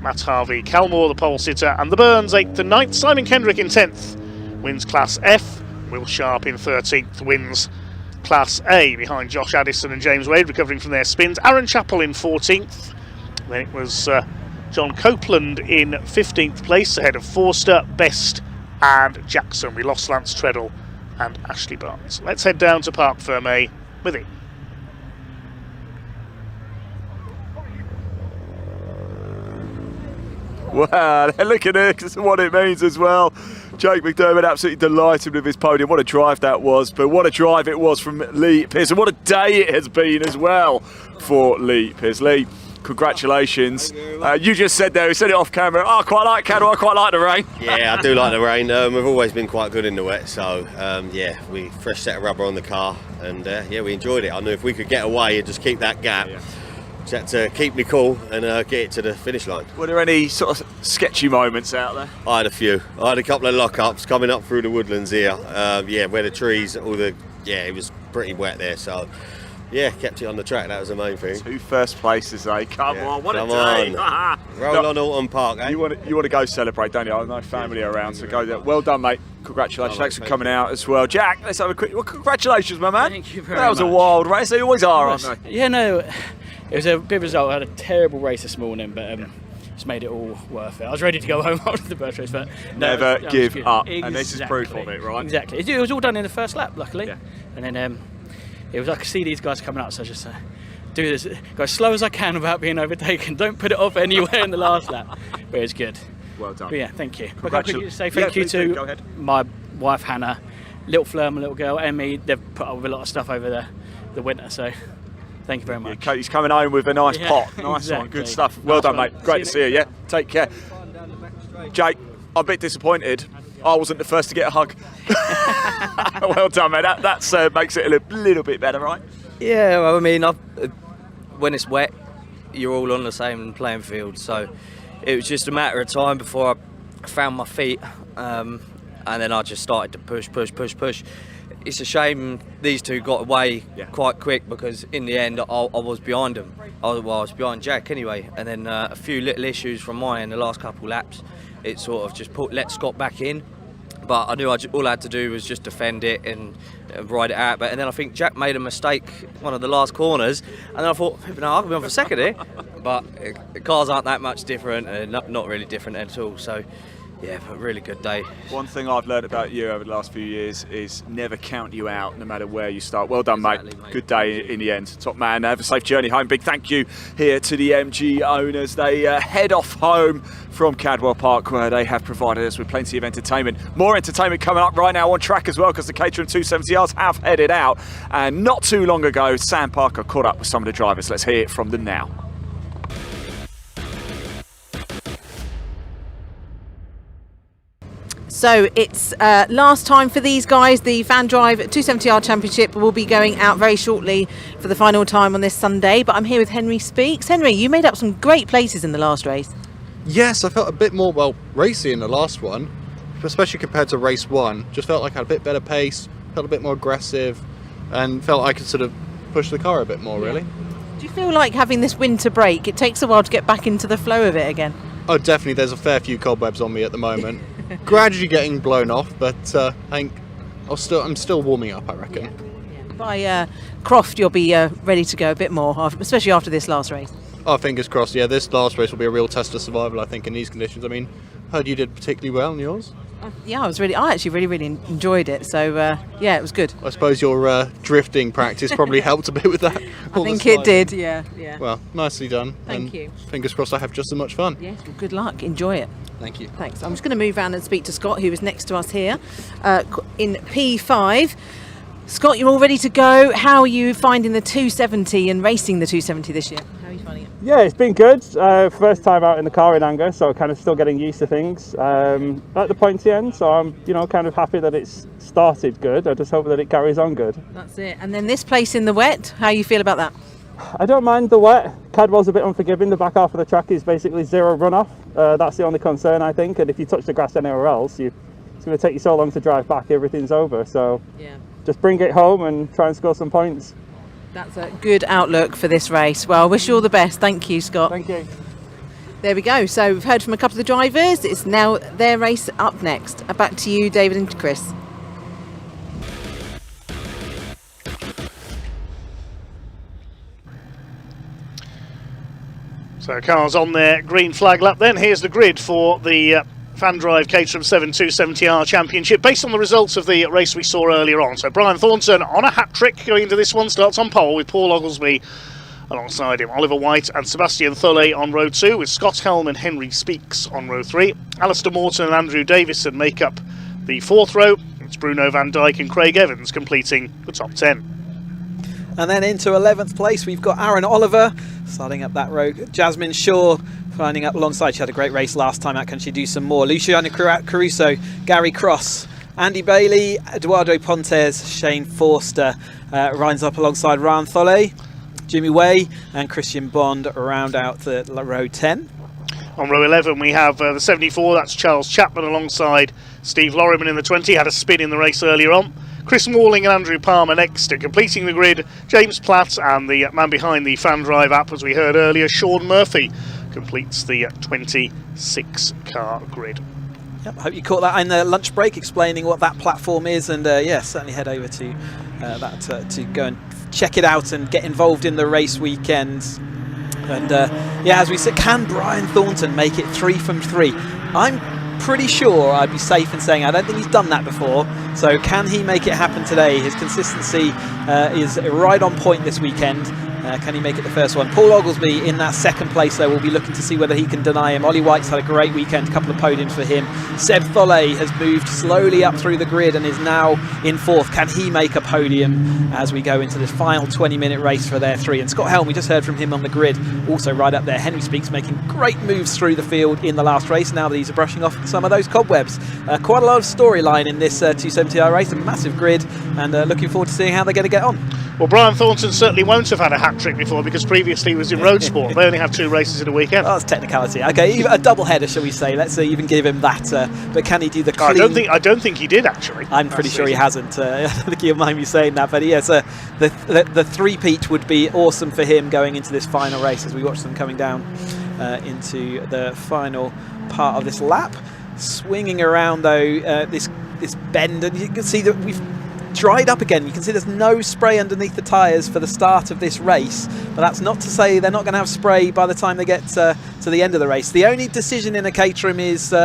Matt Harvey, Cal Moore the pole sitter, and the Burns 8th and 9th. Simon Kendrick in 10th wins Class F. Will Sharp in 13th wins Class A behind Josh Addison and James Wade, recovering from their spins. Aaron Chappell in 14th. Then it was John Copeland in 15th place, ahead of Forster, Best and Jackson. We lost Lance Treadle and Ashley Barnes. Let's head down to Parc Fermé with it. Wow, look at this, what it means as well. Jake McDermott absolutely delighted with his podium. What a drive that was, but what a drive it was from Lee Pearson. What a day it has been as well for Lee Pearson. Lee, congratulations. You just said there, you said it off camera, oh, I quite like Cadwell, I quite like the rain. Yeah, I do like the rain. We've always been quite good in the wet, so yeah, we fresh set of rubber on the car, and yeah, we enjoyed it. I knew if we could get away and just keep that gap, just had to keep me cool and get it to the finish line. Were there any sort of sketchy moments out there? I had a few. I had a couple of lock-ups coming up through the woodlands here. Yeah, where the trees, it was pretty wet there, so yeah, kept it on the track. That was the main thing. 2 first places, eh? Come on, what come a day! On. Roll on Alton Park, eh? You want to go celebrate, don't you? I have no family around, so go there. Well done, mate. Congratulations. Thanks for coming out as well. Jack, let's have a quick. Well, congratulations, my man. Thank you very much. That was a wild race. They always are, aren't they? Yeah, no. It was a big result. I had a terrible race this morning, but just made it all worth it. I was ready to go home after the first race, but no, never give up, exactly. and this is proof of it, right? Exactly. It was all done in the first lap, luckily, and then it was. I could see these guys coming up, so I just do this, go as slow as I can without being overtaken. Don't put it off anywhere in the last lap. But it's good. Well done. But yeah, thank you. Congratulations. Say thank you to my wife Hannah, little Fleur, my little girl Emmy. They've put up with a lot of stuff over the winter, so. Thank you very much. Yeah, he's coming home with a nice pot. Nice one. Good stuff. Well done, mate. Great to see you, yeah? Take care. Jake, I'm a bit disappointed. I wasn't the first to get a hug. Well done, mate. That makes it a little bit better, right? Yeah, well, I mean, when it's wet, you're all on the same playing field. So it was just a matter of time before I found my feet. And then I just started to push. It's a shame these two got away quite quick, because in the end I was behind them. I was behind Jack anyway, and then a few little issues from my end the last couple laps. It sort of just let Scott back in, but I knew all I had to do was just defend it and ride it out. And then I think Jack made a mistake one of the last corners, and then I thought, no, I can be on for second here. But cars aren't that much different, not really different at all. So. Yeah, a really good day. One thing I've learned about you over the last few years is never count you out, no matter where you start. Well done, mate. Good day in the end. Top man. Have a safe journey home. Big thank you here to the MG owners. They head off home from Cadwell Park, where they have provided us with plenty of entertainment. More entertainment coming up right now on track as well, because the Caterham 270Rs have headed out. And not too long ago, Sam Parker caught up with some of the drivers. Let's hear it from them now. So it's last time for these guys. The FanDrive 270R Championship will be going out very shortly for the final time on this Sunday. But I'm here with Henry Speaks. Henry, you made up some great places in the last race. Yes, I felt a bit more, racy in the last one, especially compared to race one. Just felt like I had a bit better pace, felt a bit more aggressive, and felt I could sort of push the car a bit more, really. Do you feel like having this winter break, it takes a while to get back into the flow of it again? Oh, definitely. There's a fair few cobwebs on me at the moment. Gradually getting blown off, but I think I'm still warming up, I reckon. Yeah. By Croft, you'll be ready to go a bit more, especially after this last race. Oh, fingers crossed. Yeah, this last race will be a real test of survival, I think, in these conditions. I mean, heard you did particularly well in yours. Yeah, I actually really enjoyed it. So yeah, it was good. I suppose your drifting practice probably helped a bit with that. I think it did. Yeah. Well, nicely done. Thank you. Fingers crossed I have just as much fun. Yes. Well, good luck. Enjoy it. Thank you. Thanks. I'm just going to move around and speak to Scott, who is next to us here in P5. Scott, you're all ready to go. How are you finding the 270 and racing the 270 this year? How are you finding it? Yeah, it's been good. First time out in the car in anger, so kind of still getting used to things. At the pointy end, so I'm kind of happy that it's started good. I just hope that it carries on good. That's it. And then this place in the wet, how you feel about that? I don't mind the wet. Cadwell's a bit unforgiving. The back half of the track is basically zero runoff. That's the only concern, I think. And if you touch the grass anywhere else, it's going to take you so long to drive back, everything's over. So yeah. Just bring it home and try and score some points. That's a good outlook for this race. Well, I wish you all the best. Thank you, Scott. Thank you. There we go. So we've heard from a couple of the drivers. It's now their race up next. Back to you, David and Chris. So cars on their green flag lap then. Here's the grid for the FanDrive Caterham 7 270R Championship based on the results of the race we saw earlier on. So Brian Thornton on a hat-trick going into this one, starts on pole with Paul Oglesby alongside him. Oliver White and Sebastian Thulle on row 2 with Scott Helm and Henry Speaks on row 3. Alistair Morton and Andrew Davison make up the 4th row. It's Bruno van Dijk and Craig Evans completing the top 10. And then into 11th place we've got Aaron Oliver starting up that row. Jasmine Shaw finding up alongside. She had a great race last time out. Can she do some more? Luciana Caruso, Gary Cross, Andy Bailey, Eduardo Pontes, Shane Forster lines up alongside Ryan Thulle, Jimmy Way and Christian Bond round out the row 10. On row 11 we have the 74, that's Charles Chapman alongside Steve Lorriman in the 20, had a spin in the race earlier on. Chris Morling and Andrew Palmer next, and completing the grid, James Platt and the man behind the FanDrive app, as we heard earlier, Sean Murphy, completes the 26 car grid. Yep, I hope you caught that in the lunch break, explaining what that platform is, and yeah, certainly head over to that to go and check it out and get involved in the race weekends. And yeah, as we said, can Brian Thornton make it 3 from 3? I'm pretty sure I'd be safe in saying I don't think he's done that before. So can he make it happen today? His consistency is right on point this weekend. Can he make it the first one? Paul Oglesby in that 2nd place, though. We'll be looking to see whether he can deny him. Ollie White's had a great weekend, a couple of podiums for him. Seb Thulle has moved slowly up through the grid and is now in 4th. Can he make a podium as we go into this final 20-minute race for their 3? And Scott Helm, we just heard from him on the grid, also right up there. Henry Speaks making great moves through the field in the last race, now that he's brushing off some of those cobwebs. Quite a lot of storyline in this 270R race, a massive grid, and looking forward to seeing how they're going to get on. Well, Brian Thornton certainly won't have had a hat-trick before, because previously he was in Roadsport. They only have 2 races in a weekend. Oh, that's technicality. Okay, a double-header, shall we say. Let's even give him that. But can he do the clean... I don't think he did, actually. I'm pretty sure he hasn't. I don't think he'll mind me saying that. But yes, the three-peat would be awesome for him going into this final race as we watch them coming down into the final part of this lap. Swinging around, though, this bend. And you can see that we've dried up again. You can see there's no spray underneath the tyres for the start of this race, but that's not to say they're not going to have spray by the time they get to the end of the race. The only decision in a Caterham is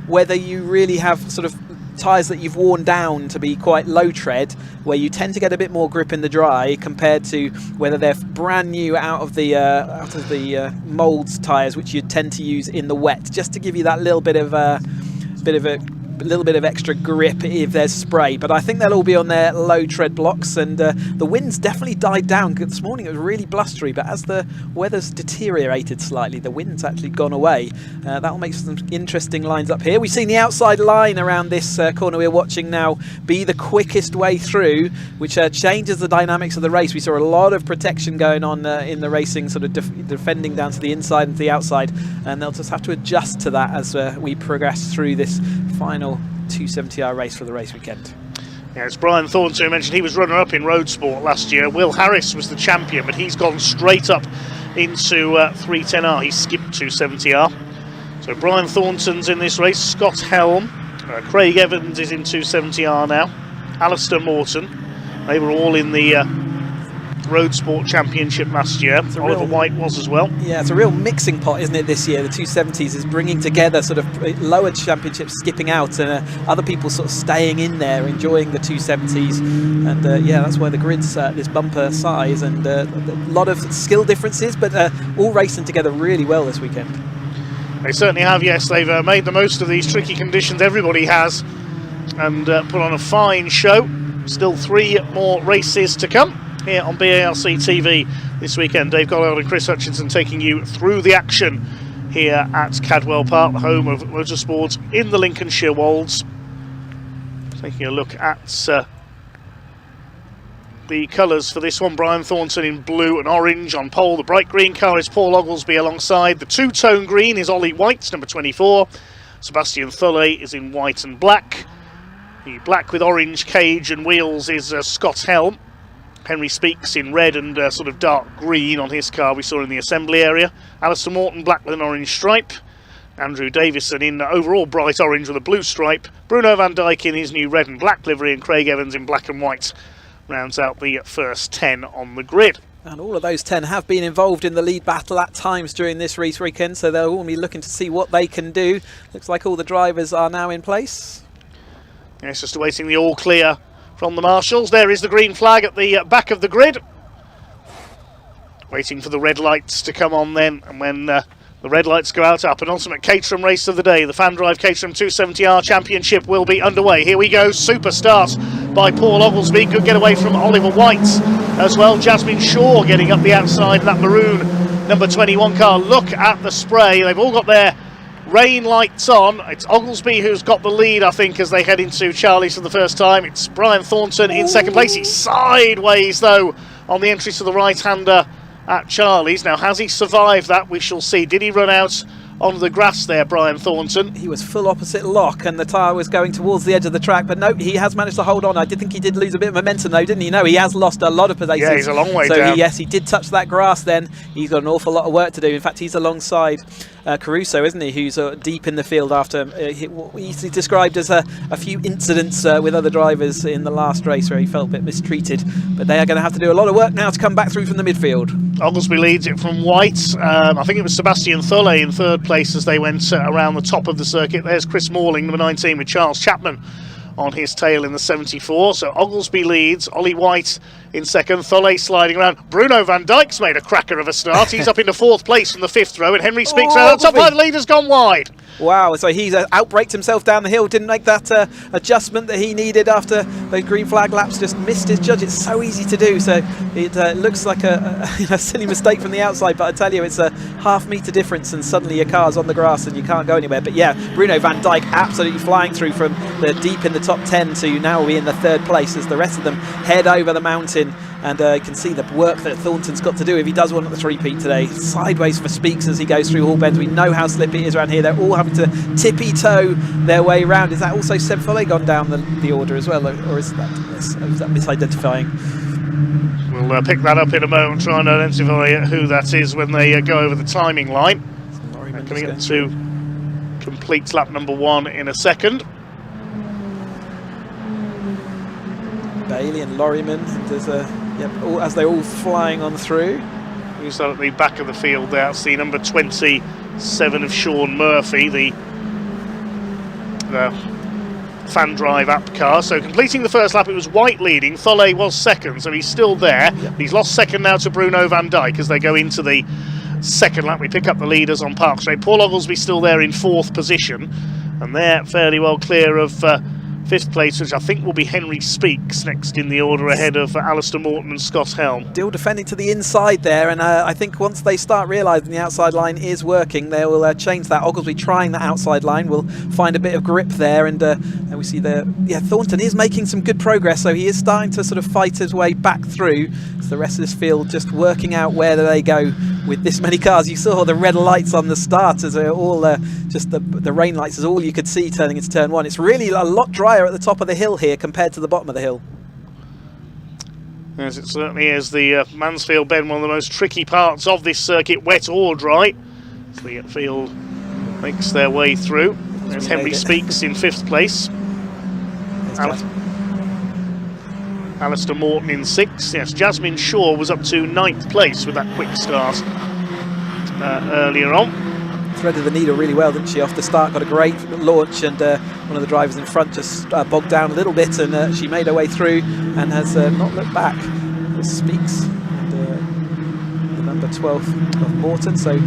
whether you really have sort of tyres that you've worn down to be quite low tread, where you tend to get a bit more grip in the dry, compared to whether they're brand new out of the moulds tyres, which you tend to use in the wet, just to give you that little bit of extra grip if there's spray. But I think they'll all be on their low tread blocks, and the wind's definitely died down. This morning it was really blustery, but as the weather's deteriorated slightly, the wind's actually gone away. That'll make some interesting lines up here. We've seen the outside line around this corner we're watching now be the quickest way through, which changes the dynamics of the race. We saw a lot of protection going on in the racing, sort of defending down to the inside and to the outside, and they'll just have to adjust to that as we progress through this final 270R race for the race weekend. Yeah, it's Brian Thornton who mentioned he was runner-up in Roadsport last year. Will Harris was the champion, but he's gone straight up into 310R. He skipped 270R. So Brian Thornton's in this race. Scott Helm, Craig Evans is in 270R now. Alistair Morton, they were all in the Roadsport Championship last year. Oliver White was as well. Yeah, it's a real mixing pot, isn't it, this year? The 270s is bringing together sort of lower championships skipping out, and other people sort of staying in there, enjoying the 270s. And yeah, that's why the grid's this bumper size, and a lot of skill differences, but all racing together really well this weekend. They certainly have, yes. They've made the most of these tricky conditions. Everybody has, and put on a fine show. Still 3 more races to come here on BARC TV this weekend. Dave Goddard and Chris Hutchinson taking you through the action here at Cadwell Park, the home of motorsport in the Lincolnshire Wolds. Taking a look at the colours for this one. Brian Thornton in blue and orange on pole. The bright green car is Paul Oglesby alongside. The two-tone green is Ollie White, number 24. Sebastian Thulle is in white and black. The black with orange cage and wheels is Scott Helm. Henry Speaks in red and sort of dark green on his car we saw in the assembly area. Alistair Morton black with an orange stripe. Andrew Davison in overall bright orange with a blue stripe. Bruno van Dijk in his new red and black livery, and Craig Evans in black and white rounds out the first 10 on the grid. And all of those 10 have been involved in the lead battle at times during this race weekend, so they'll all be looking to see what they can do. Looks like all the drivers are now in place. Yes, just awaiting the all clear from the marshals. There is the green flag at the back of the grid. Waiting for the red lights to come on then, and when the red lights go out, our penultimate Caterham race of the day, the FanDrive Caterham 270R Championship, will be underway. Here we go, super start by Paul Oglesby, good getaway from Oliver White as well. Jasmine Shaw getting up the outside of that maroon number 21 car. Look at the spray, they've all got their rain lights on. It's Oglesby who's got the lead, I think, as they head into Charlie's for the first time. It's Brian Thornton in second place. He's sideways though on the entry to the right-hander at Charlie's. Now, has he survived that? We shall see. Did he run out onto the grass there, Brian Thornton? He was full opposite lock and the tyre was going towards the edge of the track, but no, he has managed to hold on. I did think he did lose a bit of momentum though, didn't he? No, he has lost a lot of positions. Yeah, he's a long way so down. Yes, he did touch that grass then. He's got an awful lot of work to do. In fact, he's alongside Caruso, isn't he, who's deep in the field after what he described as a few incidents with other drivers in the last race where he felt a bit mistreated. But they are going to have to do a lot of work now to come back through from the midfield. Oglesby leads it from White. I think it was Sebastian Thulle in third place as they went around the top of the circuit. There's Chris Morling, number 19, with Charles Chapman on his tail in the 74. So Oglesby leads, Ollie White in second, Thulle sliding around. Bruno van Dijk's made a cracker of a start. He's up into fourth place from the fifth row, and Henry Speaks around the top. The leader's gone wide. Wow, so he's outbraked himself down the hill, didn't make that adjustment that he needed after those green flag laps, just missed his judge. It's so easy to do, so it looks like a silly mistake from the outside, but I tell you, it's a half-metre difference and suddenly your car's on the grass and you can't go anywhere. But yeah, Bruno van Dijk absolutely flying through from the deep in the top 10 to now be in the third place as the rest of them head over the mountain. And you can see the work that Thornton's got to do if he does want the three-peat today. Sideways for Speaks as he goes through all bends. We know how slippy it is around here. They're all having to tippy-toe their way around. Is that also Seb Foley gone down the order as well, or is that misidentifying? We'll pick that up in a moment, trying to identify who that is when they go over the timing line. Coming up to complete lap number 1 in a second. Bailey and Lorryman, there's as they're all flying on through. Who's that at the back of the field there? It's the number 27 of Sean Murphy, the FanDrive app car. So completing the first lap, it was White leading. Thulle was second, so he's still there. Yep. He's lost second now to Bruno van Dijk as they go into the second lap. We pick up the leaders on Park Straight. Paul Oglesby still there in fourth position, and they're fairly well clear of fifth place, which I think will be Henry Speaks next in the order ahead of Alistair Morton and Scott Helm. Still defending to the inside there, and I think once they start realising the outside line is working, they will change that. Oglesby trying that outside line will find a bit of grip there, and we see Thornton is making some good progress, so he is starting to sort of fight his way back through. So the rest of this field just working out where they go with this many cars. You saw the red lights on the start as they're all just the rain lights is all you could see turning into turn 1. It's really a lot drier at the top of the hill here compared to the bottom of the hill. As it certainly is. The Mansfield Bend, one of the most tricky parts of this circuit, wet or dry. So the field makes their way through. There's Henry Speaks in fifth place. Alistair Morton in sixth. Yes, Jasmine Shaw was up to ninth place with that quick start earlier on. Threaded the needle really well, didn't she, off the start? Got a great launch, and one of the drivers in front just bogged down a little bit, and she made her way through and has not looked back. This Speaks, and, the number 12 of Morton, so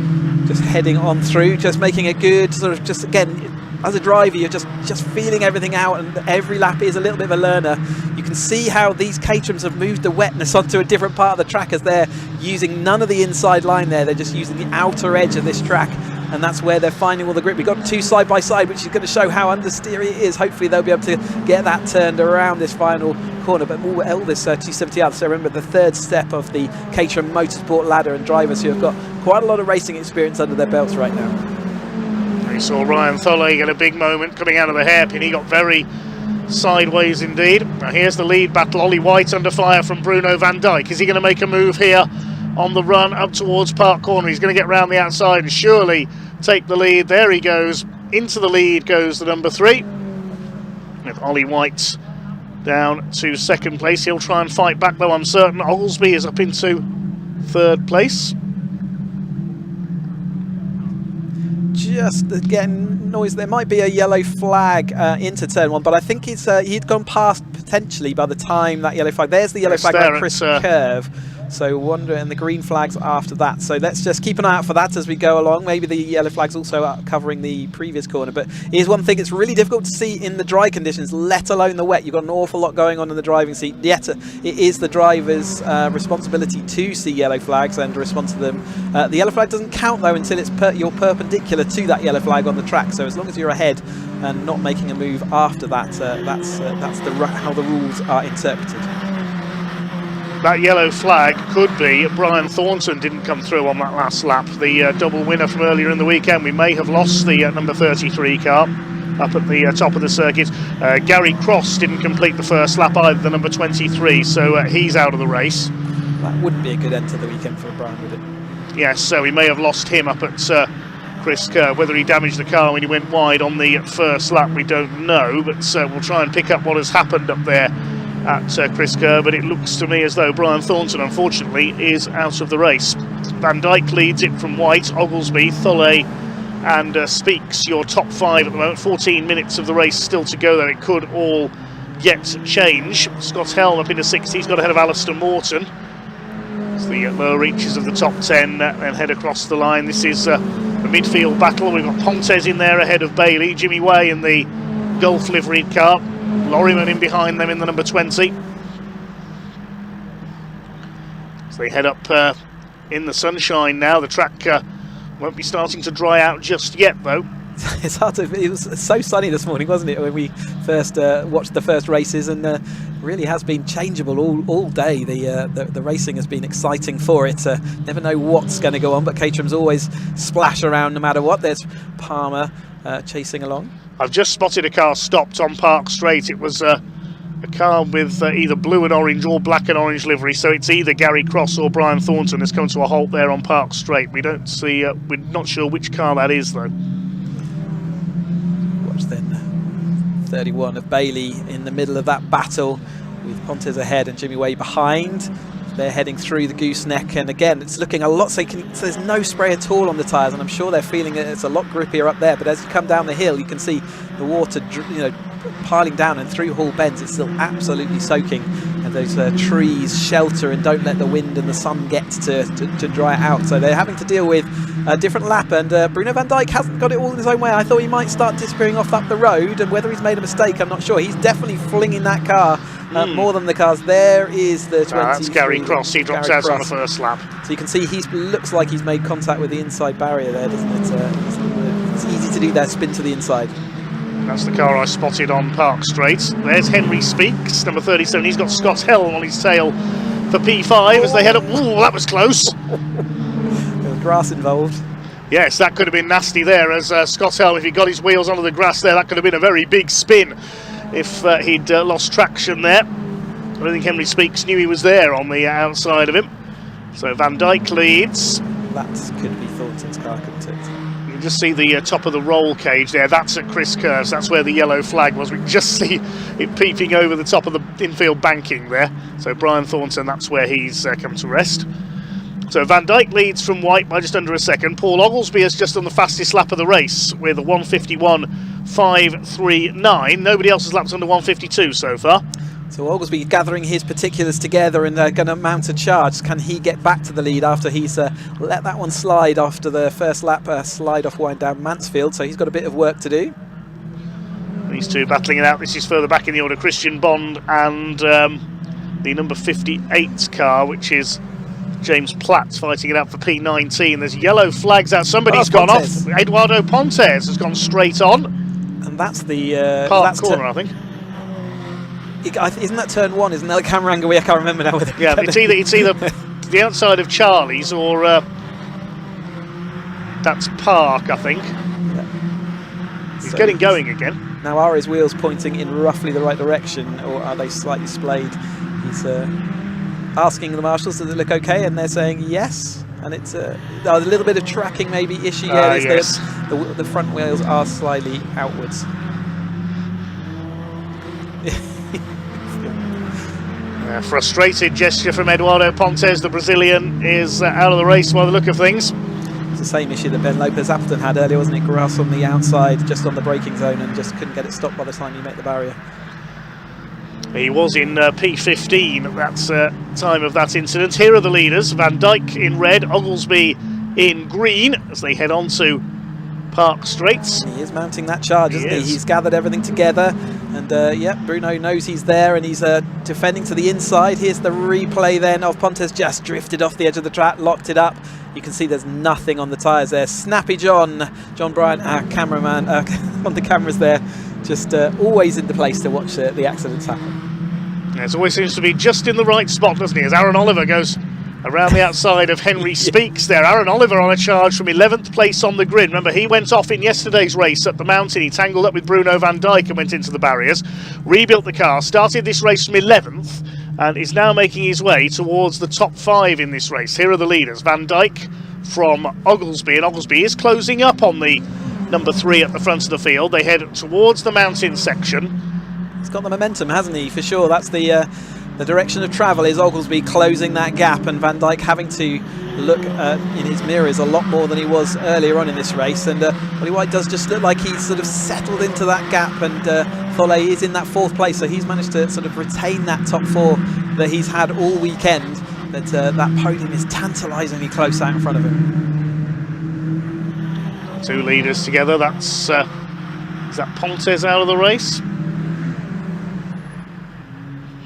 just heading on through, just making a good sort of, just again, as a driver, you're just feeling everything out, and every lap is a little bit of a learner. You can see how these Caterhams have moved the wetness onto a different part of the track as they're using none of the inside line there. They're just using the outer edge of this track, and that's where they're finding all the grip. We've got two side by side, which is going to show how understeery it is. Hopefully they'll be able to get that turned around this final corner. But more this 270R. So remember, the third step of the Caterham Motorsport ladder, and drivers who have got quite a lot of racing experience under their belts right now. We saw Ryan Thulle get a big moment coming out of the hairpin. He got very sideways indeed. Now here's the lead battle. Ollie White under fire from Bruno van Dijk. Is he going to make a move here on the run up towards Park Corner? He's going to get round the outside and surely take the lead. There he goes. Into the lead goes the number 3. With Ollie White down to second place. He'll try and fight back though, I'm certain. Oglesby is up into third place. Just getting noise. There might be a yellow flag into turn 1, but I think it's he'd gone past potentially by the time that yellow flag. There's the yellow flag by Chris Curve. So wonder, and the green flags after that. So let's just keep an eye out for that as we go along. Maybe the yellow flags also are covering the previous corner. But here's one thing: it's really difficult to see in the dry conditions, let alone the wet. You've got an awful lot going on in the driving seat. Yet it is the driver's responsibility to see yellow flags and respond to them. The yellow flag doesn't count though until it's you're perpendicular to that yellow flag on the track. So as long as you're ahead and not making a move after that, that's how the rules are interpreted. That yellow flag could be Brian Thornton didn't come through on that last lap. The double winner from earlier in the weekend. We may have lost the number 33 car up at the top of the circuit. Gary Cross didn't complete the first lap either, the number 23, so he's out of the race. That wouldn't be a good end to the weekend for Brian, would it? Yes, so we may have lost him up at Chris Kerr. Whether he damaged the car when he went wide on the first lap, we don't know, but we'll try and pick up what has happened up there at Chris Kerr, but it looks to me as though Brian Thornton, unfortunately, is out of the race. Van Dijk leads it from White, Oglesby, Thulle and Speaks, your top 5 at the moment. 14 minutes of the race still to go, though it could all yet change. Scott Helm up into 6th, he's got ahead of Alistair Morton. It's the lower reaches of the top 10 then head across the line. This is the midfield battle. We've got Pontes in there ahead of Bailey, Jimmy Way in the Gulf liveried car, Lorryman in behind them in the number 20. So they head up in the sunshine now. The track won't be starting to dry out just yet, though. It's hard to. It was so sunny this morning, wasn't it, when we first watched the first races, and really has been changeable all day. The racing has been exciting for it. Never know what's going to go on, but Caterham's always splash around no matter what. There's Palmer chasing along. I've just spotted a car stopped on Park Straight. It was a car with either blue and orange or black and orange livery, so it's either Gary Cross or Brian Thornton has come to a halt there on Park Straight. We don't see, we're not sure which car that is though. Watch then 31 of Bailey in the middle of that battle with Pontes ahead and Jimmy Way behind. They're heading through the gooseneck, and again it's looking a lot, so there's no spray at all on the tyres, and I'm sure they're feeling that it's a lot grippier up there, but as you come down the hill you can see the water piling down, and through Hall Bends it's still absolutely soaking, and those trees shelter and don't let the wind and the sun get to dry it out, so they're having to deal with a different lap, and Bruno Van Dijk hasn't got it all in his own way. I thought he might start disappearing off up the road, and whether he's made a mistake I'm not sure. He's definitely flinging that car more than the cars. There is the 20. That's Gary Cross. He drops out on the first lap. So you can see he looks like he's made contact with the inside barrier there, doesn't it? It's easy to do that spin to the inside. That's the car I spotted on Park Straight. There's Henry Speaks, number 37. He's got Scott Helm on his tail for P5 as they head up. Ooh, that was close. There's grass involved. Yes, that could have been nasty there as Scott Helm, if he got his wheels onto the grass there, that could have been a very big spin if he'd lost traction there. I don't think Henry Speaks knew he was there on the outside of him. So Van Dijk leads. That could be Thornton's car, couldn't it? You can just see the top of the roll cage there. That's at Chris Kerr's. That's where the yellow flag was. We can just see it peeping over the top of the infield banking there. So Brian Thornton, that's where he's come to rest. So Van Dijk leads from White by just under a second. Paul Oglesby has just done the fastest lap of the race with a 1:51.539. Nobody else has lapped under 1:52 so far. So Oglesby gathering his particulars together and going to mount a charge. Can he get back to the lead after he's let that one slide after the first lap slide off wind down Mansfield? So he's got a bit of work to do. These two battling it out. This is further back in the order. Christian Bond and the number 58 car, which is James Platt, fighting it out for P19. There's yellow flags out. Somebody's gone off. Eduardo Pontes has gone straight on. And that's the Park corner, I think. Isn't that turn 1? Isn't that Camaranga? I can't remember now. Yeah, it's either the outside of Charlie's or that's Park, I think. Yeah. He's getting going again. Now are his wheels pointing in roughly the right direction, or are they slightly splayed? He's asking the marshals, does it look okay? And they're saying yes. And it's a little bit of tracking maybe issue. Yeah, yes. The front wheels are slightly outwards. A frustrated gesture from Eduardo Pontes. The Brazilian is out of the race by the look of things. It's the same issue that Ben Lopez Appleton had earlier, wasn't it? Grass on the outside, just on the braking zone, and just couldn't get it stopped by the time he met the barrier. He was in P15 at that time of that incident. Here are the leaders. Van Dijk in red, Oglesby in green as they head on to Park Straights. He is mounting that charge, isn't he? He's gathered everything together, and yeah, Bruno knows he's there, and he's defending to the inside. Here's the replay then of Pontes just drifted off the edge of the track, locked it up. You can see there's nothing on the tyres there. Snappy John Bryant, our cameraman, on the cameras there, just always in the place to watch the accidents happen. Yeah, it always seems to be just in the right spot, doesn't he? As Aaron Oliver goes around the outside of Henry Speaks there. Aaron Oliver on a charge from 11th place on the grid. Remember, he went off in yesterday's race at the mountain. He tangled up with Bruno Van Dijk and went into the barriers. Rebuilt the car, started this race from 11th, and is now making his way towards the top 5 in this race. Here are the leaders. Van Dijk from Oglesby, and Oglesby is closing up on the number 3 at the front of the field. They head towards the mountain section. He's got the momentum, hasn't he? For sure, that's the direction of travel, is Oglesby closing that gap, and Van Dijk having to look in his mirrors a lot more than he was earlier on in this race. And Ollie White does just look like he's sort of settled into that gap, and Foley is in that 4th place, so he's managed to sort of retain that top 4 that he's had all weekend. But that podium is tantalisingly close out in front of him. 2 leaders together. That's is that Pontes out of the race?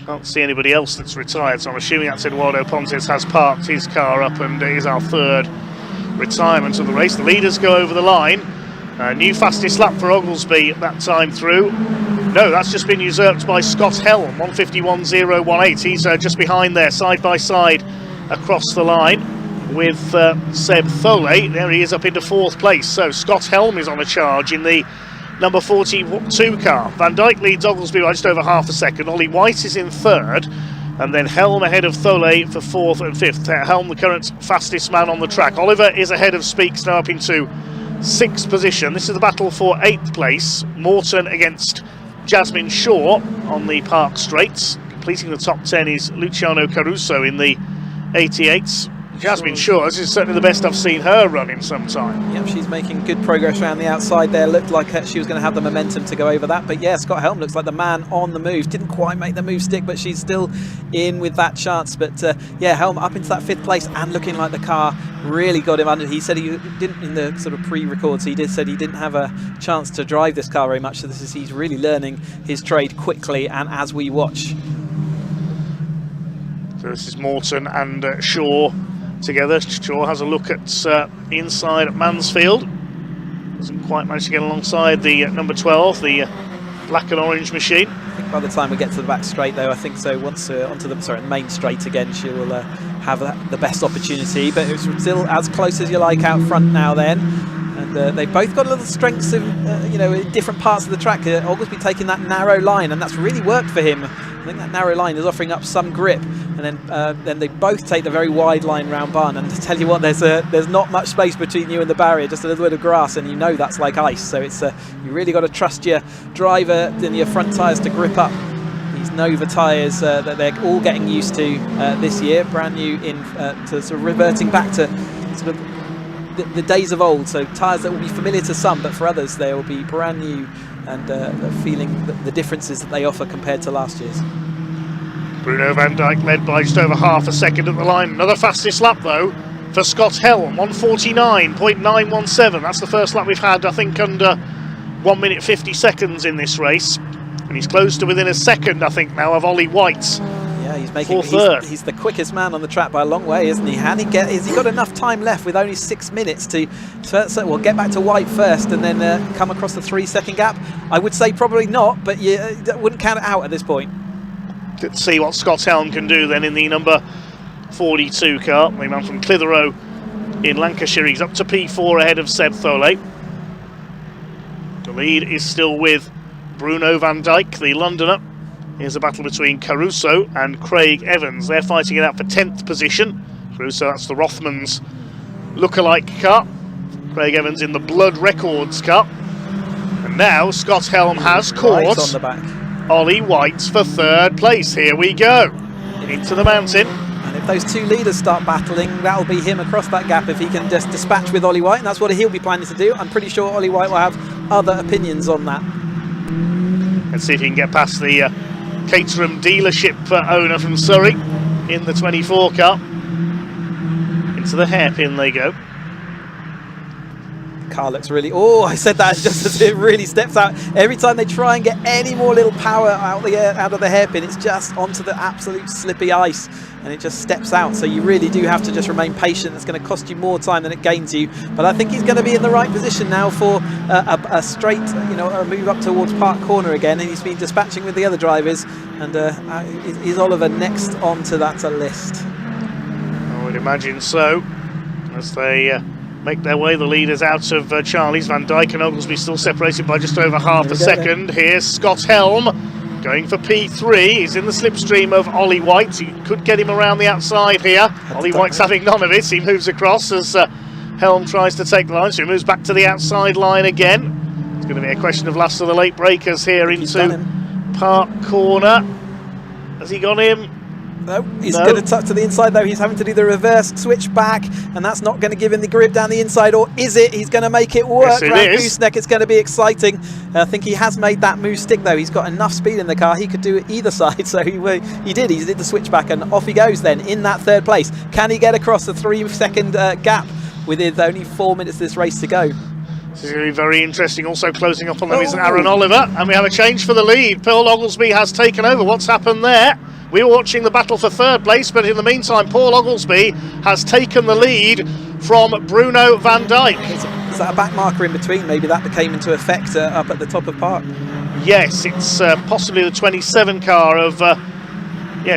Can't see anybody else that's retired, so I'm assuming that's Eduardo Pontes has parked his car up and is our 3rd retirement of the race. The leaders go over the line. New fastest lap for Oglesby at that time through. No, that's just been usurped by Scott Helm, 1:51.018. He's just behind there, side by side across the line with Seb Thole. There he is up into 4th place. So Scott Helm is on a charge in the number 42 car. Van Dijk leads Oglesby by just over half a second. Ollie White is in 3rd, and then Helm ahead of Thole for 4th and 5th. Helm, the current fastest man on the track. Oliver is ahead of Speaks, now up into 6th position. This is the battle for 8th place. Morton against Jasmine Shaw on the Park Straights. Completing the top 10 is Luciano Caruso in the 88s. Jasmine Shaw, this is certainly the best I've seen her run in some time. Yep, she's making good progress around the outside there. Looked like she was going to have the momentum to go over that. But yeah, Scott Helm looks like the man on the move. Didn't quite make the move stick, but she's still in with that chance. But yeah, Helm up into that 5th place and looking like the car really got him under. He said he didn't, in the sort of pre-records, said he didn't have a chance to drive this car very much. So he's really learning his trade quickly and as we watch. So this is Morton and Shaw together. Shaw has a look at inside at Mansfield. Doesn't quite manage to get alongside the number 12, the black and orange machine. I think by the time we get to the back straight, though, I think so. Once onto the main straight again, she will have the best opportunity. But it's still as close as you like out front now. Then, and they've both got little strengths of in different parts of the track. Oglesby taking that narrow line, and that's really worked for him. I think that narrow line is offering up some grip, and then they both take the very wide line round Barn. And to tell you what, there's not much space between you and the barrier, just a little bit of grass, and you know that's like ice. So it's you really got to trust your driver and your front tyres to grip up these Nova tyres that they're all getting used to this year, brand new to sort of reverting back to sort of the days of old. So tyres that will be familiar to some, but for others they will be brand new, and feeling the differences that they offer compared to last year's. Bruno Van Dijk led by just over half a second at the line. Another fastest lap though for Scott Helm, 1:49.917. That's the first lap we've had, I think, under 1 minute 50 seconds in this race, and he's close to within a second, I think, now of Ollie White. Yeah, he's he's the quickest man on the track by a long way, isn't he? Has he got enough time left with only 6 minutes to get back to White first and then come across the 3-second gap? I would say probably not, but you wouldn't count it out at this point. Let's see what Scott Helm can do then in the number 42 car. The man from Clitheroe in Lancashire. He's up to P4 ahead of Seb Thole. The lead is still with Bruno Van Dijk, the Londoner. Here's a battle between Caruso and Craig Evans. They're fighting it out for 10th position. Caruso, that's the Rothmans lookalike car. Craig Evans in the Blood Records car. And now Scott Helm has caught on the back. Ollie White for 3rd place. Here we go. into the mountain. And if those two leaders start battling, that'll be him across that gap if he can just dispatch with Ollie White, and that's what he'll be planning to do. I'm pretty sure Ollie White will have other opinions on that. Let's see if he can get past the Caterham dealership owner from Surrey in the 24 car. Into the hairpin they go. Car looks really, I said that just as it really steps out. Every time they try and get any more little power out of the hairpin, it's just onto the absolute slippy ice and it just steps out. So you really do have to just remain patient. It's going to cost you more time than it gains you. But I think he's going to be in the right position now for a straight, a move up towards Park Corner again. And he's been dispatching with the other drivers. And is Oliver next onto that list? I would imagine so, as they make their way, the leaders out of Charlie's. Van Dijk and Oglesby still separated by just over half a second. Here's Scott Helm going for P3. He's in the slipstream of Ollie White. He could get him around the outside here. Ollie White's having none of it. He moves across as Helm tries to take the line, so he moves back to the outside line again. It's going to be a question of last of the late breakers here into Park Corner. Has he got him? No, he's going to tuck to the inside though. He's having to do the reverse switch back, and that's not going to give him the grip down the inside, or is it? He's going to make it work. Yes, it Round is. Gooseneck, it's going to be exciting. I think he has made that move stick though. He's got enough speed in the car. He could do it either side, so he did the switch back, and off he goes then in that third place. Can he get across the 3-second gap with only 4 minutes of this race to go? This is going to be very interesting. Also closing up on them is Aaron Oliver, and we have a change for the lead. Paul Oglesby has taken over. What's happened there? We were watching the battle for third place, but in the meantime, Paul Oglesby has taken the lead from Bruno Van Dijk. Is that a back marker in between? Maybe that came into effect up at the top of Park. Yes, it's possibly the 27 car of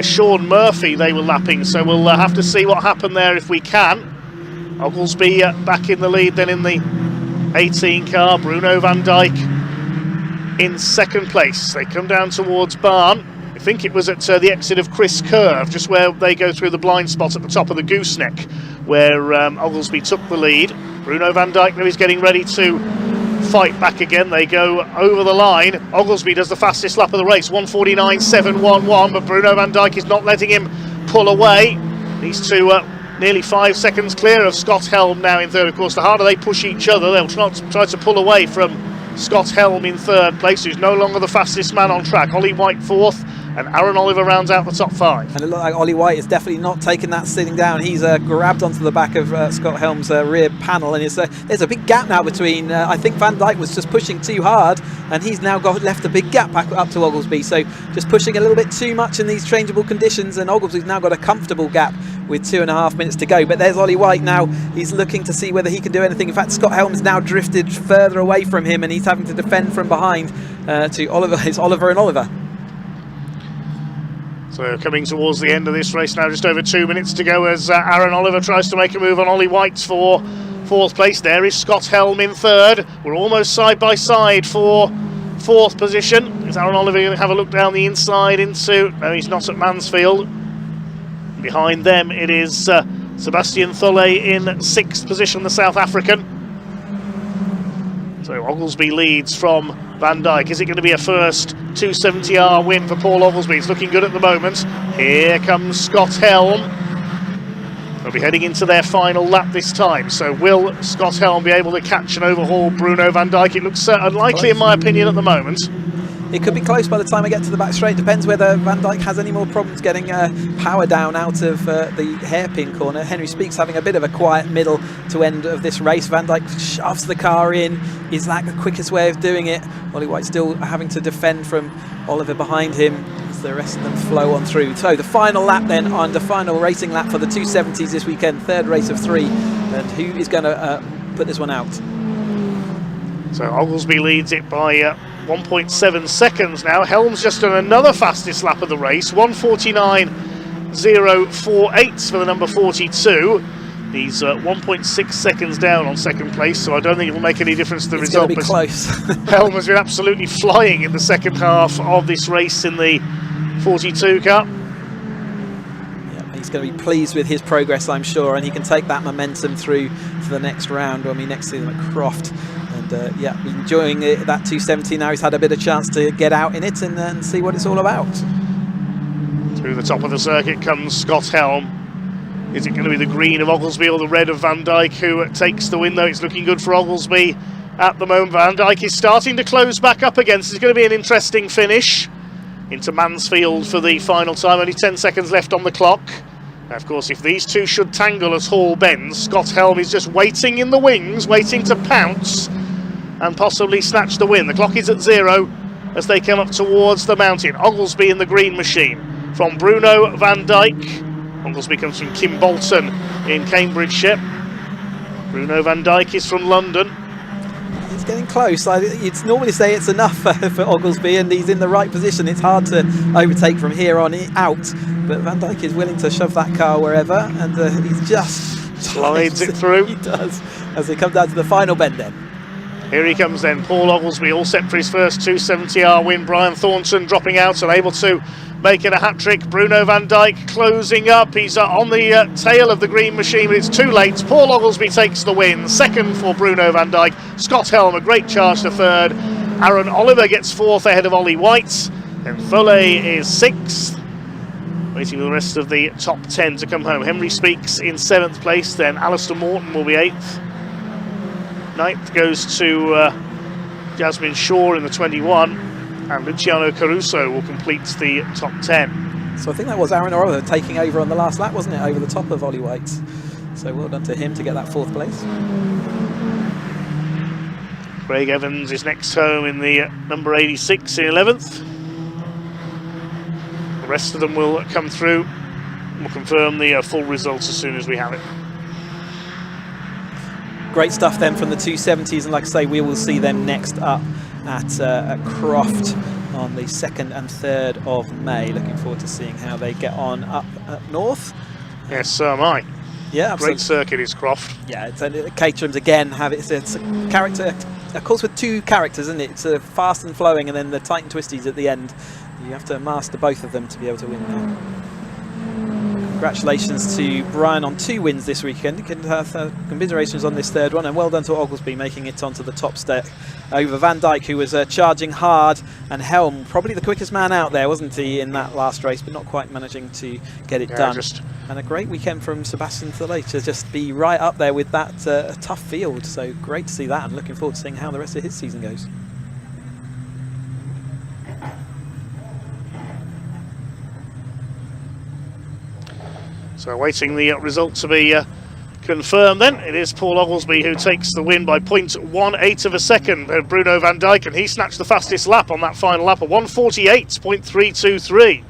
Sean Murphy they were lapping, so we'll have to see what happened there if we can. Oglesby back in the lead then in the 18 car. Bruno Van Dijk in second place. They come down towards Barn. I think it was at the exit of Chris Curve, just where they go through the blind spot at the top of the gooseneck, where Oglesby took the lead. Bruno Van Dijk now is getting ready to fight back again. They go over the line. Oglesby does the fastest lap of the race, 1:49.711, but Bruno Van Dijk is not letting him pull away. These two nearly 5 seconds clear of Scott Helm now in third. Of course, the harder they push each other, they'll try to pull away from Scott Helm in third place, who's no longer the fastest man on track. Ollie White fourth, and Aaron Oliver rounds out the top five. And it looked like Ollie White is definitely not taking that sitting down. He's grabbed onto the back of Scott Helm's rear panel, and there's a big gap now between. I think Van Dijk was just pushing too hard, and he's now left a big gap back up to Oglesby. So just pushing a little bit too much in these changeable conditions, and Oglesby's now got a comfortable gap with 2.5 minutes to go. But there's Ollie White now. He's looking to see whether he can do anything. In fact, Scott Helm's now drifted further away from him, and he's having to defend from behind to Oliver. It's Oliver and Oliver. So coming towards the end of this race now, just over 2 minutes to go as Aaron Oliver tries to make a move on Ollie White for fourth place. There is Scott Helm in third. We're almost side by side for fourth position. Is Aaron Oliver going to have a look down the inside into... No, he's not at Mansfield. Behind them it is Sebastian Thulle in sixth position, the South African. So Oglesby leads from Van Dijk. Is it going to be a first 270R win for Paul Oglesby? It's looking good at the moment. Here comes Scott Helm. They'll be heading into their final lap this time. So will Scott Helm be able to catch and overhaul Bruno Van Dijk? It looks unlikely in my opinion at the moment. It could be close by the time I get to the back straight. Depends whether Van Dijk has any more problems getting power down out of the hairpin corner. Henry Speaks having a bit of a quiet middle to end of this race. Van Dijk shoves the car in. Is that the quickest way of doing it? Ollie White still having to defend from Oliver behind him as the rest of them flow on through. So the final lap then, on the final racing lap for the 270s this weekend, third race of 3. And who is going to put this one out? So Oglesby leads it by 1.7 seconds now. Helm's just done another fastest lap of the race, 1:49.048 for the number 42. He's 1.6 seconds down on second place, so I don't think it will make any difference to the result. It's going to be close. Helm has been absolutely flying in the second half of this race in the 42 car. Yeah, he's going to be pleased with his progress, I'm sure, and he can take that momentum through to the next round when we next see them at Croft. And enjoying that 270 now. He's had a bit of chance to get out in it and see what it's all about. Through the top of the circuit comes Scott Helm. Is it going to be the green of Oglesby or the red of Van Dijk who takes the win, though? It's looking good for Oglesby at the moment. Van Dijk is starting to close back up again, so it's going to be an interesting finish into Mansfield for the final time. Only 10 seconds left on the clock. Now, of course, if these two should tangle at Hall Bends, Scott Helm is just waiting in the wings, waiting to pounce and possibly snatch the win. The clock is at 0 as they come up towards the mountain. Oglesby in the green machine from Bruno Van Dijk. Oglesby comes from Kim Bolton in Cambridgeshire. Bruno Van Dijk is from London. He's getting close. You'd normally say it's enough for Oglesby, and he's in the right position. It's hard to overtake from here on out, but Van Dijk is willing to shove that car wherever, and he's just slides it through. He does, as they come down to the final bend then. Here he comes then, Paul Oglesby, all set for his first 270R win. Brian Thornton dropping out, unable to make it a hat-trick. Bruno Van Dijk closing up. He's on the tail of the green machine, but it's too late. Paul Oglesby takes the win. Second for Bruno Van Dijk. Scott Helm, a great charge to third. Aaron Oliver gets fourth ahead of Ollie White. And Foley is sixth. Waiting for the rest of the top 10 to come home. Henry Speaks in 7th place, then Alistair Morton will be 8th. 9th goes to Jasmine Shaw in the 21, and Luciano Caruso will complete the top 10. So I think that was Aaron Oliver taking over on the last lap, wasn't it, over the top of Ollie White. So well done to him to get that 4th place. Craig Evans is next home in the number 86 in 11th. The rest of them will come through. We'll confirm the full results as soon as we have it. Great stuff then from the 270s, and like I say, we will see them next up at Croft on the 2nd and 3rd of May. Looking forward to seeing how they get on up north. Yes, so am I. Yeah, absolutely. Great circuit is Croft. Yeah, it's Caterham's again have it's a character, of course, with two characters, isn't it? It's fast and flowing, and then the tight and twisties at the end. You have to master both of them to be able to win now. Congratulations to Brian on 2 wins this weekend. Commiserations on this 3rd one, and well done to Oglesby making it onto the top step over Van Dijk, who was charging hard, and Helm, probably the quickest man out there, wasn't he, in that last race, but not quite managing to get it done. And a great weekend from Sebastian Thulet to just be right up there with that tough field. So great to see that, and looking forward to seeing how the rest of his season goes. So awaiting the result to be confirmed then. It is Paul Oglesby who takes the win by 0.18 of a second. Bruno Van Dijk, and he snatched the fastest lap on that final lap, a 1:48.323.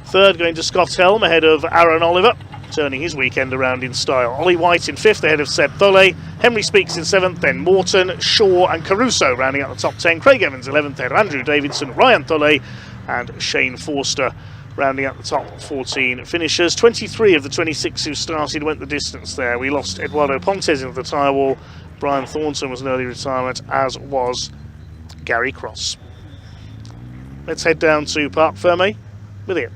3rd going to Scott Helm ahead of Aaron Oliver, turning his weekend around in style. Ollie White in 5th ahead of Seb Thulet. Henry Speaks in 7th, then Morton, Shaw and Caruso rounding out the top 10. Craig Evans 11th ahead of Andrew Davidson, Ryan Thulet and Shane Forster rounding out the top 14 finishers. 23 of the 26 who started went the distance there. We lost Eduardo Pontes into the tyre wall. Brian Thornton was an early retirement, as was Gary Cross. Let's head down to Parc Fermé with Ian.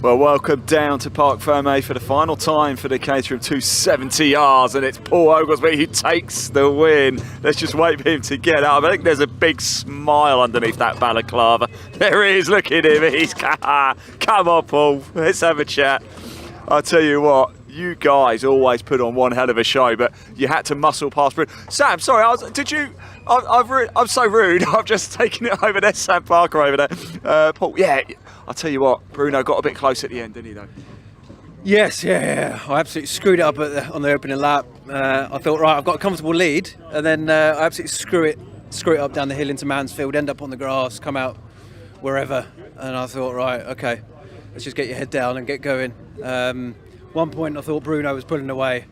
Well, welcome down to Parc Fermé for the final time for the Caterham 270Rs, and it's Paul Oglesby who takes the win. Let's just wait for him to get up. I think there's a big smile underneath that balaclava. There he is, look at him. He's come on, Paul, let's have a chat. I'll tell you what, you guys always put on one hell of a show, but you had to muscle past Bruno. Sam, sorry, I'm so rude. I've just taken it over there, Sam Parker over there. Paul, yeah, I'll tell you what, Bruno got a bit close at the end, didn't he, though? Yes, yeah. I absolutely screwed it up on the opening lap. I thought, right, I've got a comfortable lead, and then I absolutely screw it up down the hill into Mansfield, end up on the grass, come out wherever, and I thought, right, okay, let's just get your head down and get going. One point I thought Bruno was pulling away,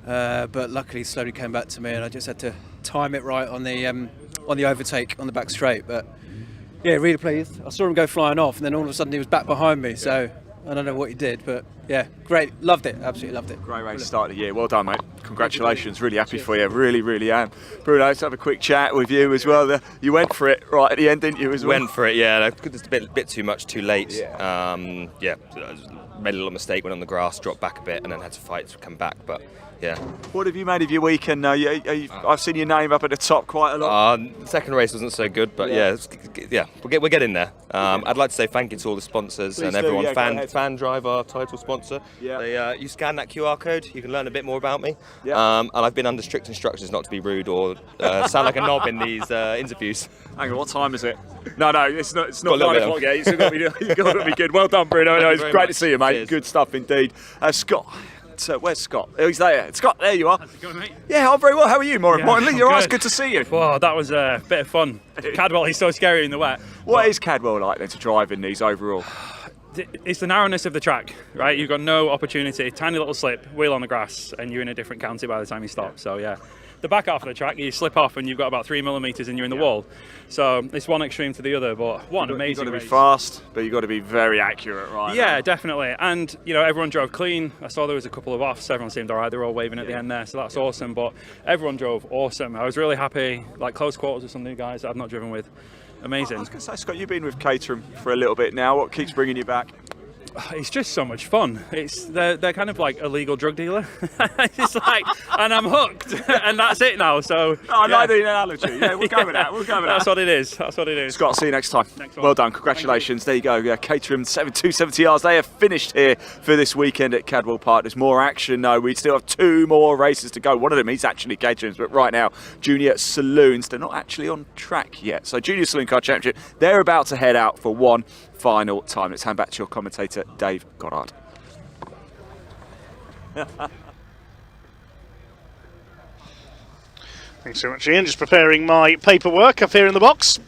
but luckily he slowly came back to me, and I just had to time it right on the overtake on the back straight. But yeah, really pleased. I saw him go flying off, and then all of a sudden he was back behind me. So I don't know what he did, but yeah, great, loved it, absolutely loved it. Great race start of the year. Well done, mate. Congratulations. Really happy for you. Really, really am. Bruno, let's have a quick chat with you as well. You went for it right at the end, didn't you? As well. Went for it, yeah. Just a bit too much, too late. Yeah. Made a little mistake, went on the grass, dropped back a bit, and then had to fight to come back. But Yeah. What have you made of your weekend now? I've seen your name up at the top quite a lot. The second race wasn't so good, but we're getting there. I'd like to say thank you to all the sponsors and everyone. FanDrive, our title sponsor. Yeah. You scan that QR code, you can learn a bit more about me. Yeah. And I've been under strict instructions not to be rude or sound like a knob in these interviews. Hang on, what time is it? No, it's not 9 o'clock yet. You've got to be good. Well done, Bruno. It's great to see you, mate. Cheers. Good stuff indeed. Scott. Where's Scott? Oh, he's there. Scott, there you are. How's it going, mate? Yeah, I'm very well. How are you, more importantly? You're right. It's good to see you. Wow, that was a bit of fun. Cadwell, he's so scary in the wet. What is Cadwell like then to drive in these overall? It's the narrowness of the track, right? You've got no opportunity. Tiny little slip, wheel on the grass, and you're in a different county by the time you stop. So yeah. The back half of the track, you slip off and you've got about 3 millimetres and you're in the wall. So it's one extreme to the other, but what an amazing You've got to race. be fast, but you've got to be very accurate, right? Yeah, definitely. And, you know, everyone drove clean. I saw there was a couple of offs. Everyone seemed all right. They were all waving at the end there, so that's awesome. But everyone drove awesome. I was really happy, like close quarters with some new guys that I've not driven with. Amazing. I was going to say, Scott, you've been with Caterham for a little bit now. What keeps bringing you back? It's just so much fun. They're kind of like a legal drug dealer. It's like, and I'm hooked, and that's it now. So I like the analogy. Yeah, we'll go with that. That's what it is. That's what it is. Scott, see you next time. Well done. Congratulations. There you go. Caterham 270Rs. They have finished here for this weekend at Cadwell Park. There's more action. No, we still have 2 more races to go. One of them is actually Caterham's, but right now, Junior Saloons. They're not actually on track yet. So Junior Saloon Car Championship. They're about to head out for one final time. Let's hand back to your commentator, Dave Goddard. Thanks so much, Ian. Just preparing my paperwork up here in the box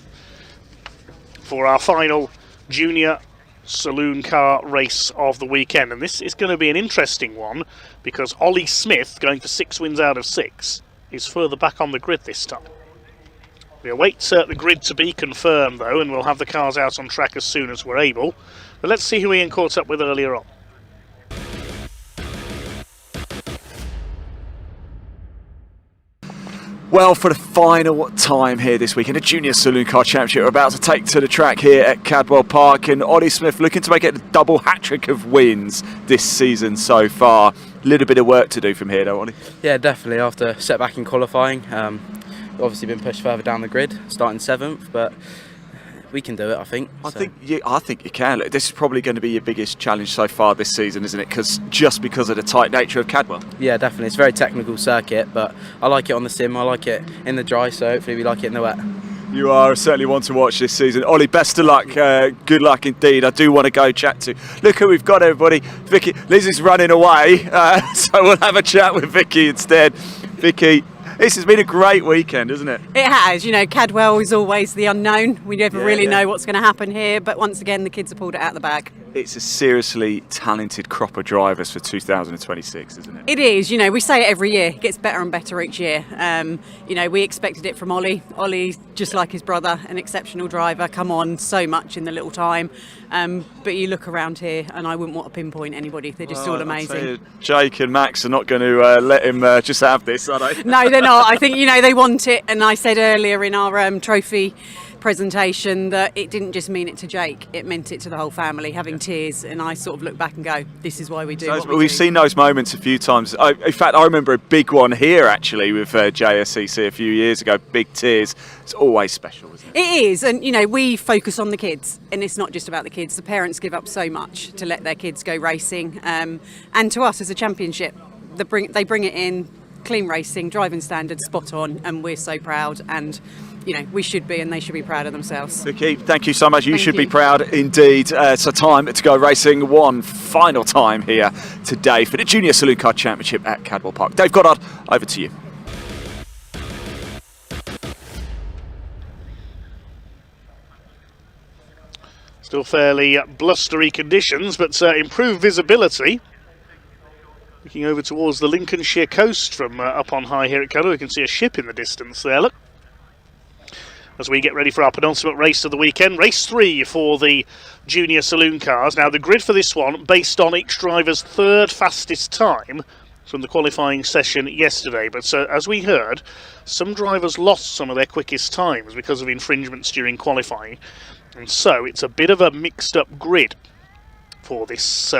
for our final Junior Saloon Car race of the weekend. And this is going to be an interesting one because Ollie Smith, going for 6 wins out of 6, is further back on the grid this time. We await the grid to be confirmed, though, and we'll have the cars out on track as soon as we're able. But let's see who Ian caught up with earlier on. Well, for the final time here this weekend, a Junior Saloon Car Championship we're about to take to the track here at Cadwell Park, and Ollie Smith looking to make it a double hat-trick of wins this season so far. A little bit of work to do from here, though, Ollie. Yeah, definitely. After a setback in qualifying, obviously been pushed further down the grid, starting 7th, but we can do it, I think. I think you can. This is probably going to be your biggest challenge so far this season, isn't it? Just because of the tight nature of Cadwell. Yeah, definitely. It's a very technical circuit, but I like it on the sim. I like it in the dry, so hopefully we like it in the wet. You are certainly one to watch this season. Ollie, best of luck. Good luck indeed. I do want to go chat to. Look who we've got, everybody. Vicky, Liz is running away, so we'll have a chat with Vicky instead. Vicky, this has been a great weekend, isn't it? It has. You know, Cadwell is always the unknown. We never really know what's going to happen here, but once again, the kids have pulled it out of the bag. It's a seriously talented crop of drivers for 2026, isn't it? It is. You know, we say it every year. It gets better and better each year. You know, we expected it from Ollie. Ollie's just like his brother, an exceptional driver, come on so much in the little time. But you look around here and I wouldn't want to pinpoint anybody. They're just all amazing. Jake and Max are not going to let him just have this, are they? No, they're not. I think, you know, they want it. And I said earlier in our trophy presentation that it didn't just mean it to Jake, it meant it to the whole family, having tears, and I sort of look back and go, this is why we do what we We've do. seen those moments a few times. In fact, I remember a big one here actually with JSCC a few years ago, big tears. It's always special, isn't it? It is, and you know, we focus on the kids, and it's not just about the kids. The parents give up so much to let their kids go racing, and to us as a championship, they bring it in, clean racing, driving standards, spot on, and we're so proud, and you know, we should be, and they should be proud of themselves. Vicky, thank you so much. You should be proud indeed. It's a time to go racing one final time here today for the Junior Saloon Car Championship at Cadwell Park. Dave Goddard, over to you. Still fairly blustery conditions, but improved visibility. Looking over towards the Lincolnshire coast from up on high here at Cadwell, we can see a ship in the distance there, look. As we get ready for our penultimate race of the weekend, race 3 for the Junior Saloon Cars. Now the grid for this one based on each driver's 3rd fastest time from the qualifying session yesterday, but as we heard, some drivers lost some of their quickest times because of infringements during qualifying, and so it's a bit of a mixed up grid for this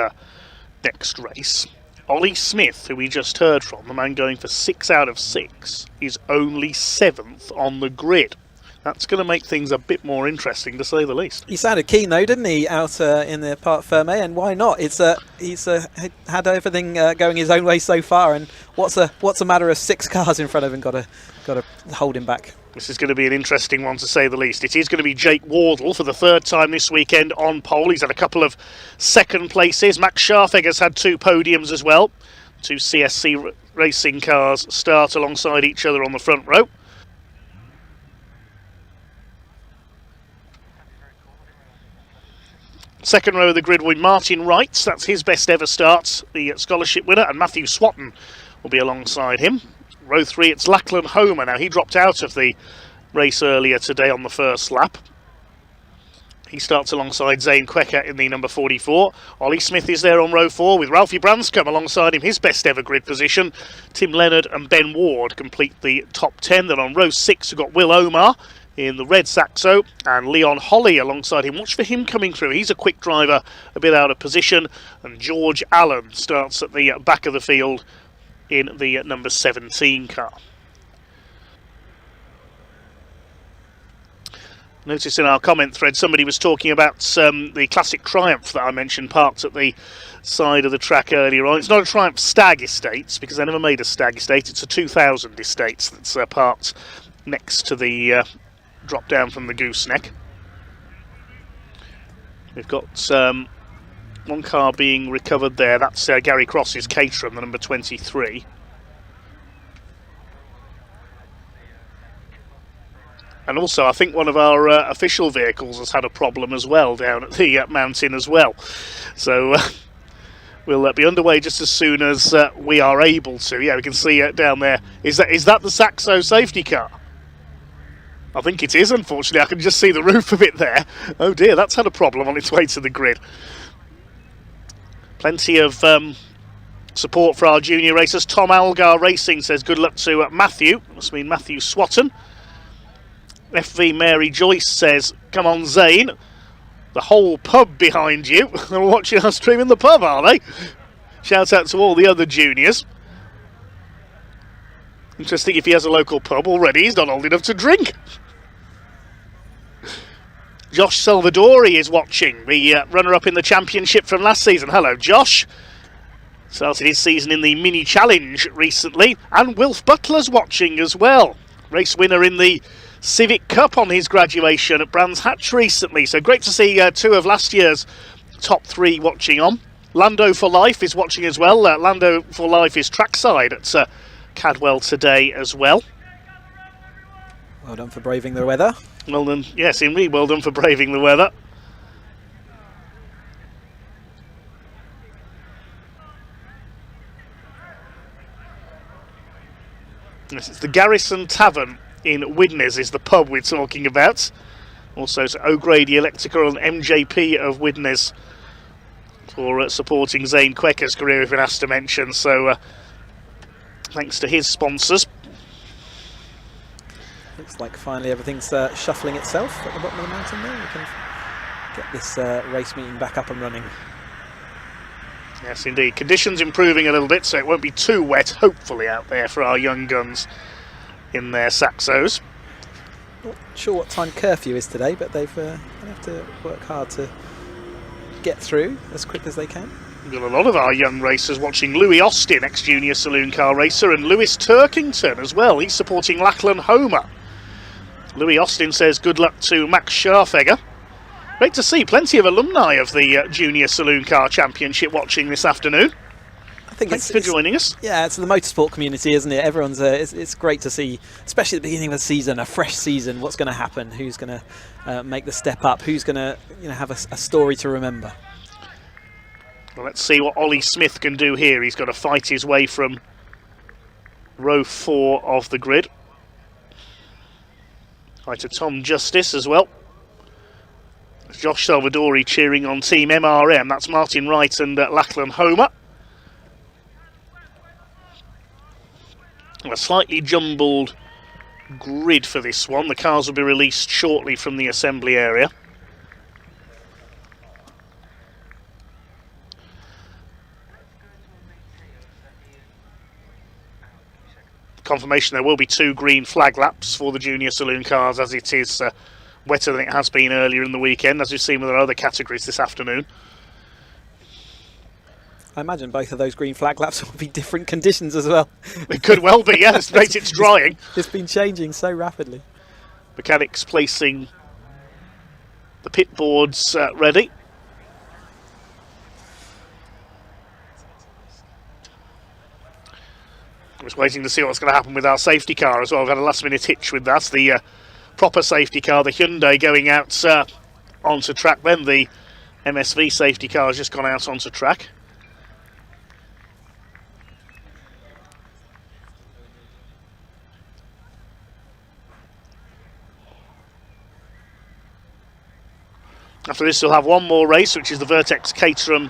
next race. Ollie Smith, who we just heard from, the man going for 6 out of 6, is only 7th on the grid. That's going to make things a bit more interesting, to say the least. He sounded keen though, didn't he, out in the Parc Fermé, and why not? He's had everything going his own way so far, and what's a matter of 6 cars in front of him got to hold him back. This is going to be an interesting one, to say the least. It is going to be Jake Wardle for the 3rd time this weekend on pole. He's had a couple of 2nd places. Max Scharfegger's had 2 podiums as well. 2 CSC racing cars start alongside each other on the front row. Second row of the grid will be Martin Wright. That's his best ever start, the scholarship winner, and Matthew Swatton will be alongside him. Row 3, it's Lachlan Homer. Now, he dropped out of the race earlier today on the first lap. He starts alongside Zane Quecker in the number 44. Ollie Smith is there on row 4 with Ralphie Branscombe alongside him, his best ever grid position. Tim Leonard and Ben Ward complete the top 10. Then on row 6, we've got Will Omar in the red Saxo, and Leon Holly alongside him. Watch for him coming through. He's a quick driver, a bit out of position. And George Allen starts at the back of the field in the number 17 car. Notice in our comment thread somebody was talking about the classic Triumph that I mentioned parked at the side of the track earlier on. It's not a Triumph Stag Estates because they never made a Stag Estate. It's a 2000 Estates that's parked next to the drop down from the gooseneck. We've got one car being recovered there. That's Gary Cross's Caterham, the number 23. And also, I think one of our official vehicles has had a problem as well down at the mountain as well. So we'll be underway just as soon as we are able to. Yeah, we can see down there. Is that the Saxo safety car? I think it is, unfortunately. I can just see the roof of it there. Oh dear, that's had a problem on its way to the grid. Plenty of support for our junior racers. Tom Algar Racing says good luck to Matthew. Must mean Matthew Swatton. FV Mary Joyce says, come on Zane. The whole pub behind you. They're watching our stream in the pub, are they? Shout out to all the other juniors. Interesting, if he has a local pub already, he's not old enough to drink. Josh Salvadori is watching, the runner-up in the championship from last season. Hello, Josh. Started his season in the Mini Challenge recently. And Wilf Butler's watching as well. Race winner in the Civic Cup on his graduation at Brands Hatch recently. So great to see 2 of last year's top 3 watching on. Lando for Life is watching as well. Lando for Life is trackside at Cadwell today as well. Well done for braving the weather. Well done, yes, indeed, well done for braving the weather. Yes, it's the Garrison Tavern in Widnes is the pub we're talking about. Also to O'Grady Electrical and MJP of Widnes for supporting Zane Quecker's career, if been asked to mention. So thanks to his sponsors. Looks like finally everything's shuffling itself at the bottom of the mountain there. We can get this race meeting back up and running. Yes, indeed. Conditions improving a little bit, so it won't be too wet, hopefully, out there for our young guns in their Saxos. Not sure what time curfew is today, but they've going to have to work hard to get through as quick as they can. We've got a lot of our young racers watching. Louis Austin, ex-junior Saloon Car racer, and Lewis Turkington as well. He's supporting Lachlan Homer. Louis Austin says good luck to Max Scharfegger. Great to see plenty of alumni of the Junior Saloon Car Championship watching this afternoon. I think Thanks for joining us. Yeah, it's the motorsport community, isn't it? Everyone's it's great to see, especially at the beginning of the season, a fresh season. What's going to happen? Who's going to make the step up? Who's going to have a story to remember? Well, let's see what Ollie Smith can do here. He's got to fight his way from row 4 of the grid. Hi to Tom Justice as well. Josh Salvadori cheering on Team MRM. That's Martin Wright and Lachlan Homer. A slightly jumbled grid for this one. The cars will be released shortly from the assembly area. confirmation there will be 2 green flag laps for the junior saloon cars, as it is wetter than it has been earlier in the weekend, as we've seen with our other categories this afternoon. I imagine both of those green flag laps will be different conditions as well. It could well be, yes, straight it's drying. It's been changing so rapidly. Mechanics placing the pit boards ready. Just waiting to see what's going to happen with our safety car as well. We've had a last minute hitch with that. The proper safety car, the Hyundai, going out onto track. Then the MSV safety car has just gone out onto track. After this, we'll have one more race, which is the Vertex Caterham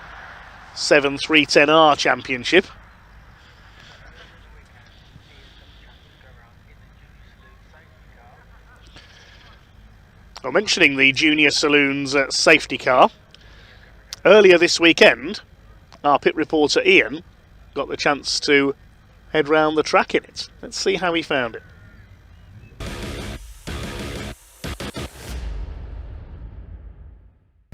Seven 310R Championship. Well, mentioning the Junior Saloon's safety car, earlier this weekend, our pit reporter Ian got the chance to head round the track in it. Let's see how he found it.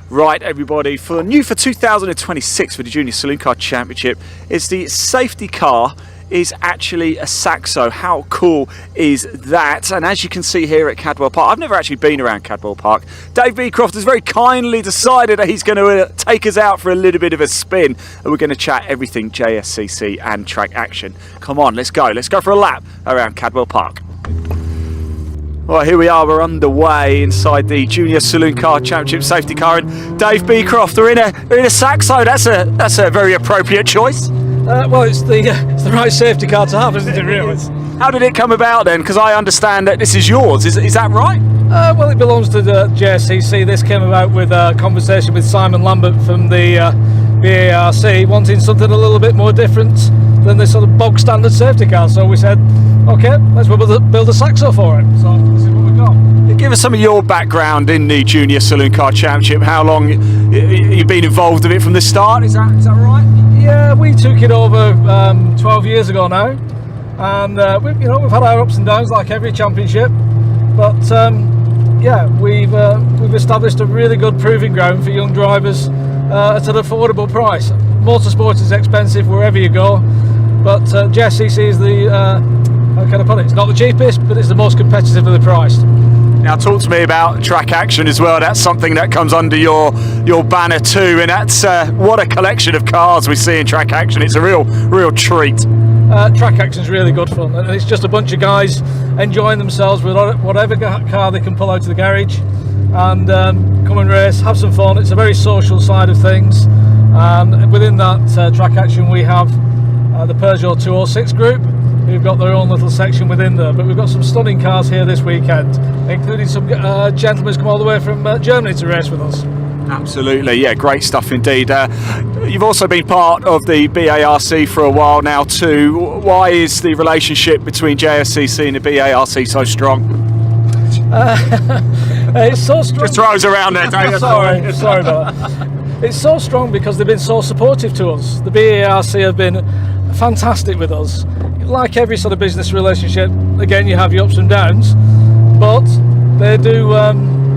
Right, everybody, new for 2026 for the Junior Saloon Car Championship is the safety car is actually a Saxo. How cool is that? And as you can see here at Cadwell Park, I've never actually been around Cadwell Park. Dave Beecroft has very kindly decided that he's going to take us out for a little bit of a spin, and we're going to chat everything JSCC and track action. Come on, let's go for a lap around Cadwell Park. Well, here we are, we're underway inside the Junior Saloon Car Championship safety car, and Dave Beecroft, we're in a Saxo. That's a very appropriate choice. Well, it's the right safety car to have, isn't it, really? How did it come about then? Because I understand that this is yours, is that right? Well, it belongs to the JSCC. This came about with a conversation with Simon Lambert from the BARC, wanting something a little bit more different than this sort of bog standard safety car. So we said, okay, let's build a Saxo for it. So this is what we've got. Give us some of your background in the Junior Saloon Car Championship. How long you've been involved with it from the start? Is that right? Yeah, we took it over 12 years ago now, and we've had our ups and downs like every championship, but yeah, we've established a really good proving ground for young drivers at an affordable price. Motorsport is expensive wherever you go, but JSCC is the how can I put it? It's not the cheapest, but it's the most competitively priced. Now talk to me about track action as well. That's something that comes under your banner too, and that's what a collection of cars we see in track action. It's a real treat. Track action is really good fun, and it's just a bunch of guys enjoying themselves with whatever car they can pull out of the garage and come and race, have some fun. It's a very social side of things, and within that track action we have the Peugeot 206 group, who've got their own little section within there, but we've got some stunning cars here this weekend, including some gentlemen who's come all the way from Germany to race with us. Absolutely, yeah, great stuff indeed. You've also been part of the BARC for a while now too. Why is the relationship between JSCC and the BARC so strong? It's so strong. Just throws around there, Dave. sorry about that. It's so strong because they've been so supportive to us. The BARC have been fantastic with us. Like every sort of business relationship, again, you have your ups and downs, but they do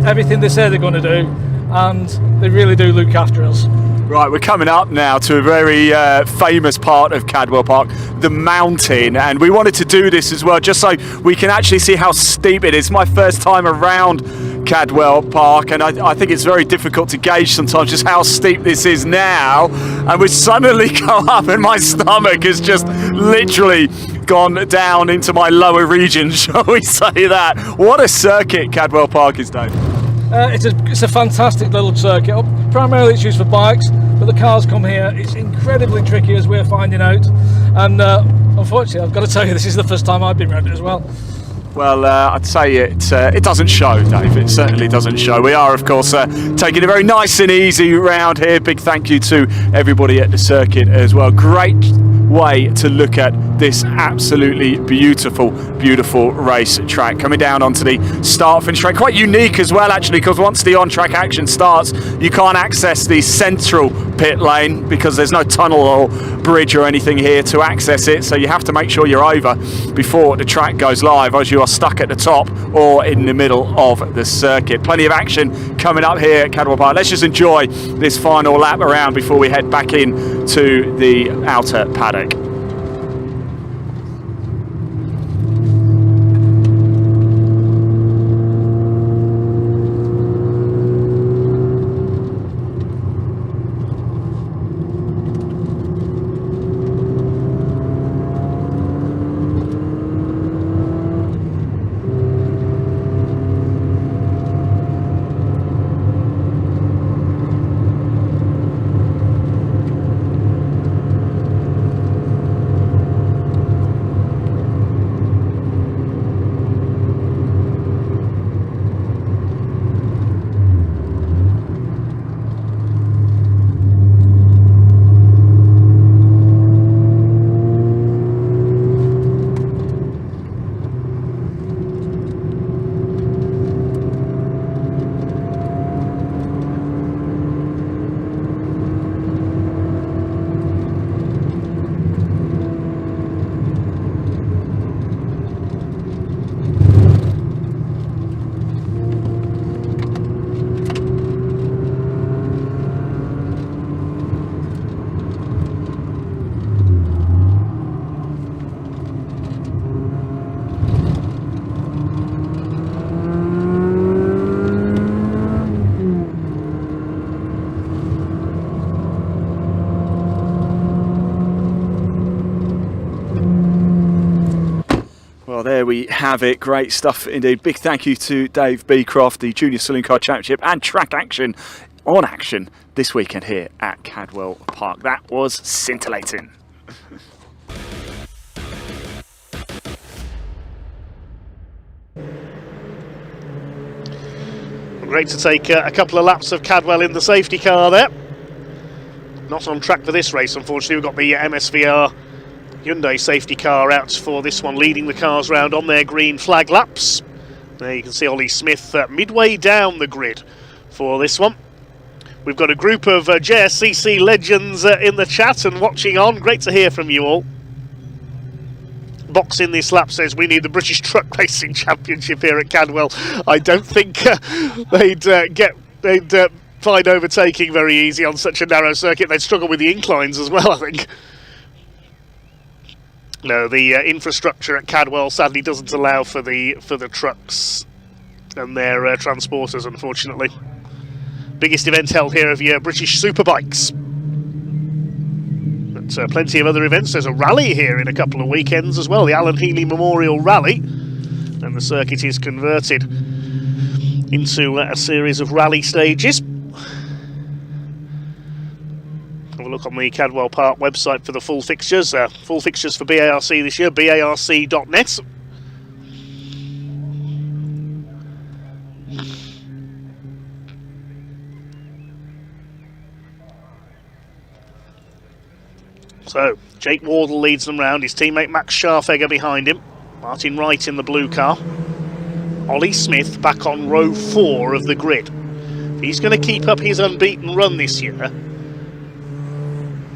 everything they say they're going to do, and they really do look after us. Right, we're coming up now to a very famous part of Cadwell Park, the mountain, and we wanted to do this as well just so we can actually see how steep it is. My first time around Cadwell Park, and I think it's very difficult to gauge sometimes just how steep this is now, and we suddenly go up and my stomach has just literally gone down into my lower region, shall we say that. What a circuit Cadwell Park is, Dave. It's a fantastic little circuit. Primarily it's used for bikes, but the cars come here. It's incredibly tricky, as we're finding out, and unfortunately I've got to tell you, this is the first time I've been around it as well. Well, I'd say it doesn't show, Dave. It certainly doesn't show. We are, of course, taking it very nice and easy round here. Big thank you to everybody at the circuit as well. Great way to look at this absolutely beautiful, beautiful race track. Coming down onto the start finish track, quite unique as well actually, because once the on-track action starts, you can't access the central pit lane because there's no tunnel or bridge or anything here to access it, so you have to make sure you're over before the track goes live, as you are stuck at the top or in the middle of the circuit. Plenty of action coming up here at Cadwell Park. Let's just enjoy this final lap around before we head back in to the outer paddock. Well, there we have it. Great stuff indeed. Big thank you to Dave Beecroft, the Junior Saloon Car Championship and track action on action this weekend here at Cadwell Park. That was scintillating. Great to take a couple of laps of Cadwell in the safety car there. Not on track for this race, unfortunately. We've got the MSVR Hyundai safety car out for this one, leading the cars round on their green flag laps. There you can see Ollie Smith midway down the grid for this one. We've got a group of JSCC legends in the chat and watching on. Great to hear from you all. Box in this lap says we need the British Truck Racing Championship here at Cadwell. I don't think they'd find overtaking very easy on such a narrow circuit. They'd struggle with the inclines as well, I think. No, the infrastructure at Cadwell sadly doesn't allow for the trucks and their transporters, unfortunately. Biggest event held here of your British Superbikes. But plenty of other events. There's a rally here in a couple of weekends as well, the Alan Healy Memorial Rally, and the circuit is converted into a series of rally stages. Have a look on the Cadwell Park website for the full fixtures. Full fixtures for BARC this year, barc.net. So, Jake Wardle leads them round, his teammate Max Scharfegger behind him, Martin Wright in the blue car, Ollie Smith back on row 4 of the grid. He's going to keep up his unbeaten run this year.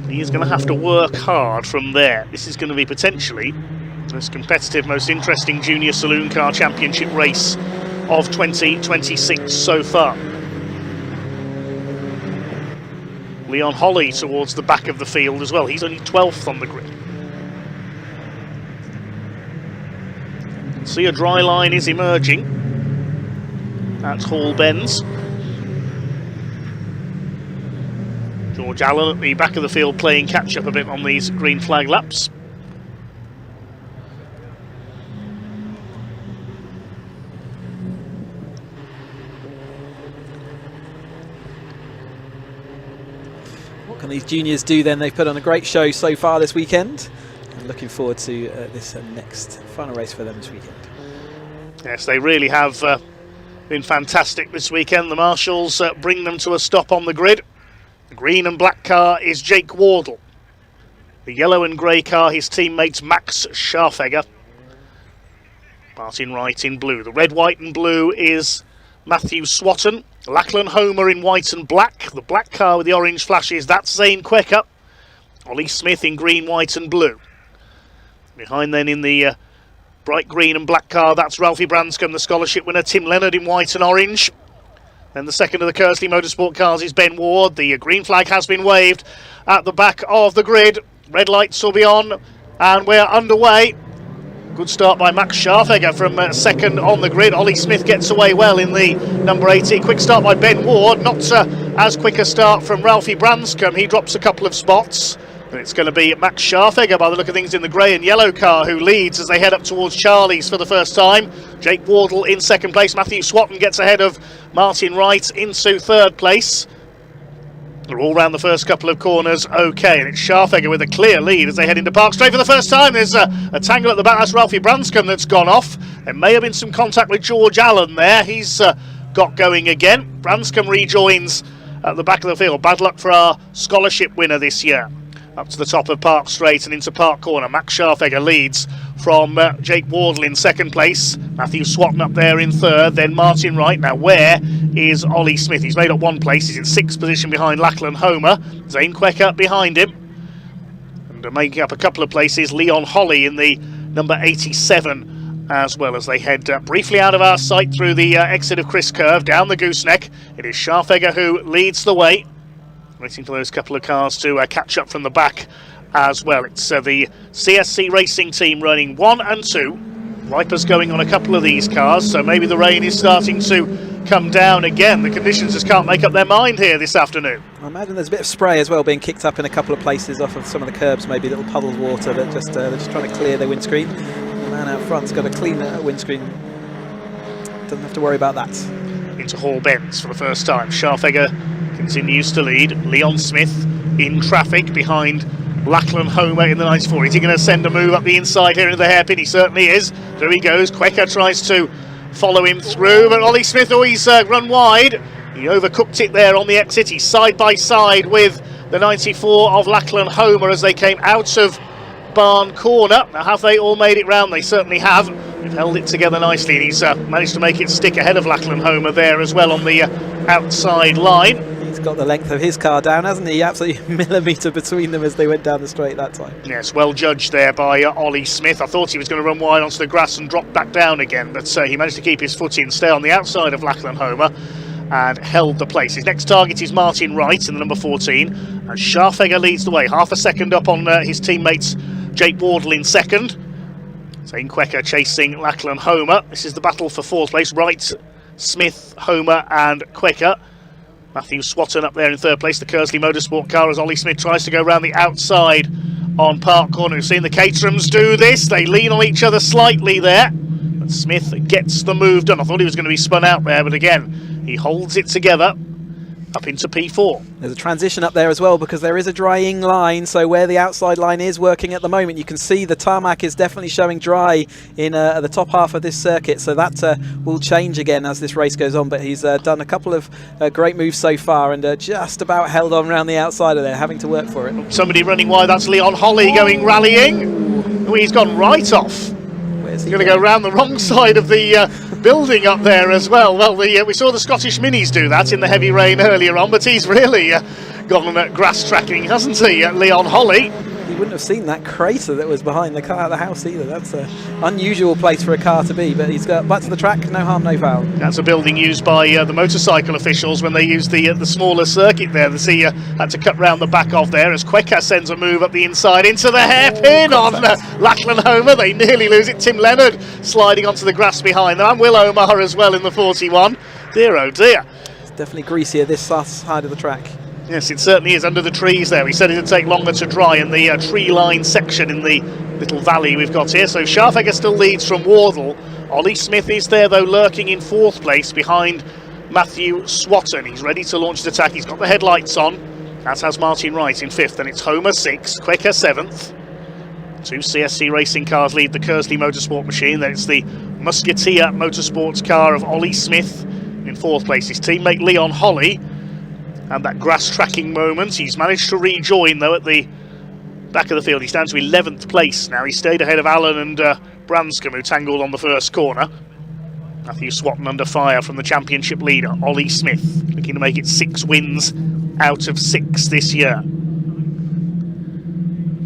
He is going to have to work hard from there. This is going to be potentially the most competitive, most interesting Junior Saloon Car Championship race of 2026 so far. Leon Holly towards the back of the field as well. He's only 12th on the grid. See, a dry line is emerging at Hall Bends. George Allen at the back of the field playing catch-up a bit on these green flag laps. What can these juniors do then? They've put on a great show so far this weekend. I'm looking forward to this next final race for them this weekend. Yes, they really have been fantastic this weekend. The marshals bring them to a stop on the grid. The green and black car is Jake Wardle. The yellow and grey car, his teammate Max Scharfegger. Martin Wright in blue. The red, white and blue is Matthew Swatton. Lachlan Homer in white and black. The black car with the orange flashes, that's Zane Quecker. Ollie Smith in green, white and blue. Behind then in the bright green and black car, that's Ralphie Branscombe, the scholarship winner. Tim Leonard in white and orange. Then the second of the Kersley Motorsport cars is Ben Ward. The green flag has been waved at the back of the grid. Red lights will be on and we're underway. Good start by Max Scharfegger from second on the grid. Ollie Smith gets away well in the number 18. Quick start by Ben Ward. Not as quick a start from Ralphie Branscombe. He drops a couple of spots. And it's going to be Max Scharfegger, by the look of things, in the grey and yellow car, who leads as they head up towards Charlie's for the first time. Jake Wardle in second place. Matthew Swatton gets ahead of Martin Wright into third place. They're all round the first couple of corners okay, and it's Scharfegger with a clear lead as they head into Park Straight for the first time. There's a tangle at the back. That's Ralphie Branscombe that's gone off. There may have been some contact with George Allen there. He's got going again. Branscombe rejoins at the back of the field. Bad luck for our scholarship winner this year. Up to the top of Park Straight and into Park Corner. Max Scharfegger leads from Jake Wardle in second place. Matthew Swatton up there in third. Then Martin Wright. Now where is Ollie Smith? He's made up one place. He's in sixth position behind Lachlan Homer. Zane Quecker behind him. And making up a couple of places, Leon Holly in the number 87 as well, as they head briefly out of our sight through the exit of Chris Curve down the gooseneck. It is Scharfegger who leads the way. Waiting for those couple of cars to catch up from the back as well. It's the CSC Racing team running 1 and 2. Vipers going on a couple of these cars, so maybe the rain is starting to come down again. The conditions just can't make up their mind here this afternoon. I imagine there's a bit of spray as well being kicked up in a couple of places off of some of the curbs, maybe little puddled water that just they're just trying to clear their windscreen. The man out front's got a clean windscreen. Doesn't have to worry about that. Into Hall Bends for the first time. Scharfegger continues to lead. Leon Smith in traffic behind Lachlan Homer in the 94. Is he going to send a move up the inside here into the hairpin? He certainly is. There he goes. Quecker tries to follow him through, but Ollie Smith always run wide. He overcooked it there on the exit. He's side by side with the 94 of Lachlan Homer as they came out of Barn Corner. Now, have they all made it round? They certainly have. They've held it together nicely, and he's managed to make it stick ahead of Lachlan Homer there as well on the outside line. He's got the length of his car down, hasn't he? Absolutely millimetre between them as they went down the straight that time. Yes, well judged there by Ollie Smith. I thought he was going to run wide onto the grass and drop back down again, but he managed to keep his foot in, stay on the outside of Lachlan Homer and held the place. His next target is Martin Wright in the number 14, and Scharfegger leads the way, half a second up on his teammates Jake Wardle in second. Zane Quecker chasing Lachlan Homer. This is the battle for fourth place. Wright, Smith, Homer and Quecker. Matthew Swatton up there in third place, the Kersley Motorsport car, as Ollie Smith tries to go around the outside on Park Corner. We've seen the Caterhams do this. They lean on each other slightly there, but Smith gets the move done. I thought he was going to be spun out there, but again, he holds it together up into P4. There's a transition up there as well because there is a drying line, so where the outside line is working at the moment, you can see the tarmac is definitely showing dry in the top half of this circuit, so that will change again as this race goes on, but he's done a couple of great moves so far and just about held on around the outside of there, having to work for it. Somebody running wide, that's Leon Holly going rallying. Oh, he's gone right off. He's going to go round the wrong side of the building up there as well. Well, we saw the Scottish Minis do that in the heavy rain earlier on, but he's really gone on grass tracking, hasn't he, Leon Holly? You wouldn't have seen that crater that was behind the car at the house either. That's an unusual place for a car to be, but he's got back to the track, no harm, no foul. That's a building used by the motorcycle officials when they used the smaller circuit there. The sea had to cut round the back of there as Quecker sends a move up the inside into the hairpin on Lachlan Homer. They nearly lose it. Tim Leonard sliding onto the grass behind them, and Will Omar as well in the 41. Dear oh dear. It's definitely greasier this side of the track. Yes, it certainly is under the trees there. We said it'd take longer to dry in the tree line section in the little valley we've got here. So Scharfegger still leads from Wardle. Ollie Smith is there though, lurking in fourth place behind Matthew Swatton. He's ready to launch his attack. He's got the headlights on. As has Martin Wright in fifth. Then it's Homer sixth, Quecker seventh. Two CSC racing cars lead the Kersley Motorsport machine. Then it's the Musketeer Motorsports car of Ollie Smith in fourth place. His teammate Leon Holly. And that grass tracking moment, he's managed to rejoin though at the back of the field. He's down to 11th place now. He stayed ahead of Allen and Branscombe, who tangled on the first corner. Matthew Swatton under fire from the championship leader, Ollie Smith, looking to make it 6 wins out of 6 this year.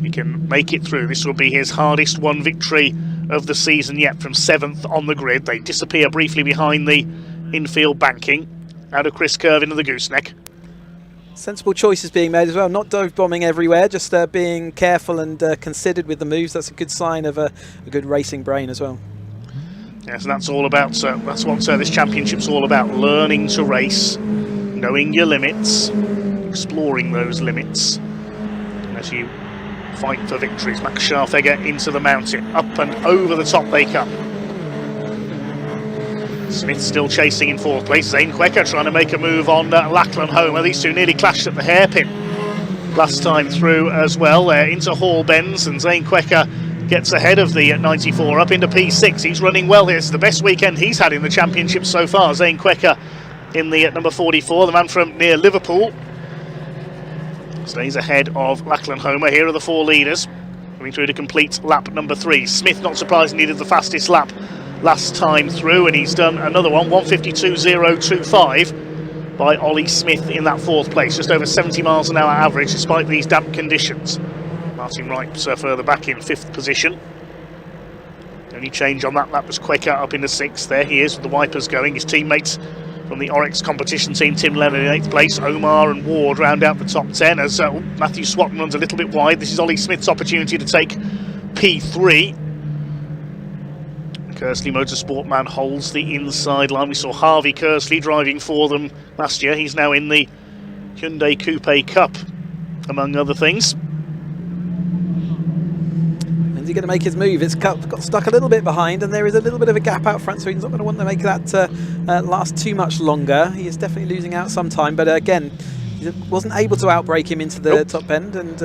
He can make it through. This will be his hardest won victory of the season yet, from 7th on the grid. They disappear briefly behind the infield banking. Out of Chris Curve into the gooseneck. Sensible choices being made as well, not dive bombing everywhere, just being careful and considered with the moves. That's a good sign of a good racing brain as well. Yes, and that's all about, that's what this championship's all about, learning to race, knowing your limits, exploring those limits, as you fight for victories. Max Scharfegger into the mountain, up and over the top they come. Smith still chasing in 4th place. Zane Quecker trying to make a move on Lachlan Homer. These two nearly clashed at the hairpin last time through as well. Into Hall Bends, and Zane Quecker gets ahead of the 94 up into P6. He's running well here. It's the best weekend he's had in the championship so far. Zane Quecker in the number 44, the man from near Liverpool. Stays ahead of Lachlan Homer. Here are the 4 leaders coming through to complete lap number 3. Smith, not surprisingly, did the fastest lap last time through, and he's done another one, 1:52.025 by Ollie Smith in that 4th place, just over 70 miles an hour average despite these damp conditions. Martin Wright further back in 5th position. The only change on that lap was Quaker up into 6th. There he is with the wipers going. His teammates from the Oryx competition team, Tim Leonard in 8th place. Omar and Ward round out the top 10 as Matthew Swatton runs a little bit wide. This is Ollie Smith's opportunity to take P3. Kersley Motorsport man holds the inside line. We saw Harvey Kersley driving for them last year. He's now in the Hyundai Coupe Cup, among other things. Is he going to make his move? It's got stuck a little bit behind, and there is a little bit of a gap out front, so he's not going to want to make that last too much longer. He is definitely losing out some time, but again, he wasn't able to outbrake him into the top end, and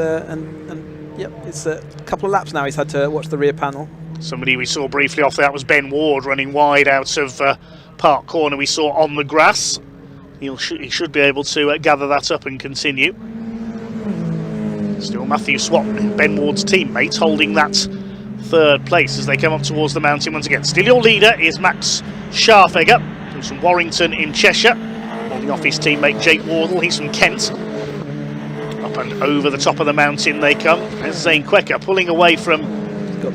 yep, it's a couple of laps now he's had to watch the rear panel. Somebody we saw briefly off that was Ben Ward running wide out of Park Corner. We saw on the grass. He should be able to gather that up and continue. Still Matthew Swatton, Ben Ward's teammate, holding that 3rd place as they come up towards the mountain once again. Still your leader is Max Scharfegger, who's from Warrington in Cheshire, holding off his teammate Jake Wardle. He's from Kent. Up and over the top of the mountain they come. There's Zane Quecker pulling away from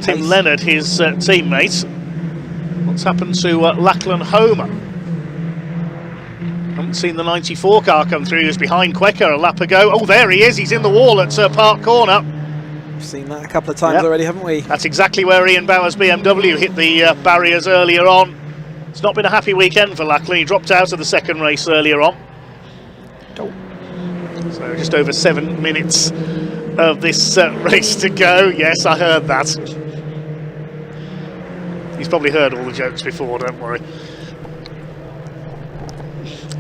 Tim Leonard, his teammate. What's happened to Lachlan Homer? Haven't seen the 94 car come through. He was behind Quecker a lap ago. Oh, there he is. He's in the wall at Park Corner. We've seen that a couple of times already, haven't we? That's exactly where Ian Bauer's BMW hit the barriers earlier on. It's not been a happy weekend for Lachlan. He dropped out of the 2nd race earlier on. So just over 7 minutes of this race to go. Yes, I heard that. He's probably heard all the jokes before, don't worry.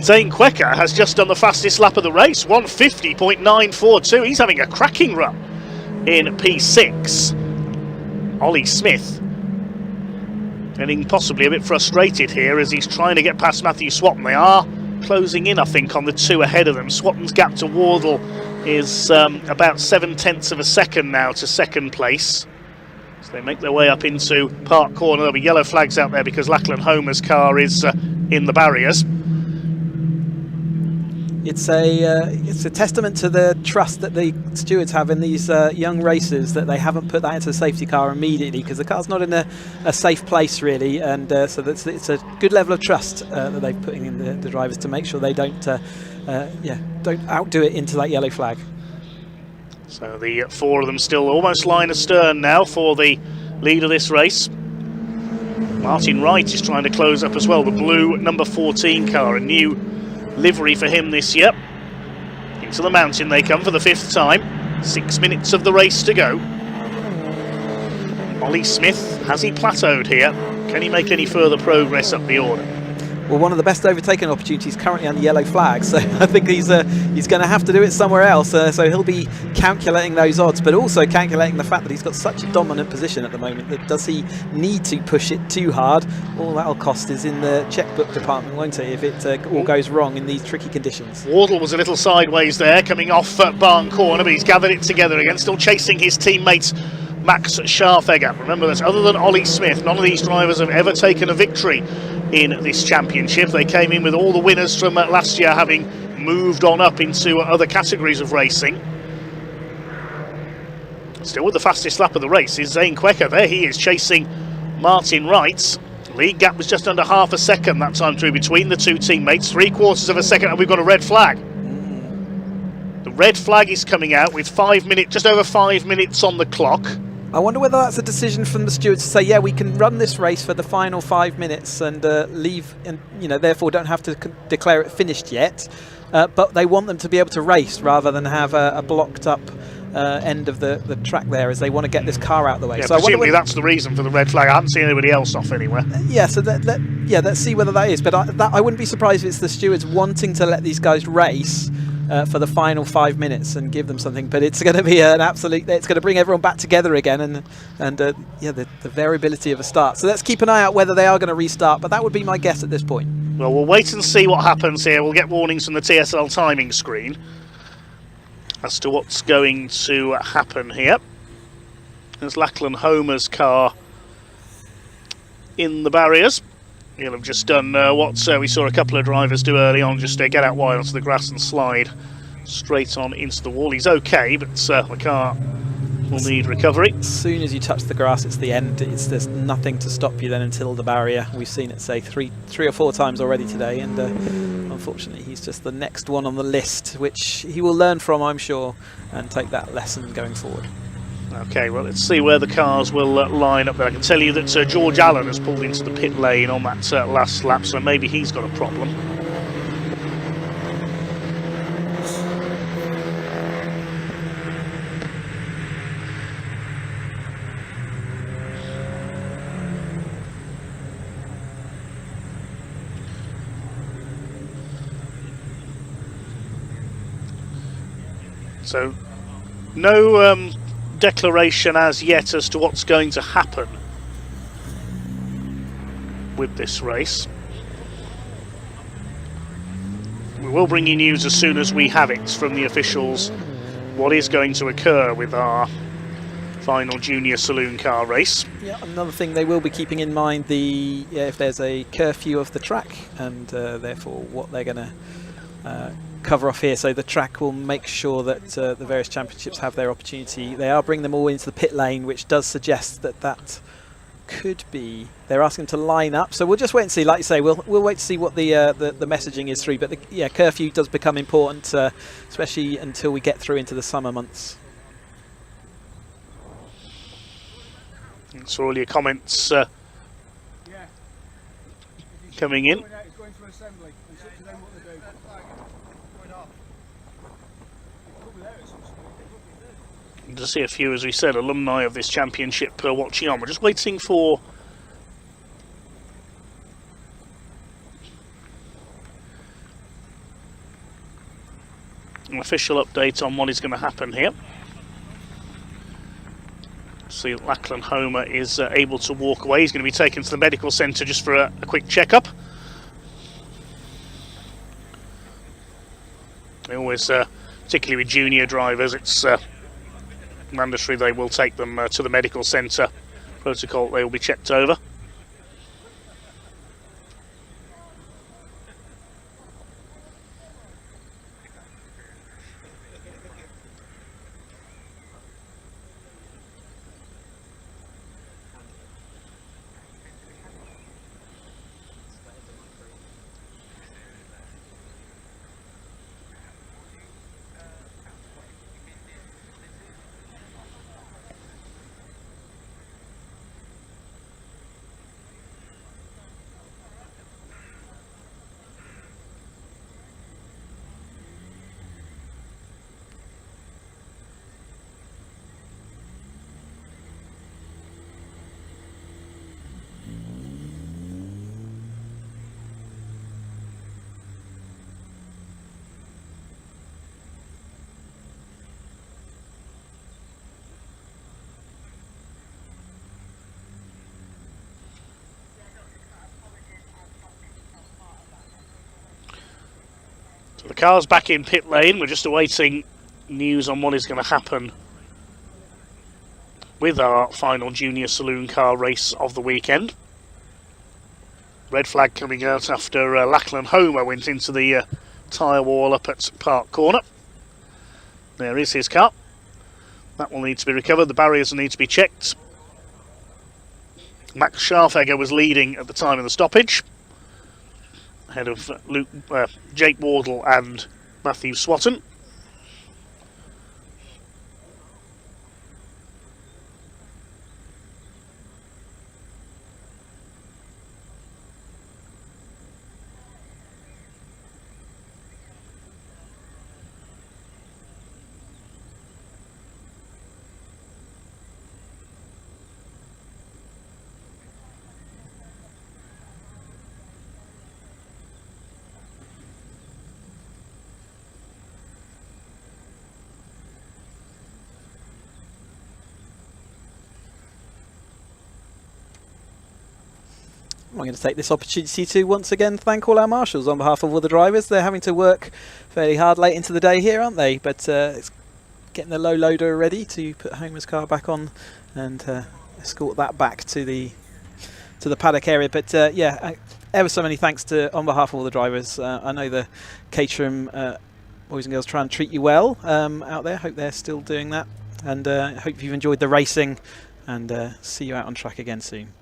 Zane Quecker has just done the fastest lap of the race, 1:50.942. He's having a cracking run in P6. Ollie Smith getting possibly a bit frustrated here as he's trying to get past Matthew Swatton. They are closing in, I think, on the 2 ahead of them. Swatton's gap to Wardle is about 0.7 of a second now to 2nd place. So they make their way up into Park Corner. There'll be yellow flags out there because Lachlan Homer's car is in the barriers. It's a testament to the trust that the stewards have in these young racers, that they haven't put that into the safety car immediately, because the car's not in a safe place really, and so it's a good level of trust that they're putting in the drivers to make sure they don't outdo it into that yellow flag. So the 4 of them still almost line astern now for the lead of this race. Martin Wright is trying to close up as well, the blue number 14 car, a new livery for him this year. Into the mountain they come for the 5th time. 6 minutes of the race to go. Ollie Smith, has he plateaued here? Can he make any further progress up the order? well, one of the best overtaking opportunities currently on the yellow flag. So I think he's going to have to do it somewhere else. So he'll be calculating those odds, but also calculating the fact that he's got such a dominant position at the moment. That does he need to push it too hard? All that'll cost is in the checkbook department, won't it, if it all goes wrong in these tricky conditions. Wardle was a little sideways there, coming off Barn Corner, but he's gathered it together again, still chasing his teammate Max Scharfegger. Remember that other than Ollie Smith, none of these drivers have ever taken a victory in this championship. They came in with all the winners from last year having moved on up into other categories of racing. Still with the fastest lap of the race is Zane Quecker. There he is, chasing Martin Wright. Lead gap was just under half a second that time through between the two teammates. 3/4 of a second, and we've got a red flag. The red flag is coming out with just over 5 minutes on the clock. I wonder whether that's a decision from the stewards to say, yeah, we can run this race for the final 5 minutes and leave, and therefore don't have to declare it finished yet. But they want them to be able to race rather than have a blocked up end of the track there, as they want to get this car out of the way. Yeah, so presumably that's the reason for the red flag. I haven't seen anybody else off anywhere. Yeah, so let's see whether that is. But I wouldn't be surprised if it's the stewards wanting to let these guys race for the final 5 minutes and give them something. But it's going to be an absolute. It's going to bring everyone back together again, and the variability of a start. So let's keep an eye out whether they are going to restart. But that would be my guess at this point. Well, we'll wait and see what happens here. We'll get warnings from the TSL timing screen as to what's going to happen here. There's Lachlan Homer's car in the barriers. He'll have just done what we saw a couple of drivers do early on, just get out wide onto the grass and slide straight on into the wall. He's okay, but the car will need recovery. As soon as you touch the grass, it's the end. There's nothing to stop you then until the barrier. We've seen it, say, three or four times already today, and unfortunately he's just the next one on the list, which he will learn from, I'm sure, and take that lesson going forward. Okay, well, let's see where the cars will line up there. I can tell you that George Allen has pulled into the pit lane on that last lap, so maybe he's got a problem. So, no declaration as yet as to what's going to happen with this race. We will bring you news as soon as we have it from the officials, what is going to occur with our final junior saloon car race. Yeah, another thing they will be keeping in mind, if there's a curfew of the track, and therefore what they're going to cover off here. So the track will make sure that the various championships have their opportunity. They are bringing them all into the pit lane, which does suggest that could be, they're asking them to line up. So we'll just wait and see. Like you say, we'll wait to see what the messaging is through. But curfew does become important, especially until we get through into the summer months. So all your comments coming in. To see a few, as we said, alumni of this championship watching on. We're just waiting for an official update on what is going to happen here. See that Lachlan Homer is able to walk away. He's going to be taken to the medical centre just for a quick checkup. They always, particularly with junior drivers, it's mandatory they will take them to the medical centre. Protocol, they will be checked over. So the car's back in pit lane. We're just awaiting news on what is going to happen with our final junior saloon car race of the weekend. Red flag coming out after Lachlan Homer went into the tyre wall up at Park Corner. There is his car. That will need to be recovered. The barriers will need to be checked. Max Scharfegger was leading at the time of the stoppage, ahead of Jake Wardle and Matthew Swatton. I'm going to take this opportunity to once again thank all our marshals on behalf of all the drivers. They're having to work fairly hard late into the day here, aren't they? But it's getting the low loader ready to put Homer's car back on and escort that back to the paddock area. But yeah, ever so many thanks to on behalf of all the drivers. I know the Caterham boys and girls try and treat you well out there. Hope they're still doing that, and hope you've enjoyed the racing, and see you out on track again soon.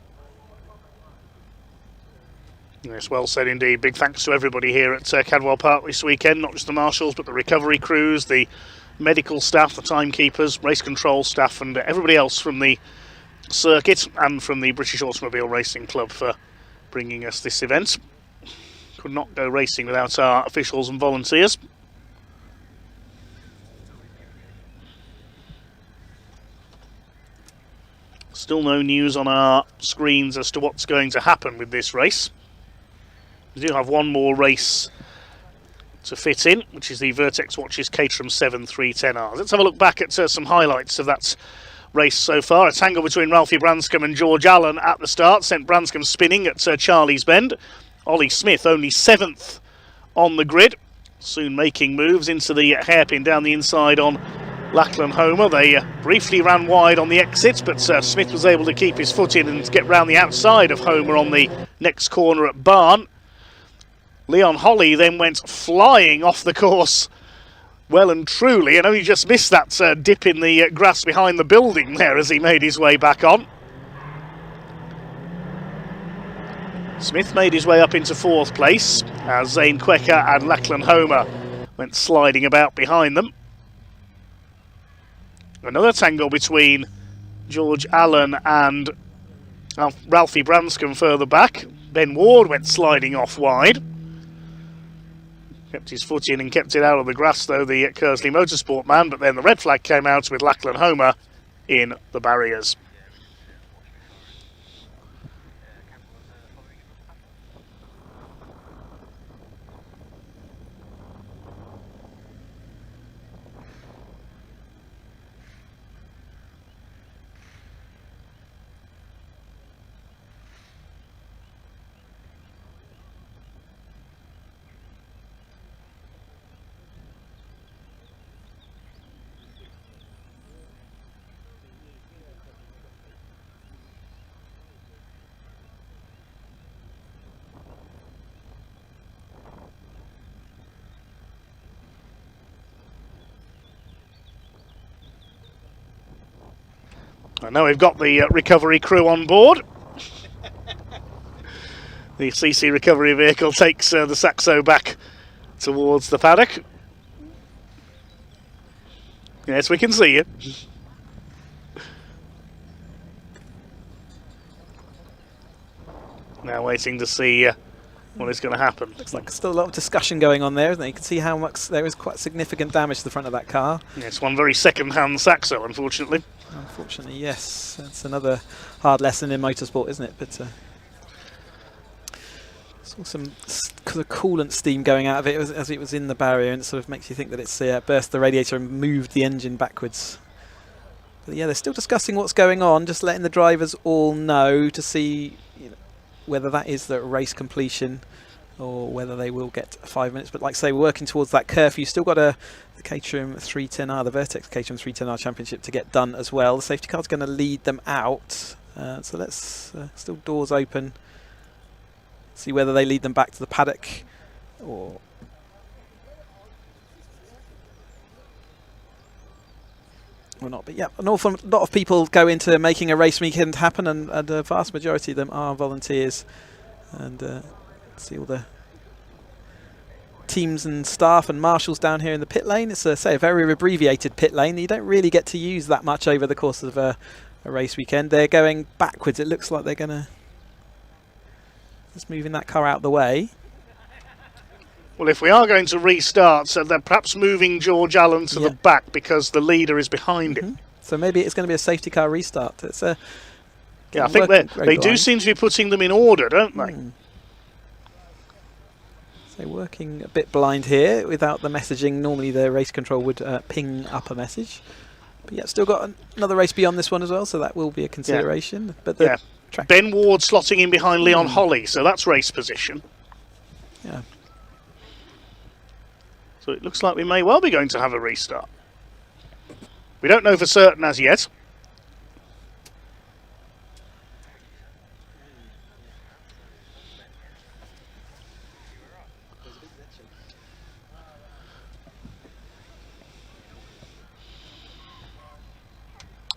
Yes, well said indeed. Big thanks to everybody here at Cadwell Park this weekend, not just the marshals but the recovery crews, the medical staff, the timekeepers, race control staff and everybody else from the circuit and from the British Automobile Racing Club for bringing us this event. Could not go racing without our officials and volunteers. Still no news on our screens as to what's going to happen with this race. We do have one more race to fit in, which is the Vertex Watches Caterham 7 310Rs. Let's have a look back at some highlights of that race so far. A tangle between Ralphie Branscombe and George Allen at the start sent Branscombe spinning at Charlie's Bend. Ollie Smith only 7th on the grid, soon making moves into the hairpin down the inside on Lachlan Homer. They briefly ran wide on the exit, but Smith was able to keep his foot in and get round the outside of Homer on the next corner at Barn. Leon Holly then went flying off the course well and truly, and only just missed that dip in the grass behind the building there as he made his way back on. Smith made his way up into 4th place as Zane Quecker and Lachlan Homer went sliding about behind them. Another tangle between George Allen and Ralphie Branscombe further back. Ben Ward went sliding off wide. Kept his foot in and kept it out of the grass though, the Kersley Motorsport man, but then the red flag came out with Lachlan Homer in the barriers. I know we've got the recovery crew on board. The CC recovery vehicle takes the Saxo back towards the paddock. Yes, we can see you. Now waiting to see what is going to happen. Looks like still a lot of discussion going on there, isn't there? You can see how much there is quite significant damage to the front of that car. It's one very second-hand Saxo, unfortunately. Unfortunately, yes. That's another hard lesson in motorsport, isn't it? But saw some coolant steam going out of it as it was in the barrier, and it sort of makes you think that it's burst the radiator and moved the engine backwards. But yeah, they're still discussing what's going on, just letting the drivers all know to see whether that is the race completion. or whether they will get 5 minutes. But like I say, we're working towards that curfew. You've still got the Caterham 310R, the Vertex Caterham 310R Championship to get done as well. The safety car's going to lead them out. So let's still doors open. See whether they lead them back to the paddock or not. But yeah, an awful lot of people go into making a race weekend happen, and a vast majority of them are volunteers. And see all the teams and staff and marshals down here in the pit lane. It's a very abbreviated pit lane that you don't really get to use that much over the course of a race weekend. They're going backwards. It looks like they're going to just moving that car out the way. Well, if we are going to restart, so they're perhaps moving George Allen to the back because the leader is behind him. So maybe it's going to be a safety car restart. It's I think they do seem to be putting them in order, don't they? So working a bit blind here without the messaging. Normally the race control would ping up a message. But yeah, still got another race beyond this one as well, so that will be a consideration. But the track. Ben Ward slotting in behind Leon Holly, so that's race position. Yeah. So it looks like we may well be going to have a restart. We don't know for certain as yet.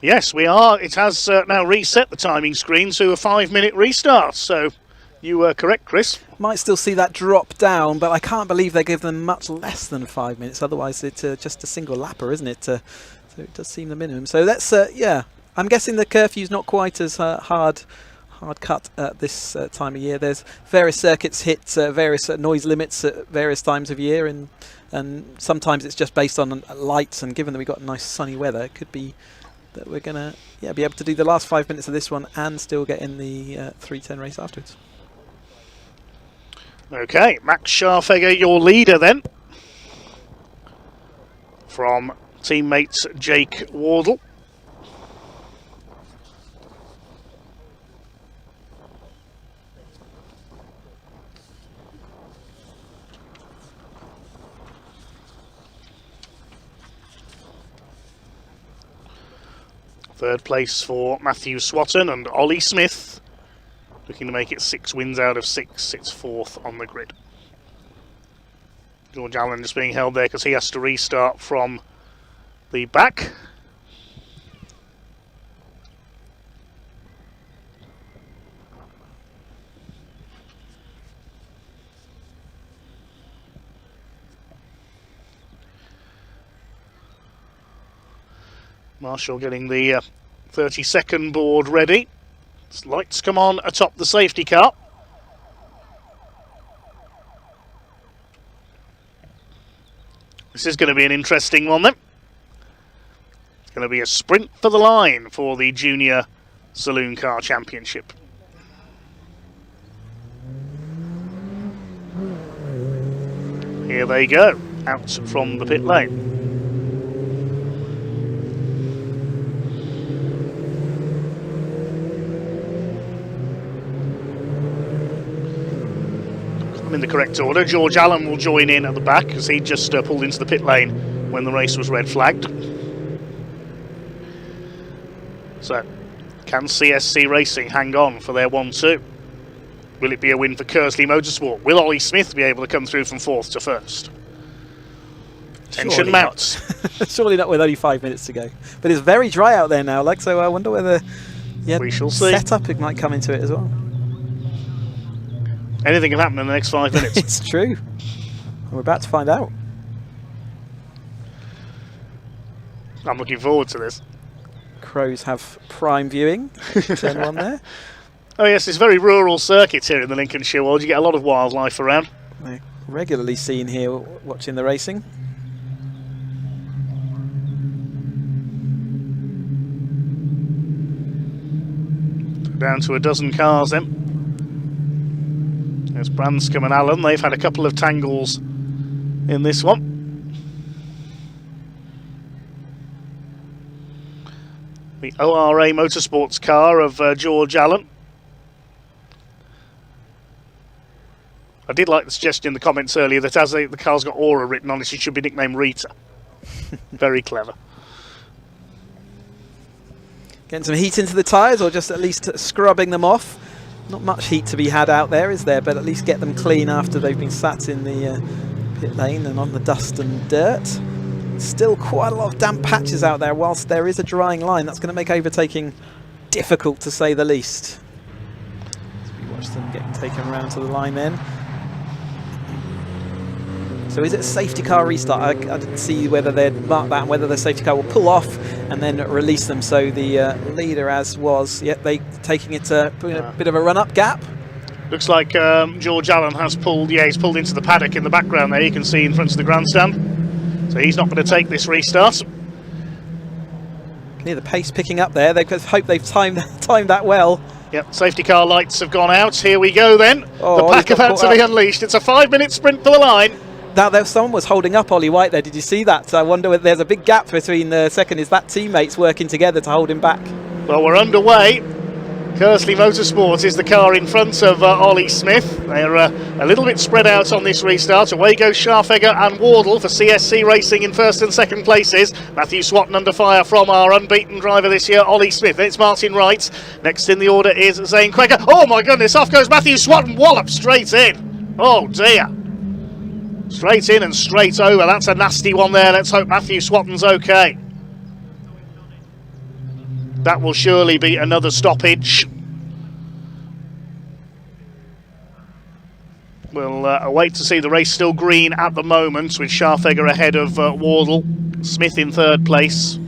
Yes, we are. It has now reset the timing screen to a 5-minute restart. So you were correct, Chris. Might still see that drop down, but I can't believe they give them much less than 5 minutes. Otherwise, it's just a single lapper, isn't it? So it does seem the minimum. So that's I'm guessing the curfew's not quite as hard cut at this time of year. There's various circuits hit various noise limits at various times of year, and sometimes it's just based on lights. And given that we've got nice sunny weather, it could be that we're gonna be able to do the last 5 minutes of this one and still get in the 310 race afterwards. Okay, Max Scharfegger, your leader then, from teammates Jake Wardle. Third place for Matthew Swatton and Ollie Smith. Looking to make it 6 wins out of 6. It's 4th on the grid. George Allen just being held there because he has to restart from the back. Marshall getting the 30-second board ready. Lights come on atop the safety car. This is going to be an interesting one then. It's going to be a sprint for the line for the Junior Saloon Car Championship. Here they go, out from the pit lane. In the correct order. George Allen will join in at the back as he just pulled into the pit lane when the race was red flagged. So, can CSC Racing hang on for their 1-2? Will it be a win for Kersley Motorsport? Will Ollie Smith be able to come through from 4th to 1st? Tension mounts. Surely not with only 5 minutes to go. But it's very dry out there now, so I wonder whether we shall see. Setup might come into it as well. Anything can happen in the next 5 minutes. It's true. We're about to find out. I'm looking forward to this. Crows have prime viewing. Turn 1 there. Oh yes, it's a very rural circuit here in the Lincolnshire World. You get a lot of wildlife around. We're regularly seen here watching the racing. Down to a dozen cars then. There's Branscombe and Allen. They've had a couple of tangles in this one. The ORA Motorsports car of George Allen. I did like the suggestion in the comments earlier that as the car's got Aura written on it, she should be nicknamed Rita. Very clever. Getting some heat into the tyres, or just at least scrubbing them off. Not much heat to be had out there, is there? But at least get them clean after they've been sat in the pit lane and on the dust and dirt. Still quite a lot of damp patches out there, whilst there is a drying line. That's going to make overtaking difficult, to say the least. As we watch them getting taken around to the line then. So is it a safety car restart? I didn't see whether they'd mark that and whether the safety car will pull off and then release them. So the leader, as was, they taking it a bit of a run-up gap. Looks like George Allen has pulled, he's pulled into the paddock in the background there, you can see in front of the grandstand. So he's not going to take this restart. Can hear the pace picking up there. They hope they've timed that well. Yep, safety car lights have gone out. Here we go then. The pack have had to be unleashed. It's a 5-minute sprint for the line. Now, someone was holding up Ollie White there. Did you see that? I wonder whether there's a big gap between the second. Is that teammates working together to hold him back? Well, we're underway. Kersley Motorsport is the car in front of Ollie Smith. They're a little bit spread out on this restart. Away goes Scharfegger and Wardle for CSC Racing in first and second places. Matthew Swatton under fire from our unbeaten driver this year, Ollie Smith. Then it's Martin Wright. Next in the order is Zane Quaker. Oh my goodness, off goes Matthew Swatton. Wallop straight in. Oh dear. Straight in and straight over. That's a nasty one there. Let's hope Matthew Swatton's okay. That will surely be another stoppage. We'll await to see the race. Still green at the moment, with Scharfegger ahead of Wardle. Smith in third place.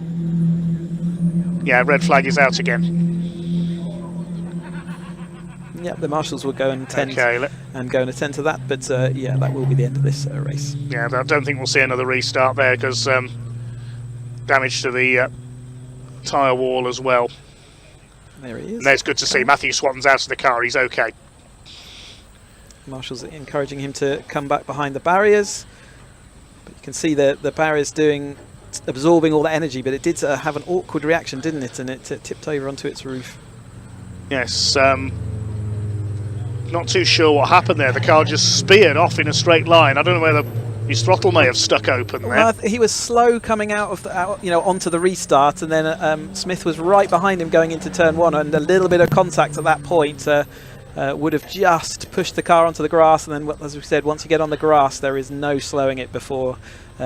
Yeah, red flag is out again. Yep, the marshals will go and attend to that, but yeah, that will be the end of this race. Yeah, I don't think we'll see another restart there because damage to the tyre wall as well. There he is. And there's good to see. Matthew Swatton's out of the car. He's okay. Marshals encouraging him to come back behind the barriers, but you can see the barriers absorbing all that energy, but it did have an awkward reaction, didn't it? And it tipped over onto its roof. Yes. Not too sure what happened there. The car just speared off in a straight line. I don't know whether his throttle may have stuck open there. Well, he was slow coming out of onto the restart, and then Smith was right behind him going into turn one, and a little bit of contact at that point would have just pushed the car onto the grass. And then, as we said, once you get on the grass, there is no slowing it before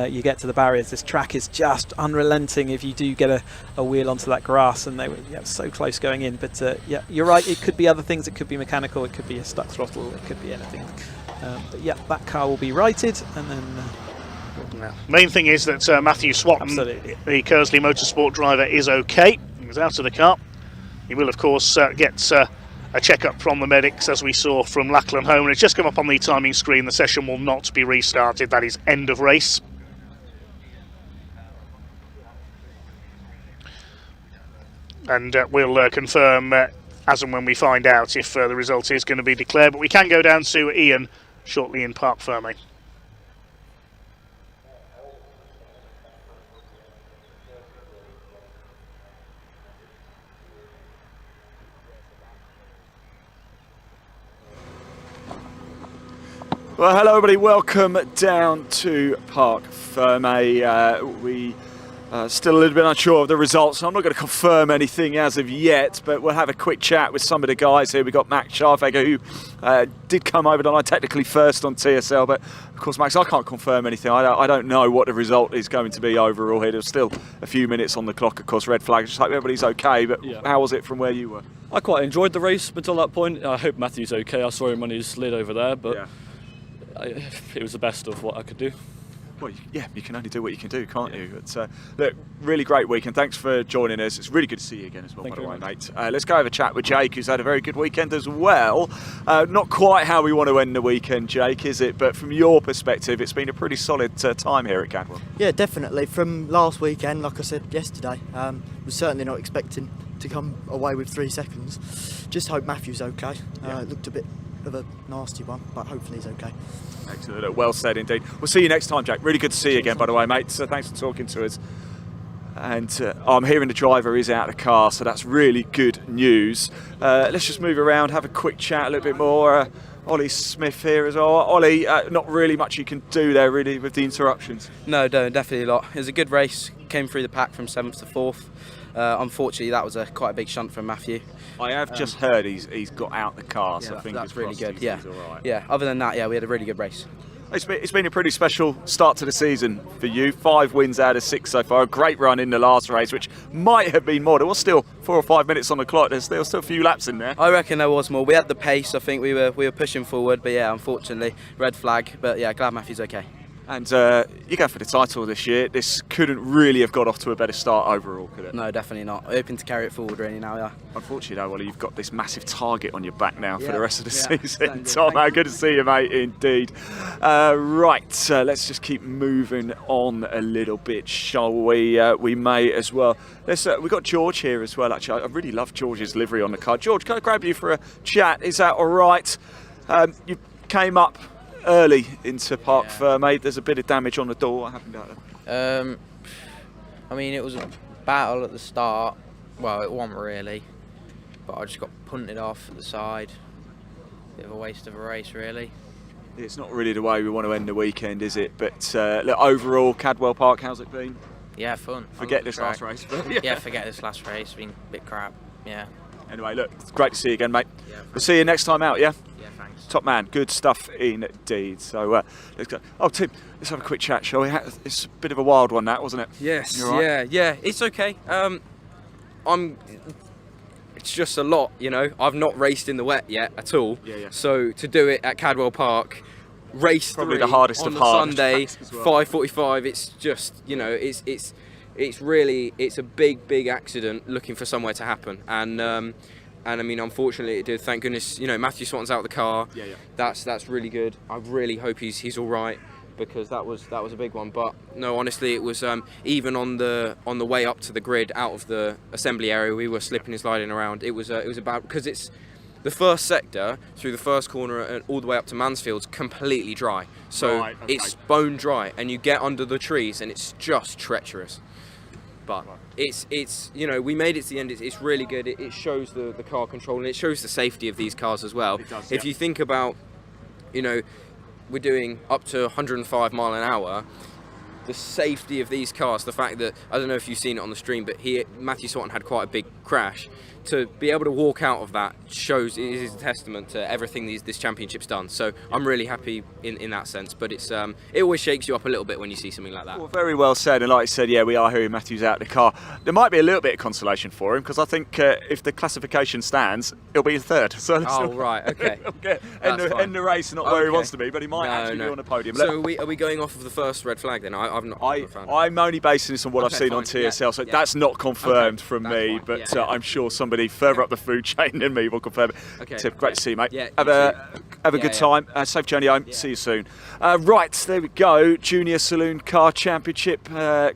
you get to the barriers. This track is just unrelenting if you do get a wheel onto that grass, and they were so close going in. But yeah, you're right, it could be other things. It could be mechanical, it could be a stuck throttle, it could be anything. But yeah, that car will be righted, and then main thing is that Matthew Swatton, the Kersley Motorsport driver, is okay. He was out of the car. He will of course get a check-up from the medics, as we saw from Lachlan Home, and it's just come up on the timing screen. The session will not be restarted. That is end of race. And we'll confirm as and when we find out if the result is going to be declared. But we can go down to Ian shortly in Parc Fermé. Well, hello everybody, welcome down to Parc Fermé. We still a little bit unsure of the results, so I'm not going to confirm anything as of yet, but we'll have a quick chat with some of the guys here. We've got Max Scharfegger, who did come over the line technically first on TSL, but of course, Max, I can't confirm anything. I don't know what the result is going to be overall here. There's still a few minutes on the clock, of course, red flag. Just hope everybody's okay, but how was it from where you were? I quite enjoyed the race until that point. I hope Matthew's okay. I saw him on his lid over there, but it was the best of what I could do. Well, yeah, you can only do what you can do, can't you? But, look, really great weekend. Thanks for joining us. It's really good to see you again as well, by the way, mate. Let's go have a chat with Jake, who's had a very good weekend as well. Not quite how we want to end the weekend, Jake, is it? But from your perspective, it's been a pretty solid time here at Cadwell. Yeah, definitely. From last weekend, like I said yesterday, was certainly not expecting to come away with 3 seconds. Just hope Matthew's okay. It looked a bit of a nasty one, but hopefully he's okay. Excellent, well said indeed. We'll see you next time, Jack. Really good to see you again, by the way, mate. So thanks for talking to us. And I'm hearing the driver is out of the car, so that's really good news. Let's just move around, have a quick chat a little bit more. Ollie Smith here as well. Ollie, not really much you can do there really with the interruptions. No, definitely not. It was a good race. Came through the pack from 7th to 4th. Unfortunately, that was quite a big shunt from Matthew. I have just heard he's got out the car, so fingers that's really crossed good. he's all right. Yeah. Other than that, we had a really good race. It's been a pretty special start to the season for you. 5 wins out of 6 so far. A great run in the last race, which might have been more. There was still 4 or 5 minutes on the clock. There was still a few laps in there. I reckon there was more. We had the pace. I think we were pushing forward, but yeah, unfortunately, red flag. But yeah, glad Matthew's okay. And you're going for the title this year. This couldn't really have got off to a better start overall, could it? No, definitely not. Hoping to carry it forward really now, yeah. Unfortunately though, Ollie, you've got this massive target on your back now for the rest of the Yeah, season. Tom, how good to see you, mate, indeed. Right, let's just keep moving on a little bit, shall we? We may as well. We've got George here as well, actually. I really love George's livery on the car. George, can I grab you for a chat? Is that all right? You came up early into Park Fair, mate. There's a bit of damage on the door. What happened out there? I mean, it was a battle at the start. Well, it wasn't really, but I just got punted off at the side. Bit of a waste of a race, really. It's not really the way we want to end the weekend, is it? But look, overall, Cadwell Park, how's it been? Yeah, fun. Forget this last race. Yeah, forget this last race. It's been a bit crap. Yeah. Anyway, look, it's great to see you again, mate. We'll see you next time out, yeah? Yeah, thanks. Top man, good stuff indeed. So let's go. Oh, Tim, let's have a quick chat, shall we? It's a bit of a wild one, that, wasn't it? Yes, You all right? yeah, it's okay. It's just a lot, you know. I've not raced in the wet yet at all. Yeah. So to do it at Cadwell Park, race Probably 3 the hardest on of the hard Sunday, tracks as well. 5:45. It's just, you know, it's really a big accident looking for somewhere to happen. And I mean, unfortunately, it did. Thank goodness, you know, Matthew Swanton's out of the car. Yeah. That's really good. I really hope he's all right, because that was a big one. But no, honestly, it was even on the way up to the grid, out of the assembly area, we were slipping and sliding around. It was about, because it's the first sector through the first corner and all the way up to Mansfield's completely dry. So Right, okay. it's bone dry, and you get under the trees, and it's just treacherous. But it's you know, we made it to the end. It's really good. It shows the car control, and it shows the safety of these cars as well. It does, If yeah. you think about, you know, we're doing up to 105 mile an hour. The safety of these cars, the fact that, I don't know if you've seen it on the stream, but Matthew Swanton had quite a big crash. To be able to walk out of that shows, it is a testament to everything this championship's done. So I'm really happy in that sense. But it's it always shakes you up a little bit when you see something like that. Well, very well said. And like I said, yeah, we are hearing Matthew's out of the car. There might be a little bit of consolation for him, because I think if the classification stands, he'll be in third. So Oh, right, okay. End the race, not where he wants to be, but he might actually be on the podium. So are we going off of the first red flag then? I've not found it. I'm only basing this on what I've Okay, seen on fine. TSL, so Yeah. that's not confirmed from that's me, fine. but Yeah. I'm sure somebody further up the food chain than me will confirm it. Okay. Tim, great to see you, mate. Yeah, have you a too. good Yeah. time. Safe journey home. See you soon. Right, there we go. Junior Saloon Car Championship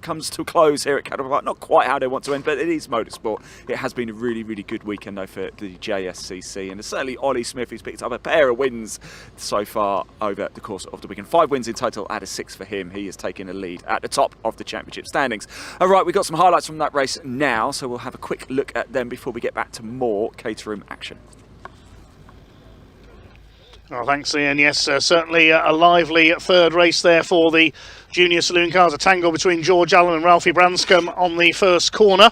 comes to a close here at Cadwell Park. Not quite how they want to end, but it is motorsport. It has been a really good weekend though for the JSCC, and certainly Ollie Smith, who's picked up a pair of wins so far over the course of the weekend. 5 wins in total out of 6 for him. He is taking a lead at the top of the championship standings. All right, we've got some highlights from that race now, so we'll have a quick look at them before we get back to more Caterham action. Oh, thanks, Ian. Yes, certainly a lively third race there for the Junior Saloon Cars. A tangle between George Allen and Ralphie Branscombe on the first corner.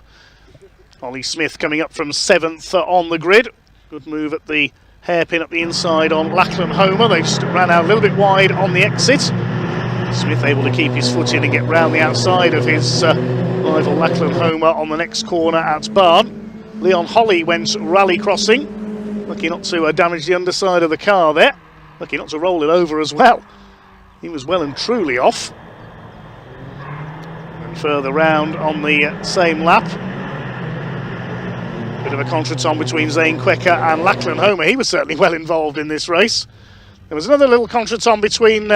Ollie Smith coming up from 7th on the grid. Good move at the hairpin up the inside on Lachlan Homer. They just ran out a little bit wide on the exit. Smith able to keep his foot in and get round the outside of his rival Lachlan Homer on the next corner at Barn. Leon Holly went rally crossing. Lucky not to damage the underside of the car there. Lucky not to roll it over as well. He was well and truly off. And further round on the same lap. Bit of a contretemps between Zane Quecker and Lachlan Homer. He was certainly well involved in this race. There was another little contretemps between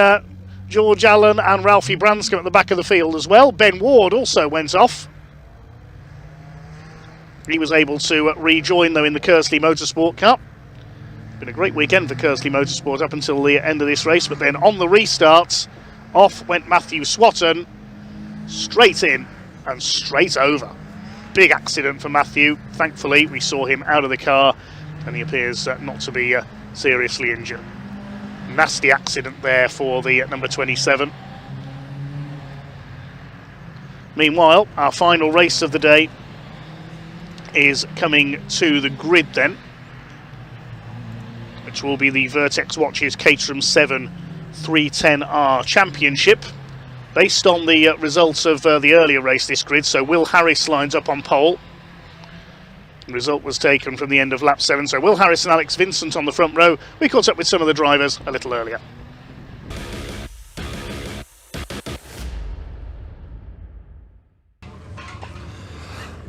George Allen and Ralphie Branscombe at the back of the field as well. Ben Ward also went off. He was able to rejoin though in the Kersley Motorsport Cup. Been a great weekend for Kersley Motorsport up until the end of this race, but then on the restarts, off went Matthew Swanton, straight in and straight over. Big accident for Matthew. Thankfully, we saw him out of the car and he appears not to be seriously injured. Nasty accident there for the number 27. Meanwhile, our final race of the day is coming to the grid then, which will be the Vertex Watches Caterham 7 310R Championship. Based on the results of the earlier race this grid, so Will Harris lines up on pole. The result was taken from the end of lap 7, so Will Harris and Alex Vincent on the front row. We caught up with some of the drivers a little earlier.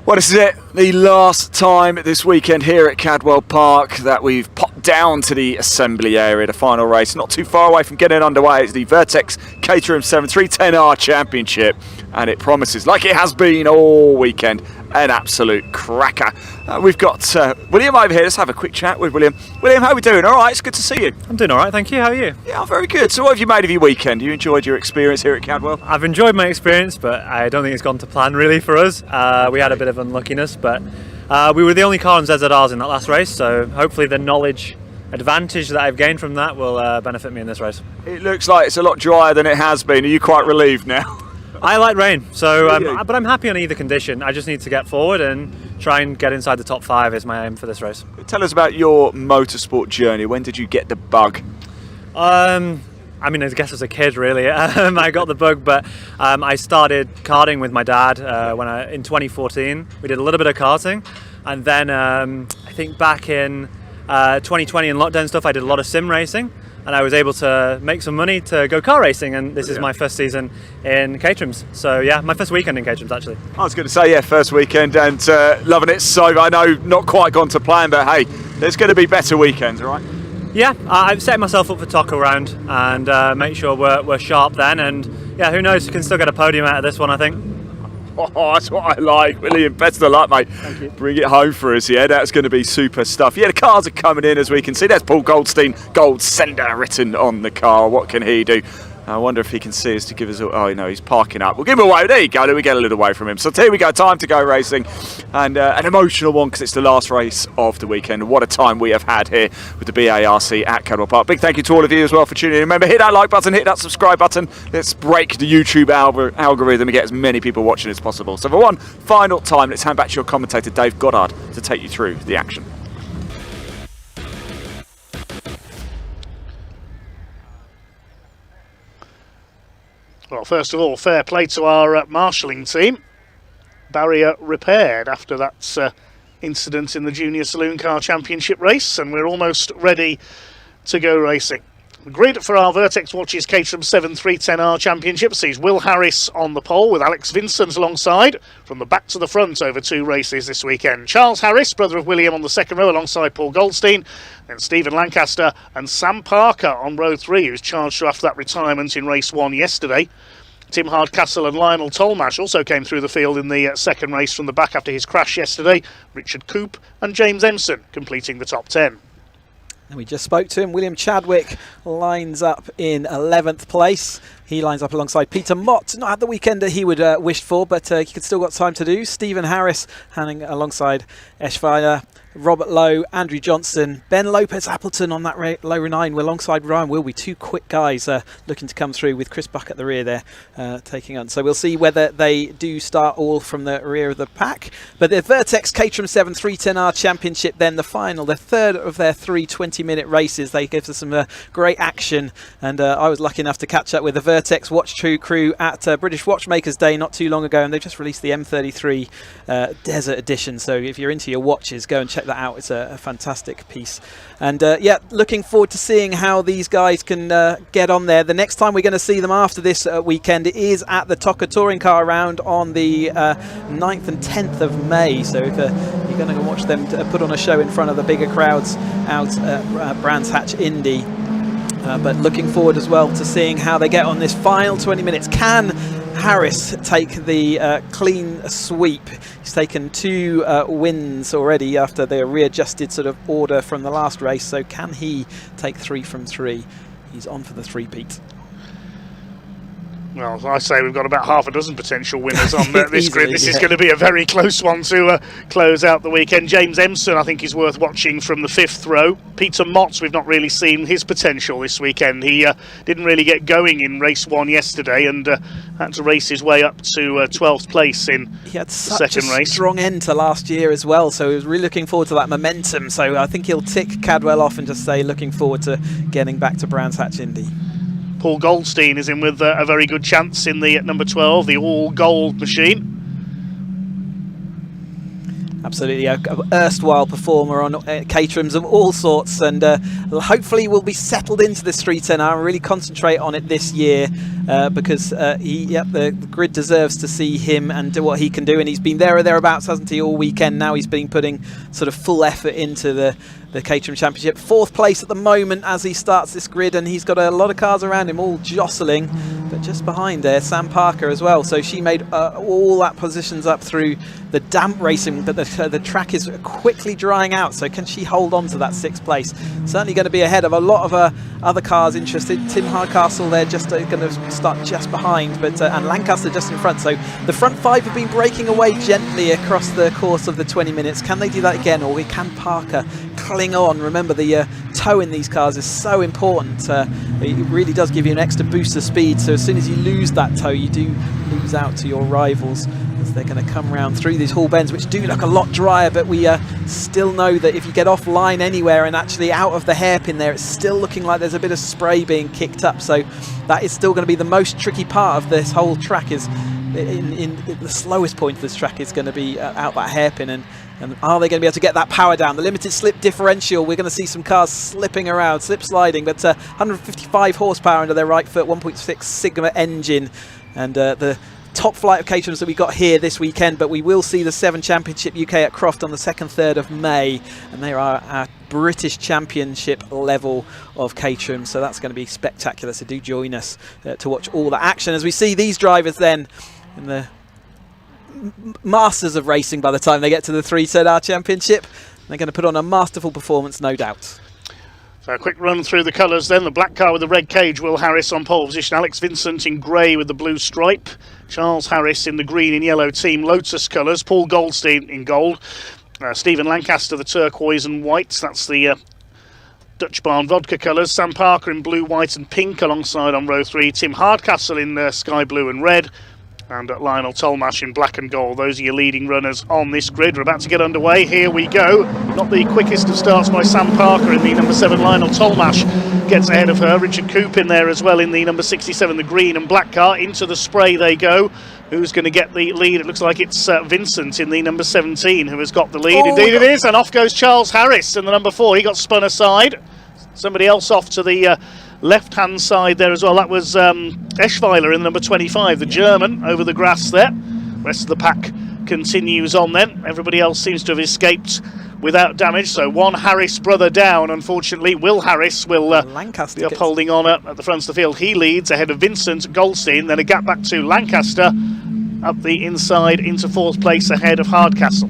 Well, this is it, the last time this weekend here at Cadwell Park that we've popped down to the assembly area. The final race, not too far away from getting underway. It's the Vertex Caterham 7 310R Championship, and it promises, like it has been all weekend, an absolute cracker. We've got William over here. Let's have a quick chat with William. William, how are we doing? All right, it's good to see you. I'm doing all right, thank you. How are you? Yeah, I'm very good. So what have you made of your weekend? You enjoyed your experience here at Cadwell? I've enjoyed my experience, but I don't think it's gone to plan really for us. We had a bit of unluckiness, but we were the only car on ZZRs in that last race, so hopefully the knowledge advantage that I've gained from that will benefit me in this race. It looks like it's a lot drier than it has been. Are you quite relieved now? I like rain, so but I'm happy on either condition. I just need to get forward and try and get inside the top 5 is my aim for this race. Tell us about your motorsport journey. When did you get the bug? I mean, I guess as a kid, really. I got the bug, but I started karting with my dad in 2014. We did a little bit of karting, and then I think back in 2020 in lockdown stuff, I did a lot of sim racing. And I was able to make some money to go car racing, and this is my first season in Caterham's. So yeah, my first weekend in Caterham's actually. I was going to say, yeah, first weekend, and loving it. So I know not quite gone to plan, but hey, there's going to be better weekends, all right? Yeah, I've set myself up for Taco round and make sure we're sharp then, and yeah, who knows, we can still get a podium out of this one, I think. Oh, that's what I like, William. Best of luck, mate. Thank you. Bring it home for us, yeah. That's going to be super stuff. Yeah, the cars are coming in, as we can see. There's Paul Goldstein, Gold Sender written on the car. What can he do? I wonder if he can see us to give us... Oh, no, he's parking up. We'll give him away. There you go. We get a little way from him. So here we go. Time to go racing. And an emotional one because it's the last race of the weekend. What a time we have had here with the BARC at Cadwell Park. Big thank you to all of you as well for tuning in. Remember, hit that like button, hit that subscribe button. Let's break the YouTube algorithm and get as many people watching as possible. So for one final time, let's hand back to your commentator, Dave Goddard, to take you through the action. Well, first of all, fair play to our marshalling team. Barrier repaired after that incident in the Junior Saloon Car Championship race, and we're almost ready to go racing. The grid for our Vertex Watches Caterham 7 310R Championship sees Will Harris on the pole with Alex Vincent alongside. From the back to the front over 2 races this weekend. Charles Harris, brother of William, on the second row alongside Paul Goldstein. Then Stephen Lancaster and Sam Parker on row 3, who's charged after that retirement in race 1 yesterday. Tim Hardcastle and Lionel Tolmash also came through the field in the second race from the back after his crash yesterday. Richard Coop and James Empson completing the top 10. And we just spoke to him. William Chadwick lines up in 11th place. He lines up alongside Peter Mott. Not had the weekend that he would wished for, but he could still got time to do. Stephen Harris hanging alongside Eschweiler, Robert Lowe, Andrew Johnson, Ben Lopez Appleton on that low 9 alongside Ryan Wilby. 2 quick guys looking to come through with Chris Buck at the rear there taking on. So we'll see whether they do start all from the rear of the pack. But the Vertex Caterham 7 310R Championship then, the final, the third of their 3 20-minute races. They give us some great action, and I was lucky enough to catch up with the Vertex Watch True crew at British Watchmakers Day not too long ago, and they've just released the M33 Desert Edition. So if you're into your watches, go and check that out. It's a fantastic piece, and yeah, looking forward to seeing how these guys can get on there. The next time we're going to see them after this weekend is at the TOCA Touring Car round on the 9th and 10th of May. So if you're going to watch them put on a show in front of the bigger crowds out at Brands Hatch Indy. But looking forward as well to seeing how they get on this final 20 minutes. Can Harris take the clean sweep? He's taken 2 wins already after the readjusted sort of order from the last race. So can he take 3 from 3? He's on for the 3-peat. Well, I say we've got about half a dozen potential winners on this grid. This is yeah. going to be a very close one to close out the weekend. James Emson, I think, is worth watching from the 5th row. Peter Motts, we've not really seen his potential this weekend. He didn't really get going in race 1 yesterday and had to race his way up to 12th place in He had the such second a race. strong end to last year as well, so he was really looking forward to that momentum. So I think he'll tick Cadwell off and just say looking forward to getting back to Brands Hatch Indy. Paul Goldstein is in with a very good chance in the number 12, the all-gold machine. Absolutely, a erstwhile performer on Caterhams of all sorts, and hopefully will be settled into the Street and I'll really concentrate on it this year because the grid deserves to see him and do what he can do, and he's been there or thereabouts, hasn't he, all weekend now. He's been putting sort of full effort into the Caterham Championship. 4th place at the moment as he starts this grid, and he's got a lot of cars around him all jostling, but just behind there Sam Parker as well, so she made all that positions up through the damp racing, but the track is quickly drying out, so can she hold on to that 6th place? Certainly going to be ahead of a lot of other cars interested. Tim Hardcastle there just going to start just behind, but and Lancaster just in front, so the front 5 have been breaking away gently across the course of the 20 minutes. Can they do that again, or can Parker cling on? Remember, the toe in these cars is so important. It really does give you an extra boost of speed, so as soon as you lose that toe you do lose out to your rivals as they're going to come round through these Hall bends, which do look a lot drier, but we still know that if you get offline anywhere and actually out of the hairpin there, it's still looking like there's a bit of spray being kicked up, so that is still going to be the most tricky part of this whole track. Is in the slowest point of this track is going to be out that hairpin, and are they going to be able to get that power down? The limited slip differential, we're going to see some cars slipping around, slip sliding, but 155 horsepower under their right foot, 1.6 Sigma engine, and the top flight of Caterhams that we got here this weekend. But we will see the 7 Championship UK at Croft on the 2nd, 3rd of May, and they are our British Championship level of Caterham, so that's going to be spectacular. So do join us to watch all the action as we see these drivers then in the masters of racing. By the time they get to the 3-10R Championship, they're going to put on a masterful performance, no doubt. So a quick run through the colours then. The black car with the red cage, Will Harris on pole position. Alex Vincent in grey with the blue stripe. Charles Harris in the green and yellow Team Lotus colours. Paul Goldstein in gold. Stephen Lancaster the turquoise and whites. That's the Dutch Barn vodka colours. Sam Parker in blue, white and pink alongside on row 3. Tim Hardcastle in sky blue and red. And Lionel Tolmash in black and gold. Those are your leading runners on this grid. We're about to get underway. Here we go. Not the quickest of starts by Sam Parker in the number 7. Lionel Tolmash gets ahead of her. Richard Coop in there as well in the number 67, the green and black car. Into the spray they go. Who's going to get the lead? It looks like it's Vincent in the number 17 who has got the lead. Indeed it is. And off goes Charles Harris in the number 4. He got spun aside. Somebody else off to the left-hand side there as well. That was Eschweiler in number 25, the German, over the grass there. Rest of the pack continues on then. Everybody else seems to have escaped without damage. So one Harris brother down, unfortunately. Will Harris will be upholding on at the front of the field. He leads ahead of Vincent Goldstein. Then a gap back to Lancaster up the inside into 4th place ahead of Hardcastle.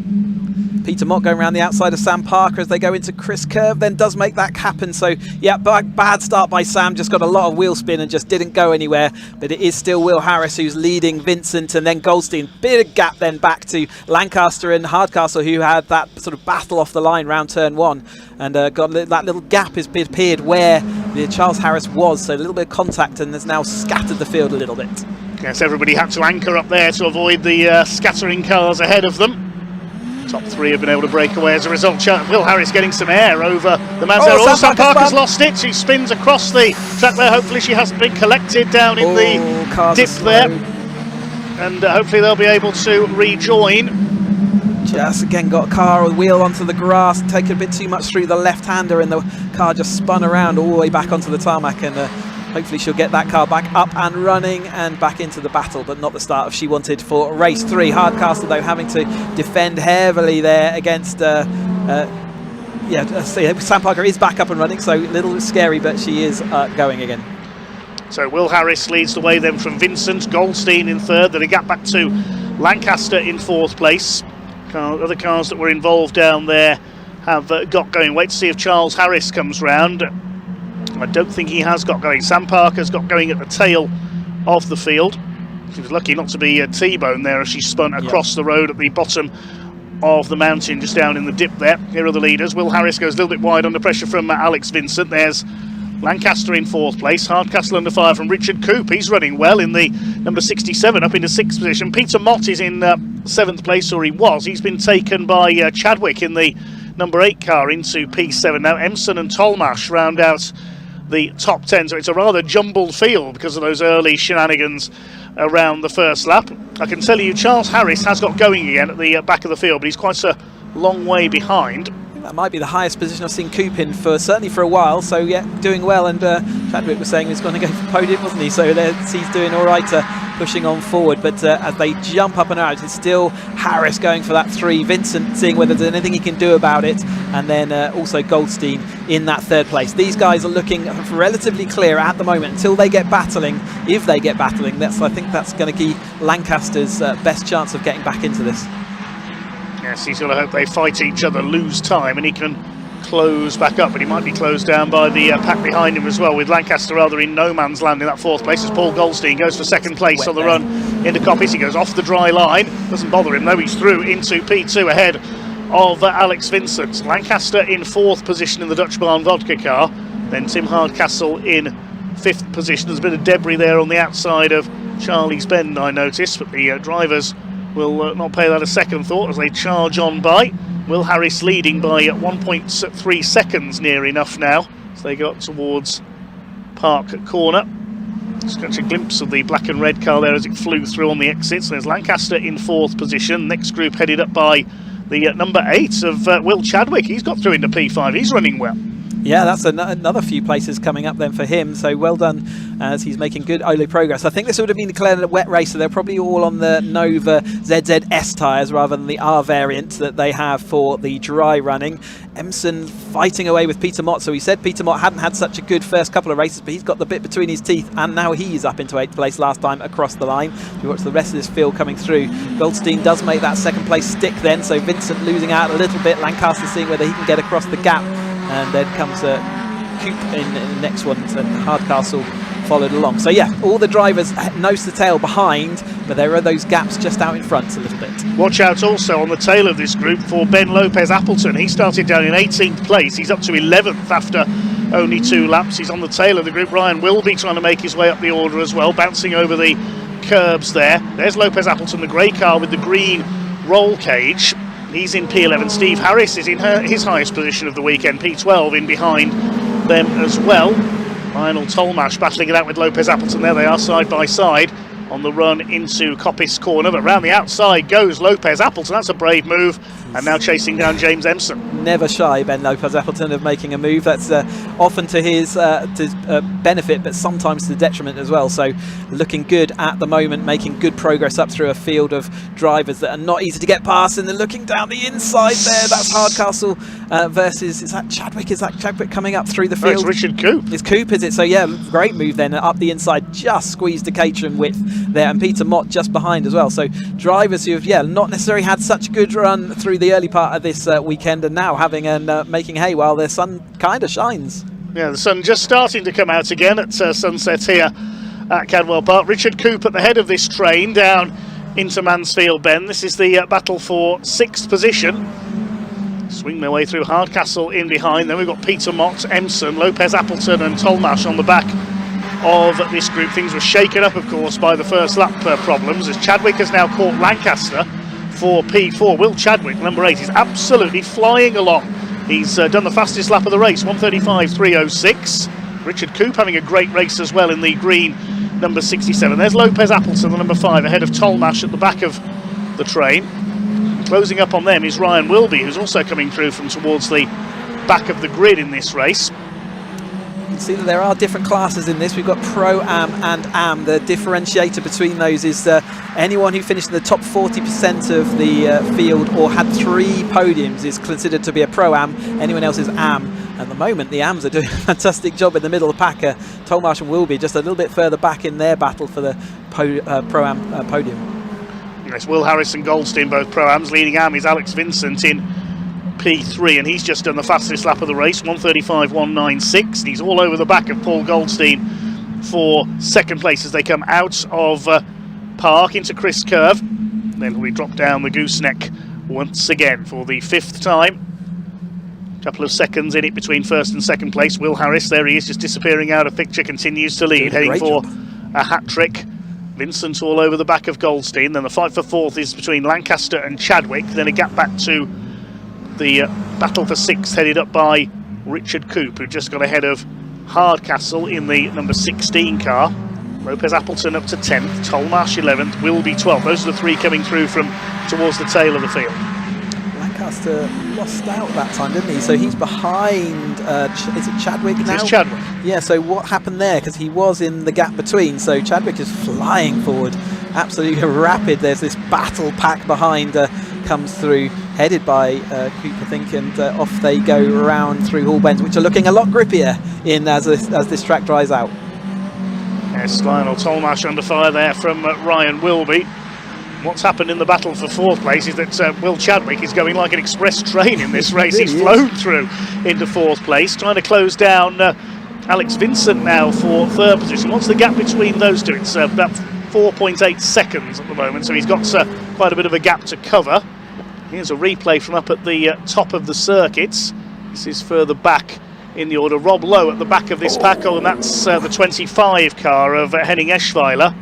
Peter Mott going around the outside of Sam Parker as they go into Chris Curve, then does make that happen. So yeah, bad start by Sam, just got a lot of wheel spin and just didn't go anywhere. But it is still Will Harris who's leading Vincent, and then Goldstein. Big gap then back to Lancaster and Hardcastle, who had that sort of battle off the line round turn 1, and got that little gap has appeared where the Charles Harris was. So a little bit of contact, and has now scattered the field a little bit. Yes, everybody had to anchor up there to avoid the scattering cars ahead of them. Top 3 have been able to break away as a result. Will Harris getting some air over the man's there. Sam Parker's lost it. She spins across the track there. Hopefully she hasn't been collected down in the dip there. And hopefully they'll be able to rejoin. Just again got a car with wheel onto the grass, taken a bit too much through the left-hander, and the car just spun around all the way back onto the tarmac, and hopefully she'll get that car back up and running and back into the battle, but not the start she wanted for race 3. Hardcastle though having to defend heavily there against Sam Parker is back up and running, so a little scary, but she is going again. So Will Harris leads the way then from Vincent. Goldstein in 3rd, then a gap back to Lancaster in 4th place. Other cars that were involved down there have got going. Wait to see if Charles Harris comes round. I don't think he has got going. Sam Parker's got going at the tail of the field. She was lucky not to be T-boned there as she spun across the road at the bottom of the mountain, just down in the dip there. Here are the leaders. Will Harris goes a little bit wide under pressure from Alex Vincent. There's Lancaster in 4th place. Hardcastle under fire from Richard Coop. He's running well in the number 67 up into 6th position. Peter Mott is in 7th place, or he was. He's been taken by Chadwick in the number 8 car into P7. Now Emson and Tolmash round out the top 10. So it's a rather jumbled field because of those early shenanigans around the first lap. I can tell you Charles Harris has got going again at the back of the field, but he's quite a long way behind. That might be the highest position I've seen Coop in for certainly for a while. So yeah, doing well. And Chadwick was saying he was going to go for podium, wasn't he? So he's doing all right, pushing on forward. But as they jump up and out, it's still Harris going for that 3. Vincent seeing whether there's anything he can do about it, and then also Goldstein in that 3rd place. These guys are looking relatively clear at the moment until they get battling. If they get battling, I think that's going to give Lancaster's best chance of getting back into this. Yes, he's got to hope they fight each other, lose time, and he can close back up, but he might be closed down by the pack behind him as well, with Lancaster rather in no man's land in that 4th place as Paul Goldstein goes for 2nd place on the run into Coppice. He goes off the dry line, doesn't bother him though, he's through into P2 ahead of Alex Vincent. Lancaster in 4th position in the Dutch Barn Vodka car, then Tim Hardcastle in 5th position. There's a bit of debris there on the outside of Charlie's Bend, I noticed, but the drivers will not pay that a second thought as they charge on by. Will Harris leading by 1.3 seconds near enough now as they go up towards Park Corner. Just catch a glimpse of the black and red car there as it flew through on the exits. There's Lancaster in 4th position. Next group headed up by the number 8 of Will Chadwick. He's got through into P5. He's running well. Yeah, that's another few places coming up then for him. So well done as he's making good early progress. I think this would have been declared a wet race, so they're probably all on the Nova ZZS tyres rather than the R variant that they have for the dry running. Emson fighting away with Peter Mott. So he said Peter Mott hadn't had such a good first couple of races, but he's got the bit between his teeth, and now he's up into 8th place last time across the line. We watch the rest of this field coming through. Goldstein does make that 2nd place stick then, so Vincent losing out a little bit. Lancaster seeing whether he can get across the gap. And then comes Coop in the next one, and Hardcastle followed along. So yeah, all the drivers nose to tail behind, but there are those gaps just out in front a little bit. Watch out also on the tail of this group for Ben Lopez Appleton. He started down in 18th place. He's up to 11th after only 2 laps. He's on the tail of the group. Ryan Wilby trying to make his way up the order as well, bouncing over the curbs there. There's Lopez Appleton, the grey car with the green roll cage. He's in P11. Steve Harris is in his highest position of the weekend, P12 in behind them as well. Lionel Tolmash battling it out with Lopez Appleton. There they are side by side on the run into Coppice Corner, but round the outside goes Lopez Appleton. That's a brave move, and now chasing down James Emson. Never shy, Ben Lopez Appleton, of making a move. That's often to his benefit, but sometimes to the detriment as well. So looking good at the moment, making good progress up through a field of drivers that are not easy to get past, and then looking down the inside there. That's Hardcastle versus, is that Chadwick? Is that Chadwick coming up through the field? No, it's Richard Coop. It's Coop, is it? So yeah, great move then up the inside, just squeezed the Caterham width there, and Peter Mott just behind as well. So drivers who have not necessarily had such a good run through the early part of this weekend, and now having and making hay while the sun kind of shines. Yeah, the sun just starting to come out again at sunset here at Cadwell Park. Richard Coop at the head of this train down into Mansfield Bend. This is the battle for 6th position. Swing their way through. Hardcastle in behind. Then we've got Peter Mott, Emson, Lopez Appleton and Tolmash on the back of this group. Things were shaken up, of course, by the first lap problems, as Chadwick has now caught Lancaster for P4. Will Chadwick, number 8, is absolutely flying along. He's done the fastest lap of the race, 1:35.306. Richard Coop having a great race as well in the green number 67. There's Lopez Appleton, the number 5, ahead of Tolmash at the back of the train. Closing up on them is Ryan Wilby, who's also coming through from towards the back of the grid in this race. You can see that there are different classes in this. We've got Pro-Am and Am. The differentiator between those is anyone who finished in the top 40% of the field or had 3 podiums is considered to be a Pro-Am. Anyone else is Am. At the moment, the Ams are doing a fantastic job in the middle of the pack. Tolmash and Wilby just a little bit further back in their battle for the Pro-Am podium. Yes, Will Harris and Goldstein, both Pro-Ams. Leading Am is Alex Vincent in P3, and he's just done the fastest lap of the race, 1:35.196. He's all over the back of Paul Goldstein for second place as they come out of Park into Chris Curve. Then we drop down the gooseneck once again for the 5th time. Couple of seconds in it between first and second place. Will Harris, there he is, just disappearing out of picture, continues to lead, heading for a hat-trick. Vincent all over the back of Goldstein. Then the fight for 4th is between Lancaster and Chadwick. Then a gap back to the battle for 6th, headed up by Richard Coop, who just got ahead of Hardcastle in the number 16 car. Lopez Appleton up to 10th, Tolmarsh 11th, Wilby 12th. Those are the 3 coming through from towards the tail of the field. Lancaster lost out that time, didn't he? So he's behind, is it Chadwick now? It's Chadwick. Yeah, so what happened there? Because he was in the gap between, so Chadwick is flying forward, absolutely rapid. There's this battle pack behind, comes through, headed by Coop, I think, and off they go around through Hall Bends, which are looking a lot grippier in as this track dries out. Yes, Lionel Tolmarsh under fire there from Ryan Wilby. What's happened in the battle for 4th place is that Will Chadwick is going like an express train in this race. He's flown through into 4th place, trying to close down Alex Vincent now for 3rd position. What's the gap between those two? It's about 4.8 seconds at the moment, so he's got quite a bit of a gap to cover. Here's a replay from up at the top of the circuits. This is further back in the order. Rob Lowe at the back of this pack, and that's the 25 car of Henning Eschweiler.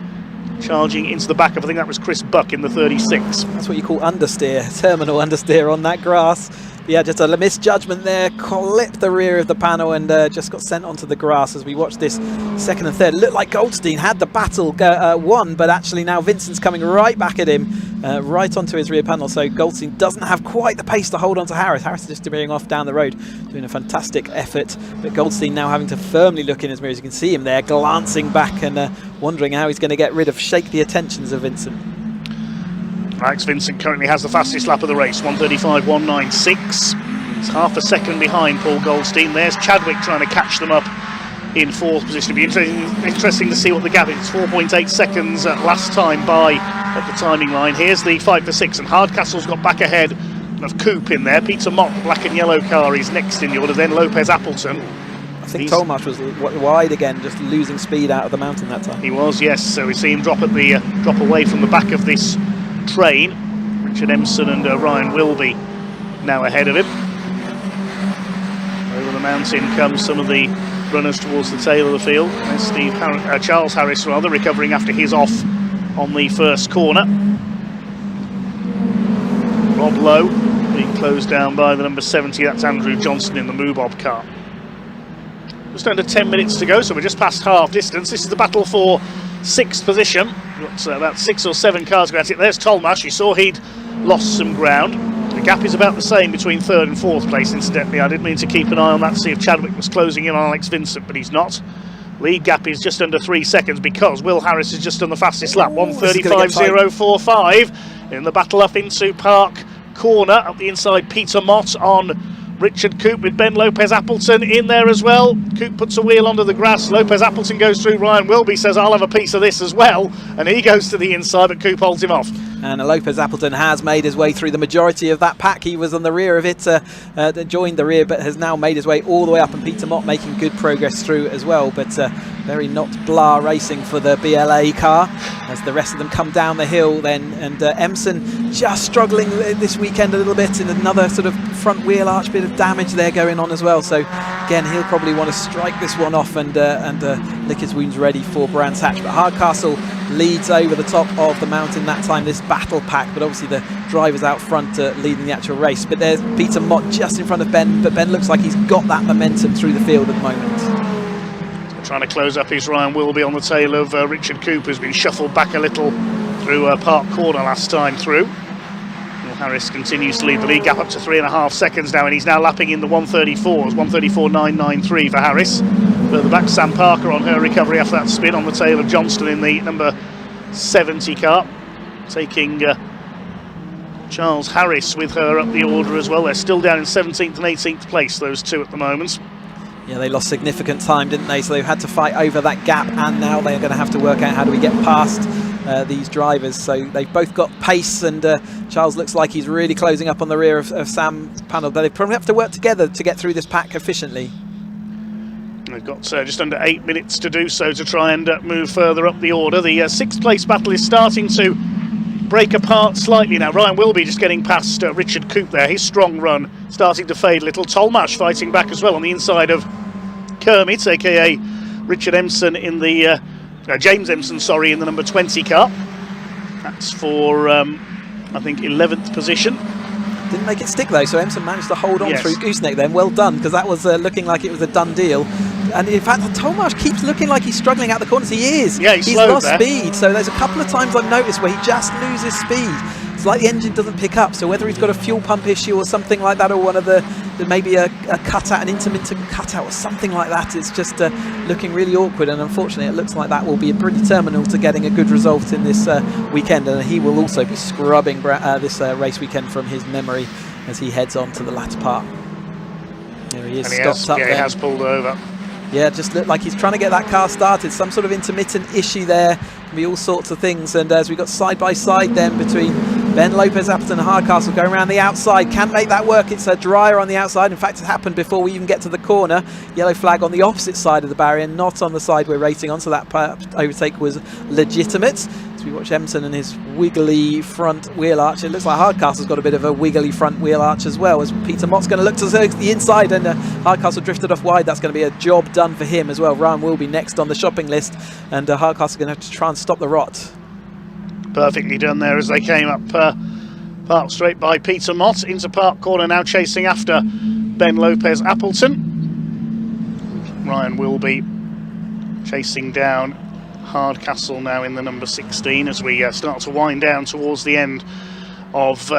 Charging into the back of, I think that was Chris Buck in the 36. That's what you call understeer, terminal understeer on that grass. Yeah, just a misjudgment there, clipped the rear of the panel and just got sent onto the grass as we watch this 2nd and 3rd. It looked like Goldstein had the battle won, but actually now Vincent's coming right back at him, right onto his rear panel. So Goldstein doesn't have quite the pace to hold on to Harris. Harris is just veering off down the road, doing a fantastic effort. But Goldstein now having to firmly look in his mirrors. You can see him there glancing back and wondering how he's going to get rid of, shake the attentions of Vincent. Alex Vincent currently has the fastest lap of the race, 1:35.196. He's half a second behind Paul Goldstein. There's Chadwick trying to catch them up in 4th position. It'll be interesting to see what the gap is. It's 4.8 seconds last time by at the timing line. Here's the fight for 6, and Hardcastle's got back ahead of Coop in there. Peter Mott, black and yellow car, is next in the order. Then Lopez Appleton. I think Tolmarsh was wide again, just losing speed out of the mountain that time. He was, yes. So we see him drop at the drop away from the back of this train. Richard Empson and Ryan Wilby now ahead of him. Over the mountain comes some of the runners towards the tail of the field. There's Charles Harris recovering after his off on the first corner. Rob Lowe being closed down by the number 70, that's Andrew Johnson in the Moobob car. Just under 10 minutes to go, so we're just past half distance. This is the battle for 6th position. Got about 6 or 7 cars going at it. There's Tolmarsh. You saw he'd lost some ground. The gap is about the same between 3rd and 4th place, incidentally. I didn't mean to keep an eye on that to see if Chadwick was closing in on Alex Vincent, but he's not. Lead gap is just under 3 seconds because Will Harris has just done the fastest lap, 1:35.045. In the battle up into Park Corner, up the inside, Peter Mott on Richard Coop with Ben Lopez Appleton in there as well. Coop puts a wheel onto the grass. Lopez Appleton goes through. Ryan Wilby says, I'll have a piece of this as well. And he goes to the inside, but Coop holds him off. And Lopez Appleton has made his way through the majority of that pack. He was on the rear of it, joined the rear, but has now made his way all the way up. And Peter Mott making good progress through as well. But very not blah racing for the BLA car as the rest of them come down the hill then. And Empson just struggling this weekend a little bit in another sort of front wheel arch, bit of damage there going on as well. So again, he'll probably want to strike this one off and lick his wounds ready for Brands Hatch. But Hardcastle leads over the top of the mountain that time, this battle pack, but obviously the drivers out front leading the actual race. But there's Peter Mott just in front of Ben, but Ben looks like he's got that momentum through the field at the moment. Trying to close up is Ryan Wilby on the tail of Richard Coop, who's been shuffled back a little through Park Corner last time through. Will Harris continues to lead the lead gap up to 3.5 seconds now, and he's now lapping in the 1:34s, 1:34.993 for Harris. Further back, Sam Parker on her recovery after that spin on the tail of Johnston in the number 70 car, taking Charles Harris with her up the order as well. They're still down in 17th and 18th place, those two at the moment. Yeah, they lost significant time, didn't they? So they've had to fight over that gap, and now they're going to have to work out how do we get past these drivers. So they've both got pace, and Charles looks like he's really closing up on the rear of Sam's panel, but they probably have to work together to get through this pack efficiently. We've got just under 8 minutes to do so to try and move further up the order. The sixth place battle is starting to break apart slightly now. Ryan Wilby just getting past Richard Coop there. His strong run starting to fade a little. Tolmash fighting back as well on the inside of Kermit, aka Richard Empson in the James Empson, sorry, in the number 20 car. That's for I think 11th position. Didn't make it stick though, so Empson managed to hold on Yes. through Gooseneck then. Well done, because that was looking like it was a done deal. And in fact, Tolmash keeps looking like he's struggling out the corners. He is. Yeah, he's slowed lost there. speed. So there's a couple of times I've noticed where he just loses speed. It's like the engine doesn't pick up. So whether he's got a fuel pump issue or something like that, or one of the maybe a cutout, an intermittent cutout or something like that, it's just looking really awkward. And unfortunately, it looks like that will be a pretty terminal to getting a good result in this weekend. And he will also be scrubbing this race weekend from his memory as he heads on to the latter part. There he is, And he stopped has, up yeah, there. he has pulled over. Yeah, just looked like he's trying to get that car started. Some sort of intermittent issue there. Can be all sorts of things. And as we got side by side then between Ben Lopez, Appleton and Hardcastle going around the outside. Can't make that work. It's a drier on the outside. In fact, it happened before we even get to the corner. Yellow flag on the opposite side of the barrier, not on the side we're racing on. So that overtake was legitimate. As we watch Empson and his wiggly front wheel arch. It looks like Hardcastle's got a bit of a wiggly front wheel arch as well, as Peter Mott's going to look to the inside, and Hardcastle drifted off wide. That's going to be a job done for him as well. Ryan will be next on the shopping list, and Hardcastle's going to have to try and stop the rot. Perfectly done there as they came up park straight by Peter Mott into park corner, now chasing after Ben Lopez Appleton. Ryan will be chasing down Hardcastle now in the number 16 as we start to wind down towards the end of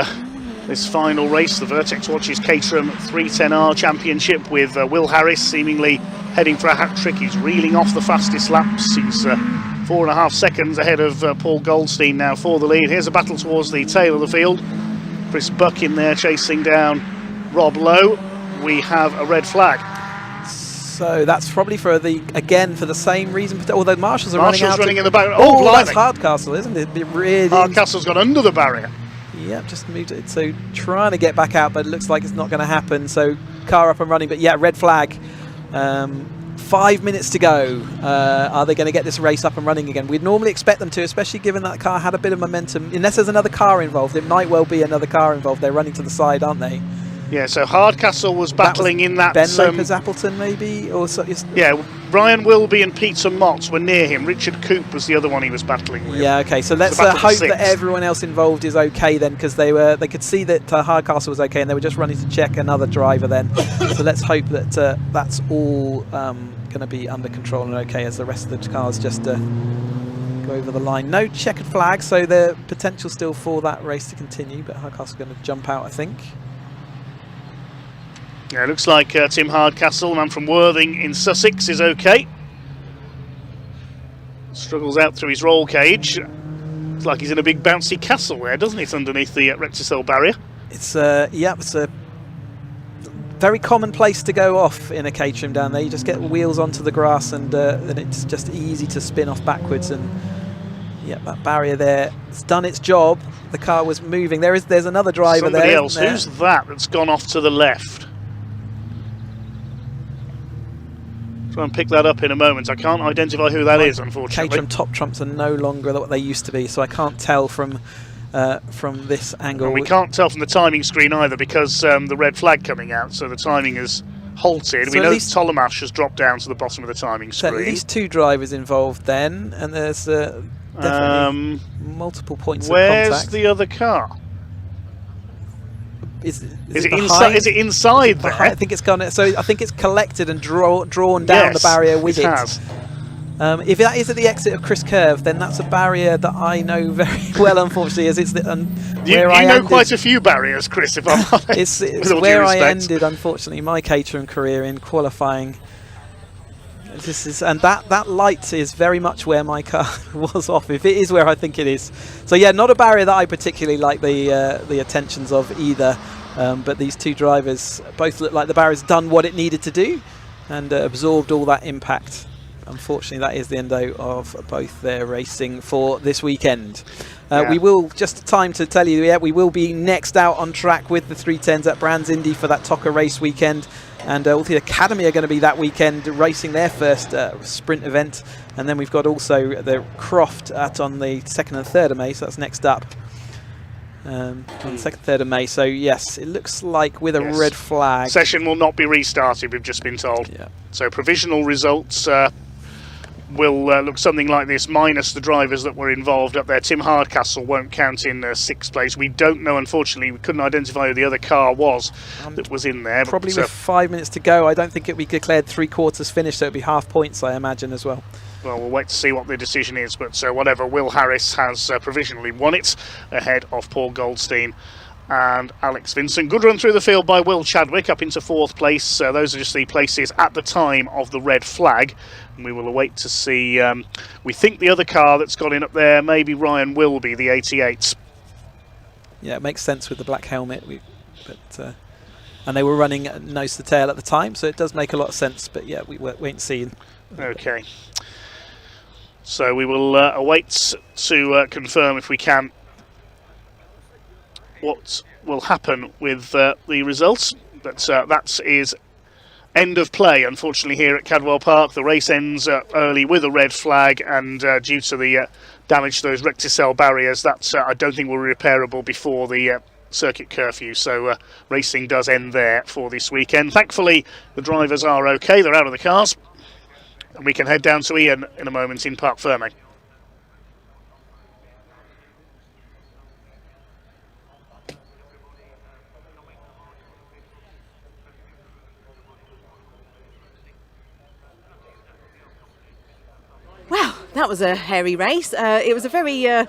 this final race. The Vertex Watches Caterham 310R Championship with Will Harris seemingly heading for a hat-trick. He's reeling off the fastest laps. He's 4.5 seconds ahead of Paul Goldstein now for the lead. Here's a battle towards the tail of the field. Chris Buck in there chasing down Rob Lowe. We have a red flag. So that's probably for the same reason. Although Marshall's running in the back. Oh, that's Hardcastle, isn't it? Hardcastle's got under the barrier. Yeah, just moved it. So trying to get back out, but it looks like it's not going to happen. So car up and running, but yeah, red flag. 5 minutes to go. Are they going to get this race up and running again? We'd normally expect them to, especially given that car had a bit of momentum. Unless there's another car involved, it might well be another car involved. They're running to the side, aren't they? Yeah, so Hardcastle was battling in that. Ben Lopez Appleton, maybe, or so. Yeah, Ryan Wilby and Peter Mott were near him. Richard Coop was the other one he was battling with. Yeah, okay. So let's hope that everyone else involved is okay then, because they could see that Hardcastle was okay, and they were just running to check another driver then. So let's hope that that's all going to be under control and okay, as the rest of the cars just go over the line. No checkered flag, so the potential still for that race to continue, but Hardcastle's going to jump out, I think. Yeah, it looks like Tim Hardcastle, the man from Worthing in Sussex, is okay. Struggles out through his roll cage. It's like he's in a big bouncy castle there, doesn't it, underneath the Recticel barrier? It's it's a very common place to go off in a Caterham down there. You just get wheels onto the grass, and then it's just easy to spin off backwards. And yeah, that barrier there, it's done its job. The car was moving. There's another driver there. Somebody else. Who's that's gone off to the left? Try and pick that up in a moment. I can't identify who that is, unfortunately. Caterham top trumps are no longer what they used to be, so I can't tell from this angle. And we can't tell from the timing screen either, because the red flag coming out, so the timing has halted. So we know Tolmash has dropped down to the bottom of the timing screen. At least 2 drivers involved then, and there's definitely multiple points of contact. Where's the other car? Is it inside there? I think it's gone. So I think it's collected and drawn down the barrier with it. Has. If that is at the exit of Chris Curve, then that's a barrier that I know very well, unfortunately, as it's you know quite a few barriers, Chris, if I'm honest. It's where I ended, unfortunately, my Caterham career in qualifying. And that light is very much where my car was off, if it is where I think it is. So yeah, not a barrier that I particularly like the attentions of either. But these 2 drivers both look like the barrier's done what it needed to do and absorbed all that impact. Unfortunately, that is the end of both their racing for this weekend. We will, just time to tell you, we will be next out on track with the 310s at Brands Indy for that TOCA race weekend. And all the Academy are going to be that weekend racing their first sprint event. And then we've got also the Croft on the 2nd and 3rd of May, so that's next up. On the 2nd, 3rd of May. So yes, it looks like with a red flag. Session will not be restarted, we've just been told. Yeah. So provisional results will look something like this, minus the drivers that were involved up there. Tim Hardcastle won't count in 6th place. We don't know, unfortunately, we couldn't identify who the other car was that was in there. Probably but, with 5 minutes to go. I don't think it'll be declared 3/4 finished, so it'll be half points, I imagine, as well. Well, we'll wait to see what the decision is, but whatever, Will Harris has provisionally won it ahead of Paul Goldstein and Alex Vincent. Good run through the field by Will Chadwick up into 4th place. Those are just the places at the time of the red flag. And we will await to see. We think the other car that's got in up there, maybe Ryan Wilby, the 88. Yeah, it makes sense with the black helmet. And they were running nose to tail at the time, so it does make a lot of sense. But yeah, we wait and see. Okay. So we will await to confirm, if we can, what will happen with the results. But that is end of play, unfortunately, here at Cadwell Park. The race ends early with a red flag, and due to the damage to those Recticel barriers, that I don't think will be repairable before the circuit curfew. So racing does end there for this weekend. Thankfully, the drivers are okay. They're out of the cars. And we can head down to Ian in a moment in Parc Ferme. Wow, that was a hairy race. It was a very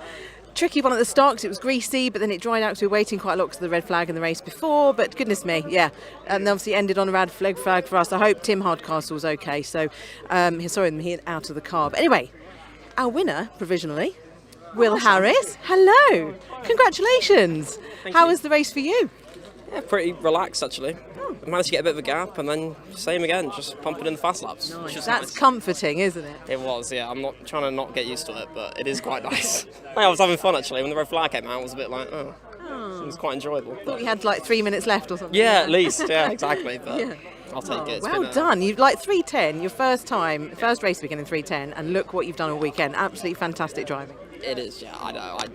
tricky one at the start because it was greasy, but then it dried out because we were waiting quite a lot because of the red flag in the race before. But goodness me, yeah. And obviously ended on a red flag for us. I hope Tim Hardcastle was okay. So sorry, he's out of the car. But anyway, our winner provisionally, Will Harris. Hello, congratulations. How was the race for you? Yeah, pretty relaxed actually. I managed to get a bit of a gap and then same again, just pumping in the fast laps. Nice. That's comforting, isn't it? It was, yeah. I'm not trying to not get used to it, but it is quite nice. I was having fun actually. When the red flag came out, I was a bit like, oh. It was quite enjoyable. Thought you had like 3 minutes left or something. Yeah, at least. Yeah, exactly. But yeah. I'll take it. It's Well done. You've like 3:10, your first race weekend in 3:10, and look what you've done all weekend. Absolutely fantastic driving. It is, yeah. I know. I've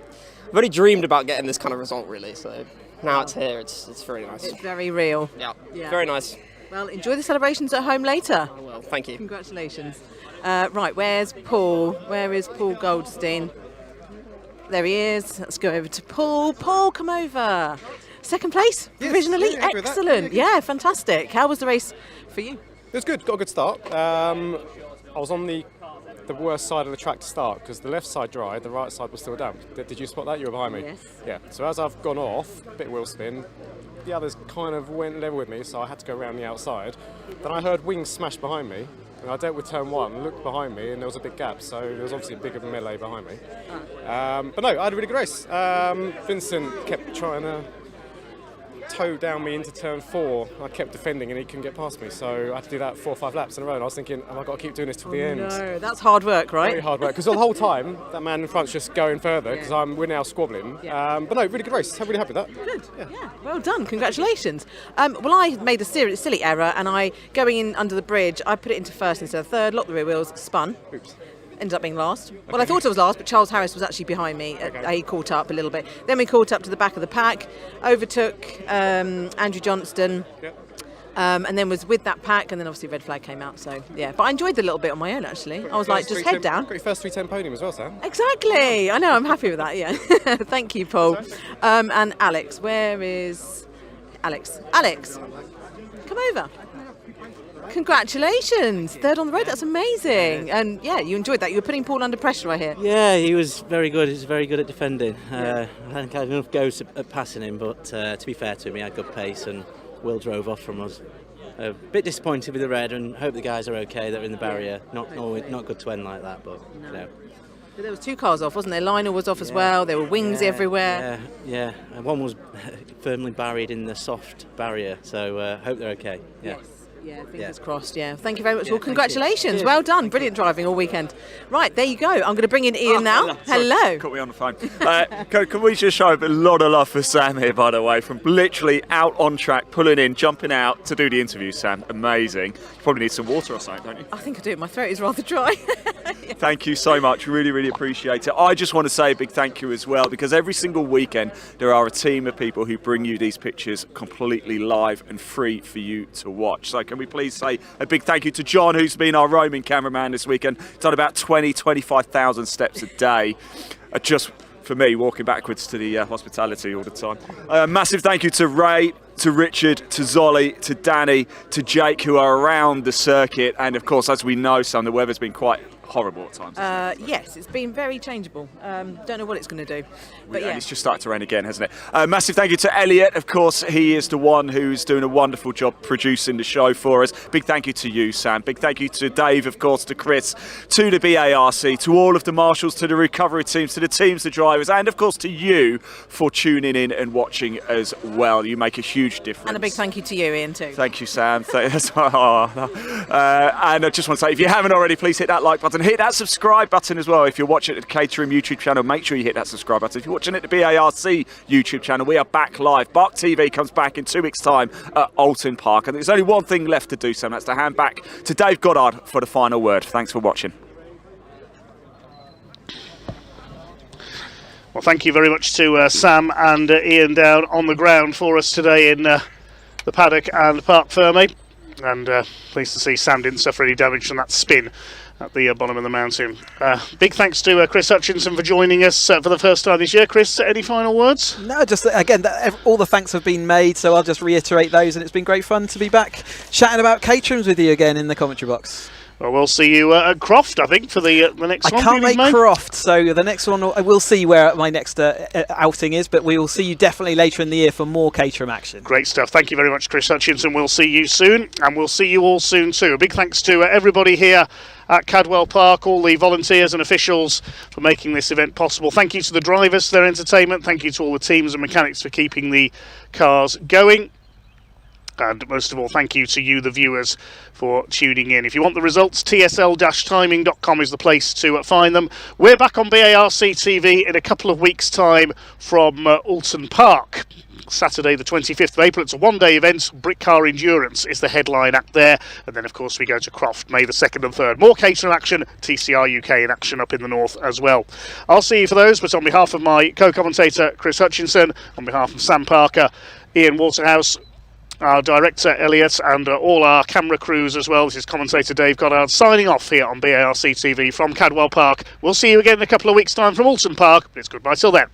only dreamed about getting this kind of result, really. So now it's here. It's very nice. It's very real. Yeah. Very nice. Well, enjoy the celebrations at home later. I will. Thank you. Congratulations. Right, where's Paul? Where is Paul Goldstein? There he is. Let's go over to Paul. Paul, come over. Second place, provisionally. yeah, happy with that. Excellent. Yeah, fantastic. How was the race for you? It was good. Got a good start. I was on the worst side of the track to start because the left side dried, the right side was still damp. Did you spot that? You were behind me. Yes. Yeah. So as I've gone off, a bit wheel spin, the others kind of went level with me, so I had to go around the outside. Then I heard wings smash behind me, and I dealt with turn one, looked behind me, and there was a big gap, so there was obviously a bigger melee behind me. But no, I had a really good race. Vincent kept trying to toe down me into turn 4. I kept defending and he couldn't get past me, so I had to do that 4 or 5 laps in a row, and I was thinking, have I got to keep doing this till the end? No, that's hard work, right? Very hard work, because the whole time that man in front's just going further because we're now squabbling. But no, really good race. I'm really happy with that. Good. Yeah. Well done. Congratulations. Well, I made a silly error, and going in under the bridge, I put it into first instead of third, locked the rear wheels, spun. Oops. Ended up being last. Well, I thought I was last, but Charles Harris was actually behind me. He caught up a little bit. Then we caught up to the back of the pack, overtook Andrew Johnston, and then was with that pack, and then obviously red flag came out. So yeah, but I enjoyed the little bit on my own actually. I was like, just head down. Got your first 310 podium as well, Sam. Exactly. I know. I'm happy with that. Yeah. Thank you, Paul. And Alex, where is Alex? Alex, come over. Congratulations, third on the road. That's amazing. And yeah, you enjoyed that. You were putting Paul under pressure, I hear. Yeah, he was very good. He was very good at defending. I think I had enough goes at passing him, but to be fair to him, he had good pace, and Will drove off from us. A bit disappointed with the red, and hope the guys are okay that are in the barrier. Not good to end like that, but you know. But there was 2 cars off, wasn't there? Lionel was off as well. There were wings everywhere. Yeah. And one was firmly buried in the soft barrier, so hope they're okay. Yeah. Yes. Yeah, fingers crossed, yeah. Thank you very much. Yeah, well, congratulations. Cheers. Well done. Brilliant driving all weekend. Right, there you go. I'm going to bring in Ian now. Hello. Got me on the phone. Can we just show a lot of love for Sam here, by the way, from literally out on track, pulling in, jumping out to do the interview, Sam. Amazing. You probably need some water or something, don't you? I think I do. My throat is rather dry. Thank you so much. Really, really appreciate it. I just want to say a big thank you as well, because every single weekend there are a team of people who bring you these pictures completely live and free for you to watch. So can we please say a big thank you to John, who's been our roaming cameraman this weekend. He's done about 25,000 steps a day. Just for me, walking backwards to the hospitality all the time. Massive thank you to Ray, to Richard, to Zolly, to Danny, to Jake, who are around the circuit. And of course, as we know, Sam, the weather's been quite horrible at times. Yes, it's been very changeable. Don't know what it's going to do. But yeah. And it's just started to rain again, hasn't it? Massive thank you to Elliot. Of course, he is the one who's doing a wonderful job producing the show for us. Big thank you to you, Sam. Big thank you to Dave, of course, to Chris, to the BARC, to all of the marshals, to the recovery teams, to the teams, the drivers, and of course to you for tuning in and watching as well. You make a huge difference. And a big thank you to you, Ian, too. Thank you, Sam. And I just want to say, if you haven't already, please hit that like button. Hit that subscribe button as well. If you're watching at the Caterham YouTube channel, make sure you hit that subscribe button. If you're watching at the BARC YouTube channel, we are back live. Bark TV comes back in 2 weeks' time at Alton Park. And there's only one thing left to do, Sam. That's to hand back to Dave Goddard for the final word. Thanks for watching. Well, thank you very much to Sam and Ian down on the ground for us today in the paddock and Parc Fermé. And pleased to see Sam didn't suffer any damage from that spin at the bottom of the mountain. Big thanks to Chris Hutchinson for joining us for the first time this year. Chris, any final words? No, just again, all the thanks have been made, so I'll just reiterate those, and it's been great fun to be back chatting about Caterhams with you again in the commentary box. Well, we'll see you at Croft, I think, for the next one. I can't make Croft, so the next one, I will see where my next outing is, but we will see you definitely later in the year for more Caterham action. Great stuff. Thank you very much, Chris Hutchinson. We'll see you soon, and we'll see you all soon too. A big thanks to everybody here at Cadwell Park, all the volunteers and officials for making this event possible. Thank you to the drivers for their entertainment. Thank you to all the teams and mechanics for keeping the cars going. And most of all, thank you to you, the viewers, for tuning in. If you want the results, tsl-timing.com is the place to find them. We're back on BARC TV in a couple of weeks' time from Alton Park. Saturday the 25th of April. It's a one-day event. Brick Car Endurance is the headline act there. And then, of course, we go to Croft May the 2nd and 3rd. More Caterham action, TCR UK in action up in the north as well. I'll see you for those, but on behalf of my co-commentator, Chris Hutchinson, on behalf of Sam Parker, Ian Waterhouse, our director Elliot, and all our camera crews as well. This is commentator Dave Goddard signing off here on BARC TV from Cadwell Park. We'll see you again in a couple of weeks' time from Alton Park, but it's goodbye till then.